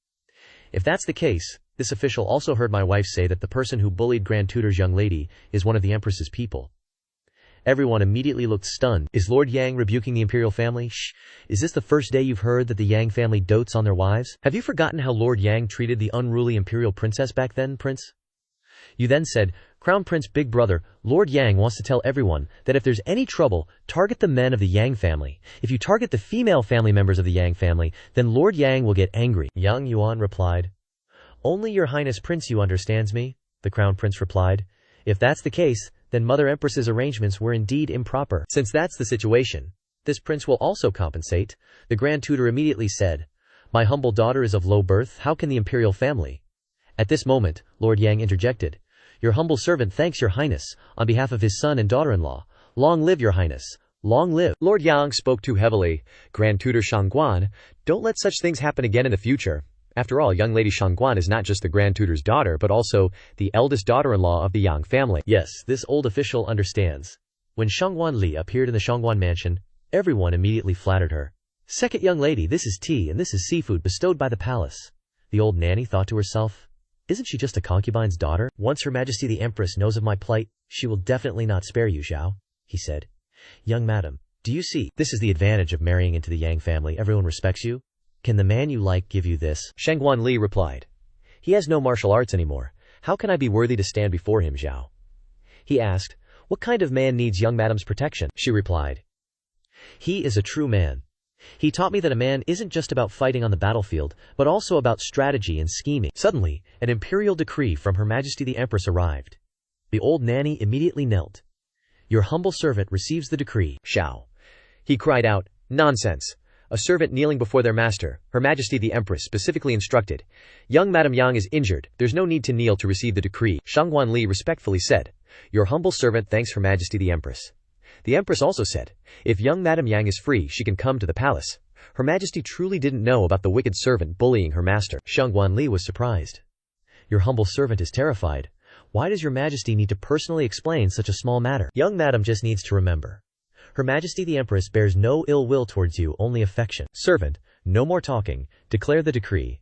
A: If that's the case, this official also heard my wife say that the person who bullied Grand Tutor's young lady is one of the Empress's people. Everyone immediately looked stunned. Is Lord Yang rebuking the imperial family? Shh. Is this the first day you've heard that the Yang family dotes on their wives? Have you forgotten how Lord Yang treated the unruly imperial princess back then, Prince? You then said, Crown Prince Big Brother, Lord Yang wants to tell everyone that if there's any trouble, target the men of the Yang family. If you target the female family members of the Yang family, then Lord Yang will get angry. Yang Yuan replied, Only your Highness Prince Yu understands me, the Crown Prince replied. If that's the case, then Mother Empress's arrangements were indeed improper. Since that's the situation, this prince will also compensate, the Grand Tutor immediately said. My humble daughter is of low birth, how can the imperial family? At this moment, Lord Yang interjected. Your humble servant thanks your highness, on behalf of his son and daughter-in-law. Long live your highness. Long live.
B: Lord Yang spoke too heavily. Grand Tutor Shangguan, don't let such things happen again in the future. After all, young lady Shangguan is not just the Grand Tutor's daughter, but also the eldest daughter-in-law of the Yang family.
A: Yes, this old official understands. When Shangguan Li appeared in the Shangguan mansion, everyone immediately flattered her. Second young lady, this is tea and this is seafood bestowed by the palace. The old nanny thought to herself, Isn't she just a concubine's daughter? Once Her Majesty the Empress knows of my plight, she will definitely not spare you, Zhao, he said. Young madam, do you see? This is the advantage of marrying into the Yang family. Everyone respects you. Can the man you like give you this?
B: Shangguan Li replied. He has no martial arts anymore. How can I be worthy to stand before him, Zhao? He asked. What kind of man needs young madam's protection? She replied.
A: He is a true man. He taught me that a man isn't just about fighting on the battlefield, but also about strategy and scheming. Suddenly, an imperial decree from Her Majesty the Empress arrived. The old nanny immediately knelt. Your humble servant receives the decree.
B: Shao. He cried out, Nonsense. A servant kneeling before their master, Her Majesty the Empress specifically instructed. Young Madam Yang is injured, there's no need to kneel to receive the decree. Shangguan Li respectfully said. Your humble servant thanks Her Majesty the Empress. The Empress also said, if young Madam Yang is free, she can come to the palace. Her Majesty truly didn't know about the wicked servant bullying her master.
A: Shangguan Li was surprised. Your humble servant is terrified. Why does Your Majesty need to personally explain such a small matter? Young Madam just needs to remember. Her Majesty the Empress bears no ill will towards you, only affection. Servant, no more talking, declare the decree.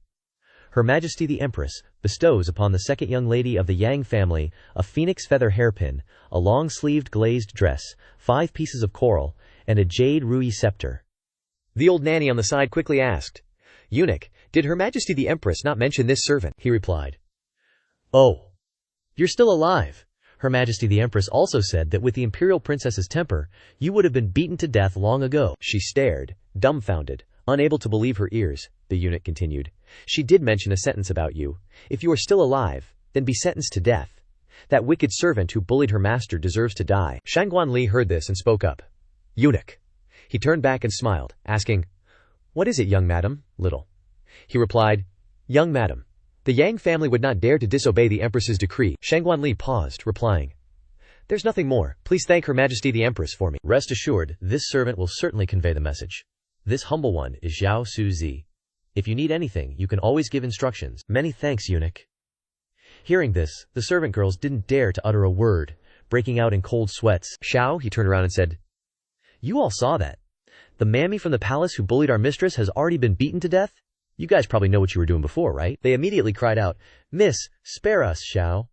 A: Her Majesty the Empress bestows upon the second young lady of the Yang family a phoenix feather hairpin, a long-sleeved glazed dress, 5 pieces of coral, and a jade rui scepter.
B: The old nanny on the side quickly asked, Eunuch, did Her Majesty the Empress not mention this servant?
A: He replied, Oh, you're still alive. Her Majesty the Empress also said that with the imperial princess's temper, you would have been beaten to death long ago.
B: She stared, dumbfounded, unable to believe her ears. The eunuch continued. She did mention a sentence about you. If you are still alive, then be sentenced to death. That wicked servant who bullied her master deserves to die. Shangguan Li heard this and spoke up. Eunuch. He turned back and smiled, asking, What is it, young madam, little? He replied, Young madam, the Yang family would not dare to disobey the Empress's decree. Shangguan Li paused, replying, There's nothing more. Please thank Her Majesty the Empress for me.
A: Rest assured, this servant will certainly convey the message. This humble one is Zhao Suzi. If you need anything, you can always give instructions. Many thanks, eunuch. Hearing this, the servant girls didn't dare to utter a word, breaking out in cold sweats.
B: Xiao, he turned around and said,
A: You all saw that. The mammy from the palace who bullied our mistress has already been beaten to death? You guys probably know what you were doing before, right? They immediately cried out, Miss, spare us, Xiao.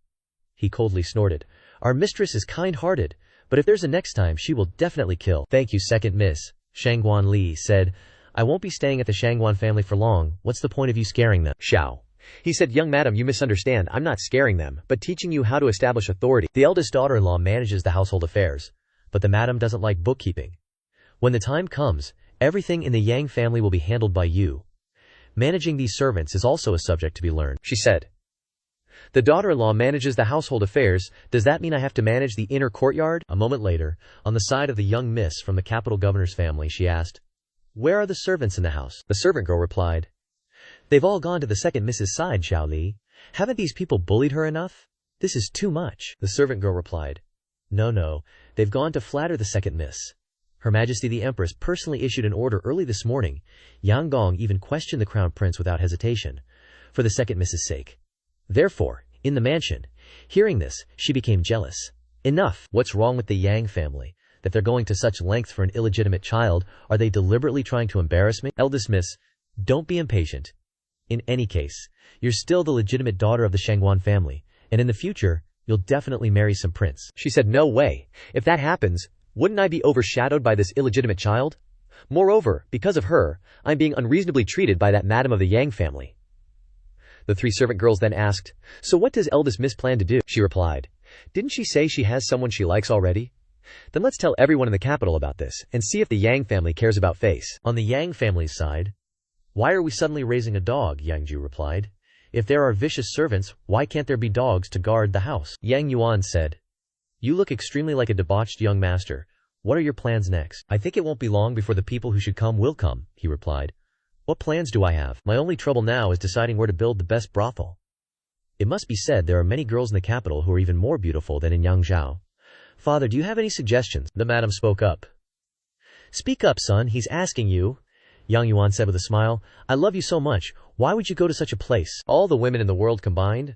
A: He coldly snorted. Our mistress is kind-hearted, but if there's a next time, she will definitely kill. Thank you, second miss, Shangguan Li said. I won't be staying at the Shangguan family for long. What's the point of you scaring them?
B: Xiao. He said, Young madam, you misunderstand. I'm not scaring them, but teaching you how to establish authority.
A: The eldest daughter-in-law manages the household affairs, but the madam doesn't like bookkeeping. When the time comes, everything in the Yang family will be handled by you. Managing these servants is also a subject to be learned,
B: she said. The daughter-in-law manages the household affairs. Does that mean I have to manage the inner courtyard?
A: A moment later, on the side of the young miss from the capital governor's family, she asked, Where are the servants in the house?
B: The servant girl replied,
A: They've all gone to the second miss's side, Xiao Li. Haven't these people bullied her enough? This is too much. The servant girl replied, No, they've gone to flatter the second miss. Her Majesty the Empress personally issued an order early this morning. Yang Gong even questioned the crown prince without hesitation, for the second miss's sake. Therefore, in the mansion, hearing this, she became jealous. Enough! What's wrong with the Yang family? That they're going to such length for an illegitimate child? Are they deliberately trying to embarrass me? Eldest miss, don't be impatient. In any case, you're still the legitimate daughter of the Shangguan family, and in the future, you'll definitely marry some prince.
B: She said, No way. If that happens, wouldn't I be overshadowed by this illegitimate child? Moreover, because of her, I'm being unreasonably treated by that madam of the Yang family. The three servant girls then asked, So what does eldest miss plan to do? She replied, Didn't she say she has someone she likes already? Then let's tell everyone in the capital about this, and see if the Yang family cares about face.
A: On the Yang family's side, Why are we suddenly raising a dog? Yang Jiu replied. If there are vicious servants, why can't there be dogs to guard the house? Yang Yuan said, You look extremely like a debauched young master. What are your plans next? I think it won't be long before the people who should come will come, he replied. What plans do I have? My only trouble now is deciding where to build the best brothel. It must be said there are many girls in the capital who are even more beautiful than in Yangzhou. Father, do you have any suggestions? The madam spoke up. Speak up, son, he's asking you. Yang Yuan said with a smile, I love you so much. Why would you go to such a place? All the women in the world combined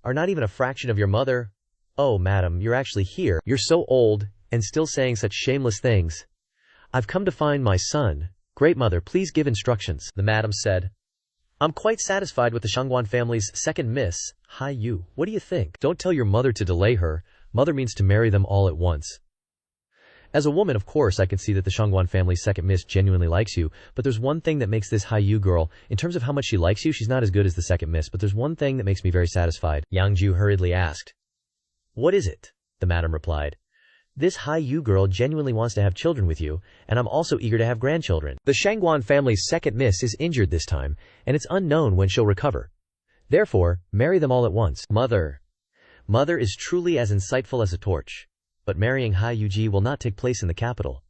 A: are not even a fraction of your mother. Oh, madam, you're actually here. You're so old and still saying such shameless things. I've come to find my son. Great mother, please give instructions. The madam said, I'm quite satisfied with the Shangguan family's second miss. Hai Yu, what do you think? Don't tell your mother to delay her. Mother means to marry them all at once. As a woman, of course, I can see that the Shangguan family's second miss genuinely likes you, but there's one thing that makes this Hai Yu girl, in terms of how much she likes you, she's not as good as the second miss, but there's one thing that makes me very satisfied. Yang Jiu hurriedly asked. What is it? The madam replied. This Hai Yu girl genuinely wants to have children with you, and I'm also eager to have grandchildren. The Shangguan family's second miss is injured this time, and it's unknown when she'll recover. Therefore, marry them all at once. Mother is truly as insightful as a torch, but marrying Hai Yuji will not take place in the capital.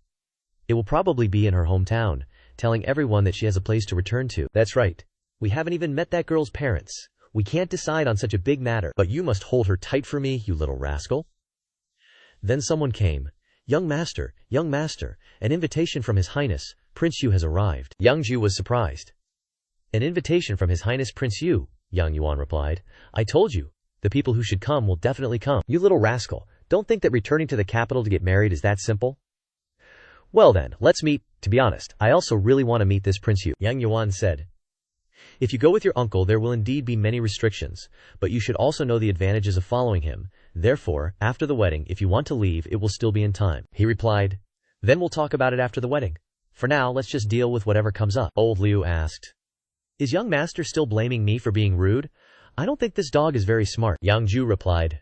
A: It will probably be in her hometown, telling everyone that she has a place to return to. That's right. We haven't even met that girl's parents. We can't decide on such a big matter, but you must hold her tight for me, you little rascal. Then someone came. Young master, an invitation from His Highness, Prince Yu has arrived. Yang Jiu was surprised. An invitation from His Highness Prince Yu, Yang Yuan replied. I told you, the people who should come will definitely come. You little rascal, don't think that returning to the capital to get married is that simple. Well then, let's meet. To be honest, I also really want to meet this Prince Yu, Yang Yuan said. If you go with your uncle, there will indeed be many restrictions, but you should also know the advantages of following him. Therefore, after the wedding, if you want to leave, it will still be in time. He replied, Then we'll talk about it after the wedding. For now, let's just deal with whatever comes up. Old Liu asked, Is young master still blaming me for being rude? I don't think this dog is very smart. Yang Jiu replied,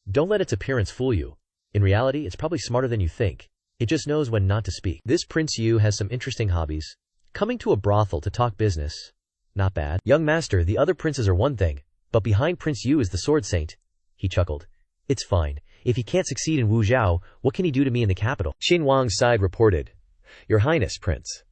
A: Don't let its appearance fool you. In reality, it's probably smarter than you think. It just knows when not to speak. This Prince Yu has some interesting hobbies. Coming to a brothel to talk business. Not bad. Young master, the other princes are one thing, but behind Prince Yu is the sword saint. He chuckled. It's fine. If he can't succeed in Wu Zhao, what can he do to me in the capital? Qin Wang's side reported. Your Highness, Prince.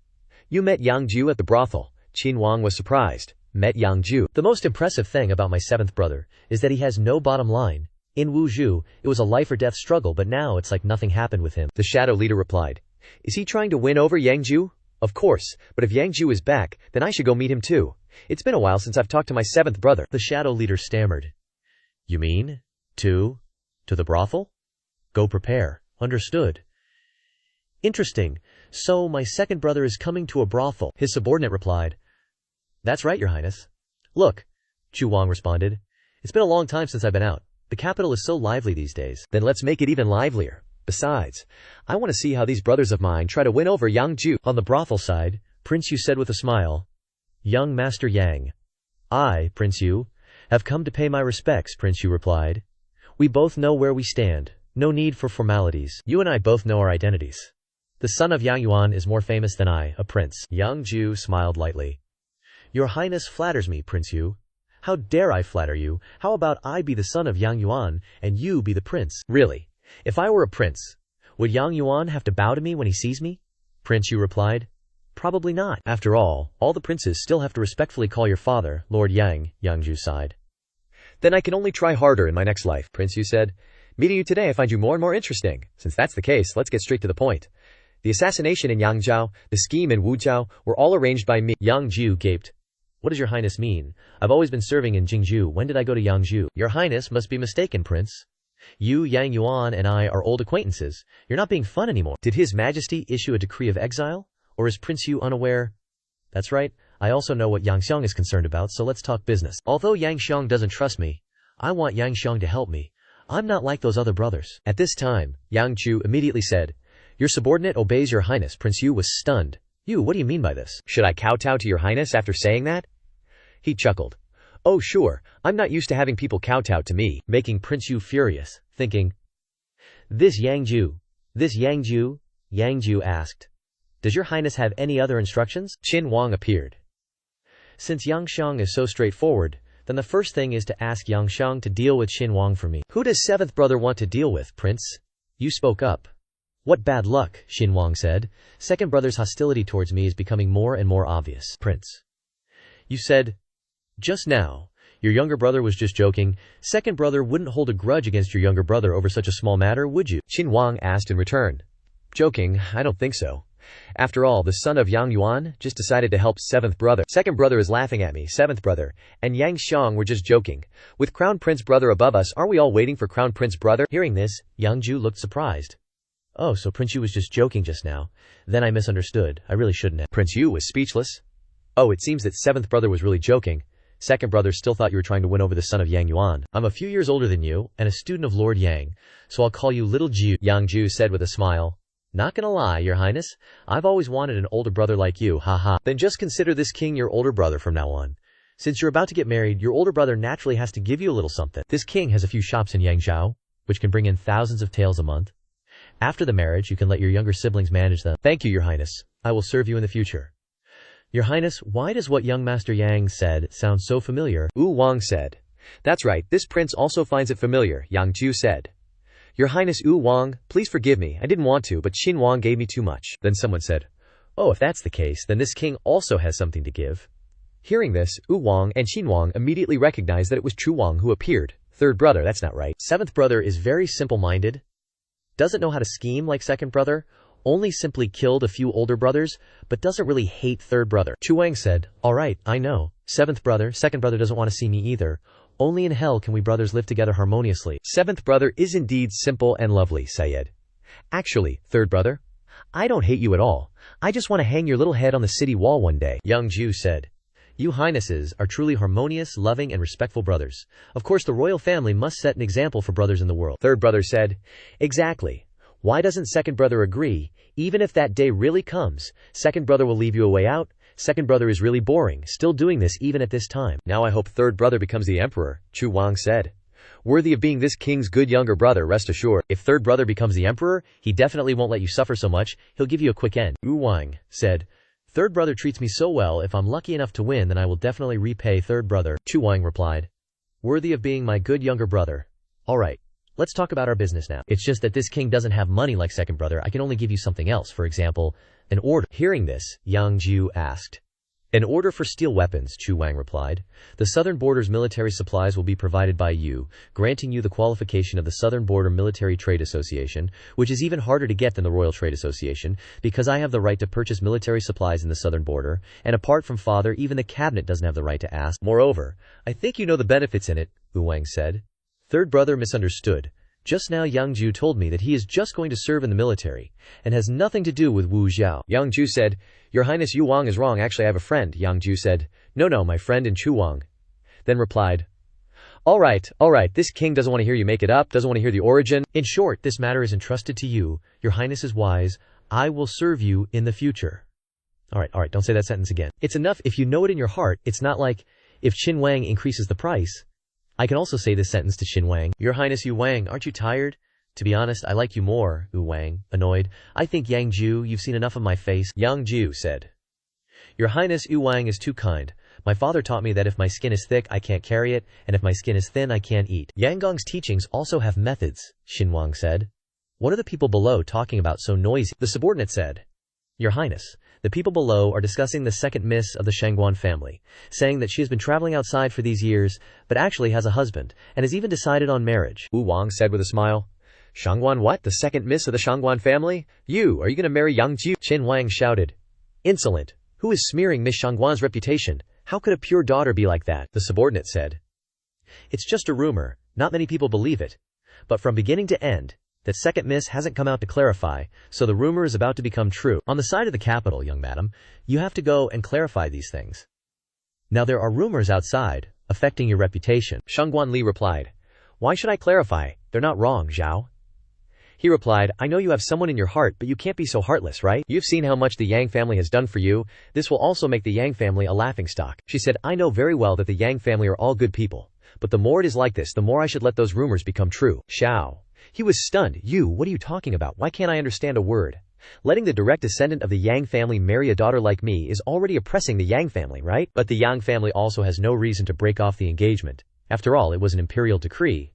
A: You met Yang Jiu at the brothel. Qin Wang was surprised. Met Yang Jiu. The most impressive thing about my seventh brother is that he has no bottom line. In Wu Zhu, it was a life or death struggle, but now it's like nothing happened with him. The shadow leader replied. Is he trying to win over Yang Jiu?
B: Of course, but if Yang Jiu is back, then I should go meet him too. It's been a while since I've talked to my seventh brother.
A: The shadow leader stammered. You mean? To the brothel? Go prepare. Understood. Interesting. So my second brother is coming to a brothel. His subordinate replied. That's right, Your Highness. Look, Chu Wang responded. It's been a long time since I've been out. The capital is so lively these days.
B: Then let's make it even livelier. Besides, I want to see how these brothers of mine try to win over Yang Jiu.
A: On the brothel side, Prince Yu said with a smile. Young Master Yang. I, Prince Yu, have come to pay my respects, Prince Yu replied. We both know where we stand. No need for formalities. You and I both know our identities. The son of Yang Yuan is more famous than I, a prince. Yang Jiu smiled lightly. Your Highness flatters me, Prince Yu. How dare I flatter you? How about I be the son of Yang Yuan, and you be the prince? Really? If I were a prince, would Yang Yuan have to bow to me when he sees me? Prince Yu replied. Probably not. After all the princes still have to respectfully call your father, Lord Yang, Yang Jiu sighed.
B: Then I can only try harder in my next life, Prince Yu said. Meeting you today I find you more and more interesting. Since that's the case, let's get straight to the point. The assassination in Yangzhou, the scheme in Wuzhou, were all arranged by me.
A: Yang Jiu gaped. What does your highness mean? I've always been serving in Jingzhou. When did I go to Yangzhou? Your highness must be mistaken, prince. You, Yang Yuan, and I are old acquaintances. You're not being fun anymore. Did his majesty issue a decree of exile? Or is Prince Yu unaware? That's right. I also know what Yang Xiang is concerned about, so let's talk business. Although Yang Xiang doesn't trust me, I want Yang Xiang to help me. I'm not like those other brothers.
B: At this time, Yang Jiu immediately said, Your subordinate obeys your highness. Prince Yu was stunned.
A: You, what do you mean by this?
B: Should I kowtow to your highness after saying that? He chuckled. Oh sure, I'm not used to having people kowtow to me,
A: making Prince Yu furious, thinking. This Yang Jiu, Yang Jiu asked. Does your highness have any other instructions?
B: Qin Wang appeared.
A: Since Yang Xiang is so straightforward, then the first thing is to ask Yang Xiang to deal with Qin Wang for me. Who does seventh brother want to deal with, prince? You spoke up. What bad luck, Qin Wang said. Second brother's hostility towards me is becoming more and more obvious, prince. You said, just now, your younger brother was just joking. Second brother wouldn't hold a grudge against your younger brother over such a small matter, would you?
B: Qin Wang asked in return. Joking, I don't think so. After all, the son of Yang Yuan just decided to help seventh brother. Second brother is laughing at me, seventh brother, and Yang Xiang were just joking. With Crown Prince brother above us, aren't we all waiting for Crown Prince brother?
A: Hearing this, Yang Jiu looked surprised. Oh, so Prince Yu was just joking just now. Then I misunderstood. I really shouldn't have.
B: Prince Yu was speechless. Oh, it seems that seventh brother was really joking. Second brother still thought you were trying to win over the son of Yang Yuan.
A: I'm a few years older than you, and a student of Lord Yang, so I'll call you Little Jiu,
B: Yang Jiu said with a smile.
A: Not gonna lie, your highness, I've always wanted an older brother like you, haha. Then just consider this king your older brother from now on. Since you're about to get married, your older brother naturally has to give you a little something. This king has a few shops in Yangzhou, which can bring in thousands of taels a month. After the marriage, you can let your younger siblings manage them.
B: Thank you, your highness.
A: I will serve you in the future. Your highness, why does what young Master Yang said sound so familiar?
B: Wu Wang said. That's right, this prince also finds it familiar, Yang Jiu said. Your Highness Wu Wang, please forgive me, I didn't want to, but Qin Wang gave me too much.
A: Then someone said, oh, if that's the case, then this king also has something to give.
B: Hearing this, Wu Wang and Qin Wang immediately recognized that it was Chu Wang who appeared. Third brother, that's not right.
A: Seventh brother is very simple-minded, doesn't know how to scheme like second brother, only simply killed a few older brothers, but doesn't really hate third brother.
B: Chu Wang said,
A: all right, I know. Seventh brother, second brother doesn't want to see me either. Only in hell can we brothers live together harmoniously.
B: Seventh brother is indeed simple and lovely, Syed. Actually, third brother, I don't hate you at all. I just want to hang your little head on the city wall one day.
A: Yang Jiu said, you highnesses are truly harmonious, loving, and respectful brothers. Of course, the royal family must set an example for brothers in the world.
B: Third brother said, exactly. Why doesn't second brother agree? Even if that day really comes, second brother will leave you a way out. Second brother is really boring, still doing this even at this time. Now I hope third brother becomes the emperor, Chu Wang said. Worthy of being this king's good younger brother, rest assured.
A: If third brother becomes the emperor, he definitely won't let you suffer so much, he'll give you a quick end. Wu Wang said, third brother treats me so well, if I'm lucky enough to win, then I will definitely repay third brother.
B: Chu Wang replied,
A: worthy of being my good younger brother. Alright, let's talk about our business now. It's just that this king doesn't have money like second brother. I can only give you something else, for example, an order.
B: Hearing this, Yang Jiu asked,
A: An order for steel weapons, Chu Wang replied. The southern border's military supplies will be provided by you, granting you the qualification of the Southern Border Military Trade Association, which is even harder to get than the Royal Trade Association, because I have the right to purchase military supplies in the southern border, and apart from father, even the cabinet doesn't have the right to ask. Moreover, I think you know the benefits in it, Wu Wang said. Third brother misunderstood. Just now Yang Jiu told me that he is just going to serve in the military, and has nothing to do with Wu Zhao. Yang Jiu said, Your Highness Yu Wang is wrong, actually I have a friend. Yang Jiu said, No, my friend and Chu Wang. Then replied, All right, this king doesn't want to hear you make it up, doesn't want to hear the origin. In short, this matter is entrusted to you. Your Highness is wise. I will serve you in the future. All right, don't say that sentence again. It's enough if you know it in your heart. It's not like, if Qin Wang increases the price, I can also say this sentence to Qin Wang. Your Highness Yu Wang, aren't you tired? To be honest, I like you more, Wu Wang, annoyed. I think Yang Jiu, you've seen enough of my face. Yang Jiu said. Your Highness Yu Wang is too kind. My father taught me that if my skin is thick, I can't carry it, and if my skin is thin, I can't eat. Yang Gong's teachings also have methods, Qin Wang said. What are the people below talking about so noisy? The subordinate said. Your Highness, the people below are discussing the second miss of the Shangguan family, saying that she has been traveling outside for these years, but actually has a husband, and has even decided on marriage. Wu Wang said with a smile. Shangguan what? The second miss of the Shangguan family? Are you going to marry Yang Jiu? Qin Wang shouted. Insolent. Who is smearing Miss Shangguan's reputation? How could a pure daughter be like that? The subordinate said. It's just a rumor. Not many people believe it. But from beginning to end, that second miss hasn't come out to clarify, so the rumor is about to become true. On the side of the capital, young madam, you have to go and clarify these things. Now there are rumors outside, affecting your reputation. Shangguan Li replied. Why should I clarify? They're not wrong, Zhao. He replied, I know you have someone in your heart, but you can't be so heartless, right? You've seen how much the Yang family has done for you. This will also make the Yang family a laughingstock. She said, I know very well that the Yang family are all good people. But the more it is like this, the more I should let those rumors become true. Xiao. He was stunned. What are you talking about? Why can't I understand a word? Letting the direct descendant of the Yang family marry a daughter like me is already oppressing the Yang family, right? But the Yang family also has no reason to break off the engagement. After all, it was an imperial decree.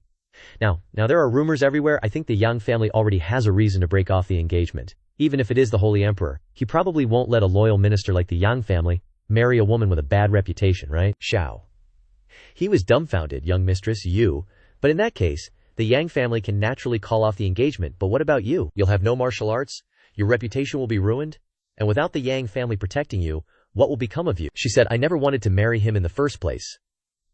A: Now there are rumors everywhere. I think the Yang family already has a reason to break off the engagement. Even if it is the Holy Emperor, he probably won't let a loyal minister like the Yang family marry a woman with a bad reputation, right? Xiao. He was dumbfounded, young mistress, you. But in that case, the Yang family can naturally call off the engagement, but what about you? You'll have no martial arts? Your reputation will be ruined? And without the Yang family protecting you, what will become of you? She said, I never wanted to marry him in the first place.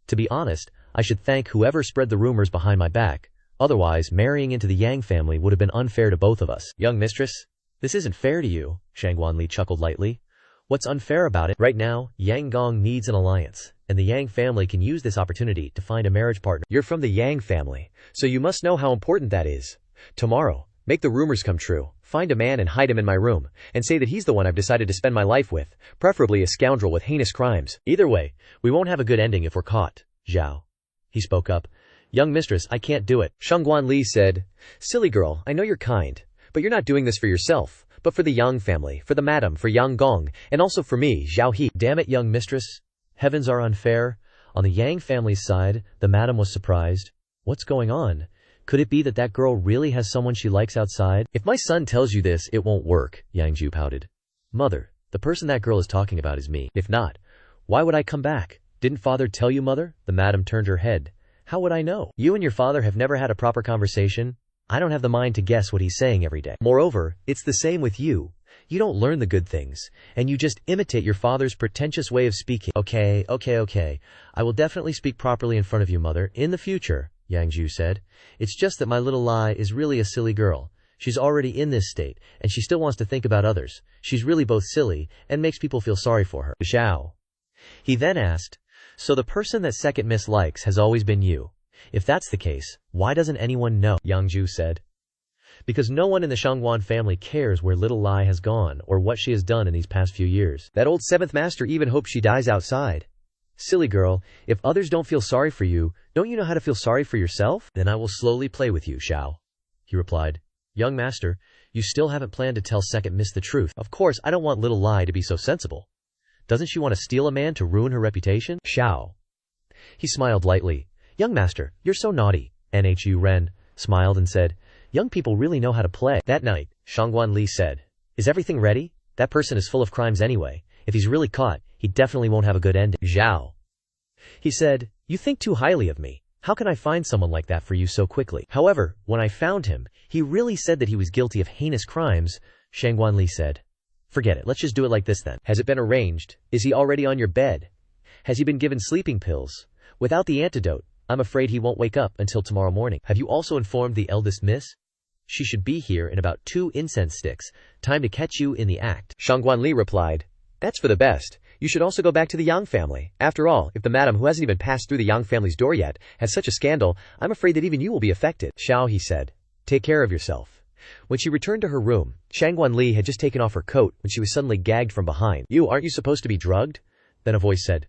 A: To be honest, I should thank whoever spread the rumors behind my back. Otherwise, marrying into the Yang family would have been unfair to both of us. Young mistress, this isn't fair to you, Shangguan Li chuckled lightly. What's unfair about it? Right now, Yang Gong needs an alliance, and the Yang family can use this opportunity to find a marriage partner. You're from the Yang family, so you must know how important that is. Tomorrow, make the rumors come true. Find a man and hide him in my room, and say that he's the one I've decided to spend my life with, preferably a scoundrel with heinous crimes. Either way, we won't have a good ending if we're caught. Zhao. He spoke up. Young mistress, I can't do it. Shangguan Li said, Silly girl, I know you're kind, but you're not doing this for yourself, but for the Yang family, for the madam, for Yang Gong, and also for me, Zhao He. Damn it, young mistress. Heavens are unfair. On the Yang family's side, the madam was surprised. What's going on? Could it be that that girl really has someone she likes outside? If my son tells you this, it won't work, Yang Jiu pouted. Mother, the person that girl is talking about is me. If not, why would I come back? Didn't father tell you, mother? The madam turned her head. How would I know? You and your father have never had a proper conversation. I don't have the mind to guess what he's saying every day. Moreover, it's the same with you. You don't learn the good things, and you just imitate your father's pretentious way of speaking. Okay. I will definitely speak properly in front of you, mother, in the future, Yang Jiu said. It's just that my little Lai is really a silly girl. She's already in this state, and she still wants to think about others. She's really both silly and makes people feel sorry for her. Xiao. He then asked, so the person that second miss likes has always been you. If that's the case, why doesn't anyone know? Yang Jiu said. Because no one in the Shangguan family cares where little Lai has gone or what she has done in these past few years. That old seventh master even hopes she dies outside. Silly girl, if others don't feel sorry for you, don't you know how to feel sorry for yourself? Then I will slowly play with you, Xiao. He replied. Young master, you still haven't planned to tell second miss the truth. Of course, I don't want little Lai to be so sensible. Doesn't she want to steal a man to ruin her reputation? Xiao. He smiled lightly. Young master, you're so naughty. Nhu Ren smiled and said, young people really know how to play. That night, Shangguan Li said, is everything ready? That person is full of crimes anyway. If he's really caught, he definitely won't have a good ending. Zhao. He said, "You think too highly of me. How can I find someone like that for you so quickly?" However, when I found him, he really said that he was guilty of heinous crimes. Shangguan Li said, "Forget it, let's just do it like this then. Has it been arranged? Is he already on your bed? Has he been given sleeping pills? Without the antidote, I'm afraid he won't wake up until tomorrow morning. Have you also informed the eldest miss? She should be here in about 2 incense sticks. Time to catch you in the act."
B: Shangguan Li replied, "That's for the best. You should also go back to the Yang family. After all, if the madam who hasn't even passed through the Yang family's door yet has such a scandal, I'm afraid that even you will be affected." "Xiao," he said, "take care of yourself." When she returned to her room, Shangguan Li had just taken off her coat when she was suddenly gagged from behind. Aren't you supposed to be drugged?" Then a voice said,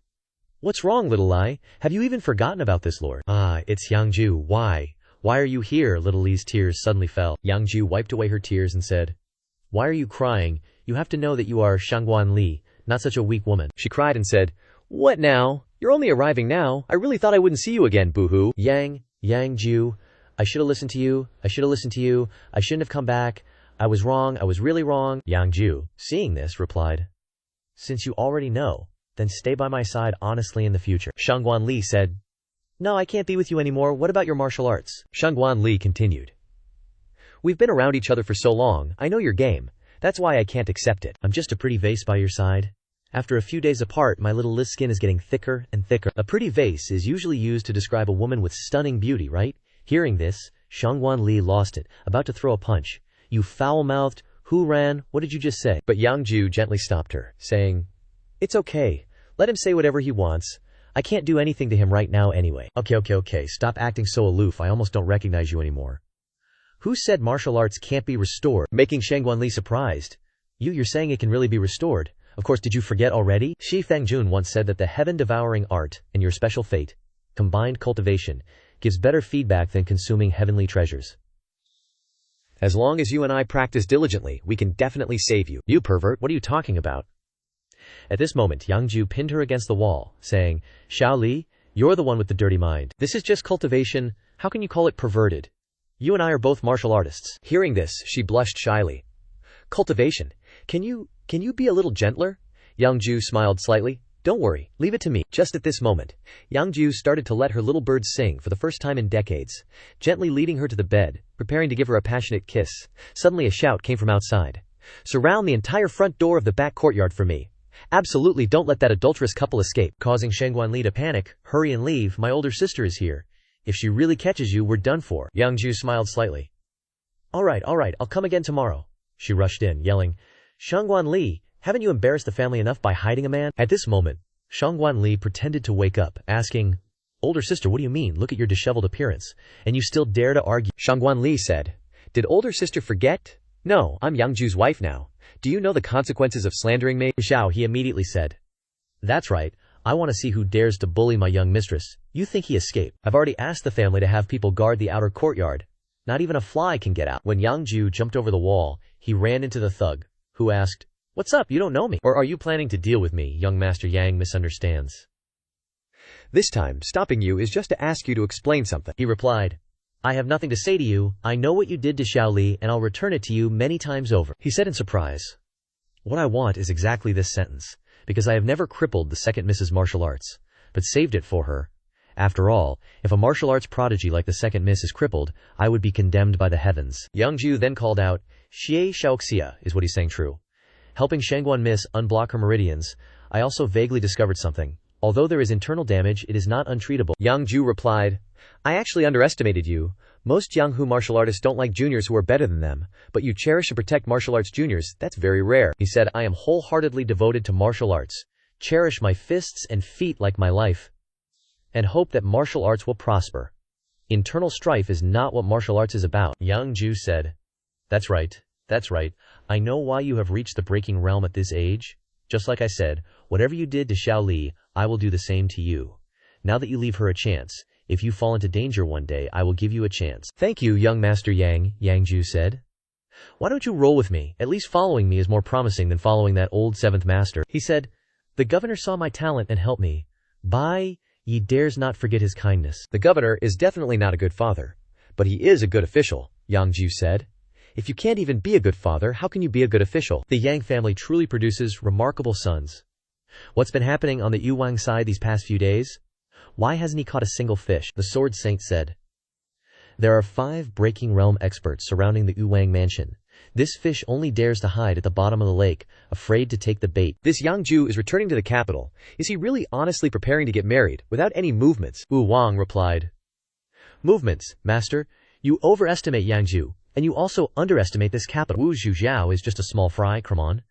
B: "What's wrong, little Ai? Have you even forgotten about this lord?" "Ah, it's Yang Jiu. Why? Why are you here?" Little Li's tears suddenly fell. Yang Jiu wiped away her tears and said, "Why are you crying? You have to know that you are Shangguan Li, not such a weak woman." She cried and said, "What now? You're only arriving now. I really thought I wouldn't see you again, boo-hoo." Yang Jiu, I should have listened to you. I shouldn't have come back. I was wrong. I was really wrong. Yang Jiu, seeing this, replied, "Since you already know, then stay by my side honestly in the future." Shangguan Li said, "No, I can't be with you anymore. What about your martial arts?" Shangguan Li continued, "We've been around each other for so long. I know your game. That's why I can't accept it. I'm just a pretty vase by your side. After a few days apart, my little Li's skin is getting thicker and thicker." A pretty vase is usually used to describe a woman with stunning beauty, right? Hearing this, Shangguan Li lost it, about to throw a punch. "You foul-mouthed, who ran? What did you just say?" But Yang Jiu gently stopped her, saying, "It's okay. Let him say whatever he wants. I can't do anything to him right now anyway." Okay. Stop acting so aloof. I almost don't recognize you anymore. Who said martial arts can't be restored? Making Shangguan Li surprised. You're saying it can really be restored? Of course, did you forget already? Shi Fengjun once said that the heaven-devouring art and your special fate, combined cultivation, gives better feedback than consuming heavenly treasures. As long as you and I practice diligently, we can definitely save you. You pervert, what are you talking about? At this moment, Yang Jiu pinned her against the wall, saying, "Xiao Li, you're the one with the dirty mind. This is just cultivation. How can you call it perverted? You and I are both martial artists." Hearing this, she blushed shyly. "Cultivation? Can you be a little gentler?" Yang Jiu smiled slightly. "Don't worry, leave it to me." Just at this moment, Yang Jiu started to let her little bird sing for the first time in decades, gently leading her to the bed, preparing to give her a passionate kiss. Suddenly a shout came from outside. "Surround the entire front door of the back courtyard for me. Absolutely don't let that adulterous couple escape." Causing Shangguan Li to panic, "Hurry and leave, my older sister is here. If she really catches you, we're done for." Yang Jiu smiled slightly. All right, I'll come again tomorrow." She rushed in, yelling, "Shangguan Li, haven't you embarrassed the family enough by hiding a man?" At this moment, Shangguan Li pretended to wake up, asking, "Older sister, what do you mean? Look at your disheveled appearance. And you still dare to argue?" Shangguan Li said, "Did older sister forget? No, I'm Yang Jiu's wife now. Do you know the consequences of slandering me?" "Xiao," he immediately said. "That's right. I want to see who dares to bully my young mistress. You think he escaped? I've already asked the family to have people guard the outer courtyard. Not even a fly can get out." When Yang Jiu jumped over the wall, he ran into the thug, who asked, "What's up? You don't know me. Or are you planning to deal with me?" Young Master Yang misunderstands. "This time, stopping you is just to ask you to explain something," he replied. "I have nothing to say to you. I know what you did to Xiao Li, and I'll return it to you many times over," he said in surprise. "What I want is exactly this sentence, because I have never crippled the second Mrs. Martial Arts, but saved it for her. After all, if a martial arts prodigy like the second Miss is crippled, I would be condemned by the heavens." Yang Jiu then called out, "Xie Shaoxia, is what he's saying true? Helping Shangguan Miss unblock her meridians, I also vaguely discovered something. Although there is internal damage, it is not untreatable." Yang Jiu replied, "I actually underestimated you. Most Jianghu martial artists don't like juniors who are better than them, but you cherish and protect martial arts juniors. That's very rare." He said, "I am wholeheartedly devoted to martial arts, cherish my fists and feet like my life, and hope that martial arts will prosper. Internal strife is not what martial arts is about." Yang Jiu said, That's right. I know why you have reached the breaking realm at this age. Just like I said, whatever you did to Xiao Li, I will do the same to you. Now that you leave her a chance, if you fall into danger one day, I will give you a chance." "Thank you, young Master Yang," Yang Jiu said. "Why don't you roll with me? At least following me is more promising than following that old seventh master." He said, "The governor saw my talent and helped me. Bai Yi dares not forget his kindness." "The governor is definitely not a good father, but he is a good official," Yang Jiu said. "If you can't even be a good father, how can you be a good official?" The Yang family truly produces remarkable sons.
A: What's been happening on the Yuwang side these past few days? Why hasn't he caught a single fish? The Sword Saint said. There are 5 breaking realm experts surrounding the Yuwang mansion. This fish only dares to hide at the bottom of the lake, afraid to take the bait.
B: This Yang Jiu is returning to the capital. Is he really honestly preparing to get married, without any movements?
A: Wu Wang replied. Movements, master. You overestimate Yang Jiu, and you also underestimate this capital. Wu Zhujiao is just a small fry, come on.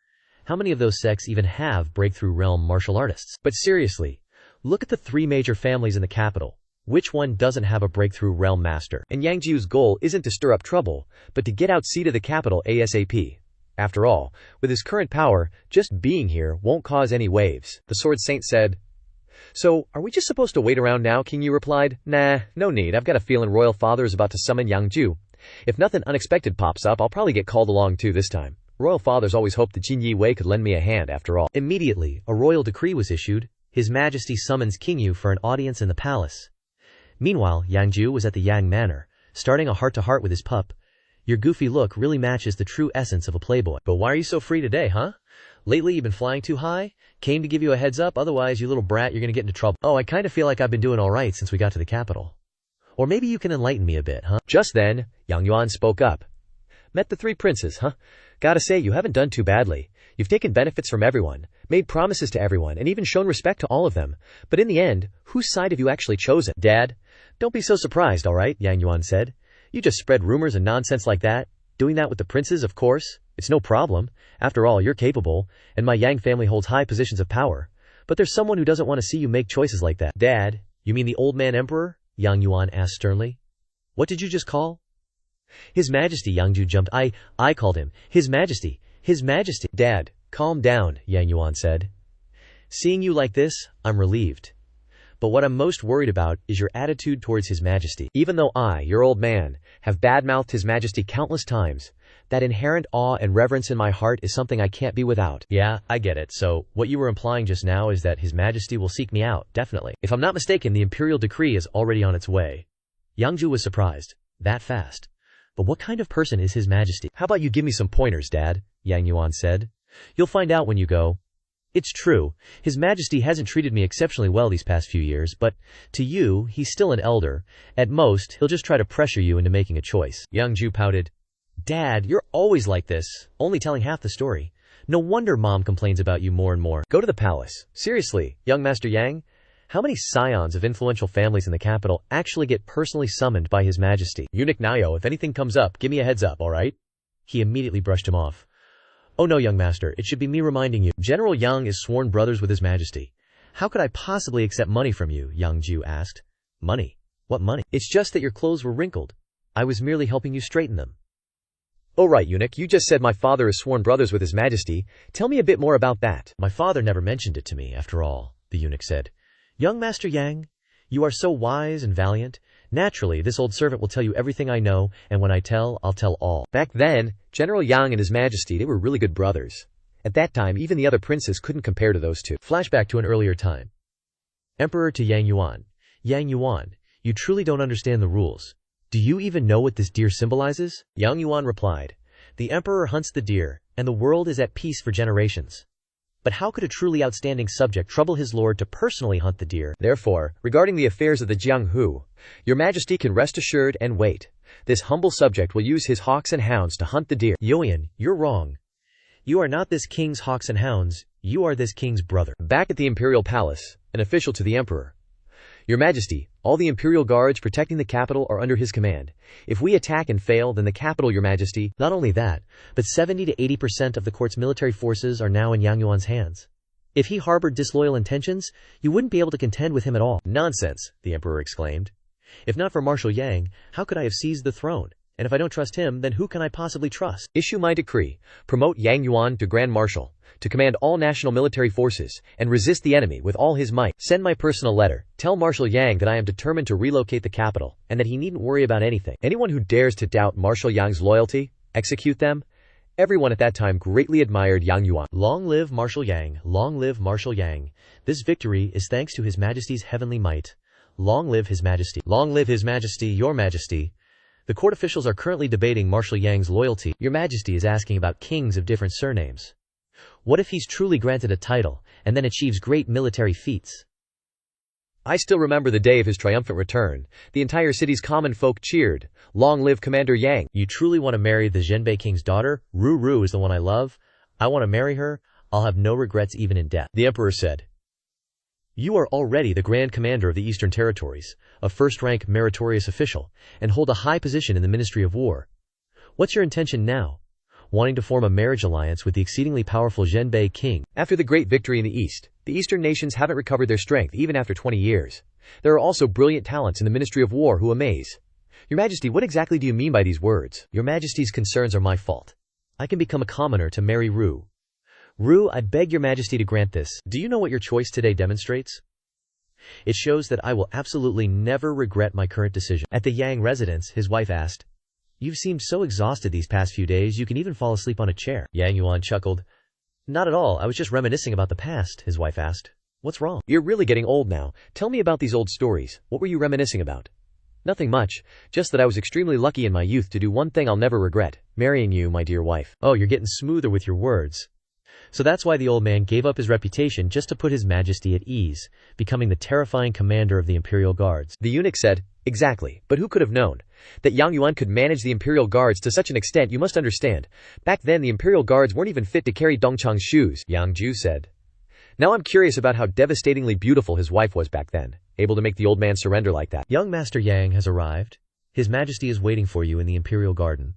A: How many of those sects even have breakthrough realm martial artists? But seriously, look at the 3 major families in the capital. Which one doesn't have a breakthrough realm master?
B: And Yang Jiu's goal isn't to stir up trouble, but to get out seat of the capital ASAP. After all, with his current power, just being here won't cause any waves. The Sword Saint said. So, are we just supposed to wait around now? King Yu replied. Nah, no need. I've got a feeling Royal Father is about to summon Yang Jiu. If nothing unexpected pops up, I'll probably get called along too this time. Royal Fathers always hoped the Jin Yi Wei could lend me a hand after all.
A: Immediately, a royal decree was issued. His Majesty summons King Yu for an audience in the palace. Meanwhile, Yang Jiu was at the Yang Manor, starting a heart-to-heart with his pup. Your goofy look really matches the true essence of a playboy. But why are you so free today, huh? Lately you've been flying too high? Came to give you a heads up, otherwise you little brat, you're gonna get into trouble. Oh, I kinda feel like I've been doing alright since we got to the capital. Or maybe you can enlighten me a bit, huh?
B: Just then, Yang Yuan spoke up. Met the 3 princes, huh? Gotta say, you haven't done too badly. You've taken benefits from everyone, made promises to everyone, and even shown respect to all of them. But in the end, whose side have you actually chosen?
A: Dad, don't be so surprised, alright, Yang Yuan said. You just spread rumors and nonsense like that. Doing that with the princes, of course. It's no problem. After all, you're capable, and my Yang family holds high positions of power. But there's someone who doesn't want to see you make choices like that. Dad, you mean the old man emperor? Yang Yuan asked sternly. What did you just call? His Majesty, Yang Jiu jumped. I called him. His Majesty. His Majesty. Dad, calm down, Yang Yuan said. Seeing you like this, I'm relieved. But what I'm most worried about is your attitude towards His Majesty. Even though I, your old man, have badmouthed His Majesty countless times, that inherent awe and reverence in my heart is something I can't be without. Yeah, I get it. So, what you were implying just now is that His Majesty will seek me out, definitely. If I'm not mistaken, the imperial decree is already on its way. Yang Jiu was surprised. That fast. But what kind of person is His Majesty? How about you give me some pointers, Dad? Yang Yuan said. You'll find out when you go. It's true, His Majesty hasn't treated me exceptionally well these past few years, but to you, he's still an elder. At most, he'll just try to pressure you into making a choice. Yang Jiu pouted. Dad, you're always like this, only telling half the story. No wonder Mom complains about you more and more.
B: Go to the palace. Seriously, young Master Yang, how many scions of influential families in the capital actually get personally summoned by His Majesty?
A: Eunuch Nayo, if anything comes up, give me a heads up, alright? He immediately brushed him off. Oh no, young master, it should be me reminding you. General Yang is sworn brothers with His Majesty. How could I possibly accept money from you? Yang Jiu asked. Money? What money? It's just that your clothes were wrinkled. I was merely helping you straighten them.
B: Oh right, eunuch, you just said my father is sworn brothers with His Majesty. Tell me a bit more about that.
A: My father never mentioned it to me, after all, the eunuch said. Young Master Yang, you are so wise and valiant. Naturally, this old servant will tell you everything I know, and when I tell, I'll tell all.
B: Back then, General Yang and His Majesty, they were really good brothers. At that time, even the other princes couldn't compare to those two.
A: Flashback to an earlier time. Emperor to Yang Yuan. Yang Yuan, you truly don't understand the rules. Do you even know what this deer symbolizes? Yang Yuan replied. The emperor hunts the deer, and the world is at peace for generations. But how could a truly outstanding subject trouble his lord to personally hunt the deer?
B: Therefore, regarding the affairs of the Jianghu, your Majesty can rest assured and wait. This humble subject will use his hawks and hounds to hunt the deer.
A: Yoyan, you're wrong. You are not this king's hawks and hounds, you are this king's brother.
B: Back at the imperial palace, an official to the emperor. Your Majesty, all the imperial guards protecting the capital are under his command. If we attack and fail, then the capital, Your Majesty.
A: Not only that, but 70 to 80% of the court's military forces are now in Yang Yuan's hands. If he harbored disloyal intentions, you wouldn't be able to contend with him at all.
B: Nonsense, the emperor exclaimed.
A: If not for Marshal Yang, how could I have seized the throne? And if I don't trust him, then who can I possibly trust?
B: Issue my decree. Promote Yang Yuan to Grand Marshal, to command all national military forces, and resist the enemy with all his might. Send my personal letter. Tell Marshal Yang that I am determined to relocate the capital, and that he needn't worry about anything. Anyone who dares to doubt Marshal Yang's loyalty, execute them. Everyone at that time greatly admired Yang Yuan.
A: Long live Marshal Yang, long live Marshal Yang. This victory is thanks to His Majesty's heavenly might. Long live His Majesty. Long live His Majesty, Your Majesty. The court officials are currently debating Marshal Yang's loyalty. Your Majesty is asking about kings of different surnames. What if he's truly granted a title, and then achieves great military feats.
B: I still remember the day of his triumphant return. The entire city's common folk cheered. Long live Commander Yang.
A: You truly want to marry the Zhenbei King's daughter? Ru is the one I love. I want to marry her. I'll have no regrets even in death.
B: The emperor said.
A: You are already the Grand Commander of the Eastern Territories, a first-rank meritorious official, and hold a high position in the Ministry of War. What's your intention now? Wanting to form a marriage alliance with the exceedingly powerful Zhenbei King.
B: After the great victory in the East, the Eastern nations haven't recovered their strength even after 20 years. There are also brilliant talents in the Ministry of War who amaze. Your Majesty, what exactly do you mean by these words?
A: Your Majesty's concerns are my fault. I can become a commoner to marry Ru. Ru, I beg your Majesty to grant this. Do you know what your choice today demonstrates? It shows that I will absolutely never regret my current decision. At the Yang residence, his wife asked, You've seemed so exhausted these past few days, you can even fall asleep on a chair.
B: Yang Yuan chuckled.
A: Not at all, I was just reminiscing about the past, his wife asked. What's wrong?
B: You're really getting old now. Tell me about these old stories. What were you reminiscing about? Nothing much, just that I was extremely lucky in my youth to do one thing I'll never regret, marrying you, my dear wife.
A: Oh, you're getting smoother with your words. So that's why the old man gave up his reputation just to put his Majesty at ease, becoming the terrifying commander of the Imperial Guards.
B: The eunuch said, Exactly, but who could have known? That Yang Yuan could manage the Imperial Guards to such an extent, you must understand. Back then the Imperial Guards weren't even fit to carry Dongchang's shoes, Yang Jiu said. Now I'm curious about how devastatingly beautiful his wife was back then, able to make the old man surrender like that.
A: Young Master Yang has arrived. His Majesty is waiting for you in the Imperial Garden.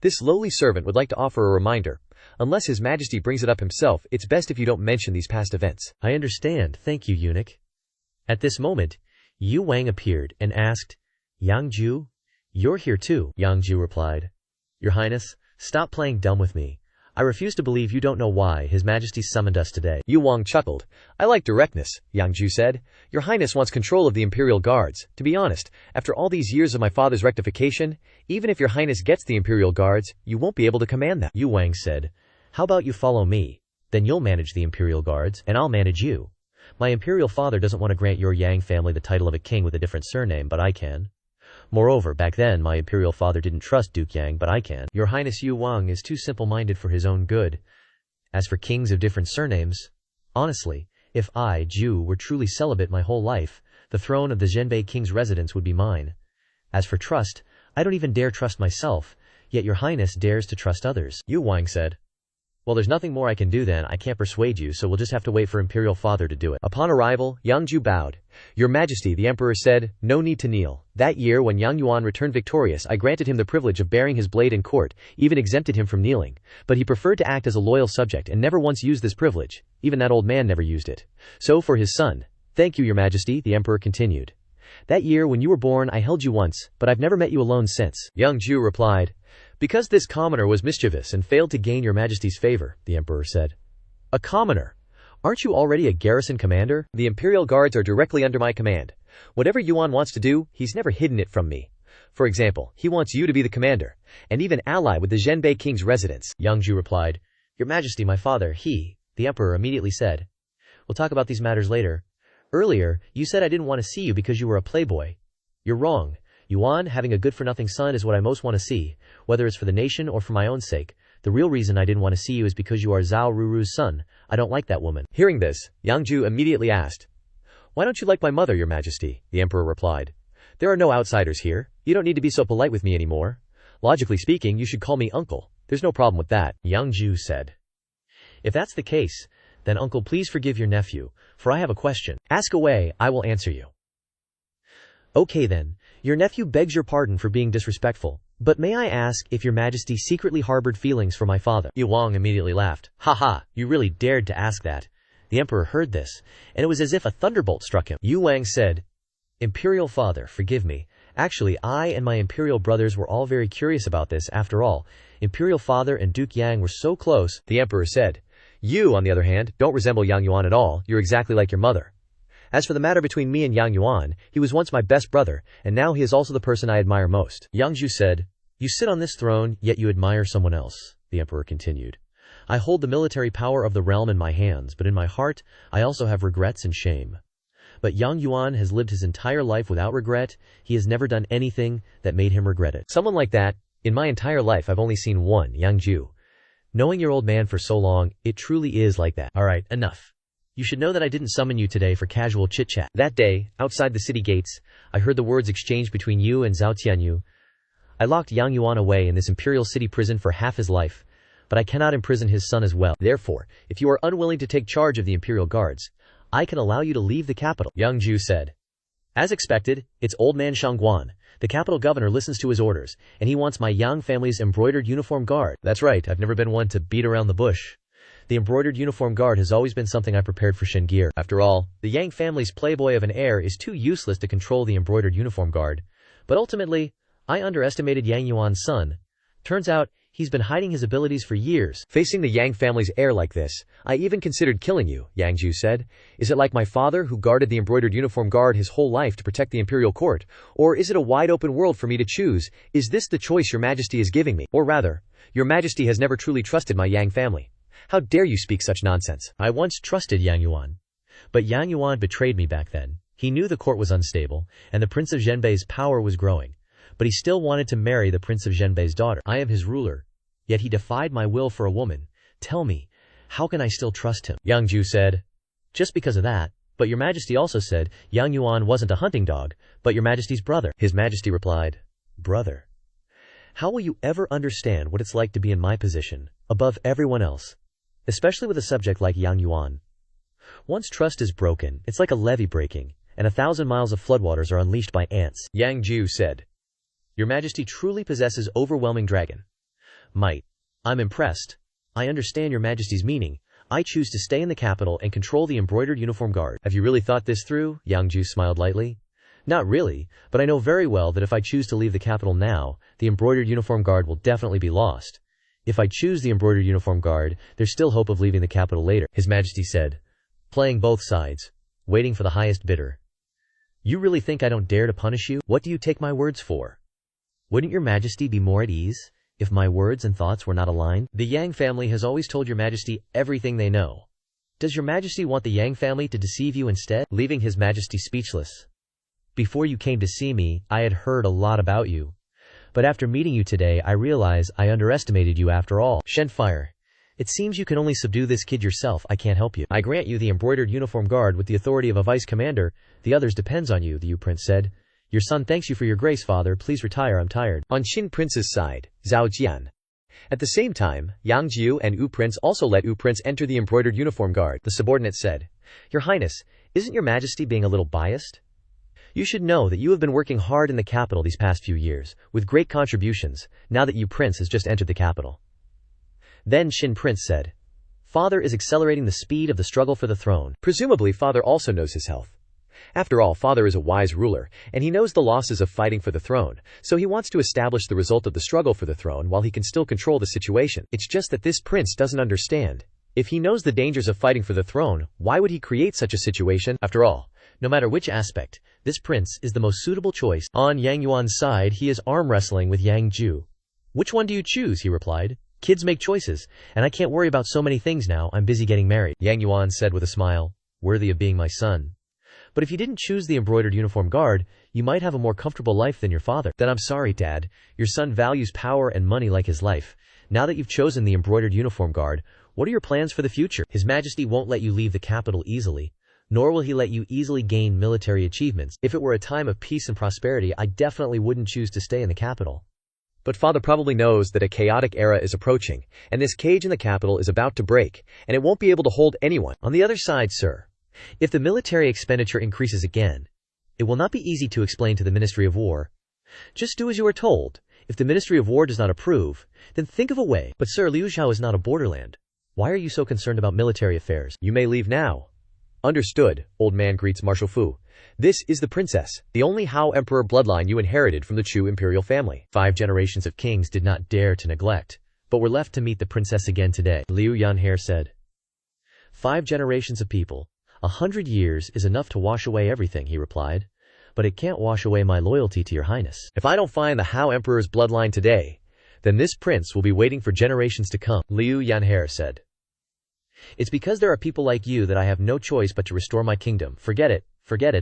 B: This lowly servant would like to offer a reminder. Unless His Majesty brings it up himself, it's best if you don't mention these past events.
A: I understand, thank you, eunuch. At this moment, Yu Wang appeared and asked, Yang Jiu, you're here too.
B: Yang Jiu replied,
A: Your Highness, stop playing dumb with me. I refuse to believe you don't know why His Majesty summoned us today.
B: Yu Wang chuckled. I like directness, Yang Jiu said. Your Highness wants control of the Imperial Guards. To be honest, after all these years of my father's rectification, even if Your Highness gets the Imperial Guards, you won't be able to command them.
A: Yu Wang said, How about you follow me? Then you'll manage the Imperial Guards, and I'll manage you. My Imperial father doesn't want to grant your Yang family the title of a king with a different surname, but I can. Moreover, back then, my Imperial father didn't trust Duke Yang, but I can. Your Highness Yu Wang is too simple-minded for his own good. As for kings of different surnames, honestly, if I, Jiu, were truly celibate my whole life, the throne of the Zhenbei King's residence would be mine. As for trust, I don't even dare trust myself, yet your Highness dares to trust others.
B: Yu Wang said. Well, there's nothing more I can do then. I can't persuade you, so we'll just have to wait for Imperial Father to do it. Upon arrival, Yang Jiu bowed. Your Majesty, the Emperor said, no need to kneel. That year, when Yang Yuan returned victorious, I granted him the privilege of bearing his blade in court, even exempted him from kneeling. But he preferred to act as a loyal subject and never once used this privilege. Even that old man never used it. So for his son. Thank you, Your Majesty, the Emperor continued. That year, when you were born, I held you once, but I've never met you alone since. Yang Jiu replied. Because this commoner was mischievous and failed to gain your Majesty's favor, the Emperor said. A commoner? Aren't you already a garrison commander? The Imperial Guards are directly under my command. Whatever Yuan wants to do, he's never hidden it from me. For example, he wants you to be the commander, and even ally with the Zhenbei King's residence. Yang Jiu replied.
A: Your Majesty, my father, the Emperor immediately said. We'll talk about these matters later. Earlier, you said I didn't want to see you because you were a playboy. You're wrong. Yuan, having a good-for-nothing son is what I most want to see, whether it's for the nation or for my own sake. The real reason I didn't want to see you is because you are Zhao Ruru's son. I don't like that woman.
B: Hearing this, Yang Jiu immediately asked, Why don't you like my mother, Your Majesty? The Emperor replied. There are no outsiders here. You don't need to be so polite with me anymore. Logically speaking, you should call me uncle. There's no problem with that, Yang Jiu said.
A: If that's the case, then uncle, please forgive your nephew, for I have a question. Ask away, I will answer you. Okay then. Your nephew begs your pardon for being disrespectful, but may I ask if your Majesty secretly harbored feelings for my father?
B: Yu Wang immediately laughed.
A: Ha, you really dared to ask that. The Emperor heard this, and it was as if a thunderbolt struck him.
B: Yu Wang said,
A: Imperial father, forgive me. Actually, I and my Imperial brothers were all very curious about this. After all, Imperial father and Duke Yang were so close.
B: The Emperor said, You, on the other hand, don't resemble Yang Yuan at all. You're exactly like your mother. As for the matter between me and Yang Yuan, he was once my best brother, and now he is also the person I admire most.
A: Yang Jiu said, You sit on this throne, yet you admire someone else, the Emperor continued. I hold the military power of the realm in my hands, but in my heart, I also have regrets and shame. But Yang Yuan has lived his entire life without regret. He has never done anything that made him regret it.
B: Someone like that, in my entire life I've only seen one, Yang Jiu.
A: Knowing your old man for so long, it truly is like that.
B: Alright, enough.
A: You should know that I didn't summon you today for casual chit-chat.
B: That day, outside the city gates, I heard the words exchanged between you and Zhao Tianyu. I locked Yang Yuan away in this imperial city prison for half his life, but I cannot imprison his son as well. Therefore, if you are unwilling to take charge of the imperial guards, I can allow you to leave the capital, Yang Jiu said. As expected, it's old man Shangguan. The capital governor listens to his orders, and he wants my Yang family's embroidered uniform guard. That's right, I've never been one to beat around the bush. The embroidered uniform guard has always been something I prepared for Shengir. After all, the Yang family's playboy of an heir is too useless to control the embroidered uniform guard. But ultimately, I underestimated Yang Yuan's son. Turns out, he's been hiding his abilities for years. Facing the Yang family's heir like this, I even considered killing you, Yang Jiu said. Is it like my father who guarded the embroidered uniform guard his whole life to protect the imperial court? Or is it a wide open world for me to choose? Is this the choice your majesty is giving me? Or rather, your majesty has never truly trusted my Yang family. How dare you speak such nonsense?
A: I once trusted Yang Yuan. But Yang Yuan betrayed me back then. He knew the court was unstable, and the Prince of Zhenbei's power was growing. But he still wanted to marry the Prince of Zhenbei's daughter. I am his ruler. Yet he defied my will for a woman. Tell me, how can I still trust him?
B: Yang Jiu said.
A: Just because of that. But your majesty also said Yang Yuan wasn't a hunting dog, but your majesty's brother.
B: His majesty replied.
A: Brother. How will you ever understand what it's like to be in my position, above everyone else? Especially with a subject like Yang Yuan. Once trust is broken, it's like a levee breaking, and 1,000 miles of floodwaters are unleashed by ants.
B: Yang Jiu said.
A: Your majesty truly possesses overwhelming dragon might. I'm impressed. I understand your majesty's meaning. I choose to stay in the capital and control the embroidered uniform guard.
B: Have you really thought this through? Yang Jiu smiled lightly.
A: Not really, but I know very well that if I choose to leave the capital now, the embroidered uniform guard will definitely be lost. If I choose the embroidered uniform guard, there's still hope of leaving the capital later, His Majesty said, playing both sides, waiting for the highest bidder. You really think I don't dare to punish you? What do you take my words for? Wouldn't your majesty be more at ease if my words and thoughts were not aligned? The Yang family has always told your majesty everything they know. Does your majesty want the Yang family to deceive you instead? Leaving his majesty speechless. Before you came to see me, I had heard a lot about you. But after meeting you today, I realize I underestimated you after all. Shenfire, it seems you can only subdue this kid yourself. I can't help you. I grant you the embroidered uniform guard with the authority of a vice commander. The others depends on you, the Yu Prince said. Your son thanks you for your grace, father. Please retire, I'm tired.
B: On Qin Prince's side, Zhao Jian. At the same time, Yang Jiu and Yu Prince also let Yu Prince enter the embroidered uniform guard. The subordinate said, Your Highness, isn't your majesty being a little biased? You should know that you have been working hard in the capital these past few years, with great contributions, now that Yu Prince has just entered the capital. Then Qin Prince said, Father is accelerating the speed of the struggle for the throne. Presumably father also knows his health. After all, father is a wise ruler, and he knows the losses of fighting for the throne, so he wants to establish the result of the struggle for the throne while he can still control the situation. It's just that this prince doesn't understand. If he knows the dangers of fighting for the throne, why would he create such a situation?
A: After all, no matter which aspect, this prince is the most suitable choice. On Yang Yuan's side, he is arm wrestling with Yang Jiu. Which one do you choose? He replied. Kids make choices, and I can't worry about so many things now. I'm busy getting married.
B: Yang Yuan said with a smile, worthy of being my son.
A: But if you didn't choose the embroidered uniform guard, you might have a more comfortable life than your father. Then I'm sorry, Dad. Your son values power and money like his life. Now that you've chosen the embroidered uniform guard, what are your plans for the future? His Majesty won't let you leave the capital easily, nor will he let you easily gain military achievements. If it were a time of peace and prosperity, I definitely wouldn't choose to stay in the capital.
B: But father probably knows that a chaotic era is approaching, and this cage in the capital is about to break, and it won't be able to hold anyone.
A: On the other side, sir, if the military expenditure increases again, it will not be easy to explain to the Ministry of War. Just do as you are told. If the Ministry of War does not approve, then think of a way. But sir, Liuzhou is not a borderland. Why are you so concerned about military affairs?
B: You may leave now. Understood, old man greets Marshal Fu. This is the princess, the only Hao Emperor bloodline you inherited from the Chu imperial family.
A: 5 generations of kings did not dare to neglect, but were left to meet the princess again today, Liu Yanhair said. 5 generations of people. 100 years is enough to wash away everything, he replied. But it can't wash away my loyalty to your highness.
B: If I don't find the Hao Emperor's bloodline today, then this prince will be waiting for generations to come, Liu Yanhair said.
A: It's because there are people like you that I have no choice but to restore my kingdom. Forget it,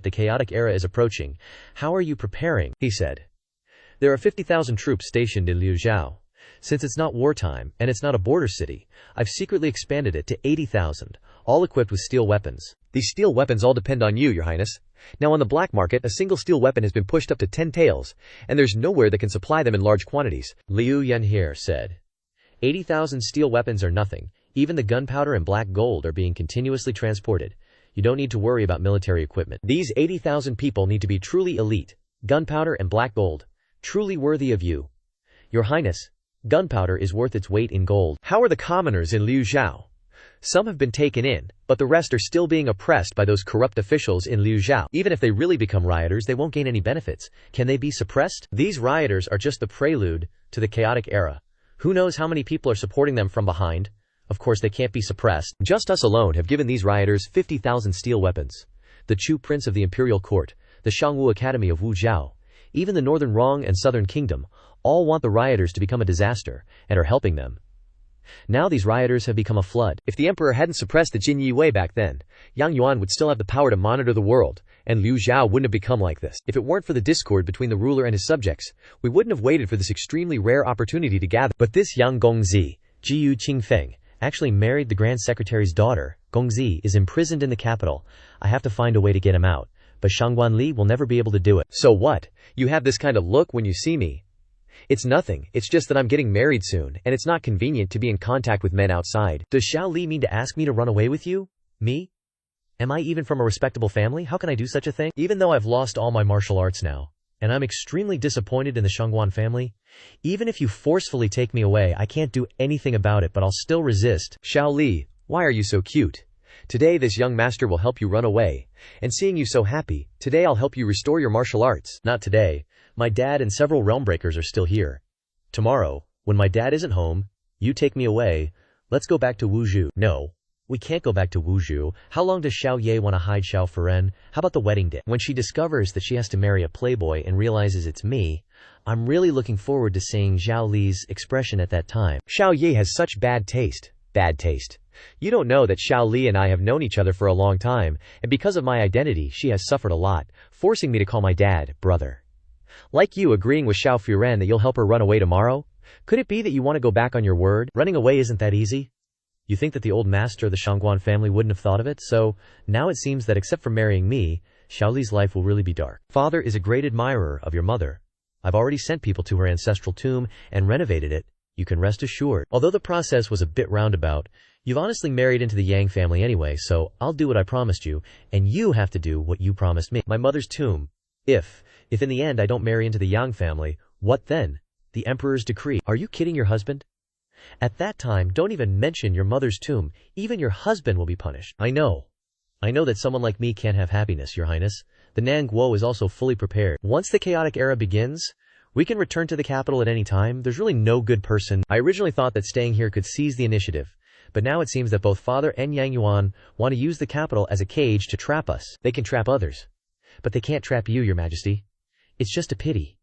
A: the chaotic era is approaching. How are you preparing? He said. There are 50,000 troops stationed in Liuzhou. Since it's not wartime, and it's not a border city, I've secretly expanded it to 80,000. all equipped with steel weapons.
B: These steel weapons all depend on you, Your Highness. Now on the black market, a single steel weapon has been pushed up to 10 taels, and there's nowhere that can supply them in large quantities.
A: Liu Yanhe said. 80,000 steel weapons are nothing. Even the gunpowder and black gold are being continuously transported. You don't need to worry about military equipment. These 80,000 people need to be truly elite. Gunpowder and black gold. Truly worthy of you. Your Highness, gunpowder is worth its weight in gold.
B: How are the commoners in Liu Zhao? Some have been taken in, but the rest are still being oppressed by those corrupt officials in Liu Zhao.
A: Even if they really become rioters, they won't gain any benefits. Can they be suppressed? These rioters are just the prelude to the chaotic era. Who knows how many people are supporting them from behind? Of course, they can't be suppressed.
B: Just us alone have given these rioters 50,000 steel weapons.
A: The Chu Prince of the Imperial Court, the Shangwu Academy of Wu Zhao, even the Northern Rong and Southern Kingdom, all want the rioters to become a disaster, and are helping them. Now these rioters have become a flood.
B: If the emperor hadn't suppressed the Jin Yi back then, Yang Yuan would still have the power to monitor the world, and Liu Zhao wouldn't have become like this. If it weren't for the discord between the ruler and his subjects, we wouldn't have waited for this extremely rare opportunity to gather.
A: But this Yang Gongzi, Jiu Qingfeng, actually married the Grand Secretary's daughter. Gongzi is imprisoned in the capital. I have to find a way to get him out, but Shangguan Li will never be able to do it.
B: So what? You have this kind of look when you see me. It's nothing, it's just that I'm getting married soon, and it's not convenient to be in contact with men outside.
A: Does Xiao Li mean to ask me to run away with you? Me? Am I even from a respectable family? How can I do such a thing? Even though I've lost all my martial arts now, and I'm extremely disappointed in the Shangguan family, even if you forcefully take me away, I can't do anything about it, but I'll still resist.
B: Xiao Li, why are you so cute? Today this young master will help you run away, and seeing you so happy, today I'll help you restore your martial arts.
A: Not today. My dad and several realm breakers are still here. Tomorrow, when my dad isn't home, you take me away. Let's go back to Wuzhou. No, we can't go back to Wuzhou. How long does Xiao Ye want to hide Xiao Furen? How about the wedding day? When she discovers that she has to marry a playboy and realizes it's me, I'm really looking forward to seeing Xiao Li's expression at that time.
B: Xiao Ye has such bad taste. Bad taste. You don't know that Xiao Li and I have known each other for a long time, and because of my identity, she has suffered a lot, forcing me to call my dad brother. Like you agreeing with Xiao Furen that you'll help her run away tomorrow? Could it be that you want to go back on your word?
A: Running away isn't that easy. You think that the old master of the Shangguan family wouldn't have thought of it? So, now it seems that except for marrying me, Xiao Li's life will really be dark. Father is a great admirer of your mother. I've already sent people to her ancestral tomb and renovated it. You can rest assured. Although the process was a bit roundabout, you've honestly married into the Yang family anyway, so I'll do what I promised you, and you have to do what you promised me. My mother's tomb. If in the end I don't marry into the Yang family, what then? The emperor's decree. Are you kidding your husband? At that time, don't even mention your mother's tomb. Even your husband will be punished. I know that someone like me can't have happiness, Your Highness. The Nangguo is also fully prepared. Once the chaotic era begins, we can return to the capital at any time. There's really no good person. I originally thought that staying here could seize the initiative, but now it seems that both Father and Yang Yuan want to use the capital as a cage to trap us. They can trap others, but they can't trap you, Your Majesty. It's just a pity.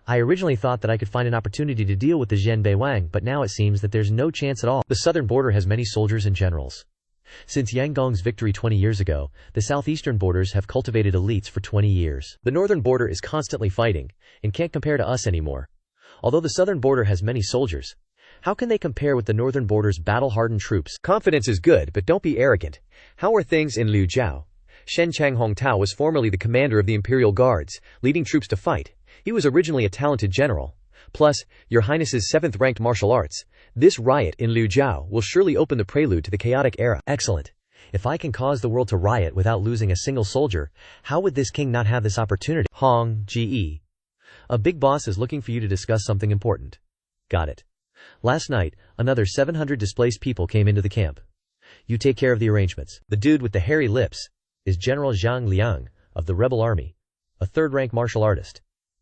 A: I originally thought that I could find an opportunity to deal with the Zhenbei Wang, but now it seems that there's no chance at all. The southern border has many soldiers and generals. Since Yang Gong's victory 20 years ago, the southeastern borders have cultivated elites for 20 years. The northern border is constantly fighting, and can't compare to us anymore. Although the southern border has many soldiers, how can they compare with the northern border's battle-hardened troops?
B: Confidence is good, but don't be arrogant. How are things in Liu Zhao? Shen Chang Hongtao was formerly the commander of the Imperial Guards, leading troops to fight. He was originally a talented general. Plus, Your Highness's 7th-ranked martial arts. This riot in Liu Zhao will surely open the prelude to the chaotic era.
A: Excellent. If I can cause the world to riot without losing a single soldier, how would this king not have this opportunity? Hong Ji. A big boss is looking for you to discuss something important. Got it. Last night, another 700 displaced people came into the camp. You take care of the arrangements. The dude with the hairy lips is General Zhang Liang of the rebel army, a 3rd-rank martial artist.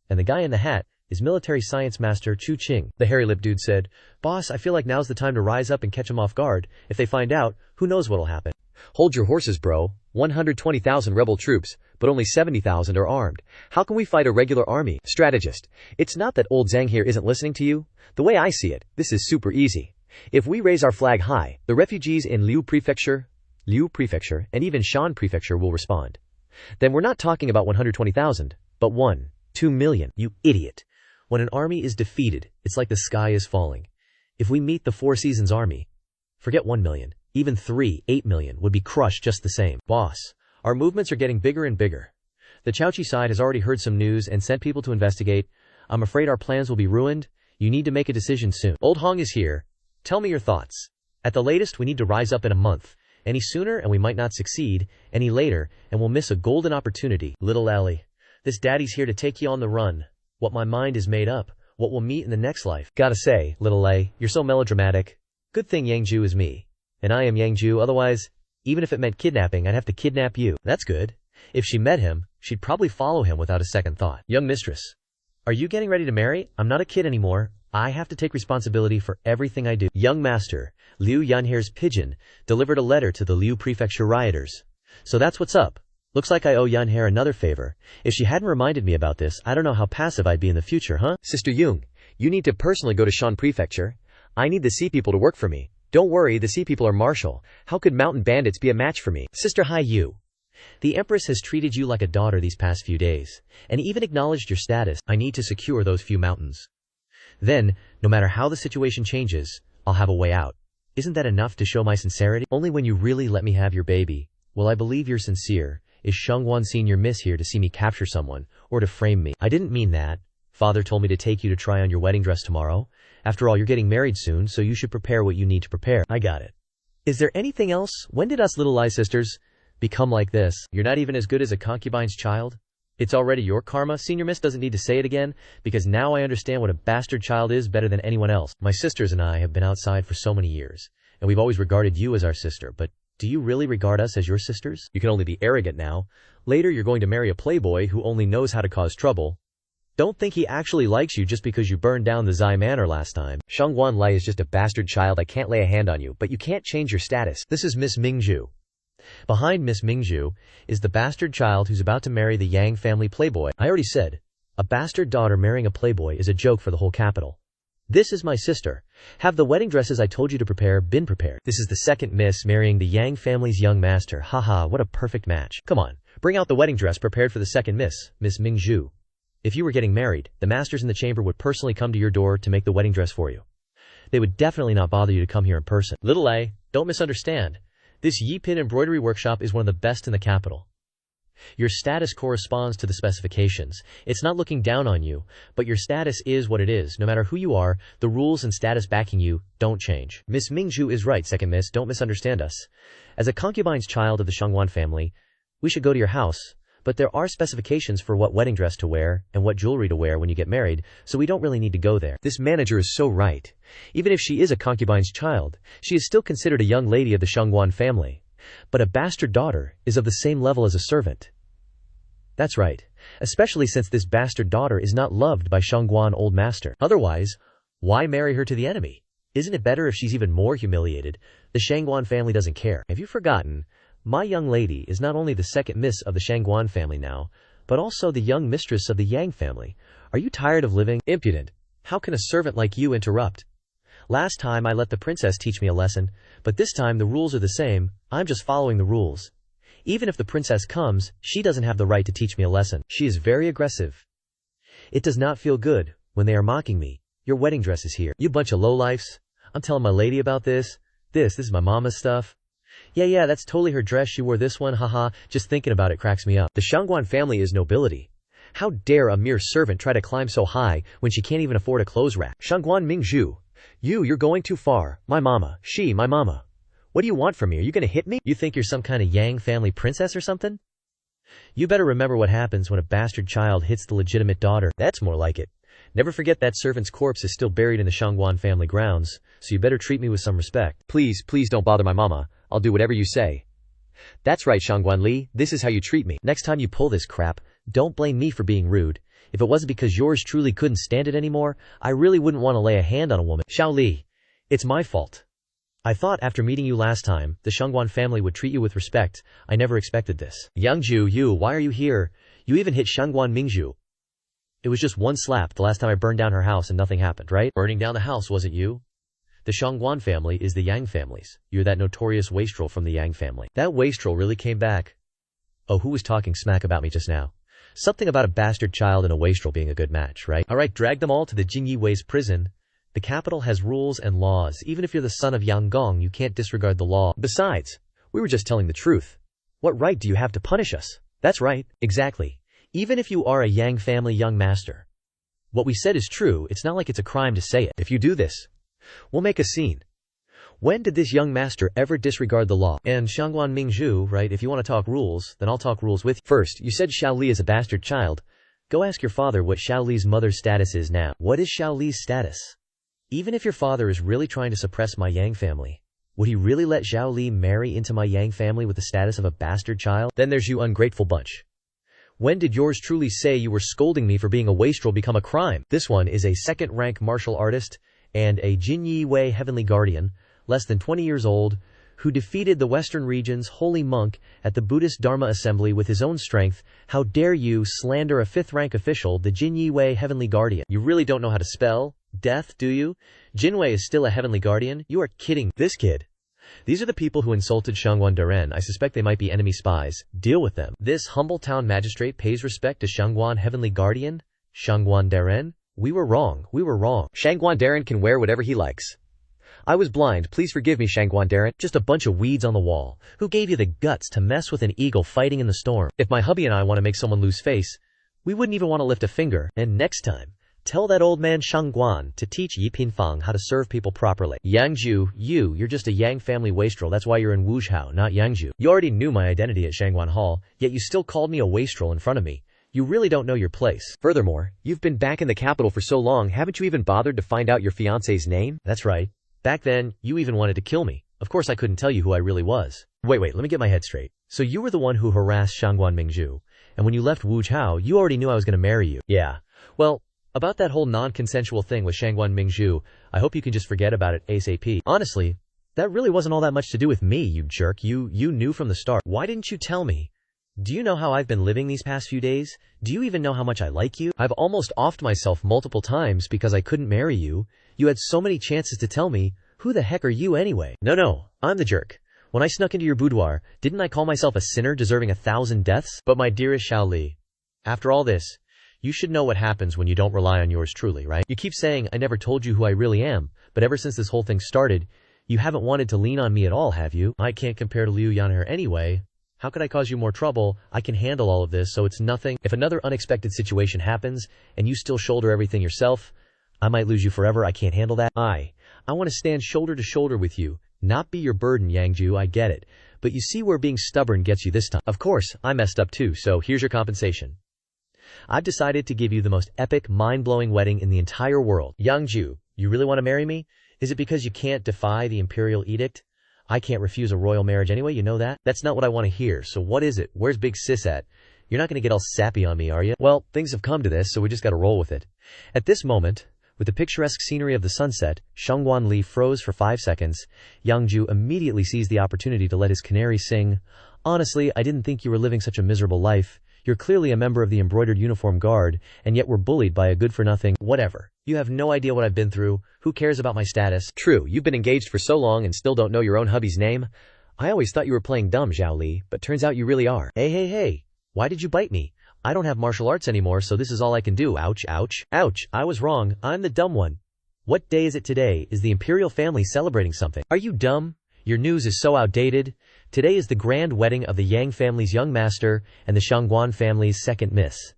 A: And the guy in the hat is military science master Chu Qing. The hairy-lipped dude said, "Boss, I feel like now's the time to rise up and catch them off guard. If they find out, who knows what'll happen."
B: Hold your horses, bro. 120,000 rebel troops, but only 70,000 are armed. How can we fight a regular army? Strategist. It's not that old Zhang here isn't listening to you. The way I see it, this is super easy. If we raise our flag high, the refugees in Liu Prefecture, and even Shan Prefecture will respond. Then we're not talking about 120,000, but 1-2 million.
A: You idiot. When an army is defeated, it's like the sky is falling. If we meet the Four Seasons army, forget 1 million. Even 8 million would be crushed just the same. Boss, our movements are getting bigger and bigger. The Chaochi side has already heard some news and sent people to investigate. I'm afraid our plans will be ruined. You need to make a decision soon. Old Hong is here. Tell me your thoughts. At the latest, we need to rise up in a month. Any sooner and we might not succeed. Any later and we'll miss a golden opportunity. Little Ellie, this daddy's here to take you on the run. What my mind is made up. What we'll meet in the next life. Gotta say, Little A, you're so melodramatic. Good thing Yang Jiu is me. And I am Yang Jiu, otherwise, even if it meant kidnapping, I'd have to kidnap you. That's good. If she met him, she'd probably follow him without a second thought. Young mistress, are you getting ready to marry? I'm not a kid anymore. I have to take responsibility for everything I do. Young master, Liu Yanhair's pigeon, delivered a letter to the Liu prefecture rioters. So that's what's up. Looks like I owe Yanhair another favor. If she hadn't reminded me about this, I don't know how passive I'd be in the future, huh?
B: Sister Yung, you need to personally go to Shan Prefecture. I need the sea people to work for me. Don't worry, the sea people are martial. How could mountain bandits be a match for me?
A: Sister Hai Yu, the Empress has treated you like a daughter these past few days, and even acknowledged your status. I need to secure those few mountains. Then, no matter how the situation changes, I'll have a way out. Isn't that enough to show my sincerity? Only when you really let me have your baby will I believe you're sincere. Is Shengwan Senior Miss here to see me capture someone, or to frame me? I didn't mean that. Father told me to take you to try on your wedding dress tomorrow. After all, you're getting married soon, so you should prepare what you need to prepare. I got it. Is there anything else? When did us little eye sisters become like this? You're not even as good as a concubine's child? It's already your karma. Senior Miss doesn't need to say it again, because now I understand what a bastard child is better than anyone else. My sisters and I have been outside for so many years, and we've always regarded you as our sister, but do you really regard us as your sisters? You can only be arrogant now. Later you're going to marry a playboy who only knows how to cause trouble. Don't think he actually likes you just because you burned down the Zai Manor last time.
B: Shengwan Lai is just a bastard child. I can't lay a hand on you, but you can't change your status.
A: This is Miss Mingzhu. Behind Miss Mingzhu is the bastard child who's about to marry the Yang family playboy. I already said, a bastard daughter marrying a playboy is a joke for the whole capital. This is my sister. Have the wedding dresses I told you to prepare been prepared? This is the second miss marrying the Yang family's young master. Haha, what a perfect match. Come on, bring out the wedding dress prepared for the second miss, Miss Mingzhu. If you were getting married, the masters in the chamber would personally come to your door to make the wedding dress for you. They would definitely not bother you to come here in person. Little A, don't misunderstand. This Yipin embroidery workshop is one of the best in the capital. Your status corresponds to the specifications. It's not looking down on you, but your status is what it is. No matter who you are, the rules and status backing you don't change. Miss Mingzhu is right, second miss, don't misunderstand us. As a concubine's child of the Shengwan family, we should go to your house, but there are specifications for what wedding dress to wear and what jewelry to wear when you get married, so we don't really need to go there. This manager is so right. Even if she is a concubine's child, she is still considered a young lady of the Shengwan family. But a bastard daughter is of the same level as a servant. That's right, especially since this bastard daughter is not loved by Shengwan old master. Otherwise, why marry her to the enemy? Isn't it better if she's even more humiliated? The Shengwan family doesn't care. Have you forgotten? My young lady is not only the second miss of the Shengwan family now, but also the young mistress of the Yang family. Are you tired of living? Impudent. How can a servant like you interrupt? Last time I let the princess teach me a lesson, but this time the rules are the same. I'm just following the rules. Even if the princess comes, she doesn't have the right to teach me a lesson. She is very aggressive. It does not feel good when they are mocking me. Your wedding dress is here. You bunch of lowlifes. I'm telling my lady about this. This is my mama's stuff. Yeah, that's totally her dress. She wore this one, haha. Just thinking about it cracks me up. The Shengwan family is nobility. How dare a mere servant try to climb so high when she can't even afford a clothes rack? Shengwan Mingzhu. You're going too far. My mama. My mama. What do you want from me? Are you gonna hit me? You think you're some kind of Yang family princess or something? You better remember what happens when a bastard child hits the legitimate daughter. That's more like it. Never forget that servant's corpse is still buried in the Shengwan family grounds, so you better treat me with some respect.
B: Please don't bother my mama. I'll do whatever you say. That's right, Shengwan Li. This is how you treat me.
A: Next time you pull this crap, don't blame me for being rude. If it wasn't because yours truly couldn't stand it anymore, I really wouldn't want to lay a hand on a woman. Xiao Li, it's my fault. I thought after meeting you last time, the Shengwan family would treat you with respect. I never expected this. Yang Jiu, why are you here? You even hit Shengwan Mingzhu. It was just one slap the last time I burned down her house and nothing happened, right? Burning down the house wasn't you. The Shengwan family is the Yang families. You're that notorious wastrel from the Yang family. That wastrel really came back. Oh, who was talking smack about me just now? Something about a bastard child and a wastrel being a good match, right? Alright, drag them all to the Jin Yi Wei's prison. The capital has rules and laws. Even if you're the son of Yang Gong, you can't disregard the law.
B: Besides, we were just telling the truth. What right do you have to punish us?
A: That's right. Exactly. Even if you are a Yang family young master. What we said is true. It's not like it's a crime to say it.
B: If you do this, we'll make a scene. When did this young master ever disregard the law?
A: And Shangguan Mingzhu, right? If you want to talk rules, then I'll talk rules with you.
B: First, you said Xiao Li is a bastard child. Go ask your father what Xiao Li's mother's status is now.
A: What is Xiao Li's status? Even if your father is really trying to suppress my Yang family, would he really let Xiao Li marry into my Yang family with the status of a bastard child?
B: Then there's you ungrateful bunch. When did yours truly say you were scolding me for being a wastrel become a crime?
A: This one is a second-rank martial artist and a Jin Wei heavenly guardian, less than 20 years old, who defeated the Western region's holy monk at the Buddhist Dharma Assembly with his own strength. How dare you slander a 5th-rank official, the Jin Wei heavenly guardian?
B: You really don't know how to spell death, do you? Jinwei is still a heavenly guardian? You are kidding
A: this kid. These are the people who insulted Shangguan Daren. I suspect they might be enemy spies. Deal with them. This humble town magistrate pays respect to Shangguan heavenly guardian? Shangguan Daren? We were wrong. We were wrong.
B: Shangguan Daren can wear whatever he likes. I was blind. Please forgive me, Shangguan Daren.
A: Just a bunch of weeds on the wall. Who gave you the guts to mess with an eagle fighting in the storm?
B: If my hubby and I want to make someone lose face, we wouldn't even want to lift a finger.
A: And next time, tell that old man Shangguan to teach Yi Pinfang how to serve people properly.
B: Yang Jiu, you're just a Yang family wastrel. That's why you're in Wuzhou, not Yang Jiu.
A: You already knew my identity at Shangguan Hall, yet you still called me a wastrel in front of me. You really don't know your place.
B: Furthermore, you've been back in the capital for so long, haven't you even bothered to find out your fiancé's name?
A: That's right. Back then, you even wanted to kill me. Of course I couldn't tell you who I really was. Wait, let me get my head straight. So you were the one who harassed Shangguan Mingzhu, and when you left Wuzhou, you already knew I was going to marry you.
B: Yeah.
A: Well, about that whole non-consensual thing with Shangguan Mingzhu, I hope you can just forget about it ASAP. Honestly, that really wasn't all that much to do with me, you jerk. You knew from the start. Why didn't you tell me? Do you know how I've been living these past few days? Do you even know how much I like you? I've almost offed myself multiple times because I couldn't marry you. You had so many chances to tell me. Who the heck are you anyway?
B: No, I'm the jerk. When I snuck into your boudoir, didn't I call myself a sinner deserving 1,000 deaths?
A: But my dearest Xiao Li, after all this, you should know what happens when you don't rely on yours truly, right? You keep saying I never told you who I really am, but ever since this whole thing started, you haven't wanted to lean on me at all, have you? I can't compare to Liu Yanher anyway. How could I cause you more trouble? I can handle all of this, so it's nothing. If another unexpected situation happens, and you still shoulder everything yourself, I might lose you forever. I can't handle that. I want to stand shoulder to shoulder with you, not be your burden, Yang Jiu. I get it. But you see where being stubborn gets you this time.
B: Of course, I messed up too, so here's your compensation.
A: I've decided to give you the most epic, mind-blowing wedding in the entire world.
B: Yang Jiu,
A: you really want to marry me? Is it because you can't defy the imperial edict? I can't refuse a royal marriage anyway, you know that? That's not what I want to hear, so what is it? Where's Big Sis at? You're not going to get all sappy on me, are you?
B: Well, things have come to this, so we just got to roll with it.
A: At this moment, with the picturesque scenery of the sunset, Shangguan Li froze for 5 seconds. Yang Jiu immediately seized the opportunity to let his canary sing. Honestly, I didn't think you were living such a miserable life. You're clearly a member of the embroidered uniform guard, and yet were bullied by a good-for-nothing.
B: Whatever.
A: You have no idea what I've been through. Who cares about my status?
B: True, you've been engaged for so long and still don't know your own hubby's name. I always thought you were playing dumb, Xiao Li, but turns out you really are.
A: Hey. Why did you bite me? I don't have martial arts anymore, so this is all I can do. Ouch. Ouch, I was wrong. I'm the dumb one. What day is it today? Is the imperial family celebrating something? Are you dumb? Your news is so outdated. Today is the grand wedding of the Yang family's young master and the Shangguan family's second miss.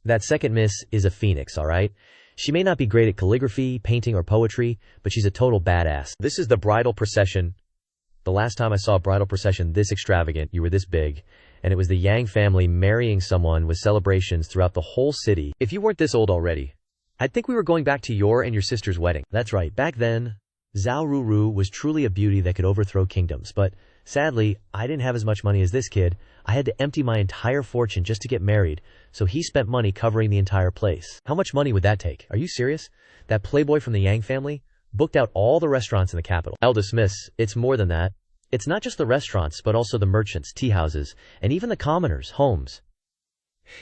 A: That second miss is a phoenix, alright? She may not be great at calligraphy, painting, or poetry, but she's a total badass. This is the bridal procession. The last time I saw a bridal procession this extravagant, you were this big, and it was the Yang family marrying someone with celebrations throughout the whole city. If you weren't this old already, I'd think we were going back to your and your sister's wedding. That's right, back then, Zhao Ruru was truly a beauty that could overthrow kingdoms, but sadly, I didn't have as much money as this kid. I had to empty my entire fortune just to get married, so he spent money covering the entire place. How much money would that take? Are you serious? That playboy from the Yang family booked out all the restaurants in the capital. Eldest miss, it's more than that. It's not just the restaurants, but also the merchants, tea houses, and even the commoners' homes.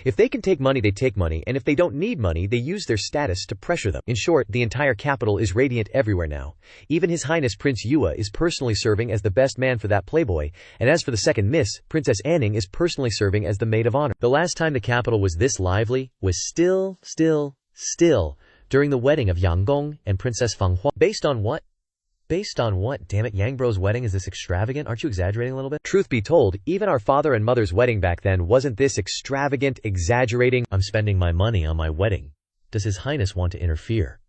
B: If they can take money, they take money, and if they don't need money, they use their status to pressure them. In short, the entire capital is radiant everywhere now. Even His Highness Prince Yue is personally serving as the best man for that playboy, and as for the second miss, Princess Anning is personally serving as the maid of honor. The last time the capital was this lively was still
A: during the wedding of Yang Gong and Princess Fanghua. Based on what? Based on what? Damn it, Yang Bro's wedding is this extravagant? Aren't you exaggerating a little bit?
B: Truth be told, even our father and mother's wedding back then wasn't this extravagant, exaggerating.
A: I'm spending my money on my wedding. Does His Highness want to interfere?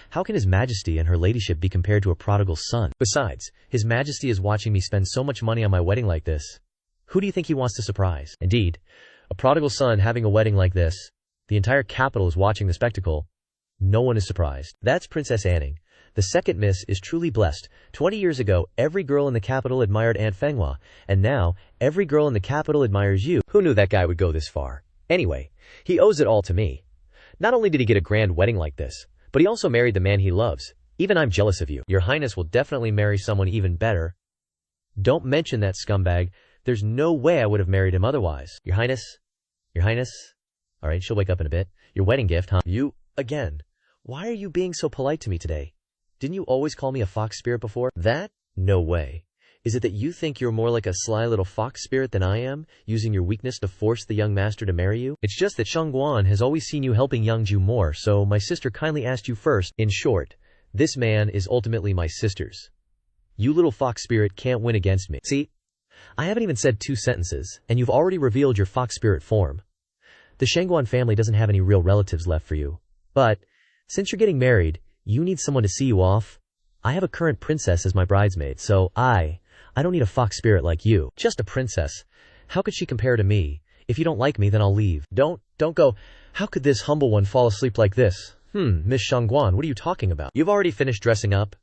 A: How can His Majesty and her ladyship be compared to a prodigal son? Besides, His Majesty is watching me spend so much money on my wedding like this. Who do you think he wants to surprise? Indeed, a prodigal son having a wedding like this. The entire capital is watching the spectacle. No one is surprised. That's Princess Anning. The second miss is truly blessed. 20 years ago, every girl in the capital admired Aunt Fenghua, and now, every girl in the capital admires you.
B: Who knew that guy would go this far? Anyway, he owes it all to me. Not only did he get a grand wedding like this, but he also married the man he loves. Even I'm jealous of you.
A: Your Highness will definitely marry someone even better. Don't mention that scumbag. There's no way I would have married him otherwise. Your Highness? Your Highness? Alright, she'll wake up in a bit. Your wedding gift, huh? You, again. Why are you being so polite to me today? Didn't you always call me a fox spirit before? That? No way. Is it that you think you're more like a sly little fox spirit than I am, using your weakness to force the young master to marry you? It's just that Shangguan has always seen you helping Yang Jiu more, so my sister kindly asked you first. In short, this man is ultimately my sister's. You little fox spirit can't win against me. See? I haven't even said 2 sentences, and you've already revealed your fox spirit form. The Shangguan family doesn't have any real relatives left for you. But, since you're getting married, you need someone to see you off. I have a current princess as my bridesmaid, so I don't need a fox spirit like you. Just a princess. How could she compare to me? If you don't like me, then I'll leave. Don't go. How could this humble one fall asleep like this? Miss Shangguan, what are you talking about? You've already finished dressing up?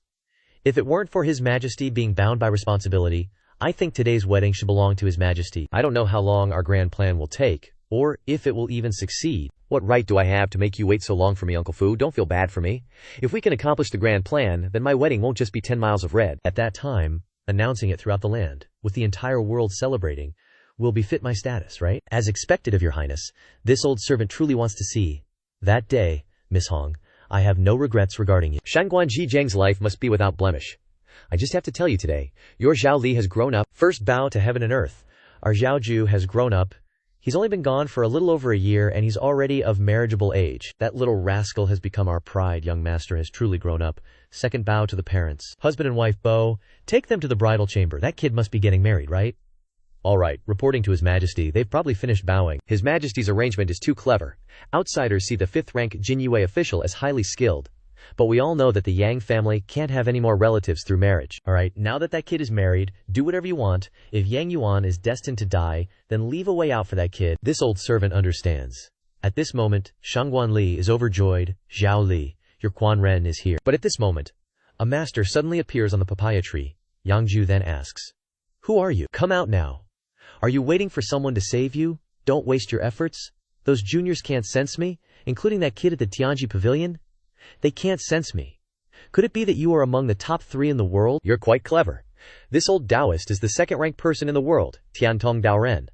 A: If it weren't for His Majesty being bound by responsibility, I think today's wedding should belong to His Majesty. I don't know how long our grand plan will take, or if it will even succeed.
B: What right do I have to make you wait so long for me, Uncle Fu? Don't feel bad for me. If we can accomplish the grand plan, then my wedding won't just be 10 miles of red.
A: At that time, announcing it throughout the land, with the entire world celebrating, will befit my status, right? As expected of your Highness, this old servant truly wants to see. That day, Miss Hong, I have no regrets regarding you.
B: Shangguan Zhang's life must be without blemish. I just have to tell you today, your Zhao Li has grown up.
A: First bow to heaven and earth. Our Zhao Jiu has grown up. He's only been gone for a little over a year, and he's already of marriageable age. That little rascal has become our pride. Young master has truly grown up. Second bow to the parents. Husband and wife bow. Take them to the bridal chamber. That kid must be getting married, right? All right, reporting to His Majesty, they've probably finished bowing.
B: His Majesty's arrangement is too clever. Outsiders see the 5th-rank Jinyue official as highly skilled. But we all know that the Yang family can't have any more relatives through marriage.
A: Alright, now that kid is married, do whatever you want. If Yang Yuan is destined to die, then leave a way out for that kid. This old servant understands. At this moment, Shangguan Li is overjoyed. Zhao Li, your Quan Ren is here. But at this moment, a master suddenly appears on the papaya tree. Yang Jiu then asks, "Who are you? Come out now. Are you waiting for someone to save you? Don't waste your efforts. Those juniors can't sense me, including that kid at the Tianji Pavilion. They can't sense me. Could it be that you are among the top 3 in the world?"
B: You're quite clever. This old Taoist is the 2nd-ranked person in the world, Tiantong Daoren.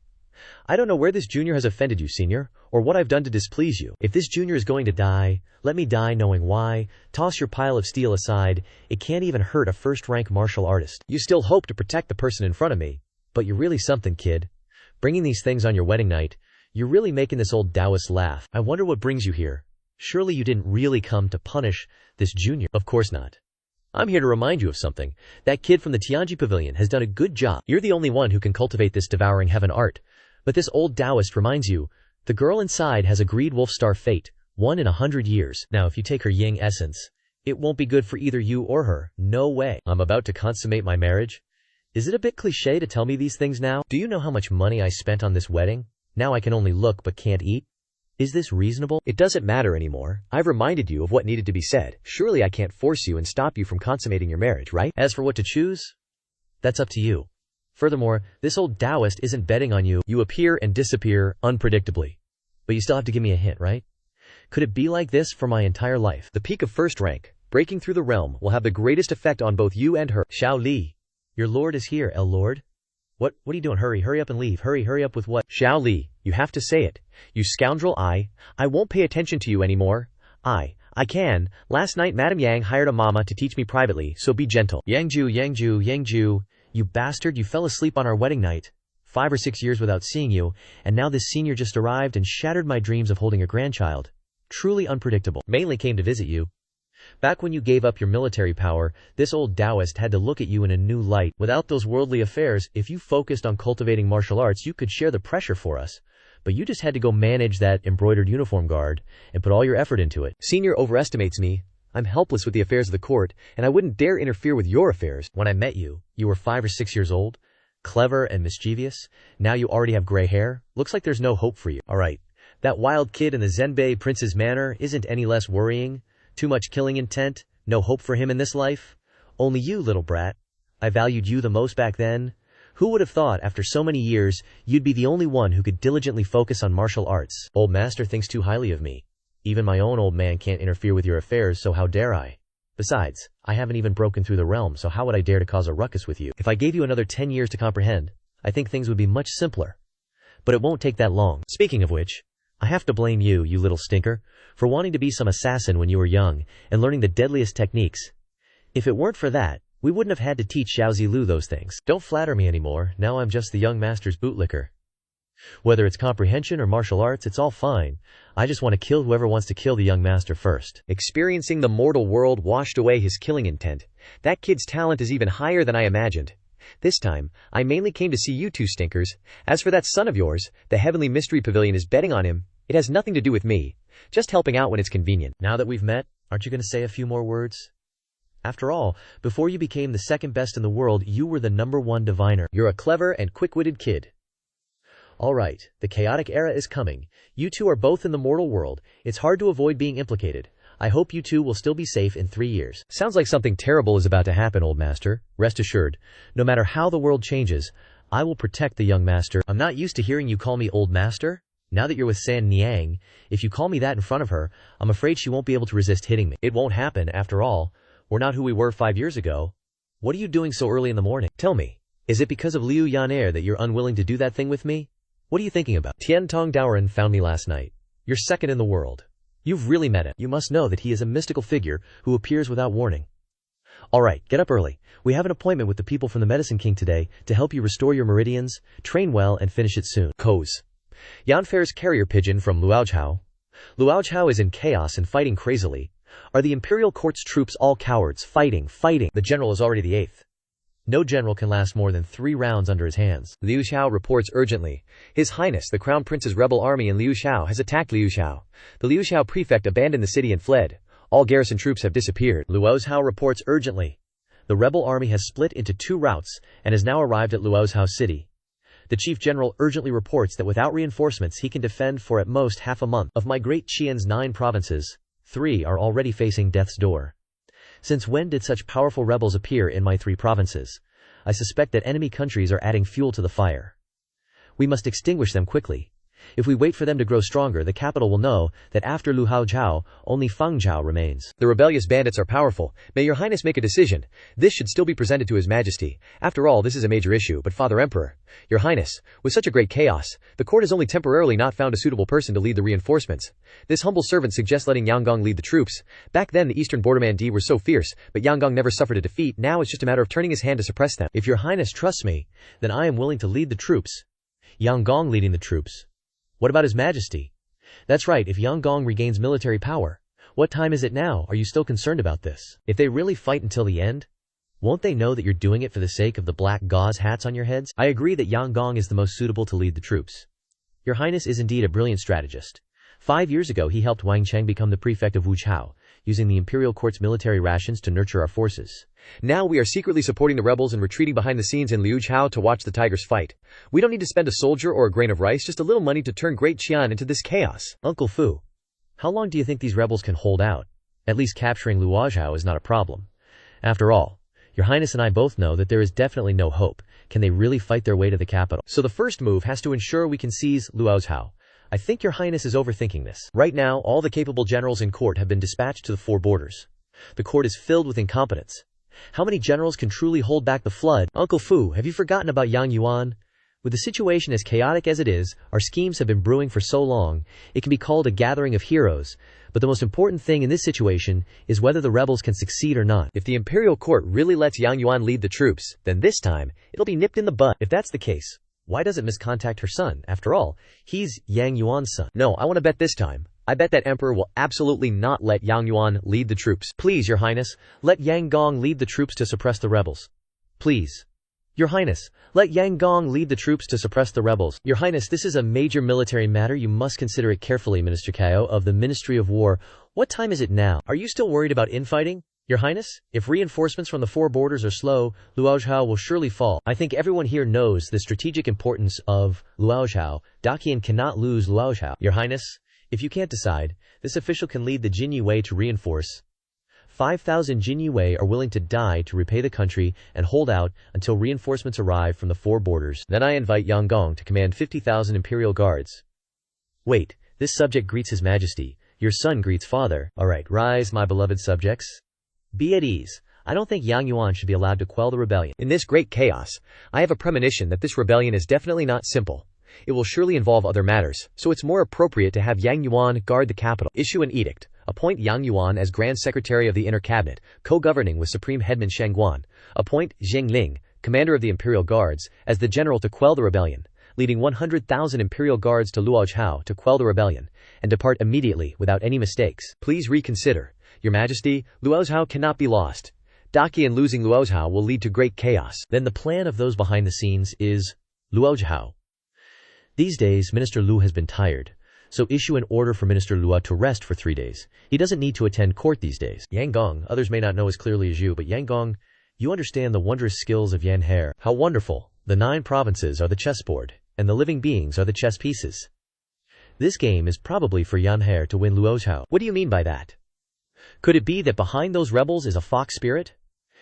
A: I don't know where this junior has offended you, senior, or what I've done to displease you. If this junior is going to die, let me die knowing why. Toss your pile of steel aside. It can't even hurt a 1st-rank martial artist. You still hope to protect the person in front of me, but you're really something, kid. Bringing these things on your wedding night, you're really making this old Taoist laugh. I wonder what brings you here. Surely you didn't really come to punish this junior. Of course not. I'm here to remind you of something. That kid from the Tianji Pavilion has done a good job. You're the only one who can cultivate this devouring heaven art. But this old Taoist reminds you, the girl inside has agreed wolf star fate, 1 in 100 years. Now if you take her yin essence, it won't be good for either you or her. No way. I'm about to consummate my marriage. Is it a bit cliché to tell me these things now? Do you know how much money I spent on this wedding? Now I can only look but can't eat. Is this reasonable?
B: It doesn't matter anymore. I've reminded you of what needed to be said. Surely I can't force you and stop you from consummating your marriage, right?
A: As for what to choose, that's up to you. Furthermore, this old Taoist isn't betting on you. You appear and disappear unpredictably. But you still have to give me a hint, right? Could it be like this for my entire life?
B: The peak of 1st rank, breaking through the realm, will have the greatest effect on both you and her.
A: Zhao Li, your lord is here, El Lord. What are you doing? Hurry up and leave. Hurry up with what?
B: Zhao Li, you have to say it. You scoundrel, I won't pay attention to you anymore. I can. Last night Madame Yang hired a mama to teach me privately, so be gentle.
A: Yang Jiu, you bastard, you fell asleep on our wedding night. 5 or 6 years without seeing you, and now this senior just arrived and shattered my dreams of holding a grandchild. truly unpredictable, mainly came to visit you. Back when you gave up your military power, this old Taoist had to look at you in a new light. Without those worldly affairs, if you focused on cultivating martial arts, you could share the pressure for us. But you just had to go manage that embroidered uniform guard and put all your effort into it.
B: Senior overestimates me. I'm helpless with the affairs of the court, and I wouldn't dare interfere with your affairs.
A: When I met you, you were 5 or 6 years old, clever and mischievous. Now you already have gray hair. Looks like there's no hope for you. Alright, that wild kid in the Zenbei Prince's manor isn't any less worrying. Too much killing intent, no hope for him in this life. Only you, little brat. I valued you the most back then. Who would have thought after so many years, you'd be the only one who could diligently focus on martial arts? Old master thinks too highly of me. Even my own old man can't interfere with your affairs, so how dare I? Besides, I haven't even broken through the realm, so how would I dare to cause a ruckus with you? If I gave you another 10 years to comprehend, I think things would be much simpler. But it won't take that long. Speaking of which, I have to blame you, you little stinker, for wanting to be some assassin when you were young and learning the deadliest techniques. If it weren't for that, we wouldn't have had to teach Xiao Zilu those things. Don't flatter me anymore, now I'm just the young master's bootlicker. Whether it's comprehension or martial arts, it's all fine. I just want to kill whoever wants to kill the young master first.
B: Experiencing the mortal world washed away his killing intent. That kid's talent is even higher than I imagined. This time, I mainly came to see you two stinkers. As for that son of yours, the Heavenly Mystery Pavilion is betting on him. It has nothing to do with me. Just helping out when it's convenient.
A: Now that we've met, aren't you going to say a few more words? After all, before you became the second best in the world, you were the #1 diviner. You're a clever and quick-witted kid. Alright, the chaotic era is coming. You two are both in the mortal world. It's hard to avoid being implicated. I hope you two will still be safe in 3 years.
B: Sounds like something terrible is about to happen, old master.
A: Rest assured, no matter how the world changes, I will protect the young master. I'm not used to hearing you call me old master. Now that you're with San Niang, if you call me that in front of her, I'm afraid she won't be able to resist hitting me. It won't happen, after all. We're not who we were 5 years ago. What are you doing so early in the morning? Tell me, is it because of Liu Yanair that you're unwilling to do that thing with me? What are you thinking about? Tian Tong Daoren found me last night. You're second in the world. You've really met him. You must know that he is a mystical figure who appears without warning. Alright, get up early. We have an appointment with the people from the Medicine King today to help you restore your meridians, train well, and finish it soon. Coz. Yanfair's carrier pigeon from Luochao. Luochao is in chaos and fighting crazily. Are the Imperial Court's troops all cowards? Fighting. The general is already the 8th. No general can last more than 3 rounds under his hands.
B: Liu Xiao reports urgently. His Highness, the Crown Prince's rebel army in Liu Xiao has attacked Liu Xiao. The Liu Xiao prefect abandoned the city and fled. All garrison troops have disappeared.
A: Luochao reports urgently. The rebel army has split into 2 routes and has now arrived at Luochao city. The chief general urgently reports that without reinforcements he can defend for at most half a month. Of my great Qian's 9 provinces, 3 are already facing death's door. Since when did such powerful rebels appear in my 3 provinces? I suspect that enemy countries are adding fuel to the fire. We must extinguish them quickly. If we wait for them to grow stronger, the capital will know that after Lu Haozhao, only Fangzhou remains.
B: The rebellious bandits are powerful. May your highness make a decision. This should still be presented to his majesty. After all, this is a major issue, but Father Emperor, your highness, with such a great chaos, the court has only temporarily not found a suitable person to lead the reinforcements. This humble servant suggests letting Yang Gong lead the troops. Back then, the eastern borderman D were so fierce, but Yang Gong never suffered a defeat. Now it's just a matter of turning his hand to suppress them.
A: If your highness trusts me, then I am willing to lead the troops. Yang Gong leading the troops. What about his majesty? That's right, if Yang Gong regains military power. What time is it now? Are you still concerned about this? If they really fight until the end, won't they know that you're doing it for the sake of the black gauze hats on your heads? I agree that Yang Gong is the most suitable to lead the troops. Your highness is indeed a brilliant strategist. 5 years ago he helped Wang Cheng become the prefect of Wuchao, using the imperial court's military rations to nurture our forces.
B: Now we are secretly supporting the rebels and retreating behind the scenes in Liu Chao to watch the tigers fight. We don't need to spend a soldier or a grain of rice, just a little money to turn Great Qian into this chaos.
A: Uncle Fu, how long do you think these rebels can hold out? At least capturing Luochao is not a problem. After all, your highness and I both know that there is definitely no hope. Can they really fight their way to the capital? So the first move has to ensure we can seize Luochao. I think your highness is overthinking this. Right now, all the capable generals in court have been dispatched to the 4 borders. The court is filled with incompetence. How many generals can truly hold back the flood? Uncle Fu, have you forgotten about Yang Yuan? With the situation as chaotic as it is, our schemes have been brewing for so long, it can be called a gathering of heroes. But the most important thing in this situation is whether the rebels can succeed or not.
B: If the imperial court really lets Yang Yuan lead the troops, then this time, it'll be nipped in the bud.
A: If that's the case, why doesn't Miss contact her son? After all, he's Yang Yuan's son.
B: No, I want to bet this time. I bet that emperor will absolutely not let Yang Yuan lead the troops.
A: Please, Your Highness, let Yang Gong lead the troops to suppress the rebels. Please. Your Highness, let Yang Gong lead the troops to suppress the rebels. Your Highness, this is a major military matter. You must consider it carefully, Minister Kao of the Ministry of War. What time is it now? Are you still worried about infighting? Your Highness, if reinforcements from the four borders are slow, Luozhao will surely fall. I think everyone here knows the strategic importance of Luozhao. Daqian cannot lose Luozhao. Your Highness, if you can't decide, this official can lead the Jin Yue to reinforce. 5,000 Jin Yue are willing to die to repay the country and hold out until reinforcements arrive from the four borders. Then I invite Yang Gong to command 50,000 imperial guards. Wait, this subject greets His Majesty. Your son greets father. Alright, rise, my beloved subjects. Be at ease. I don't think Yang Yuan should be allowed to quell the rebellion.
B: In this great chaos, I have a premonition that this rebellion is definitely not simple. It will surely involve other matters, so it's more appropriate to have Yang Yuan guard the capital. Issue an edict. Appoint Yang Yuan as Grand Secretary of the Inner Cabinet, co-governing with Supreme Headman Shang Guan. Appoint Zheng Ling, Commander of the Imperial Guards, as the general to quell the rebellion, leading 100,000 Imperial Guards to Luozhao to quell the rebellion, and depart immediately without any mistakes. Please reconsider. Your Majesty, Luozhao cannot be lost. Daqian losing Luozhao will lead to great chaos.
A: Then the plan of those behind the scenes is Luozhao. These days, Minister Lu has been tired, so issue an order for Minister Lua to rest for 3 days. He doesn't need to attend court these days. Yang Gong, others may not know as clearly as you, but Yang Gong, you understand the wondrous skills of Yan He. How wonderful. The 9 provinces are the chessboard, and the living beings are the chess pieces. This game is probably for Yan He to win Luozhao. What do you mean by that? Could it be that behind those rebels is a fox spirit?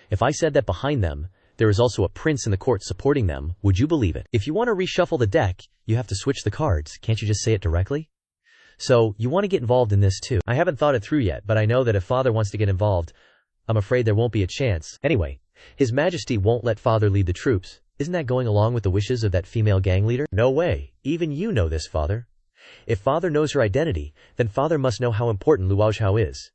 A: If I said that behind them, there is also a prince in the court supporting them, would you believe it? If you want to reshuffle the deck, you have to switch the cards. Can't you just say it directly? So, you want to get involved in this too. I haven't thought it through yet, but I know that if father wants to get involved, I'm afraid there won't be a chance. Anyway, His Majesty won't let father lead the troops. Isn't that going along with the wishes of that female gang leader? No way. Even you know this, father. If father knows her identity, then father must know how important Luozhao is.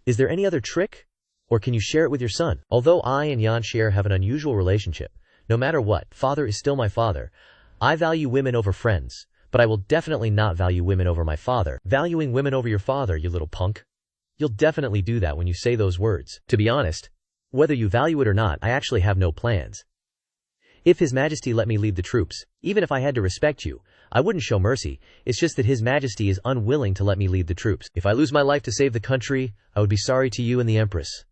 A: Is there any other trick? Or can you share it with your son? Although I and Yan Xier have an unusual relationship, no matter what, father is still my father. I value women over friends, but I will definitely not value women over my father. Valuing women over your father, you little punk. You'll definitely do that when you say those words. To be honest, whether you value it or not, I actually have no plans. If His Majesty let me lead the troops, even if I had to respect you, I wouldn't show mercy. It's just that His Majesty is unwilling to let me lead the troops. If I lose my life to save the country, I would be sorry to you and the Empress.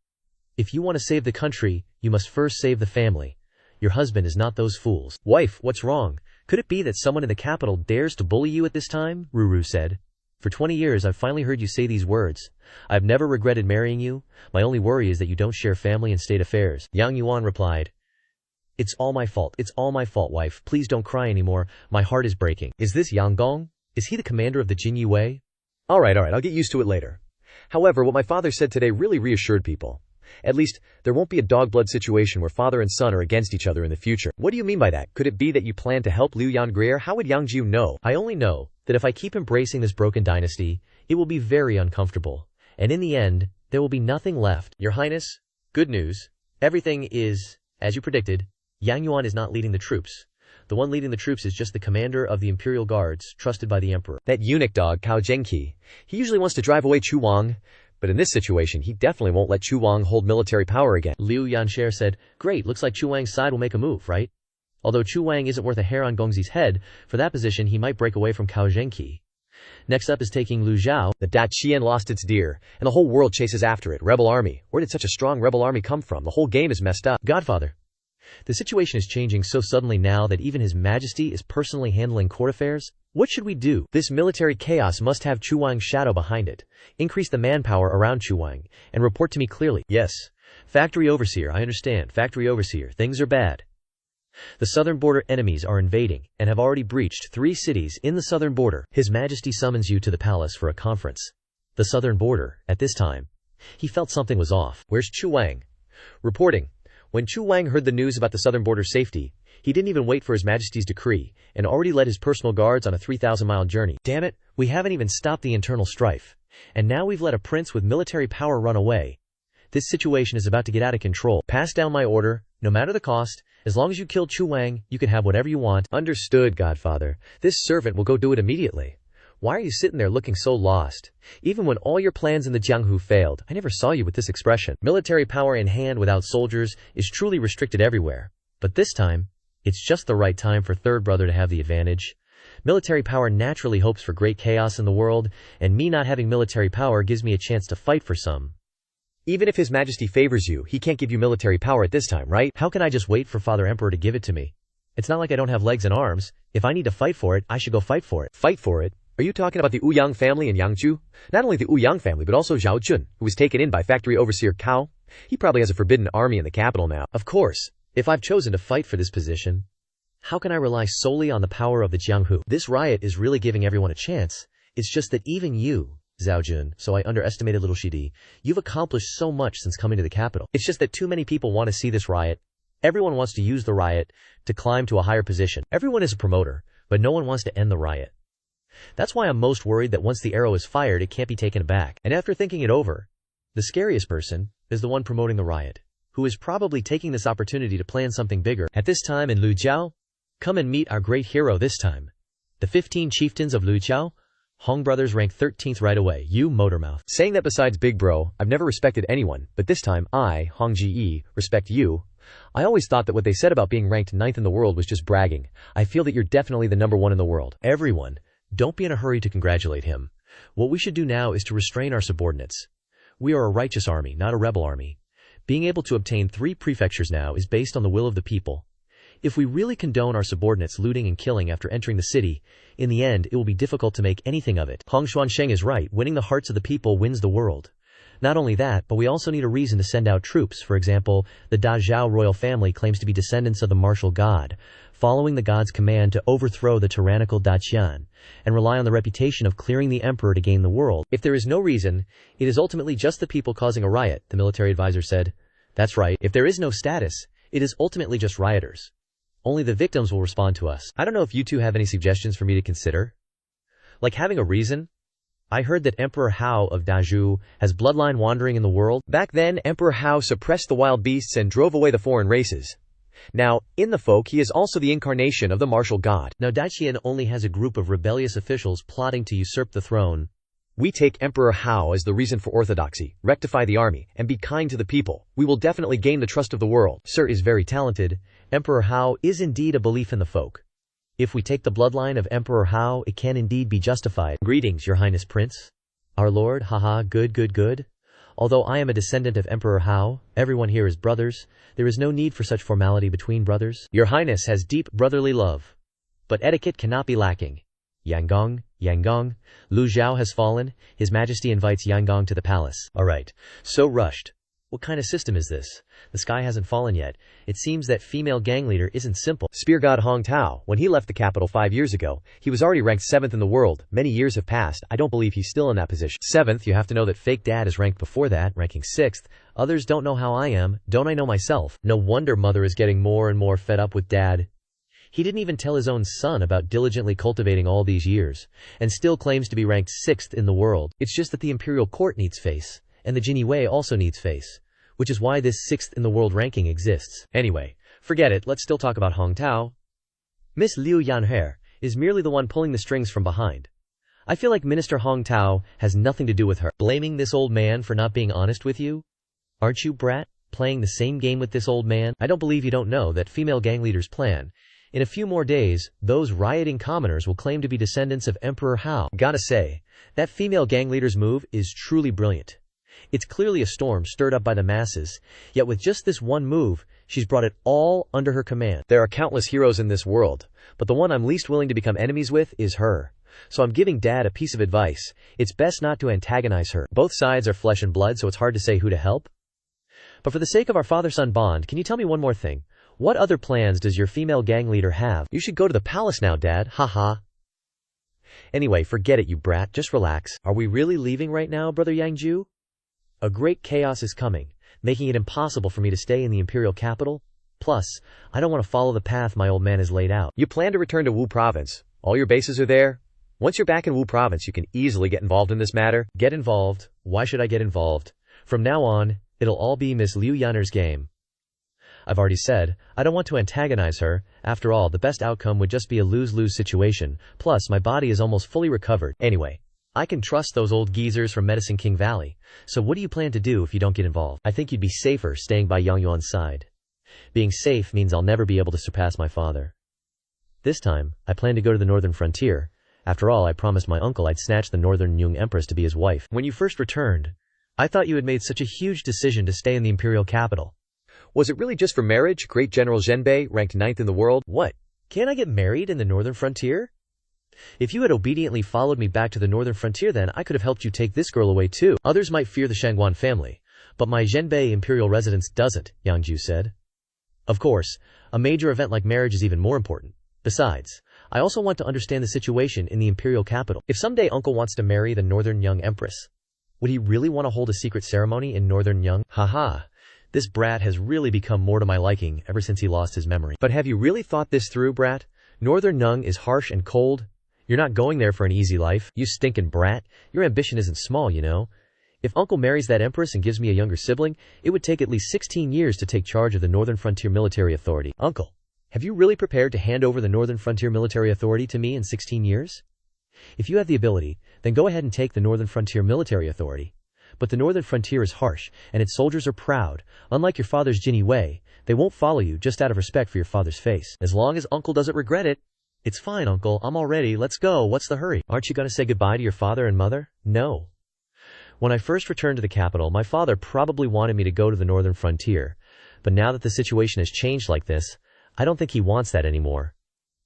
A: If you want to save the country, you must first save the family. Your husband is not those fools. Wife, what's wrong? Could it be that someone in the capital dares to bully you at this time? Ruru said. For 20 years I've finally heard you say these words. I've never regretted marrying you. My only worry is that you don't share family and state affairs. Yang Yuan replied. It's all my fault. It's all my fault, wife. Please don't cry anymore. My heart is breaking. Is this Yang Gong? Is he the commander of the Jin Yue?
B: Alright, I'll get used to it later. However, what my father said today really reassured people. At least, there won't be a dog-blood situation where father and son are against each other in the future. What do you mean by that? Could it be that you plan to help Liu Yangrier? How would Yang Jiu know?
A: I only know that if I keep embracing this broken dynasty, it will be very uncomfortable. And in the end, there will be nothing left. Your Highness, good news. Everything is, as you predicted. Yang Yuan is not leading the troops. The one leading the troops is just the commander of the Imperial Guards, trusted by the Emperor.
B: That eunuch dog, Cao Zhengqi. He usually wants to drive away Chu Wang. But in this situation, he definitely won't let Chu Wang hold military power again.
A: Liu Yanxie said, great, looks like Chu Wang's side will make a move, right? Although Chu Wang isn't worth a hair on Gongzi's head, for that position he might break away from Cao Zhengqi. Next up is taking Lu Zhao.
B: The Dat Qian lost its deer, and the whole world chases after it. Rebel army. Where did such a strong rebel army come from? The whole game is messed up.
A: Godfather. The situation is changing so suddenly now that even His Majesty is personally handling court affairs. What should we do? This military chaos must have Chu Wang's shadow behind it. Increase the manpower around Chu Wang, and report to me clearly. Yes. Factory Overseer, I understand. Factory Overseer, things are bad. The southern border enemies are invading, and have already breached 3 cities in the southern border. His Majesty summons you to the palace for a conference. The southern border, at this time. He felt something was off.
B: Where's Chu Wang? Reporting. When Chu Wang heard the news about the southern border's safety, he didn't even wait for His Majesty's decree, and already led his personal guards on a 3,000-mile journey.
A: Damn it, we haven't even stopped the internal strife. And now we've let a prince with military power run away. This situation is about to get out of control. Pass down my order, no matter the cost. As long as you kill Chu Wang, you can have whatever you want.
B: Understood, Godfather. This servant will go do it immediately. Why are you sitting there looking so lost? Even when all your plans in the Jianghu failed, I never saw you with this expression. Military power in hand without soldiers is truly restricted everywhere. But this time, it's just the right time for third brother to have the advantage. Military power naturally hopes for great chaos in the world, and me not having military power gives me a chance to fight for some. Even if His Majesty favors you, he can't give you military power at this time, right?
A: How can I just wait for Father Emperor to give it to me? It's not like I don't have legs and arms. If I need to fight for it, I should go fight for it.
B: Fight for it? Are you talking about the Ouyang family and Yang Jiu? Not only the Ouyang family, but also Zhao Jun, who was taken in by factory overseer Cao? He probably has a forbidden army in the capital now.
A: Of course, if I've chosen to fight for this position, how can I rely solely on the power of the Jianghu? This riot is really giving everyone a chance. It's just that even you, Zhao Jun, so I underestimated little Shidi, you've accomplished so much since coming to the capital. It's just that too many people want to see this riot. Everyone wants to use the riot to climb to a higher position. Everyone is a promoter, but no one wants to end the riot. That's why I'm most worried that once the arrow is fired, it can't be taken back. And after thinking it over, the scariest person is the one promoting the riot, who is probably taking this opportunity to plan something bigger. At this time in Lujiao, come and meet our great hero this time. The 15 chieftains of Lujiao, Hong brothers rank 13th right away, you motormouth.
B: Saying that besides big bro, I've never respected anyone, but this time I, Hong Ji, respect you. I always thought that what they said about being ranked 9th in the world was just bragging. I feel that you're definitely the number 1 in the world.
A: Everyone, don't be in a hurry to congratulate him. What we should do now is to restrain our subordinates. We are a righteous army, not a rebel army. Being able to obtain 3 prefectures now is based on the will of the people. If we really condone our subordinates looting and killing after entering the city, in the end it will be difficult to make anything of it. Hong Xuansheng is right, winning the hearts of the people wins the world. Not only that, but we also need a reason to send out troops. For example, the Da Zhao royal family claims to be descendants of the martial god, following the god's command to overthrow the tyrannical Da Qian, and rely on the reputation of clearing the emperor to gain the world. If there is no reason, it is ultimately just the people causing a riot, the military advisor said. That's right, if there is no status, it is ultimately just rioters. Only the victims will respond to us. I don't know if you two have any suggestions for me to consider. Like having a reason? I heard that Emperor Hao of Dazhu has bloodline wandering in the world.
B: Back then, Emperor Hao suppressed the wild beasts and drove away the foreign races. Now, in the folk, he is also the incarnation of the martial god.
A: Now Daqian only has a group of rebellious officials plotting to usurp the throne.
B: We take Emperor Hao as the reason for orthodoxy, rectify the army, and be kind to the people. We will definitely gain the trust of the world.
A: Sir is very talented. Emperor Hao is indeed a belief in the folk. If we take the bloodline of Emperor Hao, it can indeed be justified. Greetings, Your Highness Prince. Our Lord, haha, good. Although I am a descendant of Emperor Hao, everyone here is brothers. There is no need for such formality between brothers. Your Highness has deep brotherly love. But etiquette cannot be lacking. Yanggong, Lu Zhao has fallen. His Majesty invites Yanggong to the palace. Alright, so rushed. What kind of system is this? The sky hasn't fallen yet. It seems that female gang leader isn't simple.
B: Spear god Hong Tao, when he left the capital 5 years ago, he was already ranked 7th in the world. Many years have passed. I don't believe he's still in that position.
A: 7th, you have to know that fake dad is ranked before that, ranking 6th. Others don't know how I am. Don't I know myself? No wonder mother is getting more and more fed up with dad. He didn't even tell his own son about diligently cultivating all these years, and still claims to be ranked 6th in the world. It's just that the imperial court needs face, and the Jin Wei also needs face, which is why this 6th in the world ranking exists. Anyway, forget it, let's still talk about Hong Tao. Miss Liu Yanhe is merely the one pulling the strings from behind. I feel like Minister Hong Tao has nothing to do with her. Blaming this old man for not being honest with you? Aren't you, brat, playing the same game with this old man? I don't believe you don't know that female gang leaders plan. In a few more days, those rioting commoners will claim to be descendants of Emperor Hao. Gotta say, that female gang leader's move is truly brilliant. It's clearly a storm stirred up by the masses, yet with just this one move, she's brought it all under her command.
B: There are countless heroes in this world, but the one I'm least willing to become enemies with is her. So I'm giving Dad a piece of advice. It's best not to antagonize her. Both sides are flesh and blood, so it's hard to say who to help.
A: But for the sake of our father-son bond, can you tell me one more thing? What other plans does your female gang leader have?
B: You should go to the palace now, Dad. Haha.
A: Anyway, forget it, you brat. Just relax. Are we really leaving right now, Brother Yang Jiu? A great chaos is coming, making it impossible for me to stay in the imperial capital. Plus, I don't want to follow the path my old man has laid out.
B: You plan to return to Wu province. All your bases are there. Once you're back in Wu province, you can easily get involved in this matter.
A: Get involved? Why should I get involved? From now on, it'll all be Miss Liu Yanner's game. I've already said, I don't want to antagonize her. After all, the best outcome would just be a lose-lose situation. Plus, my body is almost fully recovered. Anyway, I can trust those old geezers from Medicine King Valley. So what do you plan to do if you don't get involved? I think you'd be safer staying by Yang Yuan's side. Being safe means I'll never be able to surpass my father. This time, I plan to go to the northern frontier. After all, I promised my uncle I'd snatch the northern Yung Empress to be his wife. When you first returned, I thought you had made such a huge decision to stay in the imperial capital.
B: Was it really just for marriage? Great General Zhenbei, ranked 9th in the world?
A: What? Can't I get married in the northern frontier? If you had obediently followed me back to the northern frontier, then I could have helped you take this girl away too. Others might fear the Shangguan family, but my Zhenbei imperial residence doesn't, Yang Jiu said. Of course, a major event like marriage is even more important. Besides, I also want to understand the situation in the imperial capital. If someday uncle wants to marry the northern Young Empress, would he really want to hold a secret ceremony in northern Young? Haha, this brat has really become more to my liking ever since he lost his memory.
B: But have you really thought this through, brat?
A: Northern Young is harsh and cold. You're not going there for an easy life. You stinking brat. Your ambition isn't small, you know. If uncle marries that empress and gives me a younger sibling, it would take at least 16 years to take charge of the Northern Frontier Military Authority. Uncle, have you really prepared to hand over the Northern Frontier Military Authority to me in 16 years? If you have the ability, then go ahead and take the Northern Frontier Military Authority. But the Northern Frontier is harsh, and its soldiers are proud. Unlike your father's Jinny Wei, they won't follow you just out of respect for your father's face. As long as uncle doesn't regret it. It's fine, uncle, I'm all ready, let's go, what's the hurry? Aren't you gonna say goodbye to your father and mother? No. When I first returned to the capital, my father probably wanted me to go to the Northern Frontier. But now that the situation has changed like this, I don't think he wants that anymore.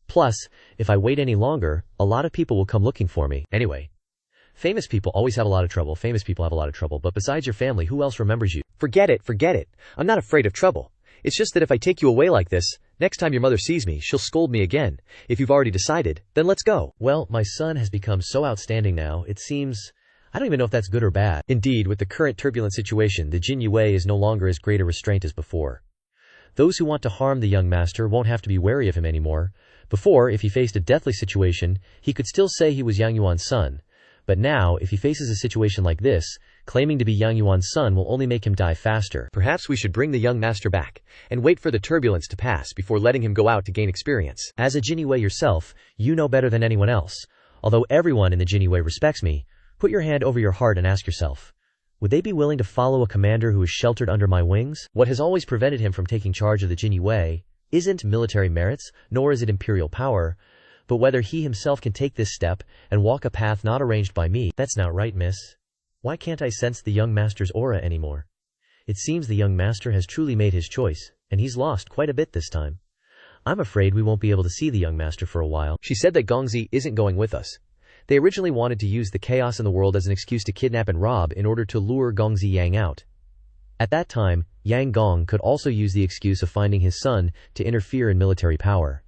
A: Plus, if I wait any longer, a lot of people will come looking for me. Anyway, famous people always have a lot of trouble. Famous people have a lot of trouble, but besides your family, who else remembers you?
B: Forget it. I'm not afraid of trouble. It's just that if I take you away like this, next time your mother sees me, she'll scold me again. If you've already decided, then let's go.
A: Well, my son has become so outstanding now, it seems... I don't even know if that's good or bad.
B: Indeed, with the current turbulent situation, the Jin Yue is no longer as great a restraint as before.
A: Those who want to harm the young master won't have to be wary of him anymore. Before, if he faced a deathly situation, he could still say he was Yang Yuan's son. But now, if he faces a situation like this, claiming to be Yang Yuan's son will only make him die faster.
B: Perhaps we should bring the young master back, and wait for the turbulence to pass before letting him go out to gain experience.
A: As a Jinny Wei yourself, you know better than anyone else. Although everyone in the Jinny Wei respects me, put your hand over your heart and ask yourself, would they be willing to follow a commander who is sheltered under my wings? What has always prevented him from taking charge of the Jinny Wei isn't military merits, nor is it imperial power, but whether he himself can take this step and walk a path not arranged by me. That's not right, miss. Why can't I sense the young master's aura anymore? It seems the young master has truly made his choice, and he's lost quite a bit this time. I'm afraid we won't be able to see the young master for a while.
B: She said that Gongzi isn't going with us. They originally wanted to use the chaos in the world as an excuse to kidnap and rob in order to lure Gongzi Yang out. At that time, Yang Gong could also use the excuse of finding his son to interfere in military power.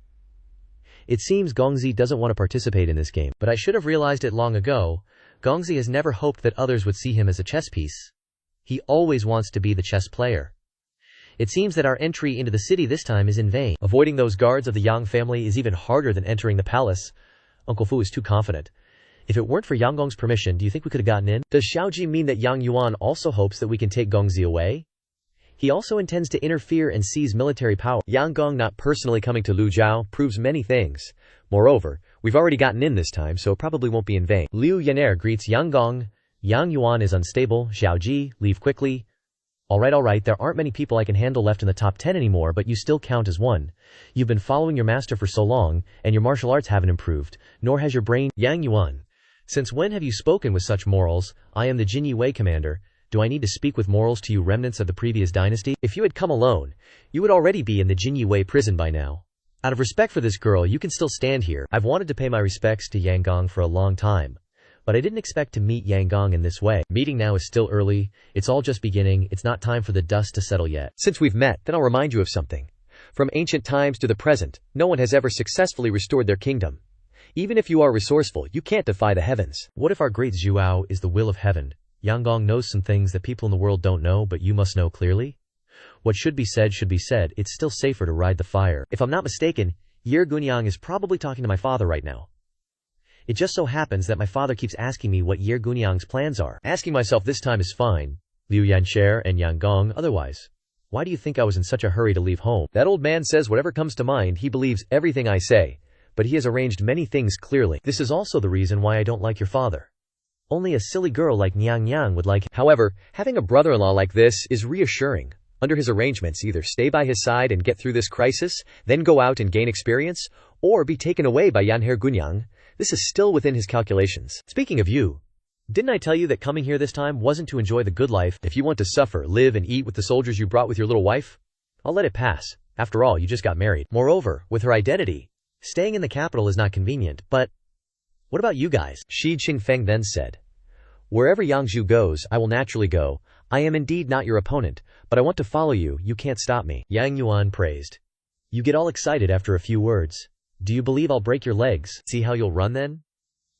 B: It seems Gongzi doesn't want to participate in this game, but I should have realized it long ago. Gongzi has never hoped that others would see him as a chess piece. He always wants to be the chess player. It seems that our entry into the city this time is in vain. Avoiding those guards of the Yang family is even harder than entering the palace. Uncle Fu is too confident. If it weren't for Yang Gong's permission, do you think we could have gotten in? Does Xiaoji mean that Yang Yuan also hopes that we can take Gongzi away? He also intends to interfere and seize military power. Yang Gong not personally coming to Lujiao proves many things. Moreover, we've already gotten in this time, so it probably won't be in vain. Liu Yan'er greets Yang Gong. Yang Yuan is unstable. Xiaoji, leave quickly. Alright, there aren't many people I can handle left in the top 10 anymore, but you still count as one. You've been following your master for so long, and your martial arts haven't improved, nor has your brain. Yang Yuan, since when have you spoken with such morals? I am the Jin Yue commander. Do I need to speak with morals to you remnants of the previous dynasty? If you had come alone, you would already be in the Jin Yue prison by now. Out of respect for this girl, you can still stand here. I've wanted to pay my respects to Yang Gong for a long time, but I didn't expect to meet Yang Gong in this way. Meeting now is still early. It's all just beginning. It's not time for the dust to settle yet. Since we've met, then I'll remind you of something. From ancient times to the present, no one has ever successfully restored their kingdom. Even if you are resourceful, you can't defy the heavens.
A: What if our great Zhuao is the will of heaven? Yang Gong knows some things that people in the world don't know, but you must know clearly. What should be said should be said. It's still safer to ride the fire. If I'm not mistaken, Ye Gunyang is probably talking to my father right now. It just so happens that my father keeps asking me what Ye Gunyang's plans are. Asking myself this time is fine. Liu Yanxer and Yang Gong otherwise. Why do you think I was in such a hurry to leave home?
B: That old man says whatever comes to mind, he believes everything I say, but he has arranged many things clearly.
A: This is also the reason why I don't like your father. Only a silly girl like Yang would like him.
B: However, having a brother-in-law like this is reassuring. Under his arrangements, either stay by his side and get through this crisis, then go out and gain experience, or be taken away by Yanher Gunyang. This is still within his calculations.
A: Speaking of you, didn't I tell you that coming here this time wasn't to enjoy the good life?
B: If you want to suffer, live and eat with the soldiers you brought with your little wife,
A: I'll let it pass. After all, you just got married. Moreover, with her identity, staying in the capital is not convenient, but what about you guys?
B: Shi Qingfeng then said, wherever Yang Jiu goes, I will naturally go. I am indeed not your opponent, but I want to follow you. You can't stop me.
A: Yang Yuan praised. You get all excited after a few words. Do you believe I'll break your legs? See how you'll run then?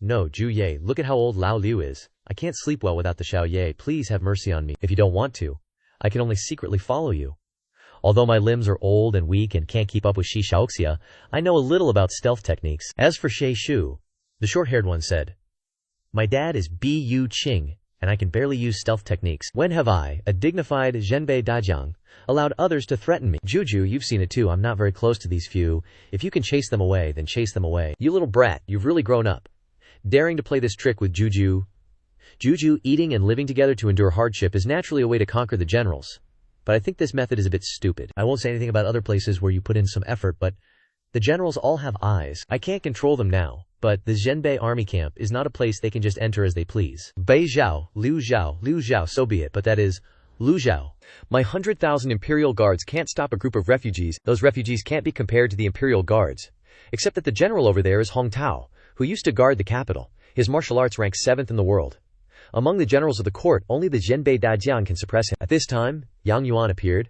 A: No, Zhu Ye, look at how old Lao Liu is. I can't sleep well without the Xiao Ye. Please have mercy on me. If you don't want to, I can only secretly follow you. Although my limbs are old and weak and can't keep up with Shi Shaoxia, I know a little about stealth techniques. As for She Shu, the short-haired one said, my dad is Bu Qing, and I can barely use stealth techniques. When have I, a dignified Zhenbei Dajiang, allowed others to threaten me? Juju, you've seen it too. I'm not very close to these few. If you can chase them away, then chase them away.
B: You little brat, you've really grown up. Daring to play this trick with Juju.
A: Juju eating and living together to endure hardship is naturally a way to conquer the generals. But I think this method is a bit stupid. I won't say anything about other places where you put in some effort, but the generals all have eyes. I can't control them now, but the Zhenbei army camp is not a place they can just enter as they please. Bei Zhao, Liu Zhao, so be it, but that is Lu Zhao.
B: My 100,000 imperial guards can't stop a group of refugees. Those refugees can't be compared to the imperial guards. Except that the general over there is Hong Tao, who used to guard the capital. His martial arts rank 7th in the world. Among the generals of the court, only the Zhenbei Dajiang can suppress him. At this time, Yang Yuan appeared.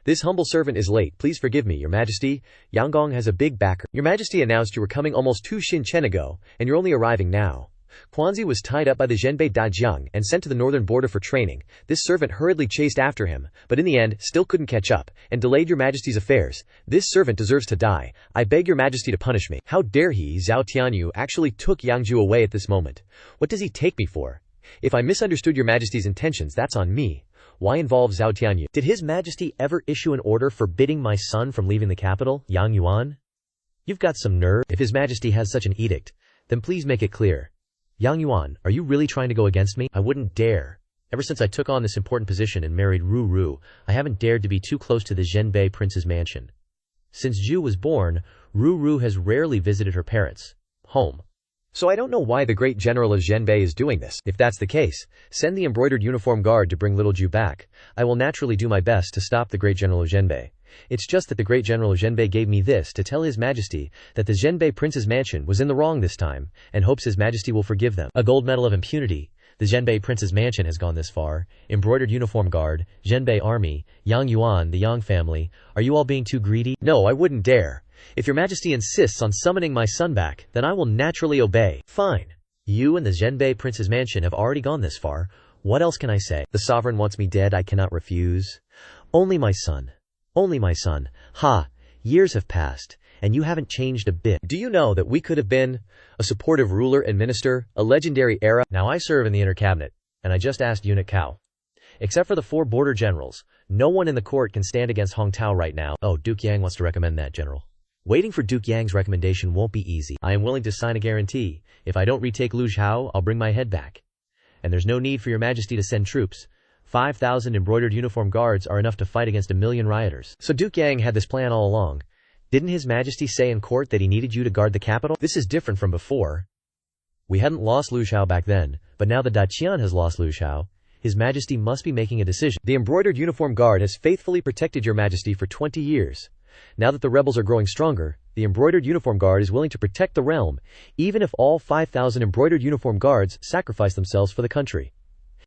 B: This humble servant is late. Please forgive me, Your Majesty. Yang Gong has a big backer. Your Majesty announced you were coming almost 2 Shin-chen ago, and you're only arriving now. Quanzi was tied up by the Zhenbei Dajiang and sent to the northern border for training. This servant hurriedly chased after him, but in the end, still couldn't catch up, and delayed Your Majesty's affairs. This servant deserves to die. I beg Your Majesty to punish me. How dare he? Zhao Tianyu actually took Yang Jiu away at this moment. What does he take me for? If I misunderstood Your Majesty's intentions, that's on me. Why involve Zhao Tianyu?
A: Did His Majesty ever issue an order forbidding my son from leaving the capital, Yang Yuan? You've got some nerve. If His Majesty has such an edict, then please make it clear. Yang Yuan, are you really trying to go against me? I wouldn't dare. Ever since I took on this important position and married Ru, I haven't dared to be too close to the Zhenbei prince's mansion. Since Jiu was born, Ru has rarely visited her parents' home.
B: So I don't know why the great general of Zhenbei is doing this. If that's the case, send the embroidered uniform guard to bring little Jiu back. I will naturally do my best to stop the great general of Zhenbei. It's just that the great general of Zhenbei gave me this to tell His Majesty that the Zhenbei prince's mansion was in the wrong this time, and hopes His Majesty will forgive them. A gold medal of impunity. The Zhenbei prince's mansion has gone this far. Embroidered uniform guard, Zhenbei army, Yang Yuan, the Yang family. Are you all being too greedy? No, I wouldn't dare.
A: If Your Majesty insists on summoning my son back, then I will naturally obey. Fine. You and the Zhenbei prince's mansion have already gone this far. What else can I say? The sovereign wants me dead. I cannot refuse. Only my son. Only my son. Ha! Years have passed, and you haven't changed a bit.
B: Do you know that we could have been a supportive ruler and minister, a legendary era?
A: Now I serve in the inner cabinet, and I just asked Eunuch Cao. Except for the 4 border generals, no one in the court can stand against Hong Tao right now. Oh, Duke Yang wants to recommend that, General. Waiting for Duke Yang's recommendation won't be easy. I am willing to sign a guarantee. If I don't retake Lu Zhao, I'll bring my head back. And there's no need for Your Majesty to send troops. 5,000 embroidered uniform guards are enough to fight against 1,000,000 rioters. So Duke Yang had this plan all along. Didn't His Majesty say in court that he needed you to guard the capital? This is different from before. We hadn't lost Lu Zhao back then, but now the Daqian has lost Lu Zhao. His Majesty must be making a decision.
B: The embroidered uniform guard has faithfully protected Your Majesty for 20 years. Now that the rebels are growing stronger, the embroidered uniform guard is willing to protect the realm, even if all 5,000 embroidered uniform guards sacrifice themselves for the country.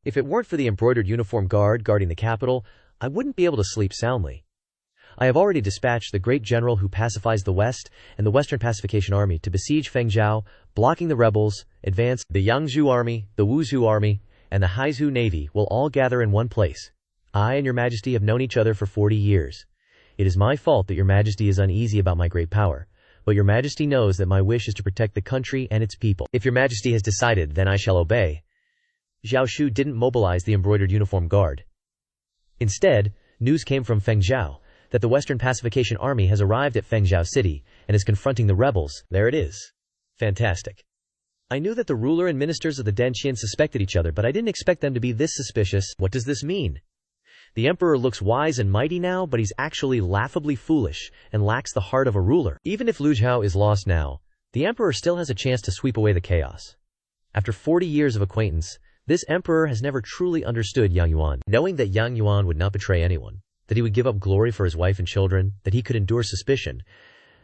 B: If it weren't for the embroidered uniform guard guarding the capital, I wouldn't be able to sleep soundly. I have already dispatched the great general who pacifies the West and the Western Pacification Army to besiege Fengzhou, blocking the rebels, advance. The Yang Jiu army, the Wuzhou army, and the Haizhou navy will all gather in one place. I and Your Majesty have known each other for 40 years. It is my fault that Your Majesty is uneasy about my great power, but Your Majesty knows that my wish is to protect the country and its people. If Your Majesty has decided, then I shall obey. Zhao Shu didn't mobilize the embroidered uniform guard. Instead,
A: news came from Fengzhou that the Western Pacification Army has arrived at Fengzhou City and is confronting the rebels. There it is. Fantastic. I knew that the ruler and ministers of the Denqian suspected each other, but I didn't expect them to be this suspicious. What does this mean? The emperor looks wise and mighty now, but he's actually laughably foolish and lacks the heart of a ruler. Even if Liu Zhao is lost now, the emperor still has a chance to sweep away the chaos. After 40 years of acquaintance, this emperor has never truly understood Yang Yuan. Knowing that Yang Yuan would not betray anyone, that he would give up glory for his wife and children, that he could endure suspicion,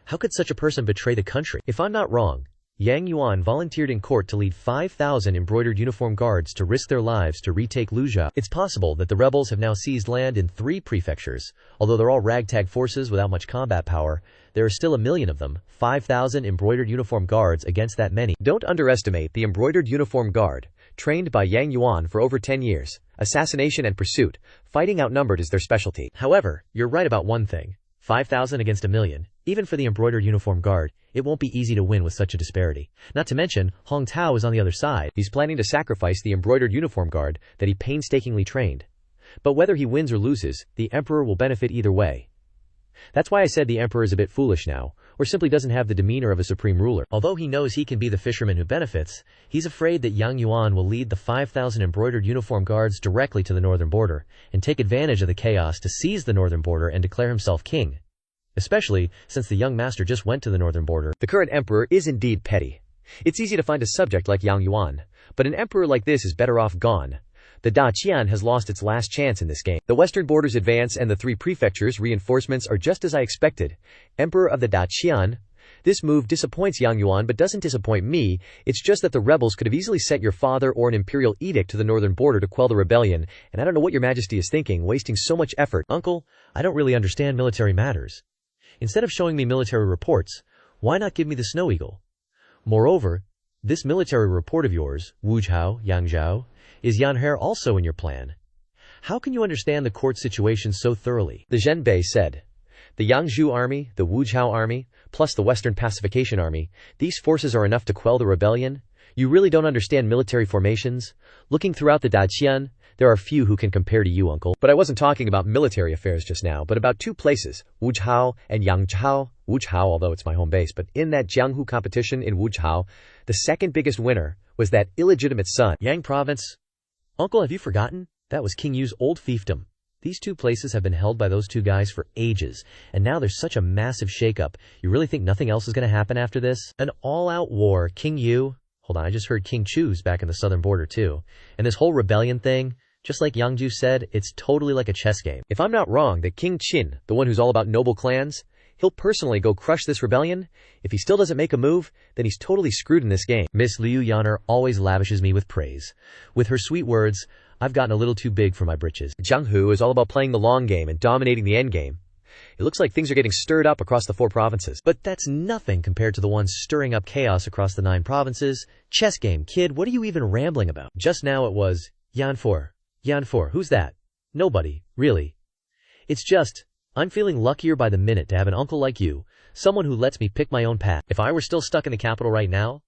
A: how could such a person betray the country? If I'm not wrong, Yang Yuan volunteered in court to lead 5,000 embroidered uniform guards to risk their lives to retake Luzhou. It's possible that the rebels have now seized land in 3 prefectures. Although they're all ragtag forces without much combat power, there are still 1 million of them, 5,000 embroidered uniform guards against that many. Don't underestimate the embroidered uniform guard, trained by Yang Yuan for over 10 years. Assassination and pursuit, fighting outnumbered is their specialty. However, you're right about one thing. 5,000 against 1 million. Even for the embroidered uniform guard, it won't be easy to win with such a disparity. Not to mention, Hong Tao is on the other side. He's planning to sacrifice the embroidered uniform guard that he painstakingly trained. But whether he wins or loses, the emperor will benefit either way. That's why I said the emperor is a bit foolish now, or simply doesn't have the demeanor of a supreme ruler. Although he knows he can be the fisherman who benefits, he's afraid that Yang Yuan will lead the 5,000 embroidered uniform guards directly to the northern border, and take advantage of the chaos to seize the northern border and declare himself king. Especially since the young master just went to the northern border. The current emperor is indeed petty. It's easy to find a subject like Yang Yuan, but an emperor like this is better off gone. The Daqian has lost its last chance in this game. The western borders advance and the 3 prefectures' reinforcements are just as I expected. Emperor of the Daqian. This move disappoints Yang Yuan but doesn't disappoint me. It's just that the rebels could have easily sent your father or an imperial edict to the northern border to quell the rebellion, and I don't know what your majesty is thinking, wasting so much effort. Uncle, I don't really understand military matters. Instead of showing me military reports, why not give me the Snow Eagle? Moreover, this military report of yours, Wu Zhao, Yang Jiu, is Yanher also in your plan? How can you understand the court situation so thoroughly? The Zhenbei said. The Yang Jiu army, the Wu Zhao army, plus the Western Pacification Army, these forces are enough to quell the rebellion? You really don't understand military formations? Looking throughout the Daqian, there are few who can compare to you, uncle. But I wasn't talking about military affairs just now, but about 2 places, Wuzhou and Yangzhou. Wuzhou, although it's my home base, but in that Jianghu competition in Wuzhou, the second biggest winner was that illegitimate son. Yang province? Uncle, have you forgotten? That was King Yu's old fiefdom. These 2 places have been held by those 2 guys for ages, and now there's such a massive shakeup. You really think nothing else is going to happen after this? An all-out war, King Yu? Hold on, I just heard King Chu's back in the southern border too. And this whole rebellion thing, just like Yang Jiu said, it's totally like a chess game.
B: If I'm not wrong, that King Qin, the one who's all about noble clans, he'll personally go crush this rebellion. If he still doesn't make a move, then he's totally screwed in this game.
A: Miss Liu Yanner always lavishes me with praise. With her sweet words, I've gotten a little too big for my britches.
B: Jianghu is all about playing the long game and dominating the endgame. It looks like things are getting stirred up across the 4 provinces.
A: But that's nothing compared to the ones stirring up chaos across the 9 provinces. Chess game, kid, what are you even rambling about? Just now it was, Yanfor. Yanfor, who's that? Nobody, really. It's just, I'm feeling luckier by the minute to have an uncle like you, someone who lets me pick my own path. If I were still stuck in the capital right now,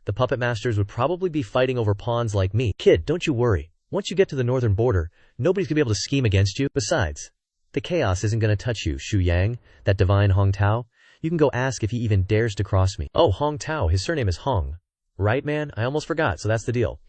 A: the puppet masters would probably be fighting over pawns like me. Kid, don't you worry. Once you get to the northern border, nobody's gonna be able to scheme against you. Besides, the chaos isn't gonna touch you, Shu Yang, that divine Hong Tao. You can go ask if he even dares to cross me. Oh, Hong Tao, his surname is Hong. Right, man? I almost forgot, so that's the deal.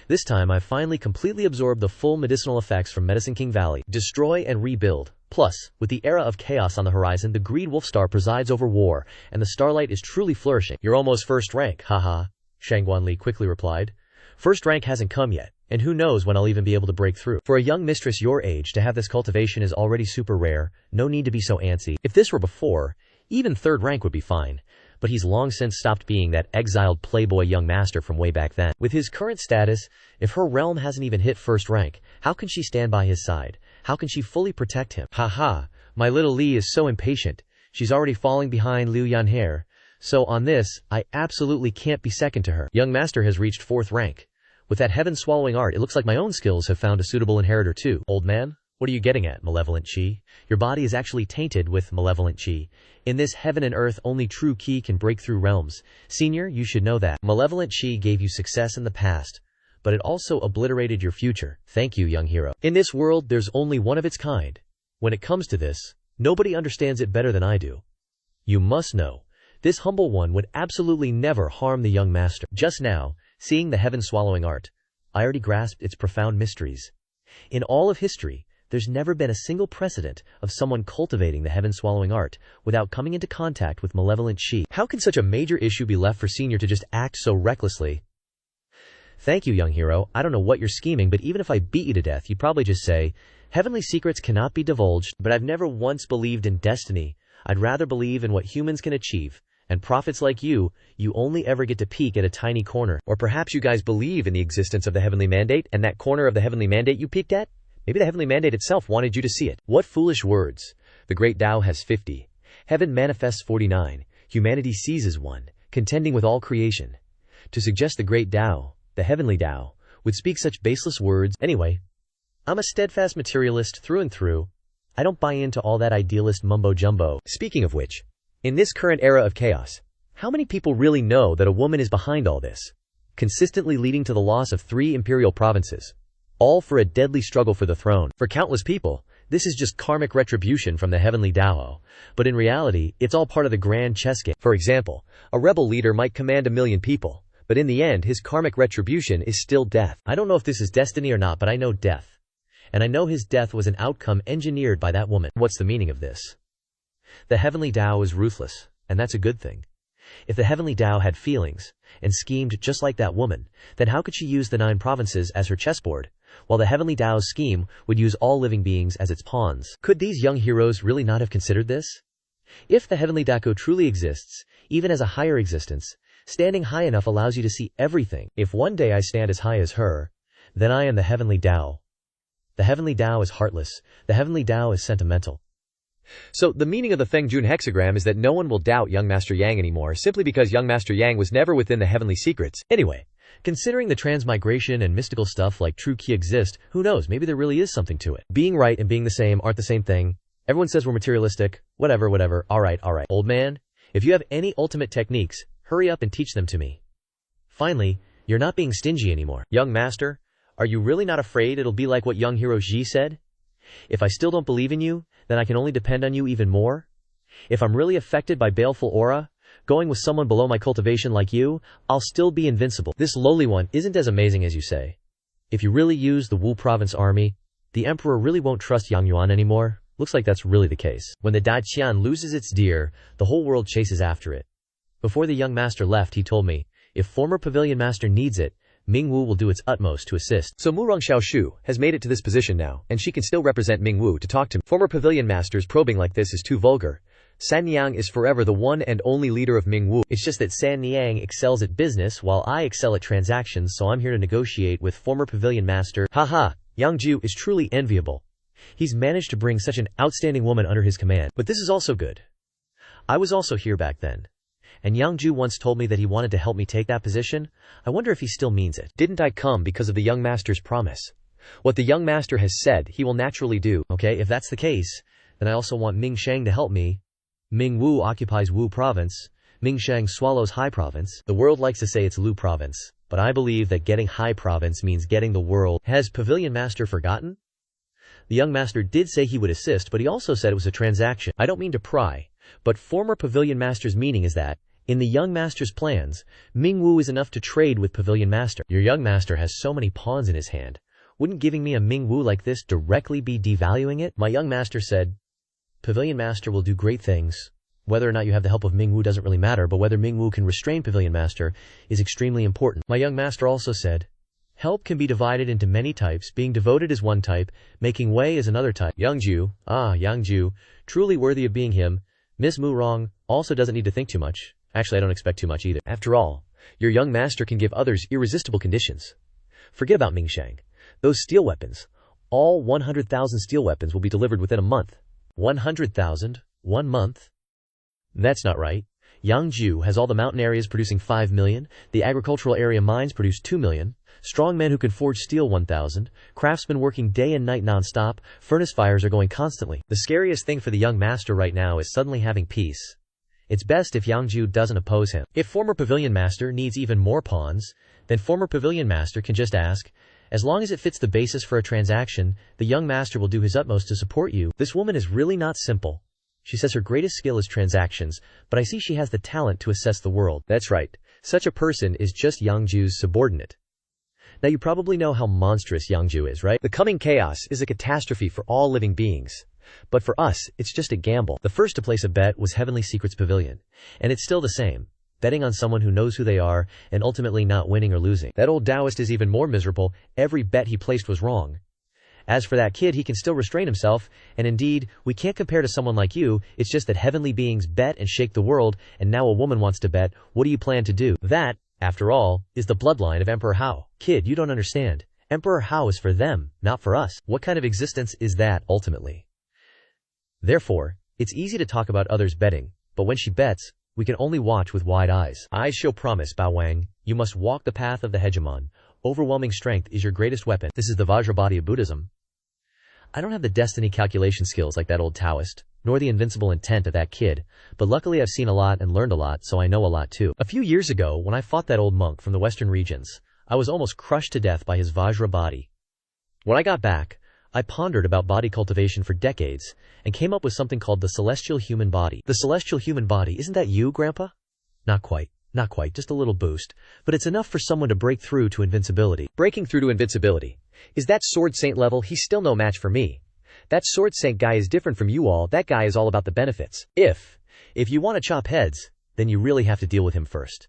A: This time, I've finally completely absorbed the full medicinal effects from Medicine King Valley. Destroy and rebuild. Plus, with the era of chaos on the horizon, the Greed Wolf Star presides over war, and the starlight is truly flourishing. You're almost first rank, haha, Shangguan Li quickly replied. First rank hasn't come yet, and who knows when I'll even be able to break through. For a young mistress your age, to have this cultivation is already super rare, no need to be so antsy. If this were before, even 3rd rank would be fine. But he's long since stopped being that exiled playboy young master from way back then. With his current status, if her realm hasn't even hit 1st rank, how can she stand by his side? How can she fully protect him? Haha, my little Li is so impatient. She's already falling behind Liu Yanher. So on this, I absolutely can't be second to her. Young master has reached 4th rank. With that heaven-swallowing art, it looks like my own skills have found a suitable inheritor too. Old man, what are you getting at, malevolent chi? Your body is actually tainted with malevolent chi. In this heaven and earth, only true ki can break through realms. Senior, you should know that. Malevolent chi gave you success in the past, but it also obliterated your future. Thank you, young hero. In this world, there's only one of its kind. When it comes to this, nobody understands it better than I do. You must know, this humble one would absolutely never harm the young master. Just now, seeing the heaven-swallowing art, I already grasped its profound mysteries. In all of history, there's never been a single precedent of someone cultivating the heaven-swallowing art without coming into contact with malevolent chi. How can such a major issue be left for Senior to just act so recklessly? Thank you, young hero. I don't know what you're scheming, but even if I beat you to death, you'd probably just say, heavenly secrets cannot be divulged, but I've never once believed in destiny. I'd rather believe in what humans can achieve. And prophets like you only ever get to peek at a tiny corner. Or perhaps you guys believe in the existence of the heavenly mandate, and that corner of the heavenly mandate you peeked at? Maybe the heavenly mandate itself wanted you to see it. What foolish words. The great Tao has 50. Heaven manifests 49. Humanity seizes 1, contending with all creation. To suggest the great Tao, the heavenly Tao, would speak such baseless words. Anyway, I'm a steadfast materialist through and through. I don't buy into all that idealist mumbo-jumbo. Speaking of which, in this current era of chaos, how many people really know that a woman is behind all this, consistently leading to the loss of 3 imperial provinces, all for a deadly struggle for the throne? For countless people, this is just karmic retribution from the heavenly Tao, but in reality, it's all part of the grand chess game. For example, a rebel leader might command 1 million people, but in the end, his karmic retribution is still death. I don't know if this is destiny or not, but I know death. And I know his death was an outcome engineered by that woman. What's the meaning of this? The heavenly Tao is ruthless, and that's a good thing. If the heavenly Tao had feelings, and schemed just like that woman, then how could she use the 9 provinces as her chessboard, while the heavenly Tao's scheme would use all living beings as its pawns? Could these young heroes really not have considered this? If the heavenly Tao truly exists, even as a higher existence, standing high enough allows you to see everything. If one day I stand as high as her, then I am the heavenly Tao. The heavenly Tao is heartless, the heavenly Tao is sentimental. So, the meaning of the Feng Jun hexagram is that no one will doubt young Master Yang anymore, simply because young Master Yang was never within the heavenly secrets. Anyway, considering the transmigration and mystical stuff like true ki exist, who knows, maybe there really is something to it. Being right and being the same aren't the same thing. Everyone says we're materialistic, whatever, alright. Old man, if you have any ultimate techniques, hurry up and teach them to me. Finally, you're not being stingy anymore. Young master, are you really not afraid it'll be like what young hero Ji said? If I still don't believe in you, then I can only depend on you even more? If I'm really affected by baleful aura, going with someone below my cultivation like you, I'll still be invincible. This lowly one isn't as amazing as you say. If you really use the Wu province army, the emperor really won't trust Yang Yuan anymore. Looks like that's really the case. When the Daiqian loses its deer, the whole world chases after it. Before the young master left, he told me, if former pavilion master needs it, Mingwu will do its utmost to assist. So Murong Xiaoshu has made it to this position now, and she can still represent Mingwu to talk to me. Former pavilion masters probing like this is too vulgar. San Niang is forever the one and only leader of Mingwu. It's just that San Niang excels at business while I excel at transactions, so I'm here to negotiate with former pavilion master. Haha, Yang Jiu is truly enviable. He's managed to bring such an outstanding woman under his command. But this is also good. I was also here back then. And Yang Jiu once told me that he wanted to help me take that position. I wonder if he still means it. Didn't I come because of the young master's promise? What the young master has said, he will naturally do. Okay, if that's the case, then I also want Ming Shang to help me. Ming Wu occupies Wu province. Ming Shang swallows Hai province. The world likes to say it's Lu province, but I believe that getting Hai province means getting the world. Has pavilion master forgotten? The young master did say he would assist, but he also said it was a transaction. I don't mean to pry, but former pavilion master's meaning is that, in the young master's plans, Mingwu is enough to trade with pavilion master. Your young master has so many pawns in his hand. Wouldn't giving me a Mingwu like this directly be devaluing it? My young master said, pavilion master will do great things. Whether or not you have the help of Mingwu doesn't really matter, but whether Mingwu can restrain pavilion master is extremely important. My young master also said, help can be divided into many types. Being devoted is one type, making way is another type. Yang Jiu, Yang Jiu, truly worthy of being him. Miss Murong also doesn't need to think too much. Actually, I don't expect too much either. After all, your young master can give others irresistible conditions. Forget about Ming Shang. Those steel weapons, all 100,000 steel weapons will be delivered within a month. 100,000? 1 month? That's not right. Yang Jiu has all the mountain areas producing 5 million, the agricultural area mines produce 2 million, strong men who can forge steel 1,000, craftsmen working day and night non-stop, furnace fires are going constantly. The scariest thing for the young master right now is suddenly having peace. It's best if Yang Jiu doesn't oppose him. If former pavilion master needs even more pawns, then former pavilion master can just ask, As long as it fits the basis for a transaction, the young master will do his utmost to support you. This woman is really not simple. She says her greatest skill is transactions, but I see she has the talent to assess the world.
B: That's right. Such a person is just Yang Jiu's subordinate.
A: Now you probably know how monstrous Yang Jiu is, right?
B: The coming chaos is a catastrophe for all living beings. But for us, it's just a gamble.
A: The first to place a bet was Heavenly Secrets Pavilion, and it's still the same. Betting on someone who knows who they are and ultimately not winning or losing.
B: That old Taoist is even more miserable. Every bet he placed was wrong.
A: As for that kid, he can still restrain himself, and indeed, we can't compare to someone like you. It's just that heavenly beings bet and shake the world, and now a woman wants to bet. What do you plan to do? That, after all, is the bloodline of Emperor Hao. Kid, you don't understand. Emperor Hao is for them, not for us. What kind of existence is that, ultimately? Therefore, it's easy to talk about others betting, but when she bets, we can only watch with wide eyes. Eyes show promise, Bao Wang. You must walk the path of the hegemon. Overwhelming strength is your greatest weapon. This is the Vajrabodhi of Buddhism. I don't have the destiny calculation skills like that old Taoist, nor the invincible intent of that kid, but luckily I've seen a lot and learned a lot, so I know a lot too. A few years ago, when I fought that old monk from the western regions, I was almost crushed to death by his Vajrabodhi. When I got back, I pondered about body cultivation for decades and came up with something called the celestial human body. The celestial human body, isn't that you, Grandpa? Not quite, just a little boost, but it's enough for someone to break through to invincibility.
B: Breaking through to invincibility. Is that Sword Saint level? He's still no match for me. That Sword Saint guy is different from you all. That guy is all about the benefits.
A: If you want to chop heads, then you really have to deal with him first.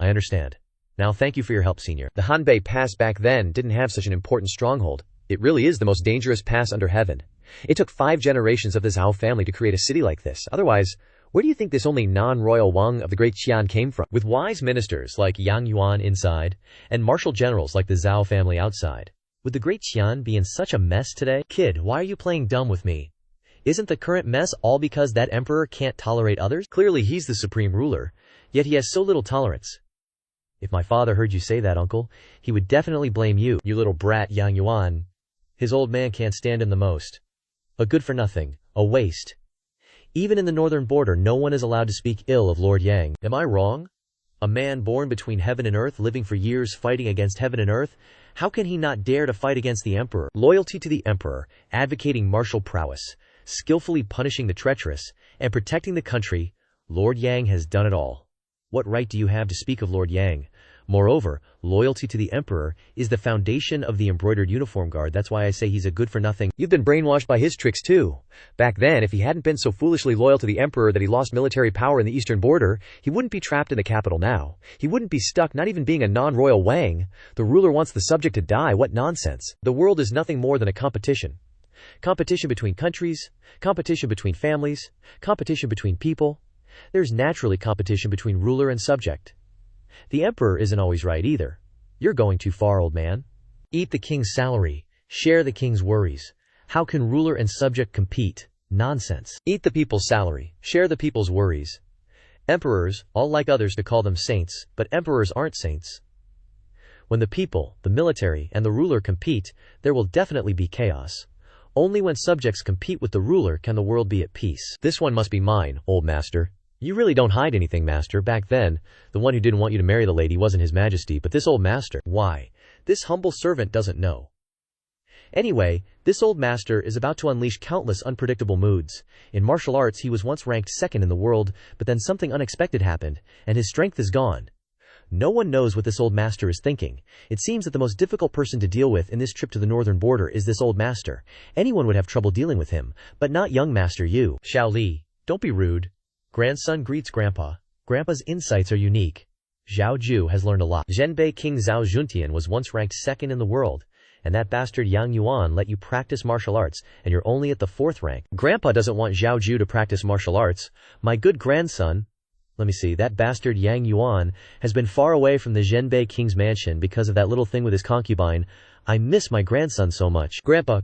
A: I understand. Now thank you for your help, Senior.
B: The Hanbei Pass back then didn't have such an important stronghold. It really is the most dangerous pass under heaven. It took 5 generations of the Zhao family to create a city like this. Otherwise, where do you think this only non-royal Wang of the Great Qian came from?
A: With wise ministers like Yang Yuan inside, and martial generals like the Zhao family outside. Would the Great Qian be in such a mess today? Kid, why are you playing dumb with me? Isn't the current mess all because that emperor can't tolerate others? Clearly he's the supreme ruler, yet he has so little tolerance. If my father heard you say that, uncle, he would definitely blame you. You little brat, Yang Yuan. His old man can't stand him the most. A good for nothing, a waste. Even in the northern border, no one is allowed to speak ill of Lord Yang. Am I wrong? A man born between heaven and earth, living for years fighting against heaven and earth, how can he not dare to fight against the emperor? Loyalty to the emperor, advocating martial prowess, skillfully punishing the treacherous, and protecting the country, Lord Yang has done it all. What right do you have to speak of Lord Yang? Moreover, loyalty to the emperor is the foundation of the embroidered uniform guard. That's why I say he's a good for nothing.
B: You've been brainwashed by his tricks too. Back then, if he hadn't been so foolishly loyal to the emperor that he lost military power in the eastern border, he wouldn't be trapped in the capital now. He wouldn't be stuck, not even being a non-royal Wang. The ruler wants the subject to die. What nonsense. The world is nothing more than a competition. Competition between countries, competition between families, competition between people. There's naturally competition between ruler and subject. The emperor isn't always right either. You're going too far, old man. Eat the king's salary. Share the king's worries. How can ruler and subject compete? Nonsense. Eat the people's salary. Share the people's worries. Emperors, all like others to call them saints, but emperors aren't saints. When the people, the military, and the ruler compete, there will definitely be chaos. Only when subjects compete with the ruler can the world be at peace. This one must be mine, old master. You really don't hide anything, master. Back then, the one who didn't want you to marry the lady wasn't his majesty, but this old master. Why? This humble servant doesn't know. Anyway, this old master is about to unleash countless unpredictable moods. In martial arts, he was once ranked second in the world, but then something unexpected happened, and his strength is gone. No one knows what this old master is thinking. It seems that the most difficult person to deal with in this trip to the northern border is this old master. Anyone would have trouble dealing with him, but not young master you. Xiao Li, don't be rude. Grandson greets Grandpa. Grandpa's insights are unique. Zhao Jiu has learned a lot. Zhenbei King Zhao Juntian was once ranked second in the world, and that bastard Yang Yuan let you practice martial arts, and you're only at the 4th rank. Grandpa doesn't want Zhao Jiu to practice martial arts. My good grandson, let me see, that bastard Yang Yuan has been far away from the Zhenbei King's mansion because of that little thing with his concubine. I miss my grandson so much. Grandpa,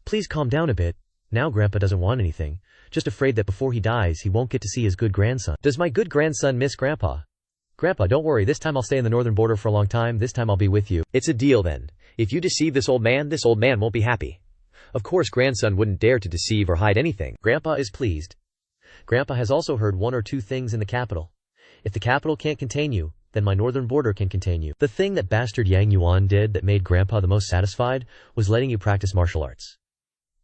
B: please calm down a bit. Now Grandpa doesn't want anything. Just afraid that before he dies, he won't get to see his good grandson. Does my good grandson miss Grandpa? Grandpa, don't worry. This time I'll stay in the northern border for a long time. This time I'll be with you. It's a deal then. If you deceive this old man won't be happy. Of course, grandson wouldn't dare to deceive or hide anything.
A: Grandpa is pleased. Grandpa has also heard 1 or 2 things in the capital. If the capital can't contain you, then my northern border can contain you. The thing that bastard Yang Yuan did that made Grandpa the most satisfied was letting you practice martial arts.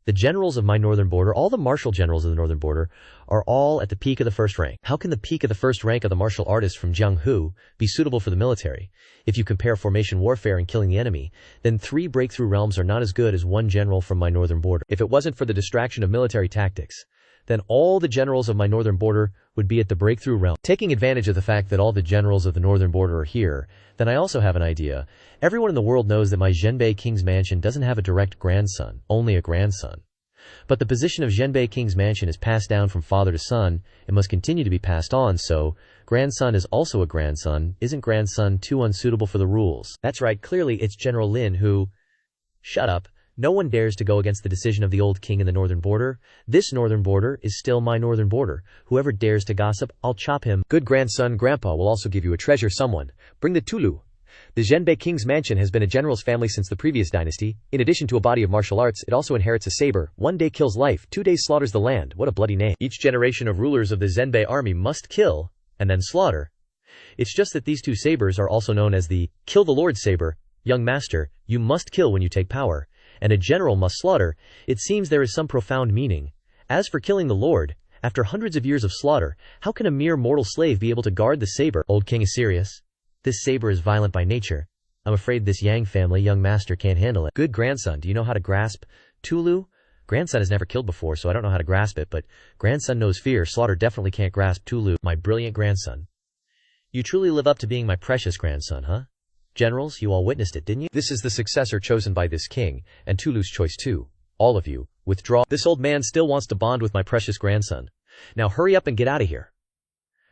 A: The generals of my northern border, all the martial generals of the northern border, are all at the peak of the first rank. How can the peak of the first rank of the martial artists from Jianghu be suitable for the military? If you compare formation warfare and killing the enemy, then 3 breakthrough realms are not as good as 1 general from my northern border. If it wasn't for the distraction of military tactics, then all the generals of my northern border would be at the breakthrough realm. Taking advantage of the fact that all the generals of the northern border are here, then I also have an idea. Everyone in the world knows that my Zhenbei King's mansion doesn't have a direct grandson, only a grandson. But the position of Zhenbei King's mansion is passed down from father to son and must continue to be passed on, so grandson is also a grandson. Isn't grandson too unsuitable for the rules? That's right, clearly it's General Lin who... Shut up. No one dares to go against the decision of the old king in the northern border. This northern border is still my northern border. Whoever dares to gossip, I'll chop him.
B: Good grandson, Grandpa will also give you a treasure. Someone, bring the Tulu. The Zhenbei King's mansion has been a general's family since the previous dynasty. In addition to a body of martial arts, it also inherits a saber. 1 day kills life, 2 days slaughters the land. What a bloody name. Each generation of rulers of the Zhenbei army must kill, and then slaughter. It's just that these 2 sabers are also known as the Kill the Lord saber. Young master, you must kill when you take power, and a general must slaughter. It seems there is some profound meaning. As for killing the Lord, after hundreds of years of slaughter, how can a mere mortal slave be able to guard the saber? Old king is serious. This saber is violent by nature. I'm afraid this Yang family young master can't handle it. Good grandson, do you know how to grasp Tulu? Grandson has never killed before, so I don't know how to grasp it, but grandson knows fear. Slaughter definitely can't grasp Tulu. My brilliant grandson. You truly live up to being my precious grandson, huh? Generals, you all witnessed it, didn't you? This is the successor chosen by this king, and Tulu's choice too. All of you, withdraw. This old man still wants to bond with my precious grandson. Now hurry up and get out of here.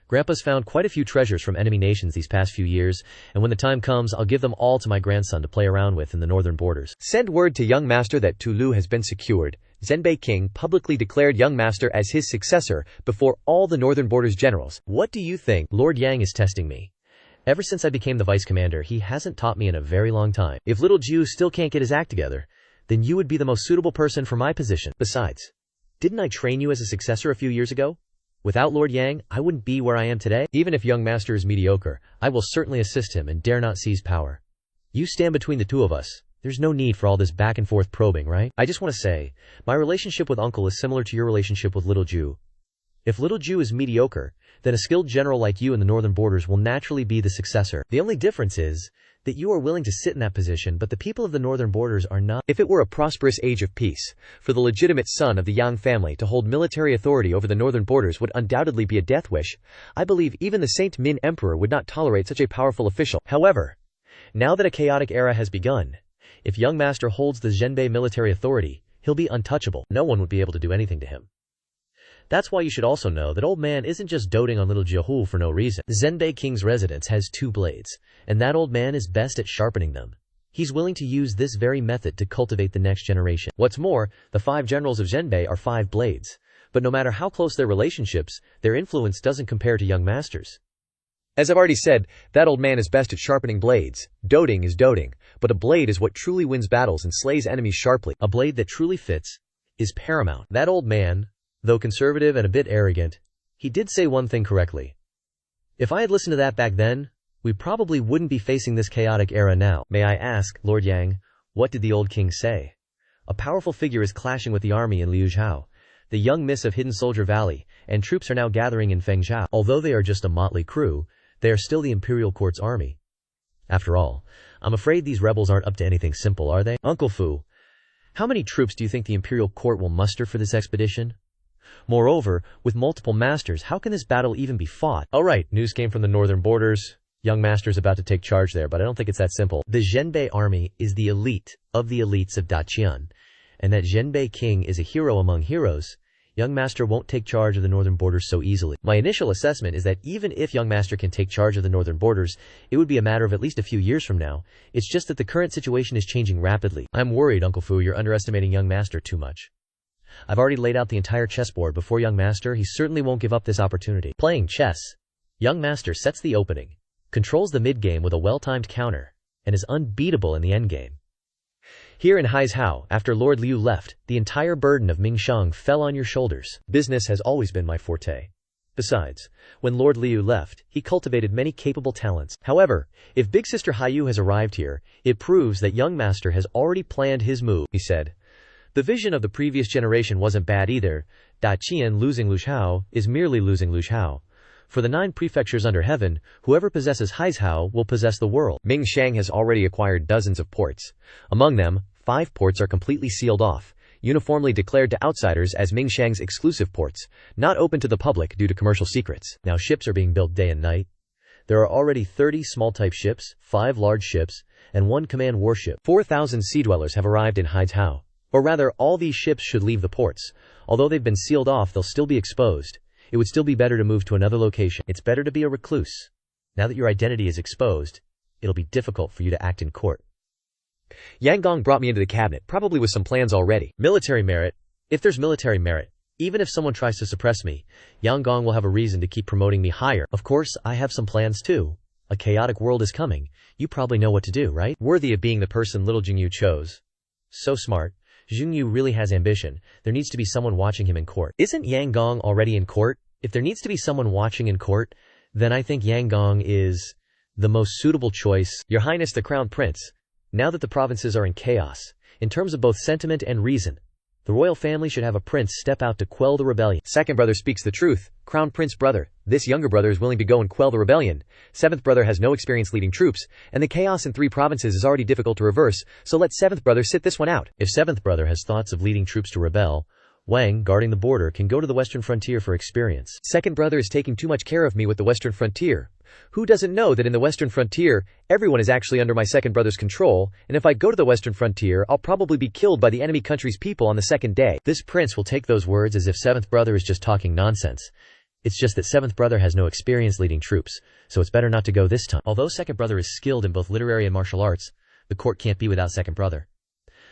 B: Grandpa's found quite a few treasures from enemy nations these past few years, and when the time comes, I'll give them all to my grandson to play around with in the northern borders. Send word to young master that Tulu has been secured. Zhenbei King publicly declared young master as his successor before all the northern borders generals. What do you think? Lord Yang is testing me. Ever since I became the vice commander, he hasn't taught me in a very long time. If little Jiu still can't get his act together, then you would be the most suitable person for my position. Besides, didn't I train you as a successor a few years ago? Without Lord Yang, I wouldn't be where I am today. Even if young master is mediocre, I will certainly assist him and dare not seize power. You stand between the 2 of us. There's no need for all this back and forth probing, right? I just want to say, my relationship with uncle is similar to your relationship with little Jiu. If little Jiu is mediocre, then a skilled general like you in the northern borders will naturally be the successor. The only difference is that you are willing to sit in that position, but the people of the northern borders are not. If it were a prosperous age of peace, for the legitimate son of the Yang family to hold military authority over the northern borders would undoubtedly be a death wish. I believe even the Saint Min Emperor would not tolerate such a powerful official. However, now that a chaotic era has begun, if young master holds the Zhenbei military authority, he'll be untouchable. No one would be able to do anything to him. That's why you should also know that old man isn't just doting on little Jiu for no reason. Zhenbei King's residence has 2 blades, and that old man is best at sharpening them. He's willing to use this very method to cultivate the next generation. What's more, the 5 generals of Zhenbei are 5 blades, but no matter how close their relationships, their influence doesn't compare to young masters. As I've already said, that old man is best at sharpening blades. Doting is doting, but a blade is what truly wins battles and slays enemies sharply. A blade that truly fits is paramount. That old man, though conservative and a bit arrogant, he did say one thing correctly. If I had listened to that back then, we probably wouldn't be facing this chaotic era now. May I ask, Lord Yang, what did the old king say? A powerful figure is clashing with the army in Liuzhou, the young miss of Hidden Soldier Valley, and troops are now gathering in Fengzhou. Although they are just a motley crew, they are still the imperial court's army. After all, I'm afraid these rebels aren't up to anything simple, are they? Uncle Fu, how many troops do you think the imperial court will muster for this expedition? Moreover, with multiple masters, how can this battle even be fought? Alright, news came from the northern borders. Young master's about to take charge there, but I don't think it's that simple. The Zhenbei army is the elite of the elites of Daqian, and that Zhenbei king is a hero among heroes. Young master won't take charge of the northern borders so easily. My initial assessment is that even if young master can take charge of the northern borders, it would be a matter of at least a few years from now. It's just that the current situation is changing rapidly. I'm worried, Uncle Fu, you're underestimating young master too much. I've already laid out the entire chessboard before young master. He certainly won't give up this opportunity. Playing chess, young master sets the opening, controls the mid-game with a well-timed counter, and is unbeatable in the endgame. Here in Haizhou, after Lord Liu left, the entire burden of Mingshang fell on your shoulders. Business has always been my forte.
A: Besides, when Lord Liu left, he cultivated many capable talents. However, if Big Sister Haiyu has arrived here, it proves that young master has already planned his move, he said. The vision of the previous generation wasn't bad either. Da Qian losing Lu Xiao is merely losing Lu Xiao. For the 9 prefectures under heaven, whoever possesses Haizhao will possess the world. Ming Shang has already acquired dozens of ports. Among them, 5 ports are completely sealed off, uniformly declared to outsiders as Ming Shang's exclusive ports, not open to the public due to commercial secrets. Now ships are being built day and night. There are already 30 small-type ships, 5 large ships, and 1 command warship. 4,000 sea dwellers have arrived in Haizhao. Or rather, all these ships should leave the ports. Although they've been sealed off, they'll still be exposed. It would still be better to move to another location. It's better to be a recluse. Now that your identity is exposed, it'll be difficult for you to act in court.
B: Yang Gong brought me into the cabinet, probably with some plans already.
A: Military merit. If there's military merit, even if someone tries to suppress me, Yang Gong will have a reason to keep promoting me higher. Of course, I have some plans too. A chaotic world is coming. You probably know what to do, right? Worthy of being the person little Jing Yu chose. So smart. Jing Yu really has ambition. There needs to be someone watching him in court. Isn't Yang Gong already in court? If there needs to be someone watching in court, then I think Yang Gong is the most suitable choice. Your Highness the Crown Prince, now that the provinces are in chaos, in terms of both sentiment and reason, the royal family should have a prince step out to quell the rebellion.
B: Second brother speaks the truth. Crown Prince brother, this younger brother is willing to go and quell the rebellion. 7th brother has no experience leading troops, and the chaos in 3 provinces is already difficult to reverse, so let 7th brother sit this one out.
A: If 7th brother has thoughts of leading troops to rebel, Wang, guarding the border, can go to the western frontier for experience.
B: Second brother is taking too much care of me with the western frontier. Who doesn't know that in the western frontier, everyone is actually under my second brother's control, and if I go to the western frontier, I'll probably be killed by the enemy country's people on the 2nd day.
A: This prince will take those words as if 7th brother is just talking nonsense. It's just that 7th brother has no experience leading troops, so it's better not to go this time. Although 2nd brother is skilled in both literary and martial arts, the court can't be without 2nd brother.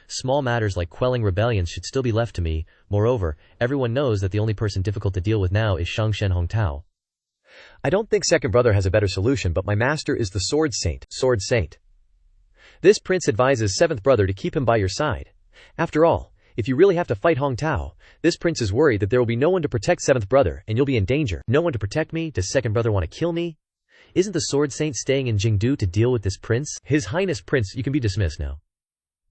A: Small matters like quelling rebellions should still be left to me. Moreover, everyone knows that the only person difficult to deal with now is Shangshen Hongtao.
B: I don't think second brother has a better solution, but my master is the Sword Saint. Sword Saint. This prince advises 7th brother to keep him by your side. After all, if you really have to fight Hongtao, this prince is worried that there will be no one to protect 7th brother, and you'll be in danger. No one to protect me? Does 2nd brother want to kill me? Isn't the Sword Saint staying in Jingdu to deal with this prince? His Highness Prince, you can be dismissed now.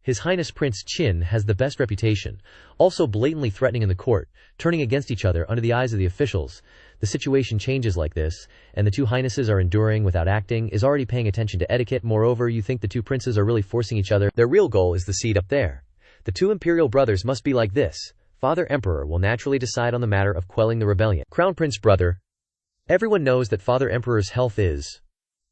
B: His Highness Prince Qin has the best reputation, also blatantly threatening in the court, turning against each other under the eyes of the officials. The situation changes like this, and the 2 highnesses are enduring without acting, is already paying attention to etiquette. Moreover, you think the 2 princes are really forcing each other. Their real goal is the seat up there. The 2 imperial brothers must be like this. Father Emperor will naturally decide on the matter of quelling the rebellion. Crown Prince brother. Everyone knows that Father Emperor's health is.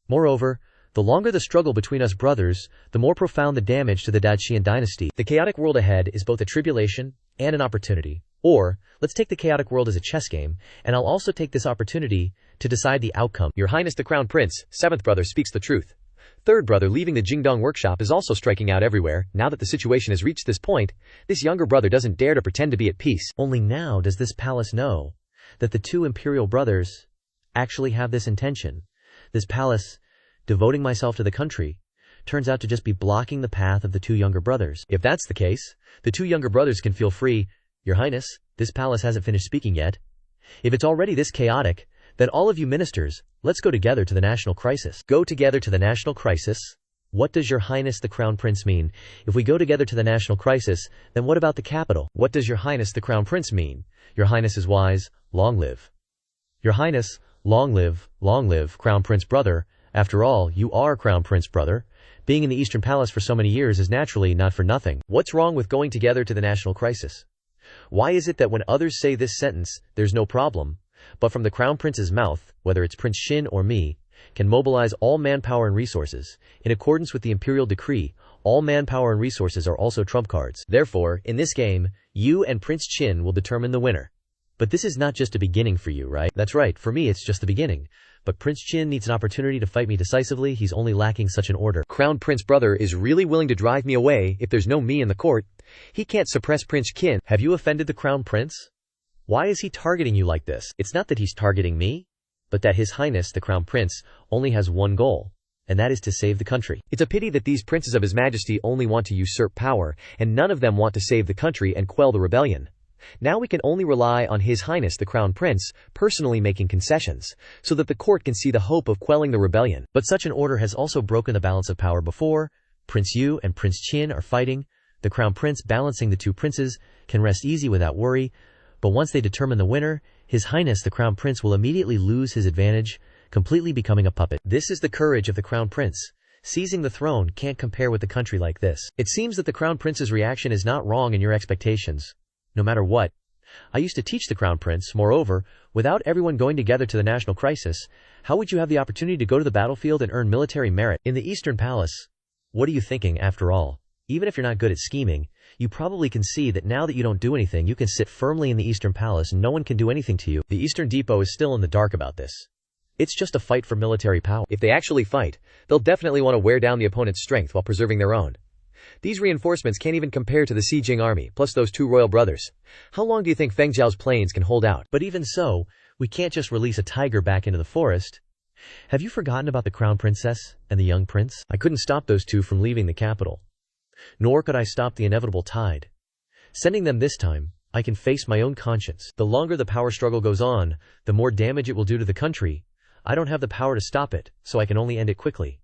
B: Moreover, the longer the struggle between us brothers, the more profound the damage to the Daqian dynasty. The chaotic world ahead is both a tribulation and an opportunity. Or, let's take the chaotic world as a chess game, and I'll also take this opportunity to decide the outcome. Your Highness the Crown Prince, 7th brother speaks the truth. 3rd brother leaving the Jingdong workshop is also striking out everywhere. Now that the situation has reached this point, this younger brother doesn't dare to pretend to be at peace. Only now does this palace know that the 2 imperial brothers actually have this intention. This palace, devoting myself to the country, turns out to just be blocking the path of the 2 younger brothers. If that's the case, the 2 younger brothers can feel free. Your Highness, this palace hasn't finished speaking yet. If it's already this chaotic, then all of you ministers, let's go together to the national crisis. Go together to the national crisis? What does Your Highness the Crown Prince mean? If we go together to the national crisis, then what about the capital? What does Your Highness the Crown Prince mean? Your Highness is wise, long live. Your Highness, long live, Crown Prince brother. After all, you are Crown Prince brother. Being in the Eastern Palace for so many years is naturally not for nothing. What's wrong with going together to the national crisis? Why is it that when others say this sentence, there's no problem, but from the Crown Prince's mouth, whether it's Prince Shin or me, can mobilize all manpower and resources? In accordance with the imperial decree, all manpower and resources are also trump cards. Therefore, in this game, you and Prince Chin will determine the winner. But this is not just a beginning for you, right? That's right, for me it's just the beginning. But Prince Chin needs an opportunity to fight me decisively. He's only lacking such an order. Crown Prince brother is really willing to drive me away if there's no me in the court. He can't suppress Prince Qin. Have you offended the Crown Prince? Why is he targeting you like this? It's not that he's targeting me, but that His Highness the Crown Prince only has one goal, and that is to save the country. It's a pity that these princes of His Majesty only want to usurp power, and none of them want to save the country and quell the rebellion. Now we can only rely on His Highness the Crown Prince personally making concessions, so that the court can see the hope of quelling the rebellion.
A: But such an order has also broken the balance of power before. Prince Yu and Prince Qin are fighting. The Crown Prince, balancing the two princes, can rest easy without worry. But once they determine the winner, His Highness the Crown Prince will immediately lose his advantage, completely becoming a puppet. This is the courage of the Crown Prince. Seizing the throne can't compare with a country like this. It seems that the Crown Prince's reaction is not wrong in your expectations. No matter what. I used to teach the Crown Prince. Moreover, without everyone going together to the national crisis, how would you have the opportunity to go to the battlefield and earn military merit in the Eastern Palace? What are you thinking, after all? Even if you're not good at scheming, you probably can see that now that you don't do anything, you can sit firmly in the Eastern Palace and no one can do anything to you. The Eastern Depot is still in the dark about this. It's just a fight for military power.
B: If they actually fight, they'll definitely want to wear down the opponent's strength while preserving their own. These reinforcements can't even compare to the Xi Jing army, plus those two royal brothers. How long do you think Feng Zhao's planes can hold out?
A: But even so, we can't just release a tiger back into the forest. Have you forgotten about the Crown Princess and the young prince? I couldn't stop those two from leaving the capital. Nor could I stop the inevitable tide. Sending them this time, I can face my own conscience. The longer the power struggle goes on, the more damage it will do to the country. I don't have the power to stop it, so I can only end it quickly.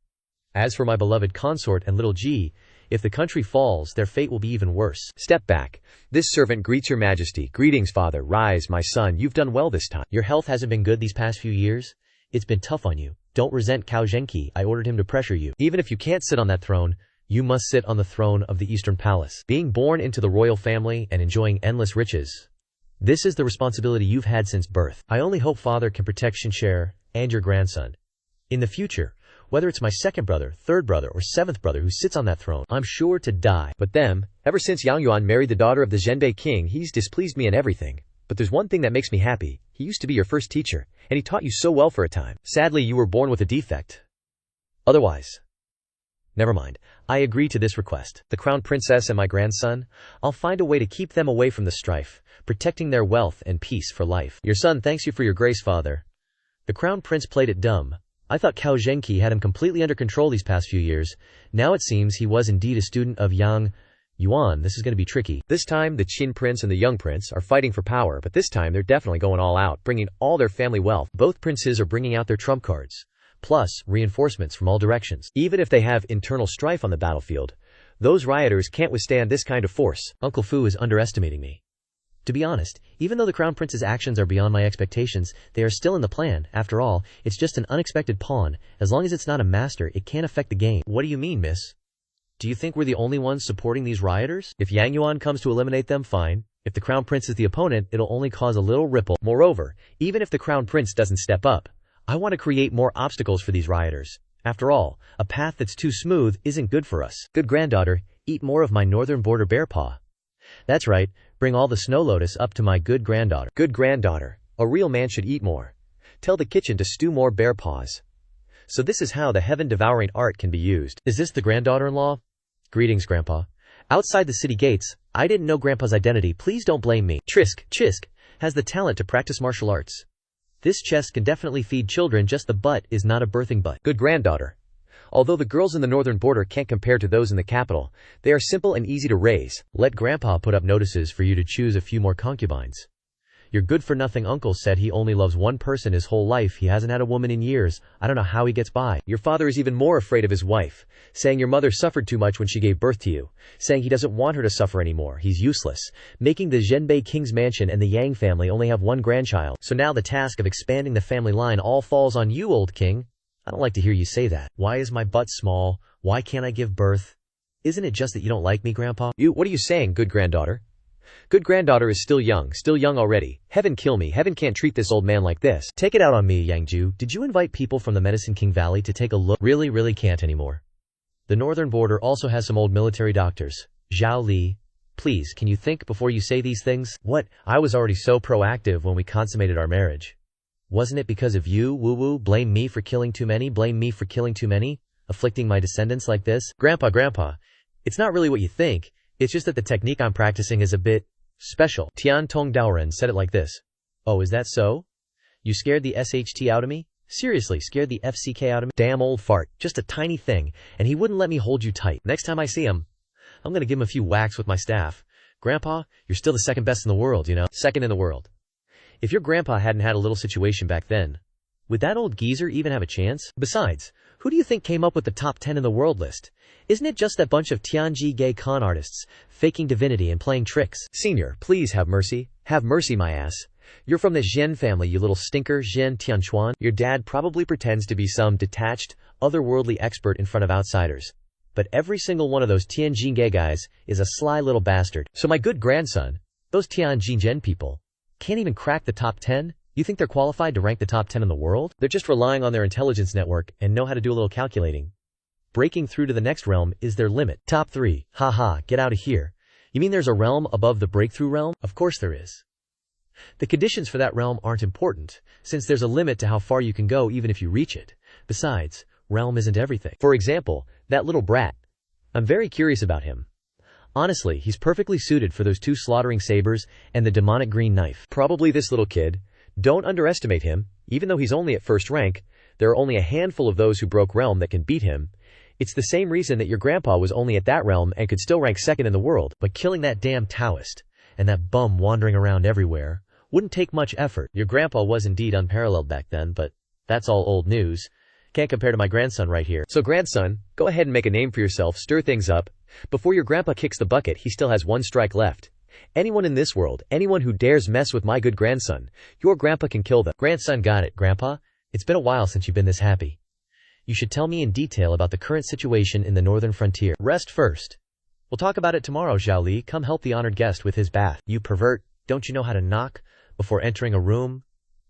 A: As for my beloved consort and little Ji, if the country falls, their fate will be even worse.
B: Step back. This servant greets your majesty. Greetings, father. Rise, my son. You've done well this time.
A: Your health hasn't been good these past few years. It's been tough on you. Don't resent Cao Zhenqi. I ordered him to pressure you. Even if you can't sit on that throne, you must sit on the throne of the Eastern Palace. Being born into the royal family and enjoying endless riches. This is the responsibility you've had since birth. I only hope father can protect Shinshare and your grandson. In the future, whether it's my second brother, third brother, or seventh brother who sits on that throne, I'm sure to die.
B: But them, ever since Yang Yuan married the daughter of the Zhenbei king, he's displeased me in everything. But there's one thing that makes me happy. He used to be your first teacher, and he taught you so well for a time. Sadly, you were born with a defect. Otherwise, never mind. I agree to this request. The Crown Princess and my grandson, I'll find a way to keep them away from the strife, protecting their wealth and peace for life. Your son thanks you for your grace, father. The Crown Prince played it dumb. I thought Cao Zhenqi had him completely under control these past few years. Now it seems he was indeed a student of Yang Yuan. This is going to be tricky. This time, the Qin Prince and the Young Prince are fighting for power, but this time they're definitely going all out, bringing all their family wealth. Both princes are bringing out their trump cards, plus reinforcements from all directions. Even if they have internal strife on the battlefield, those rioters can't withstand this kind of force.
A: Uncle Fu is underestimating me. To be honest, even though the Crown Prince's actions are beyond my expectations, they are still in the plan. After all, it's just an unexpected pawn. As long as it's not a master, it can't affect the game. What do you mean, miss? Do you think we're the only ones supporting these rioters? If Yang Yuan comes to eliminate them, fine. If the Crown Prince is the opponent, it'll only cause a little ripple. Moreover, even if the Crown Prince doesn't step up, I want to create more obstacles for these rioters. After all, a path that's too smooth isn't good for us. Good granddaughter, eat more of my northern border bear paw. That's right, bring all the snow lotus up to my good granddaughter.
B: Good granddaughter, a real man should eat more. Tell the kitchen to stew more bear paws. So this is how the heaven-devouring art can be used.
A: Is this the granddaughter-in-law? Greetings, Grandpa. Outside the city gates, I didn't know Grandpa's identity. Please don't blame me. Chisk has the talent to practice martial arts. This chest can definitely feed children, just the butt is not a birthing butt.
B: Good granddaughter. Although the girls in the northern border can't compare to those in the capital, they are simple and easy to raise.
A: Let Grandpa put up notices for you to choose a few more concubines. Your good-for-nothing uncle said he only loves one person his whole life. He hasn't had a woman in years. I don't know how he gets by.
B: Your father is even more afraid of his wife, saying your mother suffered too much when she gave birth to you, saying he doesn't want her to suffer anymore. He's useless, making the Zhenbei king's mansion and the Yang family only have one grandchild. So now the task of expanding the family line all falls on you, old king. I don't like to hear you say that. Why is my butt small? Why can't I give birth? Isn't it just that you don't like me, Grandpa?
A: What are you saying, good granddaughter?
B: Good granddaughter is still young already. Heaven kill me. Heaven can't treat this old man like this.
A: Take it out on me, Yang Jiu. Did you invite people from the Medicine King Valley to take a look? Really can't anymore. The northern border also has some old military doctors. Zhao Li. Please, can you think before you say these things? What? I was already so proactive when we consummated our marriage. Wasn't it because of you, woo-woo? Blame me for killing too many? Blame me for killing too many? Afflicting my descendants like this? Grandpa, it's not really what you think. It's just that the technique I'm practicing is a bit special. Tian Tong Daoren said it like this. Oh, is that so? You scared the SHT out of me? Seriously, scared the FCK out of me? Damn old fart. Just a tiny thing, and he wouldn't let me hold you tight. Next time I see him, I'm gonna give him a few whacks with my staff. Grandpa, you're still the second best in the world, you know? Second in the world. If your grandpa hadn't had a little situation back then, would that old geezer even have a chance? Besides, who do you think came up with the top 10 in the world list? Isn't it just that bunch of Tianji gay con artists, faking divinity and playing tricks?
B: Senior, please have mercy. Have mercy, my ass. You're from the Zhen family, you little stinker, Zhen Tianchuan. Your dad probably pretends to be some detached, otherworldly expert in front of outsiders. But every single one of those Tianjin gay guys is a sly little bastard. So my good grandson, those Tianjin people, can't even crack the top 10? You think they're qualified to rank the top 10 in the world? They're just relying on their intelligence network and know how to do a little calculating. Breaking through to the next realm is their limit. Top 3. Haha, get out of here. You mean there's a realm above the breakthrough realm? Of course there is. The conditions for that realm aren't important, since there's a limit to how far you can go even if you reach it. Besides, realm isn't everything. For example, that little brat. I'm very curious about him. Honestly, he's perfectly suited for those 2 slaughtering sabers and the demonic green knife. Probably this little kid. Don't underestimate him. Even though he's only at first rank, there are only a handful of those who broke realm that can beat him. It's the same reason that your grandpa was only at that realm and could still rank second in the world. But killing that damn Taoist, and that bum wandering around everywhere, wouldn't take much effort. Your grandpa was indeed unparalleled back then, but that's all old news. Can't compare to my grandson right here. So grandson, go ahead and make a name for yourself, stir things up. Before your grandpa kicks the bucket, he still has 1 strike left. Anyone in this world, anyone who dares mess with my good grandson, your grandpa can kill them. Grandson, got it, Grandpa. It's been a while since you've been this happy. You should tell me in detail about the current situation in the northern frontier. Rest first. We'll talk about it tomorrow, Zhao Li. Come help the honored guest with his bath. You pervert, don't you know how to knock before entering a room?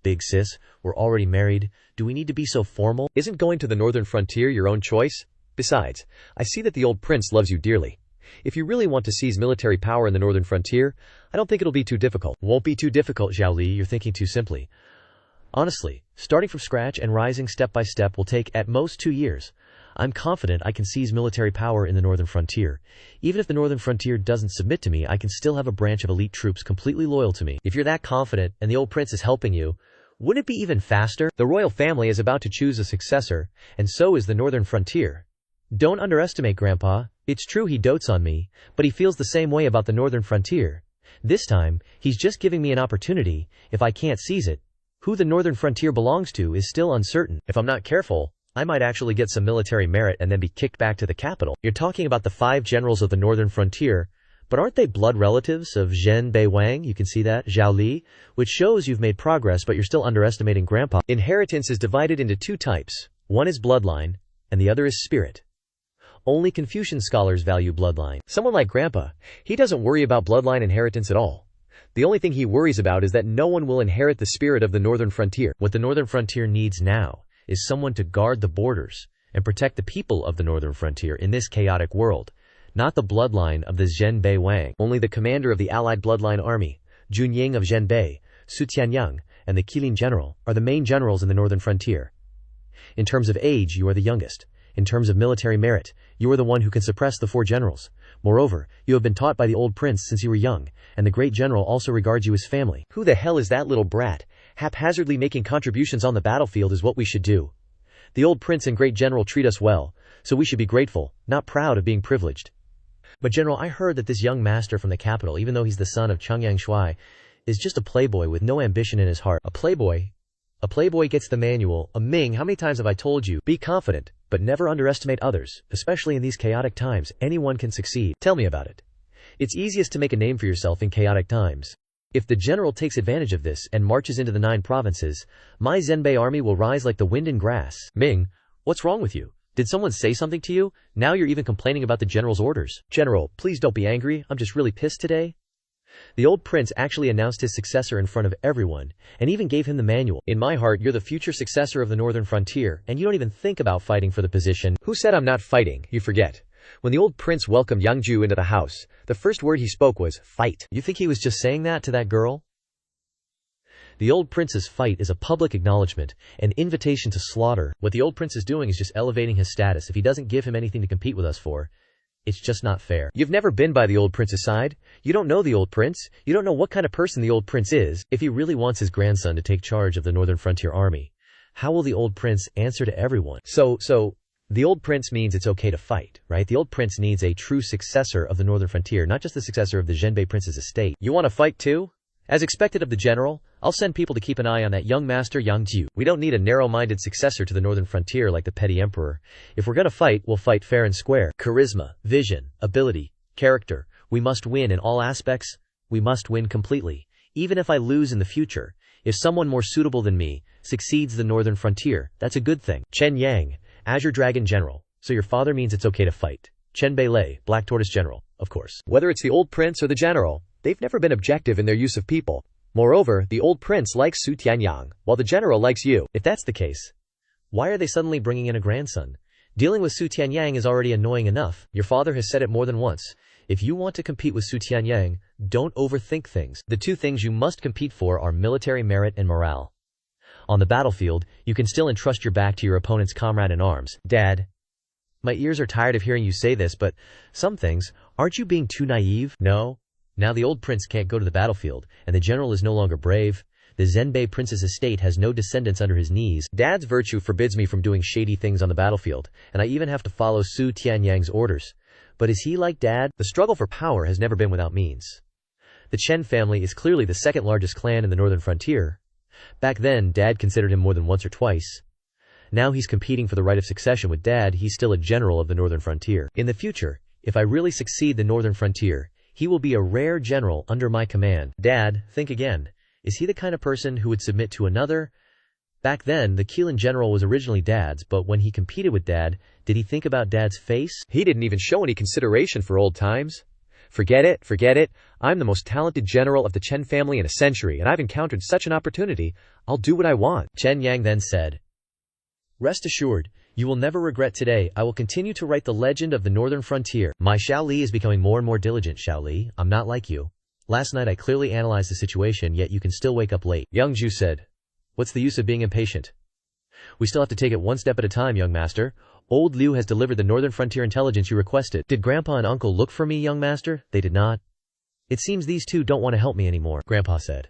B: Big sis, we're already married. Do we need to be so formal? Isn't going to the northern frontier your own choice? Besides, I see that the old prince loves you dearly. If you really want to seize military power in the northern frontier, I don't think it'll be too difficult. Won't be too difficult, Zhao Li, you're thinking too simply. Honestly, starting from scratch and rising step by step will take at most 2 years. I'm confident I can seize military power in the northern frontier. Even if the northern frontier doesn't submit to me, I can still have a branch of elite troops completely loyal to me. If you're that confident and the old prince is helping you, wouldn't it be even faster? The royal family is about to choose a successor, and so is the northern frontier. Don't underestimate Grandpa. It's true he dotes on me, but he feels the same way about the northern frontier. This time, he's just giving me an opportunity. If I can't seize it, who the northern frontier belongs to is still uncertain. If I'm not careful, I might actually get some military merit and then be kicked back to the capital. You're talking about the 5 generals of the northern frontier, but aren't they blood relatives of Zhen Bei Wang? You can see that, Zhao Li, which shows you've made progress but you're still underestimating Grandpa. Inheritance is divided into 2 types. One is bloodline, and the other is spirit. Only Confucian scholars value bloodline. Someone like Grandpa, he doesn't worry about bloodline inheritance at all. The only thing he worries about is that no one will inherit the spirit of the northern frontier. What the northern frontier needs now is someone to guard the borders and protect the people of the northern frontier in this chaotic world, not the bloodline of the Zhen Bei Wang. Only the commander of the allied bloodline army, Junying of Zhenbei, Su Tianyang, and the Qilin general are the main generals in the northern frontier. In terms of age, you are the youngest. In terms of military merit, you are the one who can suppress the 4 generals. Moreover, you have been taught by the old prince since you were young, and the great general also regards you as family. Who the hell is that little brat? Haphazardly making contributions on the battlefield is what we should do. The old prince and great general treat us well, so we should be grateful, not proud of being privileged. But General, I heard that this young master from the capital, even though he's the son of Changyang Shuai, is just a playboy with no ambition in his heart. A playboy? A playboy gets the manual. A Ming, how many times have I told you? Be confident, but never underestimate others. Especially in these chaotic times, anyone can succeed. Tell me about it. It's easiest to make a name for yourself in chaotic times. If the general takes advantage of this and marches into the 9 provinces, my Zhenbei army will rise like the wind and grass. Ming, what's wrong with you? Did someone say something to you? Now you're even complaining about the general's orders. General, please don't be angry. I'm just really pissed today. The old prince actually announced his successor in front of everyone, and even gave him the manual. In my heart, you're the future successor of the northern frontier, and you don't even think about fighting for the position. Who said I'm not fighting? You forget. When the old prince welcomed Yang Jiu into the house, the first word he spoke was, fight. You think he was just saying that to that girl? The old prince's fight is a public acknowledgement, an invitation to slaughter. What the old prince is doing is just elevating his status. If he doesn't give him anything to compete with us for, it's just not fair. You've never been by the old prince's side. You don't know the old prince. You don't know what kind of person the old prince is. If he really wants his grandson to take charge of the northern frontier army, how will the old prince answer to everyone? So,
A: The old prince means it's okay to fight, right? The old prince needs a true successor of the northern frontier, not just the successor of the Zhenbei prince's estate. You want to fight too? As expected of the general, I'll send people to keep an eye on that young master Yang Jiu. We don't need a narrow-minded successor to the northern frontier like the petty emperor. If we're gonna fight, we'll fight fair and square. Charisma, vision, ability, character. We must win in all aspects. We must win completely. Even if I lose in the future, if someone more suitable than me succeeds the northern frontier, that's a good thing. Chen Yang, Azure Dragon General. So your father means it's okay to fight. Chen Beilei, Black Tortoise General, of course.
B: Whether it's the old prince or the general, they've never been objective in their use of people. Moreover, the old prince likes Su Tianyang, while the general likes you.
A: If that's the case, why are they suddenly bringing in a grandson? Dealing with Su Tianyang is already annoying enough. Your father has said it more than once. If you want to compete with Su Tianyang, don't overthink things. The two things you must compete for are military merit and morale. On the battlefield, you can still entrust your back to your opponent's comrade in arms. Dad, my ears are tired of hearing you say this, but some things, aren't you being too naive? No. Now the old prince can't go to the battlefield, and the general is no longer brave. The Zhenbei prince's estate has no descendants under his knees. Dad's virtue forbids me from doing shady things on the battlefield, and I even have to follow Su Tianyang's orders. But is he like Dad? The struggle for power has never been without means. The Chen family is clearly the second largest clan in the northern frontier. Back then, Dad considered him more than once or twice. Now he's competing for the right of succession with Dad. He's still a general of the northern frontier. In the future, if I really succeed the northern frontier, he will be a rare general under my command. Dad, think again. Is he the kind of person who would submit to another? Back then, the Keelan general was originally Dad's, but when he competed with Dad, did he think about Dad's face?
B: He didn't even show any consideration for old times. Forget it. I'm the most talented general of the Chen family in a century, and I've encountered such an opportunity. I'll do what I want.
A: Chen Yang then said, Rest assured, you will never regret today. I will continue to write the legend of the northern frontier. My Xiao Li is becoming more and more diligent, Xiao Li. I'm not like you. Last night I clearly analyzed the situation, yet you can still wake up late.
B: Yang Jiu said,
A: What's the use of being impatient? We still have to take it one step at a time, young master. Old Liu has delivered the northern frontier intelligence you requested. Did Grandpa and Uncle look for me, young master? They did not. It seems these two don't want to help me anymore, Grandpa said.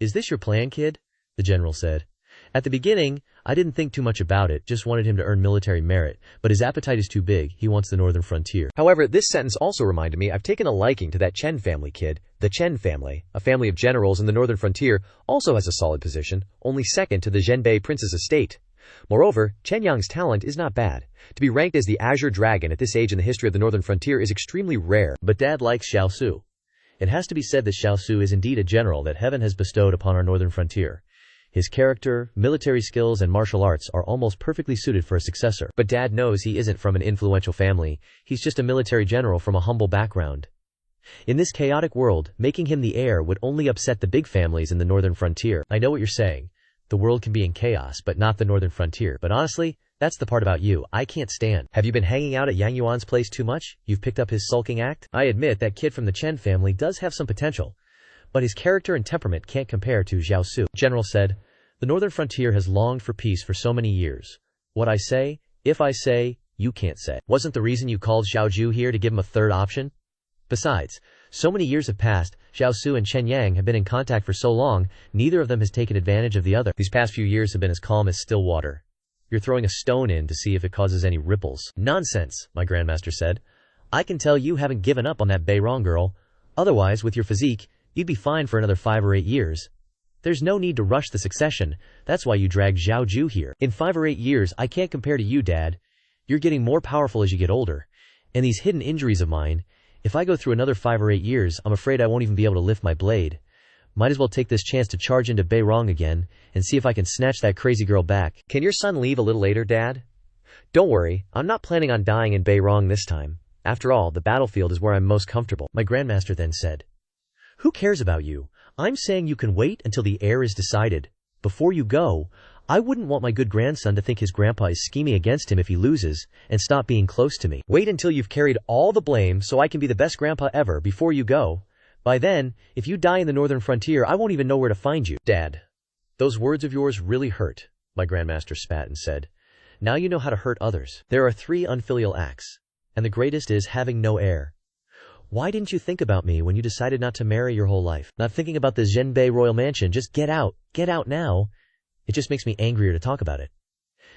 A: Is this your plan, kid? The general said. At the beginning, I didn't think too much about it, just wanted him to earn military merit, but his appetite is too big. He wants the northern frontier.
B: However, this sentence also reminded me I've taken a liking to that Chen family, kid. The Chen family, a family of generals in the northern frontier, also has a solid position, only second to the Zhenbei prince's estate. Moreover, Chen Yang's talent is not bad. To be ranked as the Azure Dragon at this age in the history of the northern frontier is extremely rare.
A: But Dad likes Xiao Su. It has to be said that Xiao Su is indeed a general that heaven has bestowed upon our northern frontier. His character, military skills, and martial arts are almost perfectly suited for a successor. But Dad knows he isn't from an influential family. He's just a military general from a humble background. In this chaotic world, making him the heir would only upset the big families in the northern frontier. I know what you're saying. The world can be in chaos, but not the northern frontier. But honestly, that's the part about you I can't stand. Have you been hanging out at Yang Yuan's place too much? You've picked up his sulking act? I admit that kid from the Chen family does have some potential, but his character and temperament can't compare to Xiao Su. General said, The northern frontier has longed for peace for so many years. What I say, if I say, you can't say. Wasn't the reason you called Xiao Jiu here to give him a third option? Besides, so many years have passed, Xiao Su and Chen Yang have been in contact for so long, neither of them has taken advantage of the other. These past few years have been as calm as still water. You're throwing a stone in to see if it causes any ripples. Nonsense, my grandmaster said. I can tell you haven't given up on that Beirong girl. Otherwise, with your physique, you'd be fine for another 5 or 8 years. There's no need to rush the succession. That's why you dragged Xiao Jiu here. In 5 or 8 years, I can't compare to you, Dad. You're getting more powerful as you get older. And these hidden injuries of mine, if I go through another 5 or 8 years, I'm afraid I won't even be able to lift my blade. Might as well take this chance to charge into Beirong again and see if I can snatch that crazy girl back. Can your son leave a little later, Dad? Don't worry, I'm not planning on dying in Beirong this time. After all, the battlefield is where I'm most comfortable. My grandmaster then said, Who cares about you? I'm saying you can wait until the heir is decided. Before you go, I wouldn't want my good grandson to think his grandpa is scheming against him if he loses and stop being close to me. Wait until you've carried all the blame so I can be the best grandpa ever before you go. By then, if you die in the northern frontier, I won't even know where to find you. Dad, those words of yours really hurt, my grandmaster spat and said. Now you know how to hurt others. There are 3 unfilial acts, and the greatest is having no heir. Why didn't you think about me when you decided not to marry your whole life? Not thinking about the Zhenbei royal mansion, just get out now. It just makes me angrier to talk about it.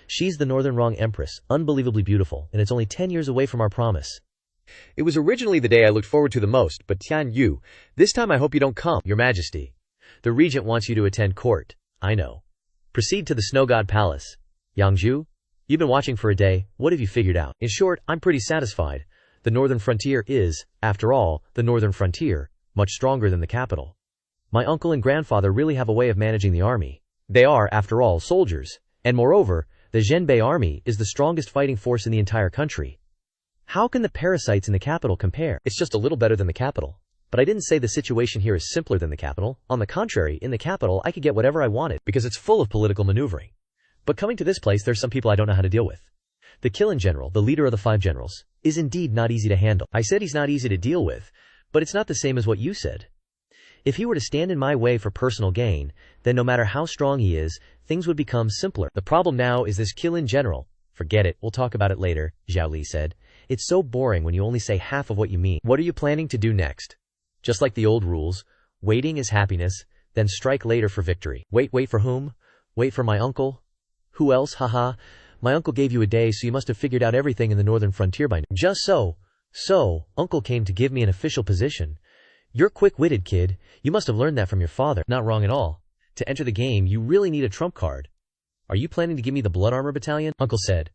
A: She's the Northern Rong Empress, unbelievably beautiful, and it's only 10 years away from our promise.
B: It was originally the day I looked forward to the most, but Tian Yu, this time I hope you don't come.
A: Your Majesty, the regent wants you to attend court. I know. Proceed to the Snow God Palace. Yang Jiu, you've been watching for a day. What have you figured out? In short, I'm pretty satisfied. The northern frontier is, after all, the northern frontier, much stronger than the capital. My uncle and grandfather really have a way of managing the army. They are, after all, soldiers. And moreover, the Zhenbei army is the strongest fighting force in the entire country. How can the parasites in the capital compare?
B: It's just a little better than the capital.
A: But I didn't say the situation here is simpler than the capital. On the contrary, in the capital, I could get whatever I wanted because it's full of political maneuvering. But coming to this place, there's some people I don't know how to deal with. The Killing General, the leader of the 5 generals, is indeed not easy to handle. I said he's not easy to deal with, but it's not the same as what you said. If he were to stand in my way for personal gain, then no matter how strong he is, things would become simpler. The problem now is this Killing General. Forget it, we'll talk about it later, Zhao Li said. It's so boring when you only say half of what you mean. What are you planning to do next? Just like the old rules, waiting is happiness, then strike later for victory. Wait for whom? Wait for my uncle? Who else? Haha. My uncle gave you a day, so you must have figured out everything in the northern frontier by now. Just so. So, uncle came to give me an official position. You're quick-witted, kid. You must have learned that from your father. Not wrong at all. To enter the game, you really need a trump card. Are you planning to give me the Blood Armor Battalion? Uncle said.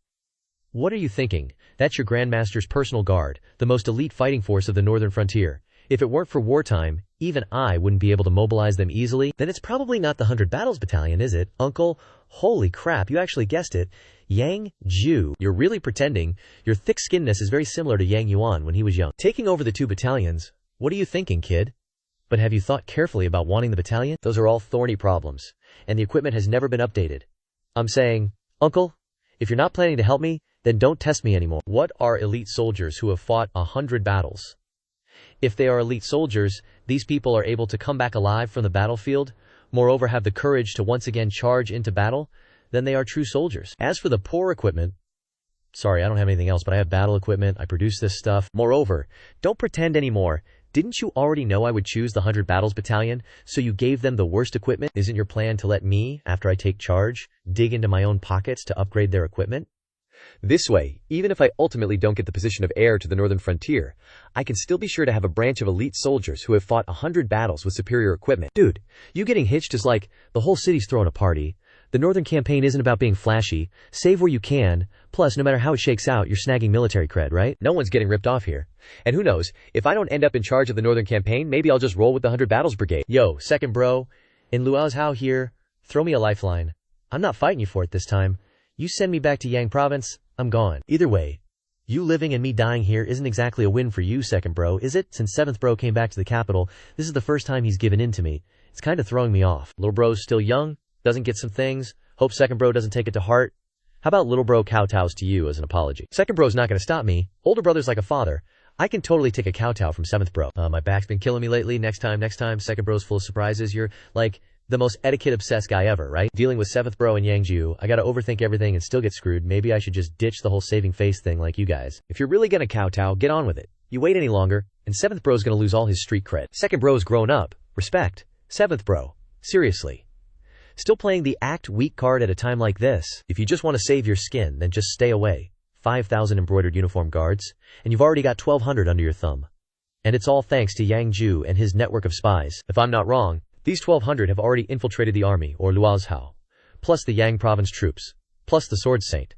A: What are you thinking? That's your Grandmaster's personal guard, the most elite fighting force of the northern frontier. If it weren't for wartime, even I wouldn't be able to mobilize them easily. Then it's probably not the 100 Battles Battalion, is it, Uncle? Holy crap, you actually guessed it. Yang Jiu. You're really pretending. Your thick-skinnedness is very similar to Yang Yuan when he was young. Taking over the 2 battalions. What are you thinking, kid? But have you thought carefully about wanting the battalion? Those are all thorny problems, and the equipment has never been updated. I'm saying, Uncle, if you're not planning to help me, then don't test me anymore. What are elite soldiers who have fought 100 battles? If they are elite soldiers, these people are able to come back alive from the battlefield, moreover have the courage to once again charge into battle, then they are true soldiers. As for the poor equipment, sorry, I don't have anything else, but I have battle equipment, I produce this stuff. Moreover, don't pretend anymore. Didn't you already know I would choose the 100 Battles Battalion, so you gave them the worst equipment? Isn't your plan to let me, after I take charge, dig into my own pockets to upgrade their equipment?
B: This way, even if I ultimately don't get the position of heir to the northern frontier, I can still be sure to have a branch of elite soldiers who have fought 100 battles with superior equipment.
A: Dude, you getting hitched is like, the whole city's throwing a party. The northern campaign isn't about being flashy. Save where you can. Plus, no matter how it shakes out, you're snagging military cred, right?
B: No one's getting ripped off here. And who knows, if I don't end up in charge of the northern campaign, maybe I'll just roll with the 100 Battles Brigade.
A: Yo, second bro. In Luo's Hao here. Throw me a lifeline. I'm not fighting you for it this time. You send me back to Yang Province, I'm gone. Either way, you living and me dying here isn't exactly a win for you, second bro, is it? Since 7th bro came back to the capital, this is the first time he's given in to me. It's kinda throwing me off. Little bro's still young, doesn't get some things. Hope second bro doesn't take it to heart. How about little bro kowtows to you as an apology? Second bro's not gonna stop me. Older brother's like a father. I can totally take a kowtow from 7th bro. My back's been killing me lately. Next time. Second bro's full of surprises. You're like the most etiquette-obsessed guy ever, right? Dealing with 7th bro and Yang Jiu, I gotta overthink everything and still get screwed. Maybe I should just ditch the whole saving face thing like you guys.
B: If you're really gonna kowtow, get on with it.
A: You wait any longer, and 7th bro's gonna lose all his street cred. Second bro's grown up. Respect. 7th bro. Seriously. Still playing the act weak card at a time like this. If you just want to save your skin, then just stay away. 5,000 embroidered uniform guards, and you've already got 1,200 under your thumb. And it's all thanks to Yang Jiu and his network of spies. If I'm not wrong, these 1,200 have already infiltrated the army, or Luo's Hao, plus the Yang province troops, plus the Sword Saint.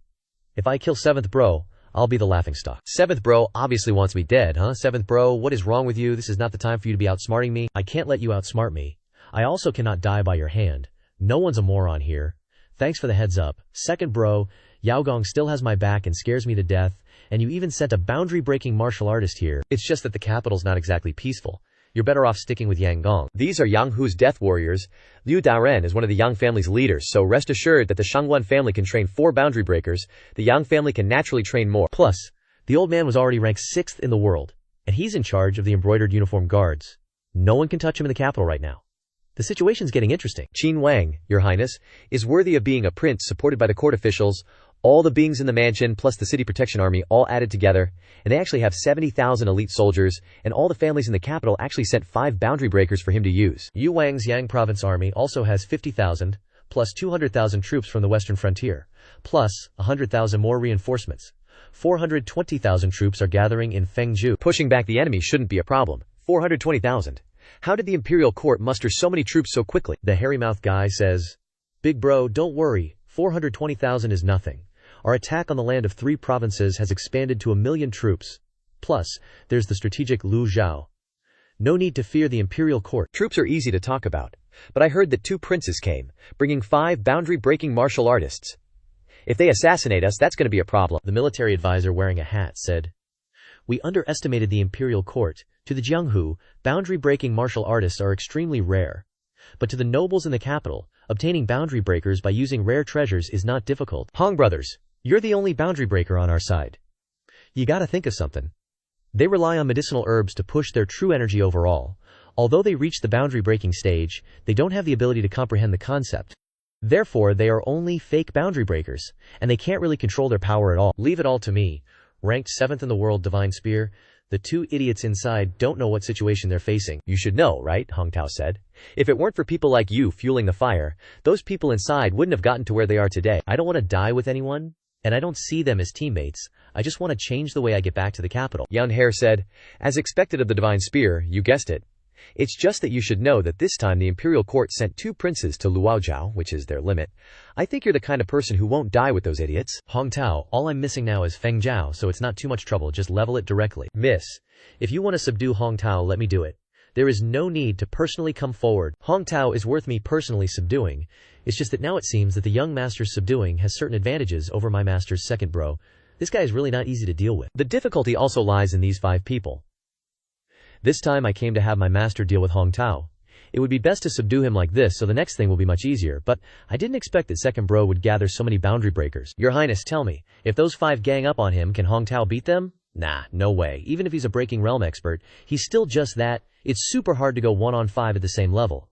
A: If I kill 7th bro, I'll be the laughingstock. 7th bro obviously wants me dead, huh? 7th bro, what is wrong with you? This is not the time for you to be outsmarting me. I can't let you outsmart me. I also cannot die by your hand. No one's a moron here. Thanks for the heads up. Second bro, Yao Gong still has my back and scares me to death, and you even sent a boundary-breaking martial artist here. It's just that the capital's not exactly peaceful. You're better off sticking with Yang Gong.
B: These are Yang Hu's death warriors. Liu Daren is one of the Yang family's leaders, so rest assured that the Shangguan family can train 4 boundary breakers. The Yang family can naturally train more.
A: Plus, the old man was already ranked 6th in the world, and he's in charge of the embroidered uniform guards. No one can touch him in the capital right now. The situation's getting interesting.
B: Qin Wang, Your Highness, is worthy of being a prince supported by the court officials, all the beings in the mansion plus the city protection army all added together, and they actually have 70,000 elite soldiers, and all the families in the capital actually sent 5 boundary breakers for him to use.
A: Yu Wang's Yang province army also has 50,000, plus 200,000 troops from the western frontier, plus 100,000 more reinforcements. 420,000 troops are gathering in Fengju.
B: Pushing back the enemy shouldn't be a problem. 420,000. How did the imperial court muster so many troops so quickly?
A: The hairy-mouthed guy says, "Big bro, don't worry, 420,000 is nothing. Our attack on the land of 3 provinces has expanded to 1,000,000 troops. Plus, there's the strategic Lu Zhao. No need to fear the imperial court."
B: Troops are easy to talk about, but I heard that 2 princes came, bringing 5 boundary-breaking martial artists. If they assassinate us, that's going to be a problem.
A: The military advisor wearing a hat said, "We underestimated the imperial court. To the Jianghu, boundary-breaking martial artists are extremely rare. But to the nobles in the capital, obtaining boundary breakers by using rare treasures is not difficult. Hong brothers, you're the only boundary breaker on our side. You gotta think of something. They rely on medicinal herbs to push their true energy overall. Although they reach the boundary-breaking stage, they don't have the ability to comprehend the concept. Therefore, they are only fake boundary breakers, and they can't really control their power at all. Leave it all to me. Ranked 7th in the world Divine Spear. The 2 idiots inside don't know what situation they're facing."
B: "You should know, right?" Hong Tao said. "If it weren't for people like you fueling the fire, those people inside wouldn't have gotten to where they are today."
A: "I don't want to die with anyone, and I don't see them as teammates. I just want to change the way I get back to the capital."
B: Young Hare said, "As expected of the Divine Spear, you guessed it. It's just that you should know that this time the imperial court sent 2 princes to Luojiao, which is their limit. I think you're the kind of person who won't die with those idiots."
A: "Hong Tao, all I'm missing now is Feng Zhao, so it's not too much trouble, just level it directly."
B: "Miss,
A: if you want to subdue Hong Tao, let me do it. There is no need to personally come forward. Hong Tao is worth me personally subduing. It's just that now it seems that the young master's subduing has certain advantages over my master's second bro. This guy is really not easy to deal with.
B: The difficulty also lies in these 5 people.
A: This time I came to have my master deal with Hong Tao. It would be best to subdue him like this, so the next thing will be much easier, but I didn't expect that second bro would gather so many boundary breakers. Your Highness, tell me, if those 5 gang up on him, can Hong Tao beat them? Nah, no way. Even if he's a breaking realm expert, he's still just that. It's super hard to go 1-on-5 at the same level.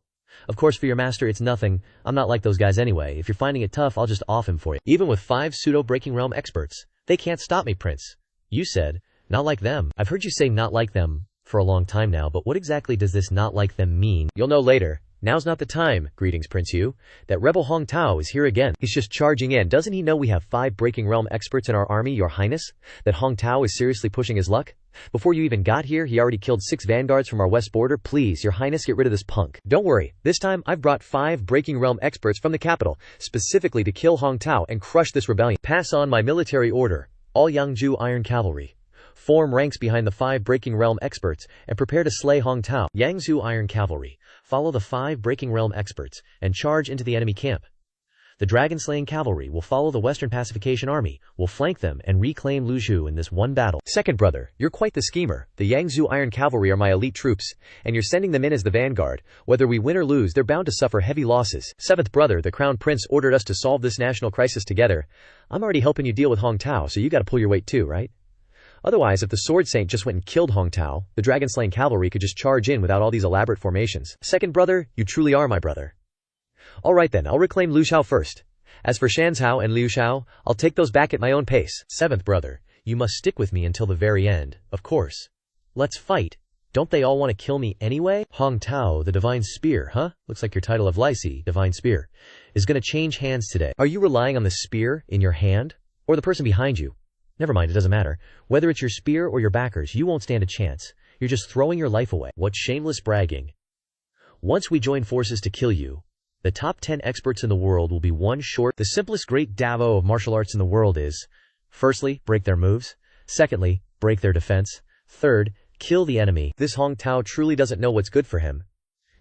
A: Of course, for your master, it's nothing. I'm not like those guys anyway. If you're finding it tough, I'll just off him for you. Even with 5 pseudo-breaking realm experts, they can't stop me, Prince." "You said, not like them." "I've heard you say not like them for a long time now, but what exactly does this not like them mean?"
B: "You'll know later. Now's not the time. Greetings, Prince Yu. That rebel Hong Tao is here again. He's just charging in. Doesn't he know we have 5 breaking realm experts in our army, Your Highness? That Hong Tao is seriously pushing his luck? Before you even got here, he already killed 6 vanguards from our west border. Please, Your Highness, get rid of this punk." "Don't worry. This time, I've brought 5 breaking realm experts from the capital, specifically to kill Hong Tao and crush this rebellion. Pass on my military order. All Yang Jiu Iron Cavalry. Form ranks behind the 5 breaking realm experts and prepare to slay Hong Tao. Yang Jiu Iron Cavalry. Follow the 5 breaking realm experts and charge into the enemy camp. The dragon-slaying cavalry will follow the Western Pacification Army, will flank them and reclaim Luzhu in this one battle." "Second brother, you're quite the schemer. The Yang Jiu Iron Cavalry are my elite troops, and you're sending them in as the vanguard. Whether we win or lose, they're bound to suffer heavy losses. Seventh brother, the Crown Prince ordered us to solve this national crisis together. I'm already helping you deal with Hong Tao, so you gotta pull your weight too, right? Otherwise, if the Sword Saint just went and killed Hong Tao, the dragon-slaying cavalry could just charge in without all these elaborate formations. Second brother, you truly are my brother. Alright then, I'll reclaim Lu Xiao first. As for Shanzhao and Liu Xiao, I'll take those back at my own pace."
A: "Seventh brother, you must stick with me until the very end, of course. Let's fight. Don't they all want to kill me anyway?" Hong Tao, the Divine Spear, huh? Looks like your title of Lycee, Divine Spear, is gonna change hands today. Are you relying on the spear in your hand? Or the person behind you? Never mind, it doesn't matter. Whether it's your spear or your backers, you won't stand a chance. You're just throwing your life away. What shameless bragging. Once we join forces to kill you, the top 10 experts in the world will be one short. The simplest great Davo of martial arts in the world is, firstly, break their moves. Secondly, break their defense. Third, kill the enemy. This Hong Tao truly doesn't know what's good for him.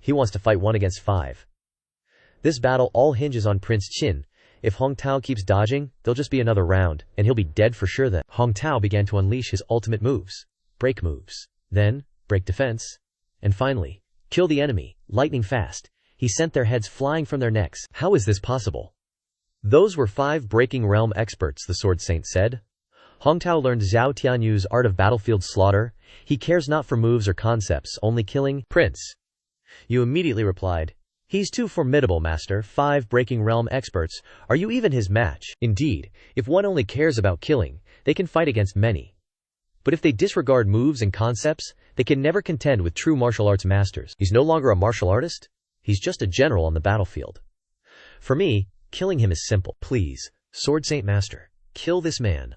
A: He wants to fight 1 against 5. This battle all hinges on Prince Qin. If Hong Tao keeps dodging, there'll just be another round, and he'll be dead for sure then. Hong Tao began to unleash his ultimate moves. Break moves. Then, break defense. And finally, kill the enemy, lightning fast. He sent their heads flying from their necks. How is this possible? Those were 5 breaking realm experts, the Sword Saint said. Hong Tao learned Zhao Tianyu's art of battlefield slaughter. He cares not for moves or concepts, only killing. Prince. You immediately replied, "He's too formidable, master. 5 breaking realm experts. Are you even his match?" Indeed, if one only cares about killing, they can fight against many. But if they disregard moves and concepts, they can never contend with true martial arts masters. He's no longer a martial artist. He's just a general on the battlefield. For me, killing him is simple. Please, Sword Saint Master, kill this man.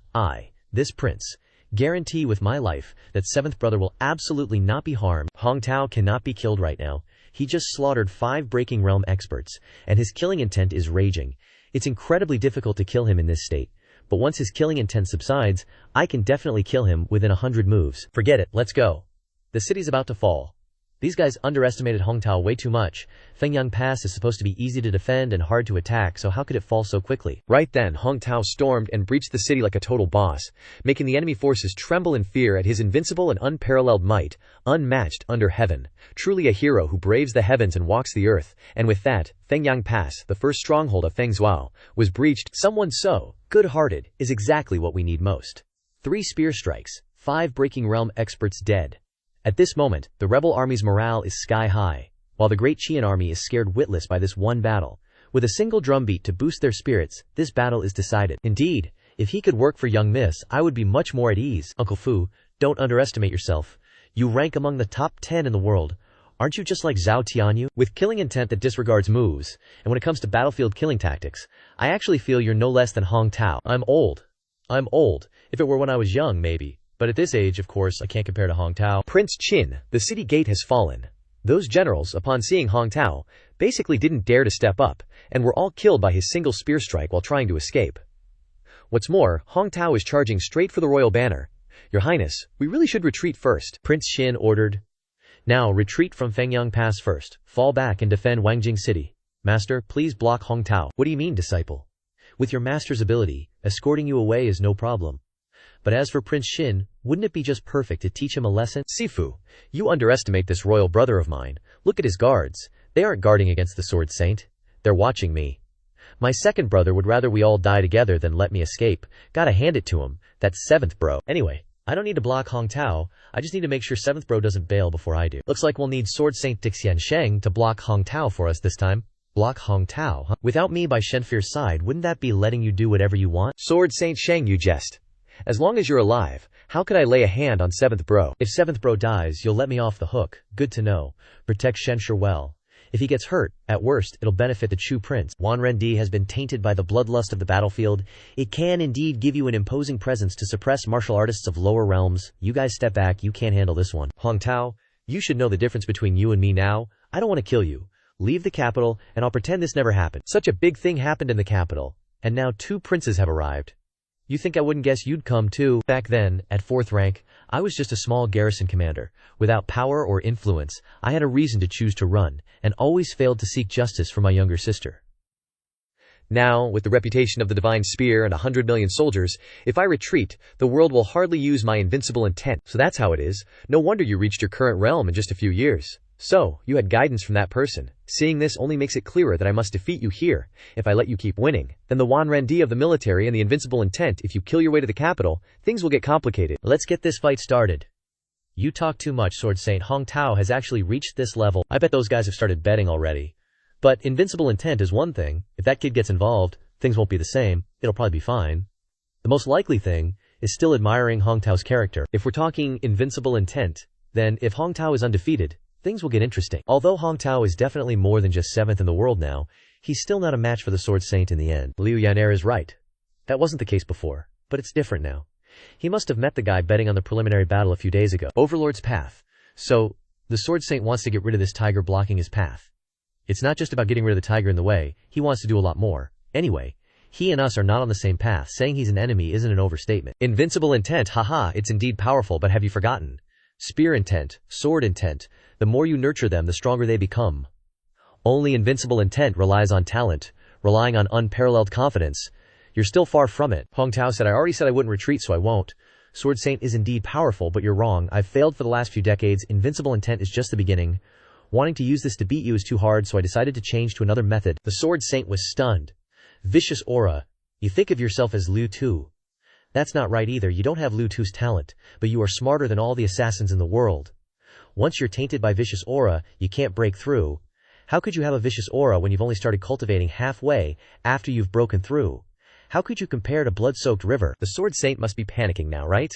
A: This prince, guarantee with my life that seventh brother will absolutely not be harmed. Hong Tao cannot be killed right now. He just slaughtered 5 Breaking Realm experts, and his killing intent is raging. It's incredibly difficult to kill him in this state, but once his killing intent subsides, I can definitely kill him within 100 moves. Forget it, let's go. The city's about to fall. These guys underestimated Hong Tao way too much. Fengyang Pass is supposed to be easy to defend and hard to attack, so how could it fall so quickly?
B: Right then, Hong Tao stormed and breached the city like a total boss, making the enemy forces tremble in fear at his invincible and unparalleled might, unmatched under heaven. Truly a hero who braves the heavens and walks the earth. And with that, Fengyang Pass, the first stronghold of Feng Zhuo, was breached. Someone so good-hearted is exactly what we need most. 3 spear strikes, 5 Breaking Realm experts dead. At this moment, the rebel army's morale is sky high, while the Great Qian army is scared witless by this one battle. With a single drumbeat to boost their spirits, this battle is decided. Indeed, if he could work for young Miss, I would be much more at ease. Uncle Fu, don't underestimate yourself. You rank among the top 10 in the world. Aren't you just like Zhao Tianyu? With killing intent that disregards moves, and when it comes to battlefield killing tactics, I actually feel you're no less than Hong Tao. I'm old. If it were when I was young, maybe. But at this age, of course, I can't compare to Hong Tao. Prince Qin, the city gate has fallen. Those generals, upon seeing Hong Tao, basically didn't dare to step up, and were all killed by his single spear strike while trying to escape. What's more, Hong Tao is charging straight for the royal banner. Your Highness, we really should retreat first,
A: Prince Qin ordered. Now, retreat from Fengyang Pass first. Fall back and defend Wangjing City. Master, please block Hong Tao. What do you mean, disciple? With your master's ability, escorting you away is no problem. But as for Prince Qin, wouldn't it be just perfect to teach him a lesson?
B: Sifu, you underestimate this royal brother of mine. Look at his guards. They aren't guarding against the Sword Saint. They're watching me. My second brother would rather we all die together than let me escape. Gotta hand it to him. That's seventh bro.
A: Anyway, I don't need to block Hong Tao. I just need to make sure seventh bro doesn't bail before I do. Looks like we'll need Sword Saint Dixian Sheng to block Hong Tao for us this time. Block Hong Tao, huh? Without me by Shenfear's side, wouldn't that be letting you do whatever you want?
B: Sword Saint Sheng, you jest. As long as you're alive, how could I lay a hand on seventh bro?
A: If seventh bro dies, you'll let me off the hook. Good to know. Protect Shenfear well. If he gets hurt, at worst, it'll benefit the Chu Prince. Wan Rendi has been tainted by the bloodlust of the battlefield. It can indeed give you an imposing presence to suppress martial artists of lower realms. You guys step back, you can't handle this one.
B: Hong Tao, you should know the difference between you and me now. I don't want to kill you. Leave the capital, and I'll pretend this never happened. Such a big thing happened in the capital, and now 2 princes have arrived. You think I wouldn't guess you'd come too?
A: Back then, at 4th rank, I was just a small garrison commander. Without power or influence, I had a reason to choose to run, and always failed to seek justice for my younger sister.
B: Now, with the reputation of the Divine Spear and 100 million soldiers, if I retreat, the world will hardly use my invincible intent. So that's how it is. No wonder you reached your current realm in just a few years. So, you had guidance from that person. Seeing this only makes it clearer that I must defeat you here. If I let you keep winning, then the Wan Rendi of the military and the invincible intent, if you kill your way to the capital, things will get complicated.
A: Let's get this fight started. You talk too much, Sword Saint. Hong Tao has actually reached this level. I bet those guys have started betting already. But invincible intent is one thing. If that kid gets involved, things won't be the same. It'll probably be fine. The most likely thing is still admiring Hong Tao's character. If we're talking invincible intent, then if Hong Tao is undefeated, things will get interesting. Although Hong Tao is definitely more than just 7th in the world now, he's still not a match for the Sword Saint in the end.
B: Liu Yan'er is right.
A: That wasn't the case before, but it's different now. He must have met the guy betting on the preliminary battle a few days ago. Overlord's path. So, the Sword Saint wants to get rid of this tiger blocking his path. It's not just about getting rid of the tiger in the way, he wants to do a lot more. Anyway, he and us are not on the same path. Saying he's an enemy isn't an overstatement. Invincible intent, haha, it's indeed powerful, but have you forgotten? Spear intent, sword intent, the more you nurture them, the stronger they become. Only invincible intent relies on talent, relying on unparalleled confidence. You're still far from it. Hong Tao said, I already said I wouldn't retreat, so I won't. Sword Saint is indeed powerful, but you're wrong. I've failed for the last few decades. Invincible intent is just the beginning. Wanting to use this to beat you is too hard, so I decided to change to another method. The Sword Saint was stunned. Vicious aura. You think of yourself as Liu Tu. That's not right either. You don't have Liu Tu's talent, but you are smarter than all the assassins in the world. Once you're tainted by vicious aura, you can't break through. How could you have a vicious aura when you've only started cultivating halfway after you've broken through? How could you compare to blood-soaked river? The Sword Saint must be panicking now, right?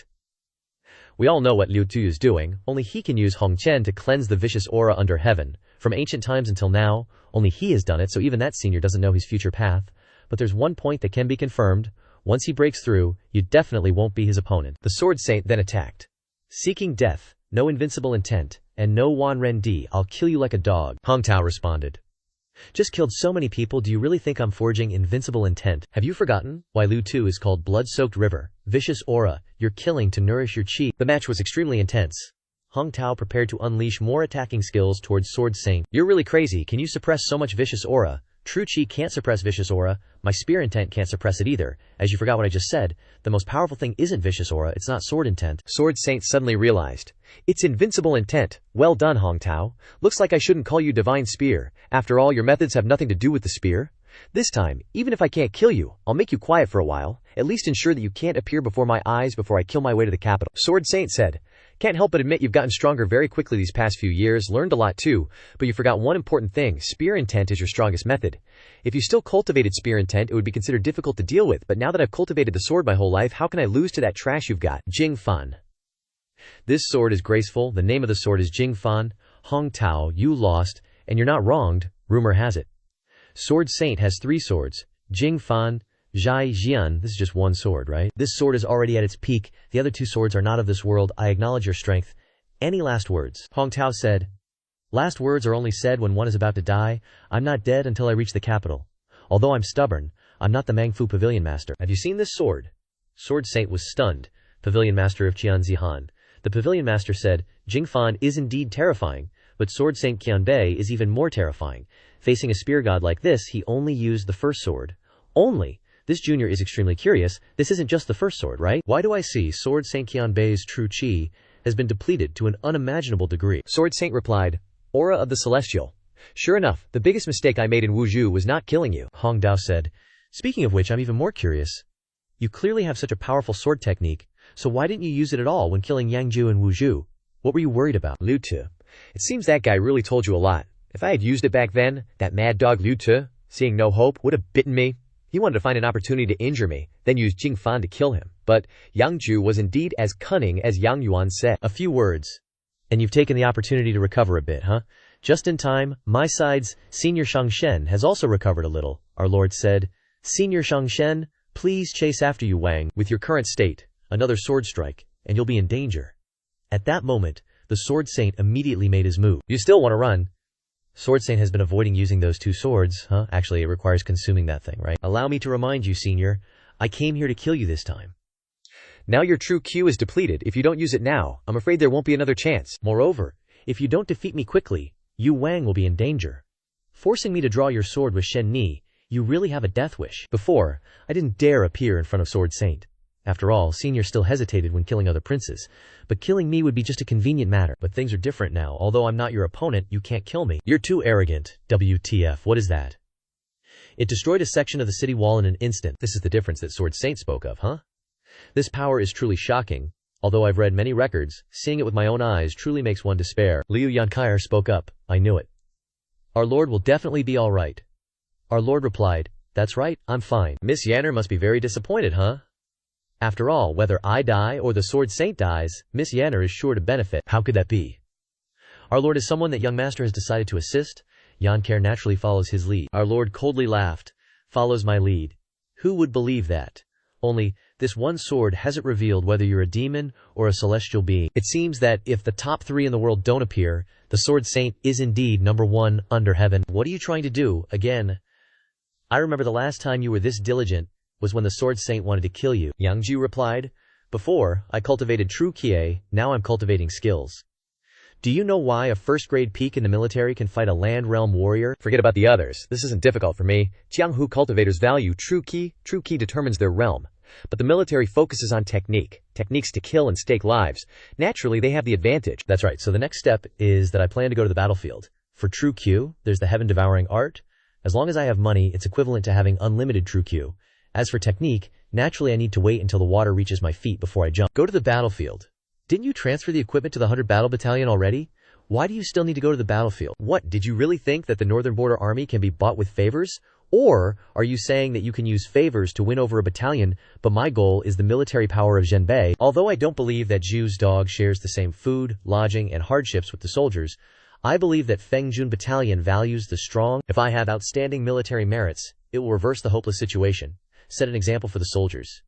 B: We all know what Liu Tu is doing, only he can use Hong Qian to cleanse the vicious aura under heaven. From ancient times until now, only he has done it, so even that senior doesn't know his future path. But there's one point that can be confirmed. Once he breaks through, you definitely won't be his opponent. The Sword Saint then attacked. Seeking death, no invincible intent, and no Wan Ren Di, I'll kill you like a dog, Hong Tao responded. Just killed so many people, do you really think I'm forging invincible intent? Have you forgotten why Liu Tu is called blood-soaked river, vicious aura, you're killing to nourish your chi? The match was extremely intense. Hong Tao prepared to unleash more attacking skills towards Sword Saint. You're really crazy, can you suppress so much vicious aura? True chi can't suppress vicious aura, my spear intent can't suppress it either. As you forgot what I just said, the most powerful thing isn't vicious aura, it's not sword intent. Sword Saint suddenly realized. It's invincible intent. Well done, Hong Tao. Looks like I shouldn't call you divine spear. After all, your methods have nothing to do with the spear. This time, even if I can't kill you, I'll make you quiet for a while. At least ensure that you can't appear before my eyes before I kill my way to the capital. Sword Saint said. Can't help but admit you've gotten stronger very quickly these past few years, learned a lot too, but you forgot one important thing. Spear intent is your strongest method. If you still cultivated spear intent, it would be considered difficult to deal with, but now that I've cultivated the sword my whole life, how can I lose to that trash you've got? Jing Fan. This sword is graceful, the name of the sword is Jing Fan. Hong Tao, you lost, and you're not wronged, rumor has it. Sword Saint has 3 swords. Jing Fan, Zhai Jian, this is just one sword, right? This sword is already at its peak, the other 2 swords are not of this world, I acknowledge your strength. Any last words? Hong Tao said. Last words are only said when one is about to die. I'm not dead until I reach the capital. Although I'm stubborn, I'm not the Mangfu Pavilion Master. Have you seen this sword? Sword Saint was stunned. Pavilion Master of Qianzihan. The Pavilion Master said, Jing Fan is indeed terrifying, but Sword Saint Qianbei is even more terrifying. Facing a spear god like this, he only used the first sword. Only. This junior is extremely curious. This isn't just the first sword, right? Why do I see Sword Saint Qianbei's true chi has been depleted to an unimaginable degree? Sword Saint replied, Aura of the Celestial. Sure enough, the biggest mistake I made in Wuzhu was not killing you, Hong Dao said. Speaking of which, I'm even more curious. You clearly have such a powerful sword technique, so why didn't you use it at all when killing Yang Jiu and Wuzhu? What were you worried about? Liu Tu. It seems that guy really told you a lot. If I had used it back then, that mad dog Liu Tu, seeing no hope, would have bitten me. He wanted to find an opportunity to injure me, then use Jing Fan to kill him. But Yang Jiu was indeed as cunning as Yang Yuan said. A few words. And you've taken the opportunity to recover a bit, huh? Just in time, my side's Senior Shangshen has also recovered a little, our lord said. Senior Shangshen, please chase after you, Wang. With your current state, another sword strike, and you'll be in danger. At that moment, the Sword Saint immediately made his move. You still want to run? Sword Saint has been avoiding using those 2 swords, huh? Actually, it requires consuming that thing, right? Allow me to remind you, Senior, I came here to kill you this time. Now your true Q is depleted. If you don't use it now, I'm afraid there won't be another chance. Moreover, if you don't defeat me quickly, Yu Wang will be in danger. Forcing me to draw your sword with Shen Ni, you really have a death wish. Before, I didn't dare appear in front of Sword Saint. After all, Senior still hesitated when killing other princes, but killing me would be just a convenient matter. But things are different now. Although I'm not your opponent, you can't kill me. You're too arrogant. WTF, what is that? It destroyed a section of the city wall in an instant. This is the difference that Sword Saint spoke of, huh? This power is truly shocking. Although I've read many records, seeing it with my own eyes truly makes one despair. Liu Yankai spoke up. I knew it. Our lord will definitely be all right. Our lord replied, that's right, I'm fine. Miss Yanner must be very disappointed, huh? After all, whether I die or the Sword Saint dies, Miss Yanner is sure to benefit. How could that be? Our lord is someone that young master has decided to assist. Yanker naturally follows his lead. Our lord coldly laughed. Follows my lead. Who would believe that? Only, this one sword hasn't revealed whether you're a demon or a celestial being. It seems that if the top 3 in the world don't appear, the Sword Saint is indeed number 1 under heaven. What are you trying to do, again? I remember the last time you were this diligent was when the Sword Saint wanted to kill you. Yang Jiu replied, before, I cultivated true Kie, now I'm cultivating skills. Do you know why a first-grade peak in the military can fight a land realm warrior? Forget about the others. This isn't difficult for me. Jianghu cultivators value true Qi. True Qi determines their realm. But the military focuses on techniques to kill and stake lives. Naturally, they have the advantage. That's right. So the next step is that I plan to go to the battlefield. For true Q, there's the heaven-devouring art. As long as I have money, it's equivalent to having unlimited true Q. As for technique, naturally I need to wait until the water reaches my feet before I jump. Go to the battlefield. Didn't you transfer the equipment to the 100 Battle Battalion already? Why do you still need to go to the battlefield? What, did you really think that the Northern Border Army can be bought with favors?
A: Or are you saying that you can use favors to win over a battalion, but my goal is the military power of Zhenbei? Although I don't believe that Jiu's dog shares the same food, lodging, and hardships with the soldiers, I believe that Fengjun Battalion values the strong. If I have outstanding military merits, it will reverse the hopeless situation, set an example for the soldiers.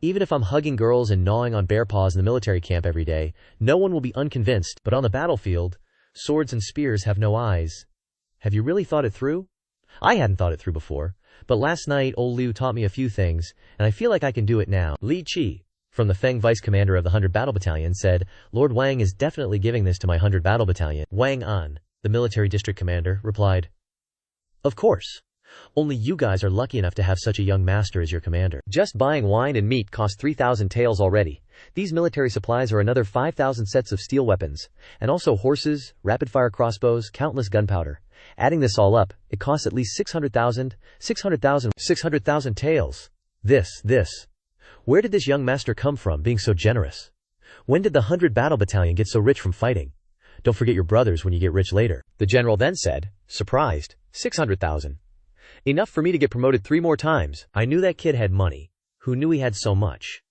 A: Even if I'm hugging girls and gnawing on bear paws in the military camp every day, no one will be unconvinced, but on the battlefield, swords and spears have no eyes. Have you really thought it through? I hadn't thought it through before, but last night old Liu taught me a few things, and I feel like I can do it now. Li Qi, from the Feng vice commander of the 100 Battle Battalion, said, Lord Wang is definitely giving this to my 100 Battle Battalion. Wang An, the military district commander, replied, Of course. Only you guys are lucky enough to have such a young master as your commander. Just buying wine and meat cost 3,000 taels already. These military supplies are another 5,000 sets of steel weapons, and also horses, rapid-fire crossbows, countless gunpowder. Adding this all up, it costs at least 600,000 taels. This. Where did this young master come from, being so generous? When did the 100 Battle Battalion get so rich from fighting? Don't forget your brothers when you get rich later. The general then said, surprised, 600,000. Enough for me to get promoted 3 more times. I knew that kid had money. Who knew he had so much?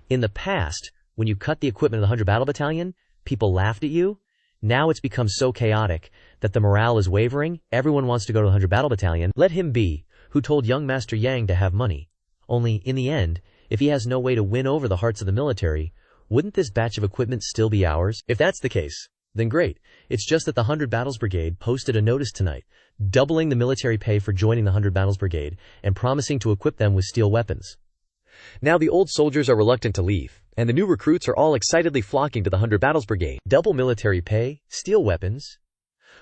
A: In the past, when you cut the equipment of the 100 Battle Battalion, people laughed at you. Now it's become so chaotic that the morale is wavering. Everyone wants to go to the 100 Battle Battalion. Let him be, who told young Master Yang to have money. Only, in the end, if he has no way to win over the hearts of the military, wouldn't this batch of equipment still be ours? If that's the case, then great. It's just that the 100 Battles Brigade posted a notice tonight, doubling the military pay for joining the 100 Battles Brigade and promising to equip them with steel weapons. Now the old soldiers are reluctant to leave, and the new recruits are all excitedly flocking to the 100 Battles Brigade. Double military pay? Steel weapons?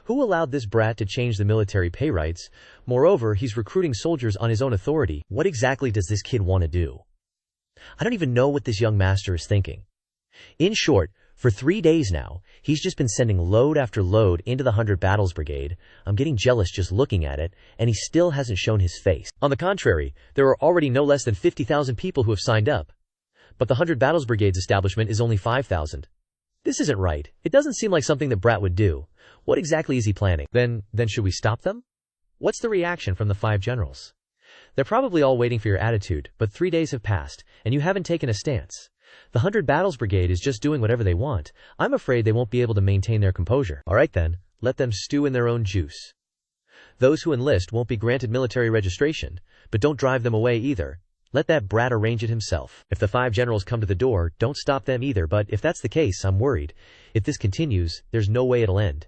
A: Who allowed this brat to change the military pay rights? Moreover, he's recruiting soldiers on his own authority. What exactly does this kid want to do? I don't even know what this young master is thinking. In short, for 3 days now, he's just been sending load after load into the 100 Battles Brigade. I'm getting jealous just looking at it, and he still hasn't shown his face. On the contrary, there are already no less than 50,000 people who have signed up. But the 100 Battles Brigade's establishment is only 5,000. This isn't right. It doesn't seem like something that Brat would do. What exactly is he planning? Then should we stop them? What's the reaction from the 5 generals? They're probably all waiting for your attitude, but 3 days have passed, and you haven't taken a stance. The 100 Battles Brigade is just doing whatever they want. I'm afraid they won't be able to maintain their composure. Alright then, let them stew in their own juice. Those who enlist won't be granted military registration, but don't drive them away either. Let that brat arrange it himself. If the 5 generals come to the door, don't stop them either, but if that's the case, I'm worried. If this continues, there's no way it'll end.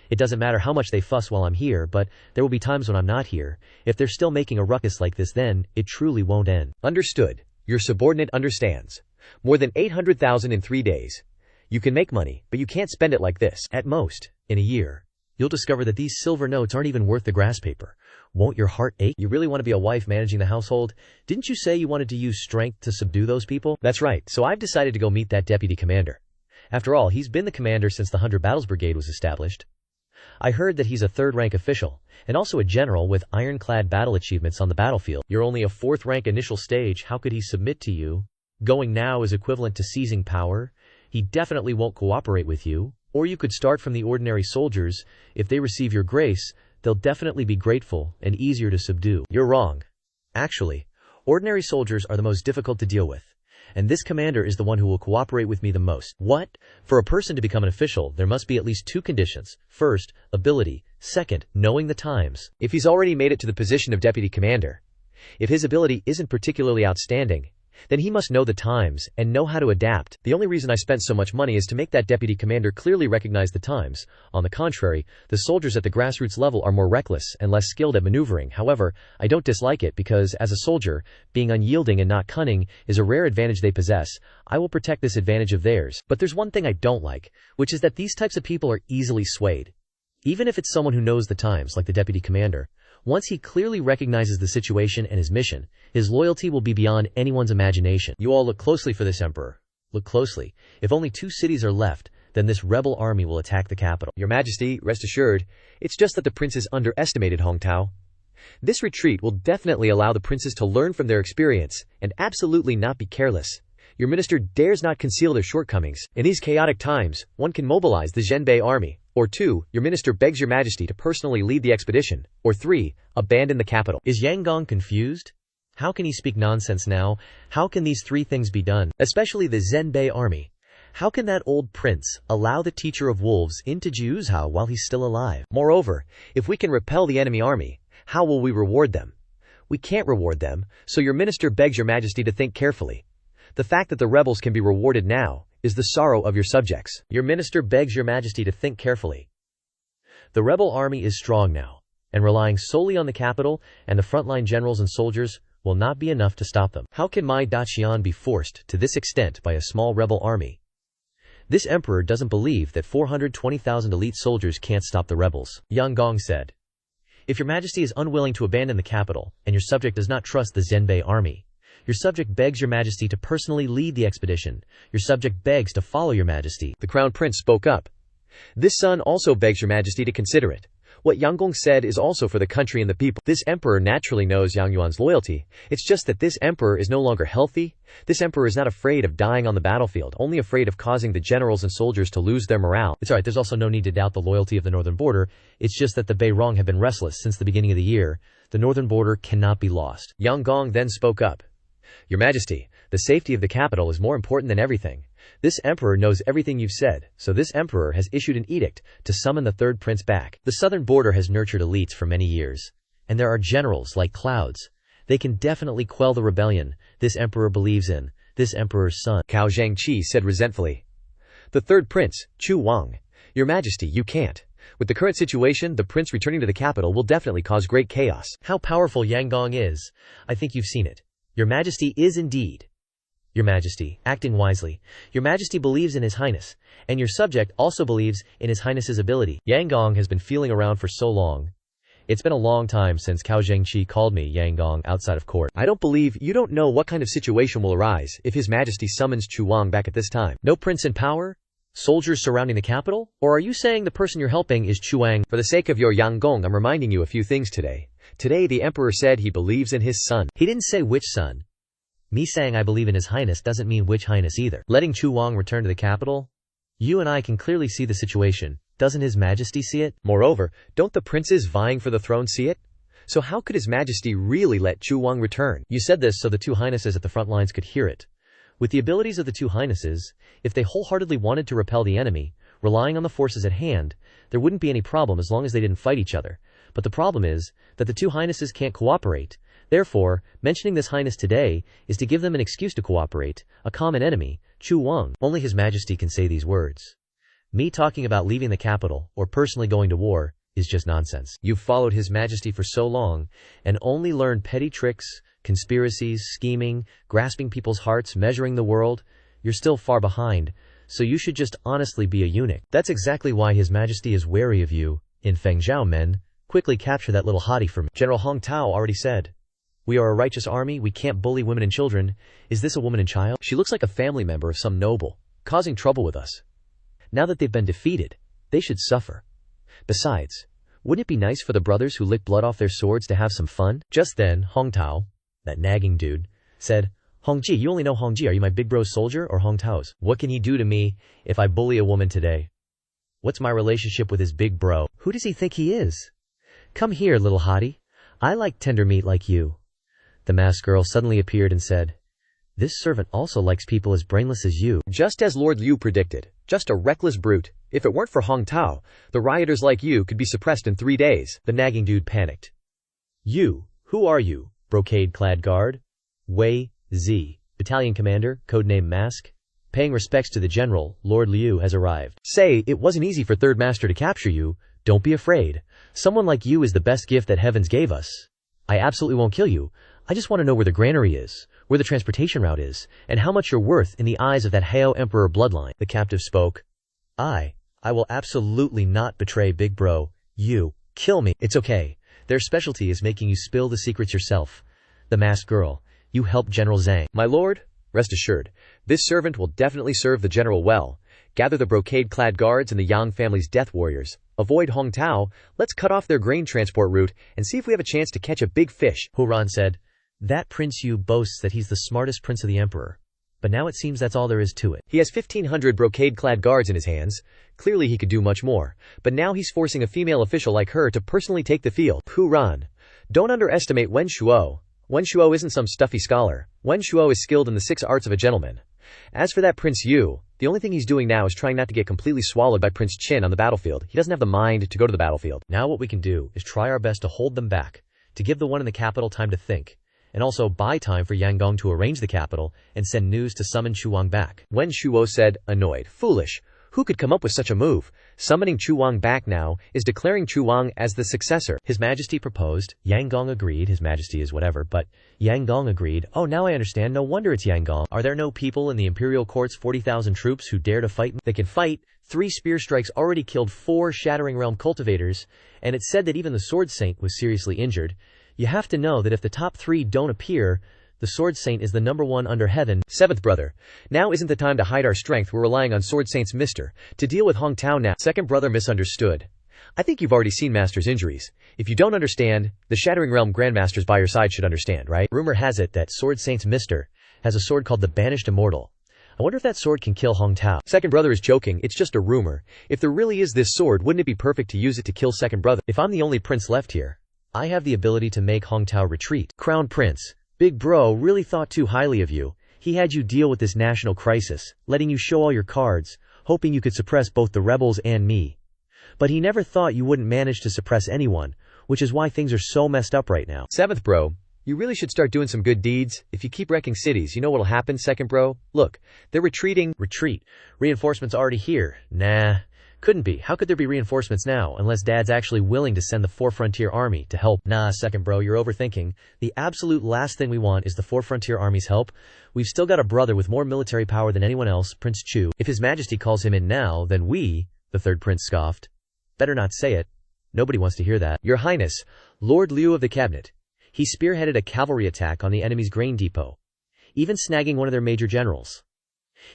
A: It doesn't matter how much they fuss while I'm here, but there will be times when I'm not here. If they're still making a ruckus like this, then it truly won't end. Understood. Your subordinate understands. More than 800,000 in 3 days. You can make money, but you can't spend it like this. At most, in a year, you'll discover that these silver notes aren't even worth the grass paper. Won't your heart ache? You really want to be a wife managing the household? Didn't you say you wanted to use strength to subdue those people? That's right, so I've decided to go meet that deputy commander. After all, he's been the commander since the 100 Battles Brigade was established. I heard that he's a 3rd-rank official, and also a general with ironclad battle achievements on the battlefield. You're only a 4th-rank initial stage. How could he submit to you? Going now is equivalent to seizing power. He definitely won't cooperate with you. Or you could start from the ordinary soldiers. If they receive your grace, they'll definitely be grateful and easier to subdue. You're wrong. Actually, ordinary soldiers are the most difficult to deal with. And this commander is the one who will cooperate with me the most. What? For a person to become an official, there must be at least 2 conditions. First, ability. Second, knowing the times. If he's already made it to the position of deputy commander, if his ability isn't particularly outstanding, then he must know the times and know how to adapt. The only reason I spent so much money is to make that deputy commander clearly recognize the times. On the contrary, the soldiers at the grassroots level are more reckless and less skilled at maneuvering. However, I don't dislike it because, as a soldier, being unyielding and not cunning is a rare advantage they possess. I will protect this advantage of theirs. But there's one thing I don't like, which is that these types of people are easily swayed. Even if it's someone who knows the times, like the deputy commander, once he clearly recognizes the situation and his mission, his loyalty will be beyond anyone's imagination. You all look closely for this emperor. Look closely. If only 2 cities are left, then this rebel army will attack the capital. Your Majesty, rest assured, it's just that the princes underestimated Hongtao. This retreat will definitely allow the princes to learn from their experience and absolutely not be careless. Your minister dares not conceal their shortcomings. In these chaotic times, one can mobilize the Zhenbei army.
B: Or 2. Your minister begs your majesty to personally lead the expedition. Or 3. Abandon the capital.
A: Is Yang Gong confused? How can he speak nonsense now? How can these three things be done? Especially the Zenbei army. How can that old prince allow the teacher of wolves into Jiuzhou while he's still alive?
B: Moreover, if we can repel the enemy army, how will we reward them? We can't reward them, so your minister begs your majesty to think carefully. The fact that the rebels can be rewarded now is the sorrow of your subjects.
A: Your minister begs your majesty to think carefully. The rebel army is strong now, and relying solely on the capital and the frontline generals and soldiers will not be enough to stop them. How can my Dacian be forced to this extent by a small rebel army? This emperor doesn't believe that 420,000 elite soldiers can't stop the rebels. Yang Gong said, if your majesty is unwilling to abandon the capital, and your subject does not trust the Zenbei army, your subject begs your majesty to personally lead the expedition. Your subject begs to follow your majesty.
B: The crown prince spoke up. This son also begs your majesty to consider it. What Yang Gong said is also for the country and the people. This emperor naturally knows Yang Yuan's loyalty. It's just that this emperor is no longer healthy. This emperor is not afraid of dying on the battlefield, only afraid of causing the generals and soldiers to lose their morale.
A: It's alright, there's also no need to doubt the loyalty of the northern border. It's just that the Beirong have been restless since the beginning of the year. The northern border cannot be lost.
B: Yang Gong then spoke up. Your majesty, the safety of the capital is more important than everything. This emperor knows everything you've said, so this emperor has issued an edict to summon the third prince back. The southern border has nurtured elites for many years, and there are generals like clouds. They can definitely quell the rebellion this emperor believes in, this emperor's son. Cao Zhangqi said resentfully. The third prince, Chu Wang. Your majesty, you can't. With the current situation, the prince returning to the capital will definitely cause great chaos.
A: How powerful Yang Gong is. I think you've seen it. Your majesty is indeed. Your majesty, acting wisely. Your majesty believes in his highness, and your subject also believes in his highness's ability. Yang Gong has been feeling around for so long. It's been a long time since Cao Zhangqi called me Yang Gong outside of court.
B: I don't believe you don't know what kind of situation will arise if his majesty summons Chu Wang back at this time.
A: No prince in power? Soldiers surrounding the capital? Or are you saying the person you're helping is Chu Wang?
B: For the sake of your Yang Gong, I'm reminding you a few things today. Today the emperor said he believes in his son.
A: He didn't say which son. Me saying I believe in his highness doesn't mean which highness either. Letting Chu Wang return to the capital? You and I can clearly see the situation. Doesn't his majesty see it?
B: Moreover, don't the princes vying for the throne see it? So how could his majesty really let Chu Wang return?
A: You said this so the two highnesses at the front lines could hear it. With the abilities of the two highnesses, if they wholeheartedly wanted to repel the enemy, relying on the forces at hand, there wouldn't be any problem as long as they didn't fight each other. But the problem is that the two highnesses can't cooperate. Therefore, mentioning this highness today is to give them an excuse to cooperate, a common enemy, Chu Wang. Only his majesty can say these words. Me talking about leaving the capital, or personally going to war, is just nonsense. You've followed his majesty for so long, and only learned petty tricks, conspiracies, scheming, grasping people's hearts, measuring the world. You're still far behind, so you should just honestly be a eunuch. That's exactly why his majesty is wary of you. In Fengzhou men, quickly capture that little hottie for me. General Hong Tao already said, we are a righteous army, we can't bully women and children. Is this a woman and child? She looks like a family member of some noble, causing trouble with us. Now that they've been defeated, they should suffer. Besides, wouldn't it be nice for the brothers who lick blood off their swords to have some fun? Just then, Hong Tao, that nagging dude, said, Hongji, you only know Hongji, are you my big bro's soldier or Hong Tao's? What can he do to me if I bully a woman today? What's my relationship with his big bro? Who does he think he is? Come here, little hottie. I like tender meat like you. The masked girl suddenly appeared and said, this servant also likes people as brainless as you.
B: Just as Lord Liu predicted, just a reckless brute. If it weren't for Hong Tao, the rioters like you could be suppressed in 3 days.
A: The nagging dude panicked. You, who are you? Brocade-clad guard? Wei Z, battalion commander, codename Mask? Paying respects to the general, Lord Liu has arrived. Say, it wasn't easy for Third Master to capture you. Don't be afraid. Someone like you is the best gift that heavens gave us. I absolutely won't kill you. I just want to know where the granary is, where the transportation route is, and how much you're worth in the eyes of that Hao Emperor bloodline. The captive spoke. I will absolutely not betray Big Bro. You, kill me. It's okay. Their specialty is making you spill the secrets yourself. The masked girl, you helped General Zhang.
B: My lord, rest assured, this servant will definitely serve the general well. Gather the brocade-clad guards and the Yang family's death warriors. Avoid Hong Tao. Let's cut off their grain transport route and see if we have a chance to catch a big fish.
A: Huran said, that Prince Yu boasts that he's the smartest prince of the emperor. But now it seems that's all there is to it.
B: He has 1,500 brocade-clad guards in his hands. Clearly he could do much more. But now he's forcing a female official like her to personally take the field. Pu Ran. Don't underestimate Wen Shuo. Wen Shuo isn't some stuffy scholar. Wen Shuo is skilled in the 6 arts of a gentleman. As for that Prince Yu, the only thing he's doing now is trying not to get completely swallowed by Prince Qin on the battlefield. He doesn't have the mind to go to the battlefield.
A: Now what we can do is try our best to hold them back, to give the one in the capital time to think, and also buy time for Yang Gong to arrange the capital and send news to summon Chu Wang back.
B: Wen Shuo said, annoyed. Foolish. Who could come up with such a move? Summoning Chu Wang back now is declaring Chu Wang as the successor.
A: His Majesty proposed. Yang Gong agreed. His Majesty is whatever, but Yang Gong agreed. Oh, now I understand. No wonder it's Yang Gong. Are there no people in the imperial court's 40,000 troops who dare to fight? They can fight. 3 spear strikes already killed 4 Shattering Realm cultivators, and it's said that even the Sword Saint was seriously injured. You have to know that if the top 3 don't appear, the Sword Saint is the #1 under heaven.
B: 7th brother. Now isn't the time to hide our strength. We're relying on Sword Saint's mister to deal with Hong Tao now. 2nd brother misunderstood. I think you've already seen Master's injuries. If you don't understand, the Shattering Realm Grandmasters by your side should understand, right?
A: Rumor has it that Sword Saint's mister has a sword called the Banished Immortal. I wonder if that sword can kill Hong Tao.
B: 2nd brother is joking. It's just a rumor. If there really is this sword, wouldn't it be perfect to use it to kill 2nd brother?
A: If I'm the only prince left here, I have the ability to make Hong Tao retreat. Crown Prince, Big Bro really thought too highly of you. He had you deal with this national crisis, letting you show all your cards, hoping you could suppress both the rebels and me. But he never thought you wouldn't manage to suppress anyone, which is why things are so messed up right now.
B: 7th bro, you really should start doing some good deeds. If you keep wrecking cities, you know what'll happen, 2nd bro? Look, they're retreating.
A: Retreat. Reinforcements already here. Nah. Couldn't be. How could there be reinforcements now, unless Dad's actually willing to send the 4 Frontier Army to help? Nah, 2nd bro, you're overthinking. The absolute last thing we want is the 4 Frontier Army's help. We've still got a brother with more military power than anyone else, Prince Chu. If His Majesty calls him in now, then we, the 3rd prince scoffed. Better not say it. Nobody wants to hear that.
B: Your Highness, Lord Liu of the Cabinet.
A: He spearheaded a cavalry attack on the enemy's grain depot, even snagging one of their major generals.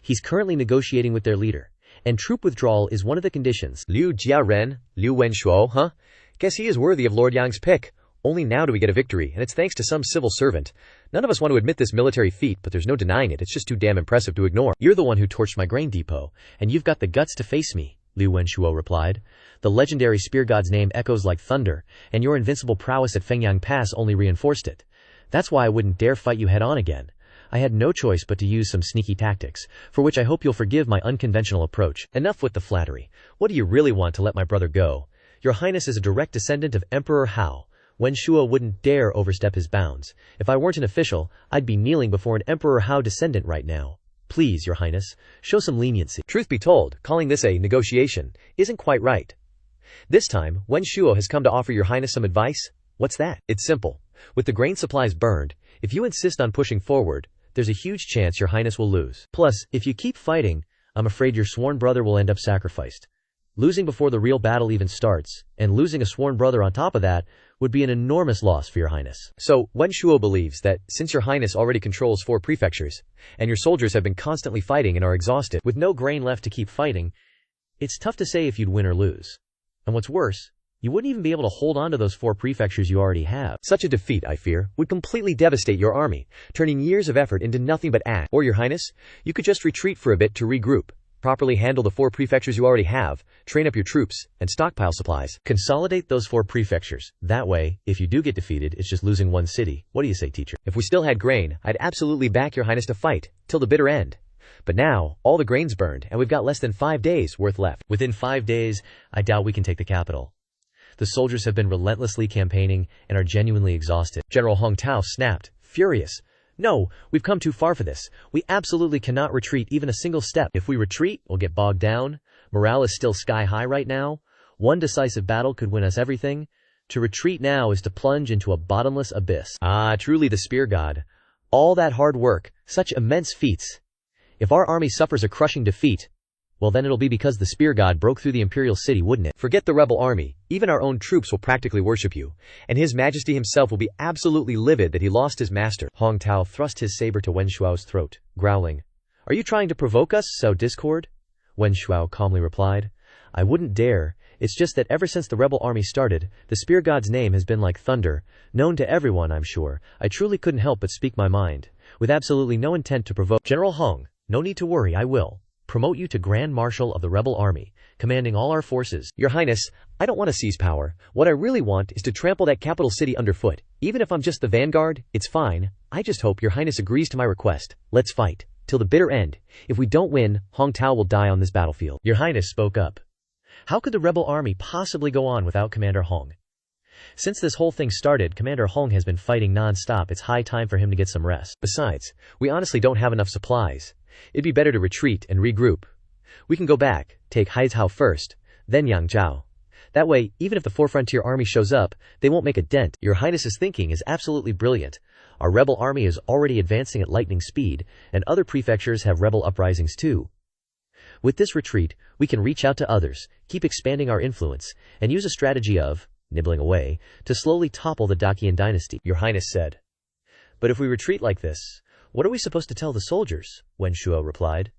A: He's currently negotiating with their leader, and troop withdrawal is one of the conditions.
B: Liu Jiaren, Liu Wenshuo, huh? Guess he is worthy of Lord Yang's pick. Only now do we get a victory, and it's thanks to some civil servant. None of us want to admit this military feat, but there's no denying it. It's just too damn impressive to ignore.
A: You're the one who torched my grain depot, and you've got the guts to face me, Liu Wenshuo replied. The legendary spear god's name echoes like thunder, and your invincible prowess at Fengyang Pass only reinforced it. That's why I wouldn't dare fight you head-on again. I had no choice but to use some sneaky tactics, for which I hope you'll forgive my unconventional approach. Enough with the flattery. What do you really want to let my brother go? Your Highness is a direct descendant of Emperor Hao. Wen Shuo wouldn't dare overstep his bounds. If I weren't an official, I'd be kneeling before an Emperor Hao descendant right now. Please, Your Highness, show some leniency.
B: Truth be told, calling this a negotiation isn't quite right. This time, Wen Shuo has come to offer Your Highness some advice. What's that? It's simple. With the grain supplies burned, if you insist on pushing forward, there's a huge chance Your Highness will lose. Plus, if you keep fighting, I'm afraid your sworn brother will end up sacrificed. Losing before the real battle even starts, and losing a sworn brother on top of that, would be an enormous loss for Your Highness. So, Wen Shuo believes that since Your Highness already controls 4 prefectures, and your soldiers have been constantly fighting and are exhausted, with no grain left to keep fighting, it's tough to say if you'd win or lose. And what's worse, you wouldn't even be able to hold on to those 4 prefectures you already have. Such a defeat, I fear, would completely devastate your army, turning years of effort into nothing but ash. Or, Your Highness, you could just retreat for a bit to regroup, properly handle the 4 prefectures you already have, train up your troops, and stockpile supplies. Consolidate those 4 prefectures. That way, if you do get defeated, it's just losing one city. What do you say, teacher? If we still had grain, I'd absolutely back Your Highness to fight, till the bitter end. But now, all the grain's burned, and we've got less than 5 days worth left. Within 5 days, I doubt we can take the capital. The soldiers have been relentlessly campaigning and are genuinely exhausted. General Hong Tao snapped, furious. No, we've come too far for this. We absolutely cannot retreat even a single step. If we retreat, we'll get bogged down. Morale is still sky high right now. One decisive battle could win us everything. To retreat now is to plunge into a bottomless abyss. Ah, truly the spear god. All that hard work, such immense feats. If our army suffers a crushing defeat, well then it'll be because the spear god broke through the imperial city, wouldn't it? Forget the rebel army. Even our own troops will practically worship you, and His Majesty himself will be absolutely livid that he lost his master. Hong Tao thrust his saber to Wen Shuo's throat, growling. Are you trying to provoke us, sow discord? Wen Shuo calmly replied. I wouldn't dare. It's just that ever since the rebel army started, the spear god's name has been like thunder, known to everyone, I'm sure. I truly couldn't help but speak my mind.
A: with absolutely no intent to provoke. General Hong, no need to worry, I will promote you to Grand Marshal of the rebel army, commanding all our forces.
B: Your Highness, I don't want to seize power. What I really want is to trample that capital city underfoot. Even if I'm just the vanguard, it's fine. I just hope Your Highness agrees to my request. Let's fight. Till the bitter end. If we don't win, Hong Tao will die on this battlefield.
A: Your Highness spoke up. How could the rebel army possibly go on without Commander Hong? Since this whole thing started, Commander Hong has been fighting non-stop. It's high time for him to get some rest.
B: Besides, we honestly don't have enough supplies. It'd be better to retreat and regroup. We can go back, take Haizhao first, then Yang Jiu. That way, even if the Four Frontier Army shows up, they won't make a dent.
A: Your Highness's thinking is absolutely brilliant. Our rebel army is already advancing at lightning speed, and other prefectures have rebel uprisings too. With this retreat, we can reach out to others, keep expanding our influence, and use a strategy of nibbling away to slowly topple the Dacian dynasty,
B: Your Highness said.
A: But if we retreat like this, what are we supposed to tell the soldiers? Wen Shuo replied.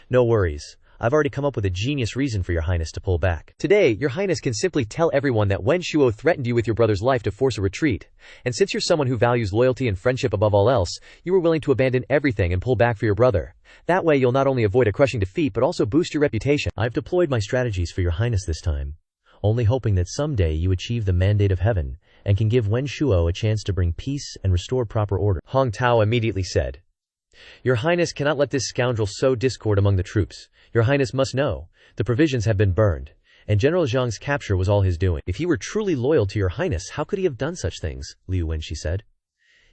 A: No worries. I've already come up with a genius reason for Your Highness to pull back.
B: Today, Your Highness can simply tell everyone that Wen Shuo threatened you with your brother's life to force a retreat. And since you're someone who values loyalty and friendship above all else, you were willing to abandon everything and pull back for your brother. That way you'll not only avoid a crushing defeat but also boost your reputation.
A: I've deployed my strategies for Your Highness this time, only hoping that someday you achieve the mandate of heaven and can give Wen Shuo a chance to bring peace and restore proper order.
B: Hong Tao immediately said. Your Highness cannot let this scoundrel sow discord among the troops. Your Highness must know, the provisions have been burned, and General Zhang's capture was all his doing.
A: If he were truly loyal to Your Highness, how could he have done such things? Liu Wenxi said.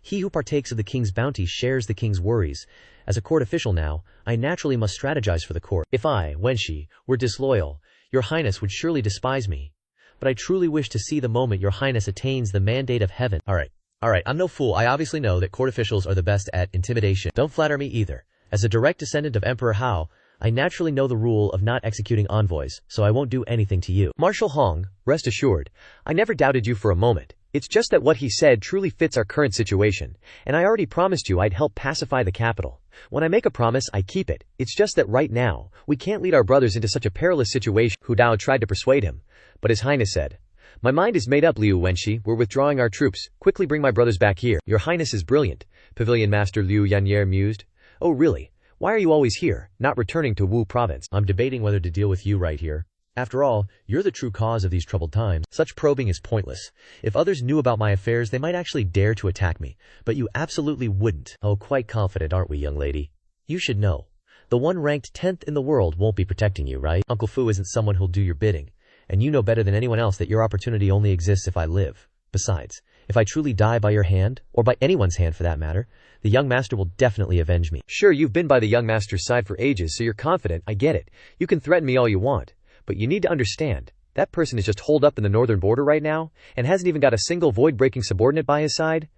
A: He who partakes of the king's bounty shares the king's worries. As a court official now, I naturally must strategize for the court. If I, Wenxi, were disloyal, Your Highness would surely despise me. But I truly wish to see the moment Your Highness attains the mandate of heaven. Alright, I'm no fool. I obviously know that court officials are the best at intimidation. Don't flatter me either. As a direct descendant of Emperor Hao, I naturally know the rule of not executing envoys, so I won't do anything to you.
B: Marshal Hong, rest assured, I never doubted you for a moment. It's just that what he said truly fits our current situation, and I already promised you I'd help pacify the capital. When I make a promise, I keep it. It's just that right now, we can't lead our brothers into such a perilous situation. Hu Dao tried to persuade him, but His Highness said, My mind is made up, Liu Wenxi. We're withdrawing our troops. Quickly bring my brothers back here. Your Highness is brilliant. Pavilion Master Liu Yanyer mused. Oh really? Why are you always here, not returning to Wu province?
A: I'm debating whether to deal with you right here. After all, you're the true cause of these troubled times. Such probing is pointless. If others knew about my affairs, they might actually dare to attack me. But you absolutely wouldn't. Oh, quite confident, aren't we, young lady? You should know. The one ranked 10th in the world won't be protecting you, right? Uncle Fu isn't someone who'll do your bidding. And you know better than anyone else that your opportunity only exists if I live. Besides, if I truly die by your hand, or by anyone's hand for that matter, the young master will definitely avenge me.
B: Sure, you've been by the young master's side for ages, so you're confident. I get it. You can threaten me all you want. But you need to understand, that person is just holed up in the northern border right now, and hasn't even got a single void-breaking subordinate by his side.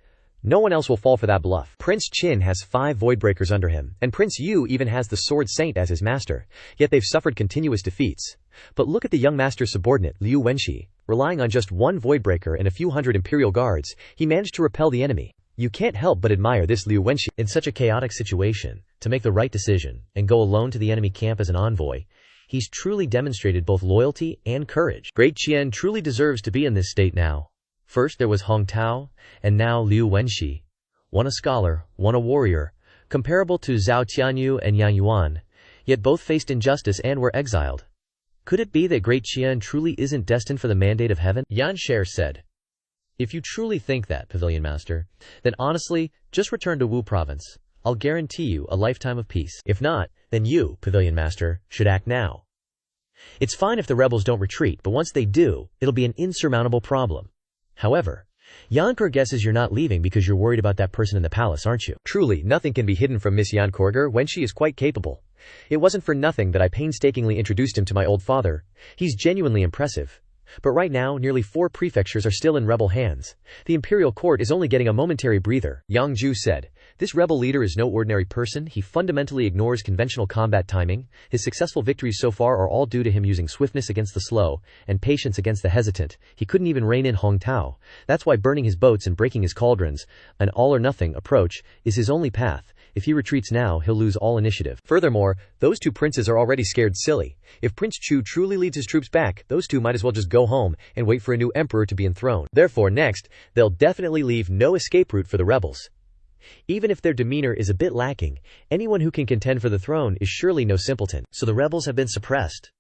B: No one else will fall for that bluff. Prince Qin has 5 void-breakers under him, and Prince Yu even has the Sword Saint as his master, yet they've suffered continuous defeats. But look at the young master's subordinate, Liu Wenxi. Relying on just 1 void-breaker and a few hundred imperial guards, he managed to repel the enemy. You can't help but admire this Liu Wenxi.
A: In such a chaotic situation, to make the right decision and go alone to the enemy camp as an envoy, he's truly demonstrated both loyalty and courage. Great Qian truly deserves to be in this state now. First there was Hong Tao, and now Liu Wenxi. One a scholar, one a warrior, comparable to Zhao Tianyu and Yang Yuan, yet both faced injustice and were exiled. Could it be that Great Qian truly isn't destined for the mandate of heaven? Yan Sher said. If you truly think that, Pavilion Master, then honestly, just return to Wu province. I'll guarantee you a lifetime of peace. If not, then you, Pavilion Master, should act now. It's fine if the rebels don't retreat, but once they do, it'll be an insurmountable problem. However, Yankur guesses you're not leaving because you're worried about that person in the palace, aren't you?
B: Truly, nothing can be hidden from Miss Yankorger when she is quite capable. It wasn't for nothing that I painstakingly introduced him to my old father. He's genuinely impressive. But right now, nearly 4 prefectures are still in rebel hands. The imperial court is only getting a momentary breather, Yang Jiu said. This rebel leader is no ordinary person. He fundamentally ignores conventional combat timing. His successful victories so far are all due to him using swiftness against the slow and patience against the hesitant. He couldn't even rein in Hong Tao. That's why burning his boats and breaking his cauldrons, an all-or-nothing approach, is his only path. If he retreats now, he'll lose all initiative. Furthermore, those 2 princes are already scared silly. If Prince Chu truly leads his troops back, those 2 might as well just go home and wait for a new emperor to be enthroned. Therefore, next, they'll definitely leave no escape route for the rebels. Even if their demeanor is a bit lacking, anyone who can contend for the throne is surely no simpleton.
A: So the rebels have been suppressed.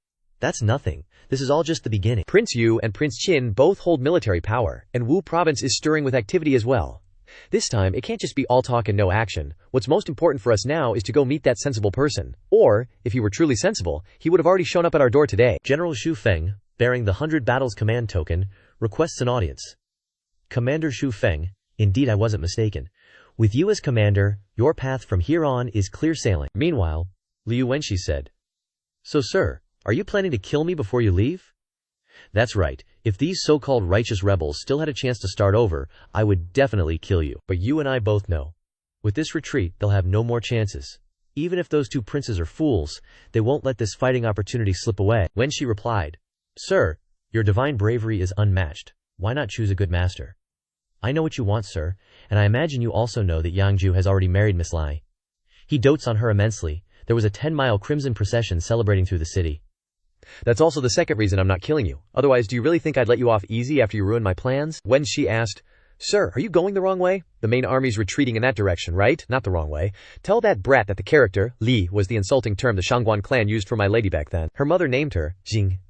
A: That's nothing. This is all just the beginning.
B: Prince Yu and Prince Qin both hold military power, and Wu province is stirring with activity as well. This time, it can't just be all talk and no action. What's most important for us now is to go meet that sensible person. Or, if he were truly sensible, he would have already shown up at our door today.
A: General Xu Feng, bearing the 100 battles command token, requests an audience. Commander Xu Feng, indeed I wasn't mistaken. With you as commander, your path from here on is clear sailing.
B: Meanwhile, Liu Wenxi said,
A: So sir, are you planning to kill me before you leave? That's right. If these so-called righteous rebels still had a chance to start over, I would definitely kill you.
B: But you and I both know.
A: With this retreat, they'll have no more chances. Even if those two princes are fools, they won't let this fighting opportunity slip away.
B: Wenxi replied,
A: Sir, your divine bravery is unmatched. Why not choose a good master? I know what you want, sir, and I imagine you also know that Yang Jiu has already married Miss Lai. He dotes on her immensely. There was a 10-mile crimson procession celebrating through the city.
B: That's also the second reason I'm not killing you. Otherwise, do you really think I'd let you off easy after you ruined my plans? Wenxi asked, Sir, are you going the wrong way? The main army's retreating in that direction, right? Not the wrong way. Tell that brat that the character, Li, was the insulting term the Shangguan clan used for my lady back then. Her mother named her, Jing.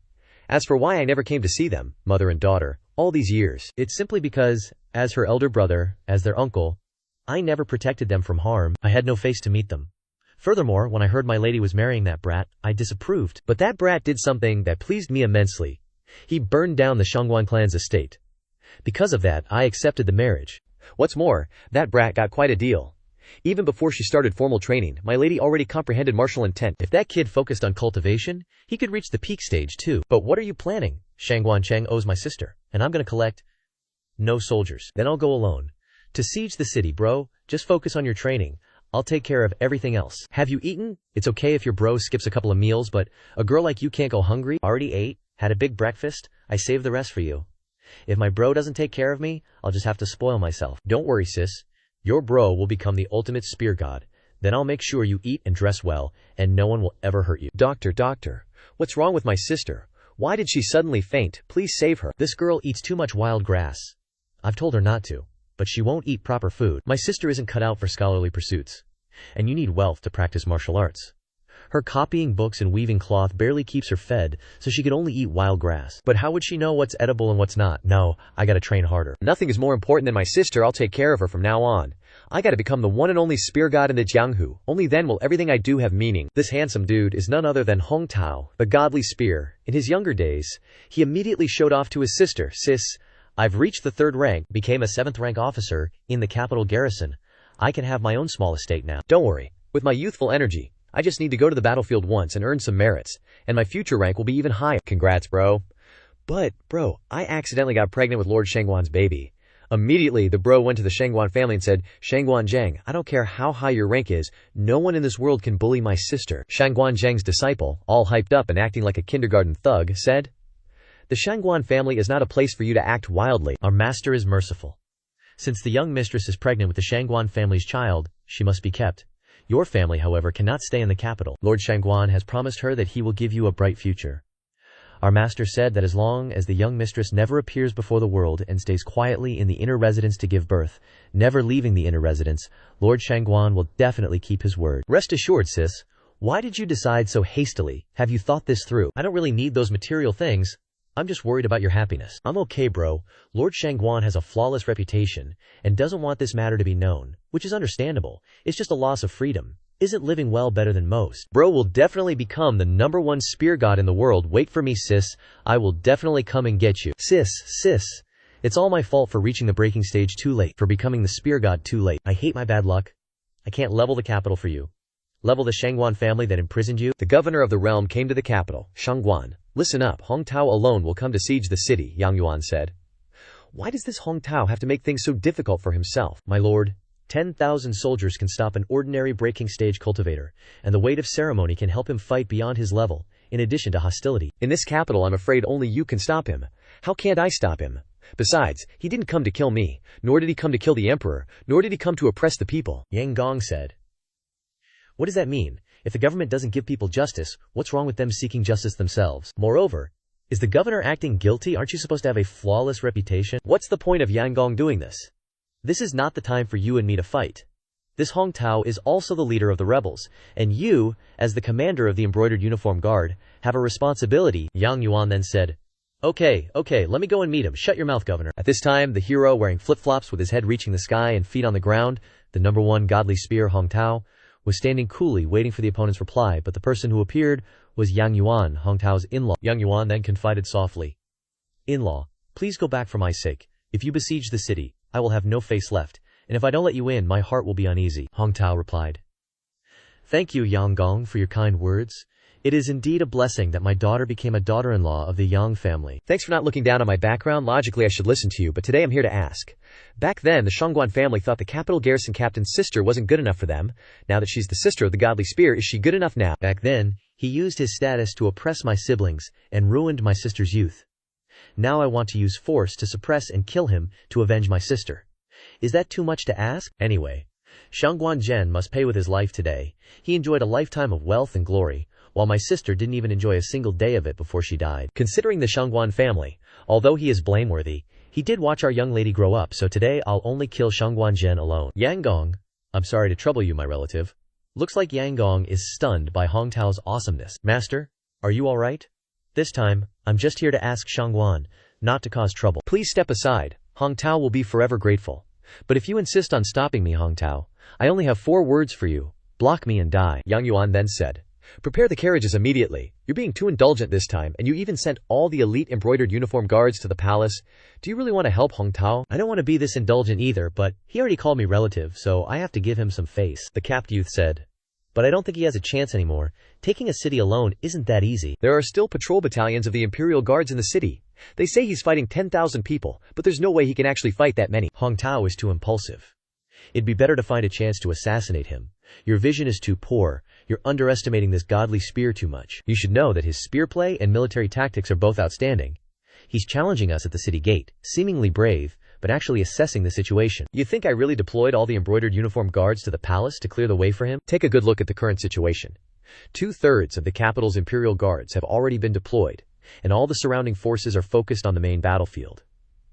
B: As for why I never came to see them, mother and daughter, all these years,
A: it's simply because, as her elder brother, as their uncle, I never protected them from harm. I had no face to meet them. Furthermore, when I heard my lady was marrying that brat, I disapproved.
B: But that brat did something that pleased me immensely. He burned down the Shangguan clan's estate.
A: Because of that, I accepted the marriage.
B: What's more, that brat got quite a deal. Even before she started formal training, my lady already comprehended martial intent.
A: If that kid focused on cultivation, he could reach the peak stage too. But what are you planning? Shangguan Cheng owes my sister, and I'm gonna collect no soldiers. Then I'll go alone. To siege the city, bro. Just focus on your training. I'll take care of everything else. Have you eaten? It's okay if your bro skips a couple of meals, but a girl like you can't go hungry. Already ate? Had a big breakfast? I saved the rest for you. If my bro doesn't take care of me, I'll just have to spoil myself. Don't worry, sis. Your bro will become the ultimate spear god. Then I'll make sure you eat and dress well, and no one will ever hurt you.
B: Doctor, what's wrong with my sister? Why did she suddenly faint? Please save her.
A: This girl eats too much wild grass. I've told her not to, but she won't eat proper food. My sister isn't cut out for scholarly pursuits. And you need wealth to practice martial arts. Her copying books and weaving cloth barely keeps her fed, so she could only eat wild grass. But how would she know what's edible and what's not? No, I gotta train harder.
B: Nothing is more important than my sister. I'll take care of her from now on. I gotta become the one and only spear god in the Jianghu. Only then will everything I do have meaning. This handsome dude is none other than Hong Tao, the godly spear. In his younger days, he immediately showed off to his sister, Sis, I've reached the 3rd rank, became a 7th rank officer in the capital garrison. I can have my own small estate now. Don't worry. With my youthful energy, I just need to go to the battlefield once and earn some merits, and my future rank will be even higher. Congrats, bro. But, bro, I accidentally got pregnant with Lord Shangguan's baby. Immediately, the bro went to the Shangguan family and said, Shangguan Zhang, I don't care how high your rank is, no one in this world can bully my sister. Shangguan Zhang's disciple, all hyped up and acting like a kindergarten thug, said, The Shangguan family is not a place for you to act wildly.
A: Our master is merciful. Since the young mistress is pregnant with the Shangguan family's child, she must be kept. Your family, however, cannot stay in the capital. Lord Shangguan has promised her that he will give you a bright future. Our master said that as long as the young mistress never appears before the world and stays quietly in the inner residence to give birth, never leaving the inner residence, Lord Shangguan will definitely keep his word. Rest assured, sis. Why did you decide so hastily? Have you thought this through? I don't really need those material things. I'm just worried about your happiness. I'm okay, bro. Lord Shangguan has a flawless reputation and doesn't want this matter to be known, which is understandable. It's just a loss of freedom. Isn't living well better than most? Bro will definitely become the #1 spear god in the world. Wait for me, sis. I will definitely come and get you. Sis. It's all my fault for reaching the breaking stage too late, for becoming the spear god too late. I hate my bad luck. I can't level the capital for you. Level the Shangguan family that imprisoned you.
B: The governor of the realm came to the capital, Shangguan. Listen up, Hong Tao alone will come to siege the city, Yang Yuan said. Why does this Hong Tao have to make things so difficult for himself?
A: My lord, 10,000 soldiers can stop an ordinary breaking stage cultivator, and the weight of ceremony can help him fight beyond his level, in addition to hostility.
B: In this capital, I'm afraid only you can stop him. How can't I stop him? Besides, he didn't come to kill me, nor did he come to kill the emperor, nor did he come to oppress the people.
A: Yang Gong said. What does that mean? If the government doesn't give people justice, what's wrong with them seeking justice themselves? Moreover, is the governor acting guilty? Aren't you supposed to have a flawless reputation?
B: What's the point of Yang Gong doing this?
A: This is not the time for you and me to fight. This Hong Tao is also the leader of the rebels, and you, as the commander of the embroidered uniform guard, have a responsibility. Yang Yuan then said, Okay, let me go and meet him. Shut your mouth, governor. At this time, the hero, wearing flip-flops with his head reaching the sky and feet on the ground, the number one godly spear Hong Tao, was standing coolly waiting for the opponent's reply, but the person who appeared was Yang Yuan, Hong Tao's in-law. Yang Yuan then confided softly, In-law, please go back for my sake. If you besiege the city, I will have no face left, and if I don't let you in, my heart will be uneasy. Hong Tao replied, Thank you, Yang Gong, for your kind words. It is indeed a blessing that my daughter became a daughter-in-law of the Yang family.
B: Thanks for not looking down on my background. Logically, I should listen to you, but today I'm here to ask. Back then, the Shangguan family thought the capital garrison captain's sister wasn't good enough for them. Now that she's the sister of the godly spear, is she good enough now?
A: Back then, he used his status to oppress my siblings and ruined my sister's youth. Now I want to use force to suppress and kill him to avenge my sister. Is that too much to ask? Anyway, Shangguan Zhen must pay with his life today. He enjoyed a lifetime of wealth and glory, while my sister didn't even enjoy a single day of it before she died.
B: Considering the Shangguan family, although he is blameworthy, he did watch our young lady grow up, so today I'll only kill Shangguan Zhen alone.
A: Yang Gong, I'm sorry to trouble you, my relative. Looks like Yang Gong is stunned by Hong Tao's awesomeness. Master, are you alright? This time, I'm just here to ask Shangguan, not to cause trouble.
B: Please step aside. Hong Tao will be forever grateful. But if you insist on stopping me, Hong Tao, I only have 4 words for you. Block me and die.
A: Yang Yuan then said,
B: Prepare the carriages immediately. You're being too indulgent this time, and you even sent all the elite embroidered uniform guards to the palace. Do you really want to help Hong Tao?
A: I don't want to be this indulgent either, but he already called me relative, so I have to give him some face. The capped youth said, But I don't think he has a chance anymore. Taking a city alone isn't that easy.
B: There are still patrol battalions of the Imperial Guards in the city. They say he's fighting 10,000 people, but there's no way he can actually fight that many.
A: Hong Tao is too impulsive. It'd be better to find a chance to assassinate him. Your vision is too poor. You're underestimating this godly spear too much. You should know that his spear play and military tactics are both outstanding. He's challenging us at the city gate, seemingly brave, but actually assessing the situation.
B: You think I really deployed all the embroidered uniform guards to the palace to clear the way for him? Take a good look at the current situation. 2/3 of the capital's Imperial Guards have already been deployed, and all the surrounding forces are focused on the main battlefield.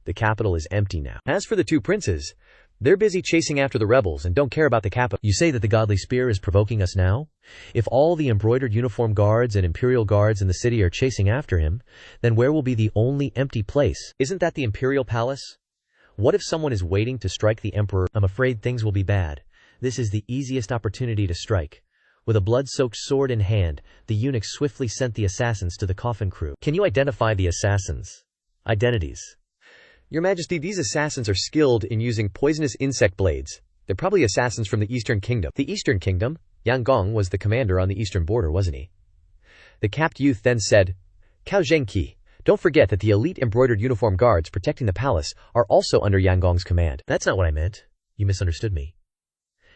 B: The capital is empty now. As for the 2 princes, they're busy chasing after the rebels and don't care about the capital.
A: You say that the godly spear is provoking us now? If all the embroidered uniform guards and Imperial Guards in the city are chasing after him, then where will be the only empty place?
B: Isn't that the Imperial Palace? What if someone is waiting to strike the Emperor?
A: I'm afraid things will be bad. This is the easiest opportunity to strike. With a blood-soaked sword in hand, the eunuch swiftly sent the assassins to the coffin crew.
B: Can you identify the assassins' identities? Your Majesty, these assassins are skilled in using poisonous insect blades. They're probably assassins from the Eastern Kingdom. The Eastern Kingdom? Yang Gong was the commander on the eastern border, wasn't he? The capped youth then said, Cao Zhengqi, don't forget that the elite embroidered uniform guards protecting the palace are also under Yang Gong's command.
A: That's not what I meant. You misunderstood me.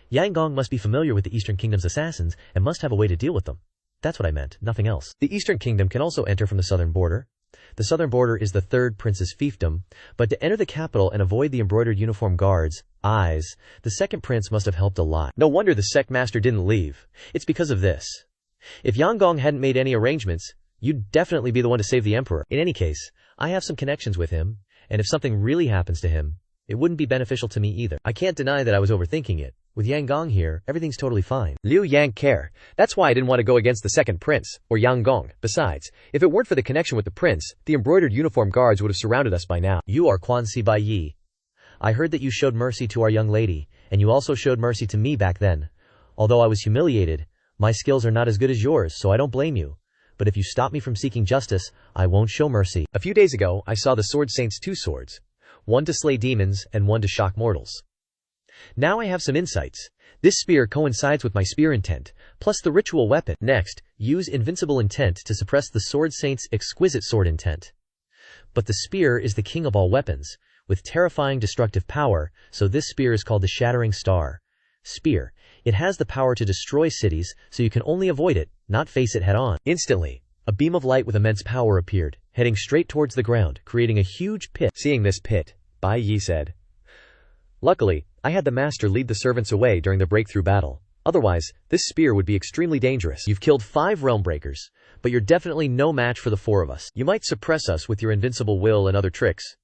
A: Yang Gong must be familiar with the Eastern Kingdom's assassins and must have a way to deal with them. That's what I meant, nothing else.
B: The Eastern Kingdom can also enter from the southern border.
A: The southern border is the 3rd prince's fiefdom, but to enter the capital and avoid the embroidered uniform guards' eyes, the 2nd prince must have helped a lot.
B: No wonder the sect master didn't leave. It's because of this. If Yang Gong hadn't made any arrangements, you'd definitely be the one to save the emperor.
A: In any case, I have some connections with him, and if something really happens to him, it wouldn't be beneficial to me either. I can't deny that I was overthinking it. With Yang Gong here, everything's totally fine.
B: Liu Yang care. That's why I didn't want to go against the 2nd prince, or Yang Gong. Besides, if it weren't for the connection with the prince, the embroidered uniform guards would have surrounded us by now.
A: You are Quan Si Bai Yi. I heard that you showed mercy to our young lady, and you also showed mercy to me back then. Although I was humiliated, my skills are not as good as yours, so I don't blame you. But if you stop me from seeking justice, I won't show mercy.
B: A few days ago, I saw the Sword Saint's 2 swords. One to slay demons and one to shock mortals. Now I have some insights. This spear coincides with my spear intent, plus the ritual weapon. Next, use invincible intent to suppress the Sword Saint's exquisite sword intent. But the spear is the king of all weapons, with terrifying destructive power, so this spear is called the Shattering Star. Spear. It has the power to destroy cities, so you can only avoid it, not face it head-on. Instantly, a beam of light with immense power appeared, heading straight towards the ground, creating a huge pit. Seeing this pit, Bai Yi said, Luckily, I had the master lead the servants away during the breakthrough battle. Otherwise, this spear would be extremely dangerous. You've killed 5 realm breakers, but you're definitely no match for the 4 of us. You might suppress us with your invincible will and other tricks,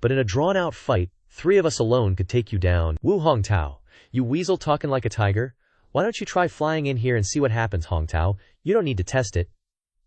B: but in a drawn-out fight, 3 of us alone could take you down. Wu Hong Tao,
A: You weasel talking like a tiger? Why don't you try flying in here and see what happens, Hong Tao? You don't need to test it.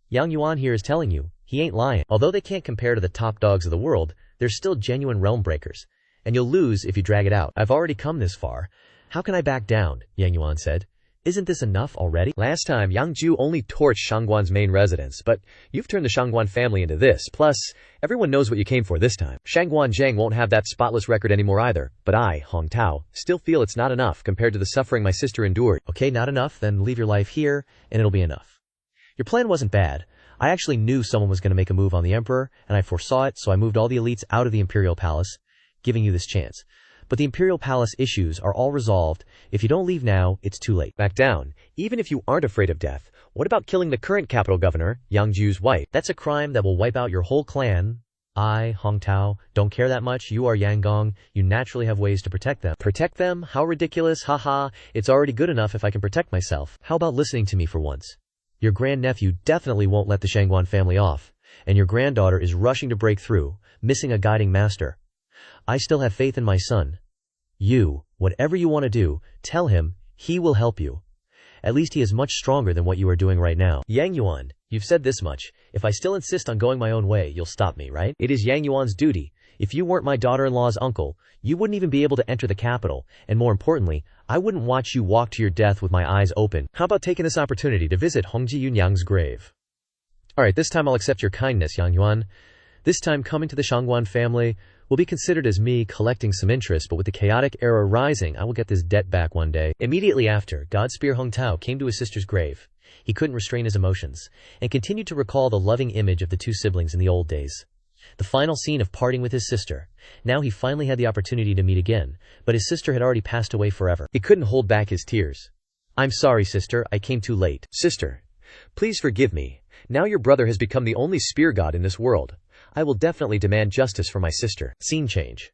A: Yang Yuan here is telling you, he ain't lying. Although they can't compare to the top dogs of the world, they're still genuine realm breakers. And you'll lose if you drag it out. I've already come this far. How can I back down? Yang Yuan said. Isn't this enough already?
B: Last time, Yang Jiu only torched Shangguan's main residence, but you've turned the Shangguan family into this. Plus, everyone knows what you came for this time. Shangguan Zhang won't have that spotless record anymore either, but I, Hong Tao, still feel it's not enough compared to the suffering my sister endured.
A: Okay, not enough, then leave your life here, and it'll be enough. Your plan wasn't bad. I actually knew someone was going to make a move on the Emperor, and I foresaw it, so I moved all the elites out of the Imperial Palace, giving you this chance. But the Imperial Palace issues are all resolved. If you don't leave now, it's too late.
B: Back down. Even if you aren't afraid of death, what about killing the current capital governor, Yang Jiu's wife?
A: That's a crime that will wipe out your whole clan. I, Hong Tao, don't care that much. You are Yang Gong. You naturally have ways to protect them.
B: Protect them? How ridiculous. Haha.
A: It's already good enough if I can protect myself. How about listening to me for once? Your grandnephew definitely won't let the Shangguan family off, and your granddaughter is rushing to break through, missing a guiding master. I still have faith in my son. You, whatever you want to do, tell him, he will help you. At least he is much stronger than what you are doing right now.
B: Yang Yuan, you've said this much. If I still insist on going my own way, you'll stop me, right?
A: It is Yang Yuan's duty. If you weren't my daughter-in-law's uncle, you wouldn't even be able to enter the capital, and more importantly, I wouldn't watch you walk to your death with my eyes open.
B: How about taking this opportunity to visit Hongji Yunyang's grave?
A: Alright, this time I'll accept your kindness, Yang Yuan. This time coming to the Shangguan family will be considered as me collecting some interest, but with the chaotic era rising, I will get this debt back one day. Immediately after, Godspear Hong Tao came to his sister's grave. He couldn't restrain his emotions, and continued to recall the loving image of the two siblings in the old days. The final scene of parting with his sister. Now he finally had the opportunity to meet again, but his sister had already passed away forever.
B: He couldn't hold back his tears.
A: I'm sorry, sister, I came too late.
B: Sister, please forgive me. Now your brother has become the only spear god in this world. I will definitely demand justice for my sister.
A: Scene change.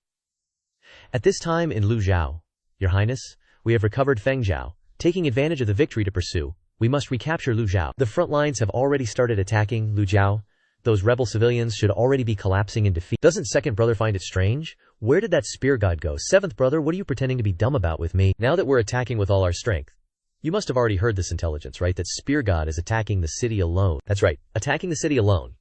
A: At this time in Lujiao, Your Highness, we have recovered Fengzhou. Taking advantage of the victory to pursue, we must recapture Lujiao. The front lines have already started attacking Lujiao. Those rebel civilians should already be collapsing in defeat. Doesn't second brother find it strange? Where did that spear god go? Seventh brother, what are you pretending to be dumb about with me? Now that we're attacking with all our strength. You must have already heard this intelligence, right? That spear god is attacking the city alone. That's right, attacking the city alone.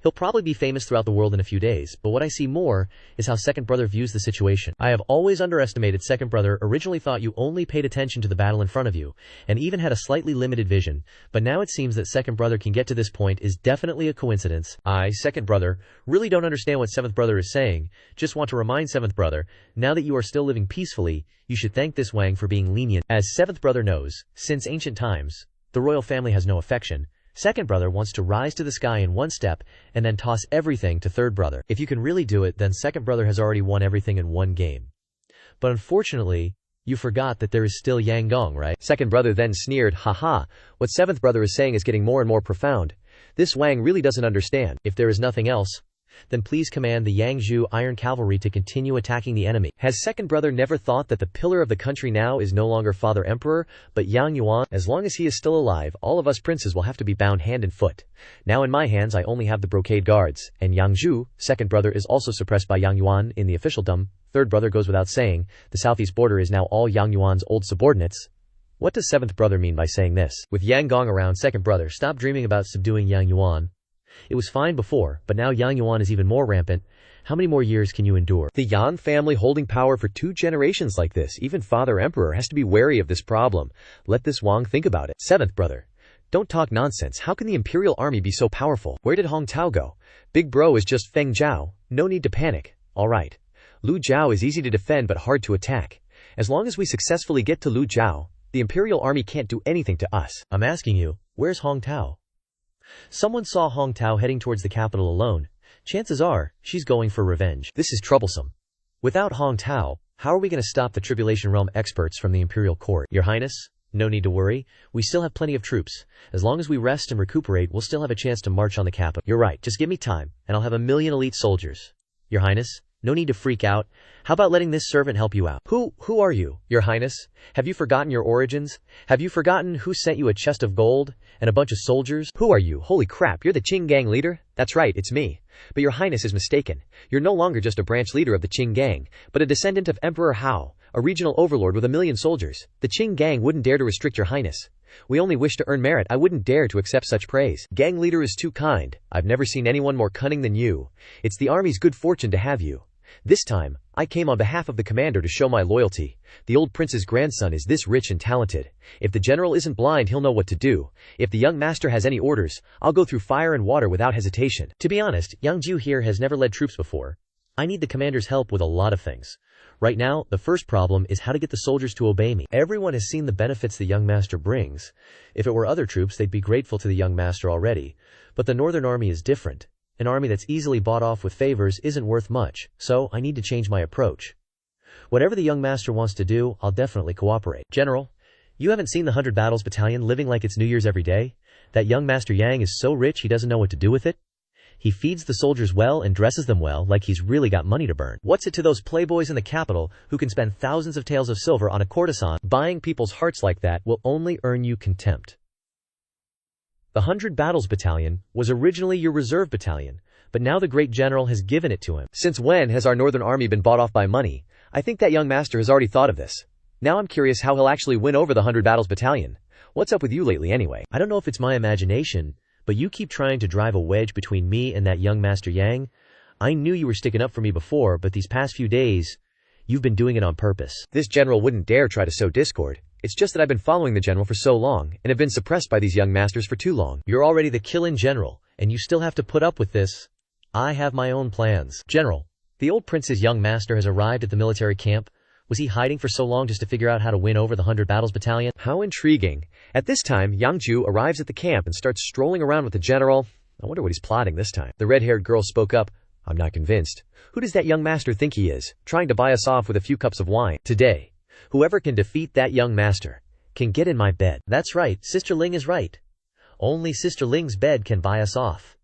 A: He'll probably be famous throughout the world in a few days, but what I see more is how second brother views the situation. I have always underestimated second brother. Originally thought you only paid attention to the battle in front of you, and even had a slightly limited vision, but now it seems that second brother can get to this point is definitely a coincidence. I, second brother, really don't understand what seventh brother is saying. Just want to remind seventh brother, now that you are still living peacefully, you should thank this Wang for being lenient. As seventh brother knows, since ancient times, the royal family has no affection. Second brother wants to rise to the sky in one step and then toss everything to third brother. If you can really do it, then second brother has already won everything in one game. But unfortunately, you forgot that there is still Yang Gong, right?
B: Second brother then sneered, haha, what seventh brother is saying is getting more and more profound. This Wang really doesn't understand.
A: If there is nothing else, then please command the Yang Jiu Iron Cavalry to continue attacking the enemy.
B: Has second brother never thought that the pillar of the country now is no longer Father Emperor, but Yang Yuan? As long as he is still alive, all of us princes will have to be bound hand and foot. Now in my hands I only have the brocade guards, and Yang Jiu, second brother, is also suppressed by Yang Yuan in the officialdom. Third brother goes without saying, the southeast border is now all Yang Yuan's old subordinates. What does seventh brother mean by saying this?
A: With Yang Gong around, second brother, stop dreaming about subduing Yang Yuan. It was fine before, but now Yang Yuan is even more rampant. How many more years can you endure?
B: The Yan family holding power for 2 generations like this, even Father Emperor has to be wary of this problem. Let this Wang think about it.
A: Seventh brother,
B: don't talk nonsense. How can the Imperial Army be so powerful? Where did Hong Tao go? Big bro is just Feng Zhao. No need to panic. Alright. Lu Jiao is easy to defend but hard to attack. As long as we successfully get to Lu Jiao, the Imperial Army can't do anything to us.
A: I'm asking you, where's Hong Tao? Someone saw Hong Tao heading towards the capital alone. Chances are, she's going for revenge. This is troublesome. Without Hong Tao, how are we going to stop the Tribulation Realm experts from the Imperial Court? Your Highness, no need to worry. We still have plenty of troops. As long as we rest and recuperate, we'll still have a chance to march on the capital. You're right, just give me time, and I'll have 1,000,000 elite soldiers. Your Highness, no need to freak out. How about letting this servant help you out?
B: Who are you? Your Highness? Have you forgotten your origins? Have you forgotten who sent you a chest of gold and a bunch of soldiers? Who are you? Holy crap, you're the Qing Gang leader? That's right, it's me. But your Highness is mistaken. You're no longer just a branch leader of the Qing Gang, but a descendant of Emperor Hao, a regional overlord with 1,000,000 soldiers. The Qing gang wouldn't dare to restrict your highness. We only wish to earn merit. I wouldn't dare to accept such praise. Gang leader is too kind. I've never seen anyone more cunning than you. It's the army's good fortune to have you. This time, I came on behalf of the commander to show my loyalty. The old prince's grandson is this rich and talented. If the general isn't blind, he'll know what to do. If the young master has any orders, I'll go through fire and water without hesitation.
A: To be honest, Yang Jiu here has never led troops before. I need the commander's help with a lot of things. Right now, the first problem is how to get the soldiers to obey me. Everyone has seen the benefits the young master brings. If it were other troops, they'd be grateful to the young master already. But the northern army is different. An army that's easily bought off with favors isn't worth much, so I need to change my approach. Whatever the young master wants to do, I'll definitely cooperate. General, you haven't seen the 100 Battles Battalion living like it's New Year's every day? That young Master Yang is so rich he doesn't know what to do with it? He feeds the soldiers well and dresses them well like he's really got money to burn. What's it to those playboys in the capital who can spend thousands of taels of silver on a courtesan? Buying people's hearts like that will only earn you contempt. The 100 Battles Battalion was originally your reserve battalion, but now the great general has given it to him.
B: Since when has our northern army been bought off by money? I think that young master has already thought of this. Now I'm curious how he'll actually win over the 100 Battles Battalion. What's up with you lately anyway?
A: I don't know if it's my imagination, but you keep trying to drive a wedge between me and that young Master Yang. I knew you were sticking up for me before, but these past few days, you've been doing it on purpose.
B: This general wouldn't dare try to sow discord. It's just that I've been following the general for so long, and have been suppressed by these young masters for too long.
A: You're already the killing general, and you still have to put up with this. I have my own plans. General, the old prince's young master has arrived at the military camp. Was he hiding for so long just to figure out how to win over the 100 Battles Battalion?
B: How intriguing. At this time, Yang Jiu arrives at the camp and starts strolling around with the general. I wonder what he's plotting this time. The red-haired girl spoke up. I'm not convinced. Who does that young master think he is, trying to buy us off with a few cups of wine?
A: Today, whoever can defeat that young master can get in my bed. That's right, Sister Ling is right. Only Sister Ling's bed can buy us off.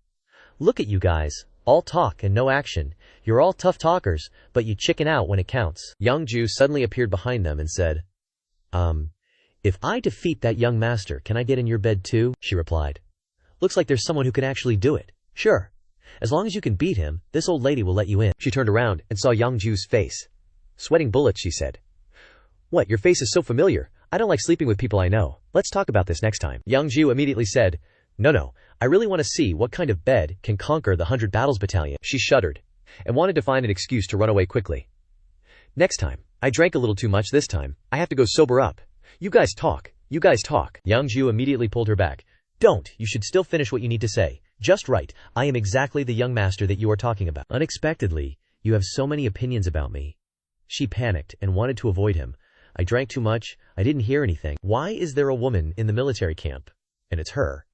A: Look at you guys, all talk and no action. You're all tough talkers, but you chicken out when it counts. Yang Jiu suddenly appeared behind them and said, if I defeat that young master, can I get in your bed too? She replied. Looks like there's someone who can actually do it. Sure. As long as you can beat him, this old lady will let you in.
B: She turned around and saw Yang Jiu's face. Sweating bullets, she said. What, your face is so familiar. I don't like sleeping with people I know. Let's talk about this next time.
A: Yang Jiu immediately said, No, I really want to see what kind of bed can conquer the 100 Battles Battalion.
B: She shuddered and wanted to find an excuse to run away quickly. Next time. I drank a little too much this time. I have to go sober up. You guys talk. You guys talk.
A: Yang Jiu immediately pulled her back. Don't. You should still finish what you need to say. Just right. I am exactly the young master that you are talking about. Unexpectedly, you have so many opinions about me. She panicked and wanted to avoid him. I drank too much. I didn't hear anything. Why is there a woman in the military camp? And it's her.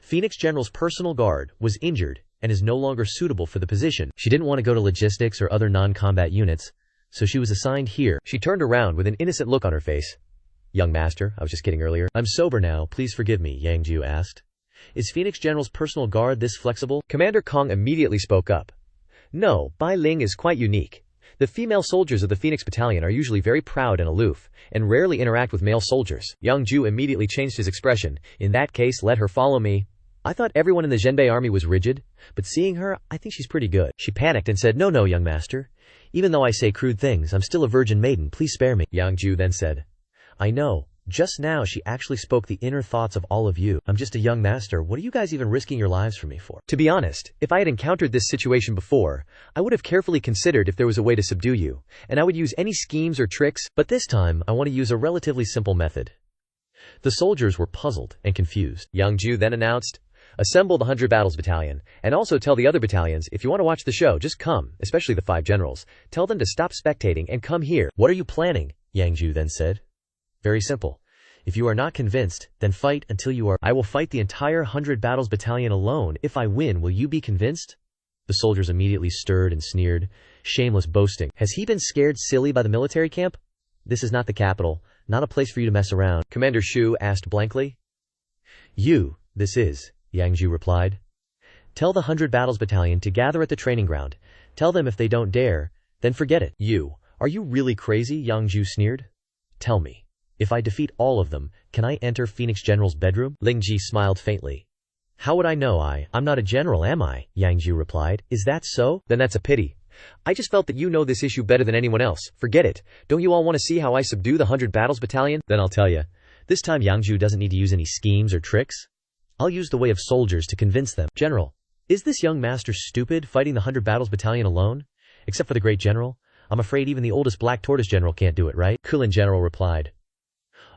A: Phoenix General's personal guard was injured and is no longer suitable for the position. She didn't want to go to logistics or other non-combat units, so she was assigned here.
B: She turned around with an innocent look on her face. Young master, I was just kidding earlier.
A: I'm sober now, please forgive me, Yang Jiu asked. Is Phoenix General's personal guard this flexible?
B: Commander Kong immediately spoke up. No, Bai Ling is quite unique. The female soldiers of the Phoenix Battalion are usually very proud and aloof, and rarely interact with male soldiers. Yang Jiu immediately changed his expression. In that case, let her follow me. I thought everyone in the Zhenbei army was rigid, but seeing her, I think she's pretty good. She panicked and said, No, young master. Even though I say crude things, I'm still a virgin maiden, please spare me. Yang Jiu then said, I know. Just now she actually spoke the inner thoughts of all of you. I'm just a young master. What are you guys even risking your lives for me for? To be honest, if I had encountered this situation before, I would have carefully considered if there was a way to subdue you, and I would use any schemes or tricks, but this time I want to use a relatively simple method. The soldiers were puzzled and confused. Yang Jiu then announced, Assemble the 100 Battles Battalion, and also tell the other battalions, if you want to watch the show, just come, especially the 5 generals. Tell them to stop spectating and come here. What are you planning? Yang Jiu then said. Very simple. If you are not convinced, then fight until you are. I will fight the entire 100 Battles Battalion alone. If I win, will you be convinced? The soldiers immediately stirred and sneered. Shameless boasting. Has he been scared silly by the military camp? This is not the capital, not a place for you to mess around. Commander Shu asked blankly. This is, Yang Jiu replied. Tell the 100 Battles Battalion to gather at the training ground. Tell them if they don't dare, then forget it. Are you really crazy? Yang Jiu sneered. Tell me. If I defeat all of them, can I enter Phoenix General's bedroom? Ling Ji smiled faintly. How would I know? I'm not a general, am I? Yang Jiu replied. Is that so? Then that's a pity. I just felt that you know this issue better than anyone else. Forget it. Don't you all want to see how I subdue the 100 Battles Battalion?
A: Then I'll tell you. This time Yang Jiu doesn't need to use any schemes or tricks. I'll use the way of soldiers to convince them. General, is this young master stupid fighting the 100 Battles Battalion alone? Except for the great general? I'm afraid even the oldest Black Tortoise general can't do it, right? Kulin general replied.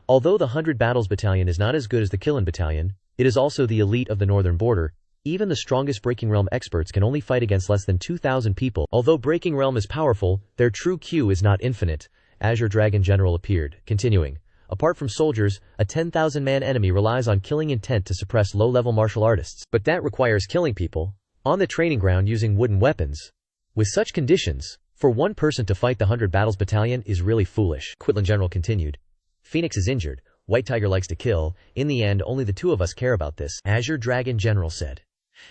A: Although the 100 Battles Battalion is not as good as the Kilin Battalion, it is also the elite of the northern border. Even the strongest Breaking Realm experts can only fight against less than 2,000 people. Although Breaking Realm is powerful, their true Q is not infinite. Azure Dragon General appeared, continuing. Apart from soldiers, a 10,000-man enemy relies on killing intent to suppress low-level martial artists.
B: But that requires killing people on the training ground using wooden weapons.
A: With such conditions, for one person to fight the 100 Battles Battalion is really foolish. Quitland General continued. Phoenix is injured. White Tiger likes to kill. In the end, only the two of us care about this. Azure Dragon General said.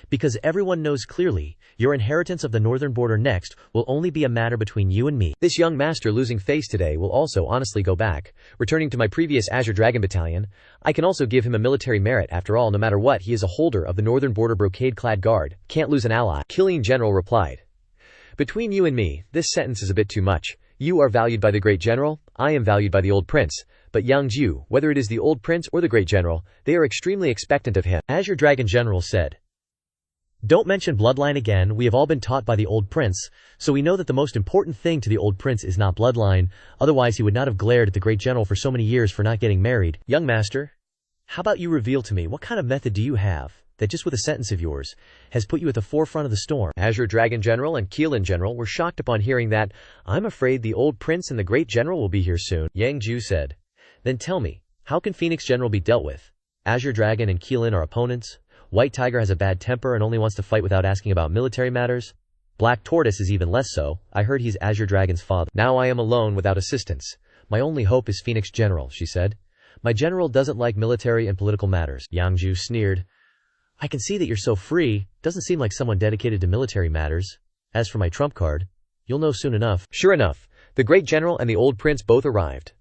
A: Because everyone knows clearly, your inheritance of the northern border next will only be a matter between you and me.
B: This young master losing face today will also honestly go back. Returning to my previous Azure Dragon Battalion, I can also give him a military merit. After all, no matter what, he is a holder of the northern border brocade-clad guard. Can't lose an ally. Killian General replied. Between you and me, this sentence is a bit too much. You are valued by the great general, I am valued by the old prince. But Yang Jiu, whether it is the old prince or the great general, they are extremely expectant of him.
A: Azure Dragon General said. Don't mention bloodline again. We have all been taught by the old prince, so we know that the most important thing to the old prince is not bloodline, otherwise he would not have glared at the great general for so many years for not getting married. Young master, how about you reveal to me what kind of method do you have that just with a sentence of yours has put you at the forefront of the storm?
B: Azure Dragon General and Keelan General were shocked upon hearing that. I'm afraid the old prince and the great general will be here soon.
A: Yang Jiu said. Then tell me, how can Phoenix General be dealt with? Azure Dragon and Keelan are opponents. White Tiger has a bad temper and only wants to fight without asking about military matters. Black Tortoise is even less so. I heard he's Azure Dragon's father.
B: Now I am alone without assistance.
A: My only hope is Phoenix General, she said. My general doesn't like military and political matters. Yang Jiu sneered. I can see that you're so free. Doesn't seem like someone dedicated to military matters. As for my trump card, you'll know soon enough.
B: Sure enough, the great general and the old prince both arrived.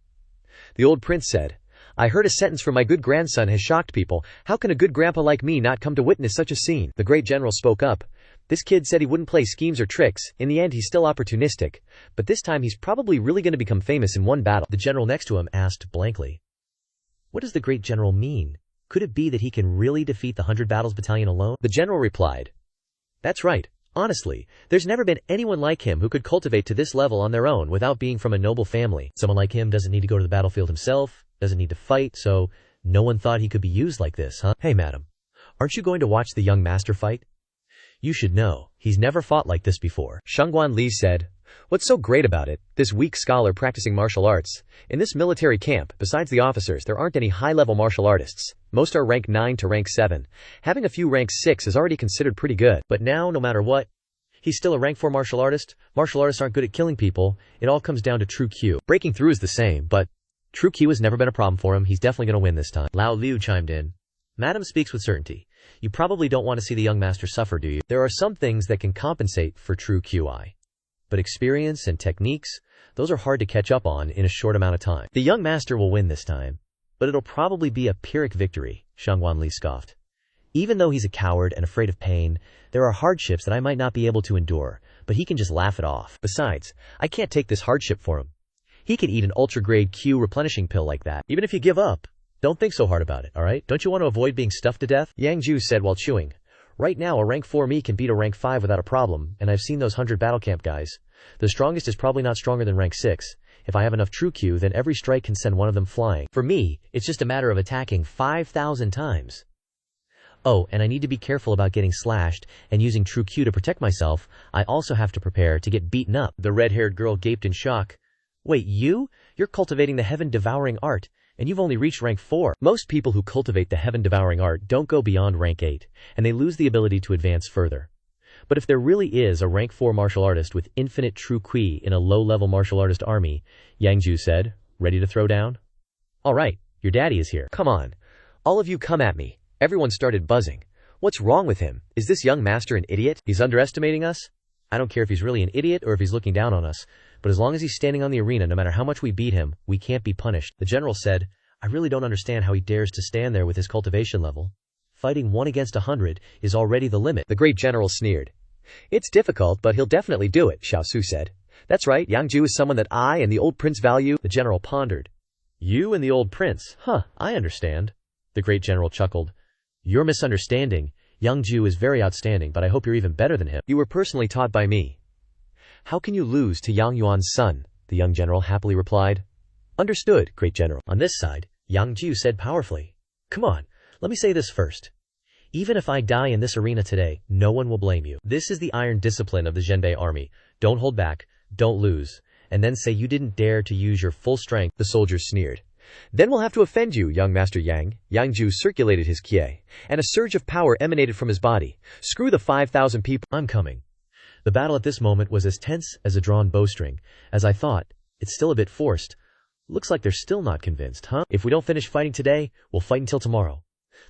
B: The old prince said, I heard a sentence from my good grandson has shocked people. How can a good grandpa like me not come to witness such a scene? The great general spoke up. This kid said he wouldn't play schemes or tricks. In the end, he's still opportunistic. But this time he's probably really going to become famous in one battle.
A: The general next to him asked blankly. What does the great general mean? Could it be that he can really defeat the 100 Battles Battalion alone?
B: The general replied.
A: That's right. Honestly, there's never been anyone like him who could cultivate to this level on their own without being from a noble family. Someone like him doesn't need to go to the battlefield himself, doesn't need to fight, so no one thought he could be used like this, huh? Hey madam, aren't you going to watch the young master fight? You should know, he's never fought like this before.
B: Shangguan Li said, what's so great about it, this weak scholar practicing martial arts? In this military camp, besides the officers, there aren't any high-level martial artists. Most are rank 9 to rank 7. Having a few rank 6 is already considered pretty good.
A: But now, no matter what, he's still a rank 4 martial artist. Martial artists aren't good at killing people. It all comes down to true Q. Breaking through is the same, but true Q has never been a problem for him. He's definitely going to win this time. Lao Liu chimed in. Madam speaks with certainty. You probably don't want to see the young master suffer, do you? There are some things that can compensate for true QI. But experience and techniques, those are hard to catch up on in a short amount of time. The young master will win this time, but it'll probably be a Pyrrhic victory, Shangguan Li scoffed. Even though he's a coward and afraid of pain, there are hardships that I might not be able to endure, but he can just laugh it off. Besides, I can't take this hardship for him. He could eat an ultra-grade Q replenishing pill like that. Even if you give up, don't think so hard about it, alright? Don't you want to avoid being stuffed to death? Yang Jiu said while chewing. Right now, a rank 4 me can beat a rank 5 without a problem, and I've seen those 100 battle camp guys. The strongest is probably not stronger than rank 6. If I have enough true Q, then every strike can send one of them flying. For me, it's just a matter of attacking 5,000 times. Oh, and I need to be careful about getting slashed and using true Q to protect myself. I also have to prepare to get beaten up. The red-haired girl gaped in shock. Wait, you're cultivating the heaven-devouring art, and you've only reached rank 4. Most people who cultivate the heaven-devouring art don't go beyond rank 8, and they lose the ability to advance further. But if there really is a rank 4 martial artist with infinite true Qi in a low-level martial artist army, Yang Jiu said, ready to throw down? Alright, your daddy is here.
B: Come on. All of you come at me. Everyone started buzzing. What's wrong with him? Is this young master an idiot?
A: He's underestimating us? I don't care if he's really an idiot or if he's looking down on us, but as long as he's standing on the arena, no matter how much we beat him, we can't be punished. The general said, I really don't understand how he dares to stand there with his cultivation level. Fighting 1 against 100 is already the limit.
B: The great general sneered. It's difficult, but he'll definitely do it, Xiao Su said. That's right, Yang Jiu is someone that I and the old prince value.
A: The general pondered. You and the old prince? Huh, I understand. The great general chuckled. You're misunderstanding. Yang Jiu is very outstanding, but I hope you're even better than him.
B: You were personally taught by me. How can you lose to Yang Yuan's son? The young general happily replied. Understood, great general.
A: On this side, Yang Jiu said powerfully. Come on, let me say this first. Even if I die in this arena today, no one will blame you. This is the iron discipline of the Zhenbei army. Don't hold back, don't lose, and then say you didn't dare to use your full strength.
B: The soldiers sneered. Then we'll have to offend you, young Master Yang. Yang Jiu circulated his kie, and a surge of power emanated from his body. Screw the 5,000 people.
A: I'm coming. The battle at this moment was as tense as a drawn bowstring. As I thought, it's still a bit forced. Looks like they're still not convinced, huh? If we don't finish fighting today, we'll fight until tomorrow.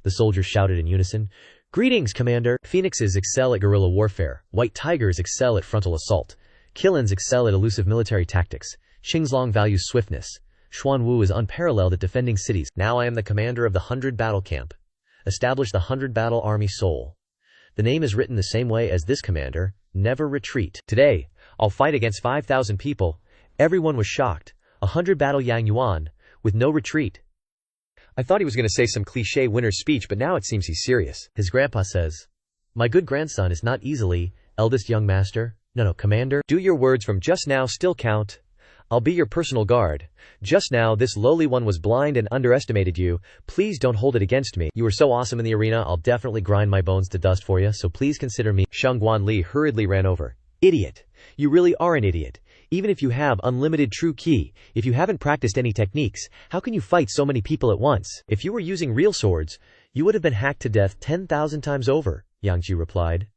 A: The soldiers shouted in unison. Greetings, Commander. Phoenixes excel at guerrilla warfare. White tigers excel at frontal assault. Killins excel at elusive military tactics. Xingzong values swiftness. Xuanwu is unparalleled at defending cities. Now I am the commander of the 100 battle camp. Establish the 100 battle army soul. The name is written the same way as this commander. Never retreat.
B: Today, I'll fight against 5,000 people.
A: Everyone was shocked. 100 battle Yang Yuan, with no retreat.
B: I thought he was going to say some cliché winner's speech, but now it seems he's serious.
A: His grandpa says, My good grandson is not easily, eldest young master. No, commander.
B: Do your words from just now still count? I'll be your personal guard. Just now this lowly one was blind and underestimated you. Please don't hold it against me.
A: You were so awesome in the arena, I'll definitely grind my bones to dust for you, so please consider me.
B: Shang Guanli hurriedly ran over. Idiot. You really are an idiot. Even if you have unlimited true ki, if you haven't practiced any techniques, how can you fight so many people at once?
A: If you were using real swords, you would have been hacked to death 10,000 times over, Yang Jiu replied.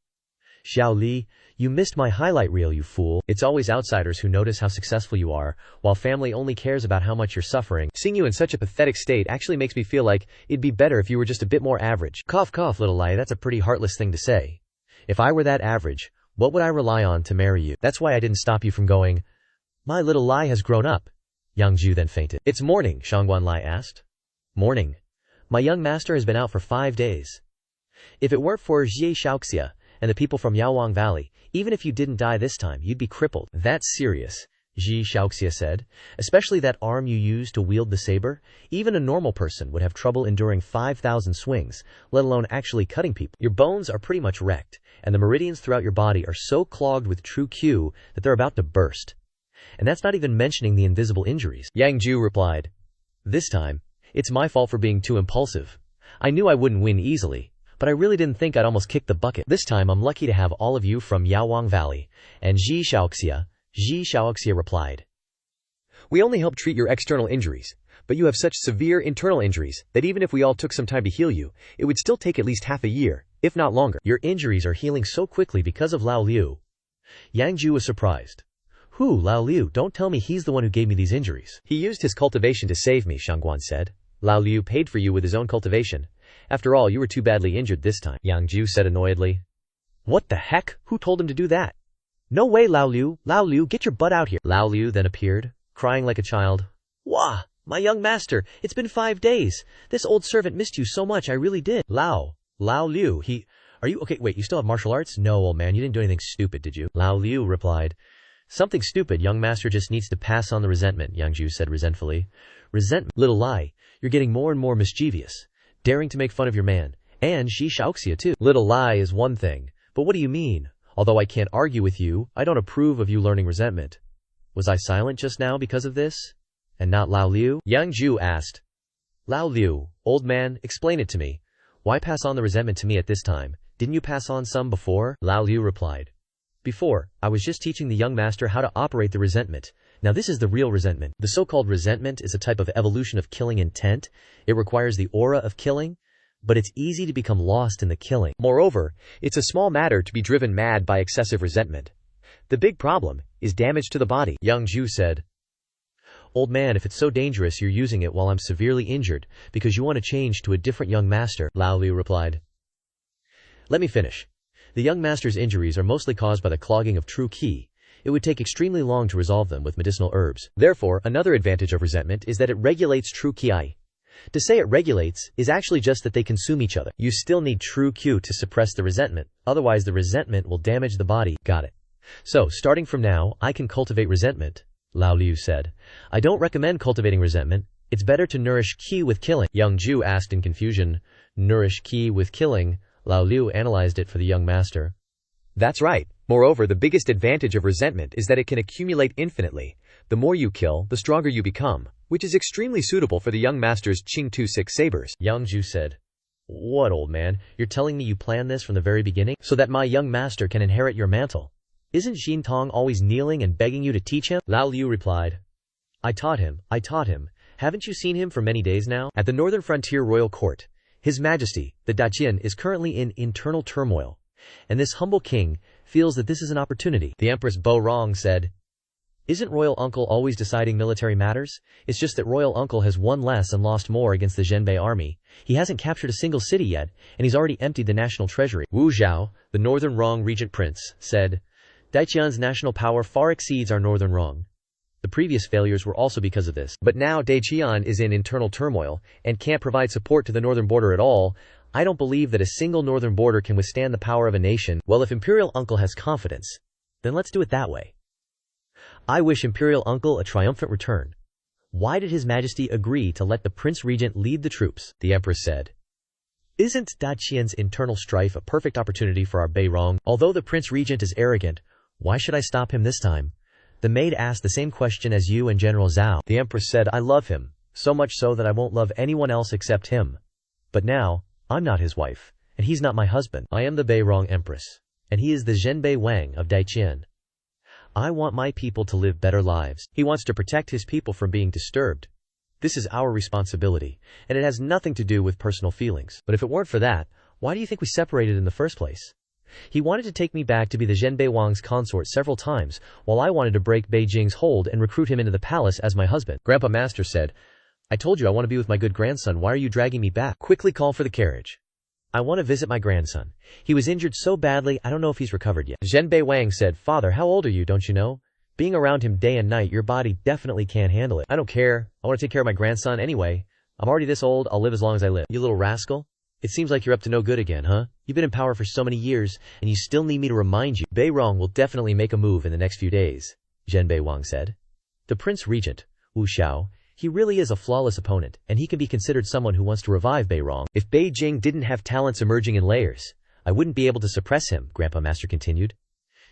A: Xiao Li, you missed my highlight reel, you fool. It's always outsiders who notice how successful you are, while family only cares about how much you're suffering.
B: Seeing you in such a pathetic state actually makes me feel like it'd be better if you were just a bit more average.
A: Cough, cough, little lie, that's a pretty heartless thing to say. If I were that average, what would I rely on to marry you? That's why I didn't stop you from going, My little lie has grown up. Yang Jiu then fainted.
B: It's morning, Shangguan Lai asked.
A: Morning. My young master has been out for 5 days. If it weren't for Jie Shaoxia and the people from Yaowang Valley, even if you didn't die this time, you'd be crippled.
B: That's serious,
A: Jie Shaoxia said. Especially that arm you use to wield the saber. Even a normal person would have trouble enduring 5,000 swings, let alone actually cutting people. Your bones are pretty much wrecked, and the meridians throughout your body are so clogged with true Q that they're about to burst. And that's not even mentioning the invisible injuries.
B: Yang Jiu replied.
A: This time, it's my fault for being too impulsive. I knew I wouldn't win easily, but I really didn't think I'd almost kick the bucket. This time I'm lucky to have all of you from Yaowang Valley. And Jie Shaoxia replied.
B: We only help treat your external injuries, but you have such severe internal injuries that even if we all took some time to heal you, it would still take at least half a year, if not longer.
A: Your injuries are healing so quickly because of Lao Liu. Yang Jiu was surprised. Who, Lao Liu? Don't tell me he's the one who gave me these injuries.
B: He used his cultivation to save me, Shangguan said. Lao Liu paid for you with his own cultivation. After all, you were too badly injured this time, Yang Jiu said annoyedly.
A: What the heck? Who told him to do that? No way, Lao Liu. Lao Liu, get your butt out here. Lao Liu then appeared, crying like a child. Wah, my young master, it's been 5 days. This old servant missed you so much, I really did. Lao Liu, are you okay? Wait, you still have martial arts? No, old man, you didn't do anything stupid, did you? Lao Liu replied. Something stupid, young master just needs to pass on the resentment, Yang Jiu said resentfully. Resentment? Little lie, you're getting more and more mischievous, daring to make fun of your man, and Jie Shaoxia too. Little lie is one thing, but what do you mean? Although I can't argue with you, I don't approve of you learning resentment. Was I silent just now because of this? And not Lao Liu?
B: Yang Jiu asked.
A: Lao Liu, old man, explain it to me. Why pass on the resentment to me at this time? Didn't you pass on some before? Lao Liu replied. Before, I was just teaching the young master how to operate the resentment. Now this is the real resentment. The so-called resentment is a type of evolution of killing intent. It requires the aura of killing, but it's easy to become lost in the killing.
B: Moreover, it's a small matter to be driven mad by excessive resentment. The big problem is damage to the body, Yang Jiu said.
A: Old man, if it's so dangerous you're using it while I'm severely injured because you want to change to a different young master, Lao Liu replied. Let me finish. The young master's injuries are mostly caused by the clogging of true ki. It would take extremely long to resolve them with medicinal herbs.
B: Therefore, another advantage of resentment is that it regulates true ki.
A: To say it regulates is actually just that they consume each other. You still need true Q to suppress the resentment, otherwise the resentment will damage the body. Got it. So, starting from now, I can cultivate resentment, Lao Liu said. I don't recommend cultivating resentment. It's better to nourish Qi with killing. Yang Jiu asked in confusion. Nourish Qi with killing. Lao Liu analyzed it for the young master.
B: That's right. Moreover, the biggest advantage of resentment is that it can accumulate infinitely. The more you kill, the stronger you become, which is extremely suitable for the young master's Qing-2-6 sabers.
A: Yang Jiu said. What, old man? You're telling me you planned this from the very beginning? So that my young master can inherit your mantle? Isn't Xin Tong always kneeling and begging you to teach him? Lao Liu replied. I taught him. Haven't you seen him for many days now? At the northern frontier royal court, His Majesty, the Daqian, is currently in internal turmoil, and this humble king feels that this is an opportunity. The Empress Bo Rong said, Isn't royal uncle always deciding military matters? It's just that royal uncle has won less and lost more against the Zhenbei army. He hasn't captured a single city yet, and he's already emptied the national treasury. Wu Zhao, the northern Rong regent prince, said, Daiqian's national power far exceeds our northern Rong. The previous failures were also because of this. But now Daiqian is in internal turmoil and can't provide support to the northern border at all. I don't believe that a single northern border can withstand the power of a nation. Well, if Imperial Uncle has confidence, then let's do it that way. I wish Imperial Uncle a triumphant return. Why did His Majesty agree to let the Prince Regent lead the troops? The Empress said. Isn't Daqian's internal strife a perfect opportunity for our Beirong? Although the Prince Regent is arrogant, why should I stop him this time? The maid asked the same question as you and General Zhao. The Empress said, I love him, so much so that I won't love anyone else except him. But now, I'm not his wife, and he's not my husband. I am the Beirong Empress, and he is the Zhenbei Wang of Daiqian. I want my people to live better lives. He wants to protect his people from being disturbed. This is our responsibility, and it has nothing to do with personal feelings. But if it weren't for that, why do you think we separated in the first place? He wanted to take me back to be the Zhenbei Wang's consort several times, while I wanted to break Beijing's hold and recruit him into the palace as my husband. Grandpa Master said, I told you I want to be with my good grandson. Why are you dragging me back? Quickly call for the carriage. I want to visit my grandson. He was injured so badly, I don't know if he's recovered yet. Zhenbei Wang said, Father, how old are you, don't you know? Being around him day and night, your body definitely can't handle it. I don't care. I want to take care of my grandson anyway. I'm already this old, I'll live as long as I live. You little rascal. It seems like you're up to no good again, huh? You've been in power for so many years, and you still need me to remind you. Beirong will definitely make a move in the next few days, Zhenbei Wang said. The Prince Regent, Wu Xiao, he really is a flawless opponent, and he can be considered someone who wants to revive Beirong. If Beijing didn't have talents emerging in layers, I wouldn't be able to suppress him, Grandpa Master continued.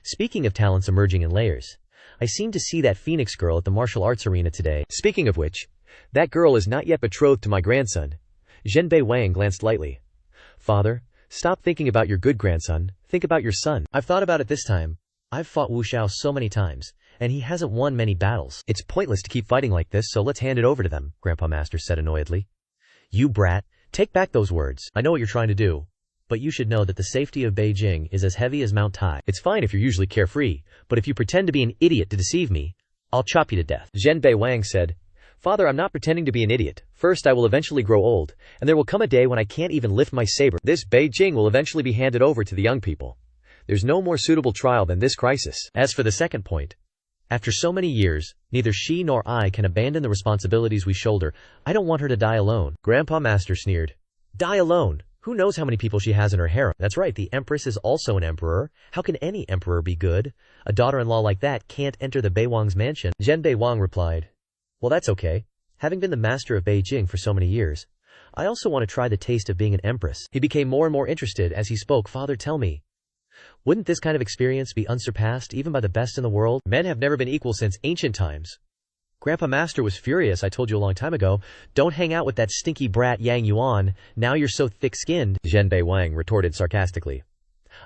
A: Speaking of talents emerging in layers, I seem to see that Phoenix girl at the martial arts arena today. Speaking of which, that girl is not yet betrothed to my grandson. Zhenbei Wang glanced lightly. Father, stop thinking about your good grandson, think about your son. I've thought about it this time. I've fought Wu Xiao so many times, and he hasn't won many battles. It's pointless to keep fighting like this, so let's hand it over to them, Grandpa Master said annoyedly. You brat, take back those words. I know what you're trying to do, but you should know that the safety of Beijing is as heavy as Mount Tai. It's fine if you're usually carefree, but if you pretend to be an idiot to deceive me, I'll chop you to death. Zhenbei Wang said, Father, I'm not pretending to be an idiot. First, I will eventually grow old, and there will come a day when I can't even lift my saber. This Beijing will eventually be handed over to the young people. There's no more suitable trial than this crisis. As for the second point, after so many years, neither she nor I can abandon the responsibilities we shoulder. I don't want her to die alone. Grandpa Master sneered. Die alone? Who knows how many people she has in her harem? That's right, the Empress is also an emperor. How can any emperor be good? A daughter-in-law like that can't enter the Beiwang's mansion. Zhenbei Wang replied. Well, that's okay. Having been the master of Beijing for so many years, I also want to try the taste of being an empress. He became more and more interested as he spoke. Father, tell me, wouldn't this kind of experience be unsurpassed even by the best in the world? Men have never been equal since ancient times. Grandpa Master was furious. I told you a long time ago, don't hang out with that stinky brat Yang Yuan. Now you're so thick-skinned, Zhenbei Wang retorted sarcastically.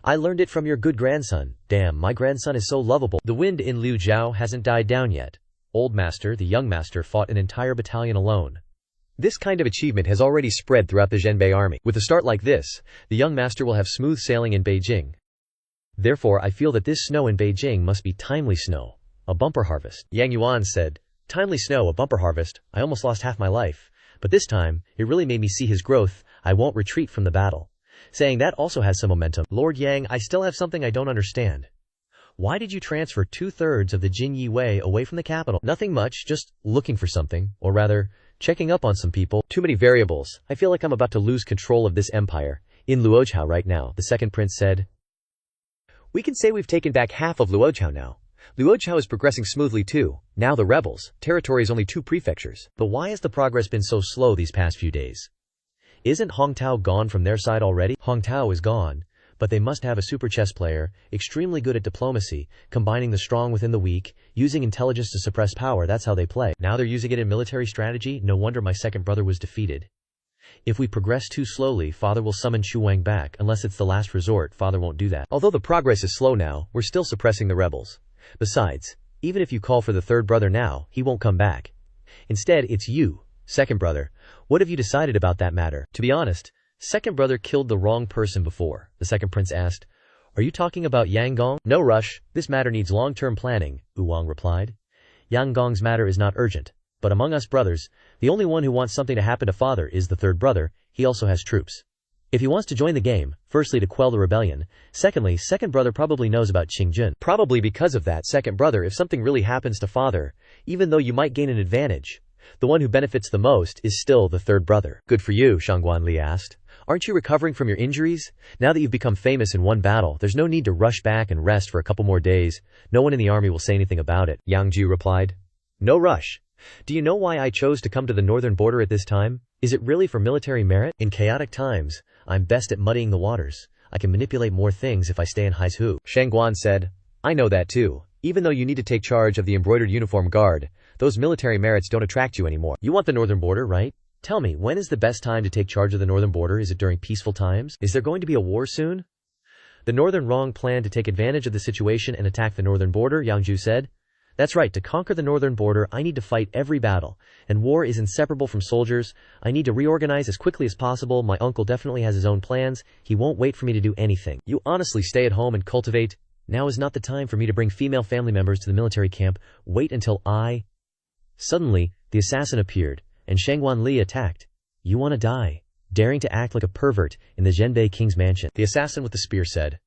A: I learned it from your good grandson. Damn, my grandson is so lovable. The wind in Liu Zhao hasn't died down yet. Old Master, the young master, fought an entire battalion alone. This kind of achievement has already spread throughout the Zhenbei army. With a start like this, the young master will have smooth sailing in Beijing. Therefore, I feel that this snow in Beijing must be timely snow, a bumper harvest. Yang Yuan said, timely snow, a bumper harvest. I almost lost half my life, but this time, it really made me see his growth. I won't retreat from the battle. Saying that also has some momentum. Lord Yang, I still have something I don't understand. Why did you transfer 2/3 of the Jin Yi Wei away from the capital? Nothing much, just looking for something, or rather, checking up on some people.
B: Too many variables. I feel like I'm about to lose control of this empire. In Luojiao right now, the second prince said. We can say we've taken back half of Luojiao now. Luojiao is progressing smoothly too. Now the rebels. Territory is only 2 prefectures.
A: But why has the progress been so slow these past few days? Isn't Hongtao gone from their side already? Hongtao is gone, but they must have a super chess player, extremely good at diplomacy, combining the strong within the weak, using intelligence to suppress power. That's how they play. Now they're using it in military strategy. No wonder my second brother was defeated. If we progress too slowly, father will summon Shu Wang back. Unless it's the last resort, father won't do that.
B: Although the progress is slow now, we're still suppressing the rebels. Besides, even if you call for the third brother now, he won't come back. Instead, it's you, second brother. What have you decided about that matter?
A: To be honest, second brother killed the wrong person before, the second prince asked. Are you talking about Yang Gong?
B: No rush.
A: This matter needs long-term planning, Wu Wang replied. Yang Gong's matter is not urgent, but among us brothers, the only one who wants something to happen to father is the third brother. He also has troops. If he wants to join the game, firstly to quell the rebellion, secondly, second brother probably knows about Qingjun.
B: Probably because of that, second brother, if something really happens to father, even though you might gain an advantage, the one who benefits the most is still the third brother.
A: Good for you, Shangguanli asked.
B: Aren't you recovering from your injuries? Now that you've become famous in one battle, there's no need to rush back and rest for a couple more days. No one in the army will say anything about it.
A: Yang Jiu replied.
B: No rush. Do you know why I chose to come to the northern border at this time? Is it really for military merit?
A: In chaotic times, I'm best at muddying the waters. I can manipulate more things if I stay in Haizu.
B: Shangguan said. I know that too. Even though you need to take charge of the embroidered uniform guard, those military merits don't attract you anymore.
A: You want the northern border, right? Tell me, when is the best time to take charge of the northern border? Is it during peaceful times? Is there going to be a war soon? The northern wrong planned to take advantage of the situation and attack the northern border, Yang Jiu said. That's right, to conquer the northern border, I need to fight every battle, and war is inseparable from soldiers. I need to reorganize as quickly as possible. My uncle definitely has his own plans. He won't wait for me to do anything.
B: You honestly stay at home and cultivate?
A: Now is not the time for me to bring female family members to the military camp. Wait until I... Suddenly, the assassin appeared, and Shangguanli attacked. You want to die, daring to act like a pervert in the Zhenbei king's mansion.
B: The assassin with the spear said.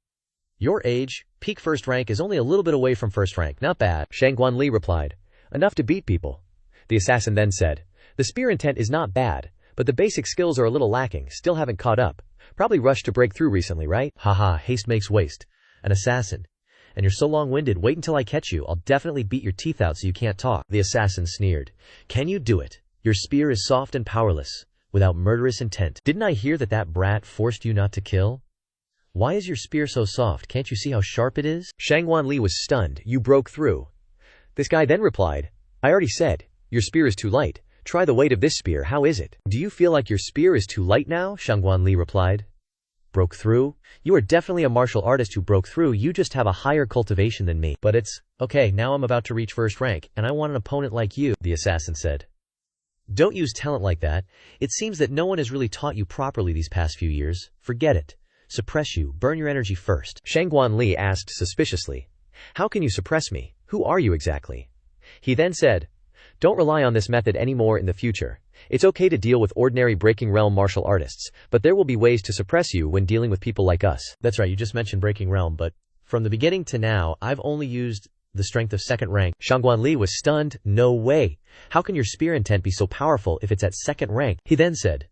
B: Your age, peak first rank, is only a little bit away from first rank. Not bad. Shangguanli replied. Enough to beat people. The assassin then said. The spear intent is not bad, but the basic skills are a little lacking. Still haven't caught up. Probably rushed to break through recently, right?
A: Haha, haste makes waste. An assassin. And you're so long-winded, wait until I catch you. I'll definitely beat your teeth out so you can't talk.
B: The assassin sneered.
A: Can you do it? Your spear is soft and powerless, without murderous intent. Didn't I hear that brat forced you not to kill? Why is your spear so soft? Can't you see how sharp it is?
B: Shangguanli was stunned. You broke through. This guy then replied, I already said, your spear is too light. Try the weight of this spear. How is it?
A: Do you feel like your spear is too light now? Shangguanli replied. Broke through? You are definitely a martial artist who broke through. You just have a higher cultivation than me. But it's, okay, now I'm about to reach first rank, and I want an opponent like you, the assassin said. Don't use talent like that. It seems that no one has really taught you properly these past few years. Forget it. Suppress you. Burn your energy first.
B: Shangguanli asked suspiciously. How can you suppress me? Who are you exactly? He then said, don't rely on this method anymore in the future. It's okay to deal with ordinary breaking realm martial artists, but there will be ways to suppress you when dealing with people like us.
A: That's right, you just mentioned breaking realm, but from the beginning to now, I've only used the strength of second rank.
B: Shangguanli was stunned. No way. How can your spear intent be so powerful if it's at second rank?
A: He then said,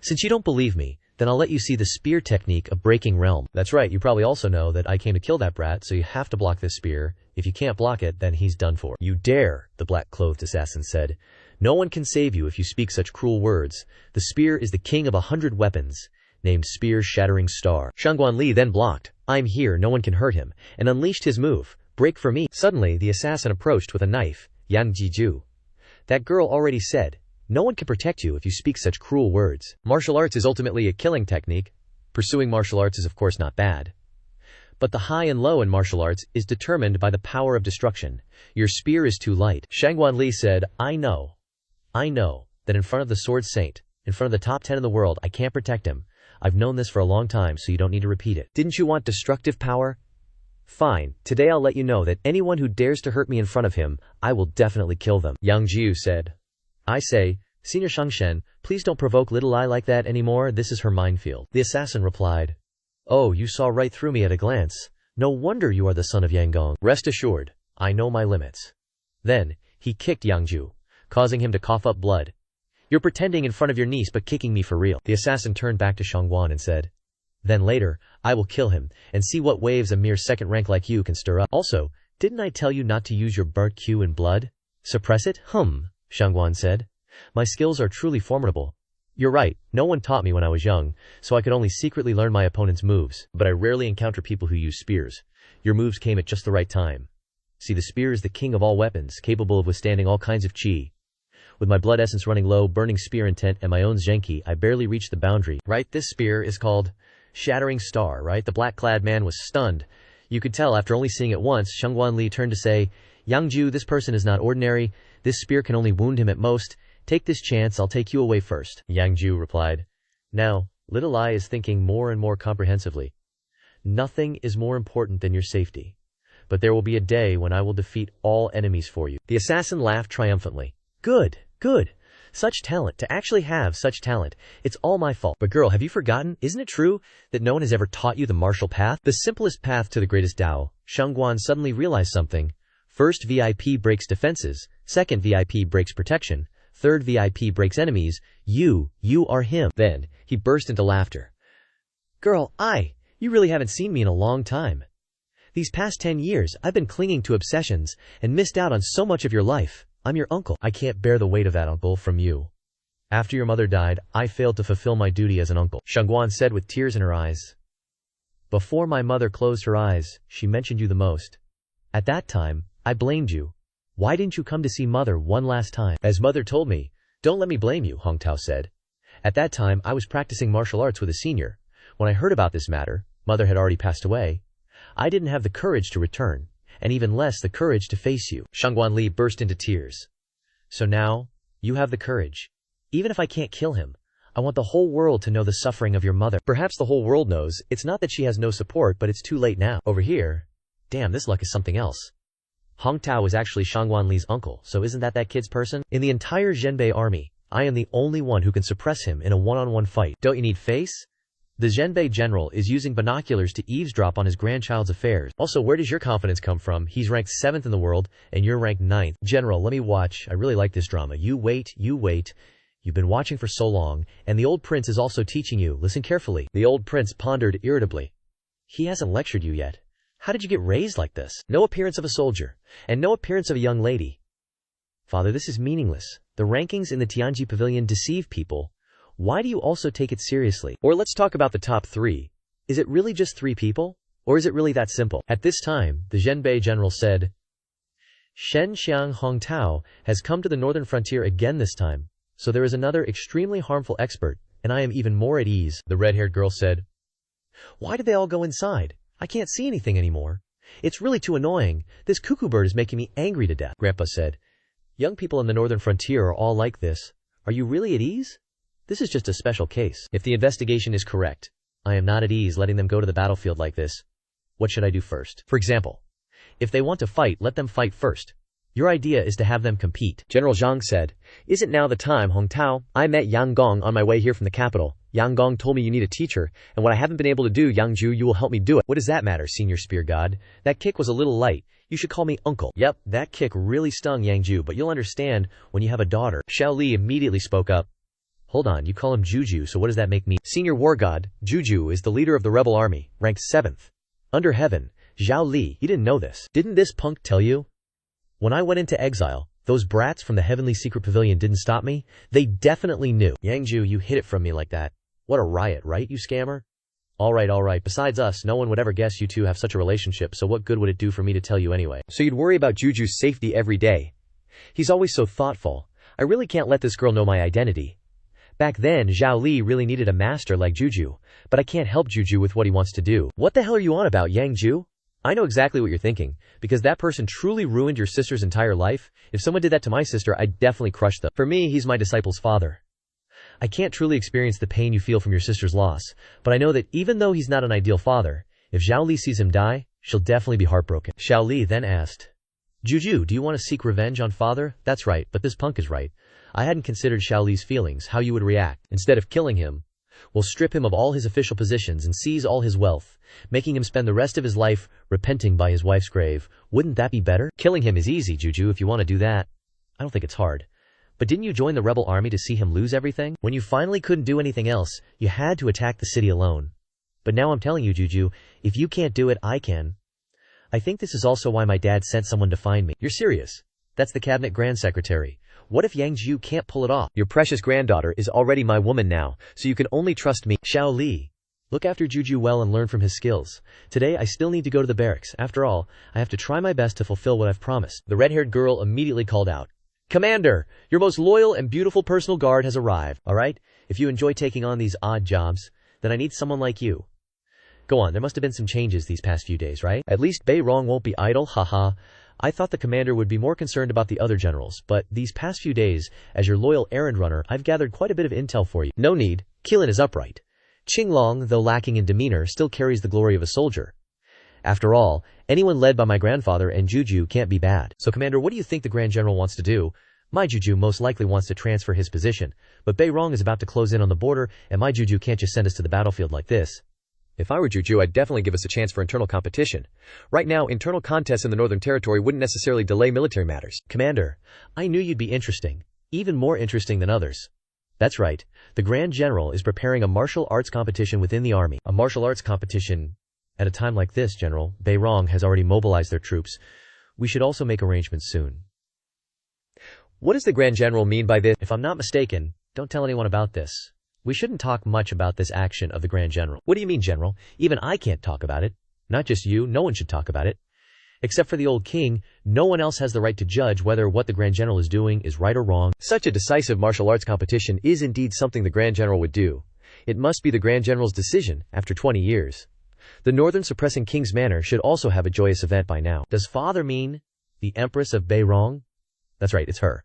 A: since you don't believe me, then I'll let you see the spear technique of breaking realm. That's right, you probably also know that I came to kill that brat, so you have to block this spear. If you can't block it, then he's done for.
B: You dare, the black-clothed assassin said. No one can save you if you speak such cruel words. The spear is the king of 100 weapons, named Spear Shattering Star. Shangguanli then blocked. I'm here, no one can hurt him, and unleashed his move. Break for me. Suddenly, the assassin approached with a knife. Yang Jiu. That girl already said, no one can protect you if you speak such cruel words. Martial arts is ultimately a killing technique. Pursuing martial arts is of course not bad. But the high and low in martial arts is determined by the power of destruction. Your spear is too light. Shangguanli said, I know that in front of the sword saint, in front of the top 10 in the world, I can't protect him. I've known this for a long time, so you don't need to repeat it. Didn't you want destructive power? Fine, today I'll let you know that anyone who dares to hurt me in front of him, I will definitely kill them. Yang Jiu said. I say, Senior Shangshen, please don't provoke little I like that anymore. This is her minefield.
A: The assassin replied. Oh, you saw right through me at a glance. No wonder you are the son of Yang Gong.
B: Rest assured, I know my limits.
A: Then, he kicked Yang Jiu, causing him to cough up blood. You're pretending in front of your niece but kicking me for real. The assassin turned back to Shangguan and said, then later, I will kill him, and see what waves a mere second rank like you can stir up. Also, didn't I tell you not to use your burnt Q and blood? Suppress it? Shangguan said. My skills are truly formidable. You're right, no one taught me when I was young, so I could only secretly learn my opponent's moves, but I rarely encounter people who use spears. Your moves came at just the right time. See, the spear is the king of all weapons, capable of withstanding all kinds of chi. With my blood essence running low, burning spear intent, and my own Zhenki, I barely reached the boundary. Right, this spear is called Shattering Star, right? The black-clad man was stunned. You could tell after only seeing it once. Shangguan Li turned to say, Yang Jiu, this person is not ordinary. This spear can only wound him at most. Take this chance, I'll take you away first. Yang Jiu replied. Now, Little Ai is thinking more and more comprehensively. Nothing is more important than your safety. But there will be a day when I will defeat all enemies for you. The assassin laughed triumphantly. Good, good. Such talent, to actually have such talent. It's all my fault. But girl, have you forgotten? Isn't it true that no one has ever taught you the martial path? The simplest path to the greatest Tao. Shangguan suddenly realized something. First VIP breaks defenses. Second VIP breaks protection. Third VIP breaks enemies. You are him. Then, he burst into laughter. Girl, you really haven't seen me in a long time. These past 10 years, I've been clinging to obsessions and missed out on so much of your life. I'm your uncle. I can't bear the weight of that, uncle, from you. After your mother died, I failed to fulfill my duty as an uncle, Shangguan said with tears in her eyes. Before my mother closed her eyes, she mentioned you the most. At that time, I blamed you. Why didn't you come to see mother one last time? As mother told me. Don't let me blame you, Hong Tao said. At that time, I was practicing martial arts with a senior. When I heard about this matter, mother had already passed away. I didn't have the courage to return, and even less the courage to face you. Shangguan Li burst into tears. So now, you have the courage. Even if I can't kill him, I want the whole world to know the suffering of your mother. Perhaps the whole world knows. It's not that she has no support, but it's too late now. Over here, damn, this luck is something else. Hong Tao is actually Shangguan Li's uncle, so isn't that kid's person? In the entire Zhenbei army, I am the only one who can suppress him in a one-on-one fight. Don't you need face? The Zhenbei general is using binoculars to eavesdrop on his grandchild's affairs. Also, where does your confidence come from? He's ranked 7th in the world, and you're ranked 9th. General, let me watch. I really like this drama. You wait. You've been watching for so long, and the old prince is also teaching you. Listen carefully. The old prince pondered irritably. He hasn't lectured you yet. How did you get raised like this? No appearance of a soldier, and no appearance of a young lady. Father, this is meaningless. The rankings in the Tianji Pavilion deceive people. Why do you also take it seriously? Or let's talk about the top 3. Is it really just 3 people? Or is it really that simple? At this time, the Zhenbei general said, Shen Xiang Hong Tao has come to the northern frontier again this time, so there is another extremely harmful expert, and I am even more at ease. The red-haired girl said, Why did they all go inside? I can't see anything anymore. It's really too annoying. This cuckoo bird is making me angry to death. Grandpa said, Young people in the northern frontier are all like this. Are you really at ease? This is just a special case. If the investigation is correct, I am not at ease letting them go to the battlefield like this. What should I do first? For example, if they want to fight, let them fight first. Your idea is to have them compete. General Zhang said, Isn't now the time, Hong Tao? I met Yang Gong on my way here from the capital. Yang Gong told me you need a teacher, and what I haven't been able to do, Yang Jiu, you will help me do it. What does that matter, senior spear god? That kick was a little light. You should call me uncle. Yep, that kick really stung, Yang Jiu, but you'll understand when you have a daughter. Xiao Li immediately spoke up. Hold on, you call him Juju, so what does that make me? Senior war god, Juju is the leader of the rebel army, ranked 7th. Under heaven, Xiao Li, you didn't know this. Didn't this punk tell you? When I went into exile, those brats from the heavenly secret pavilion didn't stop me. They definitely knew. Yang Jiu, you hid it from me like that. What a riot, right, you scammer? All right. Besides us, no one would ever guess you two have such a relationship, so what good would it do for me to tell you anyway? So you'd worry about Juju's safety every day. He's always so thoughtful. I really can't let this girl know my identity. Back then, Xiao Li really needed a master like Juju, but I can't help Juju with what he wants to do. What the hell are you on about, Yang Jiu? I know exactly what you're thinking, because that person truly ruined your sister's entire life. If someone did that to my sister, I'd definitely crush them. For me, he's my disciple's father. I can't truly experience the pain you feel from your sister's loss, but I know that even though he's not an ideal father, if Xiao Li sees him die, she'll definitely be heartbroken. Xiao Li then asked, Juju, do you want to seek revenge on father? That's right, but this punk is right. I hadn't considered Xiao Li's feelings, how you would react. Instead of killing him, we'll strip him of all his official positions and seize all his wealth, making him spend the rest of his life repenting by his wife's grave. Wouldn't that be better? Killing him is easy, Juju, if you want to do that. I don't think it's hard. But didn't you join the rebel army to see him lose everything? When you finally couldn't do anything else, you had to attack the city alone. But now I'm telling you, Juju, if you can't do it, I can. I think this is also why my dad sent someone to find me. You're serious? That's the cabinet grand secretary. What if Yang Jiu can't pull it off?
B: Your precious granddaughter is already my woman now, so you can only trust me.
A: Xiao Li. Look after Juju well and learn from his skills. Today I still need to go to the barracks. After all, I have to try my best to fulfill what I've promised. The red-haired girl immediately called out, Commander, your most loyal and beautiful personal guard has arrived. Alright? If you enjoy taking on these odd jobs, then I need someone like you. Go on, there must have been some changes these past few days, right? At least Bei Rong won't be idle, haha. I thought the commander would be more concerned about the other generals, but these past few days, as your loyal errand runner, I've gathered quite a bit of intel for you. No need, Qilin is upright. Qinglong, though lacking in demeanor, still carries the glory of a soldier. After all, anyone led by my grandfather and Juju can't be bad. So Commander, what do you think the Grand General wants to do? My Juju most likely wants to transfer his position, but Bei Rong is about to close in on the border, and my Juju can't just send us to the battlefield like this.
B: If I were Juju, I'd definitely give us a chance for internal competition. Right now, internal contests in the Northern Territory wouldn't necessarily delay military matters.
A: Commander, I knew you'd be interesting. Even more interesting than others. That's right. The Grand General is preparing a martial arts competition within the army. A martial arts competition? At a time like this, General, Bei Rong has already mobilized their troops. We should also make arrangements soon.
B: What does the Grand General mean by this?
A: If I'm not mistaken, don't tell anyone about this. We shouldn't talk much about this action of the Grand General.
B: What do you mean, General?
A: Even I can't talk about it. Not just you, no one should talk about it. Except for the old king, no one else has the right to judge whether what the Grand General is doing is right or wrong.
B: Such a decisive martial arts competition is indeed something the Grand General would do. It must be the Grand General's decision, after 20 years. The northern suppressing King's Manor should also have a joyous event by now.
A: Does father mean the Empress of Bei Rong? That's right, it's her.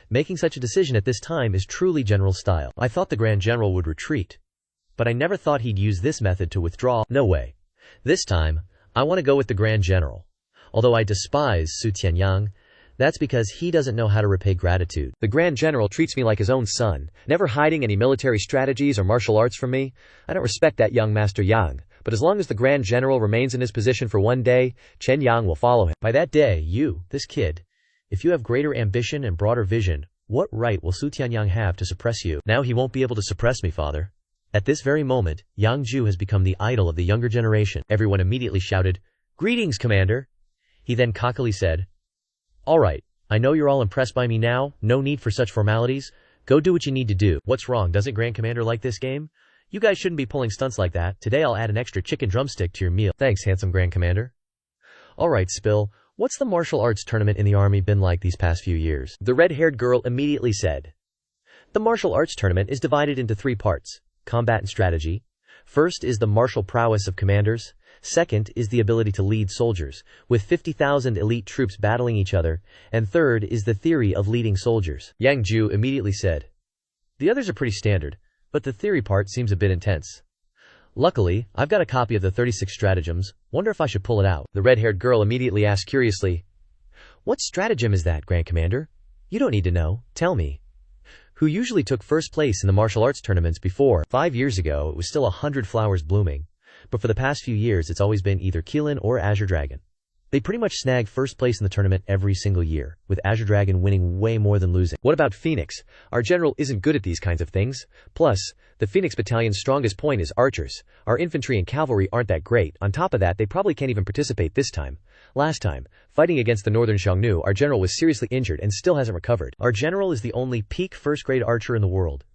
A: Making such a decision at this time is truly general style. I thought the Grand General would retreat. But I never thought he'd use this method to withdraw. No way. This time, I want to go with the Grand General. Although I despise Su Tianyang, that's because he doesn't know how to repay gratitude.
B: The Grand General treats me like his own son, never hiding any military strategies or martial arts from me. I don't respect that young Master Yang. But as long as the Grand General remains in his position for one day, Chen Yang will follow him.
A: By that day, you, this kid, if you have greater ambition and broader vision, what right will Su Tianyang have to suppress you? Now he won't be able to suppress me, father. At this very moment, Yang Jiu has become the idol of the younger generation. Everyone immediately shouted, Greetings, Commander! He then cockily said, All right, I know you're all impressed by me now, no need for such formalities. Go do what you need to do. What's wrong, doesn't Grand Commander like this game? You guys shouldn't be pulling stunts like that. Today I'll add an extra chicken drumstick to your meal.
B: Thanks, handsome Grand Commander.
A: Alright, Spill, what's the martial arts tournament in the army been like these past few years?
B: The red-haired girl immediately said,
A: The martial arts tournament is divided into 3 parts, combat and strategy. First is the martial prowess of commanders. Second is the ability to lead soldiers, with 50,000 elite troops battling each other. And third is the theory of leading soldiers.
B: Yang Jiu immediately said,
A: The others are pretty standard, but the theory part seems a bit intense. Luckily, I've got a copy of the 36 stratagems. Wonder if I should pull it out.
B: The red-haired girl immediately asked curiously,
A: What stratagem is that, Grand Commander? You don't need to know. Tell me. Who usually took first place in the martial arts tournaments before? 5 years ago, it was still 100 flowers blooming. But for the past few years, it's always been either Qilin or Azure Dragon. They pretty much snag first place in the tournament every single year, with Azure Dragon winning way more than losing.
B: What about Phoenix? Our general isn't good at these kinds of things. Plus, the Phoenix Battalion's strongest point is archers. Our infantry and cavalry aren't that great. On top of that, they probably can't even participate this time. Last time, fighting against the Northern Xiongnu, our general was seriously injured and still hasn't recovered. Our general is the only peak first-grade archer in the world.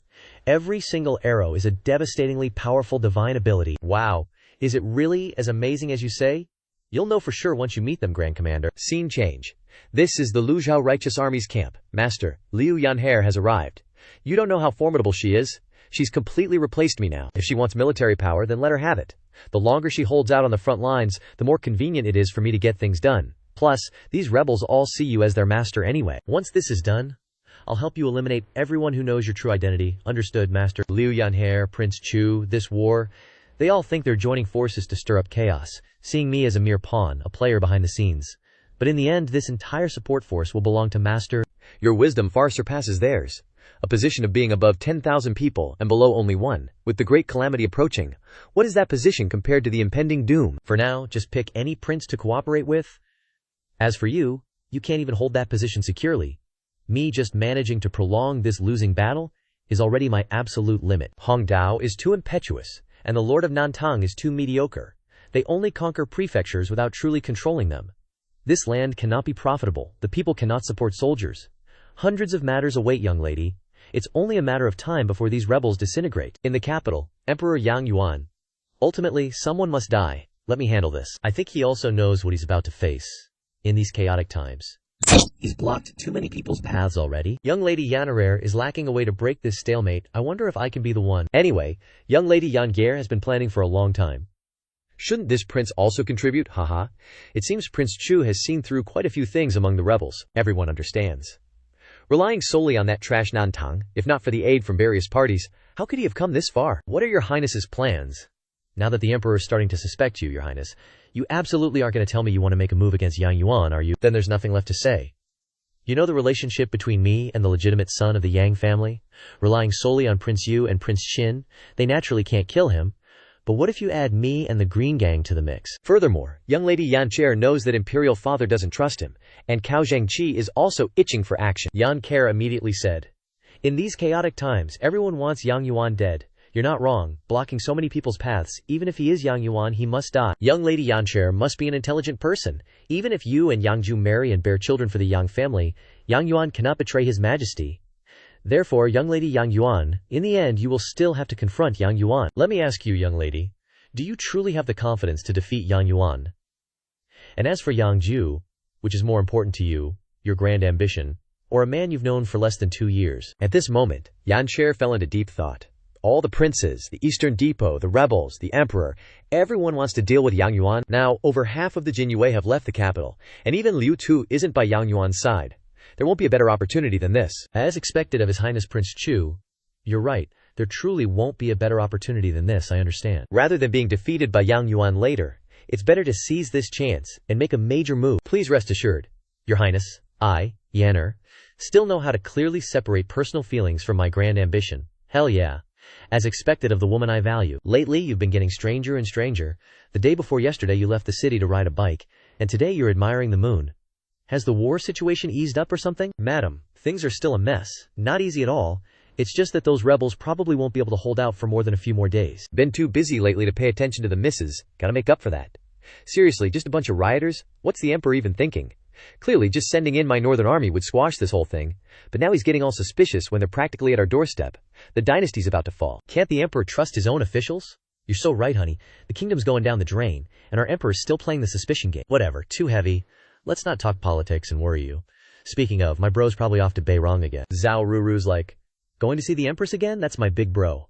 B: Every single arrow is a devastatingly powerful divine ability.
A: Wow. Is it really as amazing as you say? You'll know for sure once you meet them, Grand Commander.
B: Scene change. This is the Luzhou Righteous Army's camp. Master, Liu Yanhair has arrived. You don't know how formidable she is. She's completely replaced me now. If she wants military power, then let her have it. The longer she holds out on the front lines, the more convenient it is for me to get things done. Plus, these rebels all see you as their master anyway.
A: Once this is done, I'll help you eliminate everyone who knows your true identity. Understood, Master?
B: Liu Yanhair, Prince Chu, this war.
A: They all think they're joining forces to stir up chaos, seeing me as a mere pawn, a player behind the scenes. But in the end, this entire support force will belong to Master.
B: Your wisdom far surpasses theirs. A position of being above 10,000 people and below only 1, with the great calamity approaching. What is that position compared to the impending doom?
A: For now, just pick any prince to cooperate with. As for you, you can't even hold that position securely. Me just managing to prolong this losing battle is already my absolute limit.
B: Hong Dao is too impetuous, and the Lord of Nantang is too mediocre. They only conquer prefectures without truly controlling them. This land cannot be profitable. The people cannot support soldiers. Hundreds of matters await, young lady. It's only a matter of time before these rebels disintegrate. In the capital, Emperor Yang Yuan. Ultimately, someone must die. Let me handle this.
A: I think he also knows what he's about to face in these chaotic times. He's blocked too many people's paths already.
B: Young Lady Yanarare is lacking a way to break this stalemate. I wonder if I can be the one. Anyway, young Lady Yangier has been planning for a long time. Shouldn't this prince also contribute? Haha. It seems Prince Chu has seen through quite a few things among the rebels. Everyone understands. Relying solely on that trash Nantang, if not for the aid from various parties, how could he have come this far? What are your highness's plans?
A: Now that the emperor is starting to suspect you, your highness, you absolutely aren't going to tell me you want to make a move against Yang Yuan, are you? Then there's nothing left to say. You know the relationship between me and the legitimate son of the Yang family? Relying solely on Prince Yu and Prince Qin, they naturally can't kill him. But what if you add me and the Green Gang to the mix?
B: Furthermore, young Lady Yan Cher knows that Imperial Father doesn't trust him, and Cao Zhangqi is also itching for action.
A: Yan Ker immediately said, "In these chaotic times, everyone wants Yang Yuan dead. You're not wrong, blocking so many people's paths. Even if he is Yang Yuan, he must die."
B: Young Lady Yan Cher must be an intelligent person. Even if you and Yang Jiu marry and bear children for the Yang family, Yang Yuan cannot betray his majesty. Therefore, young Lady Yang Yuan, in the end you will still have to confront Yang Yuan.
A: Let me ask you, young lady, do you truly have the confidence to defeat Yang Yuan? And as for Yang Jiu, which is more important to you, your grand ambition, or a man you've known for less than 2 years?
B: At this moment, Yan Cher fell into deep thought. All the princes, the Eastern Depot, the rebels, the emperor, everyone wants to deal with Yang Yuan. Now, over half of the Jinyue have left the capital, and even Liu Tu isn't by Yang Yuan's side. There won't be a better opportunity than this.
A: As expected of His Highness Prince Chu, you're right. There truly won't be a better opportunity than this, I understand.
B: Rather than being defeated by Yang Yuan later, it's better to seize this chance and make a major move. Please rest assured, Your Highness, I, Yanner, still know how to clearly separate personal feelings from my grand ambition.
A: Hell yeah. As expected of the woman I value.
B: Lately, you've been getting stranger and stranger. The day before yesterday, you left the city to ride a bike, and today you're admiring the moon. Has the war situation eased up or something?
A: Madam, things are still a mess. Not easy at all. It's just that those rebels probably won't be able to hold out for more than a few more days.
B: Been too busy lately to pay attention to the misses. Gotta make up for that. Seriously, just a bunch of rioters? What's the emperor even thinking? Clearly, just sending in my northern army would squash this whole thing. But now he's getting all suspicious when they're practically at our doorstep. The dynasty's about to fall.
A: Can't the emperor trust his own officials? You're so right, honey. The kingdom's going down the drain, and our emperor's still playing the suspicion game. Whatever, too heavy. Let's not talk politics and worry you. Speaking of, my bro's probably off to Beirong again.
B: Zhao Ruru's like,
A: going to see the empress again? That's my big bro.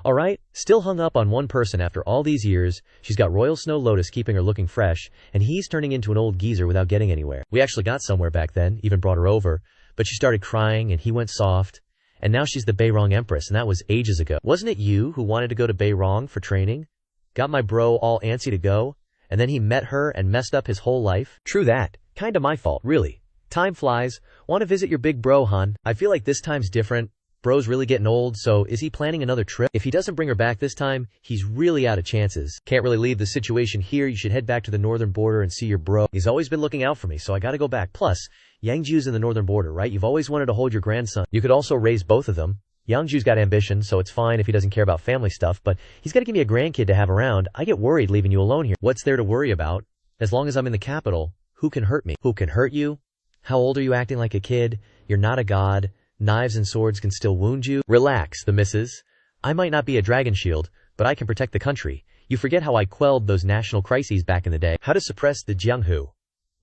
A: Alright, still hung up on one person after all these years. She's got Royal Snow Lotus keeping her looking fresh, and he's turning into an old geezer without getting anywhere. We actually got somewhere back then, even brought her over, but she started crying and he went soft, and now she's the Beirong empress, and that was ages ago. Wasn't it you who wanted to go to Beirong for training? Got my bro all antsy to go, and then he met her and messed up his whole life?
B: True that. Kinda my fault, really. Time flies. Want to visit your big bro, hon?
A: I feel like this time's different. Bro's really getting old, so is he planning another trip? If he doesn't bring her back this time, he's really out of chances.
B: Can't really leave the situation here. You should head back to the northern border and see your bro.
A: He's always been looking out for me, so I gotta go back. Plus, Yang Jiu's in the northern border, right? You've always wanted to hold your grandson.
B: You could also raise both of them. Yang Jiu's got ambition, so it's fine if he doesn't care about family stuff, but he's gotta give me a grandkid to have around. I get worried leaving you alone here.
A: What's there to worry about? As long as I'm in the capital, who can hurt me?
B: Who can hurt you?
A: How old are you acting like a kid? You're not a god. Knives and swords can still wound you.
B: Relax, the missus.
A: I might not be a dragon shield, but I can protect the country. You forget how I quelled those national crises back in the day.
B: How to suppress the Jianghu.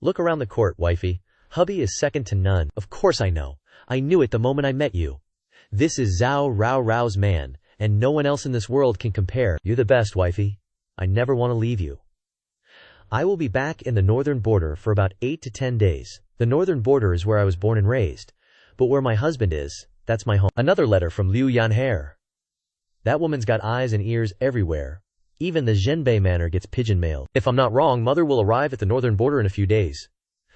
A: Look around the court, wifey. Hubby is second to none.
B: Of course I know. I knew it the moment I met you.
A: This is Zhao Rao Rao's man, and no one else in this world can compare.
B: You're the best, wifey. I never want to leave you.
A: I will be back in the northern border for about 8 to 10 days. The northern border is where I was born and raised. But where my husband is, that's my home.
B: Another letter from Liu Yanher.
A: That woman's got eyes and ears everywhere. Even the Zhenbei manor gets pigeon mailed.
B: If I'm not wrong, Mother will arrive at the northern border in a few days.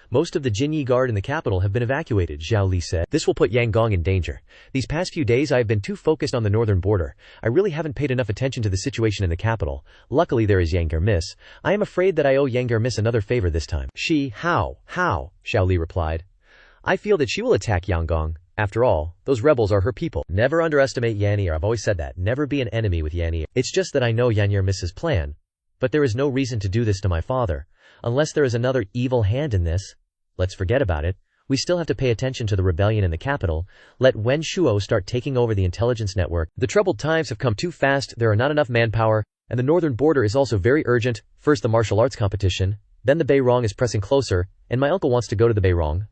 A: Most of the Jinyi guard in the capital have been evacuated, Zhao Li said.
B: This will put Yanggong in danger. These past few days I have been too focused on the northern border. I really haven't paid enough attention to the situation in the capital. Luckily there is Yang Miss. I am afraid that I owe Yang Miss another favor this time.
A: How?
B: Zhao Li replied. I feel that she will attack Yangon. After all, those rebels are her people.
A: Never underestimate Yanir. I've always said that. Never be an enemy with Yanir. It's just that I know Yanir missed his plan. But there is no reason to do this to my father. Unless there is another evil hand in this. Let's forget about it. We still have to pay attention to the rebellion in the capital. Let Wen Shuo start taking over the intelligence network.
B: The troubled times have come too fast, there are not enough manpower, and the northern border is also very urgent. First the martial arts competition, then the Beirong is pressing closer, and my uncle wants to go to the Beirong.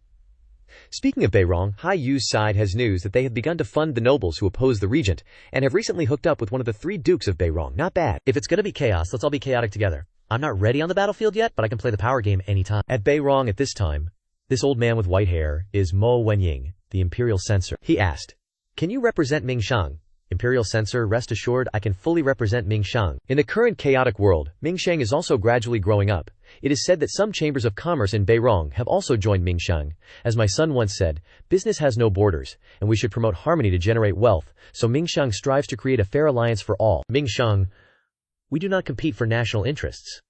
B: Speaking of Beirong, Hai Yu's side has news that they have begun to fund the nobles who oppose the regent, and have recently hooked up with one of the 3 dukes of Beirong. Not bad.
A: If it's gonna be chaos, let's all be chaotic together. I'm not ready on the battlefield yet, but I can play the power game anytime.
B: At Beirong at this time,
A: this old man with white hair is Mo Wenying, the imperial censor.
B: He asked,
A: "Can you represent Mingshang?" Imperial censor, rest assured, I can fully represent Mingshang.
B: In the current chaotic world, Mingshang is also gradually growing up. It is said that some chambers of commerce in Beirong have also joined Mingshang. As my son once said, business has no borders, and we should promote harmony to generate wealth, so Mingshang strives to create a fair alliance for all.
A: Mingshang, we do not compete for national interests,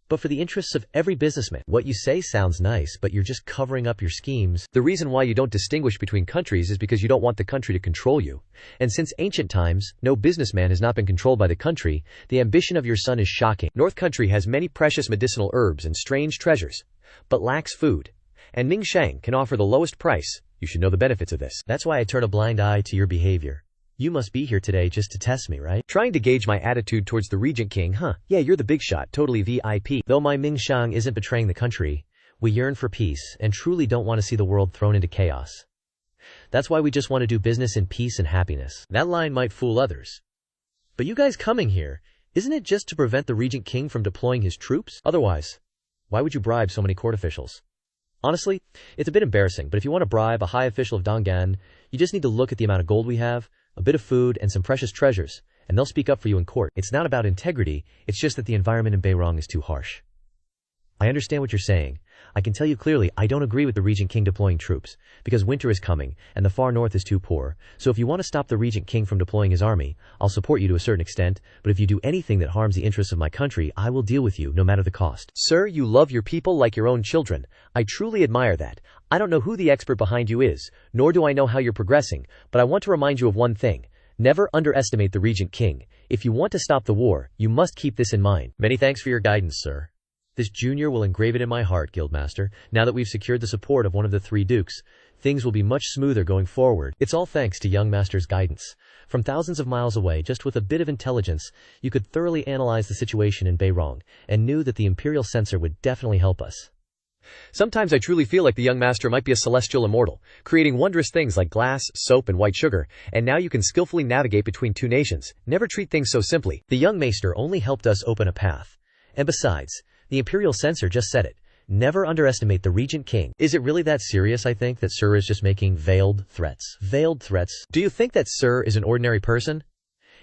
A: but for the interests of every businessman. What you say sounds nice, but you're just covering up your schemes.
B: The reason why you don't distinguish between countries is because you don't want the country to control you. And since ancient times, no businessman has not been controlled by the country. The ambition of your son is shocking. North Country has many precious medicinal herbs and strange treasures, but lacks food. And Mingshang can offer the lowest price. You should know the benefits of this.
A: That's why I turn a blind eye to your behavior. You must be here today just to test me, right?
B: Trying to gauge my attitude towards the Regent King, huh? Yeah, you're the big shot, totally VIP.
A: Though my Mingshang isn't betraying the country, we yearn for peace and truly don't want to see the world thrown into chaos. That's why we just want to do business in peace and happiness. That line might fool others. But you guys coming here, isn't it just to prevent the Regent King from deploying his troops? Otherwise, why would you bribe so many court officials? Honestly, it's a bit embarrassing, but if you want to bribe a high official of Donggan, you just need to look at the amount of gold we have, a bit of food, and some precious treasures, and they'll speak up for you in court. It's not about integrity, it's just that the environment in Beirong is too harsh. I understand what you're saying. I can tell you clearly I don't agree with the Regent King deploying troops, because winter is coming, and the far north is too poor, so if you want to stop the Regent King from deploying his army, I'll support you to a certain extent, but if you do anything that harms the interests of my country, I will deal with you, no matter the cost.
B: Sir, you love your people like your own children. I truly admire that. I don't know who the expert behind you is, nor do I know how you're progressing, but I want to remind you of one thing. Never underestimate the Regent King. If you want to stop the war, you must keep this in mind.
A: Many thanks for your guidance, sir. This junior will engrave it in my heart, Guildmaster. Now that we've secured the support of one of the 3 dukes, things will be much smoother going forward. It's all thanks to young master's guidance. From thousands of miles away, just with a bit of intelligence, you could thoroughly analyze the situation in Beirong, and knew that the Imperial Censor would definitely help us.
B: Sometimes I truly feel like the young master might be a celestial immortal, creating wondrous things like glass, soap, and white sugar, and now you can skillfully navigate between 2 nations. Never treat things so simply.
A: The young maester only helped us open a path. And besides, the Imperial Censor just said it. Never underestimate the Regent King. Is it really that serious? I think that Sir is just making veiled threats. Veiled threats? Do you think that Sir is an ordinary person?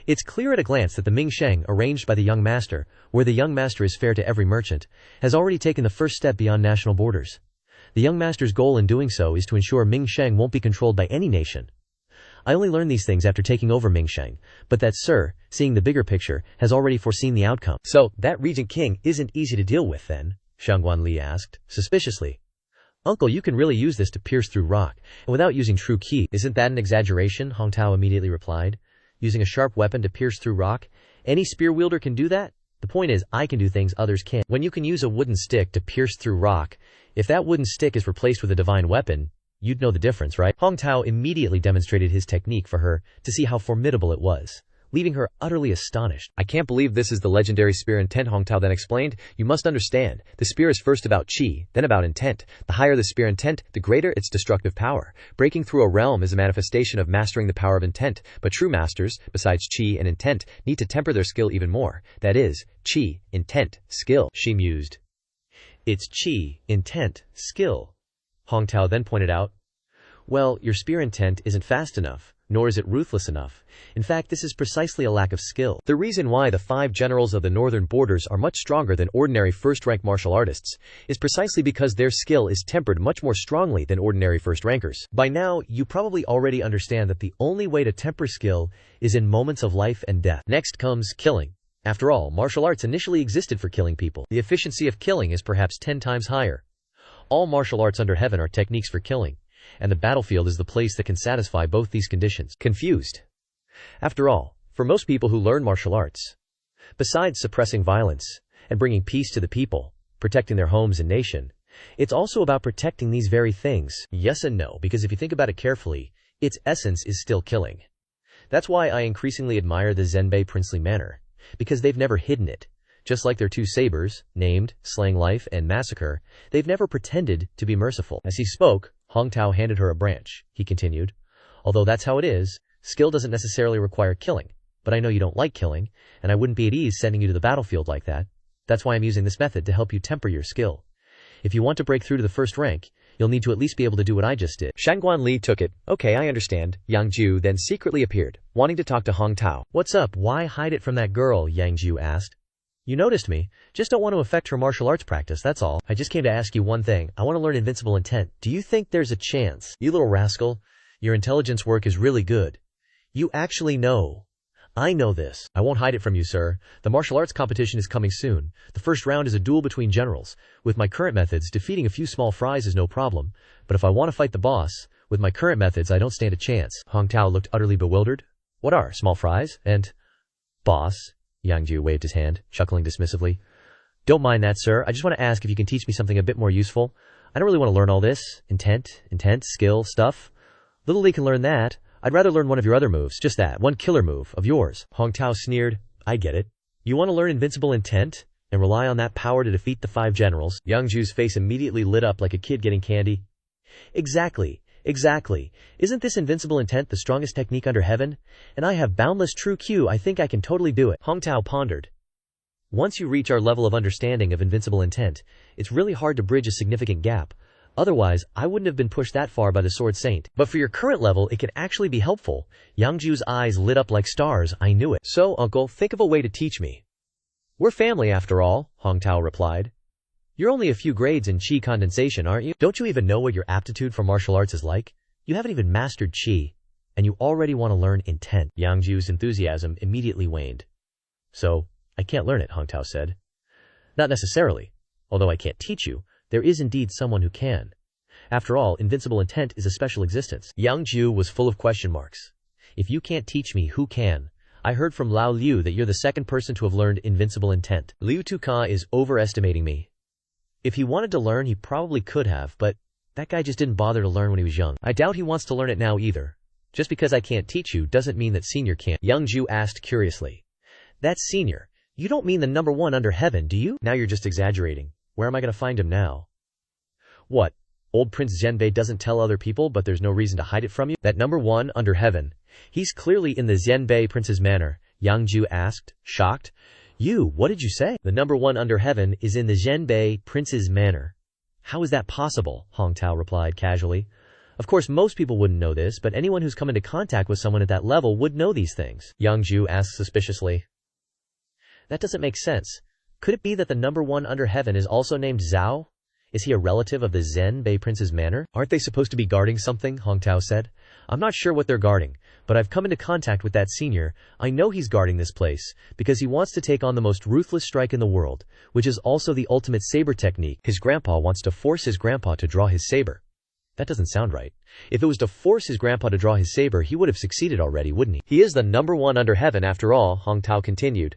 A: It's clear at a glance that the Mingshang, arranged by the young master, where the young master is fair to every merchant, has already taken the first step beyond national borders. The young master's goal in doing so is to ensure Mingshang won't be controlled by any nation. I only learned these things after taking over Mingshang, but that Sir, seeing the bigger picture, has already foreseen the outcome.
B: So, that Regent King isn't easy to deal with then?
A: Shangguan Li asked, suspiciously. Uncle, you can really use this to pierce through rock, and without using true ki. Isn't that an exaggeration? Hong Tao immediately replied. Using a sharp weapon to pierce through rock? Any spear wielder can do that? The point is, I can do things others can't. When you can use a wooden stick to pierce through rock, if that wooden stick is replaced with a divine weapon, you'd know the difference, right? Hong Tao immediately demonstrated his technique for her to see how formidable it was, leaving her utterly astonished.
B: I can't believe this is the legendary spear intent, Hong Tao then explained. You must understand, the spear is first about chi, then about intent. The higher the spear intent, the greater its destructive power. Breaking through a realm is a manifestation of mastering the power of intent, but true masters, besides chi and intent, need to temper their skill even more. That is, chi, intent, skill.
A: She mused. It's chi, intent, skill. Hong Tao then pointed out, well, your spear intent isn't fast enough, nor is it ruthless enough. In fact, this is precisely a lack of skill.
B: The reason why the 5 generals of the northern borders are much stronger than ordinary first-rank martial artists is precisely because their skill is tempered much more strongly than ordinary first-rankers.
A: By now, you probably already understand that the only way to temper skill is in moments of life and death. Next comes killing. After all, martial arts initially existed for killing people. The efficiency of killing is perhaps 10 times higher. All martial arts under heaven are techniques for killing. and the battlefield is the place that can satisfy both these conditions.
B: Confused. After all, for most people who learn martial arts, besides suppressing violence and bringing peace to the people, protecting their homes and nation, it's also about protecting these very things.
A: Yes and no, because if you think about it carefully, its essence is still killing. That's why I increasingly admire the Zenbei princely manner, because they've never hidden it. Just like their two sabers, named, slaying life, and massacre, they've never pretended to be merciful. As he spoke, Hong Tao handed her a branch. He continued, although that's how it is, skill doesn't necessarily require killing. But I know you don't like killing, and I wouldn't be at ease sending you to the battlefield like that. That's why I'm using this method to help you temper your skill. If you want to break through to the first rank, you'll need to at least be able to do what I just did.
B: Shangguan Li took it. Okay, I understand. Yang Jiu then secretly appeared, wanting to talk to Hong Tao.
A: What's up? Why hide it from that girl? Yang Jiu asked. You noticed me. Just don't want to affect her martial arts practice, that's all. I just came to ask you one thing. I want to learn invincible intent. Do you think there's a chance? You little rascal. Your intelligence work is really good. You actually know. I know this. I won't hide it from you, sir. The martial arts competition is coming soon. The first round is a duel between generals. With my current methods, defeating a few small fries is no problem. But if I want to fight the boss, with my current methods, I don't stand a chance.
B: Hong Tao looked utterly bewildered.
A: What are small fries? And boss? Yang Jiu waved his hand, chuckling dismissively. Don't mind that, sir. I just want to ask if you can teach me something a bit more useful. I don't really want to learn all this. Intent, skill, stuff. Little Lee can learn that. I'd rather learn one of your other moves, just that, one killer move of yours.
B: Hong Tao sneered. I get it.
A: You want to learn invincible intent and rely on that power to defeat the 5 generals?
B: Yang Jiu's face immediately lit up like a kid getting candy.
A: Exactly. Isn't this invincible intent the strongest technique under heaven? And I have boundless true Q. I think I can totally do it.
B: Hong Tao pondered.
A: Once you reach our level of understanding of invincible intent, it's really hard to bridge a significant gap. Otherwise, I wouldn't have been pushed that far by the Sword Saint. But for your current level, it can actually be helpful. Yang Jiu's eyes lit up like stars. I knew it.
B: So, uncle, think of a way to teach me.
A: We're family after all, Hong Tao replied. You're only a few grades in Qi condensation, aren't you? Don't you even know what your aptitude for martial arts is like? You haven't even mastered Qi, and you already want to learn intent.
B: Yang Jiu's enthusiasm immediately waned.
A: So, I can't learn it, Hong Tao said. Not necessarily. Although I can't teach you, there is indeed someone who can. After all, invincible intent is a special existence.
B: Yang Jiu was full of question marks.
A: If you can't teach me, who can? I heard from Lao Liu that you're the second person to have learned invincible intent.
B: Liu Tuka is overestimating me.
A: If he wanted to learn, he probably could have, but that guy just didn't bother to learn when he was young. I doubt he wants to learn it now either. Just because I can't teach you doesn't mean that senior can't.
B: Yang Jiu asked curiously.
A: That's senior. You don't mean the number 1 under heaven, do you?
B: Now you're just exaggerating. Where am I going to find him now?
A: What? Old Prince Zenbei doesn't tell other people, but there's no reason to hide it from you?
B: That number 1 under heaven.
A: He's clearly in the Zenbei prince's manor, Yang Jiu asked, shocked. What did you say? The number 1 under heaven is in the Zenbei prince's manor. How is that possible? Hong Tao replied casually. Of course, most people wouldn't know this, but anyone who's come into contact with someone at that level would know these things.
B: Yang Jiu asked suspiciously.
A: That doesn't make sense. Could it be that the number 1 under heaven is also named Zhao? Is he a relative of the Zenbei prince's manor?
B: Aren't they supposed to be guarding something? Hong Tao said.
A: I'm not sure what they're guarding, but I've come into contact with that senior. I know he's guarding this place, because he wants to take on the most ruthless strike in the world, which is also the ultimate saber technique.
B: His grandpa wants to force his grandpa to draw his saber.
A: That doesn't sound right. If it was to force his grandpa to draw his saber, he would have succeeded already, wouldn't he?
B: He is the number 1 under heaven after all, Hong Tao continued.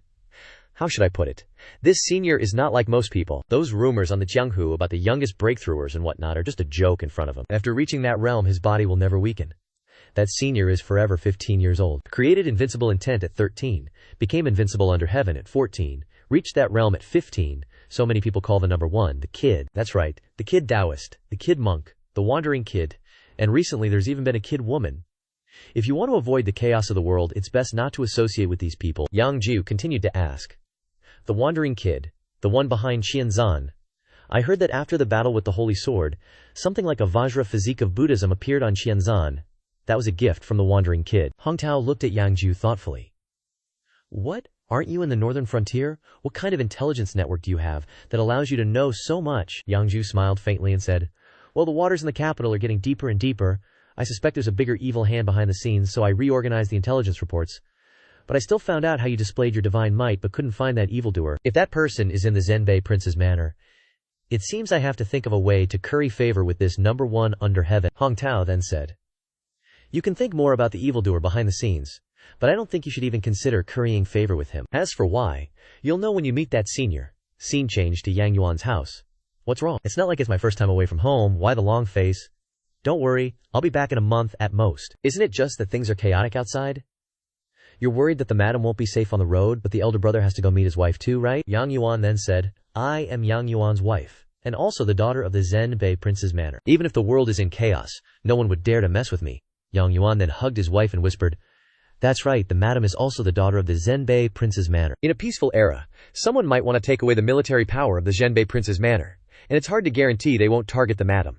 B: How should I put it? This senior is not like most people. Those rumors on the Jianghu about the youngest breakthroughers and whatnot are just a joke in front of him.
A: After reaching that realm, his body will never weaken. That senior is forever 15 years old. Created invincible intent at 13, became invincible under heaven at 14, reached that realm at 15. So many people call the number 1 the kid. That's right, the kid Taoist, the kid monk, the wandering kid, and recently there's even been a kid woman. If you want to avoid the chaos of the world, it's best not to associate with these people.
B: Yang Jiu continued to ask.
A: The wandering kid, the one behind Qianzan. I heard that after the battle with the Holy Sword, something like a Vajra physique of Buddhism appeared on Qianzan. That was a gift from the wandering kid.
B: Hong Tao looked at Yang Jiu thoughtfully.
A: What? Aren't you in the northern frontier? What kind of intelligence network do you have that allows you to know so much?
B: Yang Jiu smiled faintly and said,
A: Well, the waters in the capital are getting deeper and deeper. I suspect there's a bigger evil hand behind the scenes, so I reorganized the intelligence reports. But I still found out how you displayed your divine might but couldn't find that evildoer. If that person is in the Zenbei prince's manor, It seems I have to think of a way to curry favor with this number one under heaven. Hong Tao then said. You can think more about the evildoer behind the scenes, but I don't think you should even consider currying favor with him. As for why, you'll know when you meet that senior. Scene change to Yang Yuan's house. What's wrong? It's not like it's my first time away from home. Why the long face? Don't worry, I'll be back in a month at most. Isn't it just that things are chaotic outside? You're worried that the madam won't be safe on the road, but the elder brother has to go meet his wife too, right? Yang Yuan then said, I am Yang Yuan's wife, and also the daughter of the Zhenbei Prince's manor. Even if the world is in chaos, no one would dare to mess with me. Yang Yuan then hugged his wife and whispered, That's right, the madam is also the daughter of the Zhenbei Prince's manor.
B: In a peaceful era, someone might want to take away the military power of the Zhenbei Prince's manor, and it's hard to guarantee they won't target the madam.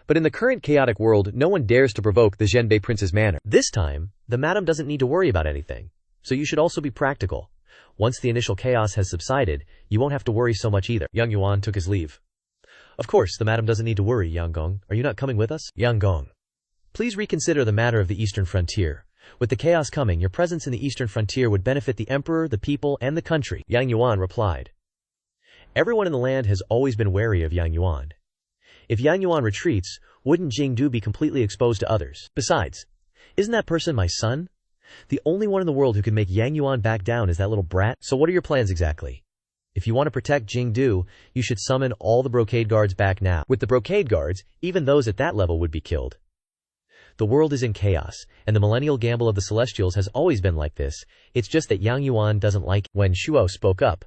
B: But in the current chaotic world, no one dares to provoke the Zhenbei Prince's manor.
A: This time, the madam doesn't need to worry about anything, so you should also be practical. Once the initial chaos has subsided, you won't have to worry so much either. Yang Yuan took his leave. Of course, the madam doesn't need to worry, Yang Gong. Are you not coming with us? Yang Gong. Please reconsider the matter of the eastern frontier. With the chaos coming, your presence in the eastern frontier would benefit the emperor, the people, and the country. Yang Yuan replied. Everyone in the land has always been wary of Yang Yuan. If Yang Yuan retreats, wouldn't Jingdu be completely exposed to others? Besides, isn't that person my son? The only one in the world who can make Yang Yuan back down is that little brat. So what are your plans exactly? If you want to protect Jingdu, you should summon all the brocade guards back now. With the brocade guards, even those at that level would be killed. The world is in chaos, and the millennial gamble of the Celestials has always been like this. It's just that Yang Yuan doesn't like it. When Shuo spoke up,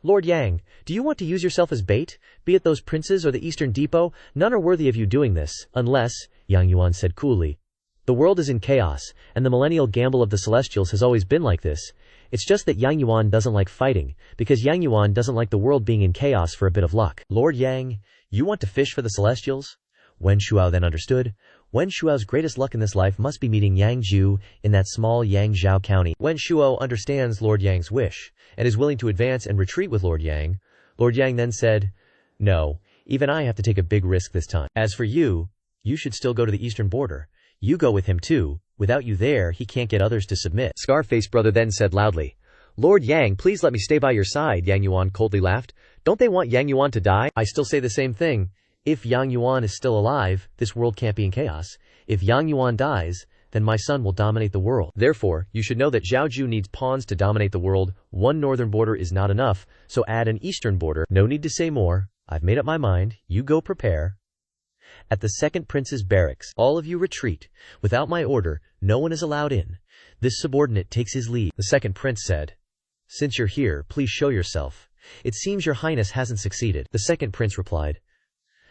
A: Lord Yang, do you want to use yourself as bait? Be it those princes or the Eastern Depot, none are worthy of you doing this, unless, Yang Yuan said coolly. The world is in chaos, and the millennial gamble of the Celestials has always been like this. It's just that Yang Yuan doesn't like fighting, because Yang Yuan doesn't like the world being in chaos for a bit of luck. Lord Yang, you want to fish for the Celestials? Wen Shuo then understood. Wen Shuo's greatest luck in this life must be meeting Yang Jiu in that small Yangzhou county. Wen Shuo understands Lord Yang's wish, and is willing to advance and retreat with Lord Yang. Lord Yang then said, No, even I have to take a big risk this time. As for you, you should still go to the eastern border. You go with him too. Without you there, he can't get others to submit.
B: Scarface brother then said loudly, Lord Yang, please let me stay by your side. Yang Yuan coldly laughed. Don't they want Yang Yuan to die?
A: I still say the same thing. If Yang Yuan is still alive, this world can't be in chaos. If Yang Yuan dies, then my son will dominate the world. Therefore, you should know that Zhao Ju needs pawns to dominate the world. One northern border is not enough, so add an eastern border. No need to say more. I've made up my mind. You go prepare. At the second prince's barracks, all of you retreat. Without my order, no one is allowed in. This subordinate takes his leave. The second prince said, Since you're here, please show yourself. It seems your highness hasn't succeeded. The second prince replied,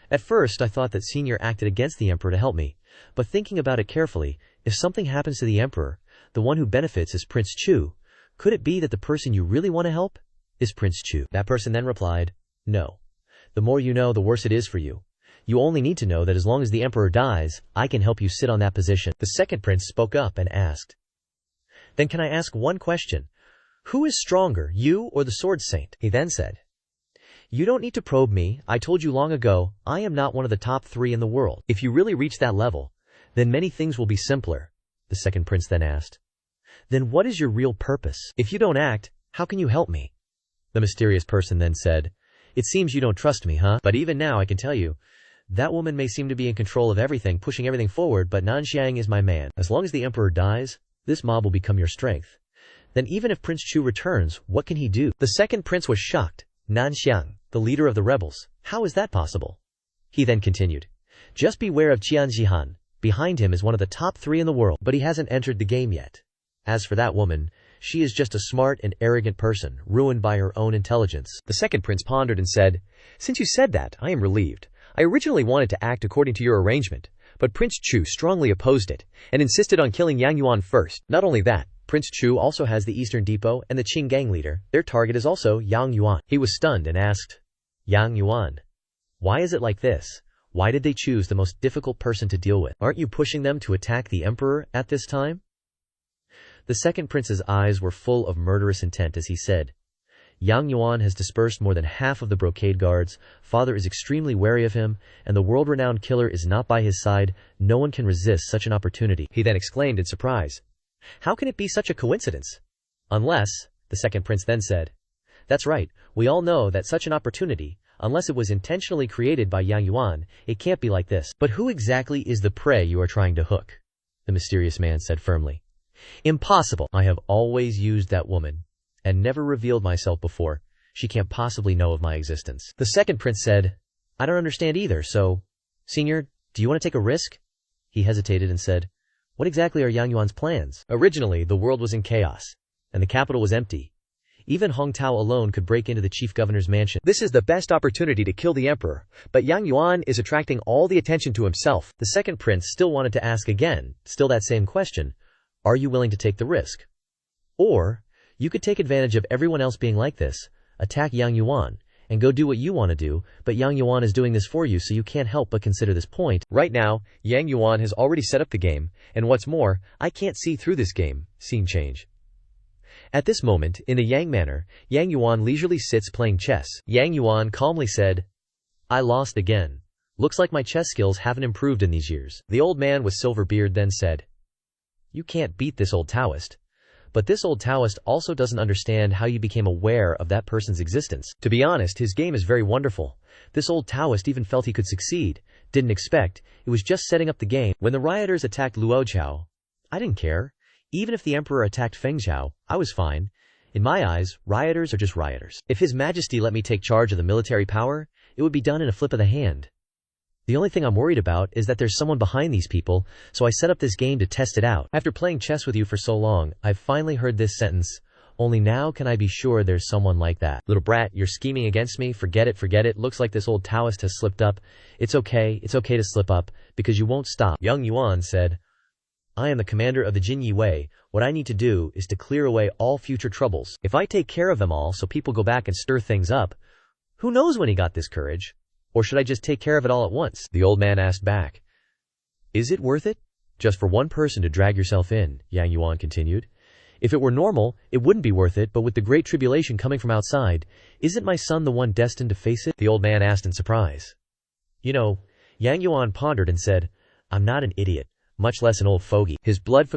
A: At first I thought that senior acted against the emperor to help me, but thinking about it carefully, if something happens to the emperor, the one who benefits is Prince Chu. Could it be that the person you really want to help is Prince Chu? That person then replied, No. The more you know, the worse it is for you. You only need to know that as long as the emperor dies, I can help you sit on that position. The second prince spoke up and asked, Then can I ask one question? Who is stronger, you or the sword saint? He then said, You don't need to probe me. I told you long ago, I am not one of the top 3 in the world. If you really reach that level, then many things will be simpler. The second prince then asked, Then what is your real purpose? If you don't act, how can you help me? The mysterious person then said, It seems you don't trust me, huh? But even now I can tell you, that woman may seem to be in control of everything, pushing everything forward, but Nanxiang is my man. As long as the emperor dies, this mob will become your strength. Then even if Prince Chu returns, what can he do? The second prince was shocked. Nanxiang, the leader of the rebels, how is that possible? He then continued, Just beware of Qian Jihan. Behind him is one of the top 3 in the world, but he hasn't entered the game yet. As for that woman, she is just a smart and arrogant person, ruined by her own intelligence. The second prince pondered and said, Since you said that, I am relieved. I originally wanted to act according to your arrangement, but Prince Chu strongly opposed it, and insisted on killing Yang Yuan first. Not only that, Prince Chu also has the Eastern Depot and the Qing gang leader. Their target is also Yang Yuan. He was stunned and asked, Yang Yuan, why is it like this? Why did they choose the most difficult person to deal with? Aren't you pushing them to attack the emperor at this time? The second prince's eyes were full of murderous intent as he said, Yang Yuan has dispersed more than half of the brocade guards, father is extremely wary of him, and the world-renowned killer is not by his side. No one can resist such an opportunity. He then exclaimed in surprise, How can it be such a coincidence? Unless, the second prince then said, That's right, we all know that such an opportunity, Unless it was intentionally created by Yang Yuan, it can't be like this. But who exactly is the prey you are trying to hook? The mysterious man said firmly. Impossible. I have always used that woman, and never revealed myself before. She can't possibly know of my existence. The second prince said, I don't understand either, so, Senior, do you want to take a risk? He hesitated and said, what exactly are Yang Yuan's plans? Originally, the world was in chaos, and the capital was empty. Even Hong Tao alone could break into the chief governor's mansion.
B: This is the best opportunity to kill the emperor, but Yang Yuan is attracting all the attention to himself.
A: The second prince still wanted to ask again, still that same question. Are you willing to take the risk? Or, you could take advantage of everyone else being like this, attack Yang Yuan, and go do what you want to do, but Yang Yuan is doing this for you, so you can't help but consider this point.
B: Right now, Yang Yuan has already set up the game, and what's more, I can't see through this game. Scene change.
A: At this moment, in the Yang manner, Yang Yuan leisurely sits playing chess. Yang Yuan calmly said, I lost again. Looks like my chess skills haven't improved in these years. The old man with silver beard then said, You can't beat this old Taoist. But this old Taoist also doesn't understand how you became aware of that person's existence. To be honest, his game is very wonderful. This old Taoist even felt he could succeed. Didn't expect. It was just setting up the game. When the rioters attacked Luochao, I didn't care. Even if the emperor attacked Fengzhou, I was fine. In my eyes, rioters are just rioters. If His Majesty let me take charge of the military power, it would be done in a flip of the hand. The only thing I'm worried about is that there's someone behind these people, so I set up this game to test it out. After playing chess with you for so long, I've finally heard this sentence. Only now can I be sure there's someone like that. Little brat, you're scheming against me. Forget it, forget it. Looks like this old Taoist has slipped up. It's okay to slip up, because you won't stop. Yang Yuan said, I am the commander of the Jin Yi Wei. What I need to do is to clear away all future troubles. If I take care of them all so people go back and stir things up, who knows when he got this courage? Or should I just take care of it all at once? The old man asked back. Is it worth it? Just for one person to drag yourself in, Yang Yuan continued. If it were normal, it wouldn't be worth it, but with the great tribulation coming from outside, isn't my son the one destined to face it? The old man asked in surprise. You know, Yang Yuan pondered and said, I'm not an idiot, much less an old fogey. His blood